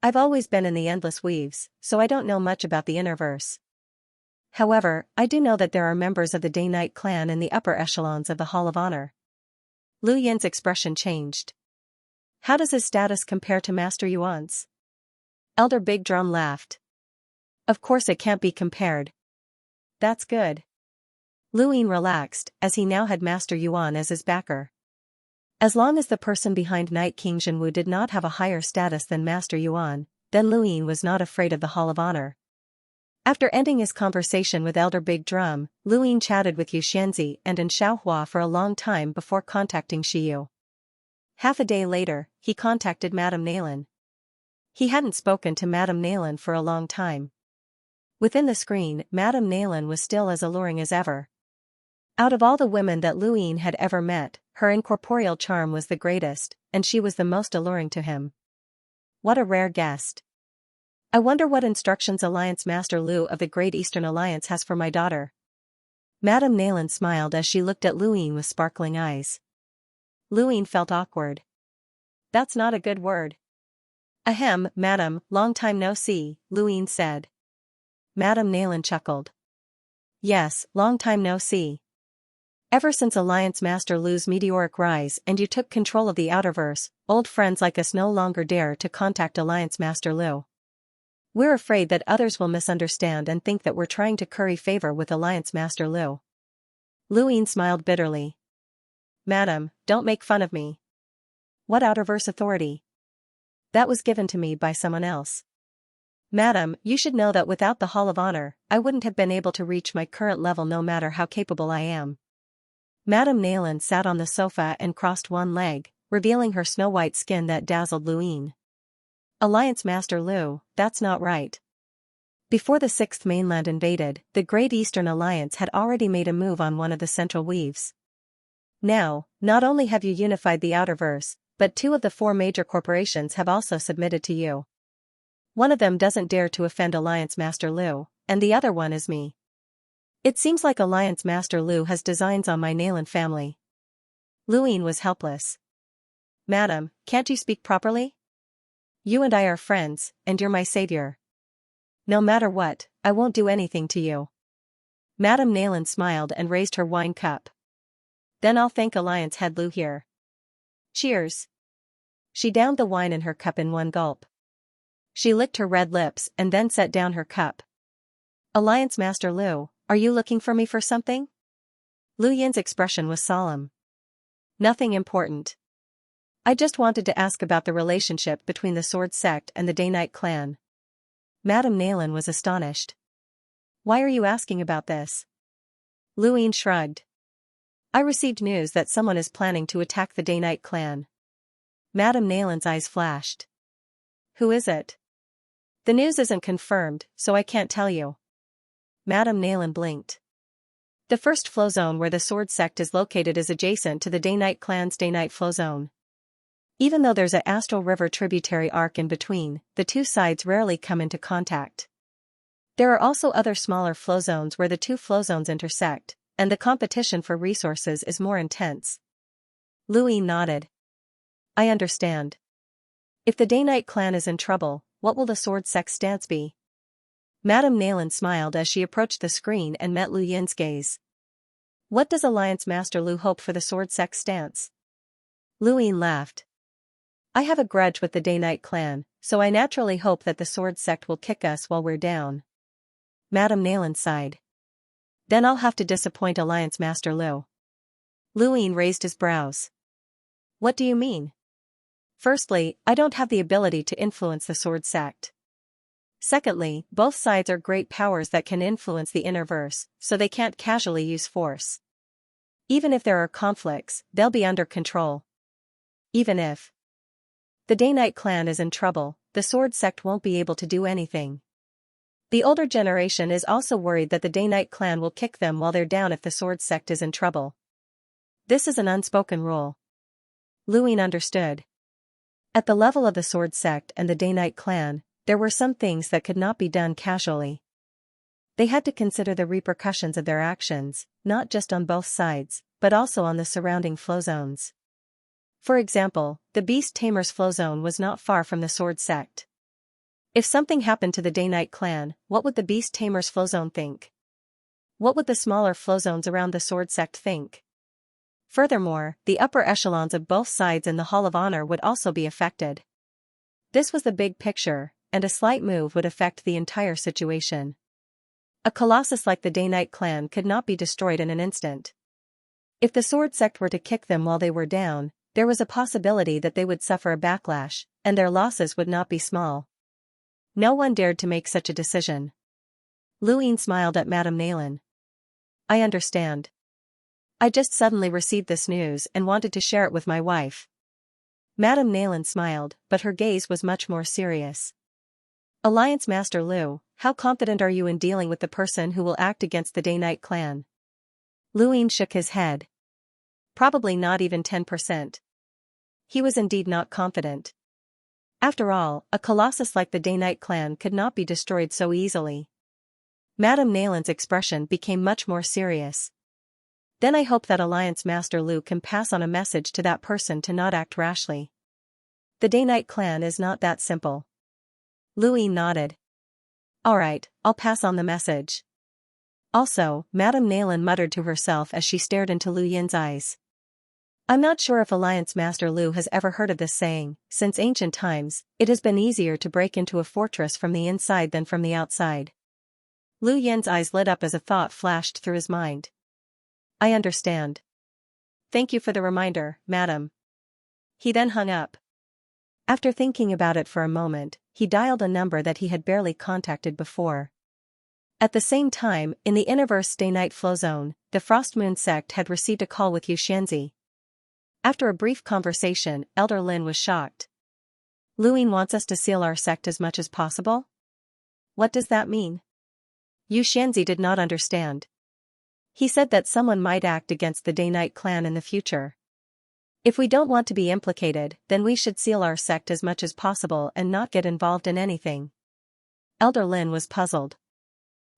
I've always been in the Endless Weaves, so I don't know much about the Innerverse. However, I do know that there are members of the Day-Night clan in the upper echelons of the Hall of Honor. Lu Yin's expression changed. How does his status compare to Master Yuan's? Elder Big Drum laughed. Of course it can't be compared. That's good. Lu Yin relaxed, as he now had Master Yuan as his backer. As long as the person behind Night King Zhenwu did not have a higher status than Master Yuan, then Lu Yin was not afraid of the Hall of Honor. After ending his conversation with Elder Big Drum, Lu Yin chatted with Xianxia and Xiaohua for a long time before contacting Shiyu. Half a day later, he contacted Madame Nailin. He hadn't spoken to Madame Nailin for a long time. Within the screen, Madame Nailin was still as alluring as ever. Out of all the women that Lu Yin had ever met, her incorporeal charm was the greatest, and she was the most alluring to him. What a rare guest. I wonder what instructions Alliance Master Lu of the Great Eastern Alliance has for my daughter. Madame Nailin smiled as she looked at Lu Yin with sparkling eyes. Lu Yin felt awkward. That's not a good word. Ahem, madam, long time no see, Lu Yin said. Madame Nailin chuckled. Yes, long time no see. Ever since Alliance Master Lu's meteoric rise and you took control of the Outerverse, old friends like us no longer dare to contact Alliance Master Lu. We're afraid that others will misunderstand and think that we're trying to curry favor with Alliance Master Lu. Lu Yin smiled bitterly. Madam, don't make fun of me. What Outerverse authority? That was given to me by someone else. Madam, you should know that without the Hall of Honor, I wouldn't have been able to reach my current level no matter how capable I am. Madame Nailin sat on the sofa and crossed one leg, revealing her snow-white skin that dazzled Lu Yin. Alliance Master Lu, that's not right. Before the 6th mainland invaded, the Great Eastern Alliance had already made a move on one of the central weaves. Now, not only have you unified the Outerverse, but 2 of the 4 major corporations have also submitted to you. One of them doesn't dare to offend Alliance Master Lu, and the other one is me. It seems like Alliance Master Lu has designs on my Nailin family. Lu Yin was helpless. Madam, can't you speak properly? You and I are friends, and you're my savior. No matter what, I won't do anything to you. Madame Nailin smiled and raised her wine cup. Then I'll thank Alliance Head Lu here. Cheers. She downed the wine in her cup in one gulp. She licked her red lips and then set down her cup. Alliance Master Lu, are you looking for me for something? Lu Yin's expression was solemn. Nothing important. I just wanted to ask about the relationship between the Sword Sect and the Day-Night Clan. Madame Nailin was astonished. Why are you asking about this? Lu Yin shrugged. I received news that someone is planning to attack the Day-Night Clan. Madame Nailin's eyes flashed. Who is it? The news isn't confirmed, so I can't tell you. Madame Nailin blinked. The first flow zone where the Sword Sect is located is adjacent to the Day-Night Clan's Day-Night flow zone. Even though there's a Astral River tributary arc in between, the 2 sides rarely come into contact. There are also other smaller flow zones where the 2 flow zones intersect, and the competition for resources is more intense. Lu Yin nodded. I understand. If the Day-Night Clan is in trouble, what will the Sword Sect's stance be? Madame Nailin smiled as she approached the screen and met Lu Yin's gaze. What does Alliance Master Lu hope for the Sword Sect's stance? Lu Yin laughed. I have a grudge with the Day-Night Clan, so I naturally hope that the Sword Sect will kick us while we're down. Madame Nailin sighed. Then I'll have to disappoint Alliance Master Lu. Lu Yin raised his brows. What do you mean? Firstly, I don't have the ability to influence the Sword Sect. Secondly, both sides are great powers that can influence the Innerverse, so they can't casually use force. Even if there are conflicts, they'll be under control. Even if the Day-Night Clan is in trouble, the Sword Sect won't be able to do anything. The older generation is also worried that the Day-Night Clan will kick them while they're down if the Sword Sect is in trouble. This is an unspoken rule. Lu Yin understood. At the level of the Sword Sect and the Day-Night Clan, there were some things that could not be done casually. They had to consider the repercussions of their actions, not just on both sides, but also on the surrounding flow zones. For example, the Beast Tamer's flow zone was not far from the Sword Sect. If something happened to the Day-Night Clan, what would the Beast Tamer's flow zone think? What would the smaller flow zones around the Sword Sect think? Furthermore, the upper echelons of both sides in the Hall of Honor would also be affected. This was the big picture, and a slight move would affect the entire situation. A colossus like the Day-Night clan could not be destroyed in an instant. If the Sword Sect were to kick them while they were down, there was a possibility that they would suffer a backlash, and their losses would not be small. No one dared to make such a decision. Luine smiled at Madame Naylan. I understand. I just suddenly received this news and wanted to share it with my wife. Madame Naylan smiled, but her gaze was much more serious. Alliance Master Lu, how confident are you in dealing with the person who will act against the Day-Night clan? Luine shook his head. Probably not even 10%. He was indeed not confident. After all, a colossus like the Day-Night clan could not be destroyed so easily. Madame Naylan's expression became much more serious. Then I hope that Alliance Master Lu can pass on a message to that person to not act rashly. The Day-Night clan is not that simple. Luine nodded. Alright, I'll pass on the message. Also, Madame Naylan muttered to herself as she stared into Lu Yin's eyes. I'm not sure if Alliance Master Lu has ever heard of this saying. Since ancient times, it has been easier to break into a fortress from the inside than from the outside. Lu Yin's eyes lit up as a thought flashed through his mind. I understand. Thank you for the reminder, madam. He then hung up. After thinking about it for a moment, he dialed a number that he had barely contacted before. At the same time, in the Innerverse Day-Night Flow Zone, the Frost Moon sect had received a call with Xianxia. After a brief conversation, Elder Lin was shocked. Luine wants us to seal our sect as much as possible? What does that mean? Xianxia did not understand. He said that someone might act against the Day-Night clan in the future. If we don't want to be implicated, then we should seal our sect as much as possible and not get involved in anything. Elder Lin was puzzled.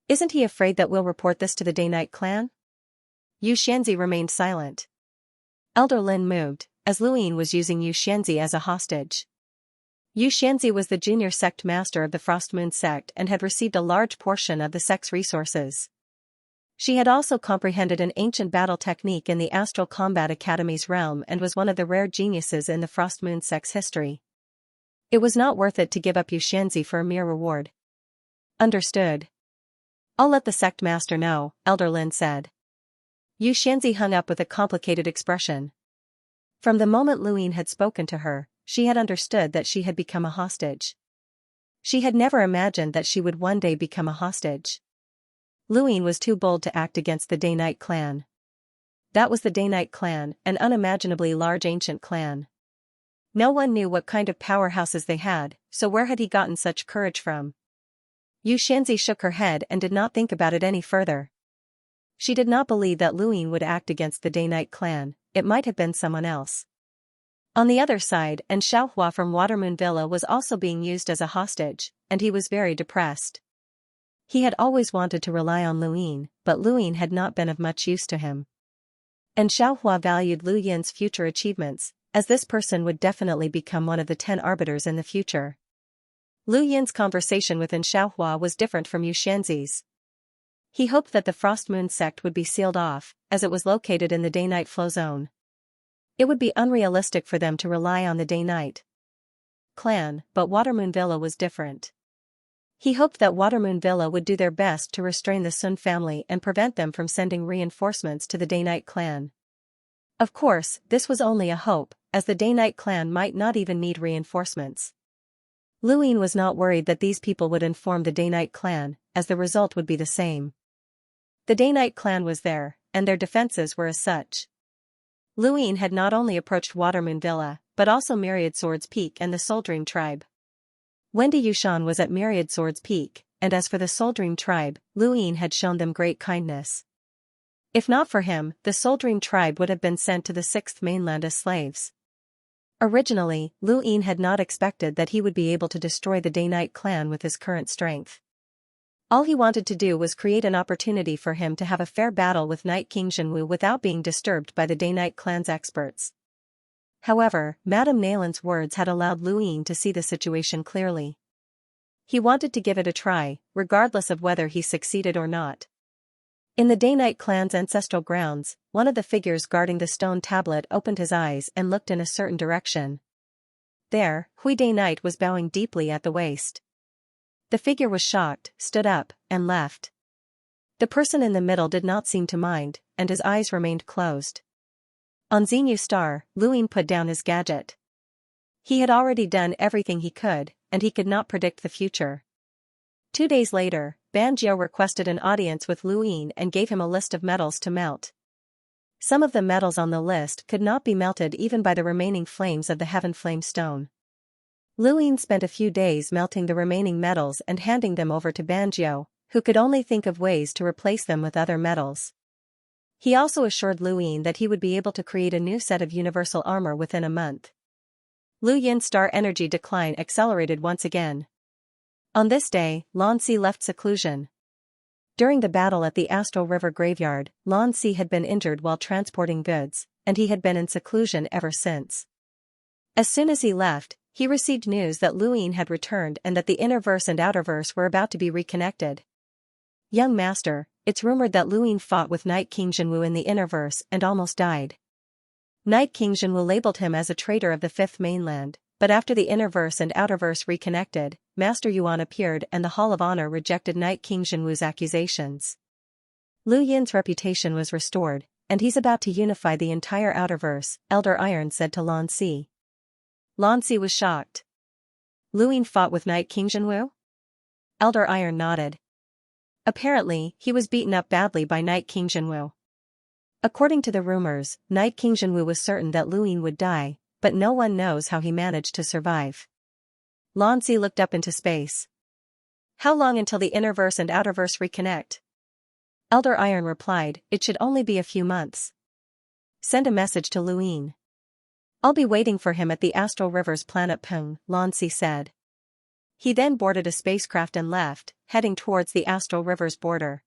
Isn't he afraid that we'll report this to the Day-Night clan? Xianxia remained silent. Elder Lin moved, as Luine was using Xianxia as a hostage. Xianxia was the junior sect master of the Frost Moon sect and had received a large portion of the sect's resources. She had also comprehended an ancient battle technique in the Astral Combat Academy's realm and was one of the rare geniuses in the Frost Moon sect's history. It was not worth it to give up Xianxia for a mere reward. Understood. I'll let the sect master know, Elder Lin said. Xianxia hung up with a complicated expression. From the moment Luine had spoken to her, she had understood that she had become a hostage. She had never imagined that she would one day become a hostage. Luine was too bold to act against the Day-Night clan. That was the Day-Night clan, an unimaginably large ancient clan. No one knew what kind of powerhouses they had, so where had he gotten such courage from? Xianxia shook her head and did not think about it any further. She did not believe that Luine would act against the Day-Night clan. It might have been someone else. On the other side, Xianxia from Watermoon Villa was also being used as a hostage, and he was very depressed. He had always wanted to rely on Luine, but Luine had not been of much use to him. Xianxia valued Lu Yin's future achievements, as this person would definitely become one of the 10 arbiters in the future. Lu Yin's conversation with Xianxia was different from Xianxia's. He hoped that the Frost Moon sect would be sealed off, as it was located in the Day-Night Flow Zone. It would be unrealistic for them to rely on the Day-Night clan, but Watermoon Villa was different. He hoped that Watermoon Villa would do their best to restrain the Sun family and prevent them from sending reinforcements to the Day-Night clan. Of course, this was only a hope, as the Day-Night clan might not even need reinforcements. Luine was not worried that these people would inform the Day-Night clan, as the result would be the same. The Day-Night clan was there, and their defenses were as such. Luine had not only approached Watermoon Villa, but also Myriad Swords Peak and the Soul-Dream tribe. Wendy Yushan was at Myriad Swords Peak, and as for the Soul-Dream tribe, Luine had shown them great kindness. If not for him, the Soul-Dream tribe would have been sent to the 6th mainland as slaves. Originally, Luine had not expected that he would be able to destroy the Day-Night clan with his current strength. All he wanted to do was create an opportunity for him to have a fair battle with Night King Jinwu without being disturbed by the Day-Night clan's experts. However, Madame Naylan's words had allowed Luine to see the situation clearly. He wanted to give it a try, regardless of whether he succeeded or not. In the Day-Night clan's ancestral grounds, one of the figures guarding the stone tablet opened his eyes and looked in a certain direction. There, Hui Day-Night was bowing deeply at the waist. The figure was shocked, stood up, and left. The person in the middle did not seem to mind, and his eyes remained closed. On Xinyu Star, Luin put down his gadget. He had already done everything he could, and he could not predict the future. 2 days later, Banjiao requested an audience with Luin and gave him a list of metals to melt. Some of the metals on the list could not be melted even by the remaining flames of the Heaven Flame Stone. Luin spent a few days melting the remaining metals and handing them over to Banjiao, who could only think of ways to replace them with other metals. He also assured Luin that he would be able to create a new set of universal armor within a month. Lu Yin's star energy decline accelerated once again. On this day, Lan Si left seclusion. During the battle at the Astral River graveyard, Lan Si had been injured while transporting goods, and he had been in seclusion ever since. As soon as he left, he received news that Luin had returned and that the Innerverse and Outerverse were about to be reconnected. Young Master, it's rumored that Luin fought with Night King Jinwu in the Innerverse and almost died. Night King Jinwu labeled him as a traitor of the Fifth Mainland, but after the Innerverse and Outerverse reconnected, Master Yuan appeared and the Hall of Honor rejected Night King Jinwu's accusations. Lu Yin's reputation was restored, and he's about to unify the entire Outerverse, Elder Iron said to Lan Si. Lan Si was shocked. Luin fought with Night King Jinwu? Elder Iron nodded. Apparently, he was beaten up badly by Night King Jinwu. According to the rumors, Night King Jinwu was certain that Luin would die, but no one knows how he managed to survive. Lan Si looked up into space. How long until the Innerverse and Outerverse reconnect? Elder Iron replied, it should only be a few months. Send a message to Luin. I'll be waiting for him at the Astral River's planet Peng, Lan Si said. He then boarded a spacecraft and left, heading towards the Astral River's border.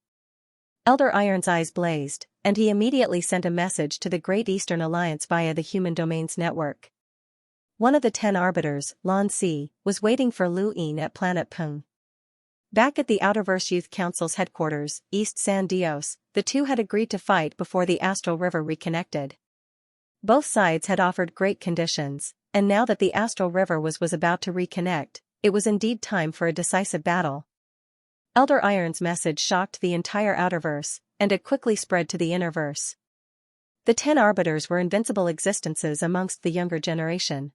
Elder Iron's eyes blazed, and he immediately sent a message to the Great Eastern Alliance via the Human Domains Network. One of the 10 arbiters, Lan Si, was waiting for Luin at planet Peng. Back at the Outerverse Youth Council's headquarters, East San Dios, the two had agreed to fight before the Astral River reconnected. Both sides had offered great conditions, and now that the Astral River was about to reconnect, it was indeed time for a decisive battle. Elder Iron's message shocked the entire Outerverse, and it quickly spread to the Innerverse. The 10 arbiters were invincible existences amongst the younger generation.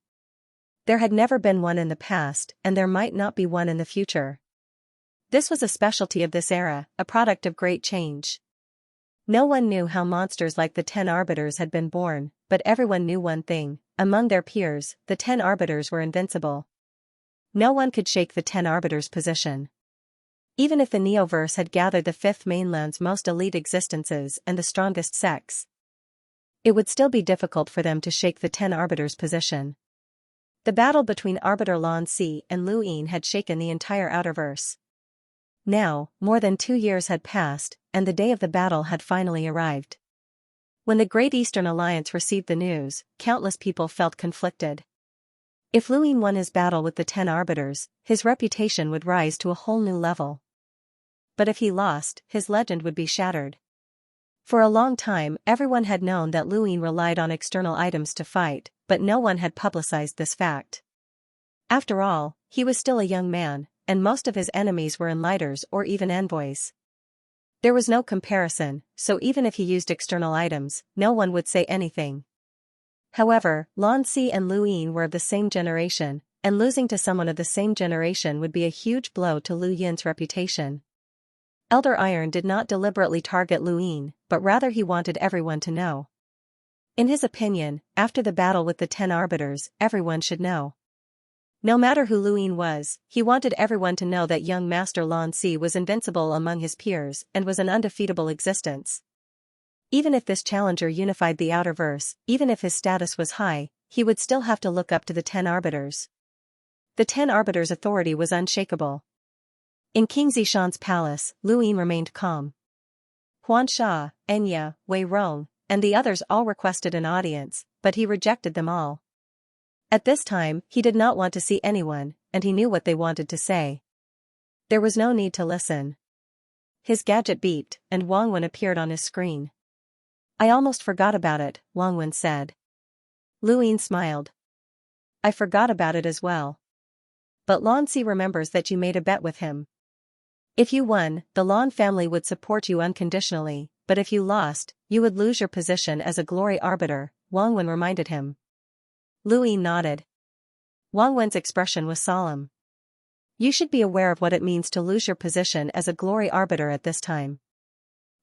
There had never been one in the past, and there might not be one in the future. This was a specialty of this era, a product of great change. No one knew how monsters like the 10 arbiters had been born, but everyone knew one thing: among their peers, the 10 arbiters were invincible. No one could shake the 10 arbiters' position. Even if the Neoverse had gathered the Fifth Mainland's most elite existences and the strongest sects, it would still be difficult for them to shake the 10 arbiters' position. The battle between Arbiter Lan Si and Luin had shaken the entire Outerverse. Now, more than 2 years had passed, and the day of the battle had finally arrived. When the Great Eastern Alliance received the news, countless people felt conflicted. If Luin won his battle with the 10 arbiters, his reputation would rise to a whole new level. But if he lost, his legend would be shattered. For a long time, everyone had known that Luin relied on external items to fight, but no one had publicized this fact. After all, he was still a young man, and most of his enemies were enlighters or even envoys. There was no comparison, so even if he used external items, no one would say anything. However, Lan Si and Luin were of the same generation, and losing to someone of the same generation would be a huge blow to Lu Yin's reputation. Elder Iron did not deliberately target Luin, but rather he wanted everyone to know. In his opinion, after the battle with the 10 arbiters, everyone should know. No matter who Luin was, he wanted everyone to know that young Master Lan Si was invincible among his peers and was an undefeatable existence. Even if this challenger unified the Outerverse, even if his status was high, he would still have to look up to the 10 arbiters. The 10 arbiters' authority was unshakable. In King Zishan's palace, Luin remained calm. Huan Sha, Enya, Wei Rong, and the others all requested an audience, but he rejected them all. At this time, he did not want to see anyone, and he knew what they wanted to say. There was no need to listen. His gadget beeped, and Wang Wen appeared on his screen. I almost forgot about it, Wang Wen said. Lu Ying smiled. I forgot about it as well. But Lan Si remembers that you made a bet with him. If you won, the Lan family would support you unconditionally, but if you lost, you would lose your position as a glory arbiter, Wang Wen reminded him. Lu Ying nodded. Wang Wen's expression was solemn. You should be aware of what it means to lose your position as a glory arbiter at this time.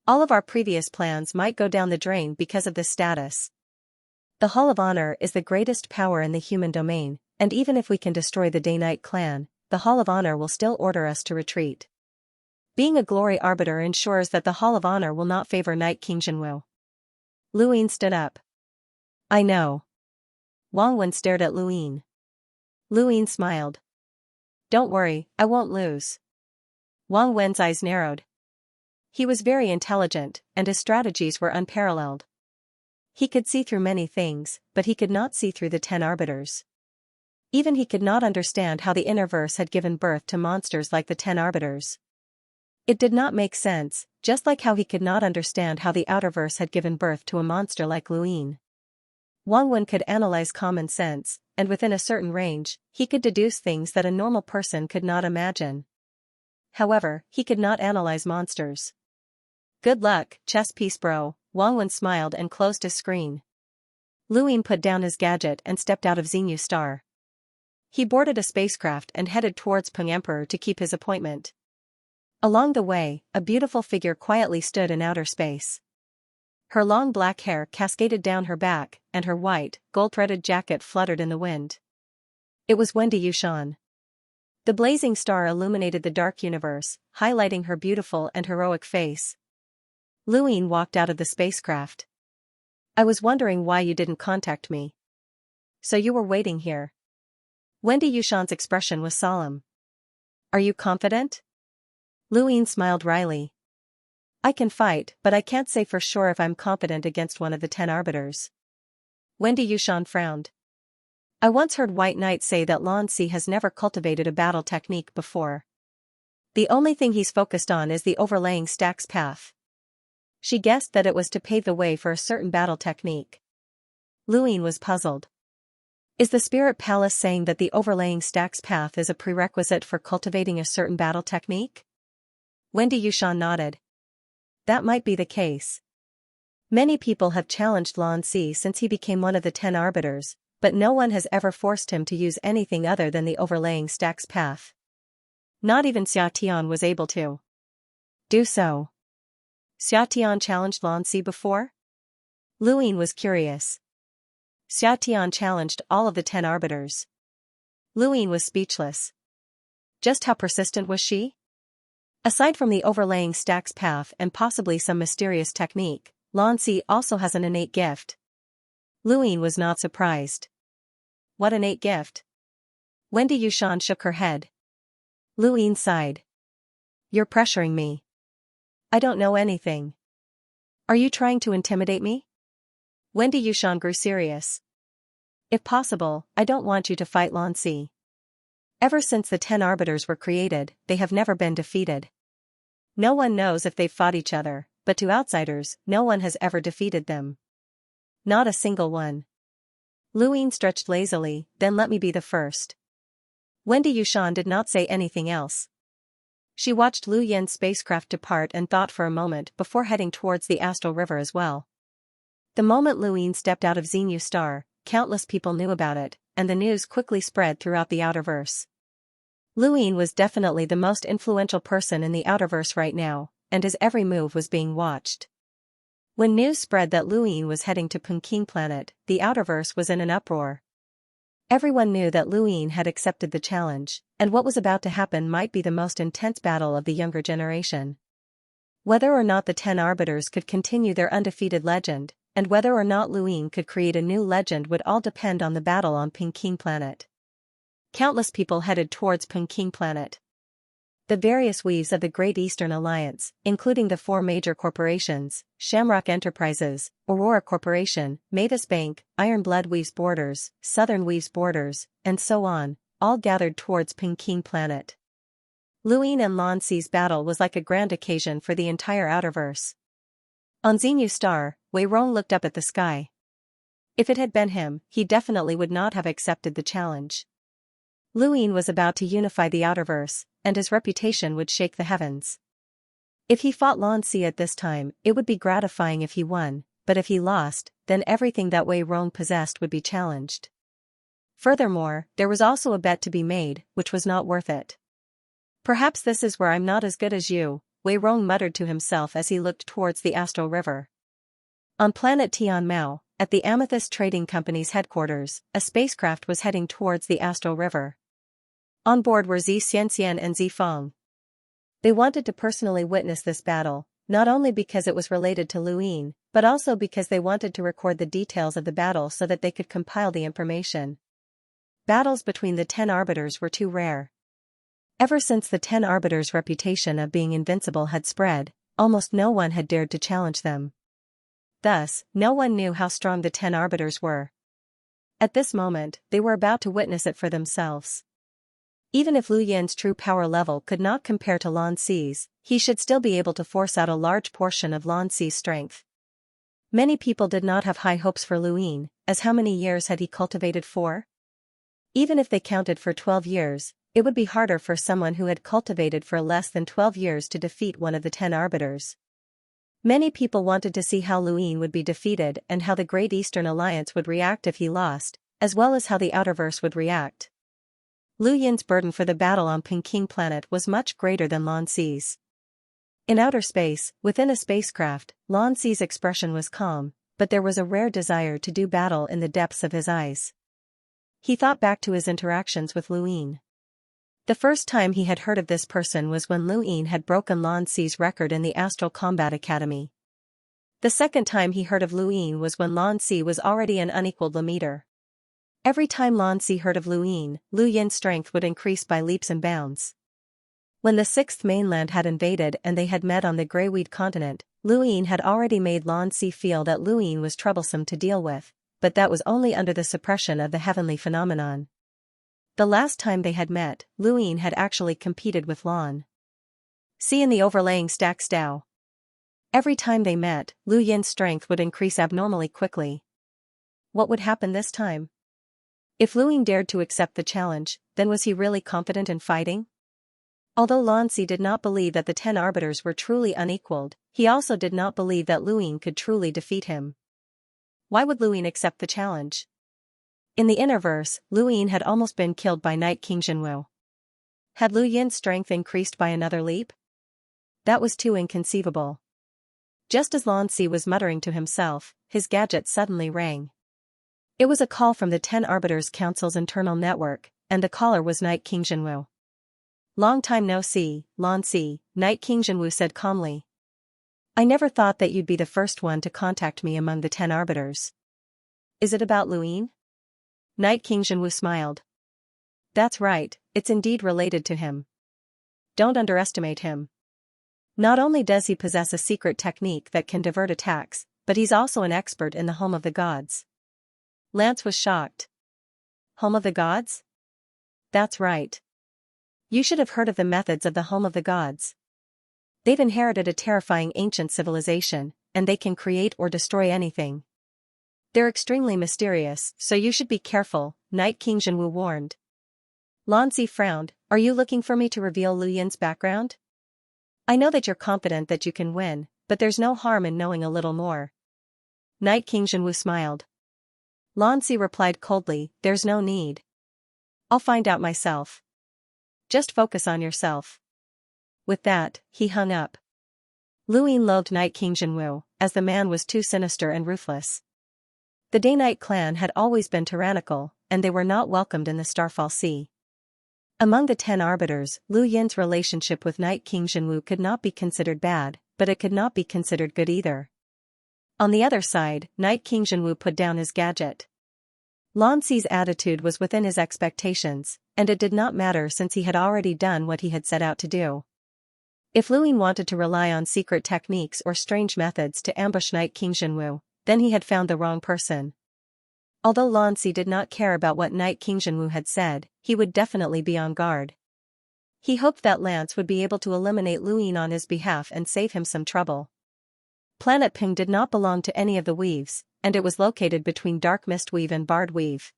All of our previous plans might go down the drain because of this status. The Hall of Honor is the greatest power in the human domain, and even if we can destroy the Day-Night clan, the Hall of Honor will still order us to retreat. Being a glory arbiter ensures that the Hall of Honor will not favor Knight King Jinwu. Lu Ying stood up. I know. Wang Wen stared at Lu Ying. Lu Ying smiled. Don't worry, I won't lose. Wang Wen's eyes narrowed. He was very intelligent, and his strategies were unparalleled. He could see through many things, but he could not see through the 10 arbiters. Even he could not understand how the Innerverse had given birth to monsters like the 10 arbiters. It did not make sense, just like how he could not understand how the Outerverse had given birth to a monster like Lu Ying. Wang Wen could analyze common sense, and within a certain range, he could deduce things that a normal person could not imagine. However, he could not analyze monsters. Good luck, chess piece bro, Wang Wen smiled and closed his screen. Lu Ying put down his gadget and stepped out of Xinyu Star. He boarded a spacecraft and headed towards Peng Emperor to keep his appointment. Along the way, a beautiful figure quietly stood in outer space. Her long black hair cascaded down her back, and her white, gold-threaded jacket fluttered in the wind. It was Wendy Yushan. The blazing star illuminated the dark universe, highlighting her beautiful and heroic face. Lu Ying walked out of the spacecraft. I was wondering why you didn't contact me. So you were waiting here. Wendy Yushan's expression was solemn. Are you confident? Lu Ying smiled wryly. I can fight, but I can't say for sure if I'm confident against one of the 10 arbiters. Wendy Yushan frowned. I once heard White Knight say that Lan Si has never cultivated a battle technique before. The only thing he's focused on is the overlaying stacks path. She guessed that it was to pave the way for a certain battle technique. Lu Ying was puzzled. Is the Spirit Palace saying that the overlaying stacks path is a prerequisite for cultivating a certain battle technique? Wendy Yushan nodded. That might be the case. Many people have challenged Lan Si since he became one of the 10 arbiters, but no one has ever forced him to use anything other than the overlaying stacks path. Not even Xia Tian was able to do so. Xia Tian challenged Lan Si before? Lu Ying was curious. Xia Tian challenged all of the 10 arbiters. Lu Ying was speechless. Just how persistent was she? Aside from the overlaying stacks path and possibly some mysterious technique, Lan Si also has an innate gift. Lu Ying was not surprised. What innate gift? Wendy Yushan shook her head. Lu Ying sighed. You're pressuring me. I don't know anything. Are you trying to intimidate me? Wendy Yushan grew serious. If possible, I don't want you to fight Lan Si. Ever since the 10 arbiters were created, they have never been defeated. No one knows if they've fought each other, but to outsiders, no one has ever defeated them. Not a single one. Lu Ying stretched lazily, then let me be the first. Wendy Yushan did not say anything else. She watched Lu Yin's spacecraft depart and thought for a moment before heading towards the Astral River as well. The moment Lu Ying stepped out of Xinyu Star, countless people knew about it, and the news quickly spread throughout the Outerverse. Lu Ying was definitely the most influential person in the Outerverse right now, and his every move was being watched. When news spread that Lu Ying was heading to Peking Planet, the Outerverse was in an uproar. Everyone knew that Lu Ying had accepted the challenge, and what was about to happen might be the most intense battle of the younger generation. Whether or not the 10 arbiters could continue their undefeated legend, and whether or not Lu Ying could create a new legend would all depend on the battle on Peking Planet. Countless people headed towards Peking Planet. The various weaves of the Great Eastern Alliance, including the 4 major corporations, Shamrock Enterprises, Aurora Corporation, Mavis Bank, Iron Blood Weaves Borders, Southern Weaves Borders, and so on, all gathered towards Peking Planet. Luin and Lan Si's battle was like a grand occasion for the entire Outerverse. On Xinyu Star, Wei Rong looked up at the sky. If it had been him, he definitely would not have accepted the challenge. Luin was about to unify the Outerverse, and his reputation would shake the heavens. If he fought Lan Si at this time, it would be gratifying if he won, but if he lost, then everything that Wei Rong possessed would be challenged. Furthermore, there was also a bet to be made, which was not worth it. Perhaps this is where I'm not as good as you, Wei Rong muttered to himself as he looked towards the Astral River. On planet Tianmao, at the Amethyst Trading Company's headquarters, a spacecraft was heading towards the Astral River. On board were Xianxia and Feng. They wanted to personally witness this battle, not only because it was related to Luin, but also because they wanted to record the details of the battle so that they could compile the information. Battles between the 10 arbiters were too rare. Ever since the 10 arbiters' reputation of being invincible had spread, almost no one had dared to challenge them. Thus, no one knew how strong the 10 arbiters were. At this moment, they were about to witness it for themselves. Even if Lu Yin's true power level could not compare to Lan Si's, he should still be able to force out a large portion of Lan Si's strength. Many people did not have high hopes for Lu Yin, as how many years had he cultivated for? Even if they counted for 12 years, it would be harder for someone who had cultivated for less than 12 years to defeat one of the 10 arbiters. Many people wanted to see how Lu Yin would be defeated and how the Great Eastern Alliance would react if he lost, as well as how the Outerverse would react. Lu Yin's burden for the battle on Peking planet was much greater than Lan Si's. In outer space, within a spacecraft, Lan Si's expression was calm, but there was a rare desire to do battle in the depths of his eyes. He thought back to his interactions with Lu Yin. The first time he had heard of this person was when Lu Yin had broken Lan Si's record in the Astral Combat Academy. The second time he heard of Lu Yin was when Lan Si was already an unequaled leader. Every time Lan Si heard of Lu Yin's strength would increase by leaps and bounds. When the 6th mainland had invaded and they had met on the Greyweed continent, Lu Yin had already made Lan Si feel that Lu Yin was troublesome to deal with, but that was only under the suppression of the heavenly phenomenon. The last time they had met, Lu Yin had actually competed with Lan Si in the overlaying stack Stao. Every time they met, Lu Yin's strength would increase abnormally quickly. What would happen this time? If Lu Yin dared to accept the challenge, then was he really confident in fighting? Although Lan Si did not believe that the 10 arbiters were truly unequaled, he also did not believe that Lu Yin could truly defeat him. Why would Lu Yin accept the challenge? In the Innerverse, Lu Yin had almost been killed by Night King Jinwu. Had Lu Yin's strength increased by another leap? That was too inconceivable. Just as Lan Si was muttering to himself, his gadget suddenly rang. It was a call from the 10 Arbiters Council's internal network, and the caller was Night King Jinwu. "Long time no see, Lan Si," Night King Jinwu said calmly. "I never thought that you'd be the first one to contact me among the 10 arbiters. Is it about Lu Yin?" Night King Jinwu smiled. "That's right, it's indeed related to him. Don't underestimate him. Not only does he possess a secret technique that can divert attacks, but he's also an expert in the Home of the Gods." Lance was shocked. Home of the Gods? That's right. You should have heard of the methods of the Home of the Gods. They've inherited a terrifying ancient civilization, and they can create or destroy anything. They're extremely mysterious, so you should be careful, Night King Jinwu warned. Lan Si frowned. "Are you looking for me to reveal Lu Yin's background? I know that you're confident that you can win, but there's no harm in knowing a little more." Night King Jinwu smiled. Lan Si replied coldly, "There's no need. I'll find out myself. Just focus on yourself." With that, he hung up. Lu Yin loathed Night King Jinwu, as the man was too sinister and ruthless. The Day-Night clan had always been tyrannical, and they were not welcomed in the Starfall Sea. Among the 10 arbiters, Lu Yin's relationship with Night King Jinwu could not be considered bad, but it could not be considered good either. On the other side, Night King Jinwu put down his gadget. Lan Si's attitude was within his expectations, and it did not matter since he had already done what he had set out to do. If Lu Yin wanted to rely on secret techniques or strange methods to ambush Night King Jinwu, then he had found the wrong person. Although Lan Si did not care about what Night King Jinwu had said, he would definitely be on guard. He hoped that Lance would be able to eliminate Luine on his behalf and save him some trouble. Planet Ping did not belong to any of the weaves, and it was located between Dark Mist Weave and Barred Weave.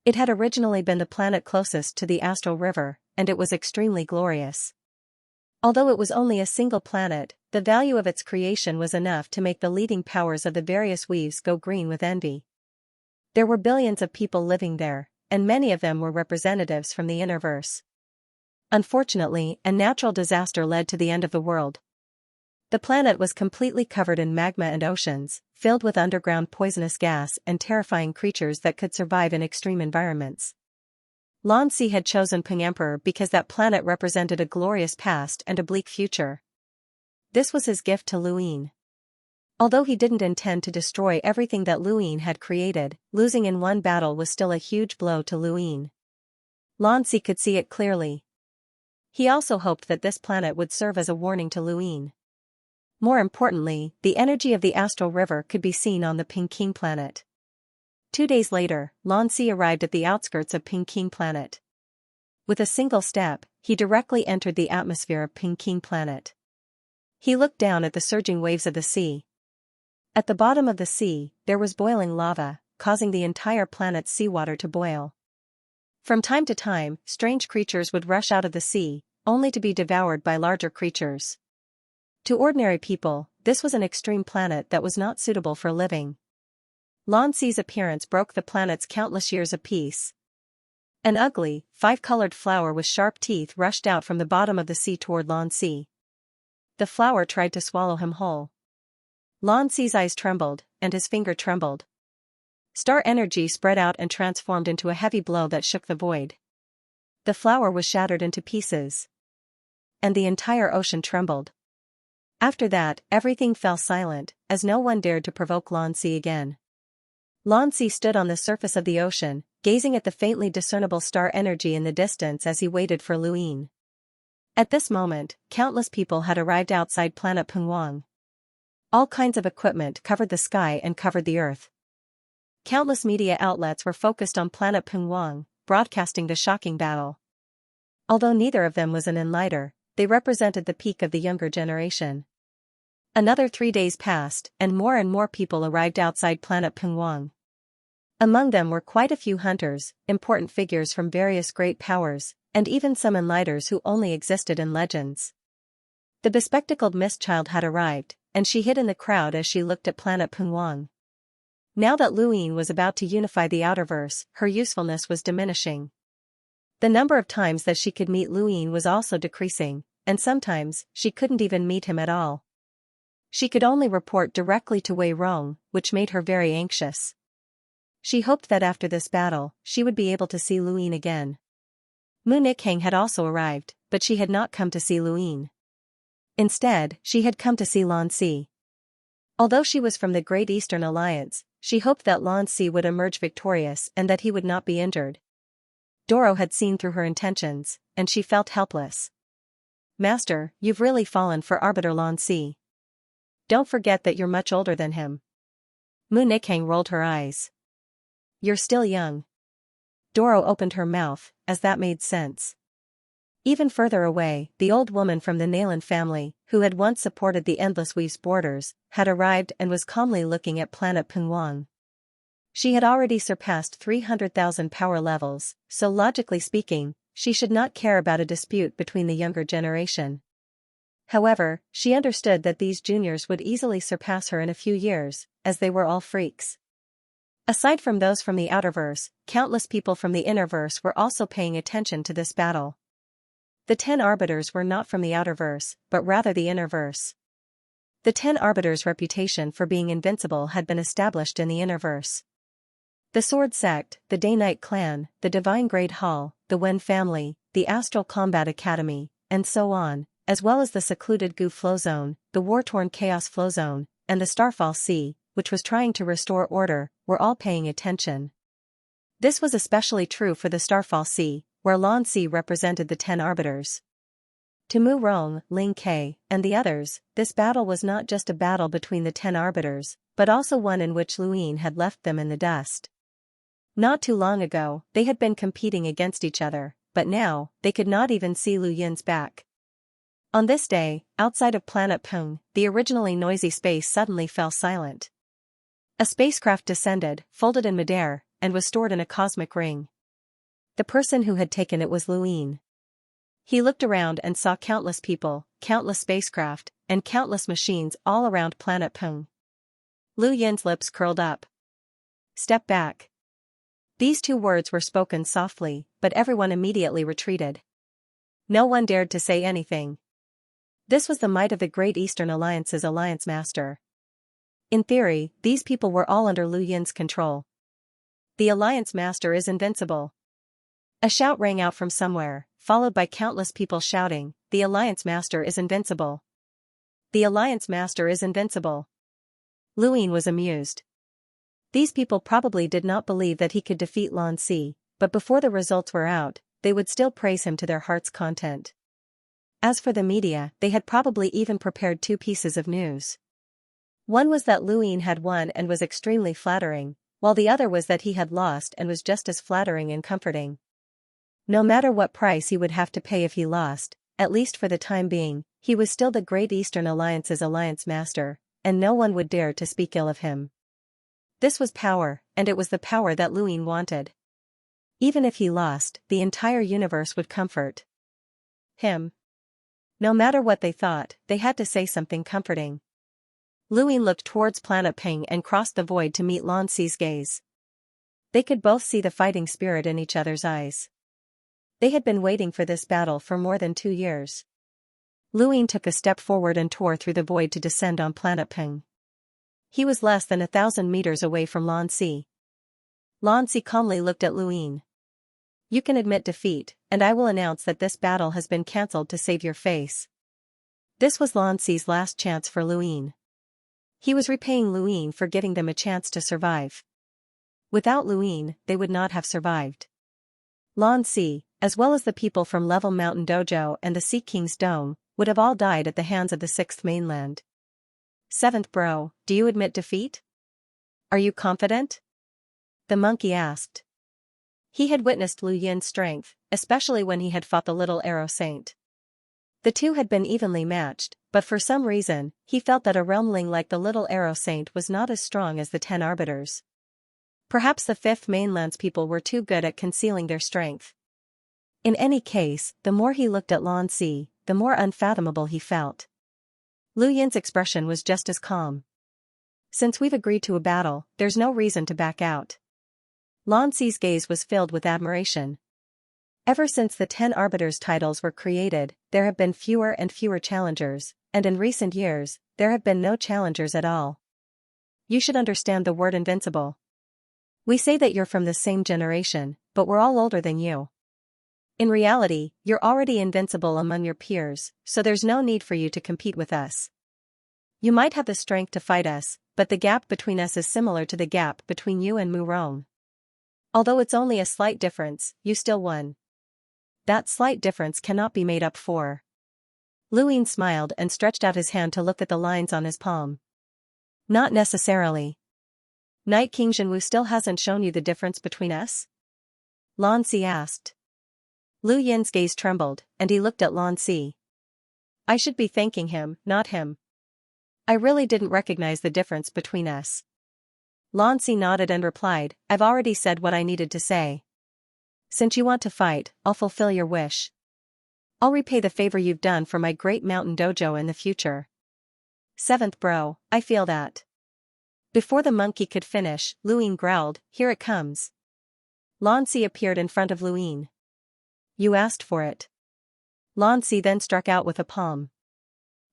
It had originally been the planet closest to the Astral River, and it was extremely glorious. Although it was only a single planet, the value of its creation was enough to make the leading powers of the various weaves go green with envy. There were billions of people living there, and many of them were representatives from the Innerverse. Unfortunately, a natural disaster led to the end of the world. The planet was completely covered in magma and oceans, filled with underground poisonous gas and terrifying creatures that could survive in extreme environments. Lan Si had chosen Ping Emperor because that planet represented a glorious past and a bleak future. This was his gift to Luine. Although he didn't intend to destroy everything that Luine had created, losing in one battle was still a huge blow to Luine. Lan Si could see it clearly. He also hoped that this planet would serve as a warning to Luine. More importantly, the energy of the Astral River could be seen on the Pingking planet. 2 days later, Lan Si arrived at the outskirts of Pingking planet. With a single step, he directly entered the atmosphere of Pingking planet. He looked down at the surging waves of the sea. At the bottom of the sea, there was boiling lava, causing the entire planet's seawater to boil. From time to time, strange creatures would rush out of the sea, only to be devoured by larger creatures. To ordinary people, this was an extreme planet that was not suitable for living. Lan Si's appearance broke the planet's countless years of peace. An ugly, 5-colored flower with sharp teeth rushed out from the bottom of the sea toward Lan Si. The flower tried to swallow him whole. Lan Si's eyes trembled, and his finger trembled. Star energy spread out and transformed into a heavy blow that shook the void. The flower was shattered into pieces. And the entire ocean trembled. After that, everything fell silent, as no one dared to provoke Lan Si again. Lan Si stood on the surface of the ocean, gazing at the faintly discernible star energy in the distance as he waited for Luine. At this moment, countless people had arrived outside planet Pengwang. All kinds of equipment covered the sky and covered the earth. Countless media outlets were focused on planet Pengwang, broadcasting the shocking battle. Although neither of them was an enlighter, they represented the peak of the younger generation. Another 3 days passed, and more people arrived outside planet Pengwang. Among them were quite a few hunters, important figures from various great powers, and even some enlighters who only existed in legends. The bespectacled Mist Child had arrived, and she hid in the crowd as she looked at planet Pengwang. Now that Luine was about to unify the Outerverse, her usefulness was diminishing. The number of times that she could meet Luine was also decreasing, and sometimes she couldn't even meet him at all. She could only report directly to Wei Rong, which made her very anxious. She hoped that after this battle, she would be able to see Luine again. Mu Nikhang had also arrived, but she had not come to see Luine. Instead, she had come to see Lan Si. Although she was from the Great Eastern Alliance, she hoped that Lan Si would emerge victorious and that he would not be injured. Doro had seen through her intentions, and she felt helpless. "Master, you've really fallen for Arbiter Lan Si. Don't forget that you're much older than him." Mu Nikhang rolled her eyes. "You're still young." Doro opened her mouth, as that made sense. Even further away, the old woman from the Nalan family, who had once supported the Endless Weave's borders, had arrived and was calmly looking at planet Pengwang. She had already surpassed 300,000 power levels, so logically speaking, she should not care about a dispute between the younger generation. However, she understood that these juniors would easily surpass her in a few years, as they were all freaks. Aside from those from the Outerverse, countless people from the Innerverse were also paying attention to this battle. The 10 Arbiters were not from the Outerverse, but rather the Innerverse. The 10 Arbiters' reputation for being invincible had been established in the Innerverse. The Sword Sect, the Day-Night Clan, the Divine Great Hall, the Wen family, the Astral Combat Academy, and so on, as well as the secluded Gu Flow Zone, the war-torn Chaos Flow Zone, and the Starfall Sea, which was trying to restore order, were all paying attention. This was especially true for the Starfall Sea, where Lan Si represented the 10 Arbiters. To Mu Rong, Ling Ke, and the others, this battle was not just a battle between the 10 Arbiters, but also one in which Luine had left them in the dust. Not too long ago, they had been competing against each other, but now, they could not even see Lu Yin's back. On this day, outside of planet Peng, the originally noisy space suddenly fell silent. A spacecraft descended, folded in midair, and was stored in a cosmic ring. The person who had taken it was Lu Yin. He looked around and saw countless people, countless spacecraft, and countless machines all around planet Peng. Lu Yin's lips curled up. "Step back." These two words were spoken softly, but everyone immediately retreated. No one dared to say anything. This was the might of the Great Eastern Alliance's alliance master. In theory, these people were all under Lu Yin's control. "The alliance master is invincible." A shout rang out from somewhere, followed by countless people shouting, "The alliance master is invincible. The alliance master is invincible." Lu Yin was amused. These people probably did not believe that he could defeat Lan Si, but before the results were out, they would still praise him to their heart's content. As for the media, they had probably even prepared two pieces of news. One was that Lu Yin had won and was extremely flattering, while the other was that he had lost and was just as flattering and comforting. No matter what price he would have to pay if he lost, at least for the time being, he was still the Great Eastern Alliance's alliance master, and no one would dare to speak ill of him. This was power, and it was the power that Lu Yin wanted. Even if he lost, the entire universe would comfort him. No matter what they thought, they had to say something comforting. Lu Yin looked towards planet Peng and crossed the void to meet Lan Si's gaze. They could both see the fighting spirit in each other's eyes. They had been waiting for this battle for more than 2 years. Lu Yin took a step forward and tore through the void to descend on planet Peng. He was less than 1,000 meters away from Lan Si. Lan Si calmly looked at Lu Yin. "You can admit defeat, and I will announce that this battle has been cancelled to save your face." This was Lan Si's last chance for Lu Yin. He was repaying Lu Yin for giving them a chance to survive. Without Lu Yin, they would not have survived. Lan Si, as well as the people from Level Mountain Dojo and the Sea King's Dome, would have all died at the hands of the Sixth Mainland. "Seventh Bro, do you admit defeat? Are you confident?" the monkey asked. He had witnessed Lu Yin's strength, especially when he had fought the Little Arrow Saint. The two had been evenly matched, but for some reason, he felt that a realmling like the Little Arrow Saint was not as strong as the 10 Arbiters. Perhaps the Fifth Mainland's people were too good at concealing their strength. In any case, the more he looked at Lan Si, the more unfathomable he felt. Lu Yin's expression was just as calm. "Since we've agreed to a battle, there's no reason to back out." Lan Si's gaze was filled with admiration. Ever since the 10 Arbiters titles were created, there have been fewer and fewer challengers, and in recent years, there have been no challengers at all. You should understand the word invincible. We say that you're from the same generation, but we're all older than you. In reality, you're already invincible among your peers, so there's no need for you to compete with us. You might have the strength to fight us, but the gap between us is similar to the gap between you and Mu Rong. Although it's only a slight difference, you still won. That slight difference cannot be made up for." Lu Yin smiled and stretched out his hand to look at the lines on his palm. "Not necessarily. Knight King Zhenwu still hasn't shown you the difference between us?" Lan Si asked. Lu Yin's gaze trembled, and he looked at Lan Si. "I should be thanking him, not him. I really didn't recognize the difference between us." Lan Si nodded and replied, "I've already said what I needed to say. Since you want to fight, I'll fulfill your wish. I'll repay the favor you've done for my Great Mountain Dojo in the future." "Seventh Bro, I feel that." Before the monkey could finish, Lu Yin growled, "Here it comes." Lan Si appeared in front of Lu Yin. "You asked for it." Lan Si then struck out with a palm.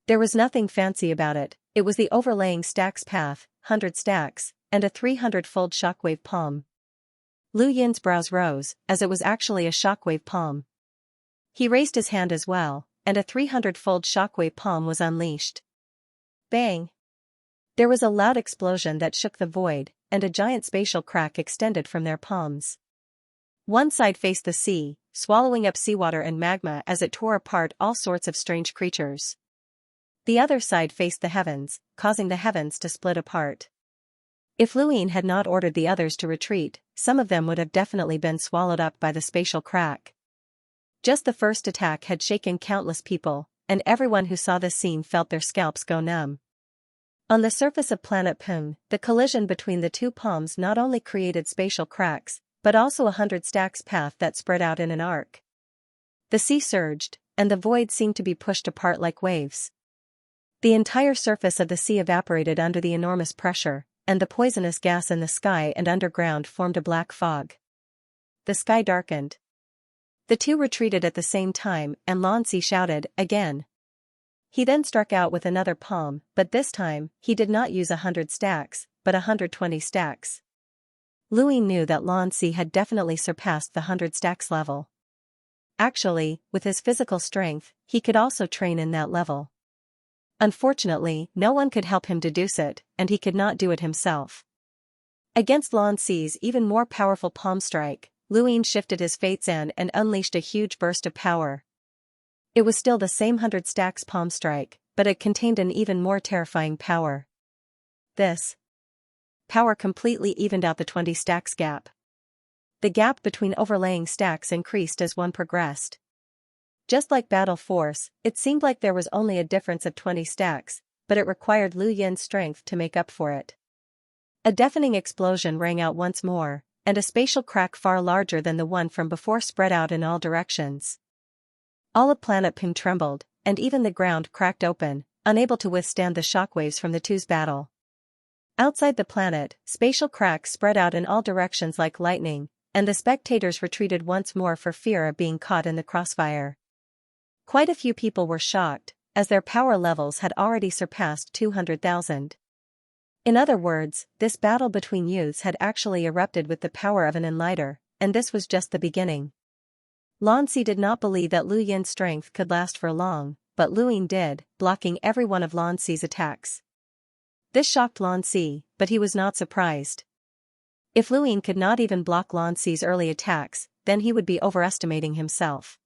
There was nothing fancy about it, it was the overlaying stacks path, 100 stacks, and a 300-fold shockwave palm. Lu Yin's brows rose, as it was actually a shockwave palm. He raised his hand as well, and a 300-fold shockwave palm was unleashed. Bang! There was a loud explosion that shook the void, and a giant spatial crack extended from their palms. One side faced the sea, swallowing up seawater and magma as it tore apart all sorts of strange creatures. The other side faced the heavens, causing the heavens to split apart. If Lu Yin had not ordered the others to retreat, some of them would have definitely been swallowed up by the spatial crack. Just the first attack had shaken countless people, and everyone who saw this scene felt their scalps go numb. On the surface of planet Pung, the collision between the two palms not only created spatial cracks, but also 100 stacks path that spread out in an arc. The sea surged, and the void seemed to be pushed apart like waves. The entire surface of the sea evaporated under the enormous pressure, and the poisonous gas in the sky and underground formed a black fog. The sky darkened. The two retreated at the same time, and Lanzi shouted, "Again!" He then struck out with another palm, but this time, he did not use 100 stacks, but 120 stacks. Luin knew that Lanzi had definitely surpassed the 100 stacks level. Actually, with his physical strength, he could also train in that level. Unfortunately, no one could help him deduce it, and he could not do it himself. Against Lanzi's even more powerful palm strike, Luin shifted his Fate Zan and unleashed a huge burst of power. It was still the same 100 stacks palm strike, but it contained an even more terrifying power. This power completely evened out the 20 stacks gap. The gap between overlaying stacks increased as one progressed. Just like battle force, it seemed like there was only a difference of 20 stacks, but it required Lu Yin's strength to make up for it. A deafening explosion rang out once more, and a spatial crack far larger than the one from before spread out in all directions. All of planet Ping trembled, and even the ground cracked open, unable to withstand the shockwaves from the two's battle. Outside the planet, spatial cracks spread out in all directions like lightning, and the spectators retreated once more for fear of being caught in the crossfire. Quite a few people were shocked, as their power levels had already surpassed 200,000. In other words, this battle between youths had actually erupted with the power of an enlighter, and this was just the beginning. Lanzi did not believe that Lu Yin's strength could last for long, but Luin did, blocking every one of Lanzi's attacks. This shocked Lanzi, but he was not surprised. If Luin could not even block Lanzi's early attacks, then he would be overestimating himself.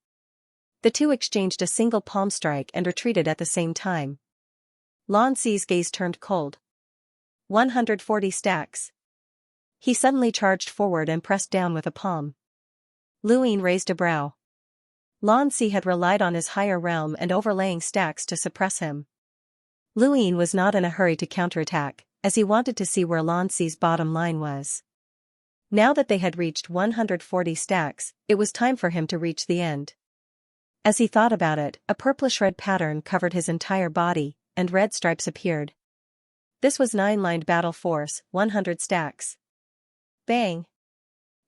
The two exchanged a single palm strike and retreated at the same time. Lanzi's gaze turned cold. 140 stacks. He suddenly charged forward and pressed down with a palm. Luin raised a brow. Lanzi had relied on his higher realm and overlaying stacks to suppress him. Luin was not in a hurry to counterattack, as he wanted to see where Lanzi's bottom line was. Now that they had reached 140 stacks, it was time for him to reach the end. As he thought about it, a purplish-red pattern covered his entire body, and red stripes appeared. This was 9-lined battle force, 100 stacks. Bang!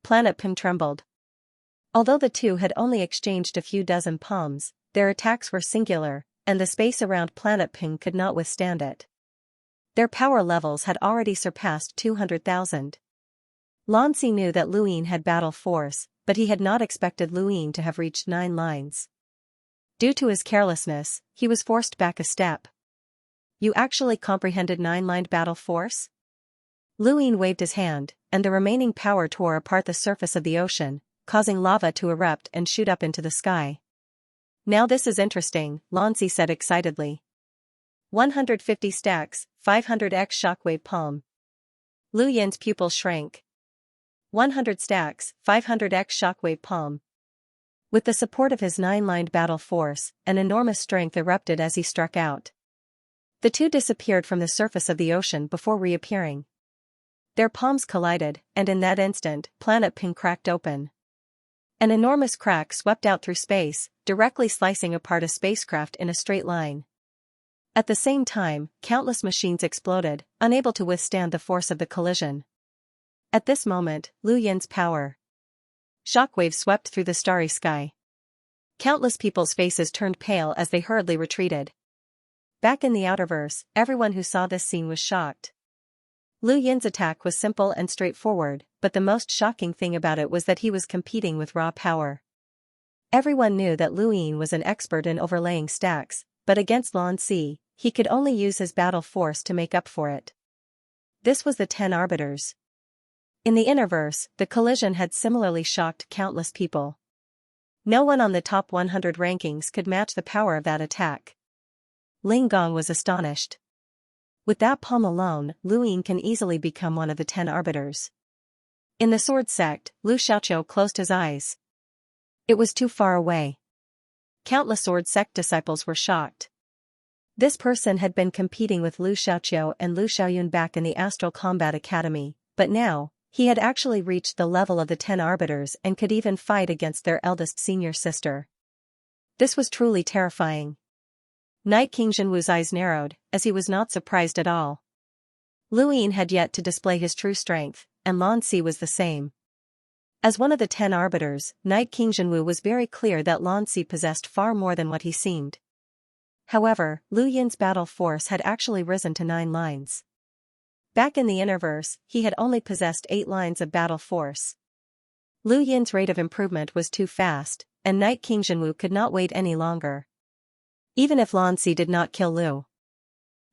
Planet Pim trembled. Although the two had only exchanged a few dozen palms, their attacks were singular, and the space around Planet Pim could not withstand it. Their power levels had already surpassed 200,000. Lanzi knew that Luin had battle force, but he had not expected Luin to have reached 9 lines. Due to his carelessness, he was forced back a step. You actually comprehended 9-lined battle force? Luin waved his hand, and the remaining power tore apart the surface of the ocean, causing lava to erupt and shoot up into the sky. Now this is interesting, Lanzi said excitedly. 150 stacks, 500x shockwave palm. Lu Yin's pupils shrank. 100 stacks, 500x shockwave palm. With the support of his 9-lined battle force, an enormous strength erupted as he struck out. The two disappeared from the surface of the ocean before reappearing. Their palms collided, and in that instant, Planet Ping cracked open. An enormous crack swept out through space, directly slicing apart a spacecraft in a straight line. At the same time, countless machines exploded, unable to withstand the force of the collision. At this moment, Lu Yin's power shockwaves swept through the starry sky. Countless people's faces turned pale as they hurriedly retreated. Back in the Outerverse, everyone who saw this scene was shocked. Lu Yin's attack was simple and straightforward, but the most shocking thing about it was that he was competing with raw power. Everyone knew that Lu Yin was an expert in overlaying stacks, but against Lanzi, he could only use his battle force to make up for it. This was the 10 Arbiters. In the Innerverse, the collision had similarly shocked countless people. No one on the top 100 rankings could match the power of that attack. Ling Gong was astonished. With that palm alone, Lu Yin can easily become one of the 10 Arbiters. In the Sword Sect, Lu Xiaoqiu closed his eyes. It was too far away. Countless sword sect disciples were shocked. This person had been competing with Lu Xiaoqiu and Lu Xiaoyun back in the Astral Combat Academy, but now, he had actually reached the level of the 10 arbiters and could even fight against their eldest senior sister. This was truly terrifying. Knight King Jinwu's eyes narrowed, as he was not surprised at all. Lu Yin had yet to display his true strength, and Lan Si was the same. As one of the 10 arbiters, Knight King Jinwu was very clear that Lan Si possessed far more than what he seemed. However, Lu Yin's battle force had actually risen to 9 lines. Back in the Innerverse, he had only possessed 8 lines of battle force. Lu Yin's rate of improvement was too fast, and Knight King Jinwu could not wait any longer. Even if Lan Si did not kill Lu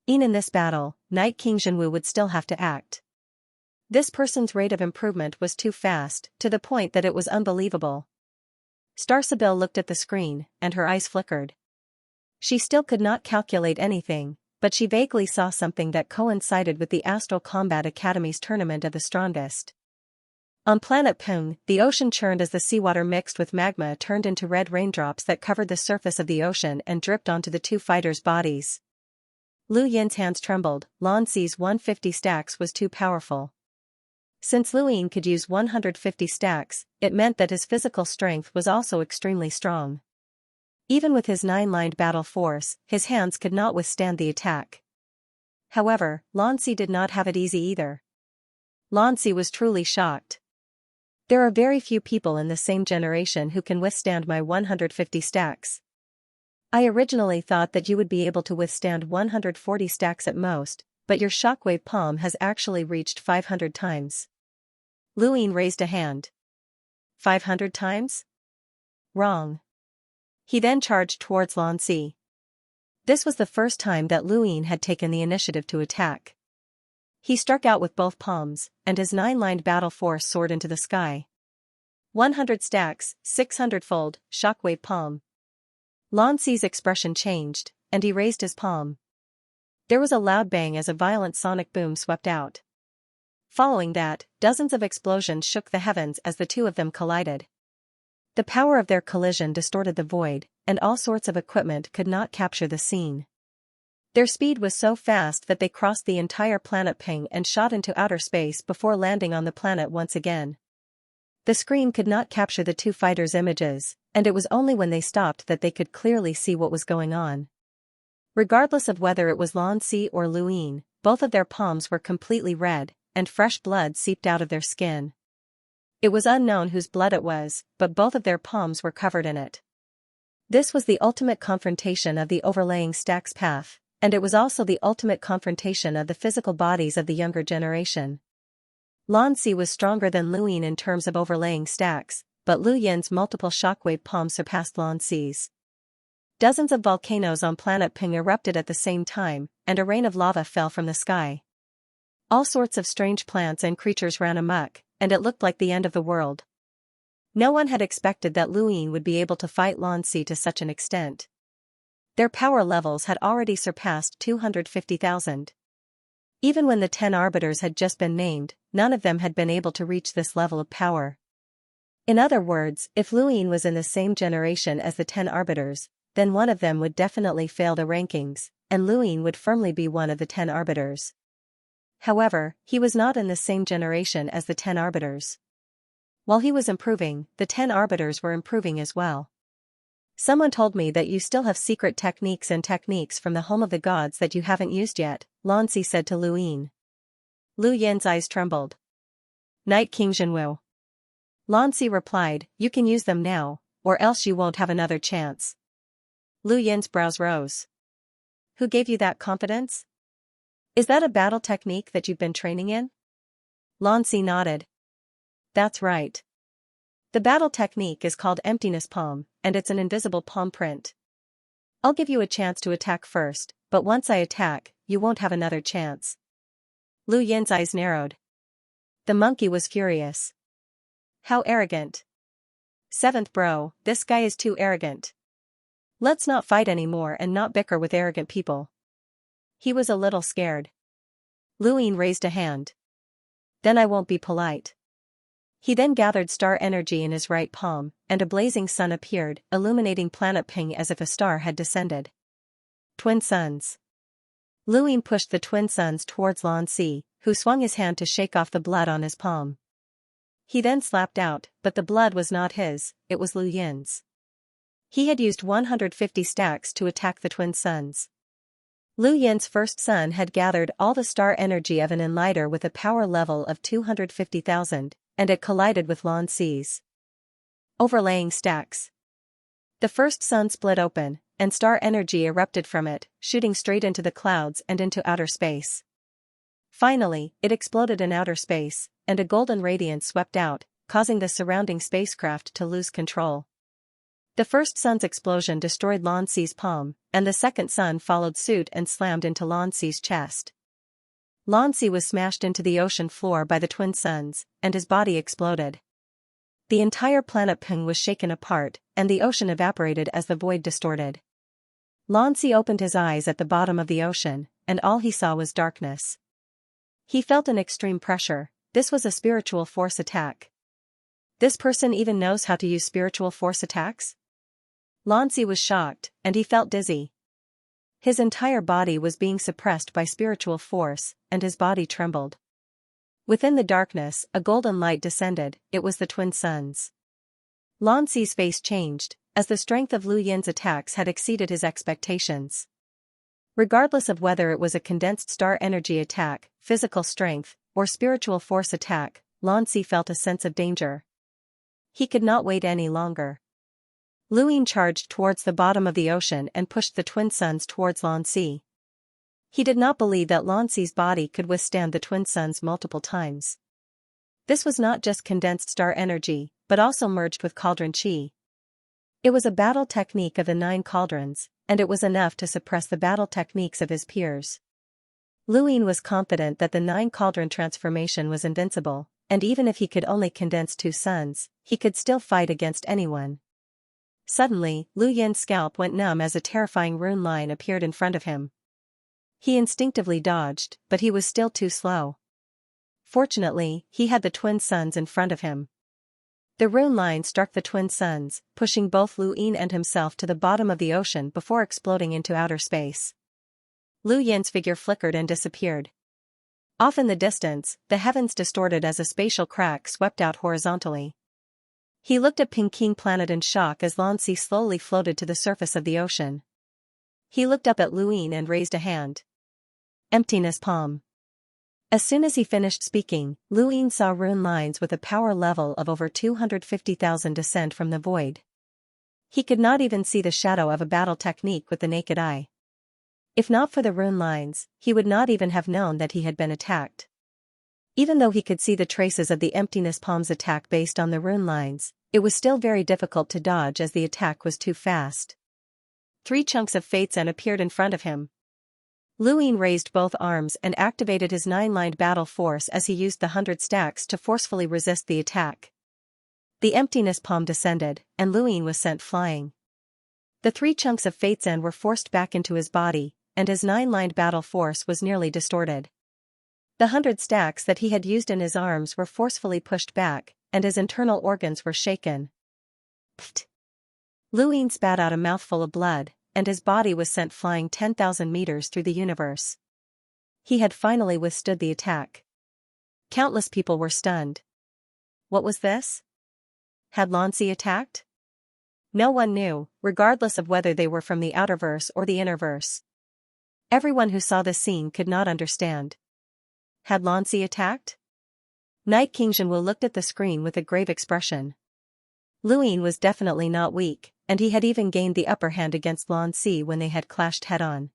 Yin in this battle, Knight King Jinwu would still have to act. This person's rate of improvement was too fast, to the point that it was unbelievable. Star Sibyl looked at the screen, and her eyes flickered. She still could not calculate anything, but she vaguely saw something that coincided with the Astral Combat Academy's Tournament of the Strongest. On planet Pung, the ocean churned as the seawater mixed with magma turned into red raindrops that covered the surface of the ocean and dripped onto the 2 fighters' bodies. Lu Yin's hands trembled. Lan Si's 150 stacks was too powerful. Since Lu Yin could use 150 stacks, it meant that his physical strength was also extremely strong. Even with his 9-lined battle force, his hands could not withstand the attack. However, Lan Si did not have it easy either. Lan Si was truly shocked. There are very few people in the same generation who can withstand my 150 stacks. I originally thought that you would be able to withstand 140 stacks at most, but your shockwave palm has actually reached 500 times. Lu Yin raised a hand. 500 times? Wrong. He then charged towards Lan Si. This was the first time that Lu Yin had taken the initiative to attack. He struck out with both palms, and his 9-lined battle force soared into the sky. 100 stacks, 600-fold, shockwave palm. Lan Si's expression changed, and he raised his palm. There was a loud bang as a violent sonic boom swept out. Following that, dozens of explosions shook the heavens as the two of them collided. The power of their collision distorted the void, and all sorts of equipment could not capture the scene. Their speed was so fast that they crossed the entire planet Ping and shot into outer space before landing on the planet once again. The screen could not capture the 2 fighters' images, and it was only when they stopped that they could clearly see what was going on. Regardless of whether it was Lan Si or Lu Yin, both of their palms were completely red, and fresh blood seeped out of their skin. It was unknown whose blood it was, but both of their palms were covered in it. This was the ultimate confrontation of the overlaying stacks path, and it was also the ultimate confrontation of the physical bodies of the younger generation. Lan Si was stronger than Lu Yin in terms of overlaying stacks, but Lu Yin's multiple shockwave palms surpassed Lan Si's. Dozens of volcanoes on planet Ping erupted at the same time, and a rain of lava fell from the sky. All sorts of strange plants and creatures ran amok, and it looked like the end of the world. No one had expected that Lu Yin would be able to fight Lan Si to such an extent. Their power levels had already surpassed 250,000. Even when the 10 arbiters had just been named, none of them had been able to reach this level of power. In other words, if Lu Yin was in the same generation as the 10 arbiters, then one of them would definitely fail the rankings, and Lu Yin would firmly be one of the 10 arbiters. However, he was not in the same generation as the 10 arbiters. While he was improving, the 10 arbiters were improving as well. Someone told me that you still have secret techniques from the home of the gods that you haven't used yet, Lan Si said to Lu Yin. Lu Yin's eyes trembled. Knight King Jinwu. Lan Si replied, you can use them now, or else you won't have another chance. Lu Yin's brows rose. Who gave you that confidence? Is that a battle technique that you've been training in? Lan Si nodded. That's right. The battle technique is called Emptiness Palm, and it's an invisible palm print. I'll give you a chance to attack first, but once I attack, you won't have another chance. Lu Yin's eyes narrowed. The monkey was furious. How arrogant. 7th bro, this guy is too arrogant. Let's not fight anymore and not bicker with arrogant people. He was a little scared. Lu Yin raised a hand. Then I won't be polite. He then gathered star energy in his right palm, and a blazing sun appeared, illuminating planet Ping as if a star had descended. Twin suns. Luyin pushed the twin suns towards Lan Si, who swung his hand to shake off the blood on his palm. He then slapped out, but the blood was not his, it was Lu Yin's. He had used 150 stacks to attack the twin suns. Lu Yin's first sun had gathered all the star energy of an enlighter with a power level of 250,000, and it collided with Lan Si's. Overlaying stacks. The first sun split open, and star energy erupted from it, shooting straight into the clouds and into outer space. Finally, it exploded in outer space, and a golden radiance swept out, causing the surrounding spacecraft to lose control. The first sun's explosion destroyed Lan Si's palm, and the second sun followed suit and slammed into Lan Si's chest. Lan Si was smashed into the ocean floor by the twin suns, and his body exploded. The entire planet Ping was shaken apart, and the ocean evaporated as the void distorted. Lan Si opened his eyes at the bottom of the ocean, and all he saw was darkness. He felt an extreme pressure. This was a spiritual force attack. This person even knows how to use spiritual force attacks? Lan Si was shocked, and he felt dizzy. His entire body was being suppressed by spiritual force, and his body trembled. Within the darkness, a golden light descended, it was the twin suns. Lan Si's face changed, as the strength of Lu Yin's attacks had exceeded his expectations. Regardless of whether it was a condensed star energy attack, physical strength, or spiritual force attack, Lan Si felt a sense of danger. He could not wait any longer. Lu Yin charged towards the bottom of the ocean and pushed the twin suns towards Lan Si. He did not believe that Lan Si's body could withstand the twin suns multiple times. This was not just condensed star energy, but also merged with cauldron chi. It was a battle technique of the 9 cauldrons, and it was enough to suppress the battle techniques of his peers. Lu Yin was confident that the 9 cauldron transformation was invincible, and even if he could only condense 2 suns, he could still fight against anyone. Suddenly, Lu Yin's scalp went numb as a terrifying rune line appeared in front of him. He instinctively dodged, but he was still too slow. Fortunately, he had the twin suns in front of him. The rune line struck the twin suns, pushing both Lu Yin and himself to the bottom of the ocean before exploding into outer space. Lu Yin's figure flickered and disappeared. Off in the distance, the heavens distorted as a spatial crack swept out horizontally. He looked at Peking planet in shock as Lan Si slowly floated to the surface of the ocean. He looked up at Lu Yin and raised a hand. Emptiness palm. As soon as he finished speaking, Lu Yin saw rune lines with a power level of over 250,000 descend from the void. He could not even see the shadow of a battle technique with the naked eye. If not for the rune lines, he would not even have known that he had been attacked. Even though he could see the traces of the emptiness palm's attack based on the rune lines, it was still very difficult to dodge as the attack was too fast. 3 chunks of Fate Zen appeared in front of him. Lu Yin raised both arms and activated his 9-lined battle force as he used the 100 stacks to forcefully resist the attack. The emptiness palm descended, and Lu Yin was sent flying. The 3 chunks of Fate Zen were forced back into his body, and his 9-lined battle force was nearly distorted. The 100 stacks that he had used in his arms were forcefully pushed back, and his internal organs were shaken. Pfft! Lu Yin spat out a mouthful of blood, and his body was sent flying 10,000 meters through the universe. He had finally withstood the attack. Countless people were stunned. What was this? Had Lan Si attacked? No one knew, regardless of whether they were from the outerverse or the innerverse. Everyone who saw this scene could not understand. Had Lan Si attacked? Knight King Xianwu looked at the screen with a grave expression. Lu Yin was definitely not weak, and he had even gained the upper hand against Lan Si when they had clashed head-on.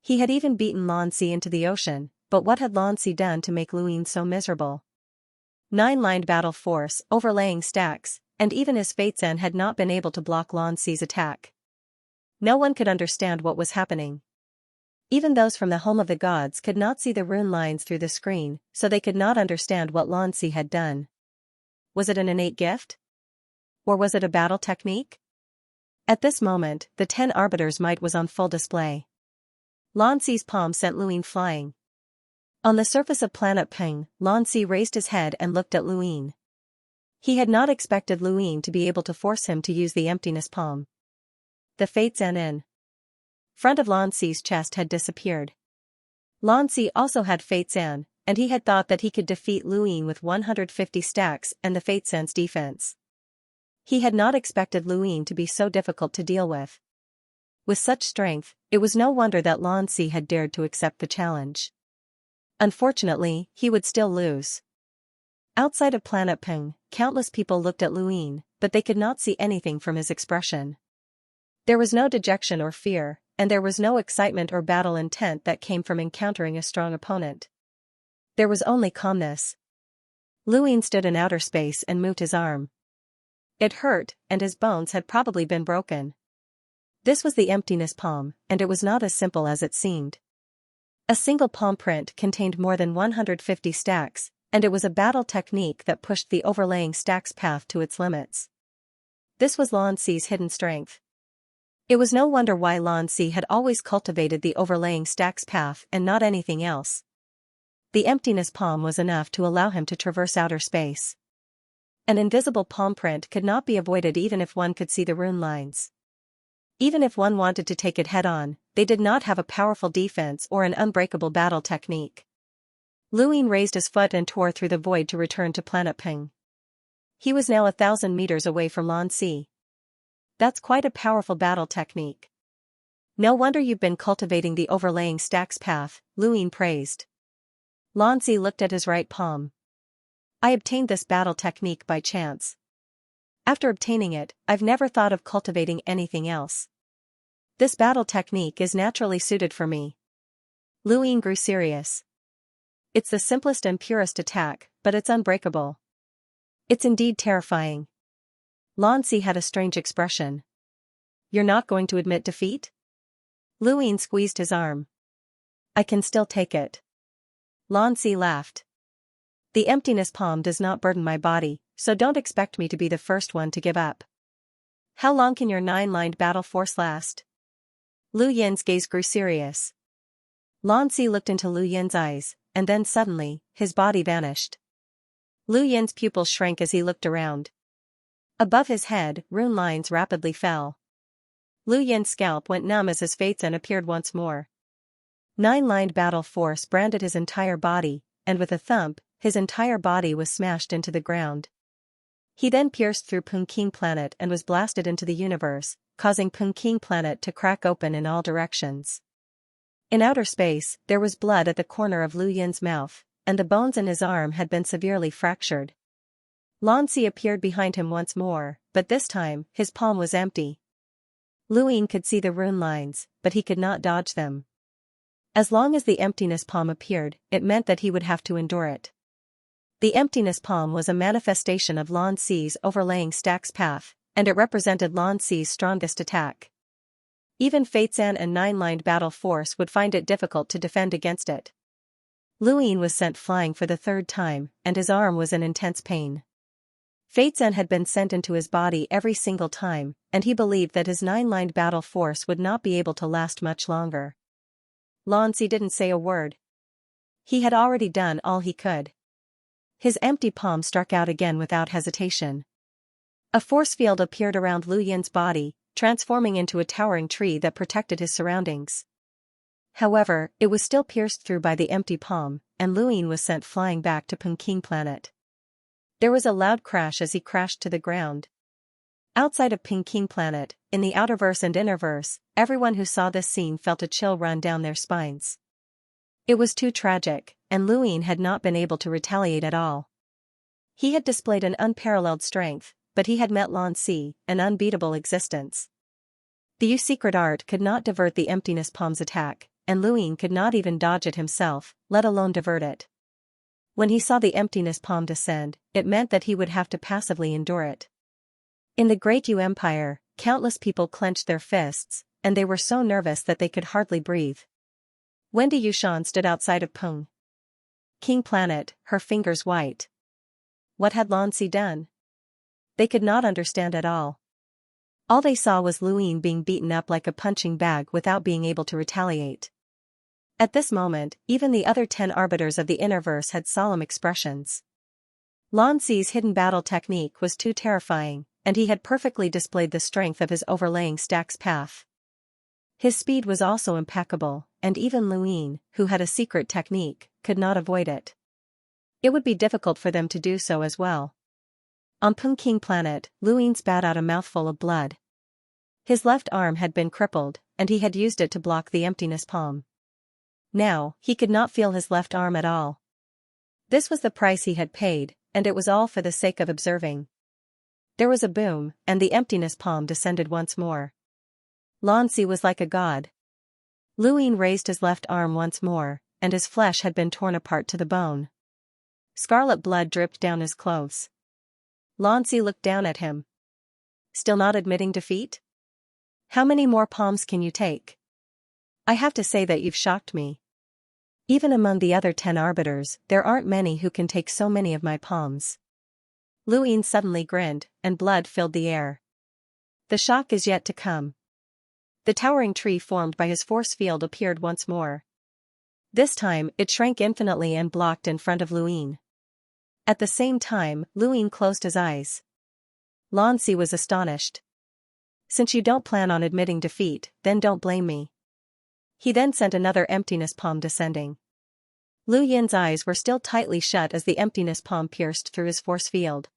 He had even beaten Lan Si into the ocean, but what had Lan Si done to make Lu Yin so miserable? 9-lined battle force, overlaying stacks, and even his Fate Zen had not been able to block Lan Si's attack. No one could understand what was happening. Even those from the home of the gods could not see the rune lines through the screen, so they could not understand what Lan Si had done. Was it an innate gift? Or was it a battle technique? At this moment, the 10 Arbiters' might was on full display. Lan Si's palm sent Lu Yin flying. On the surface of planet Ping, Lan Si raised his head and looked at Lu Yin. He had not expected Luin to be able to force him to use the emptiness palm. The Fates in front of Lanxi's chest had disappeared. Lanxi also had Fates and he had thought that he could defeat Luin with 150 stacks and the Fatesen's defense. He had not expected Luin to be so difficult to deal with. With such strength, it was no wonder that Lanxi had dared to accept the challenge. Unfortunately, he would still lose. Outside of Planet Peng, countless people looked at Luin, but they could not see anything from his expression. There was no dejection or fear, and there was no excitement or battle intent that came from encountering a strong opponent. There was only calmness. Luin stood in outer space and moved his arm. It hurt, and his bones had probably been broken. This was the emptiness palm, and it was not as simple as it seemed. A single palm print contained more than 150 stacks, and it was a battle technique that pushed the overlaying stacks path to its limits. This was Lanxi's hidden strength. It was no wonder why Lanxi had always cultivated the overlaying stacks path and not anything else. The emptiness palm was enough to allow him to traverse outer space. An invisible palm print could not be avoided even if one could see the rune lines. Even if one wanted to take it head-on, they did not have a powerful defense or an unbreakable battle technique. Luin raised his foot and tore through the void to return to Planet Peng. He was now 1,000 meters away from Lanxi. That's quite a powerful battle technique. No wonder you've been cultivating the overlaying stacks path, Luin praised. Lanxi looked at his right palm. I obtained this battle technique by chance. After obtaining it, I've never thought of cultivating anything else. This battle technique is naturally suited for me. Luin grew serious. It's the simplest and purest attack, but it's unbreakable. It's indeed terrifying. Lanxi had a strange expression. You're not going to admit defeat? Luin squeezed his arm. I can still take it. Lanxi laughed. The emptiness palm does not burden my body, so don't expect me to be the first one to give up. How long can your 9-lined battle force last? Lu Yin's gaze grew serious. Lanxi looked into Lu Yin's eyes, and then suddenly, his body vanished. Lu Yin's pupils shrank as he looked around. Above his head, rune lines rapidly fell. Lu Yin's scalp went numb as his Fatesen appeared once more. 9-lined battle force branded his entire body, and with a thump, his entire body was smashed into the ground. He then pierced through Peking Planet and was blasted into the universe, causing Peking Planet to crack open in all directions. In outer space, there was blood at the corner of Lu Yin's mouth, and the bones in his arm had been severely fractured. Lanxi appeared behind him once more, but this time, his palm was empty. Luin could see the rune lines, but he could not dodge them. As long as the emptiness palm appeared, it meant that he would have to endure it. The emptiness palm was a manifestation of Lanxi's overlaying stacks path, and it represented Lanxi's strongest attack. Even Fatesen and 9-lined battle force would find it difficult to defend against it. Luin was sent flying for the 3rd time, and his arm was in intense pain. Fatesen had been sent into his body every single time, and he believed that his 9-lined battle force would not be able to last much longer. Lanxi didn't say a word. He had already done all he could. His empty palm struck out again without hesitation. A force field appeared around Lu Yin's body, transforming into a towering tree that protected his surroundings. However, it was still pierced through by the empty palm, and Luin was sent flying back to Peking Planet. There was a loud crash as he crashed to the ground. Outside of Peking Planet, in the outerverse and innerverse, everyone who saw this scene felt a chill run down their spines. It was too tragic, and Luin had not been able to retaliate at all. He had displayed an unparalleled strength, but he had met Lanxi, an unbeatable existence. The Yu secret art could not divert the emptiness palm's attack, and Luin could not even dodge it himself, let alone divert it. When he saw the emptiness palm descend, it meant that he would have to passively endure it. In the Great Yu Empire, countless people clenched their fists, and they were so nervous that they could hardly breathe. Wendy Yushan stood outside of Peking Planet, her fingers white. What had Lanxi done? They could not understand at all. All they saw was Luin being beaten up like a punching bag without being able to retaliate. At this moment, even the other 10 arbiters of the Innerverse had solemn expressions. Lan Zi's hidden battle technique was too terrifying, and he had perfectly displayed the strength of his overlaying stack's path. His speed was also impeccable, and even Luin, who had a secret technique, could not avoid it. It would be difficult for them to do so as well. On Peking Planet, Luin spat out a mouthful of blood. His left arm had been crippled, and he had used it to block the emptiness palm. Now, he could not feel his left arm at all. This was the price he had paid, and it was all for the sake of observing. There was a boom, and the emptiness palm descended once more. Lan Zi was like a god. Luin raised his left arm once more, and his flesh had been torn apart to the bone. Scarlet blood dripped down his clothes. Lan Zi looked down at him. Still not admitting defeat? How many more palms can you take? I have to say that you've shocked me. Even among the other 10 arbiters, there aren't many who can take so many of my palms. Luin suddenly grinned, and blood filled the air. The shock is yet to come. The towering tree formed by his force field appeared once more. This time, it shrank infinitely and blocked in front of Luin. At the same time, Luin closed his eyes. Lan Zi was astonished. Since you don't plan on admitting defeat, then don't blame me. He then sent another emptiness palm descending. Lu Yin's eyes were still tightly shut as the emptiness palm pierced through his force field.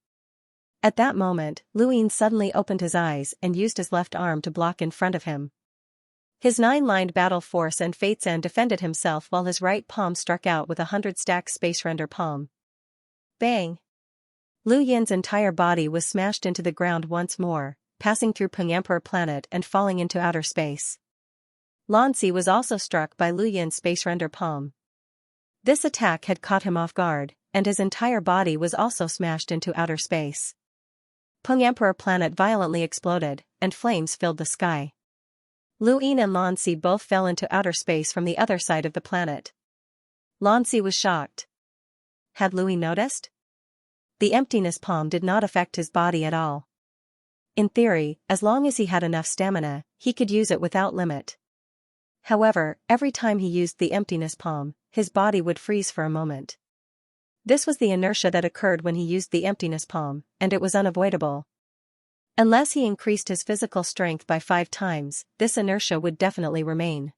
At that moment, Luin suddenly opened his eyes and used his left arm to block in front of him. His 9-lined battle force and Fatesand defended himself while his right palm struck out with 100-stack Space Render palm. Bang! Lu Yin's entire body was smashed into the ground once more, passing through Peng Emperor Planet and falling into outer space. Lan Zi was also struck by Lu Yin's Space Render palm. This attack had caught him off guard, and his entire body was also smashed into outer space. Peng Emperor Planet violently exploded, and flames filled the sky. Luin and Lan Zi both fell into outer space from the other side of the planet. Lan Zi was shocked. Had Luin noticed? The emptiness palm did not affect his body at all. In theory, as long as he had enough stamina, he could use it without limit. However, every time he used the emptiness palm, his body would freeze for a moment. This was the inertia that occurred when he used the emptiness palm, and it was unavoidable. Unless he increased his physical strength by 5 times, this inertia would definitely remain.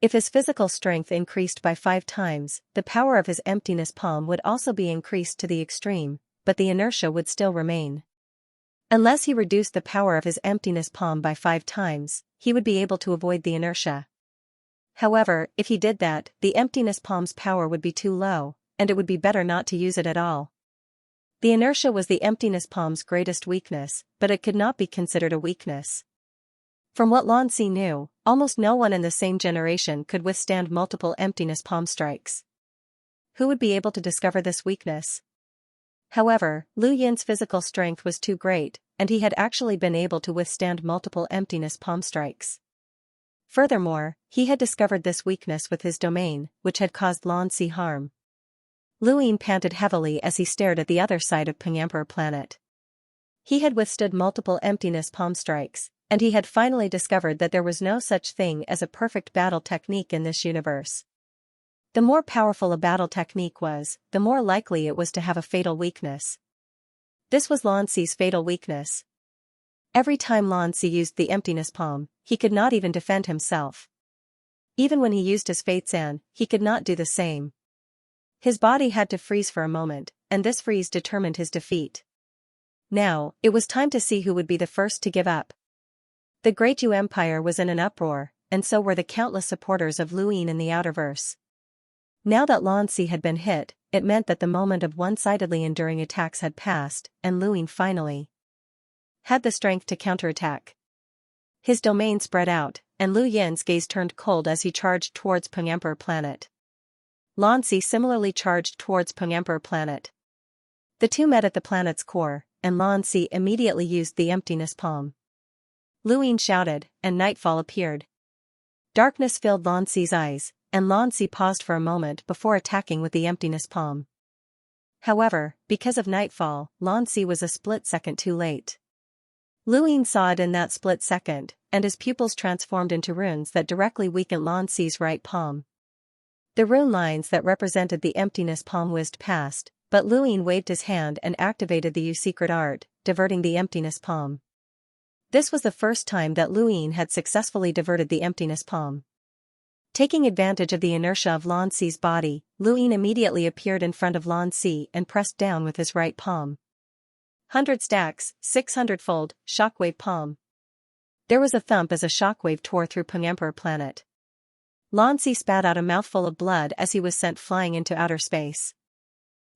If his physical strength increased by 5 times, the power of his emptiness palm would also be increased to the extreme, but the inertia would still remain. Unless he reduced the power of his emptiness palm by 5 times, he would be able to avoid the inertia. However, if he did that, the emptiness palm's power would be too low, and it would be better not to use it at all. The inertia was the emptiness palm's greatest weakness, but it could not be considered a weakness. From what Lan Zi knew, almost no one in the same generation could withstand multiple emptiness palm strikes. Who would be able to discover this weakness? However, Lu Yin's physical strength was too great, and he had actually been able to withstand multiple emptiness palm strikes. Furthermore, he had discovered this weakness with his domain, which had caused Lan Zi harm. Luin panted heavily as he stared at the other side of Peng Emperor Planet. He had withstood multiple emptiness palm strikes, and he had finally discovered that there was no such thing as a perfect battle technique in this universe. The more powerful a battle technique was, the more likely it was to have a fatal weakness. This was Lan Zi's fatal weakness. Every time Lan Zi used the emptiness palm, he could not even defend himself. Even when he used his Fatesand, he could not do the same. His body had to freeze for a moment, and this freeze determined his defeat. Now, it was time to see who would be the first to give up. The Great Yu Empire was in an uproar, and so were the countless supporters of Luin in the Outerverse. Now that Lan Zi had been hit, it meant that the moment of one-sidedly enduring attacks had passed, and Luin finally had the strength to counterattack. His domain spread out, and Lu Yin's gaze turned cold as he charged towards Peng Emperor Planet. Lan Zi similarly charged towards Peng Emperor Planet. The two met at the planet's core, and Lan Zi immediately used the emptiness palm. Luin shouted, and nightfall appeared. Darkness filled Lan Zi's eyes, and Lan Zi paused for a moment before attacking with the emptiness palm. However, because of nightfall, Lan Zi was a split second too late. Luin saw it in that split second, and his pupils transformed into runes that directly weakened Lan Zi's right palm. The rune lines that represented the emptiness palm whizzed past, But Luyin waved his hand and activated the secret art, diverting the emptiness palm. This was the first time that Luyin had successfully diverted the emptiness palm. Taking advantage of the inertia of Lan Si's body, Luyin immediately appeared in front of Lan Si and pressed down with his right palm. 100 stacks, 600-fold, shockwave palm. There was a thump as a shockwave tore through Peng Emperor Planet. Lan Si spat out a mouthful of blood as he was sent flying into outer space.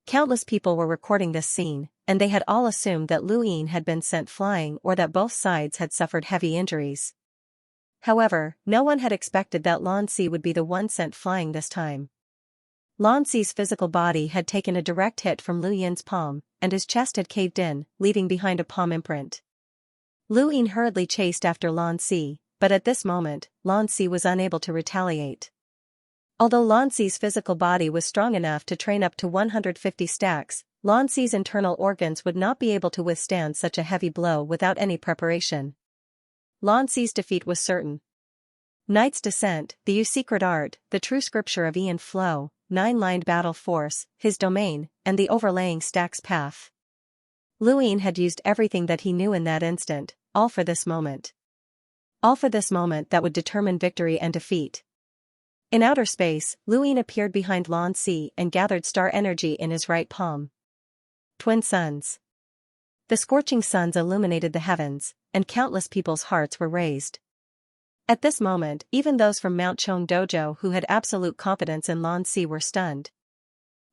Countless people were recording this scene, and they had all assumed that Luyin had been sent flying or that both sides had suffered heavy injuries. However, no one had expected that Lan Si would be the one sent flying this time. Lan Si's physical body had taken a direct hit from Luyin's palm, and his chest had caved in, leaving behind a palm imprint. Luyin hurriedly chased after Lan Si, but at this moment, Lan Si was unable to retaliate. Although Lan Si's physical body was strong enough to train up to 150 stacks, Lan Si's internal organs would not be able to withstand such a heavy blow without any preparation. Lan Si's defeat was certain. Knight's Descent, the secret art, the true scripture of Ian Flow, 9-lined battle force, his domain, and the overlaying stacks path. Luyin had used everything that he knew in that instant, all for this moment. All for this moment that would determine victory and defeat. In outer space, Luyin appeared behind Lan Si and gathered star energy in his right palm. Twin suns. The scorching suns illuminated the heavens, and countless people's hearts were raised. At this moment, even those from Mount Chong Dojo who had absolute confidence in Lan Si were stunned.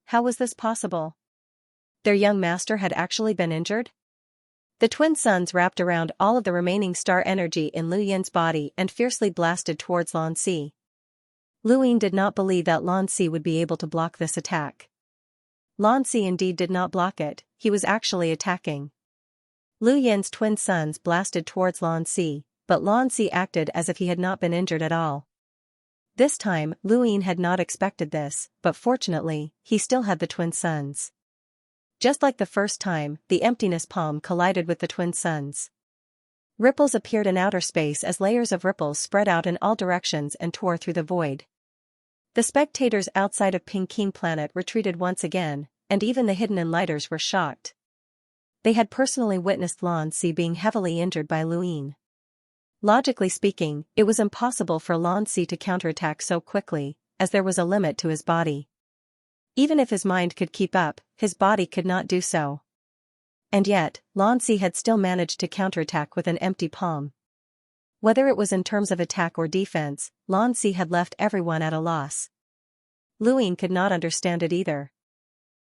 How was this possible? Their young master had actually been injured? The twin suns wrapped around all of the remaining star energy in Luyin's body and fiercely blasted towards Lan Si. Luyin did not believe that Lan Si would be able to block this attack. Lan Si indeed did not block it, he was actually attacking. Luyin's twin suns blasted towards Lan Si, but Lan Si acted as if he had not been injured at all. This time, Luyin had not expected this, but fortunately, he still had the twin suns. Just like the first time, the emptiness palm collided with the twin suns. Ripples appeared in outer space as layers of ripples spread out in all directions and tore through the void. The spectators outside of Peking Planet retreated once again, and even the hidden enlighters were shocked. They had personally witnessed Lan Si being heavily injured by Luyin. Logically speaking, it was impossible for Lan Si to counterattack so quickly, as there was a limit to his body. Even if his mind could keep up, his body could not do so. And yet, Lan Si had still managed to counterattack with an empty palm. Whether it was in terms of attack or defense, Lan Si had left everyone at a loss. Luyin could not understand it either.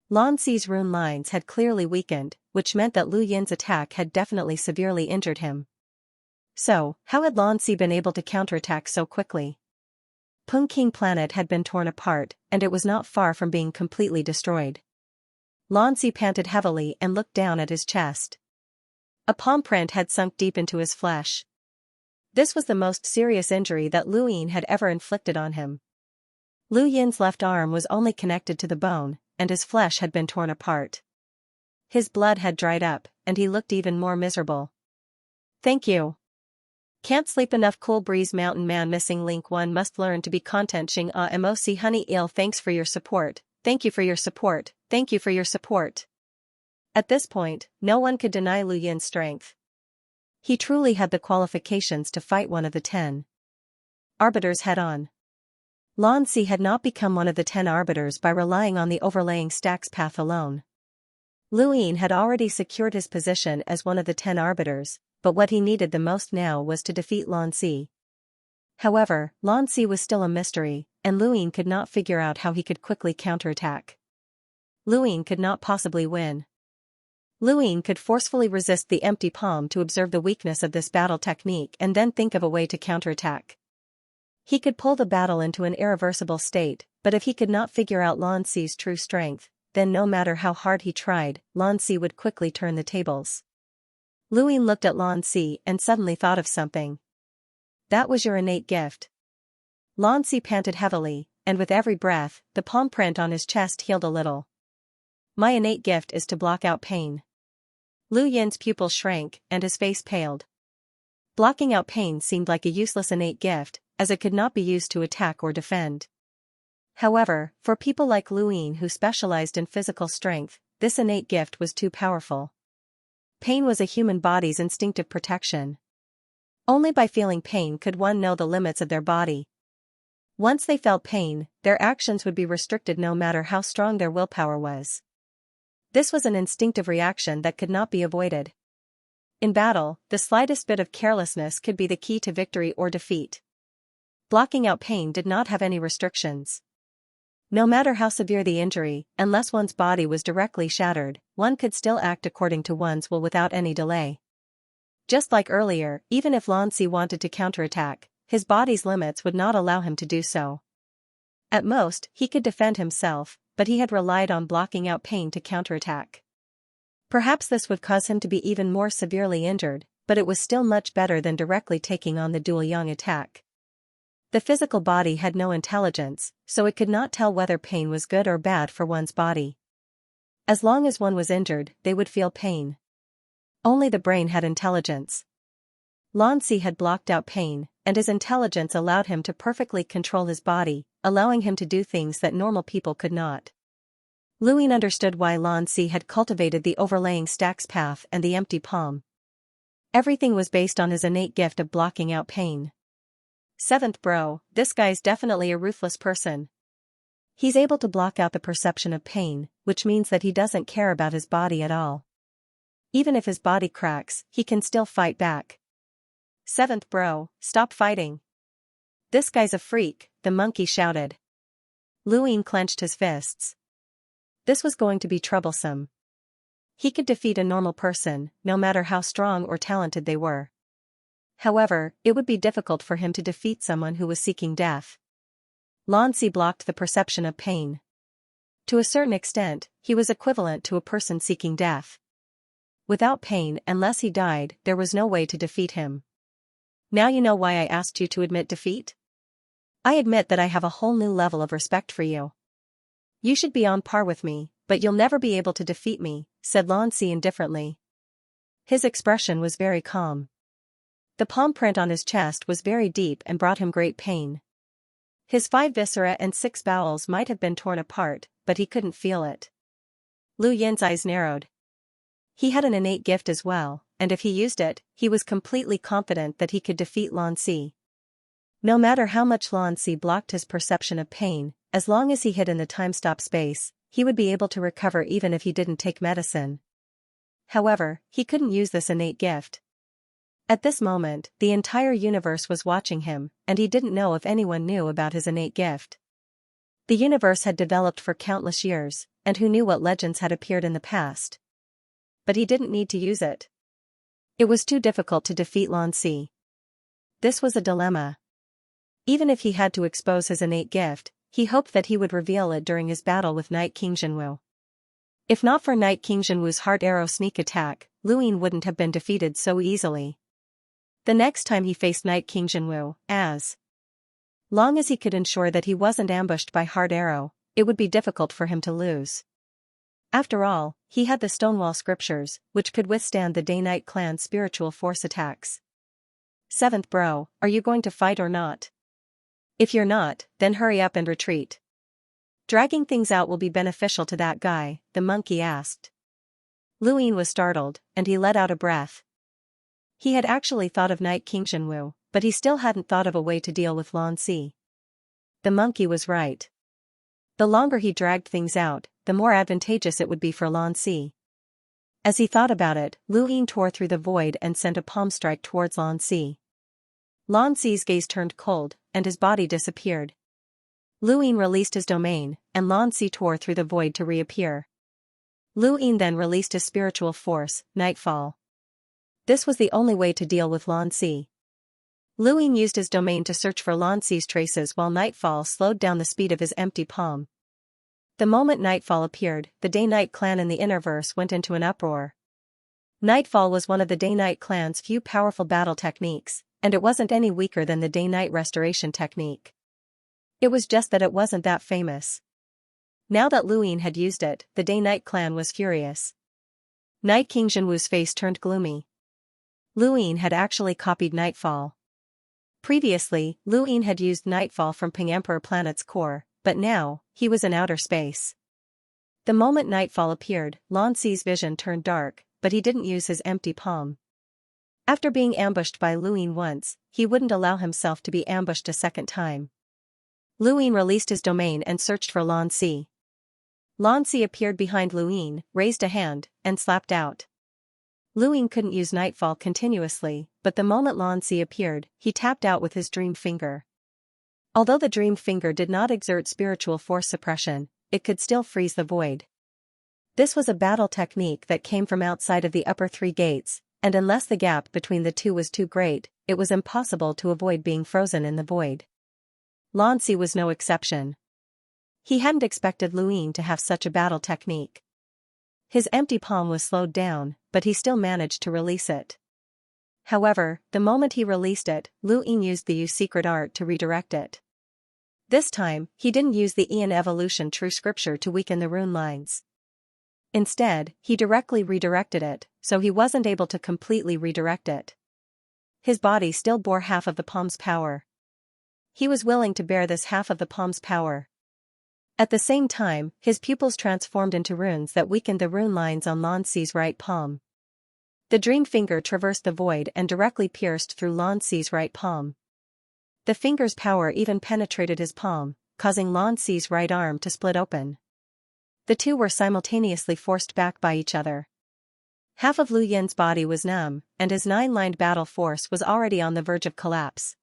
Lan Si's rune lines had clearly weakened, which meant that Luyin's attack had definitely severely injured him. So, how had Lan Si been able to counterattack so quickly? Peking Planet had been torn apart, and it was not far from being completely destroyed. Lan Si panted heavily and looked down at his chest. A palm print had sunk deep into his flesh. This was the most serious injury that Luyin had ever inflicted on him. Luyin's left arm was only connected to the bone, and his flesh had been torn apart. His blood had dried up, and he looked even more miserable. Thank you. Can't sleep enough. Cool breeze. Mountain man missing link. One must learn to be content. Xing moc honey ill. Thanks for your support. Thank you for your support. Thank you for your support. At this point, no one could deny Luyin's strength. He truly had the qualifications to fight one of the 10 arbiters head-on. Lan Si had not become one of the 10 arbiters by relying on the overlaying stacks path alone. Luyin had already secured his position as one of the 10 arbiters, but what he needed the most now was to defeat Lan Si. However, Lan Si was still a mystery, and Luyin could not figure out how he could quickly counterattack. Luyin could not possibly win. Luyin could forcefully resist the empty palm to observe the weakness of this battle technique and then think of a way to counterattack. He could pull the battle into an irreversible state, but if he could not figure out Lan Si's true strength, then no matter how hard he tried, Lan Si would quickly turn the tables. Luyin looked at Lan Si and suddenly thought of something. That was your innate gift. Lan Si panted heavily, and with every breath, the palm print on his chest healed a little. My innate gift is to block out pain. Luyin's pupils shrank, and his face paled. Blocking out pain seemed like a useless innate gift, as it could not be used to attack or defend. However, for people like Lu Yin who specialized in physical strength, this innate gift was too powerful. Pain was a human body's instinctive protection. Only by feeling pain could one know the limits of their body. Once they felt pain, their actions would be restricted no matter how strong their willpower was. This was an instinctive reaction that could not be avoided. In battle, the slightest bit of carelessness could be the key to victory or defeat. Blocking out pain did not have any restrictions. No matter how severe the injury, unless one's body was directly shattered, one could still act according to one's will without any delay. Just like earlier, even if Xianxia wanted to counterattack, his body's limits would not allow him to do so. At most, he could defend himself, but he had relied on blocking out pain to counterattack. Perhaps this would cause him to be even more severely injured, but it was still much better than directly taking on the dual yang attack. The physical body had no intelligence, so it could not tell whether pain was good or bad for one's body. As long as one was injured, they would feel pain. Only the brain had intelligence. Xianxia had blocked out pain, and his intelligence allowed him to perfectly control his body, allowing him to do things that normal people could not. Lu Yin understood why Xianxia had cultivated the overlaying stacks path and the empty palm. Everything was based on his innate gift of blocking out pain. 7th bro, this guy's definitely a ruthless person. He's able to block out the perception of pain, which means that he doesn't care about his body at all. Even if his body cracks, he can still fight back. 7th bro, stop fighting. This guy's a freak, the monkey shouted. Lu Yin clenched his fists. This was going to be troublesome. He could defeat a normal person, no matter how strong or talented they were. However, it would be difficult for him to defeat someone who was seeking death. Xianxia blocked the perception of pain. To a certain extent, he was equivalent to a person seeking death. Without pain, unless he died, there was no way to defeat him. Now you know why I asked you to admit defeat? I admit that I have a whole new level of respect for you. You should be on par with me, but you'll never be able to defeat me, said Xianxia indifferently. His expression was very calm. The palm print on his chest was very deep and brought him great pain. His 5 viscera and 6 bowels might have been torn apart, but he couldn't feel it. Lu Yin's eyes narrowed. He had an innate gift as well, and if he used it, he was completely confident that he could defeat Xianxia. No matter how much Xianxia blocked his perception of pain, as long as he hid in the time-stop space, he would be able to recover even if he didn't take medicine. However, he couldn't use this innate gift. At this moment, the entire universe was watching him, and he didn't know if anyone knew about his innate gift. The universe had developed for countless years, and who knew what legends had appeared in the past. But he didn't need to use it. It was too difficult to defeat Xianxia. This was a dilemma. Even if he had to expose his innate gift, he hoped that he would reveal it during his battle with Knight King Xianwu. If not for Knight King Xianwu's heart arrow sneak attack, Lu Yin wouldn't have been defeated so easily. The next time he faced Knight King Xianwu, as long as he could ensure that he wasn't ambushed by heart arrow, it would be difficult for him to lose. After all, he had the Stonewall scriptures, which could withstand the Day-Night clan's spiritual force attacks. 7th bro, are you going to fight or not? If you're not, then hurry up and retreat. Dragging things out will be beneficial to that guy, the monkey asked. Lu Yin was startled, and he let out a breath. He had actually thought of Knight King Xianwu, but he still hadn't thought of a way to deal with Xianxia. The monkey was right. The longer he dragged things out, the more advantageous it would be for Xianxia. As he thought about it, Lu Yin tore through the void and sent a palm strike towards Xianxia. Xianxia's gaze turned cold, and his body disappeared. Lu Yin released his domain, and Xianxia tore through the void to reappear. Lu Yin then released his spiritual force, Nightfall. This was the only way to deal with Xianxia. Lu Yin used his domain to search for Xianxia's traces while Nightfall slowed down the speed of his empty palm. The moment Nightfall appeared, the Day-Night clan in the Innerverse went into an uproar. Nightfall was one of the Day-Night clan's few powerful battle techniques, and it wasn't any weaker than the Day-Night restoration technique. It was just that it wasn't that famous. Now that Lu Yin had used it, the Day-Night clan was furious. Knight King Xianwu's face turned gloomy. Lu Yin had actually copied Nightfall. Previously, Lu Yin had used Nightfall from Ping Emperor Planet's core, but now, he was in outer space. The moment nightfall appeared, Lan Zi's vision turned dark, but he didn't use his empty palm. After being ambushed by Luyin once, he wouldn't allow himself to be ambushed a second time. Luyin released his domain and searched for Lan Zi. Lan Zi appeared behind Luyin, raised a hand, and slapped out. Luyin couldn't use Nightfall continuously, but the moment Lan Zi appeared, he tapped out with his Dream Finger. Although the Dream Finger did not exert spiritual force suppression, it could still freeze the void. This was a battle technique that came from outside of the upper three gates, and unless the gap between the two was too great, it was impossible to avoid being frozen in the void. Lan Zi was no exception. He hadn't expected Luyin to have such a battle technique. His empty palm was slowed down, but he still managed to release it. However, the moment he released it, Luyin used the Yu secret art to redirect it. This time, he didn't use the Ian evolution true scripture to weaken the rune lines. Instead, he directly redirected it, so he wasn't able to completely redirect it. His body still bore half of the palm's power. He was willing to bear this half of the palm's power. At the same time, his pupils transformed into runes that weakened the rune lines on Lan Zi's right palm. The Dream Finger traversed the void and directly pierced through Lan Zi's right palm. The finger's power even penetrated his palm, causing Lan Zi's right arm to split open. The two were simultaneously forced back by each other. Half of Lu Yin's body was numb, and his 9-lined battle force was already on the verge of collapse.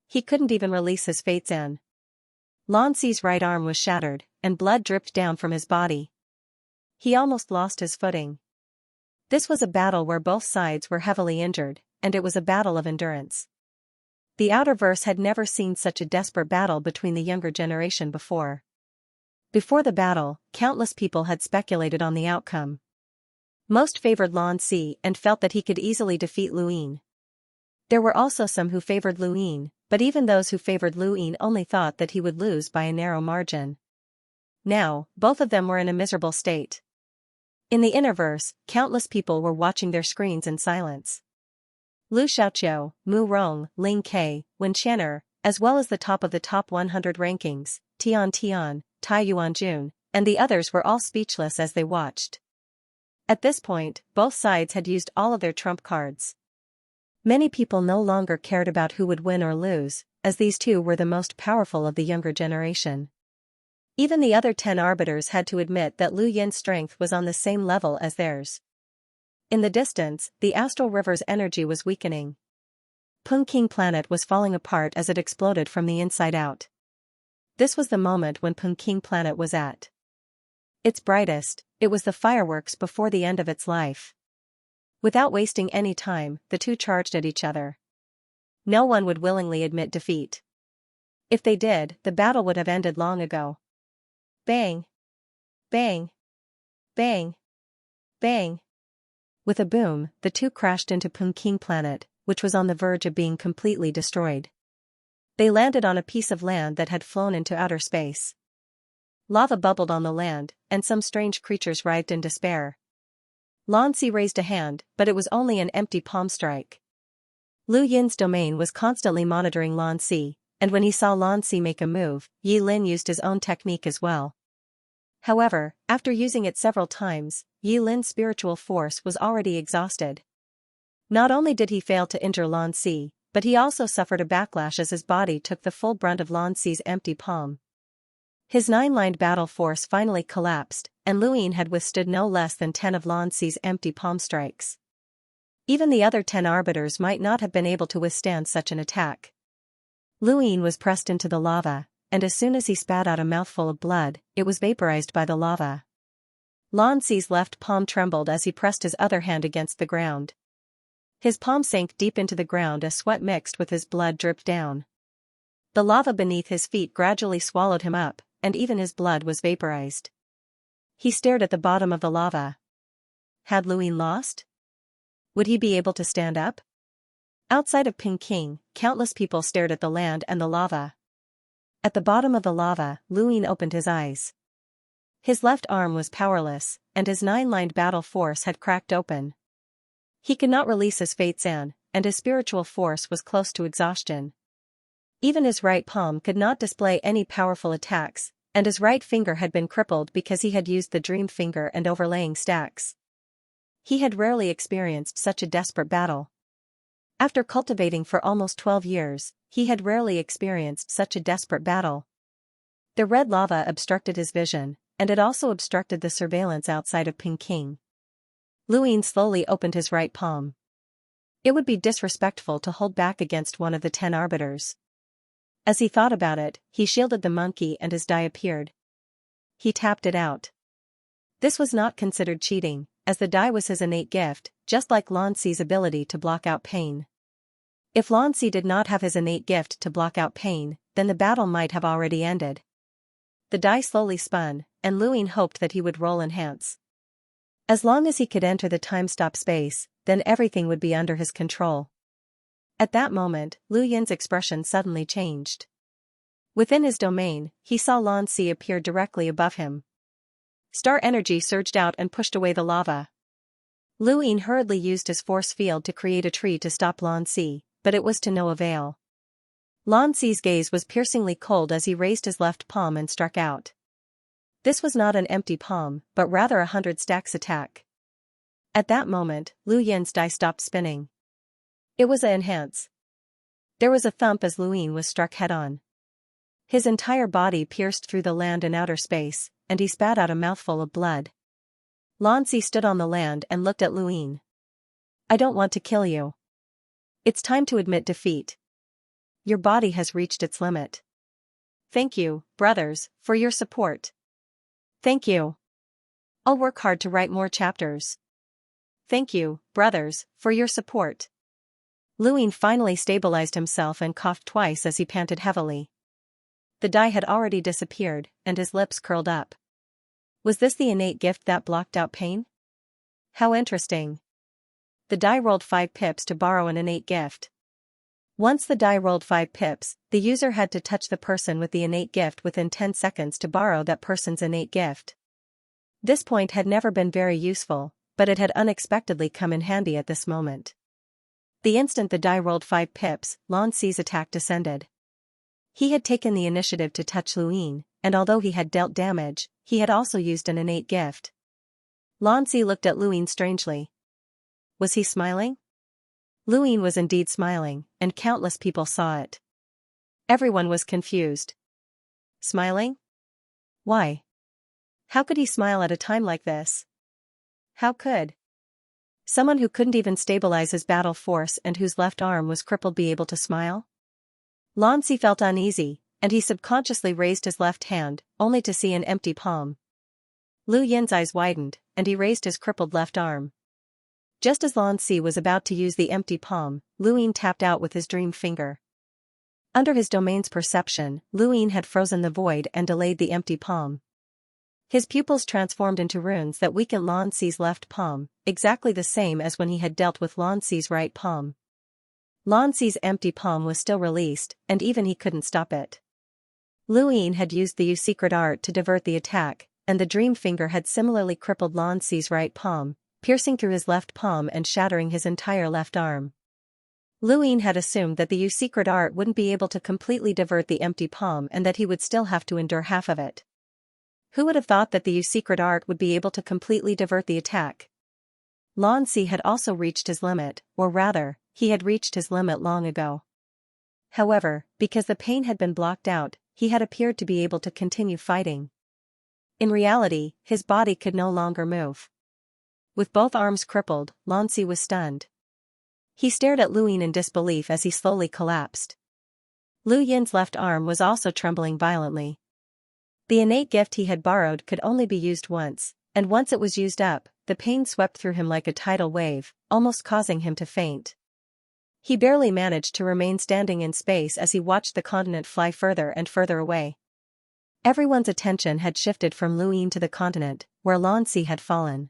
He couldn't even release his Fate Zan. Lan Zi's right arm was shattered, and blood dripped down from his body. He almost lost his footing. This was a battle where both sides were heavily injured, and it was a battle of endurance. The Outerverse had never seen such a desperate battle between the younger generation before. Before the battle, countless people had speculated on the outcome. Most favored Lan Zi and felt that he could easily defeat Luyin. There were also some who favored Luyin, but even those who favored Luyin only thought that he would lose by a narrow margin. Now, both of them were in a miserable state. In the Innerverse, countless people were watching their screens in silence. Lu Xiaoqiu, Mu Rong, Ling Ke, Wen Qianer, as well as the top of the top 100 rankings, Tian Tian, Tai Yuanjun, and the others were all speechless as they watched. At this point, both sides had used all of their trump cards. Many people no longer cared about who would win or lose, as these two were the most powerful of the younger generation. Even the other 10 arbiters had to admit that Lu Yin's strength was on the same level as theirs. In the distance, the astral river's energy was weakening. Pengqing planet was falling apart as it exploded from the inside out. This was the moment when Pengqing planet was at its brightest. It was the fireworks before the end of its life. Without wasting any time, the two charged at each other. No one would willingly admit defeat. If they did, the battle would have ended long ago. Bang! Bang! Bang! Bang! With a boom, the two crashed into Pengqing planet, which was on the verge of being completely destroyed. They landed on a piece of land that had flown into outer space. Lava bubbled on the land, and some strange creatures writhed in despair. Lan Zi raised a hand, but it was only an empty palm strike. Lu Yin's domain was constantly monitoring Lan Zi, and when he saw Lan Zi make a move, Yi Lin used his own technique as well. However, after using it several times, Yi Lin's spiritual force was already exhausted. Not only did he fail to injure Lan Zi, but he also suffered a backlash as his body took the full brunt of Lan Zi's empty palm. His 9-lined battle force finally collapsed, and Luyin had withstood no less than 10 of Lan Zi's empty palm strikes. Even the other 10 arbiters might not have been able to withstand such an attack. Luyin was pressed into the lava, and as soon as he spat out a mouthful of blood, it was vaporized by the lava. Lan Zi's left palm trembled as he pressed his other hand against the ground. His palm sank deep into the ground as sweat mixed with his blood dripped down. The lava beneath his feet gradually swallowed him up, and even his blood was vaporized. He stared at the bottom of the lava. Had Luyin lost? Would he be able to stand up? Outside of Pengqing, countless people stared at the land and the lava. At the bottom of the lava, Luyin opened his eyes. His left arm was powerless, and his 9-lined battle force had cracked open. He could not release his Fate Zan, and his spiritual force was close to exhaustion. Even his right palm could not display any powerful attacks, and his right finger had been crippled because he had used the dream finger and overlaying stacks. He had rarely experienced such a desperate battle. After cultivating for almost 12 years, he had rarely experienced such a desperate battle. The red lava obstructed his vision, and it also obstructed the surveillance outside of Peking. Luin slowly opened his right palm. It would be disrespectful to hold back against one of the 10 arbiters. As he thought about it, he shielded the monkey and his die appeared. He tapped it out. This was not considered cheating, as the die was his innate gift, just like Lan Si's ability to block out pain. If Lan Si did not have his innate gift to block out pain, then the battle might have already ended. The die slowly spun, and Luin hoped that he would roll enhance. As long as he could enter the time-stop space, then everything would be under his control. At that moment, Lu Yin's expression suddenly changed. Within his domain, he saw Lan Si appear directly above him. Star energy surged out and pushed away the lava. Lu Yin hurriedly used his force field to create a tree to stop Lan Si, but it was to no avail. Lan Si's gaze was piercingly cold as he raised his left palm and struck out. This was not an empty palm, but rather 100 stacks attack. At that moment, Lu Yin's die stopped spinning. It was a enhance. There was a thump as Lu Yin was struck head-on. His entire body pierced through the land and outer space, and he spat out a mouthful of blood. Lan Si stood on the land and looked at Lu Yin. I don't want to kill you. It's time to admit defeat. Your body has reached its limit. Thank you, brothers, for your support. Thank you. I'll work hard to write more chapters. Thank you, brothers, for your support. Lu Yin finally stabilized himself and coughed twice as he panted heavily. The die had already disappeared, and his lips curled up. Was this the innate gift that blocked out pain? How interesting. The die rolled 5 pips to borrow an innate gift. Once the die rolled 5 pips, the user had to touch the person with the innate gift within 10 seconds to borrow that person's innate gift. This point had never been very useful, but it had unexpectedly come in handy at this moment. The instant the die rolled 5 pips, Lan Si's attack descended. He had taken the initiative to touch Lu Yin, and although he had dealt damage, he had also used an innate gift. Lan Si looked at Lu Yin strangely. Was he smiling? Lu Yin was indeed smiling, and countless people saw it. Everyone was confused. Smiling? Why? How could he smile at a time like this? How could someone who couldn't even stabilize his battle force and whose left arm was crippled be able to smile? Lan Si felt uneasy, and he subconsciously raised his left hand, only to see an empty palm. Lu Yin's eyes widened, and he raised his crippled left arm. Just as Lan Si was about to use the empty palm, Lu Yin tapped out with his dream finger. Under his domain's perception, Lu Yin had frozen the void and delayed the empty palm. His pupils transformed into runes that weakened Lan Si's left palm, exactly the same as when he had dealt with Lan Si's right palm. Lan Si's empty palm was still released, and even he couldn't stop it. Lu Yin had used the secret art to divert the attack, and the dream finger had similarly crippled Lan Si's right palm, piercing through his left palm and shattering his entire left arm. Lu Yin had assumed that the secret art wouldn't be able to completely divert the empty palm and that he would still have to endure half of it. Who would have thought that the secret art would be able to completely divert the attack? Lan Si had also reached his limit, or rather, he had reached his limit long ago. However, because the pain had been blocked out, he had appeared to be able to continue fighting. In reality, his body could no longer move. With both arms crippled, Lan Si was stunned. He stared at Lu Yin in disbelief as he slowly collapsed. Lu Yin's left arm was also trembling violently. The innate gift he had borrowed could only be used once, and once it was used up, the pain swept through him like a tidal wave, almost causing him to faint. He barely managed to remain standing in space as he watched the continent fly further and further away. Everyone's attention had shifted from Lu Yin to the continent, where Lan Si had fallen.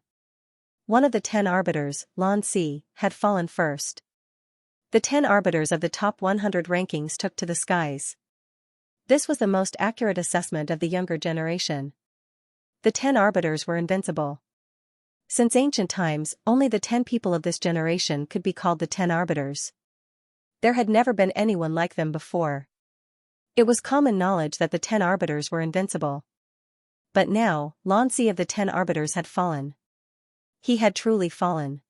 One of the 10 arbiters, Lan Si, had fallen first. The 10 arbiters of the top 100 rankings took to the skies. This was the most accurate assessment of the younger generation. The 10 arbiters were invincible. Since ancient times, only the 10 people of this generation could be called the 10 arbiters. There had never been anyone like them before. It was common knowledge that the 10 arbiters were invincible. But now, Xianxia of the 10 arbiters had fallen. He had truly fallen.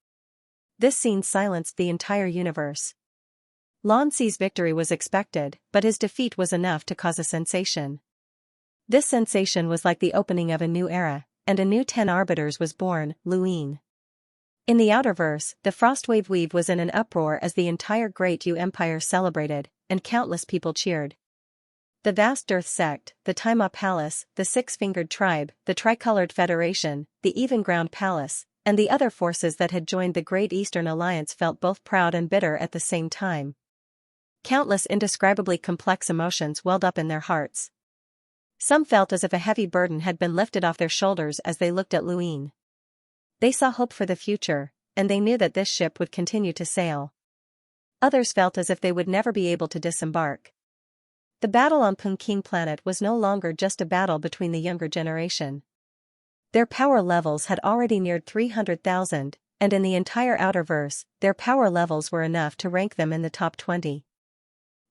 This scene silenced the entire universe. Xianxia's victory was expected, but his defeat was enough to cause a sensation. This sensation was like the opening of a new era, and a new 10 arbiters was born, Luin. In the Outerverse, the Frostwave Weave was in an uproar as the entire Great Yu Empire celebrated, and countless people cheered. The vast Earth Sect, the Taima Palace, the Six-Fingered Tribe, the Tricolored Federation, the Even Ground Palace, and the other forces that had joined the Great Eastern Alliance felt both proud and bitter at the same time. Countless indescribably complex emotions welled up in their hearts. Some felt as if a heavy burden had been lifted off their shoulders as they looked at Luin. They saw hope for the future, and they knew that this ship would continue to sail. Others felt as if they would never be able to disembark. The battle on Peking planet was no longer just a battle between the younger generation. Their power levels had already neared 300,000, and in the entire Outerverse, their power levels were enough to rank them in the top 20.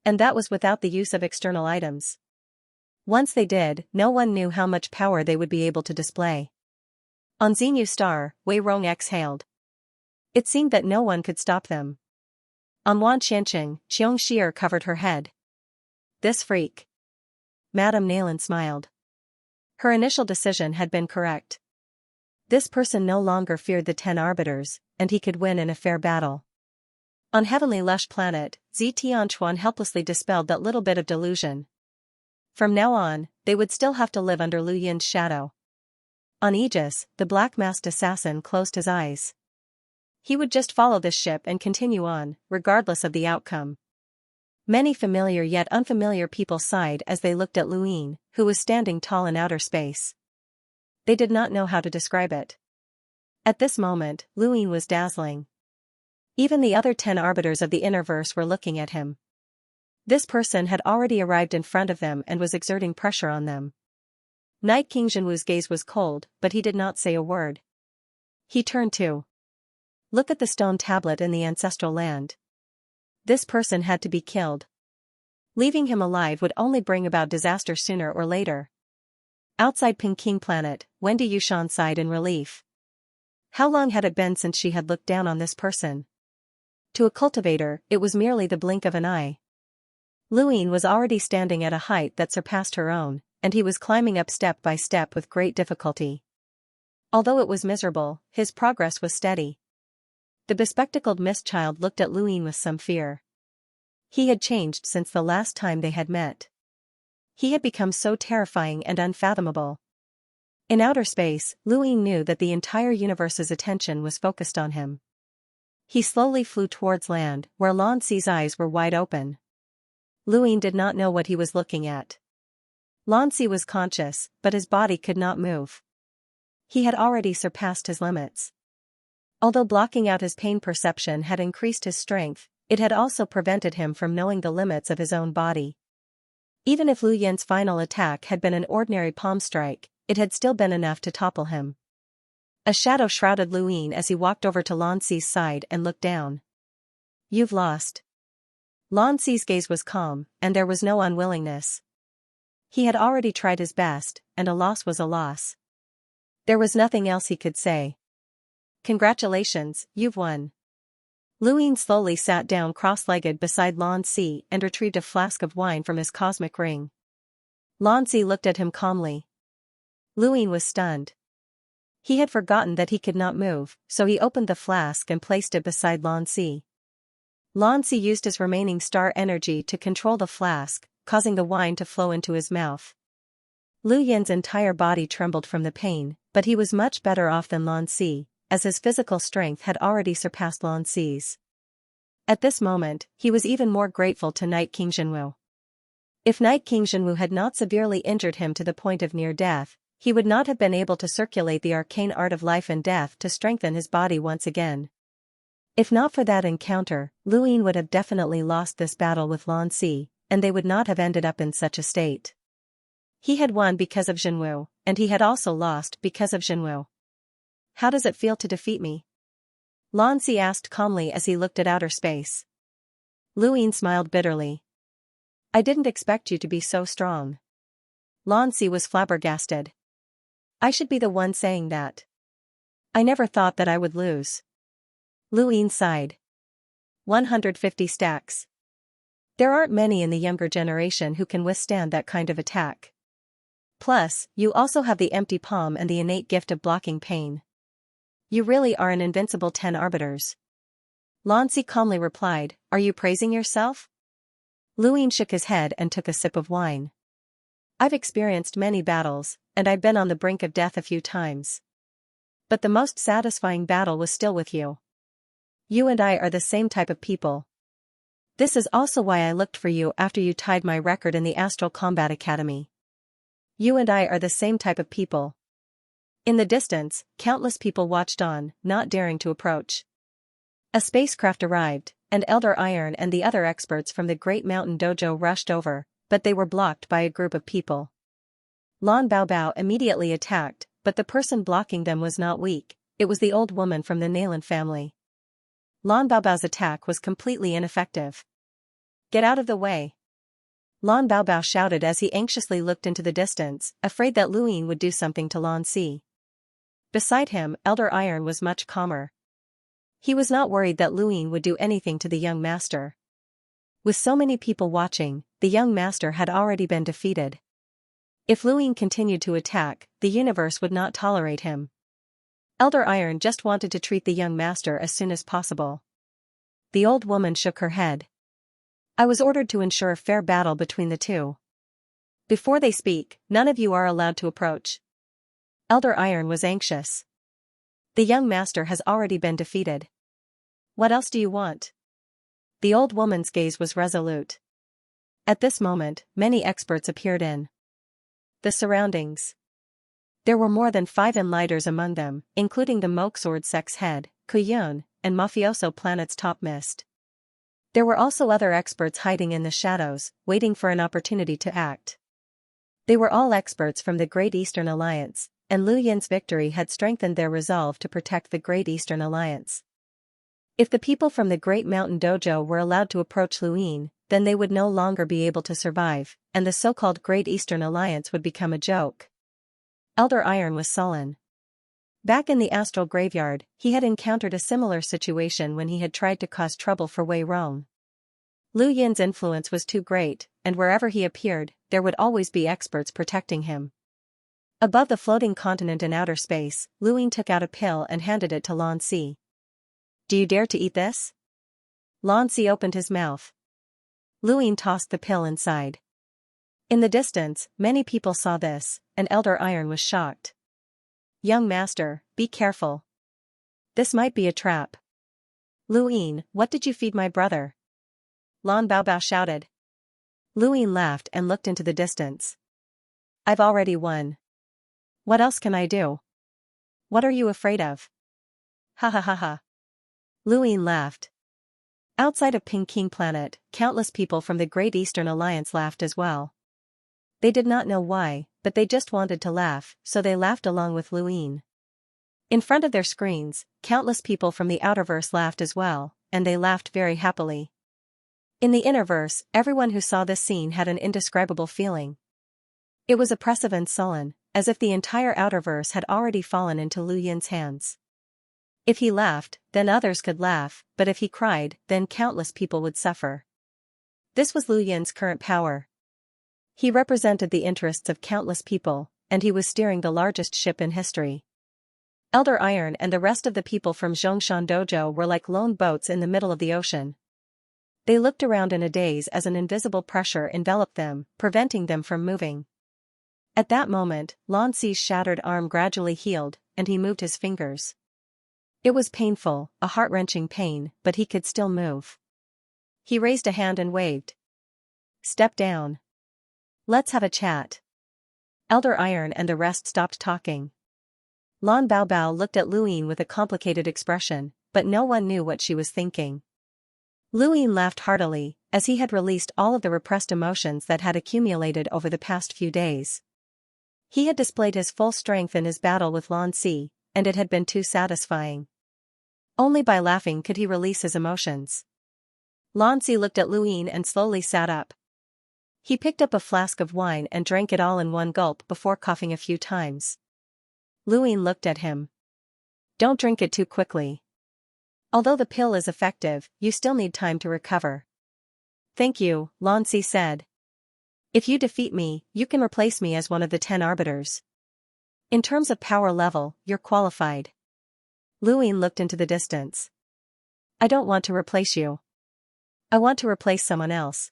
And that was without the use of external items. Once they did, no one knew how much power they would be able to display. On Xinyu Star, Wei Rong exhaled. It seemed that no one could stop them. On Wan Xianxia, Xianxia covered her head. This freak. Madame Nayland smiled. Her initial decision had been correct. This person no longer feared the 10 arbiters, and he could win in a fair battle. On Heavenly Lush Planet, Zi Tianchuan helplessly dispelled that little bit of delusion. From now on, they would still have to live under Lu Yin's shadow. On Aegis, the black-masked assassin closed his eyes. He would just follow this ship and continue on, regardless of the outcome. Many familiar yet unfamiliar people sighed as they looked at Luin, who was standing tall in outer space. They did not know how to describe it. At this moment, Luin was dazzling. Even the other 10 arbiters of the Innerverse were looking at him. This person had already arrived in front of them and was exerting pressure on them. Night King Jinwu's gaze was cold, but he did not say a word. He turned to look at the stone tablet in the ancestral land. This person had to be killed. Leaving him alive would only bring about disaster sooner or later. Outside Peking planet, Wendy Yushan sighed in relief. How long had it been since she had looked down on this person? To a cultivator, it was merely the blink of an eye. Luin was already standing at a height that surpassed her own, and he was climbing up step by step with great difficulty. Although it was miserable, his progress was steady. The bespectacled mist child looked at Luin with some fear. He had changed since the last time they had met. He had become so terrifying and unfathomable. In outer space, Luin knew that the entire universe's attention was focused on him. He slowly flew towards land, where Xianxia's eyes were wide open. Luin did not know what he was looking at. Xianxia was conscious, but his body could not move. He had already surpassed his limits. Although blocking out his pain perception had increased his strength, it had also prevented him from knowing the limits of his own body. Even if Lu Yin's final attack had been an ordinary palm strike, it had still been enough to topple him. A shadow shrouded Luin as he walked over to Xianxia's side and looked down. You've lost. Xianxia's gaze was calm, and there was no unwillingness. He had already tried his best, and a loss was a loss. There was nothing else he could say. Congratulations, you've won. Luin slowly sat down cross-legged beside Xianxia and retrieved a flask of wine from his cosmic ring. Xianxia looked at him calmly. Luin was stunned. He had forgotten that he could not move, so he opened the flask and placed it beside Xianxia. Xianxia used his remaining star energy to control the flask, causing the wine to flow into his mouth. Lu Yin's entire body trembled from the pain, but he was much better off than Xianxia, as his physical strength had already surpassed Xianxia's. At this moment, he was even more grateful to Night King Jinwu. If Night King Jinwu had not severely injured him to the point of near death, he would not have been able to circulate the arcane art of life and death to strengthen his body once again. If not for that encounter, Luin would have definitely lost this battle with Xianxia, and they would not have ended up in such a state. He had won because of Jinwu, and he had also lost because of Jinwu. How does it feel to defeat me? Xianxia asked calmly as he looked at outer space. Luin smiled bitterly. I didn't expect you to be so strong. Lanzi was flabbergasted. I should be the one saying that. I never thought that I would lose. Luin sighed. 150 stacks. There aren't many in the younger generation who can withstand that kind of attack. Plus, you also have the empty palm and the innate gift of blocking pain. You really are an invincible 10 arbiters. Lanzi calmly replied, Are you praising yourself? Luin shook his head and took a sip of wine. I've experienced many battles, and I've been on the brink of death a few times. But the most satisfying battle was still with you. You and I are the same type of people. This is also why I looked for you after you tied my record in the Astral Combat Academy. You and I are the same type of people. In the distance, countless people watched on, not daring to approach. A spacecraft arrived, and Elder Iron and the other experts from the Great Mountain Dojo rushed over, but they were blocked by a group of people. Lan Baobao immediately attacked, but the person blocking them was not weak, it was the old woman from the Nalan family. Lan Baobao's attack was completely ineffective. Get out of the way! Lan Baobao shouted as he anxiously looked into the distance, afraid that Luin would do something to Lan Si. Beside him, Elder Iron was much calmer. He was not worried that Luin would do anything to the young master. With so many people watching, the young master had already been defeated. If Luin continued to attack, the universe would not tolerate him. Elder Iron just wanted to treat the young master as soon as possible. The old woman shook her head. I was ordered to ensure a fair battle between the two. Before they speak, none of you are allowed to approach. Elder Iron was anxious. The young master has already been defeated. What else do you want? The old woman's gaze was resolute. At this moment, many experts appeared in the surroundings. There were more than 5 enlighters among them, including the Moksword sect's head, Kuyun, and Mafioso Planet's top mist. There were also other experts hiding in the shadows, waiting for an opportunity to act. They were all experts from the Great Eastern Alliance, and Lu Yin's victory had strengthened their resolve to protect the Great Eastern Alliance. If the people from the Great Mountain Dojo were allowed to approach Lu Yin, then they would no longer be able to survive, and the so-called Great Eastern Alliance would become a joke. Elder Iron was sullen. Back in the astral graveyard, he had encountered a similar situation when he had tried to cause trouble for Wei Rong. Lu Yin's influence was too great, and wherever he appeared, there would always be experts protecting him. Above the floating continent in outer space, Lu Yin took out a pill and handed it to Lan Si. Do you dare to eat this? Lan Si opened his mouth. Lu Yin tossed the pill inside. In the distance, many people saw this, and Elder Iron was shocked. Young master, be careful. This might be a trap. Lu Yin, what did you feed my brother? Lan Baobao shouted. Lu Yin laughed and looked into the distance. I've already won. What else can I do? What are you afraid of? Ha ha ha ha. Lu Yin laughed. Outside of Peking Planet, countless people from the Great Eastern Alliance laughed as well. They did not know why, but they just wanted to laugh, so they laughed along with Lu Yin. In front of their screens, countless people from the outerverse laughed as well, and they laughed very happily. In the innerverse, everyone who saw this scene had an indescribable feeling. It was oppressive and sullen, as if the entire outerverse had already fallen into Lu Yin's hands. If he laughed, then others could laugh, but if he cried, then countless people would suffer. This was Lu Yin's current power. He represented the interests of countless people, and he was steering the largest ship in history. Elder Iron and the rest of the people from Zhongshan Dojo were like lone boats in the middle of the ocean. They looked around in a daze as an invisible pressure enveloped them, preventing them from moving. At that moment, Lan Si's shattered arm gradually healed, and he moved his fingers. It was painful, a heart-wrenching pain, but he could still move. He raised a hand and waved. Step down. Let's have a chat. Elder Iron and the rest stopped talking. Lan Baobao looked at Lu Yin with a complicated expression, but no one knew what she was thinking. Lu Yin laughed heartily, as he had released all of the repressed emotions that had accumulated over the past few days. He had displayed his full strength in his battle with Lan Si, and it had been too satisfying. Only by laughing could he release his emotions. Lan Si looked at Lu Yin and slowly sat up. He picked up a flask of wine and drank it all in one gulp before coughing a few times. Luin looked at him. Don't drink it too quickly. Although the pill is effective, you still need time to recover. Thank you, Xianxia said. If you defeat me, you can replace me as one of the 10 arbiters. In terms of power level, you're qualified. Luin looked into the distance. I don't want to replace you. I want to replace someone else.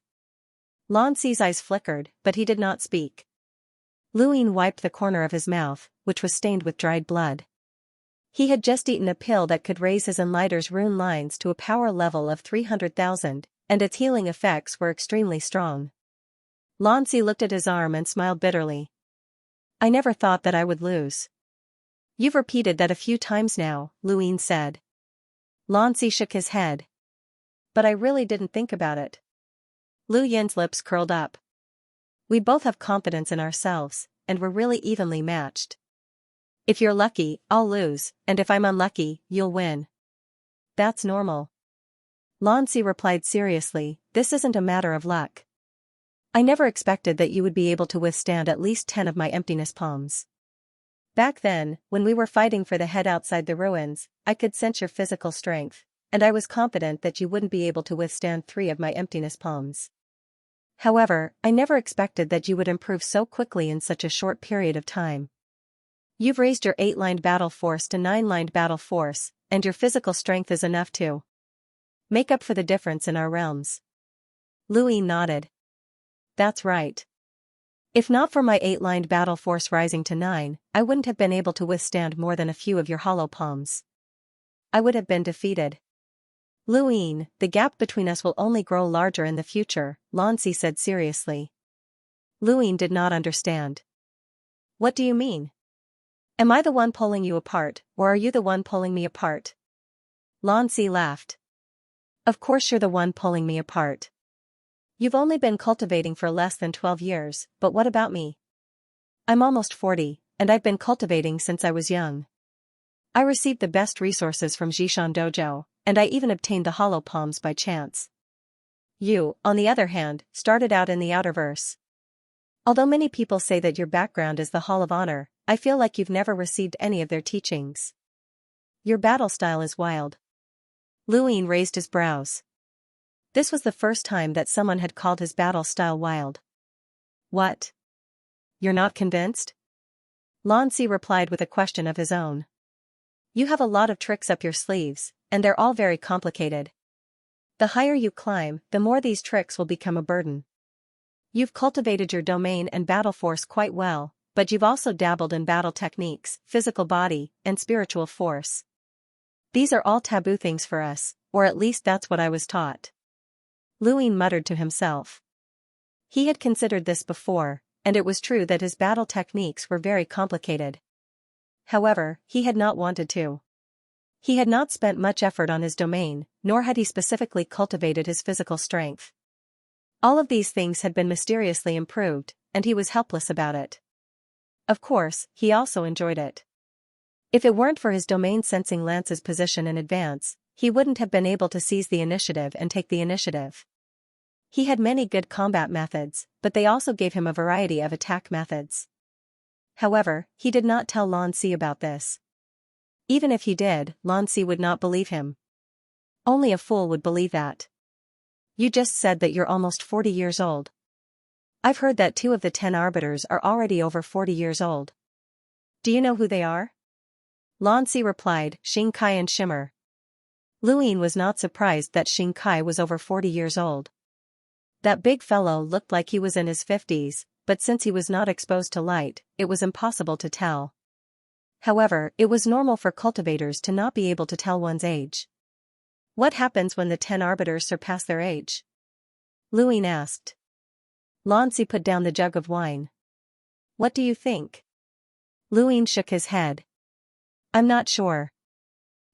Xianxia's eyes flickered, but he did not speak. Luin wiped the corner of his mouth, which was stained with dried blood. He had just eaten a pill that could raise his Enlighter's rune lines to a power level of 300,000, and its healing effects were extremely strong. Xianxia looked at his arm and smiled bitterly. I never thought that I would lose. You've repeated that a few times now, Luin said. Xianxia shook his head. But I really didn't think about it. Lu Yin's lips curled up. We both have confidence in ourselves, and we're really evenly matched. If you're lucky, I'll lose, and if I'm unlucky, you'll win. That's normal. Xianxia replied seriously, this isn't a matter of luck. I never expected that you would be able to withstand at least 10 of my emptiness palms. Back then, when we were fighting for the head outside the ruins, I could sense your physical strength, and I was confident that you wouldn't be able to withstand 3 of my emptiness palms. However, I never expected that you would improve so quickly in such a short period of time. You've raised your 8-lined battle force to 9-lined battle force, and your physical strength is enough to make up for the difference in our realms. Luin nodded. That's right. If not for my 8-lined battle force rising to 9, I wouldn't have been able to withstand more than a few of your hollow palms. I would have been defeated. Luin, the gap between us will only grow larger in the future, Xianxia said seriously. Luin did not understand. What do you mean? Am I the one pulling you apart, or are you the one pulling me apart? Xianxia laughed. Of course you're the one pulling me apart. You've only been cultivating for less than 12 years, but what about me? I'm almost 40, and I've been cultivating since I was young. I received the best resources from Zhishan Dojo, and I even obtained the hollow palms by chance. You, on the other hand, started out in the Outerverse. Although many people say that your background is the Hall of Honor, I feel like you've never received any of their teachings. Your battle style is wild. Luin raised his brows. This was the first time that someone had called his battle style wild. What? You're not convinced? Xianxia replied with a question of his own. You have a lot of tricks up your sleeves, and they're all very complicated. The higher you climb, the more these tricks will become a burden. You've cultivated your domain and battle force quite well, but you've also dabbled in battle techniques, physical body, and spiritual force. These are all taboo things for us, or at least that's what I was taught. Luin muttered to himself. He had considered this before, and it was true that his battle techniques were very complicated. However, he had not wanted to. He had not spent much effort on his domain, nor had he specifically cultivated his physical strength. All of these things had been mysteriously improved, and he was helpless about it. Of course, he also enjoyed it. If it weren't for his domain sensing Lance's position in advance, he wouldn't have been able to seize the initiative and take the initiative. He had many good combat methods, but they also gave him a variety of attack methods. However, he did not tell Xianxia about this. Even if he did, Xianxia would not believe him. Only a fool would believe that. You just said that you're almost 40 years old. I've heard that 2 of the 10 arbiters are already over 40 years old. Do you know who they are? Xianxia replied, Xianxia and Shimmer. Luin was not surprised that Xianxia was over 40 years old. That big fellow looked like he was in his 50s, but since he was not exposed to light, it was impossible to tell. However, it was normal for cultivators to not be able to tell one's age. What happens when the 10 arbiters surpass their age? Luin asked. Xianxia put down the jug of wine. What do you think? Luin shook his head. I'm not sure.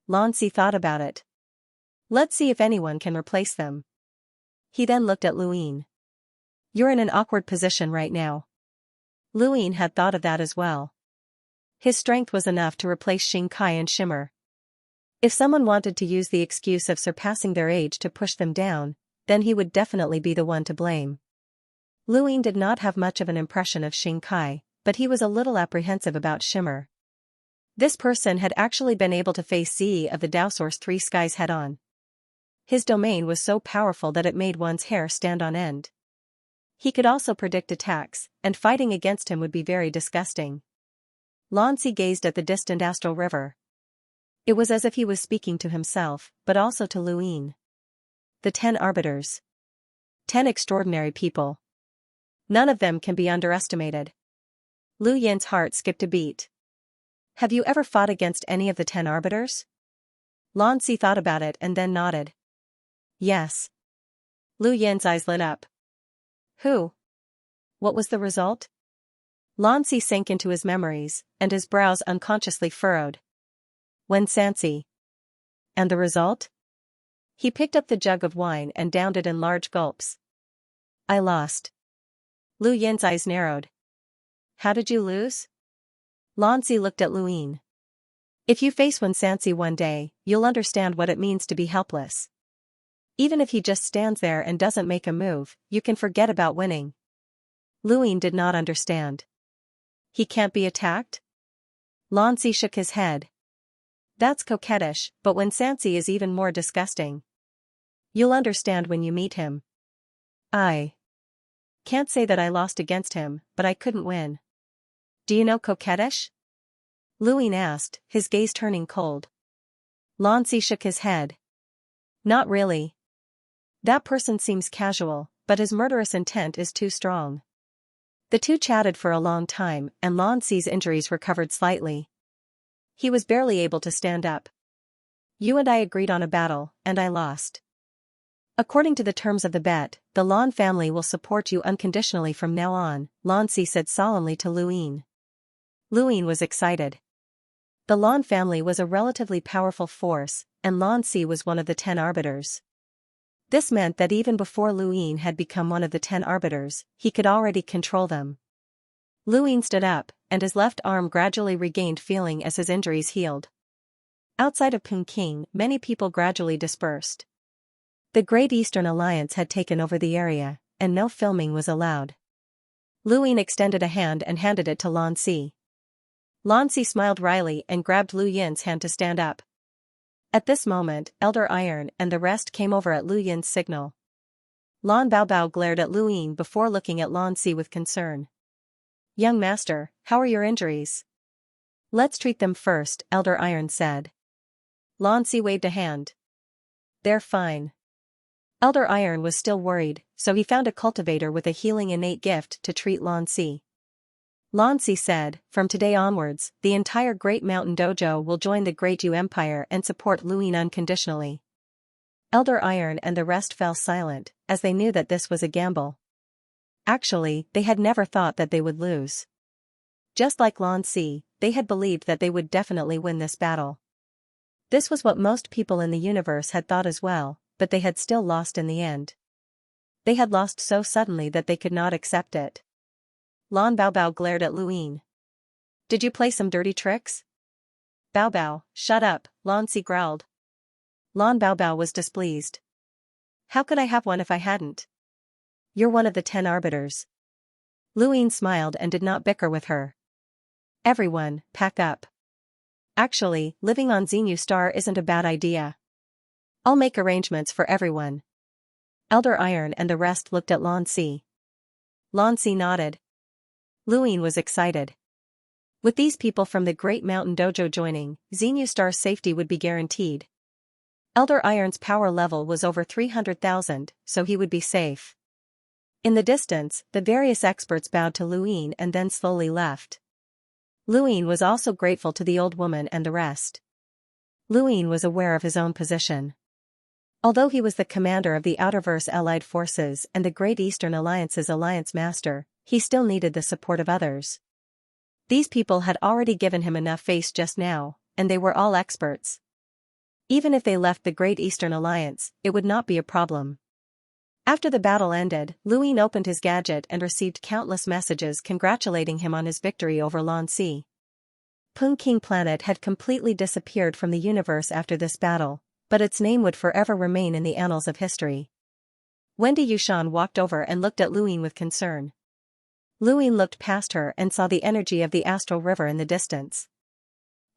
Xianxia thought about it. Let's see if anyone can replace them. He then looked at Luin. You're in an awkward position right now. Luin had thought of that as well. His strength was enough to replace Xianxia and Shimmer. If someone wanted to use the excuse of surpassing their age to push them down, then he would definitely be the one to blame. Luin did not have much of an impression of Xianxia, but he was a little apprehensive about Shimmer. This person had actually been able to face Zi of the Dowsource Three Skies head-on. His domain was so powerful that it made one's hair stand on end. He could also predict attacks, and fighting against him would be very disgusting. Lanzi gazed at the distant astral river. It was as if he was speaking to himself, but also to Luin. The 10 arbiters. 10 extraordinary people. None of them can be underestimated. Lu Yin's heart skipped a beat. Have you ever fought against any of the 10 arbiters? Lanzi thought about it and then nodded. Yes. Lu Yin's eyes lit up. Who? What was the result? Lanzi sank into his memories, and his brows unconsciously furrowed. When Xianxia. And the result? He picked up the jug of wine and downed it in large gulps. I lost. Lu Yin's eyes narrowed. How did you lose? Lanzi looked at Luin. If you face Wen Xianxia one day, you'll understand what it means to be helpless. Even if he just stands there and doesn't make a move, you can forget about winning. Luin did not understand. He can't be attacked? Lanzi shook his head. That's coquettish, but Wen Xianxia is even more disgusting. You'll understand when you meet him. I can't say that I lost against him, but I couldn't win. Do you know coquettish? Luin asked, his gaze turning cold. Lanzi shook his head. Not really. That person seems casual, but his murderous intent is too strong. The two chatted for a long time, and Lanzi's injuries recovered slightly. He was barely able to stand up. You and I agreed on a battle, and I lost. According to the terms of the bet, the Lan family will support you unconditionally from now on, Lanzi said solemnly to Luin. Luin was excited. The Lan family was a relatively powerful force, and Lanzi was one of the 10 arbiters. This meant that even before Luin had become one of the 10 arbiters, he could already control them. Luin stood up, and his left arm gradually regained feeling as his injuries healed. Outside of Peking, many people gradually dispersed. The Great Eastern Alliance had taken over the area, and no filming was allowed. Luin extended a hand and handed it to Lanzi. Lanzi smiled wryly and grabbed Lu Yin's hand to stand up. At this moment, Elder Iron and the rest came over at Lu Yin's signal. Lan Baobao glared at Luin before looking at Lanzi with concern. Young master, how are your injuries? Let's treat them first, Elder Iron said. Lanzi waved a hand. They're fine. Elder Iron was still worried, so he found a cultivator with a healing innate gift to treat Lanzi. Lanzi said, from today onwards, the entire Great Mountain Dojo will join the Great Yu Empire and support Luin unconditionally. Elder Iron and the rest fell silent, as they knew that this was a gamble. Actually, they had never thought that they would lose. Just like Lanzi, they had believed that they would definitely win this battle. This was what most people in the universe had thought as well, but they had still lost in the end. They had lost so suddenly that they could not accept it. Lan Baobao glared at Luin. Did you play some dirty tricks? Baobao, shut up, Lanzi growled. Lan Baobao was displeased. How could I have one if I hadn't? You're one of the 10 arbiters. Luin smiled and did not bicker with her. Everyone, pack up. Actually, living on Xenu Star isn't a bad idea. I'll make arrangements for everyone. Elder Iron and the rest looked at Lanzi. Lanzi nodded. Luin was excited. With these people from the Great Mountain Dojo joining, Xenu Star's safety would be guaranteed. Elder Iron's power level was over 300,000, so he would be safe. In the distance, the various experts bowed to Luin and then slowly left. Luin was also grateful to the old woman and the rest. Luin was aware of his own position. Although he was the commander of the Outerverse Allied Forces and the Great Eastern Alliance's Alliance Master, he still needed the support of others. These people had already given him enough face just now, and they were all experts. Even if they left the Great Eastern Alliance, it would not be a problem. After the battle ended, Luin opened his gadget and received countless messages congratulating him on his victory over Lanzi. Peking Planet had completely disappeared from the universe after this battle, but its name would forever remain in the annals of history. Wendy Yushan walked over and looked at Luin with concern. Luin looked past her and saw the energy of the astral river in the distance.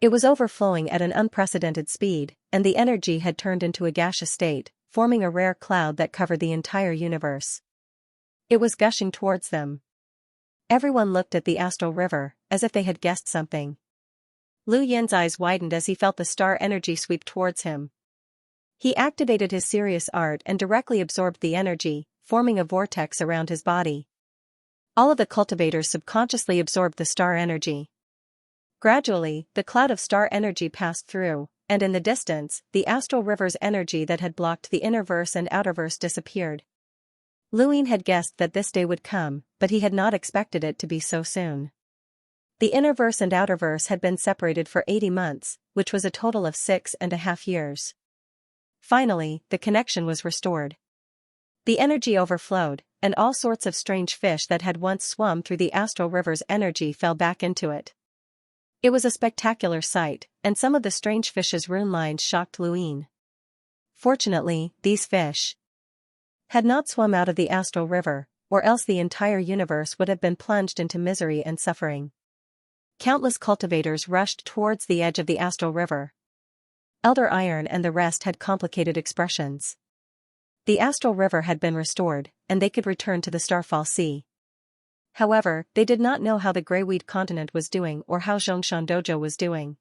It was overflowing at an unprecedented speed, and the energy had turned into a gaseous state, forming a rare cloud that covered the entire universe. It was gushing towards them. Everyone looked at the astral river, as if they had guessed something. Lu Yin's eyes widened as he felt the star energy sweep towards him. He activated his serious art and directly absorbed the energy, forming a vortex around his body. All of the cultivators subconsciously absorbed the star energy. Gradually, the cloud of star energy passed through, and in the distance, the astral river's energy that had blocked the innerverse and outerverse disappeared. Luin had guessed that this day would come, but he had not expected it to be so soon. The innerverse and outerverse had been separated for 80 months, which was a total of 6.5 years. Finally, the connection was restored. The energy overflowed, and all sorts of strange fish that had once swum through the astral river's energy fell back into it. It was a spectacular sight, and some of the strange fish's rune lines shocked Luin. Fortunately, these fish had not swum out of the astral river, or else the entire universe would have been plunged into misery and suffering. Countless cultivators rushed towards the edge of the astral river. Elder Iron and the rest had complicated expressions. The astral river had been restored, and they could return to the Starfall Sea. However, they did not know how the Greyweed continent was doing or how Xianxia Dojo was doing.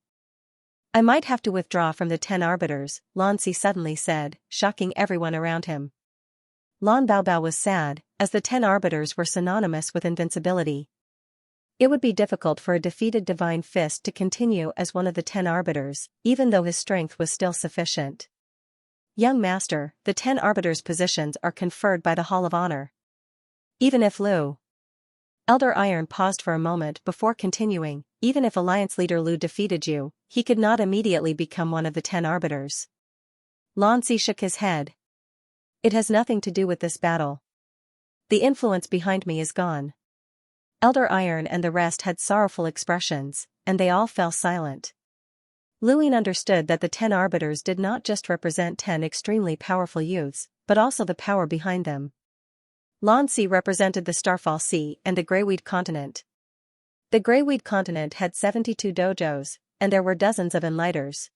I might have to withdraw from the 10 arbiters, Lan Si suddenly said, shocking everyone around him. Lan Baobao was sad, as the 10 arbiters were synonymous with invincibility. It would be difficult for a defeated Divine Fist to continue as one of the 10 arbiters, even though his strength was still sufficient. Young Master, the 10 arbiters' positions are conferred by the Hall of Honor. Even if Elder Iron paused for a moment before continuing, even if Alliance Leader Lu defeated you, he could not immediately become one of the 10 arbiters. Lan Si shook his head. It has nothing to do with this battle. The influence behind me is gone. Elder Iron and the rest had sorrowful expressions, and they all fell silent. Luin understood that the 10 arbiters did not just represent 10 extremely powerful youths, but also the power behind them. Lan Si represented the Starfall Sea and the Greyweed continent. The Greyweed continent had 72 dojos, and there were dozens of enlighters.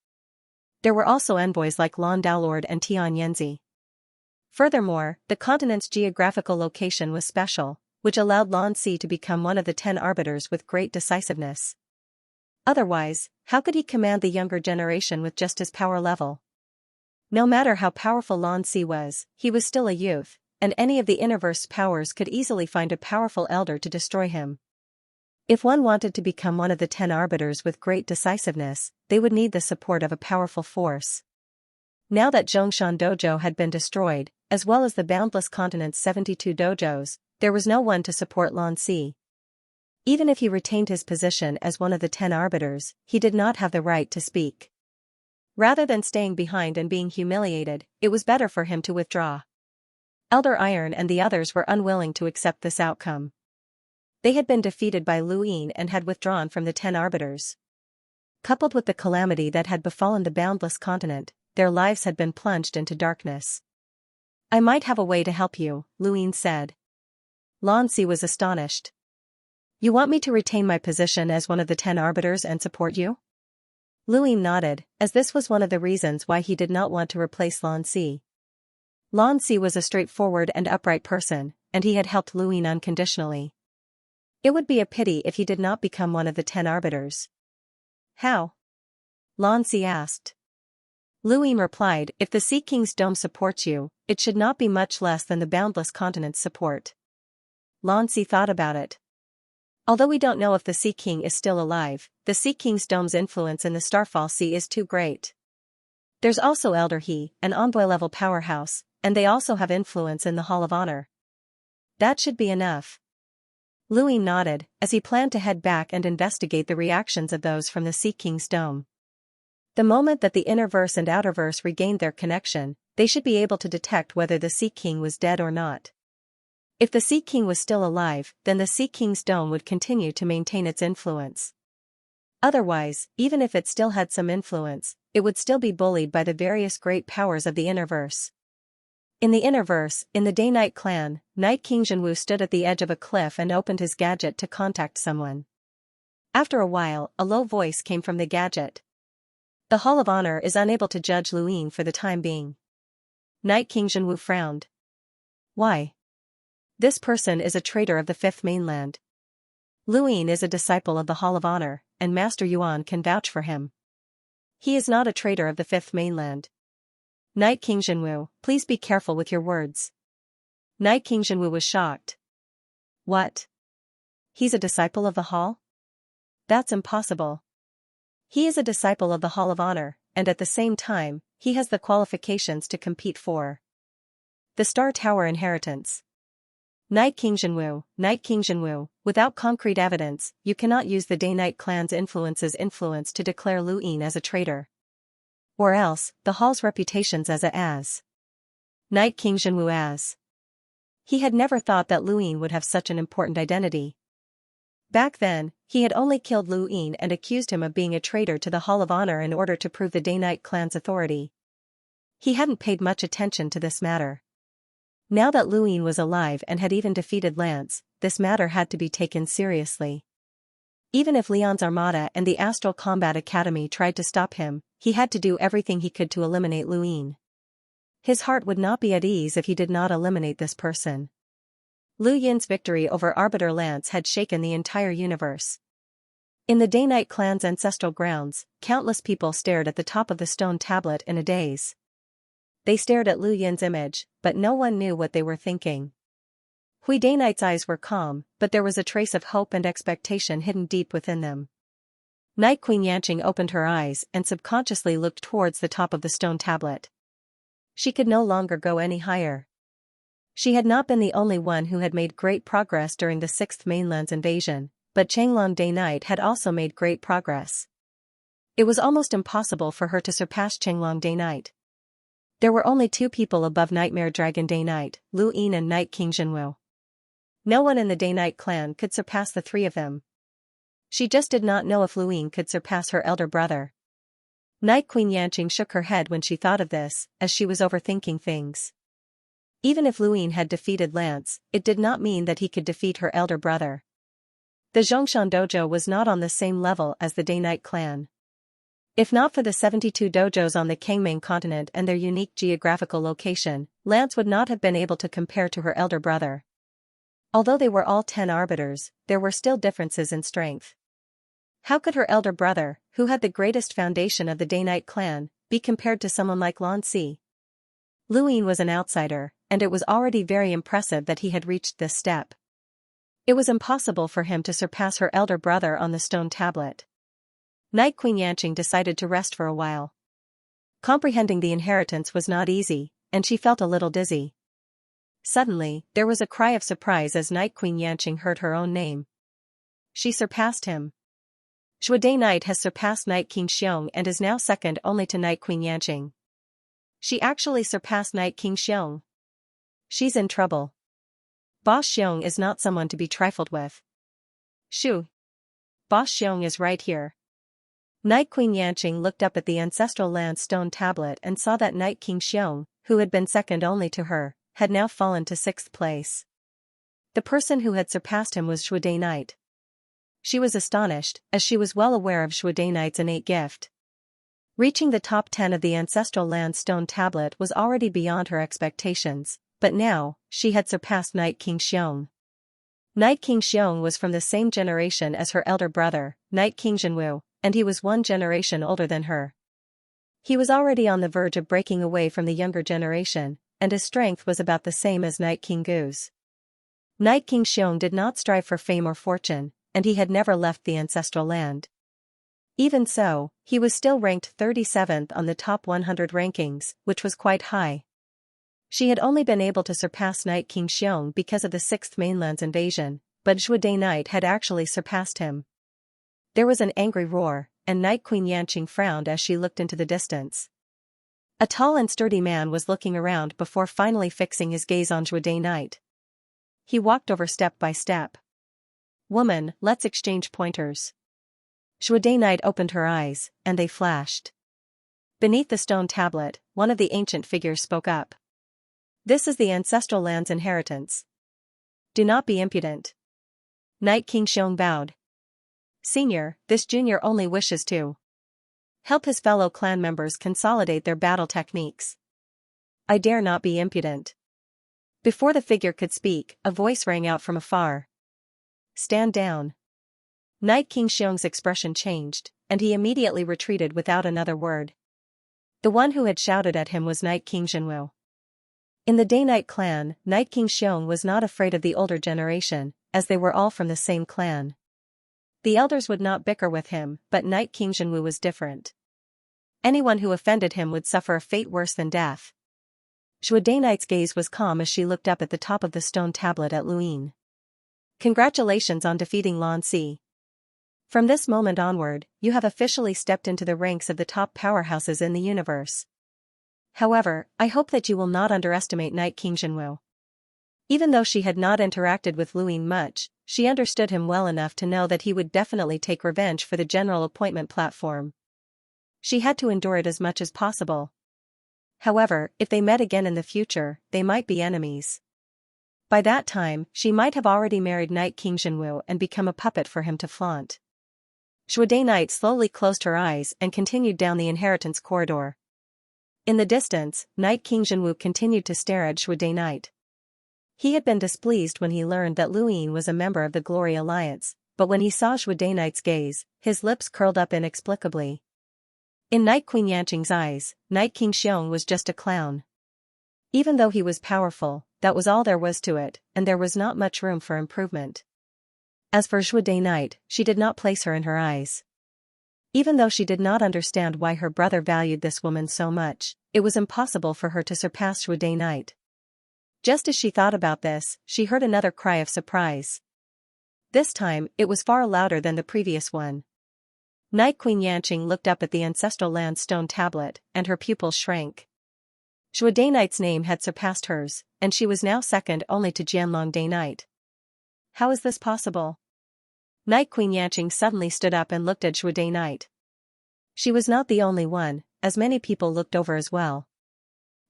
There were also envoys like Lan Daolord and Tian Yanzi. Furthermore, the continent's geographical location was special, which allowed Lan Si to become one of the 10 arbiters with great decisiveness. Otherwise, how could he command the younger generation with just his power level? No matter how powerful Lan Si was, he was still a youth, and any of the innerverse powers could easily find a powerful elder to destroy him. If one wanted to become one of the 10 arbiters with great decisiveness, they would need the support of a powerful force. Now that Zhongshan Dojo had been destroyed, as well as the Boundless Continent's 72 dojos, there was no one to support Lan Si. Even if he retained his position as one of the 10 arbiters, he did not have the right to speak. Rather than staying behind and being humiliated, it was better for him to withdraw. Elder Iron and the others were unwilling to accept this outcome. They had been defeated by Luin and had withdrawn from the 10 arbiters. Coupled with the calamity that had befallen the Boundless Continent, their lives had been plunged into darkness. I might have a way to help you, Luin said. Lan Si was astonished. You want me to retain my position as one of the 10 arbiters and support you? Luin nodded, as this was one of the reasons why he did not want to replace Lan Si. Lan Si was a straightforward and upright person, and he had helped Luin unconditionally. It would be a pity if he did not become one of the 10 arbiters. How? Lan Si asked. Luin replied, if the Sea King's dome supports you, it should not be much less than the Boundless Continent's support. Lan Si thought about it. Although we don't know if the Sea King is still alive, the Sea King's dome's influence in the Starfall Sea is too great. There's also Elder He, an envoy-level powerhouse, and they also have influence in the Hall of Honor. That should be enough. Luin nodded, as he planned to head back and investigate the reactions of those from the Sea King's dome. The moment that the innerverse and outerverse regained their connection, they should be able to detect whether the Sea King was dead or not. If the Sea King was still alive, then the Sea King's dome would continue to maintain its influence. Otherwise, even if it still had some influence, it would still be bullied by the various great powers of the innerverse. In the Innerverse, in the Day-Night clan, Night King Jinwu stood at the edge of a cliff and opened his gadget to contact someone. After a while, a low voice came from the gadget. The Hall of Honor is unable to judge Luin for the time being. Night King Jinwu frowned. Why? This person is a traitor of the Fifth Mainland. Luin is a disciple of the Hall of Honor, and Master Yuan can vouch for him. He is not a traitor of the Fifth Mainland. Night King Jinwu, please be careful with your words. Night King Jinwu was shocked. What? He's a disciple of the Hall? That's impossible. He is a disciple of the Hall of Honor, and at the same time, he has the qualifications to compete for the Star Tower inheritance. Night King Jinwu, without concrete evidence, you cannot use the Day-Night clan's influence to declare Luin as a traitor. Or else, the Hall's reputations as Night King Jinwu as. He had never thought that Luin would have such an important identity. Back then, he had only killed Luin and accused him of being a traitor to the Hall of Honor in order to prove the Day-Night clan's authority. He hadn't paid much attention to this matter. Now that Luin was alive and had even defeated Lance, this matter had to be taken seriously. Even if Leon's Armada and the Astral Combat Academy tried to stop him, he had to do everything he could to eliminate Luin. His heart would not be at ease if he did not eliminate this person. Lu Yin's victory over Arbiter Lance had shaken the entire universe. In the Day-Night clan's ancestral grounds, countless people stared at the top of the stone tablet in a daze. They stared at Lu Yin's image, but no one knew what they were thinking. Hui Day-Night's eyes were calm, but there was a trace of hope and expectation hidden deep within them. Night Queen Yanqing opened her eyes and subconsciously looked towards the top of the stone tablet. She could no longer go any higher. She had not been the only one who had made great progress during the Sixth Mainland's invasion, but Changlong Day-Night had also made great progress. It was almost impossible for her to surpass Changlong Day-Night. There were only two people above Nightmare Dragon Day-Night, Luin and Night King Jinwu. No one in the Day-Night clan could surpass the three of them. She just did not know if Luin could surpass her elder brother. Night Queen Yanqing shook her head when she thought of this, as she was overthinking things. Even if Luin had defeated Lance, it did not mean that he could defeat her elder brother. The Zhongshan Dojo was not on the same level as the Day-Night clan. If not for the 72 dojos on the Kangming continent and their unique geographical location, Lance would not have been able to compare to her elder brother. Although they were all 10 arbiters, there were still differences in strength. How could her elder brother, who had the greatest foundation of the Day-Night clan, be compared to someone like Lan Si? Luin was an outsider, and it was already very impressive that he had reached this step. It was impossible for him to surpass her elder brother on the stone tablet. Night Queen Yanqing decided to rest for a while. Comprehending the inheritance was not easy, and she felt a little dizzy. Suddenly, there was a cry of surprise as Night Queen Yanqing heard her own name. She surpassed him. Shui Day-Night has surpassed Night King Xiong and is now second only to Night Queen Yanqing. She actually surpassed Night King Xiong. She's in trouble. Boss Xiong is not someone to be trifled with. Shoo. Boss Xiong is right here. Night Queen Yanqing looked up at the ancestral land stone tablet and saw that Night King Xiong, who had been second only to her, had now fallen to 6th place. The person who had surpassed him was Shui Day-Night. She was astonished, as she was well aware of Shui Day-Night's innate gift. Reaching the top 10 of the ancestral land stone tablet was already beyond her expectations, but now, she had surpassed Night King Xiong. Night King Xiong was from the same generation as her elder brother, Night King Jinwu, and he was 1 generation older than her. He was already on the verge of breaking away from the younger generation, and his strength was about the same as Night King Gu's. Night King Xiong did not strive for fame or fortune, and he had never left the ancestral land. Even so, he was still ranked 37th on the top 100 rankings, which was quite high. She had only been able to surpass Night King Xiong because of the 6th Mainland's invasion, but Shui Day-Night had actually surpassed him. There was an angry roar, and Night Queen Yanqing frowned as she looked into the distance. A tall and sturdy man was looking around before finally fixing his gaze on Shui Day-Night. He walked over step by step. "Woman, let's exchange pointers." Shui Day-Night opened her eyes, and they flashed. Beneath the stone tablet, one of the ancient figures spoke up. This is the ancestral land's inheritance. Do not be impudent. Night King Xiong bowed. Senior, this junior only wishes to help his fellow clan members consolidate their battle techniques. I dare not be impudent. Before the figure could speak, a voice rang out from afar. Stand down. Night King Xiong's expression changed, and he immediately retreated without another word. The one who had shouted at him was Night King Jinwu. In the Day-Night clan, Night King Xiong was not afraid of the older generation, as they were all from the same clan. The elders would not bicker with him, but Night King Jinwu was different. Anyone who offended him would suffer a fate worse than death. Shui Day-Night's gaze was calm as she looked up at the top of the stone tablet at Luyin. Congratulations on defeating Lan Si. From this moment onward, you have officially stepped into the ranks of the top powerhouses in the universe. However, I hope that you will not underestimate Night King Jinwu. Even though she had not interacted with Luyin much, she understood him well enough to know that he would definitely take revenge for the general appointment platform. She had to endure it as much as possible. However, if they met again in the future, they might be enemies. By that time, she might have already married Night King Jinwu and become a puppet for him to flaunt. Shui Day-Night slowly closed her eyes and continued down the inheritance corridor. In the distance, Night King Jinwu continued to stare at Shui Day-Night. He had been displeased when he learned that Luyin was a member of the Glory Alliance, but when he saw Shui Day-Night's gaze, his lips curled up inexplicably. In Night Queen Yanqing's eyes, Night King Xiong was just a clown. Even though he was powerful, that was all there was to it, and there was not much room for improvement. As for Shui Day-Night, she did not place her in her eyes. Even though she did not understand why her brother valued this woman so much, it was impossible for her to surpass Shui Day-Night. Just as she thought about this, she heard another cry of surprise. This time, it was far louder than the previous one. Night Queen Yanqing looked up at the ancestral land stone tablet, and her pupils shrank. Shui Day-Night's name had surpassed hers, and she was now second only to Jianlong Day-Night. How is this possible? Night Queen Yanqing suddenly stood up and looked at Shui Day-Night. She was not the only one, as many people looked over as well.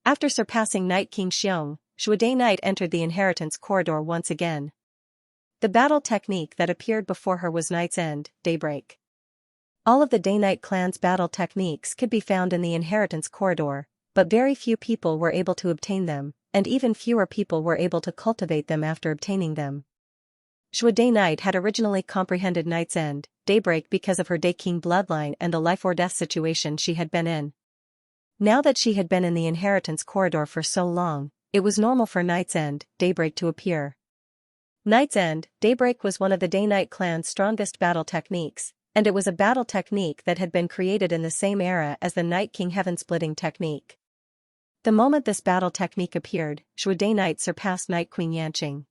After surpassing Night King Xiong, Shui Day-Night entered the inheritance corridor once again. The battle technique that appeared before her was Night's End, Daybreak. All of the Day-Night clan's battle techniques could be found in the inheritance corridor, but very few people were able to obtain them, and even fewer people were able to cultivate them after obtaining them. Shui Day-Night had originally comprehended Night's End, Daybreak because of her Day King bloodline and the life-or-death situation she had been in. Now that she had been in the inheritance corridor for so long, it was normal for Night's End, Daybreak to appear. Night's End, Daybreak was one of the Day-Night clan's strongest battle techniques, and it was a battle technique that had been created in the same era as the Night King Heaven-Splitting technique. The moment this battle technique appeared, Shui Day-Night surpassed Night Queen Yanqing.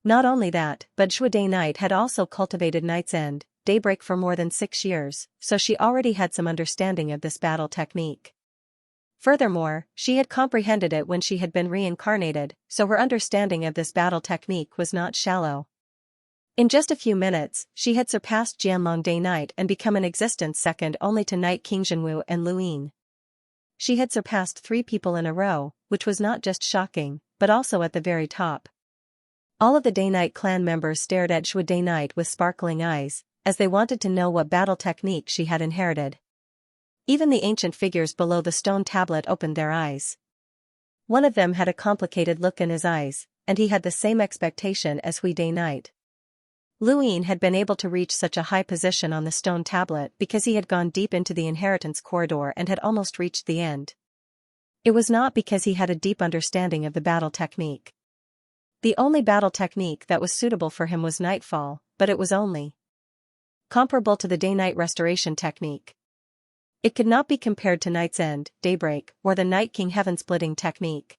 Not only that, but Shui Day-Night had also cultivated Night's End, Daybreak for more than 6 years, so she already had some understanding of this battle technique. Furthermore, she had comprehended it when she had been reincarnated, so her understanding of this battle technique was not shallow. In just a few minutes, she had surpassed Jianlong Day-Night and become in existence second only to Night King Jinwu and Luyin. She had surpassed 3 people in a row, which was not just shocking, but also at the very top. All of the Day-Night clan members stared at Shui Day-Night with sparkling eyes, as they wanted to know what battle technique she had inherited. Even the ancient figures below the stone tablet opened their eyes. One of them had a complicated look in his eyes, and he had the same expectation as Shui Day-Night. Luyin had been able to reach such a high position on the stone tablet because he had gone deep into the inheritance corridor and had almost reached the end. It was not because he had a deep understanding of the battle technique. The only battle technique that was suitable for him was Nightfall, but it was only comparable to the Day-Night Restoration technique. It could not be compared to Night's End, Daybreak, or the Night King Heaven-Splitting technique.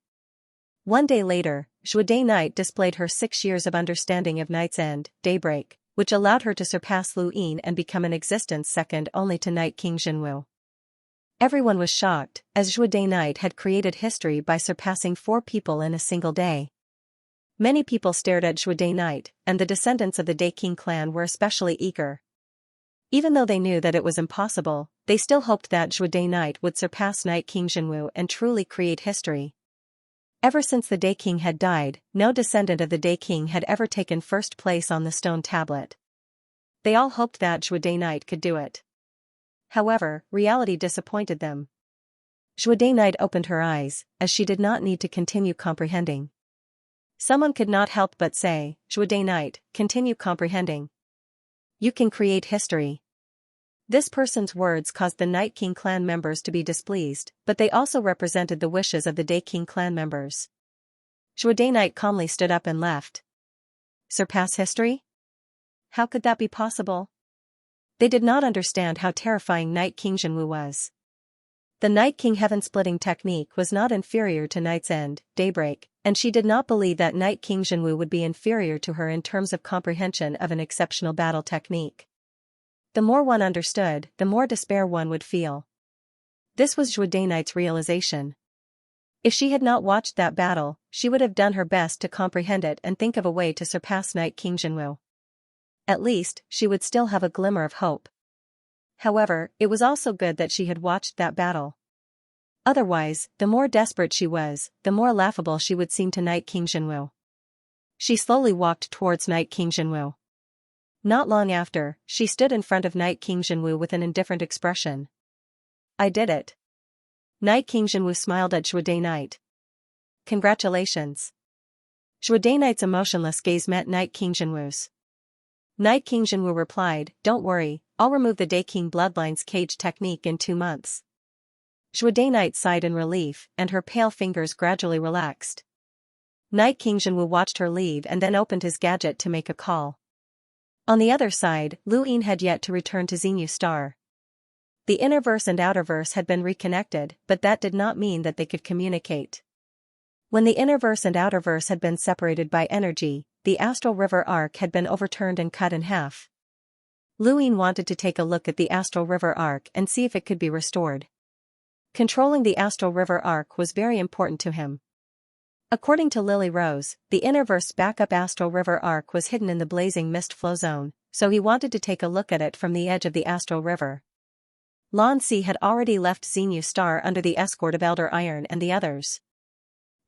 One day later, Shui Day-Night displayed her 6 years of understanding of Night's End, Daybreak, which allowed her to surpass Luyin and become in existence second only to Night King Jinwu. Everyone was shocked, as Shui Day-Night had created history by surpassing 4 people in a single day. Many people stared at Shui Day-Night, and the descendants of the Day King clan were especially eager. Even though they knew that it was impossible, they still hoped that Shui Day-Night would surpass Night King Jinwu and truly create history. Ever since the Day King had died, no descendant of the Day King had ever taken first place on the stone tablet. They all hoped that Day Knight could do it. However, reality disappointed them. Day Knight opened her eyes, as she did not need to continue comprehending. Someone could not help but say, Day Knight, continue comprehending. You can create history. This person's words caused the Night King clan members to be displeased, but they also represented the wishes of the Day King clan members. Day Knight calmly stood up and left. Surpass history? How could that be possible? They did not understand how terrifying Night King Xianwu was. The Night King heaven-splitting technique was not inferior to Night's End, Daybreak, and she did not believe that Night King Xianwu would be inferior to her in terms of comprehension of an exceptional battle technique. The more one understood, the more despair one would feel. This was Day Knight's realization. If she had not watched that battle, she would have done her best to comprehend it and think of a way to surpass Night King Xianwu. At least, she would still have a glimmer of hope. However, it was also good that she had watched that battle. Otherwise, the more desperate she was, the more laughable she would seem to Night King Xianwu. She slowly walked towards Night King Xianwu. Not long after, she stood in front of Night King Xianwu with an indifferent expression. I did it. Night King Xianwu smiled at Day Knight. Congratulations. Day Knight's emotionless gaze met Night King Xianwu's. Night King Xianwu replied, Don't worry, I'll remove the Day King bloodline's cage technique in 2 months. Day Knight sighed in relief, and her pale fingers gradually relaxed. Night King Xianwu watched her leave and then opened his gadget to make a call. On the other side, Lu Yin had yet to return to Xinyu Star. The innerverse and outerverse had been reconnected, but that did not mean that they could communicate. When the innerverse and outerverse had been separated by energy, the astral river arc had been overturned and cut in half. Lu Yin wanted to take a look at the astral river arc and see if it could be restored. Controlling the astral river arc was very important to him. According to Lily Rose, the innerverse backup astral river arc was hidden in the blazing mist flow zone, so he wanted to take a look at it from the edge of the astral river. Lan Si had already left Xinyu Star under the escort of Elder Iron and the others.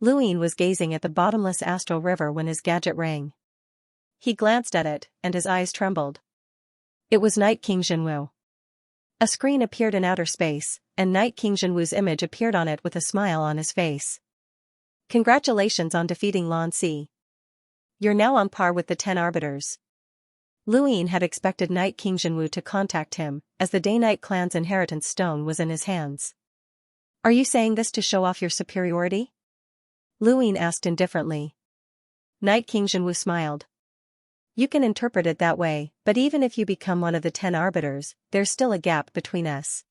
Lu Yin was gazing at the bottomless astral river when his gadget rang. He glanced at it, and his eyes trembled. It was Night King Xianwu. A screen appeared in outer space, and Night King Xianwu's image appeared on it with a smile on his face. Congratulations on defeating Lan Si. You're now on par with the 10 arbiters. Lu Yin had expected Night King Xianwu to contact him, as the Day-Night clan's inheritance stone was in his hands. Are you saying this to show off your superiority? Lu Yin asked indifferently. Night King Xianwu smiled. You can interpret it that way, but even if you become one of the 10 arbiters, there's still a gap between us.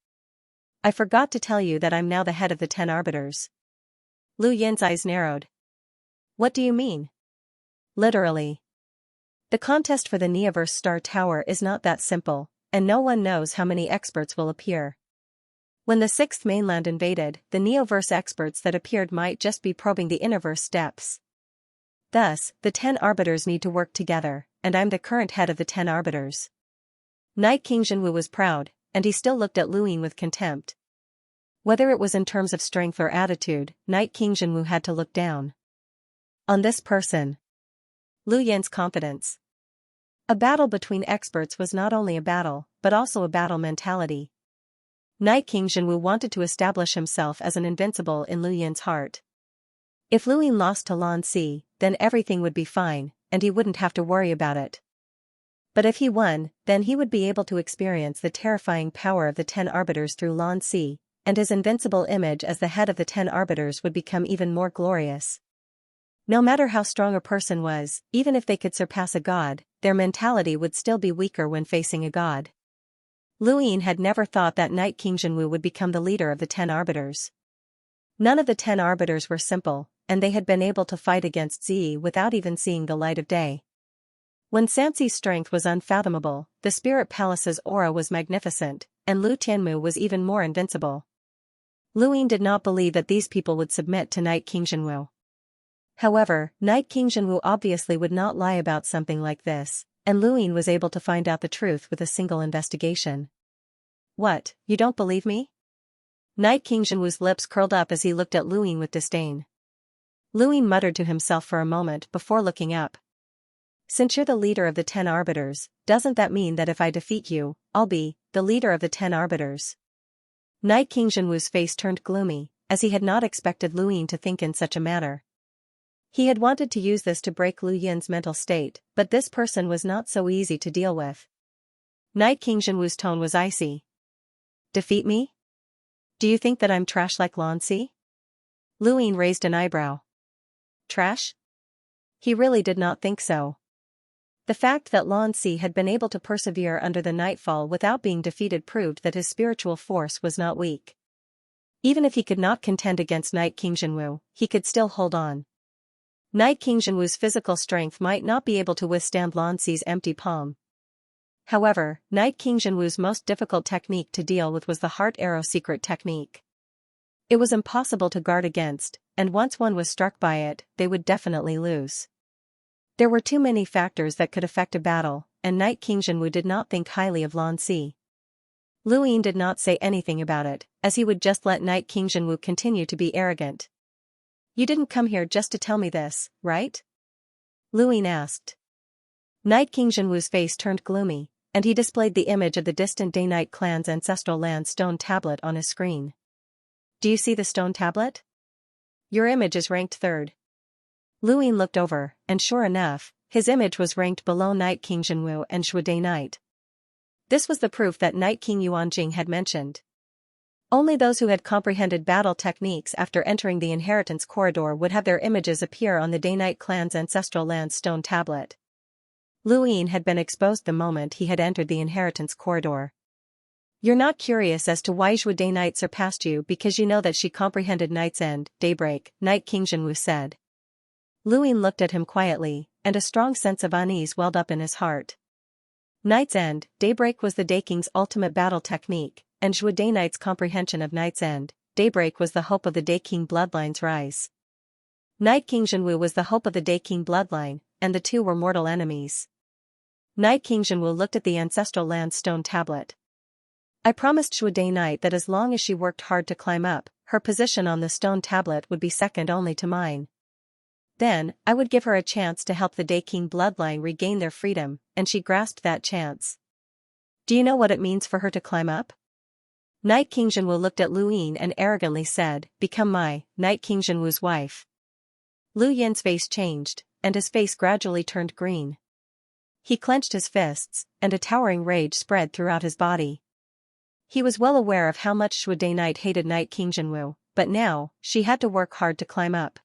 I forgot to tell you that I'm now the head of the 10 arbiters. Lu Yin's eyes narrowed. What do you mean? Literally. The contest for the Neoverse Star Tower is not that simple, and no one knows how many experts will appear. When the 6th mainland invaded, the Neoverse experts that appeared might just be probing the Innerverse depths. Thus, the 10 arbiters need to work together, and I'm the current head of the 10 arbiters. Night King Xianwu was proud, and he still looked at Lu Yin with contempt. Whether it was in terms of strength or attitude, Night King Xianwu had to look down on this person. Lu Yin's confidence. A battle between experts was not only a battle, but also a battle mentality. Night King Xianwu wanted to establish himself as an invincible in Lu Yin's heart. If Lu Yin lost to Lan Si, then everything would be fine, and he wouldn't have to worry about it. But if he won, then he would be able to experience the terrifying power of the 10 arbiters through Lan Si, and his invincible image as the head of the 10 arbiters would become even more glorious. No matter how strong a person was, even if they could surpass a god, their mentality would still be weaker when facing a god. Lu Yin had never thought that Night King Xianwu would become the leader of the 10 arbiters. None of the 10 arbiters were simple, and they had been able to fight against Zi without even seeing the light of day. When Xianxi's strength was unfathomable, the Spirit Palace's aura was magnificent, and Lu Tianmu was even more invincible. Lu Yin did not believe that these people would submit to Night King Xianwu. However, Night King Xianwu obviously would not lie about something like this, and Lu Yin was able to find out the truth with a single investigation. What, you don't believe me? Night King Xianwu's lips curled up as he looked at Lu Yin with disdain. Luin muttered to himself for a moment before looking up. Since you're the leader of the 10 arbiters, doesn't that mean that if I defeat you, I'll be the leader of the 10 arbiters? Night King Jinwu's face turned gloomy, as he had not expected Luin to think in such a manner. He had wanted to use this to break Lu Yin's mental state, but this person was not so easy to deal with. Night King Jinwu's tone was icy. Defeat me? Do you think that I'm trash like Lanxi? Luin raised an eyebrow. Trash? He really did not think so. The fact that Lanxi had been able to persevere under the nightfall without being defeated proved that his spiritual force was not weak. Even if he could not contend against Night King Jinwu, he could still hold on. Night King Jinwu's physical strength might not be able to withstand Lanxi's empty palm. However, Night King Jinwu's most difficult technique to deal with was the Heart Arrow secret technique. It was impossible to guard against, and once one was struck by it, they would definitely lose. There were too many factors that could affect a battle, and Night King Jinwu did not think highly of Lanxi. Luin did not say anything about it, as he would just let Night King Jinwu continue to be arrogant. You didn't come here just to tell me this, right? Luin asked. Night King Jinwu's face turned gloomy, and he displayed the image of the distant Day-Night clan's ancestral land stone tablet on his screen. Do you see the stone tablet? Your image is ranked 3rd. Luin looked over, and sure enough, his image was ranked below Night King Jinwu and Shui Day-Night. This was the proof that Night King Yuanjing had mentioned. Only those who had comprehended battle techniques after entering the inheritance corridor would have their images appear on the Day-Night clan's ancestral land stone tablet. Luin had been exposed the moment he had entered the inheritance corridor. You're not curious as to why Shui Day-Night surpassed you because you know that she comprehended Night's End, daybreak, Night King Jinwu said. Luin looked at him quietly, and a strong sense of unease welled up in his heart. Night's End, daybreak was the Dayking's ultimate battle technique, and Shui Day-Night's comprehension of Night's End, daybreak was the hope of the Dayking bloodline's rise. Night King Jinwu was the hope of the Dayking bloodline, and the two were mortal enemies. Night King Jinwu looked at the ancestral land stone tablet. I promised Shui Day-Night that as long as she worked hard to climb up, her position on the stone tablet would be second only to mine. Then, I would give her a chance to help the Dayking bloodline regain their freedom, and she grasped that chance. Do you know what it means for her to climb up? Night King Jinwu looked at Luin and arrogantly said, Become my, Night King Jinwu's wife. Lu Yin's face changed, and his face gradually turned green. He clenched his fists, and a towering rage spread throughout his body. He was well aware of how much Shui Day-Night hated Night King Jinwu, but now, she had to work hard to climb up.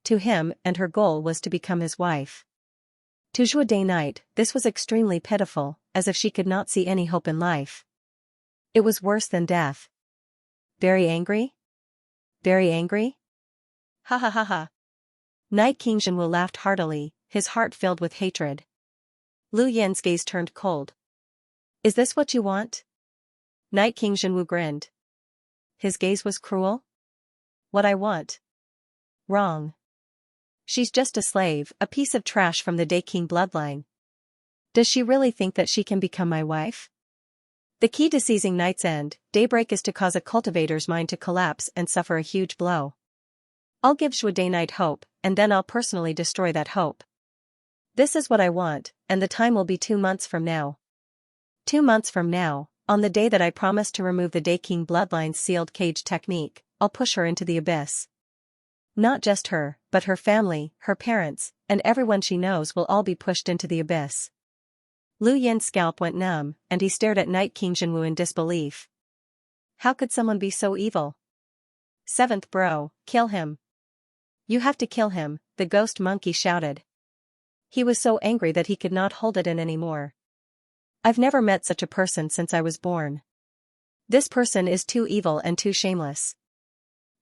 To him, and her goal was to become his wife. To Shui Day-Night, this was extremely pitiful, as if she could not see any hope in life. It was worse than death. Very angry? Very angry? Ha ha ha ha. Night King Jinwu laughed heartily, his heart filled with hatred. Lu Yin's gaze turned cold. Is this what you want? Night King Jinwu grinned. His gaze was cruel. What I want? Wrong. She's just a slave, a piece of trash from the Dayking bloodline. Does she really think that she can become my wife? The key to seizing Night's End, daybreak is to cause a cultivator's mind to collapse and suffer a huge blow. I'll give Shui Day-Night hope, and then I'll personally destroy that hope. This is what I want, and the time will be 2 months from now. 2 months from now, on the day that I promised to remove the Dayking bloodline's sealed cage technique, I'll push her into the abyss. Not just her, but her family, her parents, and everyone she knows will all be pushed into the abyss. Lu Yin's scalp went numb, and he stared at Night King Jinwu in disbelief. How could someone be so evil? 7th bro, kill him. You have to kill him, the ghost monkey shouted. He was so angry that he could not hold it in anymore. I've never met such a person since I was born. This person is too evil and too shameless.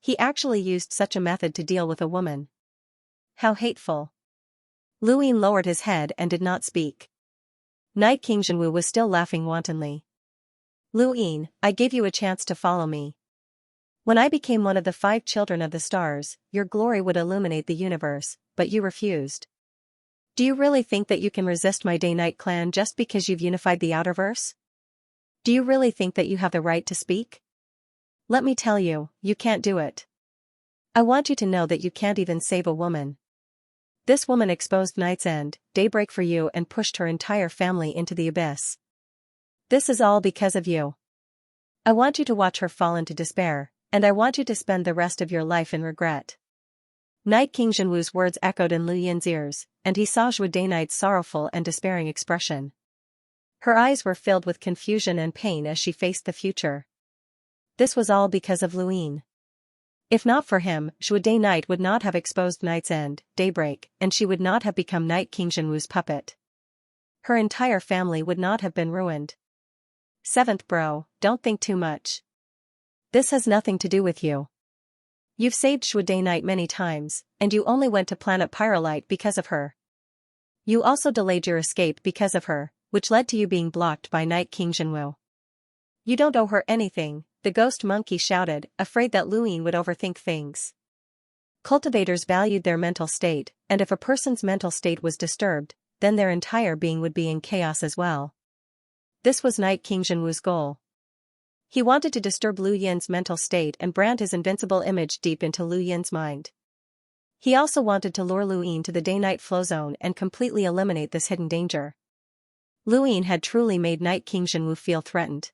He actually used such a method to deal with a woman. How hateful. Luin lowered his head and did not speak. Night King Jinwu was still laughing wantonly. Luin, I gave you a chance to follow me. When I became one of the 5 children of the stars, your glory would illuminate the universe, but you refused. Do you really think that you can resist my Day-Night clan just because you've unified the Outerverse? Do you really think that you have the right to speak? Let me tell you, you can't do it. I want you to know that you can't even save a woman. This woman exposed Night's End, Daybreak for you and pushed her entire family into the abyss. This is all because of you. I want you to watch her fall into despair, and I want you to spend the rest of your life in regret. Night King Jinwu's words echoed in Lu Yin's ears, and he saw Zhuo Daynight's sorrowful and despairing expression. Her eyes were filled with confusion and pain as she faced the future. This was all because of Lu Yin. If not for him, Zhuo Daynight would not have exposed Night's End, Daybreak, and she would not have become Night King Jinwu's puppet. Her entire family would not have been ruined. Seventh bro, don't think too much. This has nothing to do with you. You've saved Zhuo Daynight many times, and you only went to planet Pyrolite because of her. You also delayed your escape because of her, which led to you being blocked by Night King Jinwu. You don't owe her anything, the ghost monkey shouted, afraid that Lu Yin would overthink things. Cultivators valued their mental state, and if a person's mental state was disturbed, then their entire being would be in chaos as well. This was Night King Jinwu's goal. He wanted to disturb Lu Yin's mental state and brand his invincible image deep into Lu Yin's mind. He also wanted to lure Lu Yin to the day-night flow zone and completely eliminate this hidden danger. Lu Yin had truly made Night King Jinwu feel threatened.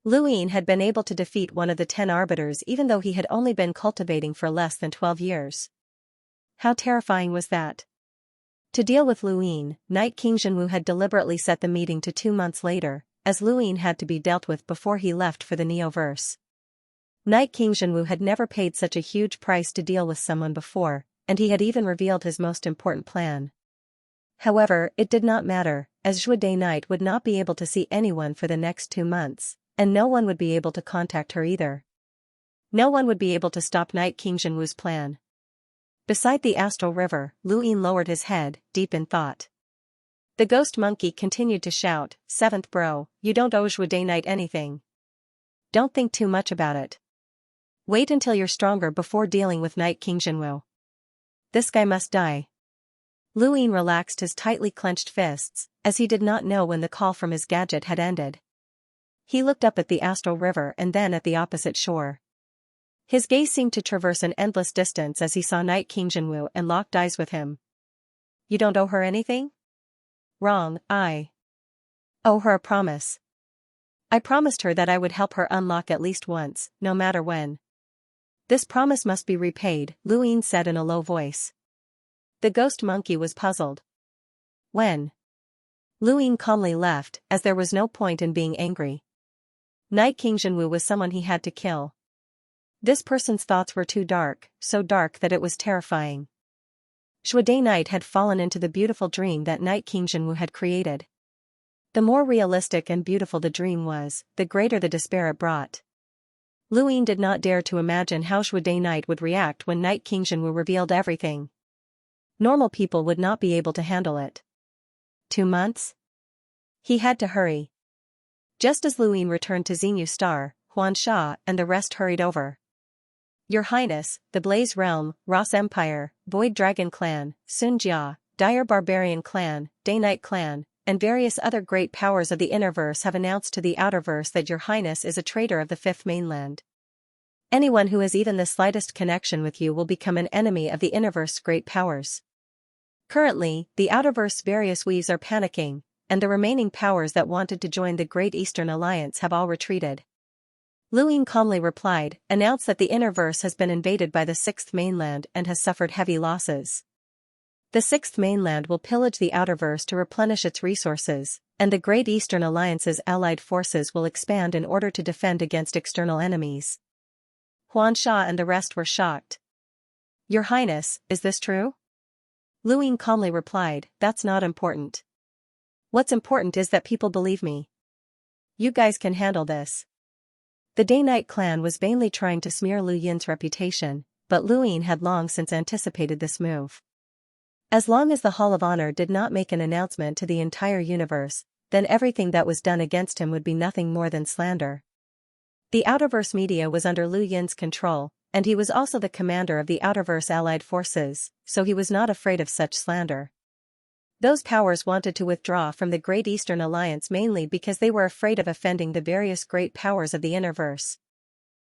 Lu Yin had been able to defeat one of the 10 arbiters even though he had only been cultivating for less than 12 years. How terrifying was that? To deal with Lu Yin, Night King Jinwu had deliberately set the meeting to 2 months later, as Lu Yin had to be dealt with before he left for the Neoverse. Night King Jinwu had never paid such a huge price to deal with someone before, and he had even revealed his most important plan. However, it did not matter, as Zhuo Daynight would not be able to see anyone for the next 2 months, and no one would be able to contact her either. No one would be able to stop Night King Jinwu's plan. Beside the Astral River, Lu Yin lowered his head, deep in thought. The ghost monkey continued to shout, "Seventh bro, you don't owe Zhuo Daynight anything. Don't think too much about it. Wait until you're stronger before dealing with Night King Jinwu. This guy must die." Lu Yin relaxed his tightly clenched fists, as he did not know when the call from his gadget had ended. He looked up at the Astral River and then at the opposite shore. His gaze seemed to traverse an endless distance as he saw Night King Jinwu and locked eyes with him. You don't owe her anything? Wrong, I owe her a promise. I promised her that I would help her unlock at least once, no matter when. This promise must be repaid, Lu Yin said in a low voice. The ghost monkey was puzzled. When? Lu Yin calmly left, as there was no point in being angry. Night King Jinwu was someone he had to kill. This person's thoughts were too dark, so dark that it was terrifying. Zhuo Daynight had fallen into the beautiful dream that Night King Jinwu had created. The more realistic and beautiful the dream was, the greater the despair it brought. Lu Yin did not dare to imagine how Zhuo Daynight would react when Night King Jinwu revealed everything. Normal people would not be able to handle it. 2 months? He had to hurry. Just as Lu Yin returned to Xinyu Star, Xianxia and the rest hurried over. Your Highness, the Blaze Realm, Ross Empire, Void Dragon Clan, Sunjia, Dire Barbarian Clan, Day-Night Clan, and various other great powers of the Innerverse have announced to the Outerverse that Your Highness is a traitor of the Fifth Mainland. Anyone who has even the slightest connection with you will become an enemy of the Innerverse's great powers. Currently, the Outerverse's various weaves are panicking, and the remaining powers that wanted to join the Great Eastern Alliance have all retreated. Lu Yin calmly replied, announced that the Innerverse has been invaded by the Sixth Mainland and has suffered heavy losses. The Sixth Mainland will pillage the Outerverse to replenish its resources, and the Great Eastern Alliance's allied forces will expand in order to defend against external enemies. Xianxia and the rest were shocked. Your Highness, is this true? Lu Yin calmly replied, that's not important. What's important is that people believe me. You guys can handle this. The Day-Night clan was vainly trying to smear Lu Yin's reputation, but Lu Yin had long since anticipated this move. As long as the Hall of Honor did not make an announcement to the entire universe, then everything that was done against him would be nothing more than slander. The Outerverse media was under Lu Yin's control, and he was also the commander of the Outerverse allied forces, so he was not afraid of such slander. Those powers wanted to withdraw from the Great Eastern Alliance mainly because they were afraid of offending the various great powers of the Innerverse.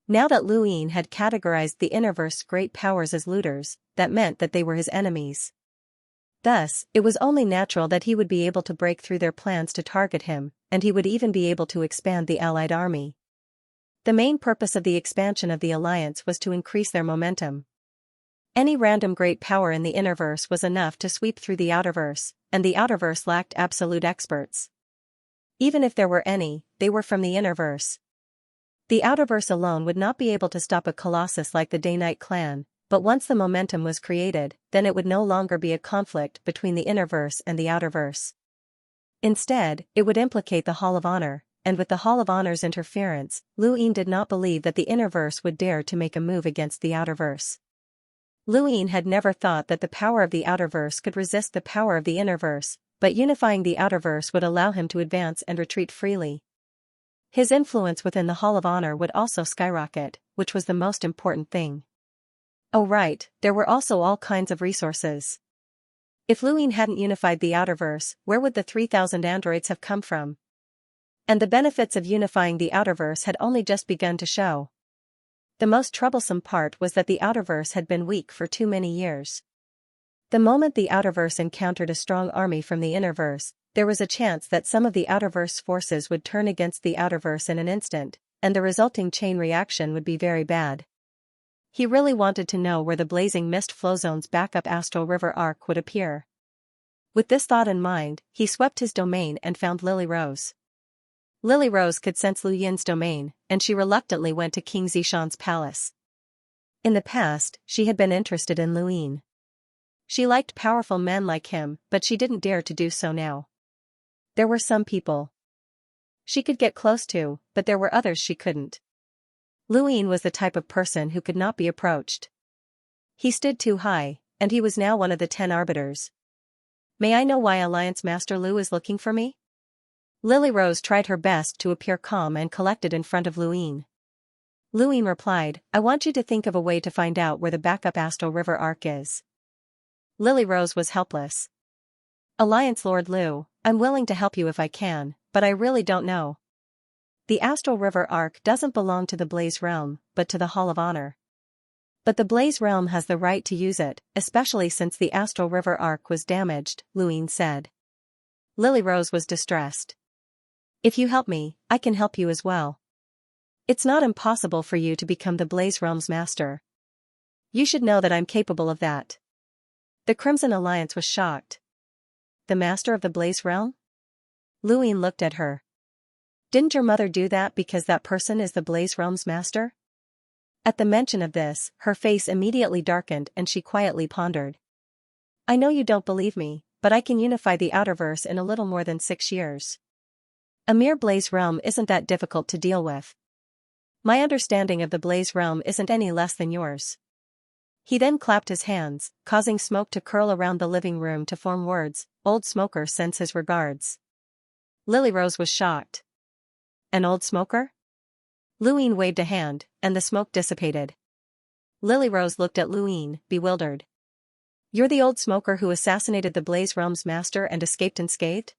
Now that Luin had categorized the Innerverse's great powers as looters, that meant that they were his enemies. Thus, it was only natural that he would be able to break through their plans to target him, and he would even be able to expand the Allied army. The main purpose of the expansion of the alliance was to increase their momentum. Any random great power in the Innerverse was enough to sweep through the Outerverse, and the Outerverse lacked absolute experts. Even if there were any, they were from the Innerverse. The Outerverse alone would not be able to stop a colossus like the Day-Night clan, but once the momentum was created, then it would no longer be a conflict between the Innerverse and the Outerverse. Instead, it would implicate the Hall of Honor, and with the Hall of Honor's interference, Luin did not believe that the Innerverse would dare to make a move against the Outerverse. Luin had never thought that the power of the Outerverse could resist the power of the Innerverse, but unifying the Outerverse would allow him to advance and retreat freely. His influence within the Hall of Honor would also skyrocket, which was the most important thing. Oh right, there were also all kinds of resources. If Luin hadn't unified the Outerverse, where would the 3,000 androids have come from? And the benefits of unifying the Outerverse had only just begun to show. The most troublesome part was that the Outerverse had been weak for too many years. The moment the Outerverse encountered a strong army from the Innerverse, there was a chance that some of the Outerverse forces would turn against the Outerverse in an instant, and the resulting chain reaction would be very bad. He really wanted to know where the Blazing Mist Flowzone's backup Astral River arc would appear. With this thought in mind, he swept his domain and found Lily Rose. Lily Rose could sense Lu Yin's domain, and she reluctantly went to King Zishan's palace. In the past, she had been interested in Luin. She liked powerful men like him, but she didn't dare to do so now. There were some people she could get close to, but there were others she couldn't. Luin was the type of person who could not be approached. He stood too high, and he was now one of the 10 arbiters. May I know why Alliance Master Lu is looking for me? Lily Rose tried her best to appear calm and collected in front of Luin. Luin replied, I want you to think of a way to find out where the backup Astral River arc is. Lily Rose was helpless. Alliance Lord Lu, I'm willing to help you if I can, but I really don't know. The Astral River arc doesn't belong to the Blaze Realm, but to the Hall of Honor. But the Blaze Realm has the right to use it, especially since the Astral River arc was damaged, Luin said. Lily Rose was distressed. If you help me, I can help you as well. It's not impossible for you to become the Blaze Realm's master. You should know that I'm capable of that. The Crimson Alliance was shocked. The master of the Blaze Realm? Luin looked at her. Didn't your mother do that because that person is the Blaze Realm's master? At the mention of this, her face immediately darkened and she quietly pondered. I know you don't believe me, but I can unify the Outerverse in a little more than 6 years. A mere Blaze Realm isn't that difficult to deal with. My understanding of the Blaze Realm isn't any less than yours. He then clapped his hands, causing smoke to curl around the living room to form words, Old Smoker sends his regards. Lily Rose was shocked. An old smoker? Luin waved a hand, and the smoke dissipated. Lily Rose looked at Luin, bewildered. You're the old smoker who assassinated the Blaze Realm's master and escaped unscathed?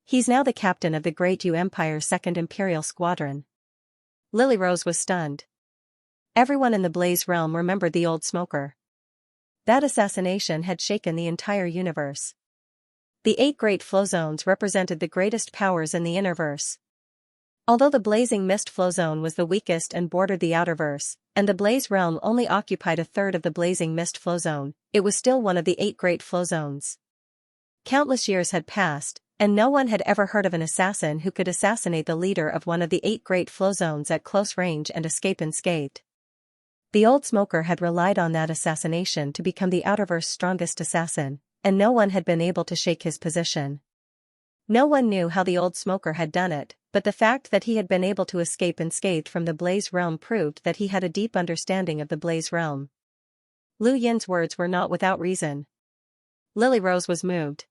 He's now the captain of the Great Yu Empire's 2nd Imperial Squadron. Lily Rose was stunned. Everyone in the Blaze Realm remembered the old smoker. That assassination had shaken the entire universe. The 8 Great Flow Zones represented the greatest powers in the Innerverse. Although the Blazing Mist Flow Zone was the weakest and bordered the Outerverse, and the Blaze Realm only occupied a third of the Blazing Mist Flow Zone, it was still one of the 8 Great Flow Zones. Countless years had passed, and no one had ever heard of an assassin who could assassinate the leader of one of the 8 Great Flow Zones at close range and escape unscathed. The old smoker had relied on that assassination to become the Outerverse's strongest assassin, and no one had been able to shake his position. No one knew how the old smoker had done it, but the fact that he had been able to escape unscathed from the Blaze Realm proved that he had a deep understanding of the Blaze Realm. Lu Yin's words were not without reason. Lily Rose was moved.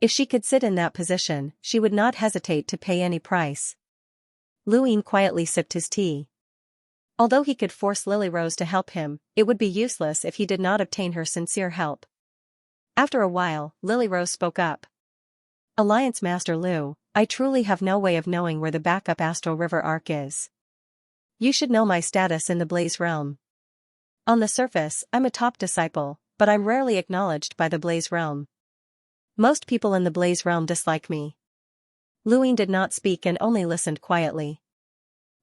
If she could sit in that position, she would not hesitate to pay any price. Luin quietly sipped his tea. Although he could force Lily Rose to help him, it would be useless if he did not obtain her sincere help. After a while, Lily Rose spoke up. Alliance Master Lu, I truly have no way of knowing where the backup Astral River arc is. You should know my status in the Blaze realm. On the surface, I'm a top disciple, but I'm rarely acknowledged by the Blaze realm. Most people in the Blaze realm dislike me. Luine did not speak and only listened quietly.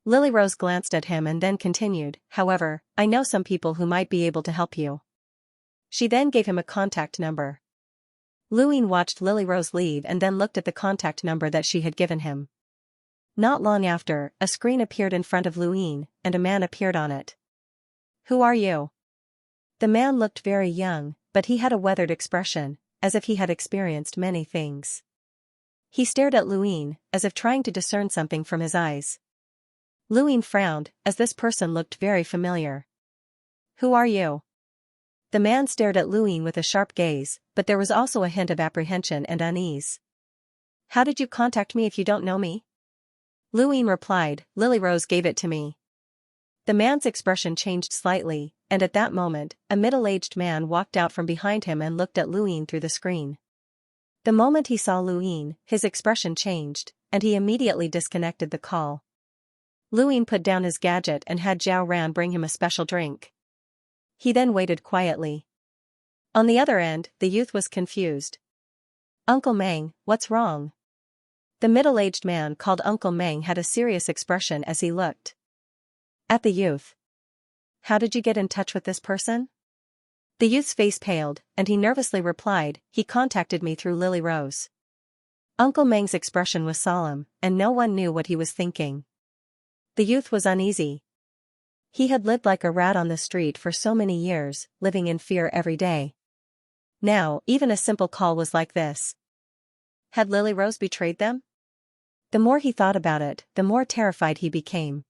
Lily Rose glanced at him and then continued, however, I know some people who might be able to help you. She then gave him a contact number. Luine watched Lily Rose leave and then looked at the contact number that she had given him. Not long after, a screen appeared in front of Luine, and a man appeared on it. Who are you? The man looked very young, but he had a weathered expression, as if he had experienced many things. He stared at Luine, as if trying to discern something from his eyes. Luine frowned, as this person looked very familiar. Who are you? The man stared at Luine with a sharp gaze, but there was also a hint of apprehension and unease. How did you contact me if you don't know me? Luine replied, Lily Rose gave it to me. The man's expression changed slightly, and at that moment, a middle-aged man walked out from behind him and looked at Luine through the screen. The moment he saw Luine, his expression changed, and he immediately disconnected the call. Luine put down his gadget and had Zhao Ran bring him a special drink. He then waited quietly. On the other end, the youth was confused. Uncle Meng, what's wrong? The middle-aged man called Uncle Meng had a serious expression as he looked at the youth. How did you get in touch with this person? The youth's face paled, and he nervously replied, he contacted me through Lily Rose. Uncle Meng's expression was solemn, and no one knew what he was thinking. The youth was uneasy. He had lived like a rat on the street for so many years, living in fear every day. Now, even a simple call was like this. Had Lily Rose betrayed them? The more he thought about it, the more terrified he became.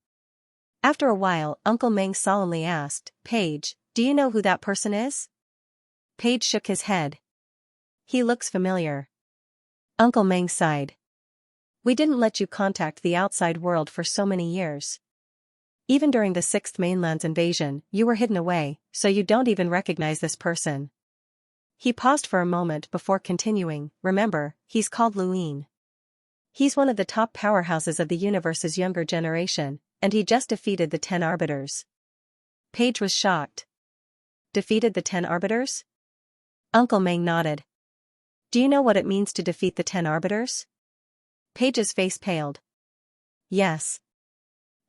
After a while, Uncle Meng solemnly asked, Paige, do you know who that person is? Paige shook his head. He looks familiar. Uncle Meng sighed. We didn't let you contact the outside world for so many years. Even during the 6th Mainland's invasion, you were hidden away, so you don't even recognize this person. He paused for a moment before continuing, remember, he's called Luine. He's one of the top powerhouses of the universe's younger generation, and he just defeated the 10 Arbiters. Paige was shocked. Defeated the 10 Arbiters? Uncle Meng nodded. Do you know what it means to defeat the 10 Arbiters? Paige's face paled. Yes.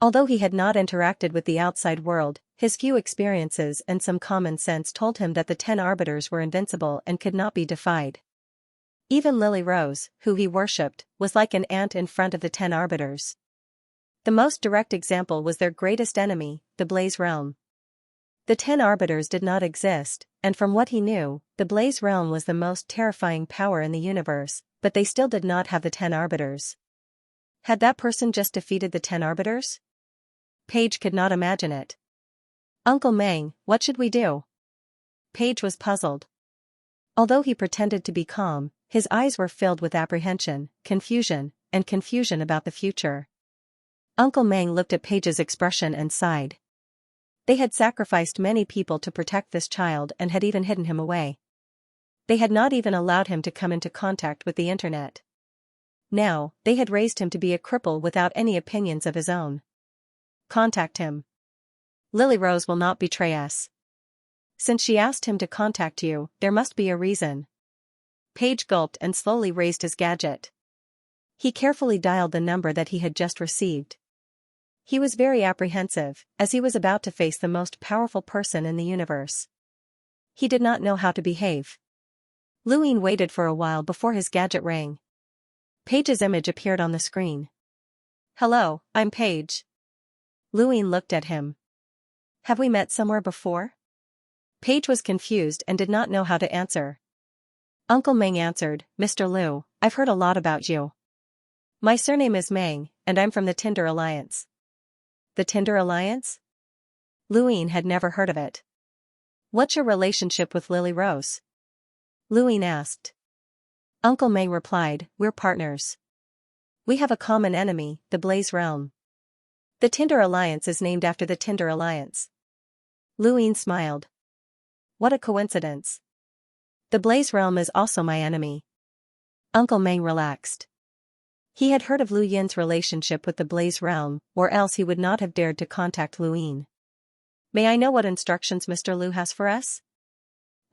Although he had not interacted with the outside world, his few experiences and some common sense told him that the 10 Arbiters were invincible and could not be defied. Even Lily Rose, who he worshipped, was like an ant in front of the 10 Arbiters. The most direct example was their greatest enemy, the Blaze Realm. The 10 Arbiters did not exist, and from what he knew, the Blaze Realm was the most terrifying power in the universe, but they still did not have the 10 Arbiters. Had that person just defeated the 10 Arbiters? Paige could not imagine it. Uncle Meng, what should we do? Paige was puzzled. Although he pretended to be calm, his eyes were filled with apprehension, confusion about the future. Uncle Meng looked at Paige's expression and sighed. They had sacrificed many people to protect this child and had even hidden him away. They had not even allowed him to come into contact with the internet. Now, they had raised him to be a cripple without any opinions of his own. Contact him. Lily Rose will not betray us. Since she asked him to contact you, there must be a reason. Paige gulped and slowly raised his gadget. He carefully dialed the number that he had just received. He was very apprehensive, as he was about to face the most powerful person in the universe. He did not know how to behave. Luine waited for a while before his gadget rang. Paige's image appeared on the screen. Hello, I'm Paige. Luine looked at him. Have we met somewhere before? Paige was confused and did not know how to answer. Uncle Meng answered, Mr. Liu, I've heard a lot about you. My surname is Meng, and I'm from the Tinder Alliance. The Tinder Alliance? Luine had never heard of it. What's your relationship with Lily Rose? Luine asked. Uncle Meng replied, we're partners. We have a common enemy, the Blaze Realm. The Tinder Alliance is named after the Tinder Alliance. Luine smiled. What a coincidence. The Blaze Realm is also my enemy. Uncle Meng relaxed. He had heard of Lu Yin's relationship with the Blaze Realm, or else he would not have dared to contact Lu Yin. May I know what instructions Mr. Lu has for us?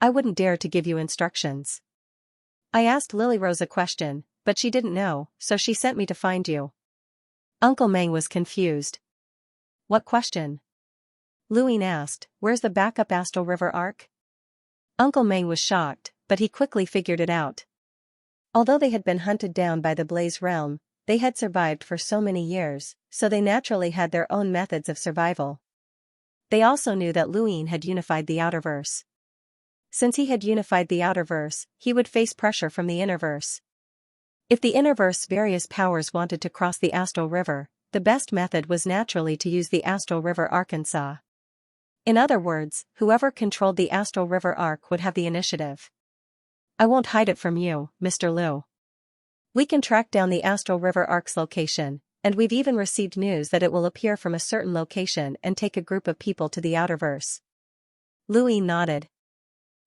I wouldn't dare to give you instructions. I asked Lily Rose a question, but she didn't know, so she sent me to find you. Uncle Meng was confused. What question? Lu Yin asked, where's the backup Astral River arc? Uncle Meng was shocked, but he quickly figured it out. Although they had been hunted down by the Blaze Realm, they had survived for so many years, so they naturally had their own methods of survival. They also knew that Lu Yin had unified the Outerverse. Since he had unified the Outerverse, he would face pressure from the Innerverse. If the Innerverse's various powers wanted to cross the Astral River, the best method was naturally to use the Astral River Arkansas. In other words, whoever controlled the Astral River arc would have the initiative. I won't hide it from you, Mr. Lu. We can track down the Astral River arc's location, and we've even received news that it will appear from a certain location and take a group of people to the Outerverse. Lu Yin nodded.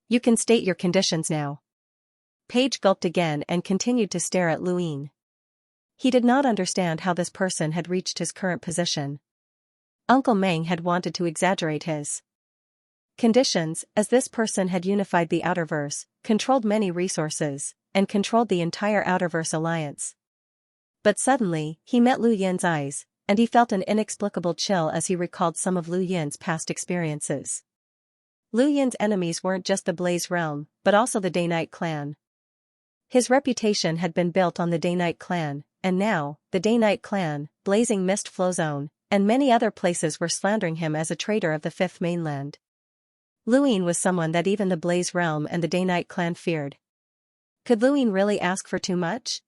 You can state your conditions now. Page gulped again and continued to stare at Lu Yin. He did not understand how this person had reached his current position. Uncle Meng had wanted to exaggerate his conditions, as this person had unified the Outerverse, controlled many resources, and controlled the entire Outerverse alliance. But suddenly, he met Lu Yin's eyes, and he felt an inexplicable chill as he recalled some of Lu Yin's past experiences. Lu Yin's enemies weren't just the Blaze Realm, but also the Day-Night Clan. His reputation had been built on the Day-Night Clan, and now, the Day-Night Clan, Blazing Mist Flow Zone, and many other places were slandering him as a traitor of the Fifth Mainland. Lu Yin was someone that even the Blaze Realm and the Day-Night Clan feared. Could Lu Yin really ask for too much?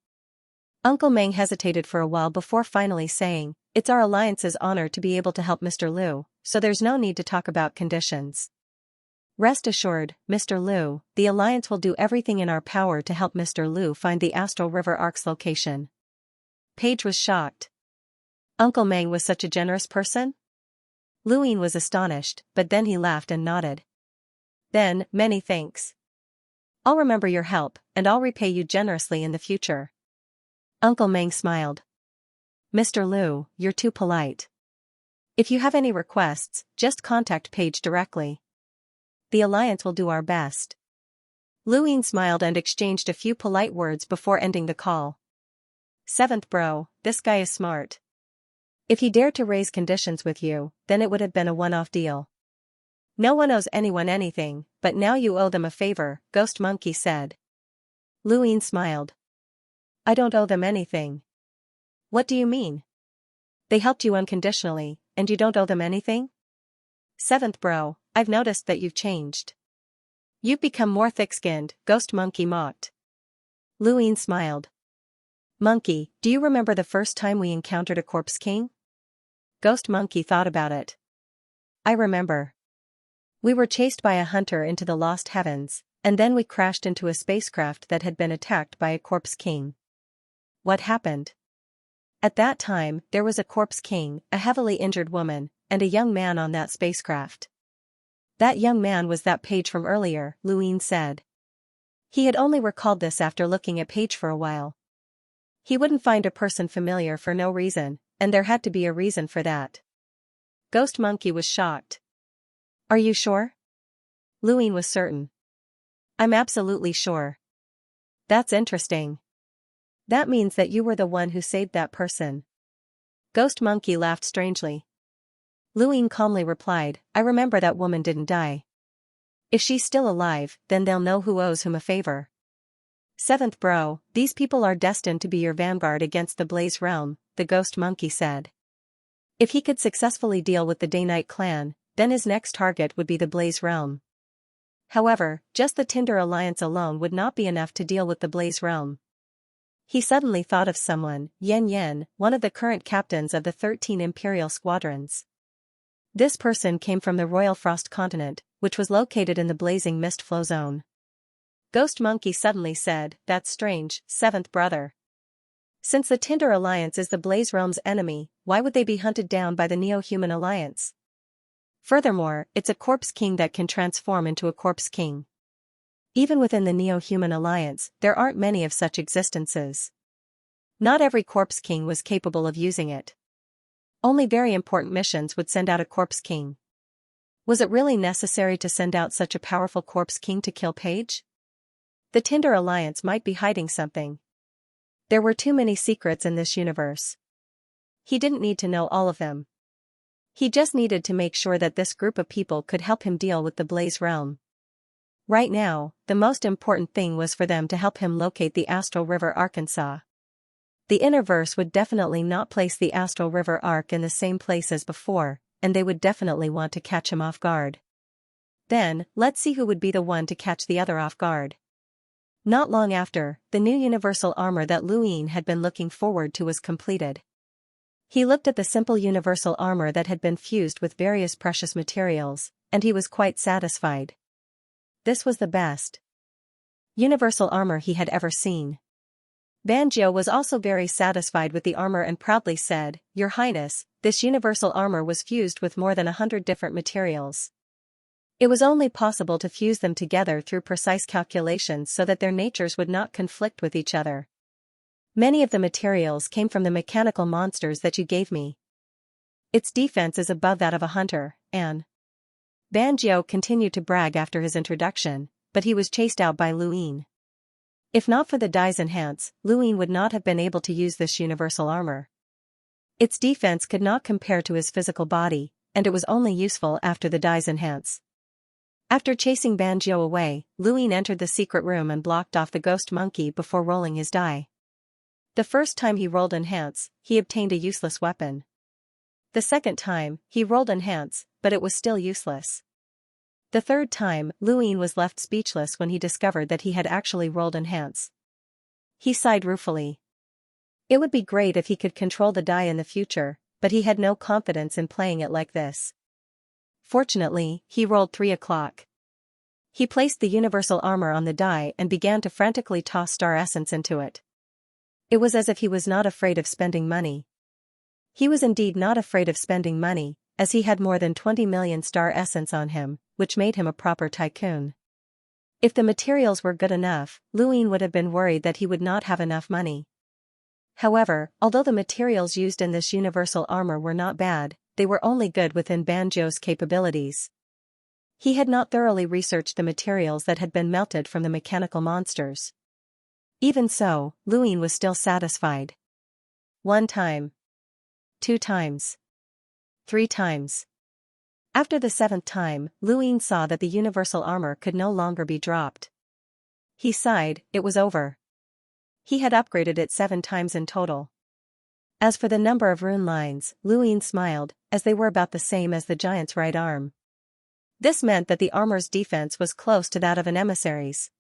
Uncle Meng hesitated for a while before finally saying, it's our alliance's honor to be able to help Mr. Lu, so there's no need to talk about conditions. Rest assured, Mr. Lu, the alliance will do everything in our power to help Mr. Lu find the Astral River arc's location. Paige was shocked. Uncle Meng was such a generous person? Lu Yin was astonished, but then he laughed and nodded. Then, many thanks. I'll remember your help, and I'll repay you generously in the future. Uncle Meng smiled. Mr. Lu, you're too polite. If you have any requests, just contact Paige directly. The alliance will do our best. Lu Yin smiled and exchanged a few polite words before ending the call. Seventh bro, this guy is smart. If he dared to raise conditions with you, then it would have been a one-off deal. No one owes anyone anything, but now you owe them a favor, Ghost Monkey said. Lu Yin smiled. I don't owe them anything. What do you mean? They helped you unconditionally, and you don't owe them anything? Seventh bro, I've noticed that you've changed. You've become more thick-skinned, Ghost Monkey mocked. Lu Yin smiled. Monkey, do you remember the first time we encountered a Corpse King? Ghost Monkey thought about it. I remember. We were chased by a hunter into the Lost Heavens, and then we crashed into a spacecraft that had been attacked by a Corpse King. What happened? At that time, there was a Corpse King, a heavily injured woman, and a young man on that spacecraft. That young man was that Page from earlier, Lu Yin said. He had only recalled this after looking at Page for a while. He wouldn't find a person familiar for no reason, and there had to be a reason for that. Ghost Monkey was shocked. Are you sure? Lu Yin was certain. I'm absolutely sure. That's interesting. That means that you were the one who saved that person. Ghost Monkey laughed strangely. Lu Yin calmly replied, I remember that woman didn't die. If she's still alive, then they'll know who owes whom a favor. Seventh bro, these people are destined to be your vanguard against the Blaze Realm, the Ghost Monkey said. If he could successfully deal with the Day-Night Clan, then his next target would be the Blaze Realm. However, just the Tinder Alliance alone would not be enough to deal with the Blaze Realm. He suddenly thought of someone, Yen Yen, one of the current captains of the 13 Imperial Squadrons. This person came from the Royal Frost Continent, which was located in the Blazing Mist Flow Zone. Ghost Monkey suddenly said, That's strange, seventh brother. Since the Tinder Alliance is the Blaze Realm's enemy, why would they be hunted down by the Neo-Human Alliance? Furthermore, it's a Corpse King that can transform into a Corpse King. Even within the Neo-Human Alliance, there aren't many of such existences. Not every corpse king was capable of using it. Only very important missions would send out a corpse king. Was it really necessary to send out such a powerful corpse king to kill Paige? The Tinder Alliance might be hiding something. There were too many secrets in this universe. He didn't need to know all of them. He just needed to make sure that this group of people could help him deal with the Blaze Realm. Right now, the most important thing was for them to help him locate the Astral River Arkansas. The Innerverse would definitely not place the Astral River Ark in the same place as before, and they would definitely want to catch him off guard. Then, let's see who would be the one to catch the other off guard. Not long after, the new universal armor that Luin had been looking forward to was completed. He looked at the simple universal armor that had been fused with various precious materials, and he was quite satisfied. This was the best universal armor he had ever seen. Banjo was also very satisfied with the armor and proudly said, "Your Highness, this universal armor was fused with more than 100 different materials. It was only possible to fuse them together through precise calculations so that their natures would not conflict with each other. Many of the materials came from the mechanical monsters that you gave me. Its defense is above that of a hunter, and..." Banjo continued to brag after his introduction, but he was chased out by Luin. If not for the dye's enhance, Luin would not have been able to use this universal armor. Its defense could not compare to his physical body, and it was only useful after the dye's enhance. After chasing Banjo away, Luin entered the secret room and blocked off the ghost monkey before rolling his die. The first time he rolled enhance, he obtained a useless weapon. The second time, he rolled enhance, but it was still useless. The third time, Luin was left speechless when he discovered that he had actually rolled enhance. He sighed ruefully. It would be great if he could control the die in the future, but he had no confidence in playing it like this. Fortunately, he rolled 3 o'clock. He placed the universal armor on the die and began to frantically toss star essence into it. It was as if he was not afraid of spending money. He was indeed not afraid of spending money, as he had more than 20 million star essence on him, which made him a proper tycoon. If the materials were good enough, Luin would have been worried that he would not have enough money. However, although the materials used in this universal armor were not bad, they were only good within Banjo's capabilities. He had not thoroughly researched the materials that had been melted from the mechanical monsters. Even so, Luin was still satisfied. 1 time. 2 times. 3 times. After the 7th time, Luin saw that the universal armor could no longer be dropped. He sighed, it was over. He had upgraded it 7 times in total. As for the number of rune lines, Luin smiled, as they were about the same as the giant's right arm. This meant that the armor's defense was close to that of an emissary's.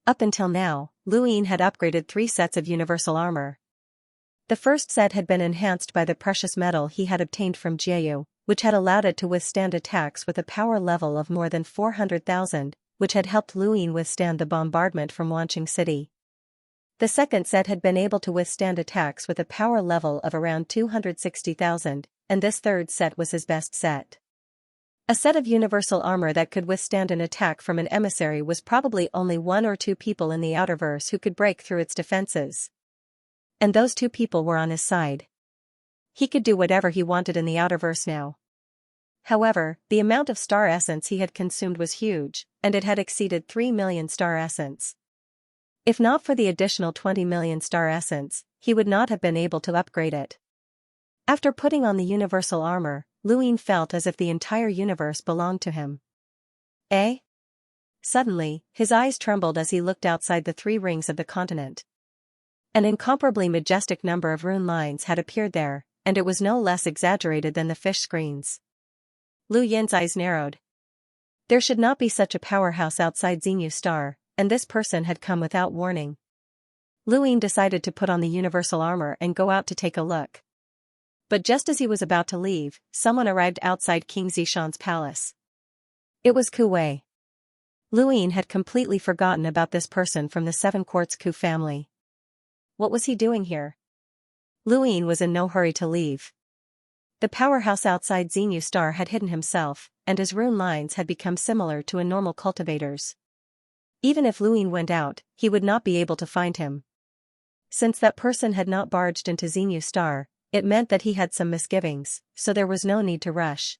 Up until now, Luin had upgraded 3 sets of universal armor. The first set had been enhanced by the precious metal he had obtained from Jiu, which had allowed it to withstand attacks with a power level of more than 400,000, which had helped Luin withstand the bombardment from Wanching City. The second set had been able to withstand attacks with a power level of around 260,000, and this third set was his best set. A set of universal armor that could withstand an attack from an emissary was probably only 1 or 2 people in the Outerverse who could break through its defenses. And those 2 people were on his side. He could do whatever he wanted in the Outerverse now. However, the amount of star essence he had consumed was huge, and it had exceeded 3 million star essence. If not for the additional 20 million star essence, he would not have been able to upgrade it. After putting on the universal armor, Luin felt as if the entire universe belonged to him. Eh? Suddenly, his eyes trembled as he looked outside the 3 rings of the continent. An incomparably majestic number of rune lines had appeared there, and it was no less exaggerated than the fish screens. Lu Yin's eyes narrowed. There should not be such a powerhouse outside Xenu Star, and this person had come without warning. Luin decided to put on the universal armor and go out to take a look. But just as he was about to leave, someone arrived outside King Zishan's palace. It was Ku Wei. Luin had completely forgotten about this person from the 7 Quartz Ku family. What was he doing here? Luin was in no hurry to leave. The powerhouse outside Xenu Star had hidden himself, and his rune lines had become similar to a normal cultivator's. Even if Luin went out, he would not be able to find him. Since that person had not barged into Xenu Star, it meant that he had some misgivings, so there was no need to rush.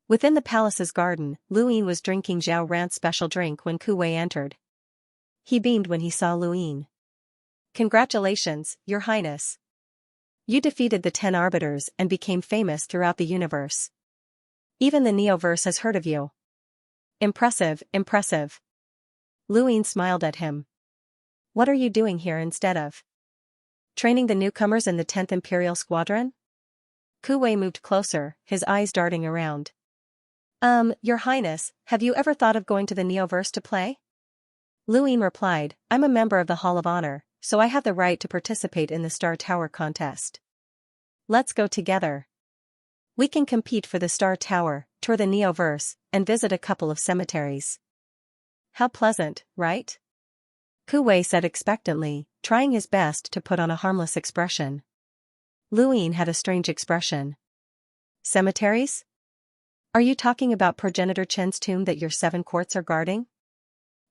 Within the palace's garden, Luin was drinking Zhao Ran's special drink when Ku Wei entered. He beamed when he saw Luin. "Congratulations, Your Highness. You defeated the 10 Arbiters and became famous throughout the universe. Even the Neoverse has heard of you." "Impressive, impressive." Luin smiled at him. "What are you doing here instead of training the newcomers in the 10th Imperial Squadron?" Ku Wei moved closer, his eyes darting around. Your Highness, have you ever thought of going to the Neoverse to play?" Luin replied, "I'm a member of the Hall of Honor, so I have the right to participate in the Star Tower contest. Let's go together. We can compete for the Star Tower, tour the Neoverse, and visit a couple of cemeteries." "How pleasant, right?" Ku Wei said expectantly, trying his best to put on a harmless expression. Luin had a strange expression. "Cemeteries? Are you talking about Progenitor Chen's tomb that your 7 courts are guarding?"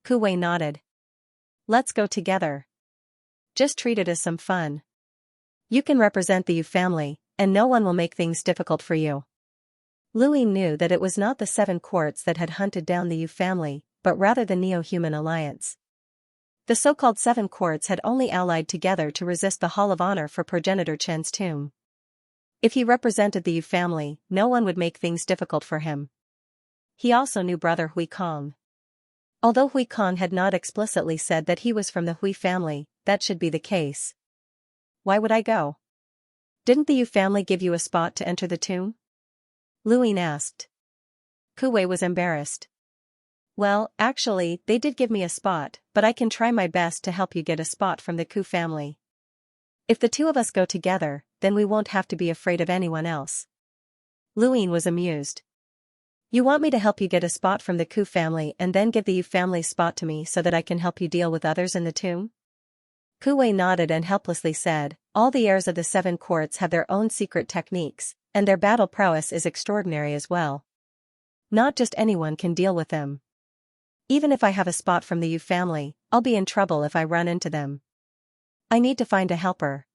Ku Wei nodded. "Let's go together. Just treat it as some fun. You can represent the Yu family, and no one will make things difficult for you." Luin knew that it was not the 7 courts that had hunted down the Yu family, but rather the Neo-Human Alliance. The so-called 7 courts had only allied together to resist the Hall of Honor for Progenitor Chen's tomb. If he represented the Yu family, no one would make things difficult for him. He also knew brother Hui Kong. Although Hui Kong had not explicitly said that he was from the Hui family, that should be the case. "Why would I go? Didn't the Yu family give you a spot to enter the tomb?" Luin asked. Ku Wei was embarrassed. "Well, actually, they did give me a spot, but I can try my best to help you get a spot from the Ku family. If the 2 of us go together, then we won't have to be afraid of anyone else." Luin was amused. "You want me to help you get a spot from the Ku family and then give the Yu family's spot to me so that I can help you deal with others in the tomb?" Ku Wei nodded and helplessly said, "All the heirs of the 7 courts have their own secret techniques, and their battle prowess is extraordinary as well. Not just anyone can deal with them. Even if I have a spot from the Yu family, I'll be in trouble if I run into them. I need to find a helper.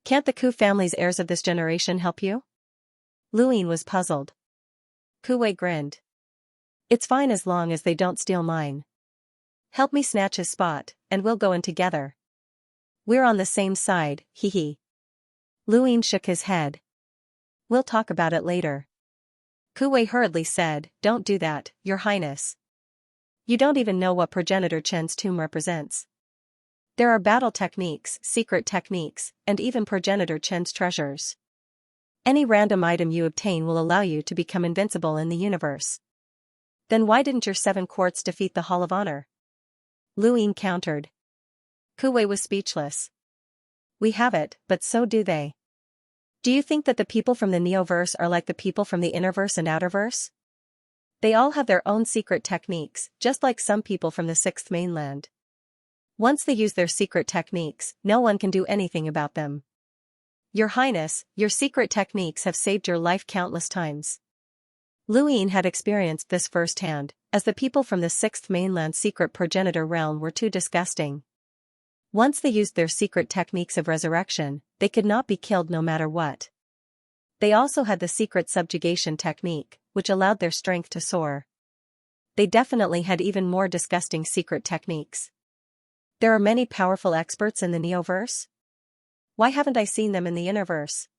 Can't the Ku family's heirs of this generation help you?" Luin was puzzled. Ku Wei grinned. "It's fine as long as they don't steal mine. Help me snatch his spot, and we'll go in together. We're on the same side, hee hee." Luin shook his head. "We'll talk about it later." Ku Wei hurriedly said, "Don't do that, Your Highness. You don't even know what Progenitor Chen's tomb represents. There are battle techniques, secret techniques, and even Progenitor Chen's treasures. Any random item you obtain will allow you to become invincible in the universe. Then why didn't your 7 courts defeat the Hall of Honor?" Luin countered. Ku Wei was speechless. "We have it, but so do they. Do you think that the people from the Neoverse are like the people from the Innerverse and Outerverse? They all have their own secret techniques, just like some people from the 6th mainland. Once they use their secret techniques, no one can do anything about them. Your Highness, your secret techniques have saved your life countless times." Luin had experienced this firsthand, as the people from the 6th mainland secret progenitor realm were too disgusting. Once they used their secret techniques of resurrection, they could not be killed no matter what. They also had the secret subjugation technique, which allowed their strength to soar. They definitely had even more disgusting secret techniques. There are many powerful experts in the Neoverse? Why haven't I seen them in the Innerverse?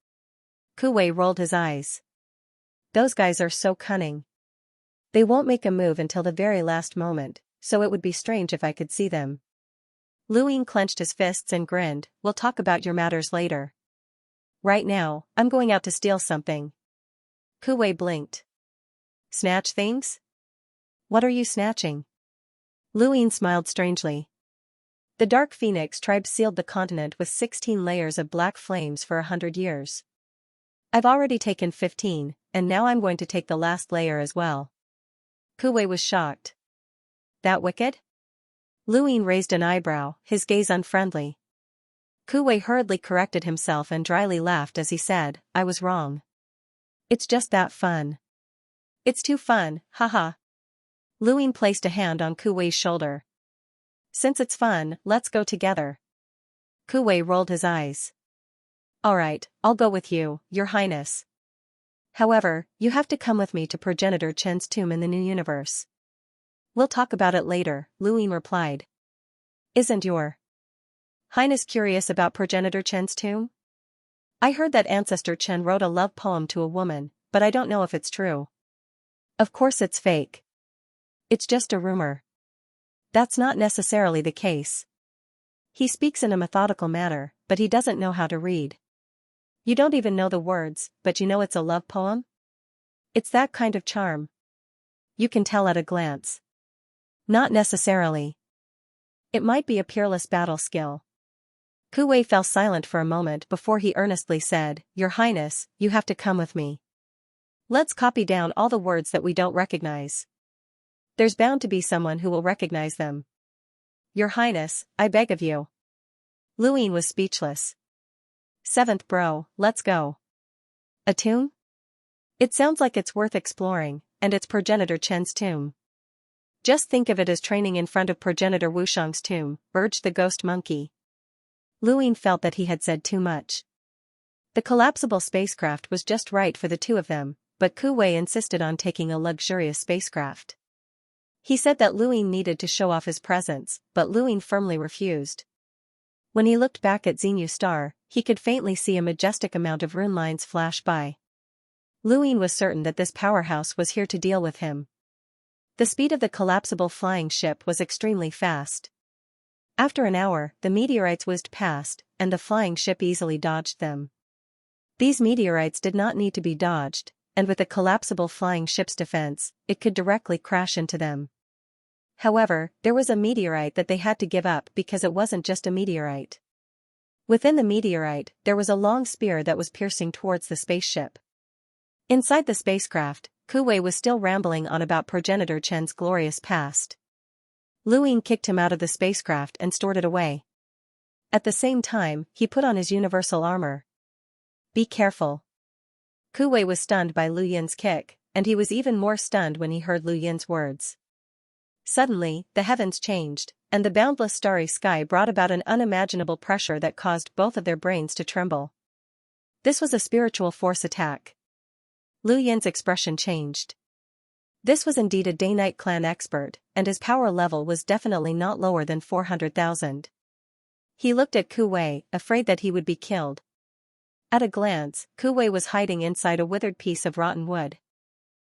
Ku Wei rolled his eyes. Those guys are so cunning. They won't make a move until the very last moment, so it would be strange if I could see them. Luin clenched his fists and grinned, "We'll talk about your matters later. Right now, I'm going out to steal something." Ku Wei blinked. "Snatch things? What are you snatching?" Luin smiled strangely. The Dark Phoenix tribe sealed the continent with 16 layers of black flames for 100 years. I've already taken 15, and now I'm going to take the last layer as well. Ku Wei was shocked. That wicked? Luin raised an eyebrow, his gaze unfriendly. Ku Wei hurriedly corrected himself and dryly laughed as he said, "I was wrong. It's just that fun." "It's too fun, haha." Luin placed a hand on Ku Wei's shoulder. "Since it's fun, let's go together. Kuwei rolled his eyes. Alright, I'll go with you, Your Highness. However, you have to come with me to Progenitor Chen's tomb in the new universe. We'll talk about it later, Luyin replied. Isn't Your Highness curious about Progenitor Chen's tomb? I heard that Ancestor Chen wrote a love poem to a woman, but I don't know if it's true. Of course it's fake. It's just a rumor. That's not necessarily the case. He speaks in a methodical manner, but he doesn't know how to read. You don't even know the words, but you know it's a love poem? It's that kind of charm. You can tell at a glance. Not necessarily. It might be a peerless battle skill. Kuwei fell silent for a moment before he earnestly said, Your Highness, you have to come with me. Let's copy down all the words that we don't recognize. There's bound to be someone who will recognize them. Your Highness, I beg of you. Luyin was speechless. Seventh bro, let's go. A tomb? It sounds like it's worth exploring, and it's Progenitor Chen's tomb. Just think of it as training in front of Progenitor Wushang's tomb, urged the ghost monkey. Luyin felt that he had said too much. The collapsible spacecraft was just right for the two of them, but Kuwei insisted on taking a luxurious spacecraft. He said that Luyin needed to show off his presence, but Luyin firmly refused. When he looked back at Xinyu Star, he could faintly see a majestic amount of rune lines flash by. Luyin was certain that this powerhouse was here to deal with him. The speed of the collapsible flying ship was extremely fast. After an hour, the meteorites whizzed past, and the flying ship easily dodged them. These meteorites did not need to be dodged, and with the collapsible flying ship's defense, it could directly crash into them. However, there was a meteorite that they had to give up because it wasn't just a meteorite. Within the meteorite, there was a long spear that was piercing towards the spaceship. Inside the spacecraft, Kuwei was still rambling on about Progenitor Chen's glorious past. Luyin kicked him out of the spacecraft and stored it away. At the same time, he put on his universal armor. Be careful. Kuwei was stunned by Lu Yin's kick, and he was even more stunned when he heard Lu Yin's words. Suddenly, the heavens changed, and the boundless starry sky brought about an unimaginable pressure that caused both of their brains to tremble. This was a spiritual force attack. Lu Yin's expression changed. This was indeed a Day-Night Clan expert, and his power level was definitely not lower than 400,000. He looked at Kuwei, afraid that he would be killed. At a glance, Kuwei was hiding inside a withered piece of rotten wood.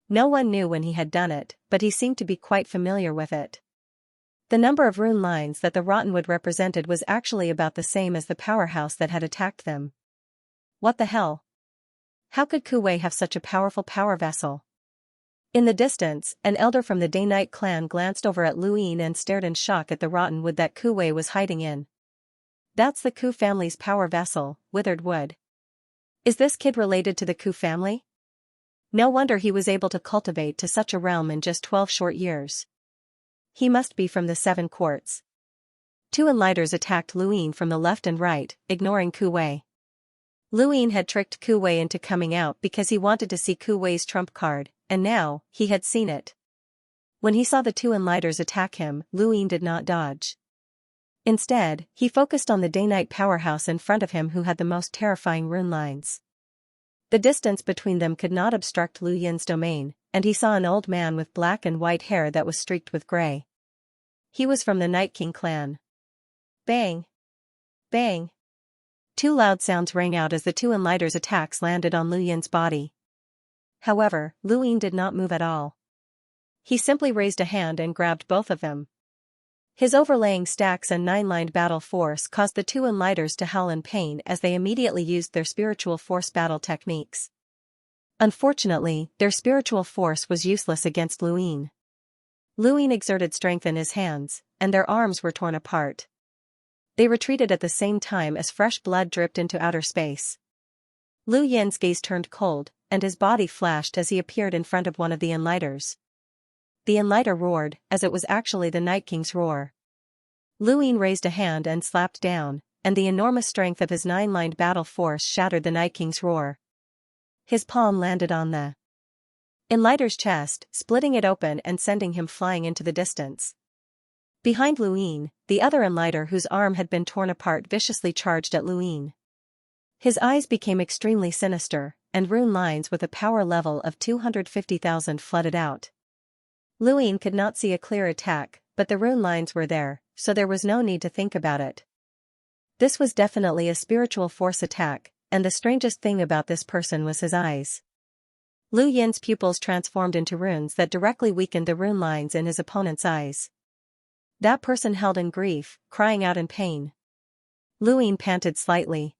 No one knew when he had done it, but he seemed to be quite familiar with it. The number of rune lines that the rotten wood represented was actually about the same as the powerhouse that had attacked them. What the hell? How could Kuwei have such a powerful power vessel? In the distance, an elder from the Day-Night Clan glanced over at Luyin and stared in shock at the rotten wood that Kuwei was hiding in. That's the Ku family's power vessel, withered wood. Is this kid related to the Ku family? No wonder he was able to cultivate to such a realm in just 12 short years. He must be from the Seven Courts. Two enlighters attacked Luyin from the left and right, ignoring Kuwei. Luyin had tricked Kuwei into coming out because he wanted to see Kuwei's trump card, and now, he had seen it. When he saw the two enlighters attack him, Luyin did not dodge. Instead, he focused on the day-night powerhouse in front of him who had the most terrifying rune lines. The distance between them could not obstruct Lu Yin's domain, and he saw an old man with black and white hair that was streaked with gray. He was from the Night King clan. Bang! Bang! Two loud sounds rang out as the two enlighters' attacks landed on Lu Yin's body. However, Lu Yin did not move at all. He simply raised a hand and grabbed both of them. His overlaying stacks and 9-lined battle force caused the two enlighters to howl in pain as they immediately used their spiritual force battle techniques. Unfortunately, their spiritual force was useless against Lu Yin. Lu Yin exerted strength in his hands, and their arms were torn apart. They retreated at the same time as fresh blood dripped into outer space. Lu Yin's gaze turned cold, and his body flashed as he appeared in front of one of the enlighters. The enlighter roared, as it was actually the Night King's roar. Lu Yin raised a hand and slapped down, and the enormous strength of his 9-lined battle force shattered the Night King's roar. His palm landed on the enlighter's chest, splitting it open and sending him flying into the distance. Behind Luin, the other enlighter whose arm had been torn apart viciously charged at Luin. His eyes became extremely sinister, and rune lines with a power level of 250,000 flooded out. Luin could not see a clear attack, but the rune lines were there, so there was no need to think about it. This was definitely a spiritual force attack, and the strangest thing about this person was his eyes. Lu Yin's pupils transformed into runes that directly weakened the rune lines in his opponent's eyes. That person held in grief, crying out in pain. Luin panted slightly.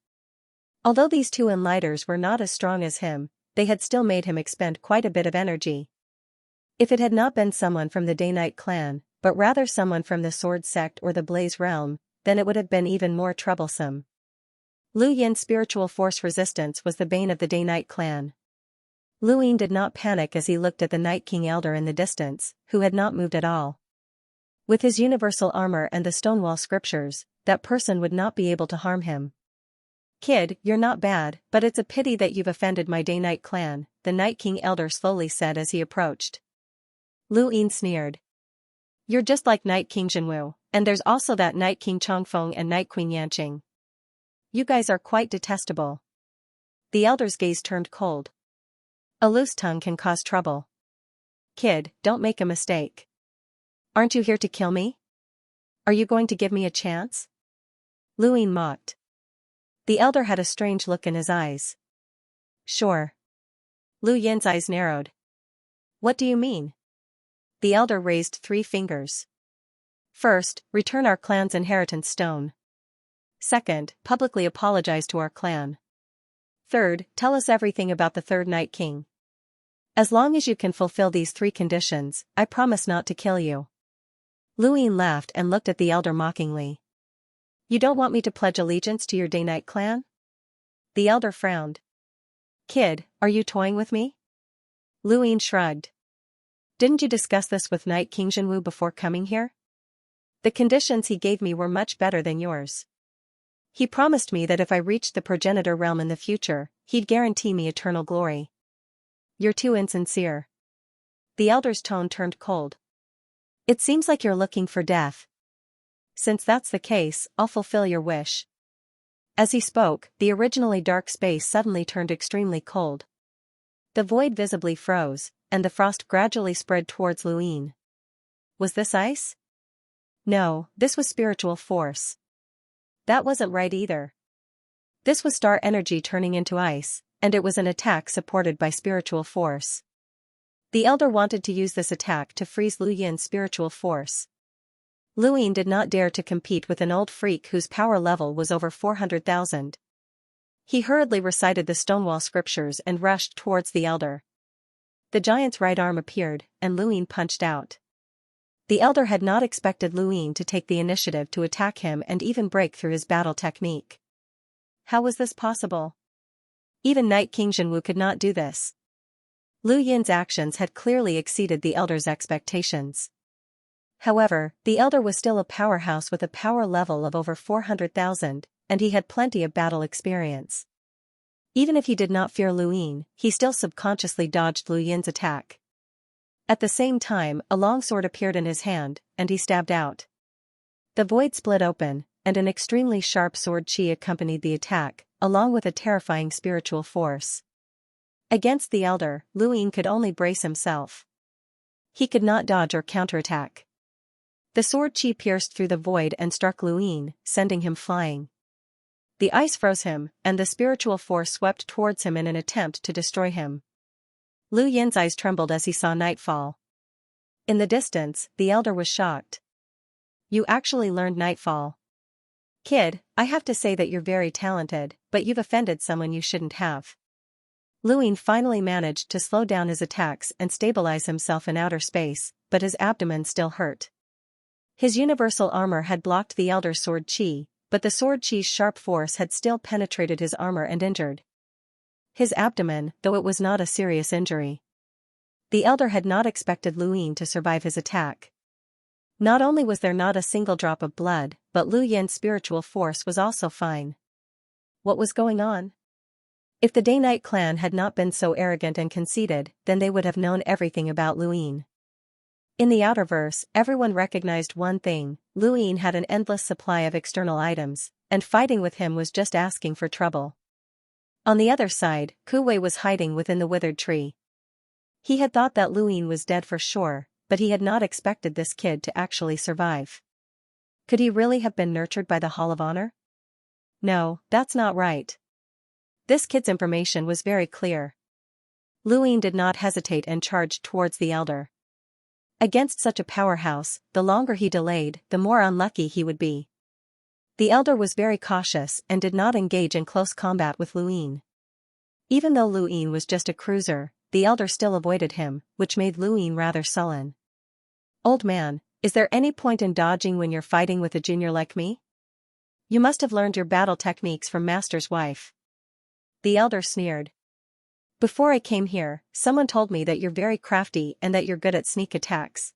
Although these two enlighters were not as strong as him, they had still made him expend quite a bit of energy. If it had not been someone from the Day-Night clan, but rather someone from the Sword sect or the Blaze realm, then it would have been even more troublesome. Lu Yin's spiritual force resistance was the bane of the Day-Night clan. Luin did not panic as he looked at the Night King Elder in the distance, who had not moved at all. With his universal armor and the Stonewall scriptures, that person would not be able to harm him. "Kid, you're not bad, but it's a pity that you've offended my Day-Night clan," the Night King Elder slowly said as he approached. Luin sneered. "You're just like Night King Jinwu, and there's also that Night King Chongfeng and Night Queen Yanqing. You guys are quite detestable." The elder's gaze turned cold. "A loose tongue can cause trouble. Kid, don't make a mistake. Aren't you here to kill me? Are you going to give me a chance?" Luin mocked. The elder had a strange look in his eyes. "Sure." Lu Yin's eyes narrowed. "What do you mean?" The elder raised 3 fingers. "First, return our clan's inheritance stone. Second, publicly apologize to our clan. Third, tell us everything about the third Night King. As long as you can fulfill these 3 conditions, I promise not to kill you." Luin laughed and looked at the elder mockingly. "You don't want me to pledge allegiance to your Day-Night clan?" The elder frowned. "Kid, are you toying with me?" Luin shrugged. "Didn't you discuss this with Night King Jinwu before coming here? The conditions he gave me were much better than yours. He promised me that if I reached the progenitor realm in the future, he'd guarantee me eternal glory. You're too insincere." The elder's tone turned cold. "It seems like you're looking for death. Since that's the case, I'll fulfill your wish." As he spoke, the originally dark space suddenly turned extremely cold. The void visibly froze, and the frost gradually spread towards Luin. Was this ice? No, this was spiritual force. That wasn't right either. This was star energy turning into ice, and it was an attack supported by spiritual force. The elder wanted to use this attack to freeze Lu Yin's spiritual force. Luin did not dare to compete with an old freak whose power level was over 400,000. He hurriedly recited the Stonewall scriptures and rushed towards the elder. The giant's right arm appeared, and Luin punched out. The elder had not expected Luin to take the initiative to attack him and even break through his battle technique. How was this possible? Even Night King Jinwu could not do this. Lu Yin's actions had clearly exceeded the elder's expectations. However, the elder was still a powerhouse with a power level of over 400,000, and he had plenty of battle experience. Even if he did not fear Luin, he still subconsciously dodged Lu Yin's attack. At the same time, a long sword appeared in his hand, and he stabbed out. The void split open, and an extremely sharp sword chi accompanied the attack, along with a terrifying spiritual force. Against the elder, Luin could only brace himself. He could not dodge or counterattack. The sword chi pierced through the void and struck Luin, sending him flying. The ice froze him, and the spiritual force swept towards him in an attempt to destroy him. Lu Yin's eyes trembled as he saw Nightfall. In the distance, the elder was shocked. "You actually learned Nightfall. Kid, I have to say that you're very talented, but you've offended someone you shouldn't have." Luin finally managed to slow down his attacks and stabilize himself in outer space, but his abdomen still hurt. His universal armor had blocked the elder's sword chi, but the sword chi's sharp force had still penetrated his armor and injured his abdomen, though it was not a serious injury. The elder had not expected Luin to survive his attack. Not only was there not a single drop of blood, but Lu Yin's spiritual force was also fine. What was going on? If the Day-Night clan had not been so arrogant and conceited, then they would have known everything about Luin. In the Outerverse, everyone recognized one thing: Luin had an endless supply of external items, and fighting with him was just asking for trouble. On the other side, Kuwei was hiding within the withered tree. He had thought that Luin was dead for sure, but he had not expected this kid to actually survive. Could he really have been nurtured by the Hall of Honor? No, that's not right. This kid's information was very clear. Luin did not hesitate and charged towards the elder. Against such a powerhouse, the longer he delayed, the more unlucky he would be. The elder was very cautious and did not engage in close combat with Luin. Even though Luin was just a cruiser, the elder still avoided him, which made Luin rather sullen. "Old man, is there any point in dodging when you're fighting with a junior like me? You must have learned your battle techniques from Master's wife." The elder sneered. "Before I came here, someone told me that you're very crafty and that you're good at sneak attacks.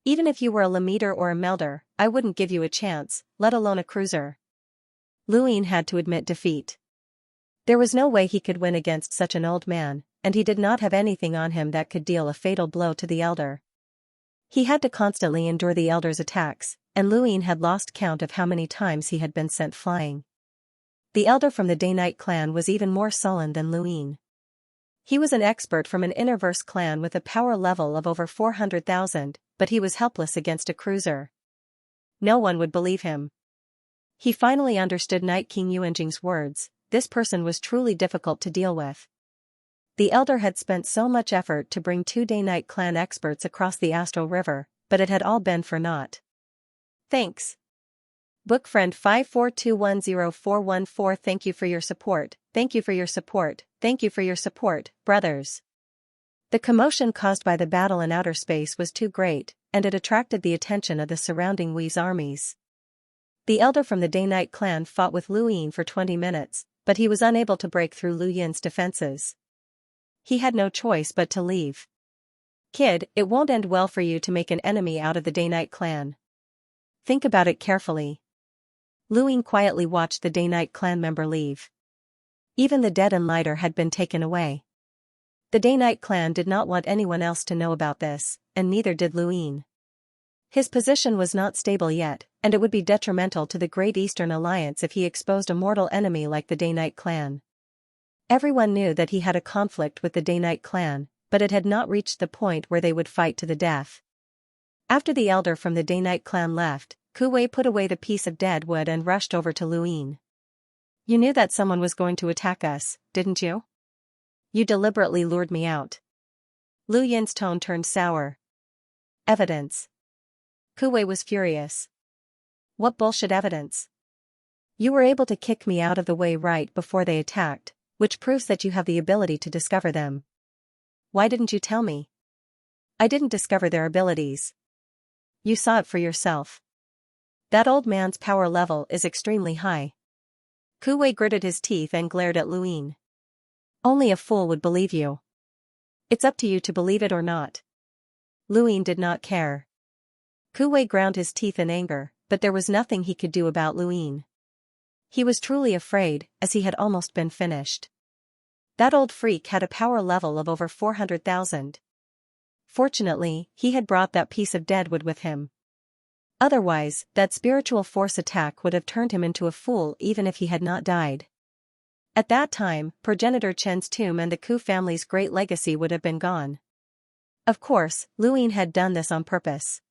Even if you were a Lemeter or a Melder, I wouldn't give you a chance, let alone a cruiser." Luin had to admit defeat. There was no way he could win against such an old man, and he did not have anything on him that could deal a fatal blow to the elder. He had to constantly endure the elder's attacks, and Luin had lost count of how many times he had been sent flying. The elder from the Day-Night clan was even more sullen than Luin. He was an expert from an Innerverse clan with a power level of over 400,000, but he was helpless against a cruiser. No one would believe him. He finally understood Night King Yuanjing's words: this person was truly difficult to deal with. The elder had spent so much effort to bring 2 Day-Night clan experts across the Astral River, but it had all been for naught. Thanks. Bookfriend 542101414. Thank you for your support, thank you for your support, thank you for your support, brothers. The commotion caused by the battle in outer space was too great, and it attracted the attention of the surrounding Wii's armies. The elder from the Day-Night clan fought with Luin for 20 minutes, but he was unable to break through Lu Yin's defenses. He had no choice but to leave. "Kid, it won't end well for you to make an enemy out of the Day-Night clan. Think about it carefully." Luin quietly watched the Day-Night clan member leave. Even the dead and lighter had been taken away. The Day-Night clan did not want anyone else to know about this, and neither did Luin. His position was not stable yet, and it would be detrimental to the Great Eastern Alliance if he exposed a mortal enemy like the Day-Night clan. Everyone knew that he had a conflict with the Day-Night clan, but it had not reached the point where they would fight to the death. After the elder from the Day-Night clan left, Kuwei put away the piece of dead wood and rushed over to Luin. "You knew that someone was going to attack us, didn't you? You deliberately lured me out." Lu Yin's tone turned sour. "Evidence." Kuwei was furious. "What bullshit evidence? You were able to kick me out of the way right before they attacked, which proves that you have the ability to discover them. Why didn't you tell me?" "I didn't discover their abilities. You saw it for yourself. That old man's power level is extremely high." Kuwei gritted his teeth and glared at Luin. "Only a fool would believe you. It's up to you to believe it or not." Luin did not care. Kuwei ground his teeth in anger, but there was nothing he could do about Luin. He was truly afraid, as he had almost been finished. That old freak had a power level of over 400,000. Fortunately, he had brought that piece of deadwood with him. Otherwise, that spiritual force attack would have turned him into a fool even if he had not died. At that time, progenitor Chen's tomb and the Ku family's great legacy would have been gone. Of course, Luin had done this on purpose.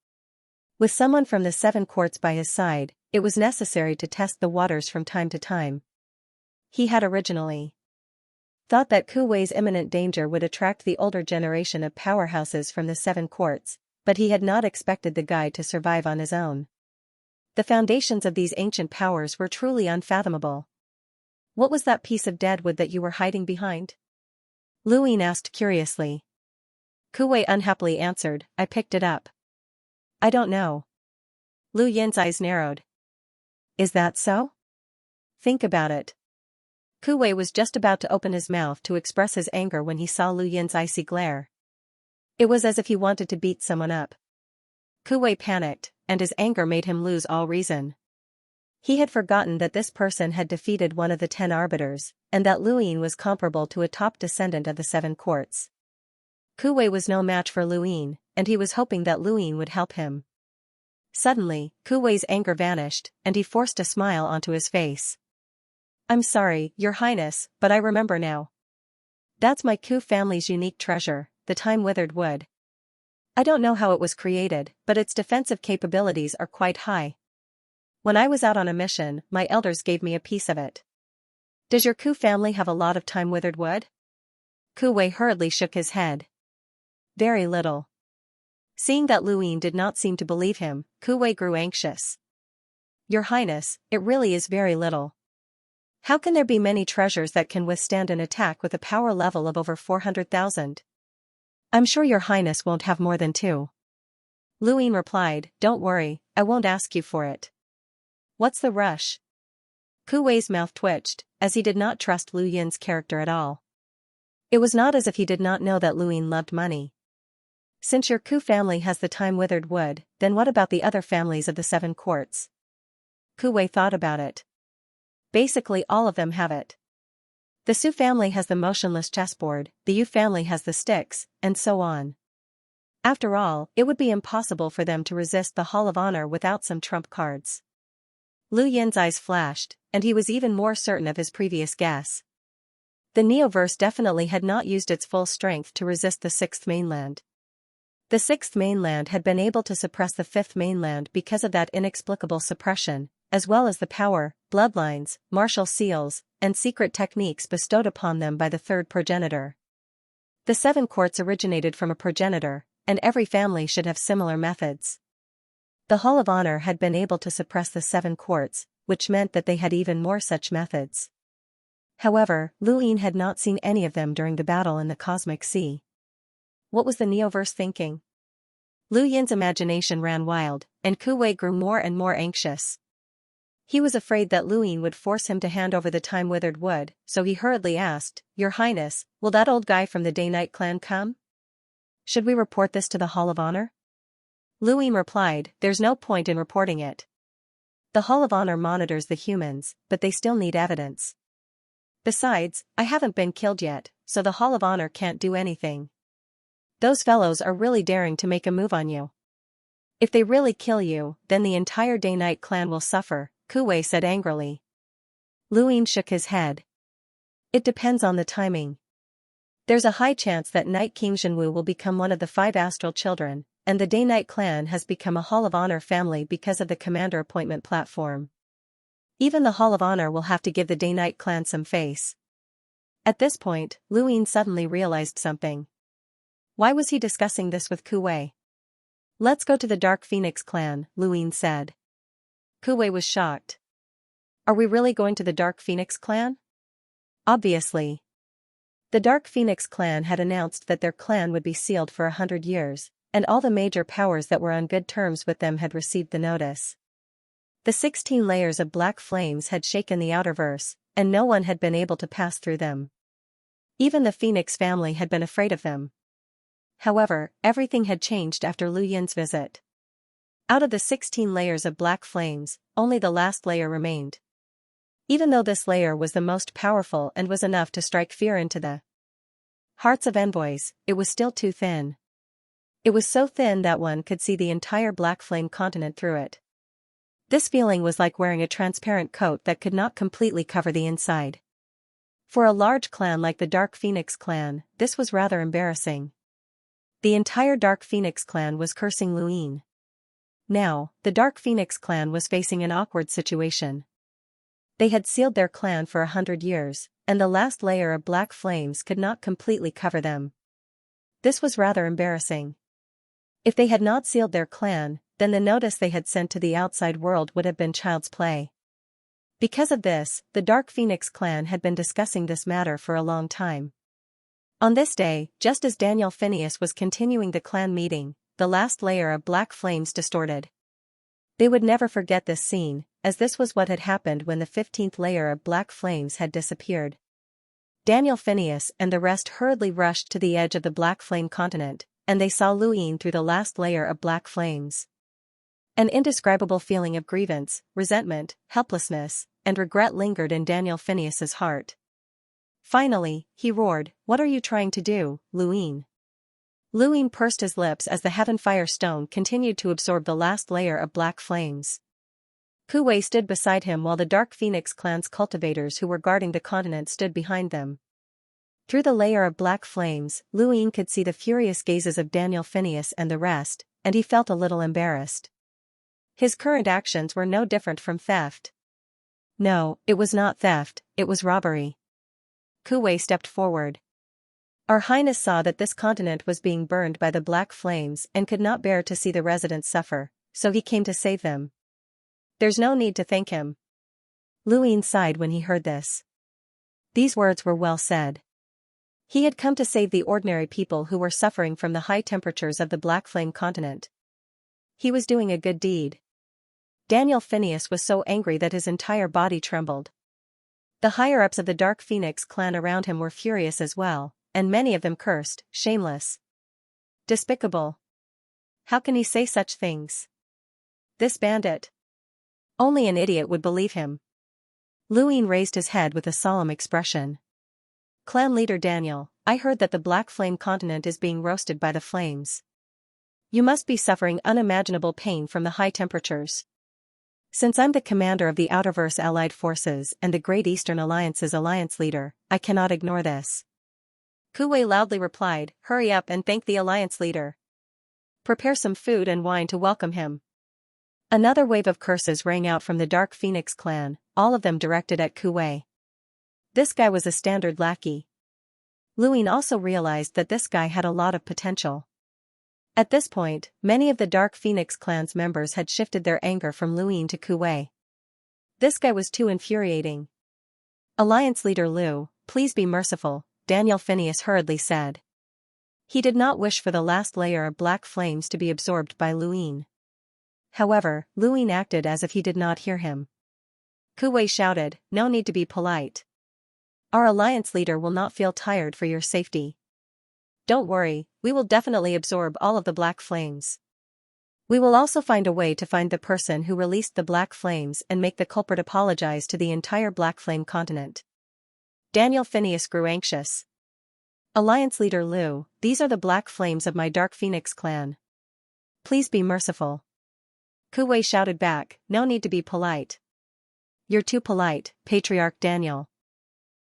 With someone from the 7 courts by his side, it was necessary to test the waters from time to time. He had originally thought that Kuwei's imminent danger would attract the older generation of powerhouses from the 7 courts, but he had not expected the guy to survive on his own. The foundations of these ancient powers were truly unfathomable. "What was that piece of deadwood that you were hiding behind?" Luin asked curiously. Kuwei unhappily answered, "I picked it up." "I don't know." Lu Yin's eyes narrowed. "Is that so? Think about it." Kuwei was just about to open his mouth to express his anger when he saw Lu Yin's icy glare. It was as if he wanted to beat someone up. Kuwei panicked, and his anger made him lose all reason. He had forgotten that this person had defeated one of the 10 arbiters, and that Luin was comparable to a top descendant of the 7 courts. Kuwei was no match for Luin, and he was hoping that Luin would help him. Suddenly, Kuwei's anger vanished, and he forced a smile onto his face. "I'm sorry, Your Highness, but I remember now. That's my Ku family's unique treasure, the time-withered wood. I don't know how it was created, but its defensive capabilities are quite high. When I was out on a mission, my elders gave me a piece of it." "Does your Ku family have a lot of time-withered wood?" Kuwei hurriedly shook his head. "Very little." Seeing that Luin did not seem to believe him, Kuwei grew anxious. "Your Highness, it really is very little. How can there be many treasures that can withstand an attack with a power level of over 400,000? I'm sure Your Highness won't have more than 2. Luin replied, "Don't worry, I won't ask you for it." "What's the rush?" Kuwei's mouth twitched, as he did not trust Lu Yin's character at all. It was not as if he did not know that Luin loved money. "Since your Ku family has the time-withered wood, then what about the other families of the 7 courts?" Kuwei thought about it. "Basically all of them have it. The Su family has the motionless chessboard, the Yu family has the sticks, and so on. After all, it would be impossible for them to resist the Hall of Honor without some trump cards." Lu Yin's eyes flashed, and he was even more certain of his previous guess. The Neoverse definitely had not used its full strength to resist the 6th mainland. The 6th mainland had been able to suppress the 5th mainland because of that inexplicable suppression, as well as the power, bloodlines, martial seals, and secret techniques bestowed upon them by the 3rd progenitor. The 7 courts originated from a progenitor, and every family should have similar methods. The Hall of Honor had been able to suppress the 7 courts, which meant that they had even more such methods. However, Luin had not seen any of them during the battle in the Cosmic Sea. What was the Neoverse thinking? Lu Yin's imagination ran wild, and Kuwei grew more and more anxious. He was afraid that Luin would force him to hand over the time-withered wood, so he hurriedly asked, "Your Highness, will that old guy from the Day-Night clan come? Should we report this to the Hall of Honor?" Luin replied, "There's no point in reporting it. The Hall of Honor monitors the humans, but they still need evidence. Besides, I haven't been killed yet, so the Hall of Honor can't do anything. Those fellows are really daring to make a move on you. If they really kill you, then the entire Day-Night clan will suffer," Kuwei said angrily. Luin shook his head. "It depends on the timing. There's a high chance that Night King Zhenwu will become one of the 5 astral children, and the Day-Night clan has become a Hall of Honor family because of the commander appointment platform. Even the Hall of Honor will have to give the Day-Night clan some face." At this point, Luin suddenly realized something. Why was he discussing this with Kuwei? "Let's go to the Dark Phoenix clan," Luin said. Kuwei was shocked. "Are we really going to the Dark Phoenix clan?" "Obviously." The Dark Phoenix clan had announced that their clan would be sealed for 100 years, and all the major powers that were on good terms with them had received the notice. The 16 layers of black flames had shaken the outerverse, and no one had been able to pass through them. Even the Phoenix family had been afraid of them. However, everything had changed after Lu Yin's visit. Out of the 16 layers of black flames, only the last layer remained. Even though this layer was the most powerful and was enough to strike fear into the hearts of envoys, it was still too thin. It was so thin that one could see the entire black flame continent through it. This feeling was like wearing a transparent coat that could not completely cover the inside. For a large clan like the Dark Phoenix clan, this was rather embarrassing. The entire Dark Phoenix clan was cursing Luin. Now, the Dark Phoenix clan was facing an awkward situation. They had sealed their clan for 100 years, and the last layer of black flames could not completely cover them. This was rather embarrassing. If they had not sealed their clan, then the notice they had sent to the outside world would have been child's play. Because of this, the Dark Phoenix clan had been discussing this matter for a long time. On this day, just as Daniel Phineas was continuing the clan meeting, the last layer of black flames distorted. They would never forget this scene, as this was what had happened when the 15th layer of black flames had disappeared. Daniel Phineas and the rest hurriedly rushed to the edge of the black flame continent, and they saw Luin through the last layer of black flames. An indescribable feeling of grievance, resentment, helplessness, and regret lingered in Daniel Phineas's heart. Finally, he roared, "What are you trying to do, Luin? Luin pursed his lips as the Heaven Fire Stone continued to absorb the last layer of black flames. Kuwei stood beside him while the Dark Phoenix clan's cultivators who were guarding the continent stood behind them. Through the layer of black flames, Luin could see the furious gazes of Daniel Phineas and the rest, and he felt a little embarrassed. His current actions were no different from theft. No, it was not theft, it was robbery. Kuwei stepped forward. Our Highness saw that this continent was being burned by the black flames and could not bear to see the residents suffer, so he came to save them. There's no need to thank him. Luin sighed when he heard this. These words were well said. He had come to save the ordinary people who were suffering from the high temperatures of the Black Flame continent. He was doing a good deed. Daniel Phineas was so angry that his entire body trembled. The higher-ups of the Dark Phoenix clan around him were furious as well, and many of them cursed, shameless. Despicable. How can he say such things? This bandit. Only an idiot would believe him. Luin raised his head with a solemn expression. Clan leader Daniel, I heard that the Black Flame continent is being roasted by the flames. You must be suffering unimaginable pain from the high temperatures. Since I'm the commander of the Outerverse Allied Forces and the Great Eastern Alliance's alliance leader, I cannot ignore this. Kuwei loudly replied, hurry up and thank the alliance leader. Prepare some food and wine to welcome him. Another wave of curses rang out from the Dark Phoenix clan, all of them directed at Kuwei. This guy was a standard lackey. Luin also realized that this guy had a lot of potential. At this point, many of the Dark Phoenix clan's members had shifted their anger from Luin to Kuwei. This guy was too infuriating. Alliance leader Lu, please be merciful, Daniel Phineas hurriedly said. He did not wish for the last layer of black flames to be absorbed by Luin. However, Luin acted as if he did not hear him. Kuwei shouted, no need to be polite. Our alliance leader will not feel tired for your safety. Don't worry, we will definitely absorb all of the black flames. We will also find a way to find the person who released the black flames and make the culprit apologize to the entire Black Flame continent. Daniel Phineas grew anxious. Alliance leader Lu, these are the black flames of my Dark Phoenix clan. Please be merciful. Kuwei shouted back, no need to be polite. You're too polite, Patriarch Daniel.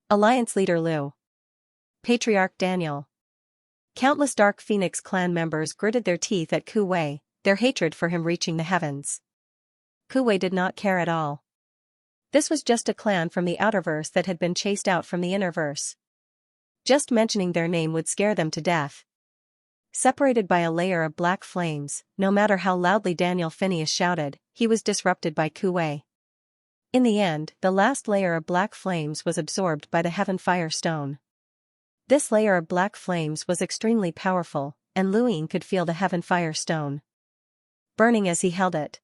Alliance leader Lu. Patriarch Daniel. Countless Dark Phoenix clan members gritted their teeth at Kuwei, their hatred for him reaching the heavens. Kuwei did not care at all. This was just a clan from the Outerverse that had been chased out from the Innerverse. Just mentioning their name would scare them to death. Separated by a layer of black flames, no matter how loudly Daniel Phineas shouted, he was disrupted by Kuwei. In the end, the last layer of black flames was absorbed by the Heaven Fire Stone. This layer of black flames was extremely powerful, and Luin could feel the Heaven Fire Stone burning as he held it.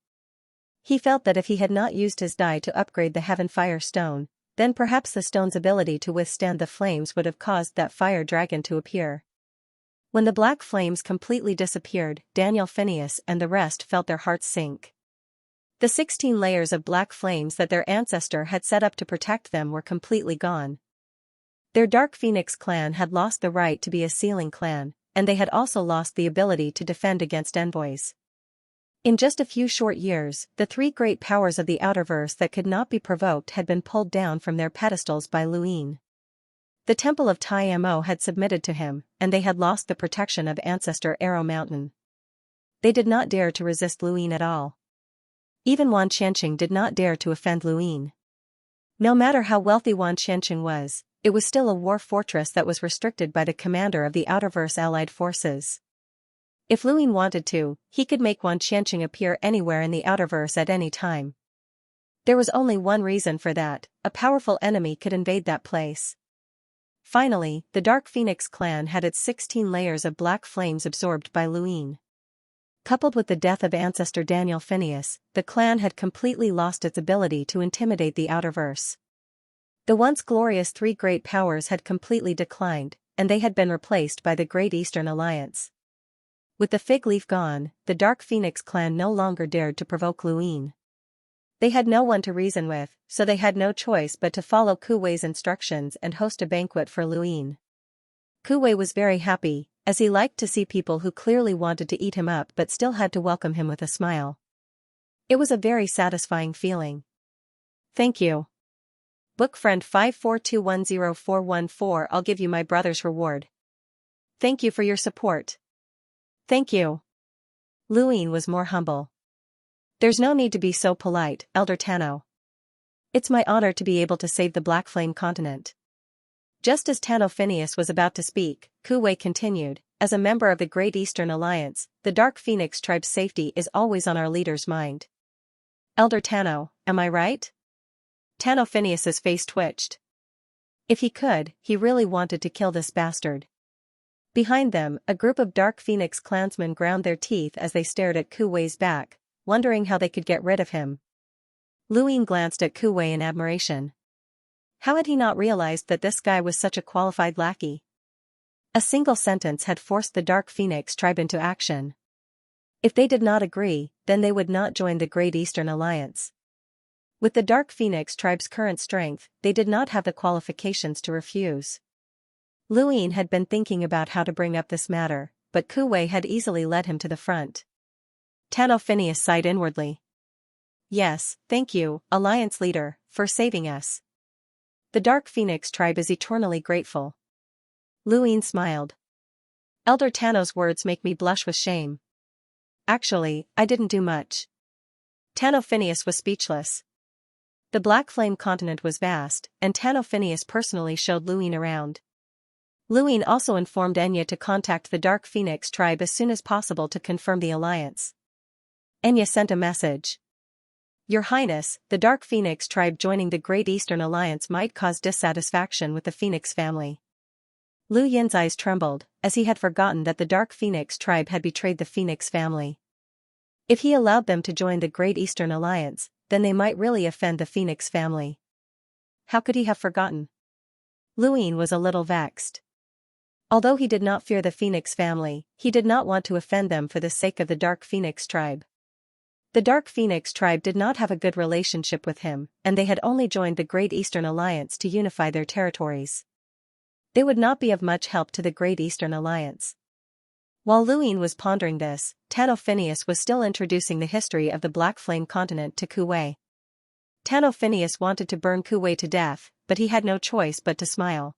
He felt that if he had not used his die to upgrade the Heaven Fire Stone, then perhaps the stone's ability to withstand the flames would have caused that fire dragon to appear. When the black flames completely disappeared, Daniel Phineas and the rest felt their hearts sink. The 16 layers of black flames that their ancestor had set up to protect them were completely gone. Their Dark Phoenix clan had lost the right to be a sealing clan, and they had also lost the ability to defend against envoys. In just a few short years, the three great powers of the Outerverse that could not be provoked had been pulled down from their pedestals by Luin. The Temple of Tai Mo had submitted to him, and they had lost the protection of Ancestor Arrow Mountain. They did not dare to resist Luin at all. Even Wan Qianqing did not dare to offend Luin. No matter how wealthy Wan Qianqing was, it was still a war fortress that was restricted by the commander of the Outerverse Allied Forces. If Luin wanted to, he could make Wan Qianqing appear anywhere in the Outerverse at any time. There was only one reason for that: a powerful enemy could invade that place. Finally, the Dark Phoenix clan had its 16 layers of black flames absorbed by Luin. Coupled with the death of ancestor Daniel Phineas, the clan had completely lost its ability to intimidate the Outerverse. The once glorious three great powers had completely declined, and they had been replaced by the Great Eastern Alliance. With the fig leaf gone, the Dark Phoenix clan no longer dared to provoke Luin. They had no one to reason with, so they had no choice but to follow Kuwei's instructions and host a banquet for Luin. Kuwei was very happy, as he liked to see people who clearly wanted to eat him up but still had to welcome him with a smile. It was a very satisfying feeling. Thank you. Book friend 542104114. I'll give you my brother's reward. Thank you for your support. Thank you. Luine was more humble. There's no need to be so polite, Elder Tano. It's my honor to be able to save the Black Flame continent. Just as Tano Phineas was about to speak, Kuwei continued, as a member of the Great Eastern Alliance, the Dark Phoenix tribe's safety is always on our leader's mind. Elder Tano, am I right? Tano Phineas's face twitched. If he could, he really wanted to kill this bastard. Behind them, a group of Dark Phoenix clansmen ground their teeth as they stared at Kuwei's back, wondering how they could get rid of him. Luine glanced at Kuwei in admiration. How had he not realized that this guy was such a qualified lackey? A single sentence had forced the Dark Phoenix tribe into action. If they did not agree, then they would not join the Great Eastern Alliance. With the Dark Phoenix tribe's current strength, they did not have the qualifications to refuse. Luine had been thinking about how to bring up this matter, but Kuwei had easily led him to the front. Tano Phineas sighed inwardly. Yes, thank you, Alliance leader, for saving us. The Dark Phoenix tribe is eternally grateful. Luine smiled. Elder Tano's words make me blush with shame. Actually, I didn't do much. Tano Phineas was speechless. The Black Flame continent was vast, and Tano Phineas personally showed Luine around. Luine also informed Enya to contact the Dark Phoenix tribe as soon as possible to confirm the alliance. Enya sent a message. Your Highness, the Dark Phoenix tribe joining the Great Eastern Alliance might cause dissatisfaction with the Phoenix family. Lu Yin's eyes trembled, as he had forgotten that the Dark Phoenix tribe had betrayed the Phoenix family. If he allowed them to join the Great Eastern Alliance, then they might really offend the Phoenix family. How could he have forgotten? Luine was a little vexed. Although he did not fear the Phoenix family, he did not want to offend them for the sake of the Dark Phoenix tribe. The Dark Phoenix tribe did not have a good relationship with him, and they had only joined the Great Eastern Alliance to unify their territories. They would not be of much help to the Great Eastern Alliance. While Luine was pondering this, Tano Phineas was still introducing the history of the Black Flame continent to Kuwei. Tano Phineas wanted to burn Kuwei to death, but he had no choice but to smile.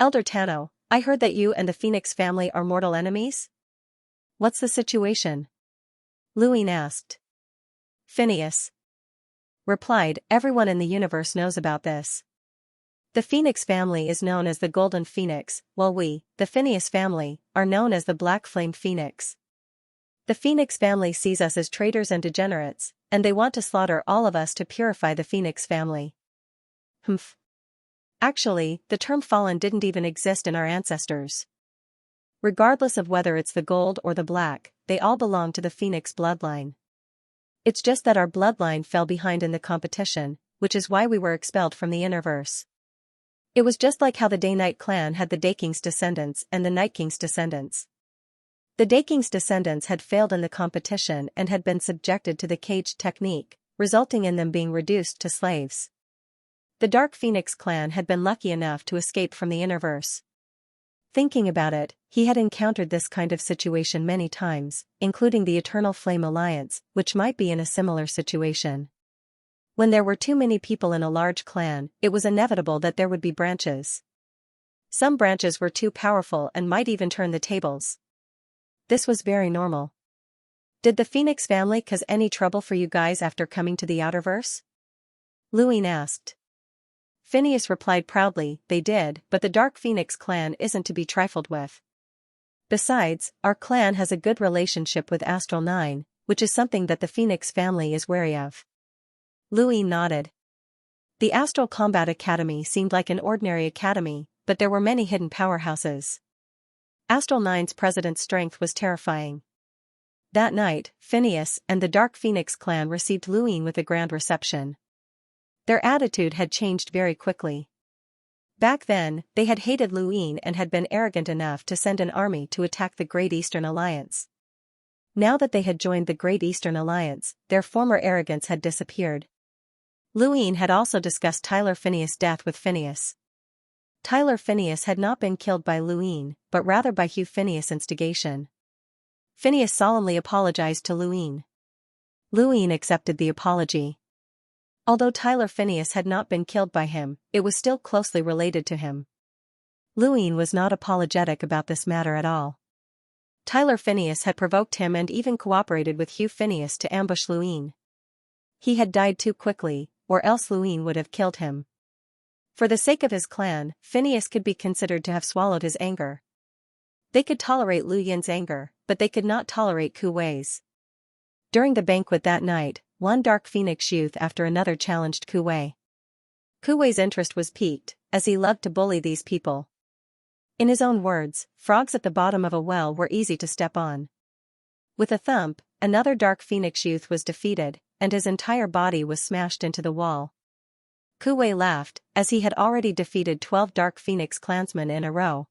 Elder Tano, I heard that you and the Phoenix family are mortal enemies? What's the situation? Luine asked. Phineas replied, everyone in the universe knows about this. The Phoenix family is known as the Golden Phoenix, while we, the Phineas family, are known as the Black Flame Phoenix. The Phoenix family sees us as traitors and degenerates, and they want to slaughter all of us to purify the Phoenix family. Humph. Actually, the term fallen didn't even exist in our ancestors. Regardless of whether it's the gold or the black, they all belong to the Phoenix bloodline. It's just that our bloodline fell behind in the competition, which is why we were expelled from the Innerverse. It was just like how the Day-Night clan had the Dayking's descendants and the Night King's descendants. The Dayking's descendants had failed in the competition and had been subjected to the caged technique, resulting in them being reduced to slaves. The Dark Phoenix clan had been lucky enough to escape from the Innerverse. Thinking about it, he had encountered this kind of situation many times, including the Eternal Flame Alliance, which might be in a similar situation. When there were too many people in a large clan, it was inevitable that there would be branches. Some branches were too powerful and might even turn the tables. This was very normal. Did the Phoenix family cause any trouble for you guys after coming to the Outerverse? Luine asked. Phineas replied proudly, they did, but the Dark Phoenix clan isn't to be trifled with. Besides, our clan has a good relationship with Astral 9, which is something that the Phoenix family is wary of. Luine nodded. The Astral Combat Academy seemed like an ordinary academy, but there were many hidden powerhouses. Astral 9's president's strength was terrifying. That night, Phineas and the Dark Phoenix clan received Luine with a grand reception. Their attitude had changed very quickly. Back then, they had hated Luine and had been arrogant enough to send an army to attack the Great Eastern Alliance. Now that they had joined the Great Eastern Alliance, their former arrogance had disappeared. Luine had also discussed Tyler Phineas' death with Phineas. Tyler Phineas had not been killed by Luine, but rather by Hugh Phineas' instigation. Phineas solemnly apologized to Luine. Luine accepted the apology. Although Tyler Phineas had not been killed by him, it was still closely related to him. Luine was not apologetic about this matter at all. Tyler Phineas had provoked him and even cooperated with Hugh Phineas to ambush Luine. He had died too quickly, or else Luine would have killed him. For the sake of his clan, Phineas could be considered to have swallowed his anger. They could tolerate Lu Yin's anger, but they could not tolerate Ku Wei's. During the banquet that night, one Dark Phoenix youth after another challenged Ku Wei. Ku Wei's interest was piqued, as he loved to bully these people. In his own words, frogs at the bottom of a well were easy to step on. With a thump, another Dark Phoenix youth was defeated, and his entire body was smashed into the wall. Ku Wei laughed, as he had already defeated 12 Dark Phoenix clansmen in a row.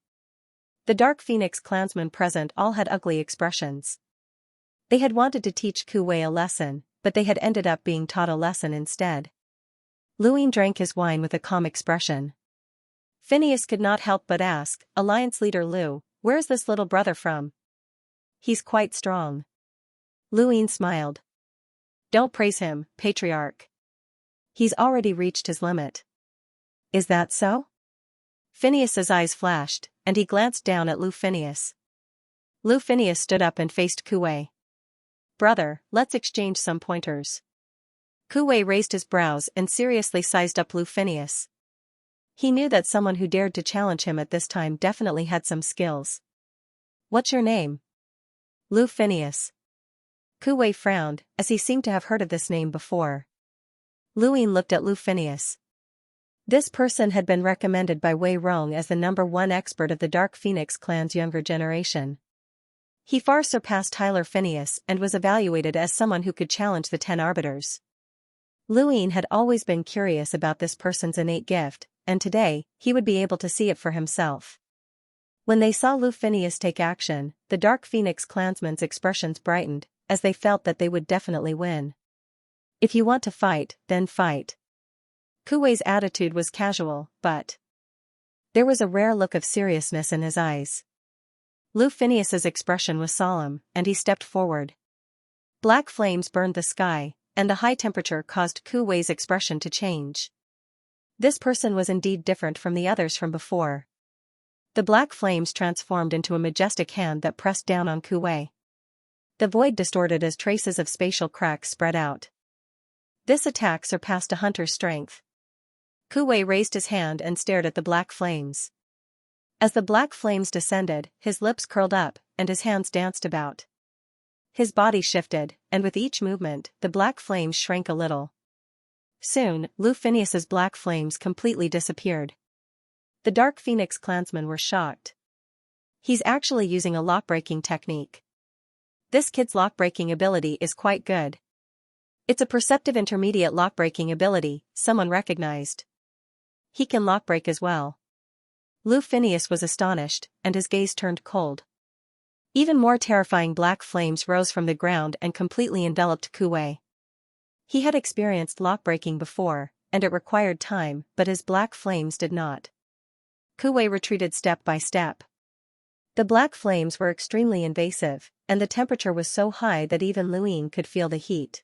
The Dark Phoenix clansmen present all had ugly expressions. They had wanted to teach Ku Wei a lesson, but they had ended up being taught a lesson instead. Luine drank his wine with a calm expression. Phineas could not help but ask, Alliance leader Lu, where's this little brother from? He's quite strong. Luine smiled. Don't praise him, patriarch. He's already reached his limit. Is that so? Phineas's eyes flashed, and he glanced down at Lu Phineas. Lu Phineas stood up and faced Ku Wei. Brother, let's exchange some pointers. Ku Wei raised his brows and seriously sized up Lu Phineas. He knew that someone who dared to challenge him at this time definitely had some skills. What's your name? Lu Phineas. Ku Wei frowned, as he seemed to have heard of this name before. Luine looked at Lu Phineas. This person had been recommended by Wei Rong as the #1 expert of the Dark Phoenix clan's younger generation. He far surpassed Tyler Phineas and was evaluated as someone who could challenge the 10 arbiters. Luine had always been curious about this person's innate gift, and today, he would be able to see it for himself. When they saw Lu Phineas take action, the Dark Phoenix clansmen's expressions brightened, as they felt that they would definitely win. If you want to fight, then fight. Ku Wei's attitude was casual, but there was a rare look of seriousness in his eyes. Lu Phineas's expression was solemn, and he stepped forward. Black flames burned the sky, and the high temperature caused Ku Wei's expression to change. This person was indeed different from the others from before. The black flames transformed into a majestic hand that pressed down on Ku Wei. The void distorted as traces of spatial cracks spread out. This attack surpassed a hunter's strength. Ku Wei raised his hand and stared at the black flames. As the black flames descended, his lips curled up, and his hands danced about. His body shifted, and with each movement, the black flames shrank a little. Soon, Lu Phineas's black flames completely disappeared. The Dark Phoenix clansmen were shocked. He's actually using a lock-breaking technique. This kid's lock-breaking ability is quite good. It's a perceptive intermediate lock-breaking ability, someone recognized. He can lock-break as well. Lu Phineas was astonished, and his gaze turned cold. Even more terrifying black flames rose from the ground and completely enveloped Ku Wei. He had experienced lock-breaking before, and it required time, but his black flames did not. Ku Wei retreated step by step. The black flames were extremely invasive, and the temperature was so high that even Luine could feel the heat.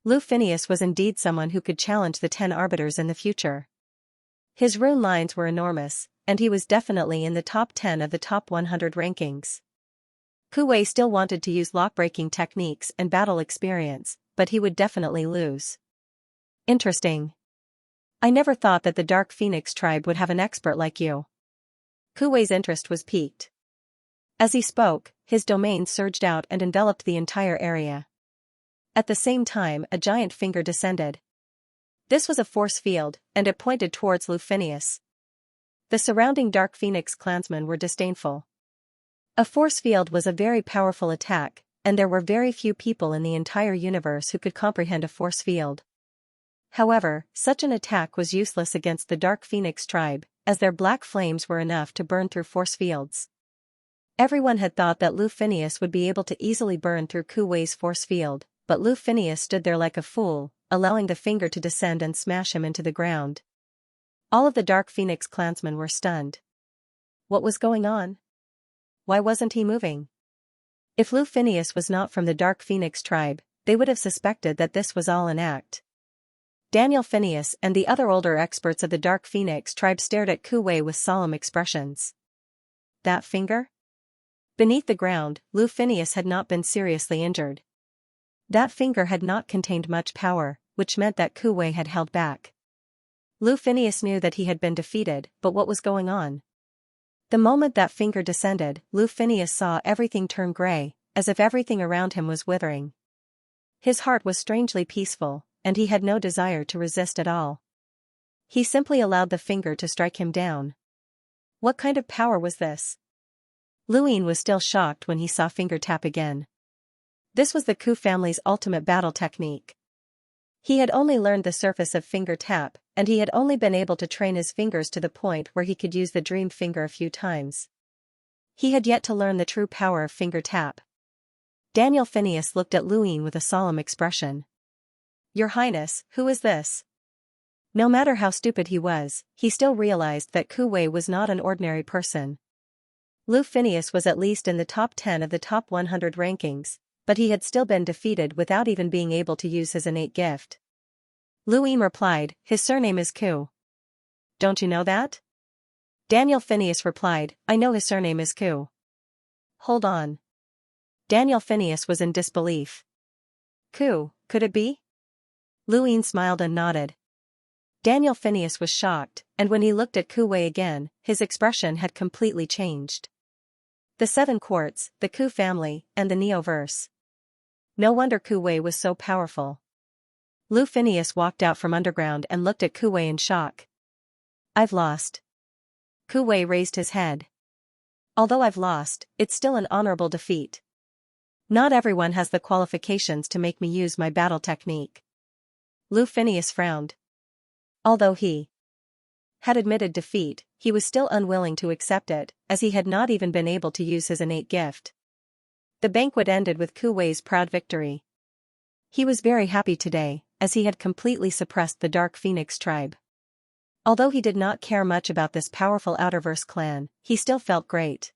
Lu Phineas was indeed someone who could challenge the 10 arbiters in the future. His rune lines were enormous, and he was definitely in the top 10 of the top 100 rankings. Ku Wei still wanted to use lock-breaking techniques and battle experience, but he would definitely lose. Interesting. I never thought that the Dark Phoenix tribe would have an expert like you. Ku Wei's interest was piqued. As he spoke, his domain surged out and enveloped the entire area. At the same time, a giant finger descended. This was a force field, and it pointed towards Lu Phineas. The surrounding Dark Phoenix clansmen were disdainful. A force field was a very powerful attack, and there were very few people in the entire universe who could comprehend a force field. However, such an attack was useless against the Dark Phoenix tribe, as their black flames were enough to burn through force fields. Everyone had thought that Lu Phineas would be able to easily burn through Ku Wei's force field, but Lu Phineas stood there like a fool, allowing the finger to descend and smash him into the ground. All of the Dark Phoenix clansmen were stunned. What was going on? Why wasn't he moving? If Lu Phineas was not from the Dark Phoenix tribe, they would have suspected that this was all an act. Daniel Phineas and the other older experts of the Dark Phoenix tribe stared at Ku Wei with solemn expressions. That finger? Beneath the ground, Lu Phineas had not been seriously injured. That finger had not contained much power, which meant that Ku Wei had held back. Lu Phineas knew that he had been defeated, but what was going on? The moment that finger descended, Lu Phineas saw everything turn gray, as if everything around him was withering. His heart was strangely peaceful, and he had no desire to resist at all. He simply allowed the finger to strike him down. What kind of power was this? Luin was still shocked when he saw finger tap again. This was the Ku family's ultimate battle technique. He had only learned the surface of finger tap, and he had only been able to train his fingers to the point where he could use the dream finger a few times. He had yet to learn the true power of finger tap. Daniel Phineas looked at Luin with a solemn expression. Your Highness, who is this? No matter how stupid he was, he still realized that Ku Wei was not an ordinary person. Lu Phineas was at least in the top 10 of the top 100 rankings, but he had still been defeated without even being able to use his innate gift. Luin replied, his surname is Ku. Don't you know that? Daniel Phineas replied, I know his surname is Ku. Hold on. Daniel Phineas was in disbelief. Ku, could it be? Luin smiled and nodded. Daniel Phineas was shocked, and when he looked at Ku Wei again, his expression had completely changed. The 7 quarts, the Ku family, and the Neoverse. No wonder Ku Wei was so powerful. Lu Phineas walked out from underground and looked at Ku Wei in shock. I've lost. Ku Wei raised his head. Although I've lost, it's still an honorable defeat. Not everyone has the qualifications to make me use my battle technique. Lu Phineas frowned. Although he had admitted defeat, he was still unwilling to accept it, as he had not even been able to use his innate gift. The banquet ended with Ku Wei's proud victory. He was very happy today, as he had completely suppressed the Dark Phoenix tribe. Although he did not care much about this powerful Outerverse clan, he still felt great.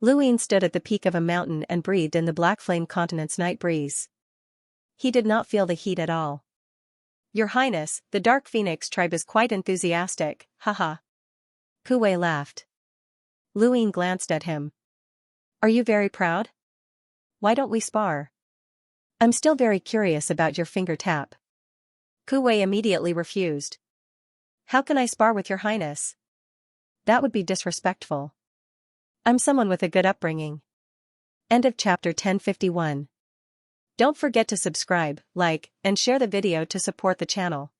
Luin stood at the peak of a mountain and breathed in the Black Flame Continent's night breeze. He did not feel the heat at all. Your Highness, the Dark Phoenix tribe is quite enthusiastic, haha. Ku Wei laughed. Luin glanced at him. Are you very proud? Why don't we spar? I'm still very curious about your finger tap. Ku Wei immediately refused. How can I spar with your Highness? That would be disrespectful. I'm someone with a good upbringing. End of chapter 1051. Don't forget to subscribe, like, and share the video to support the channel.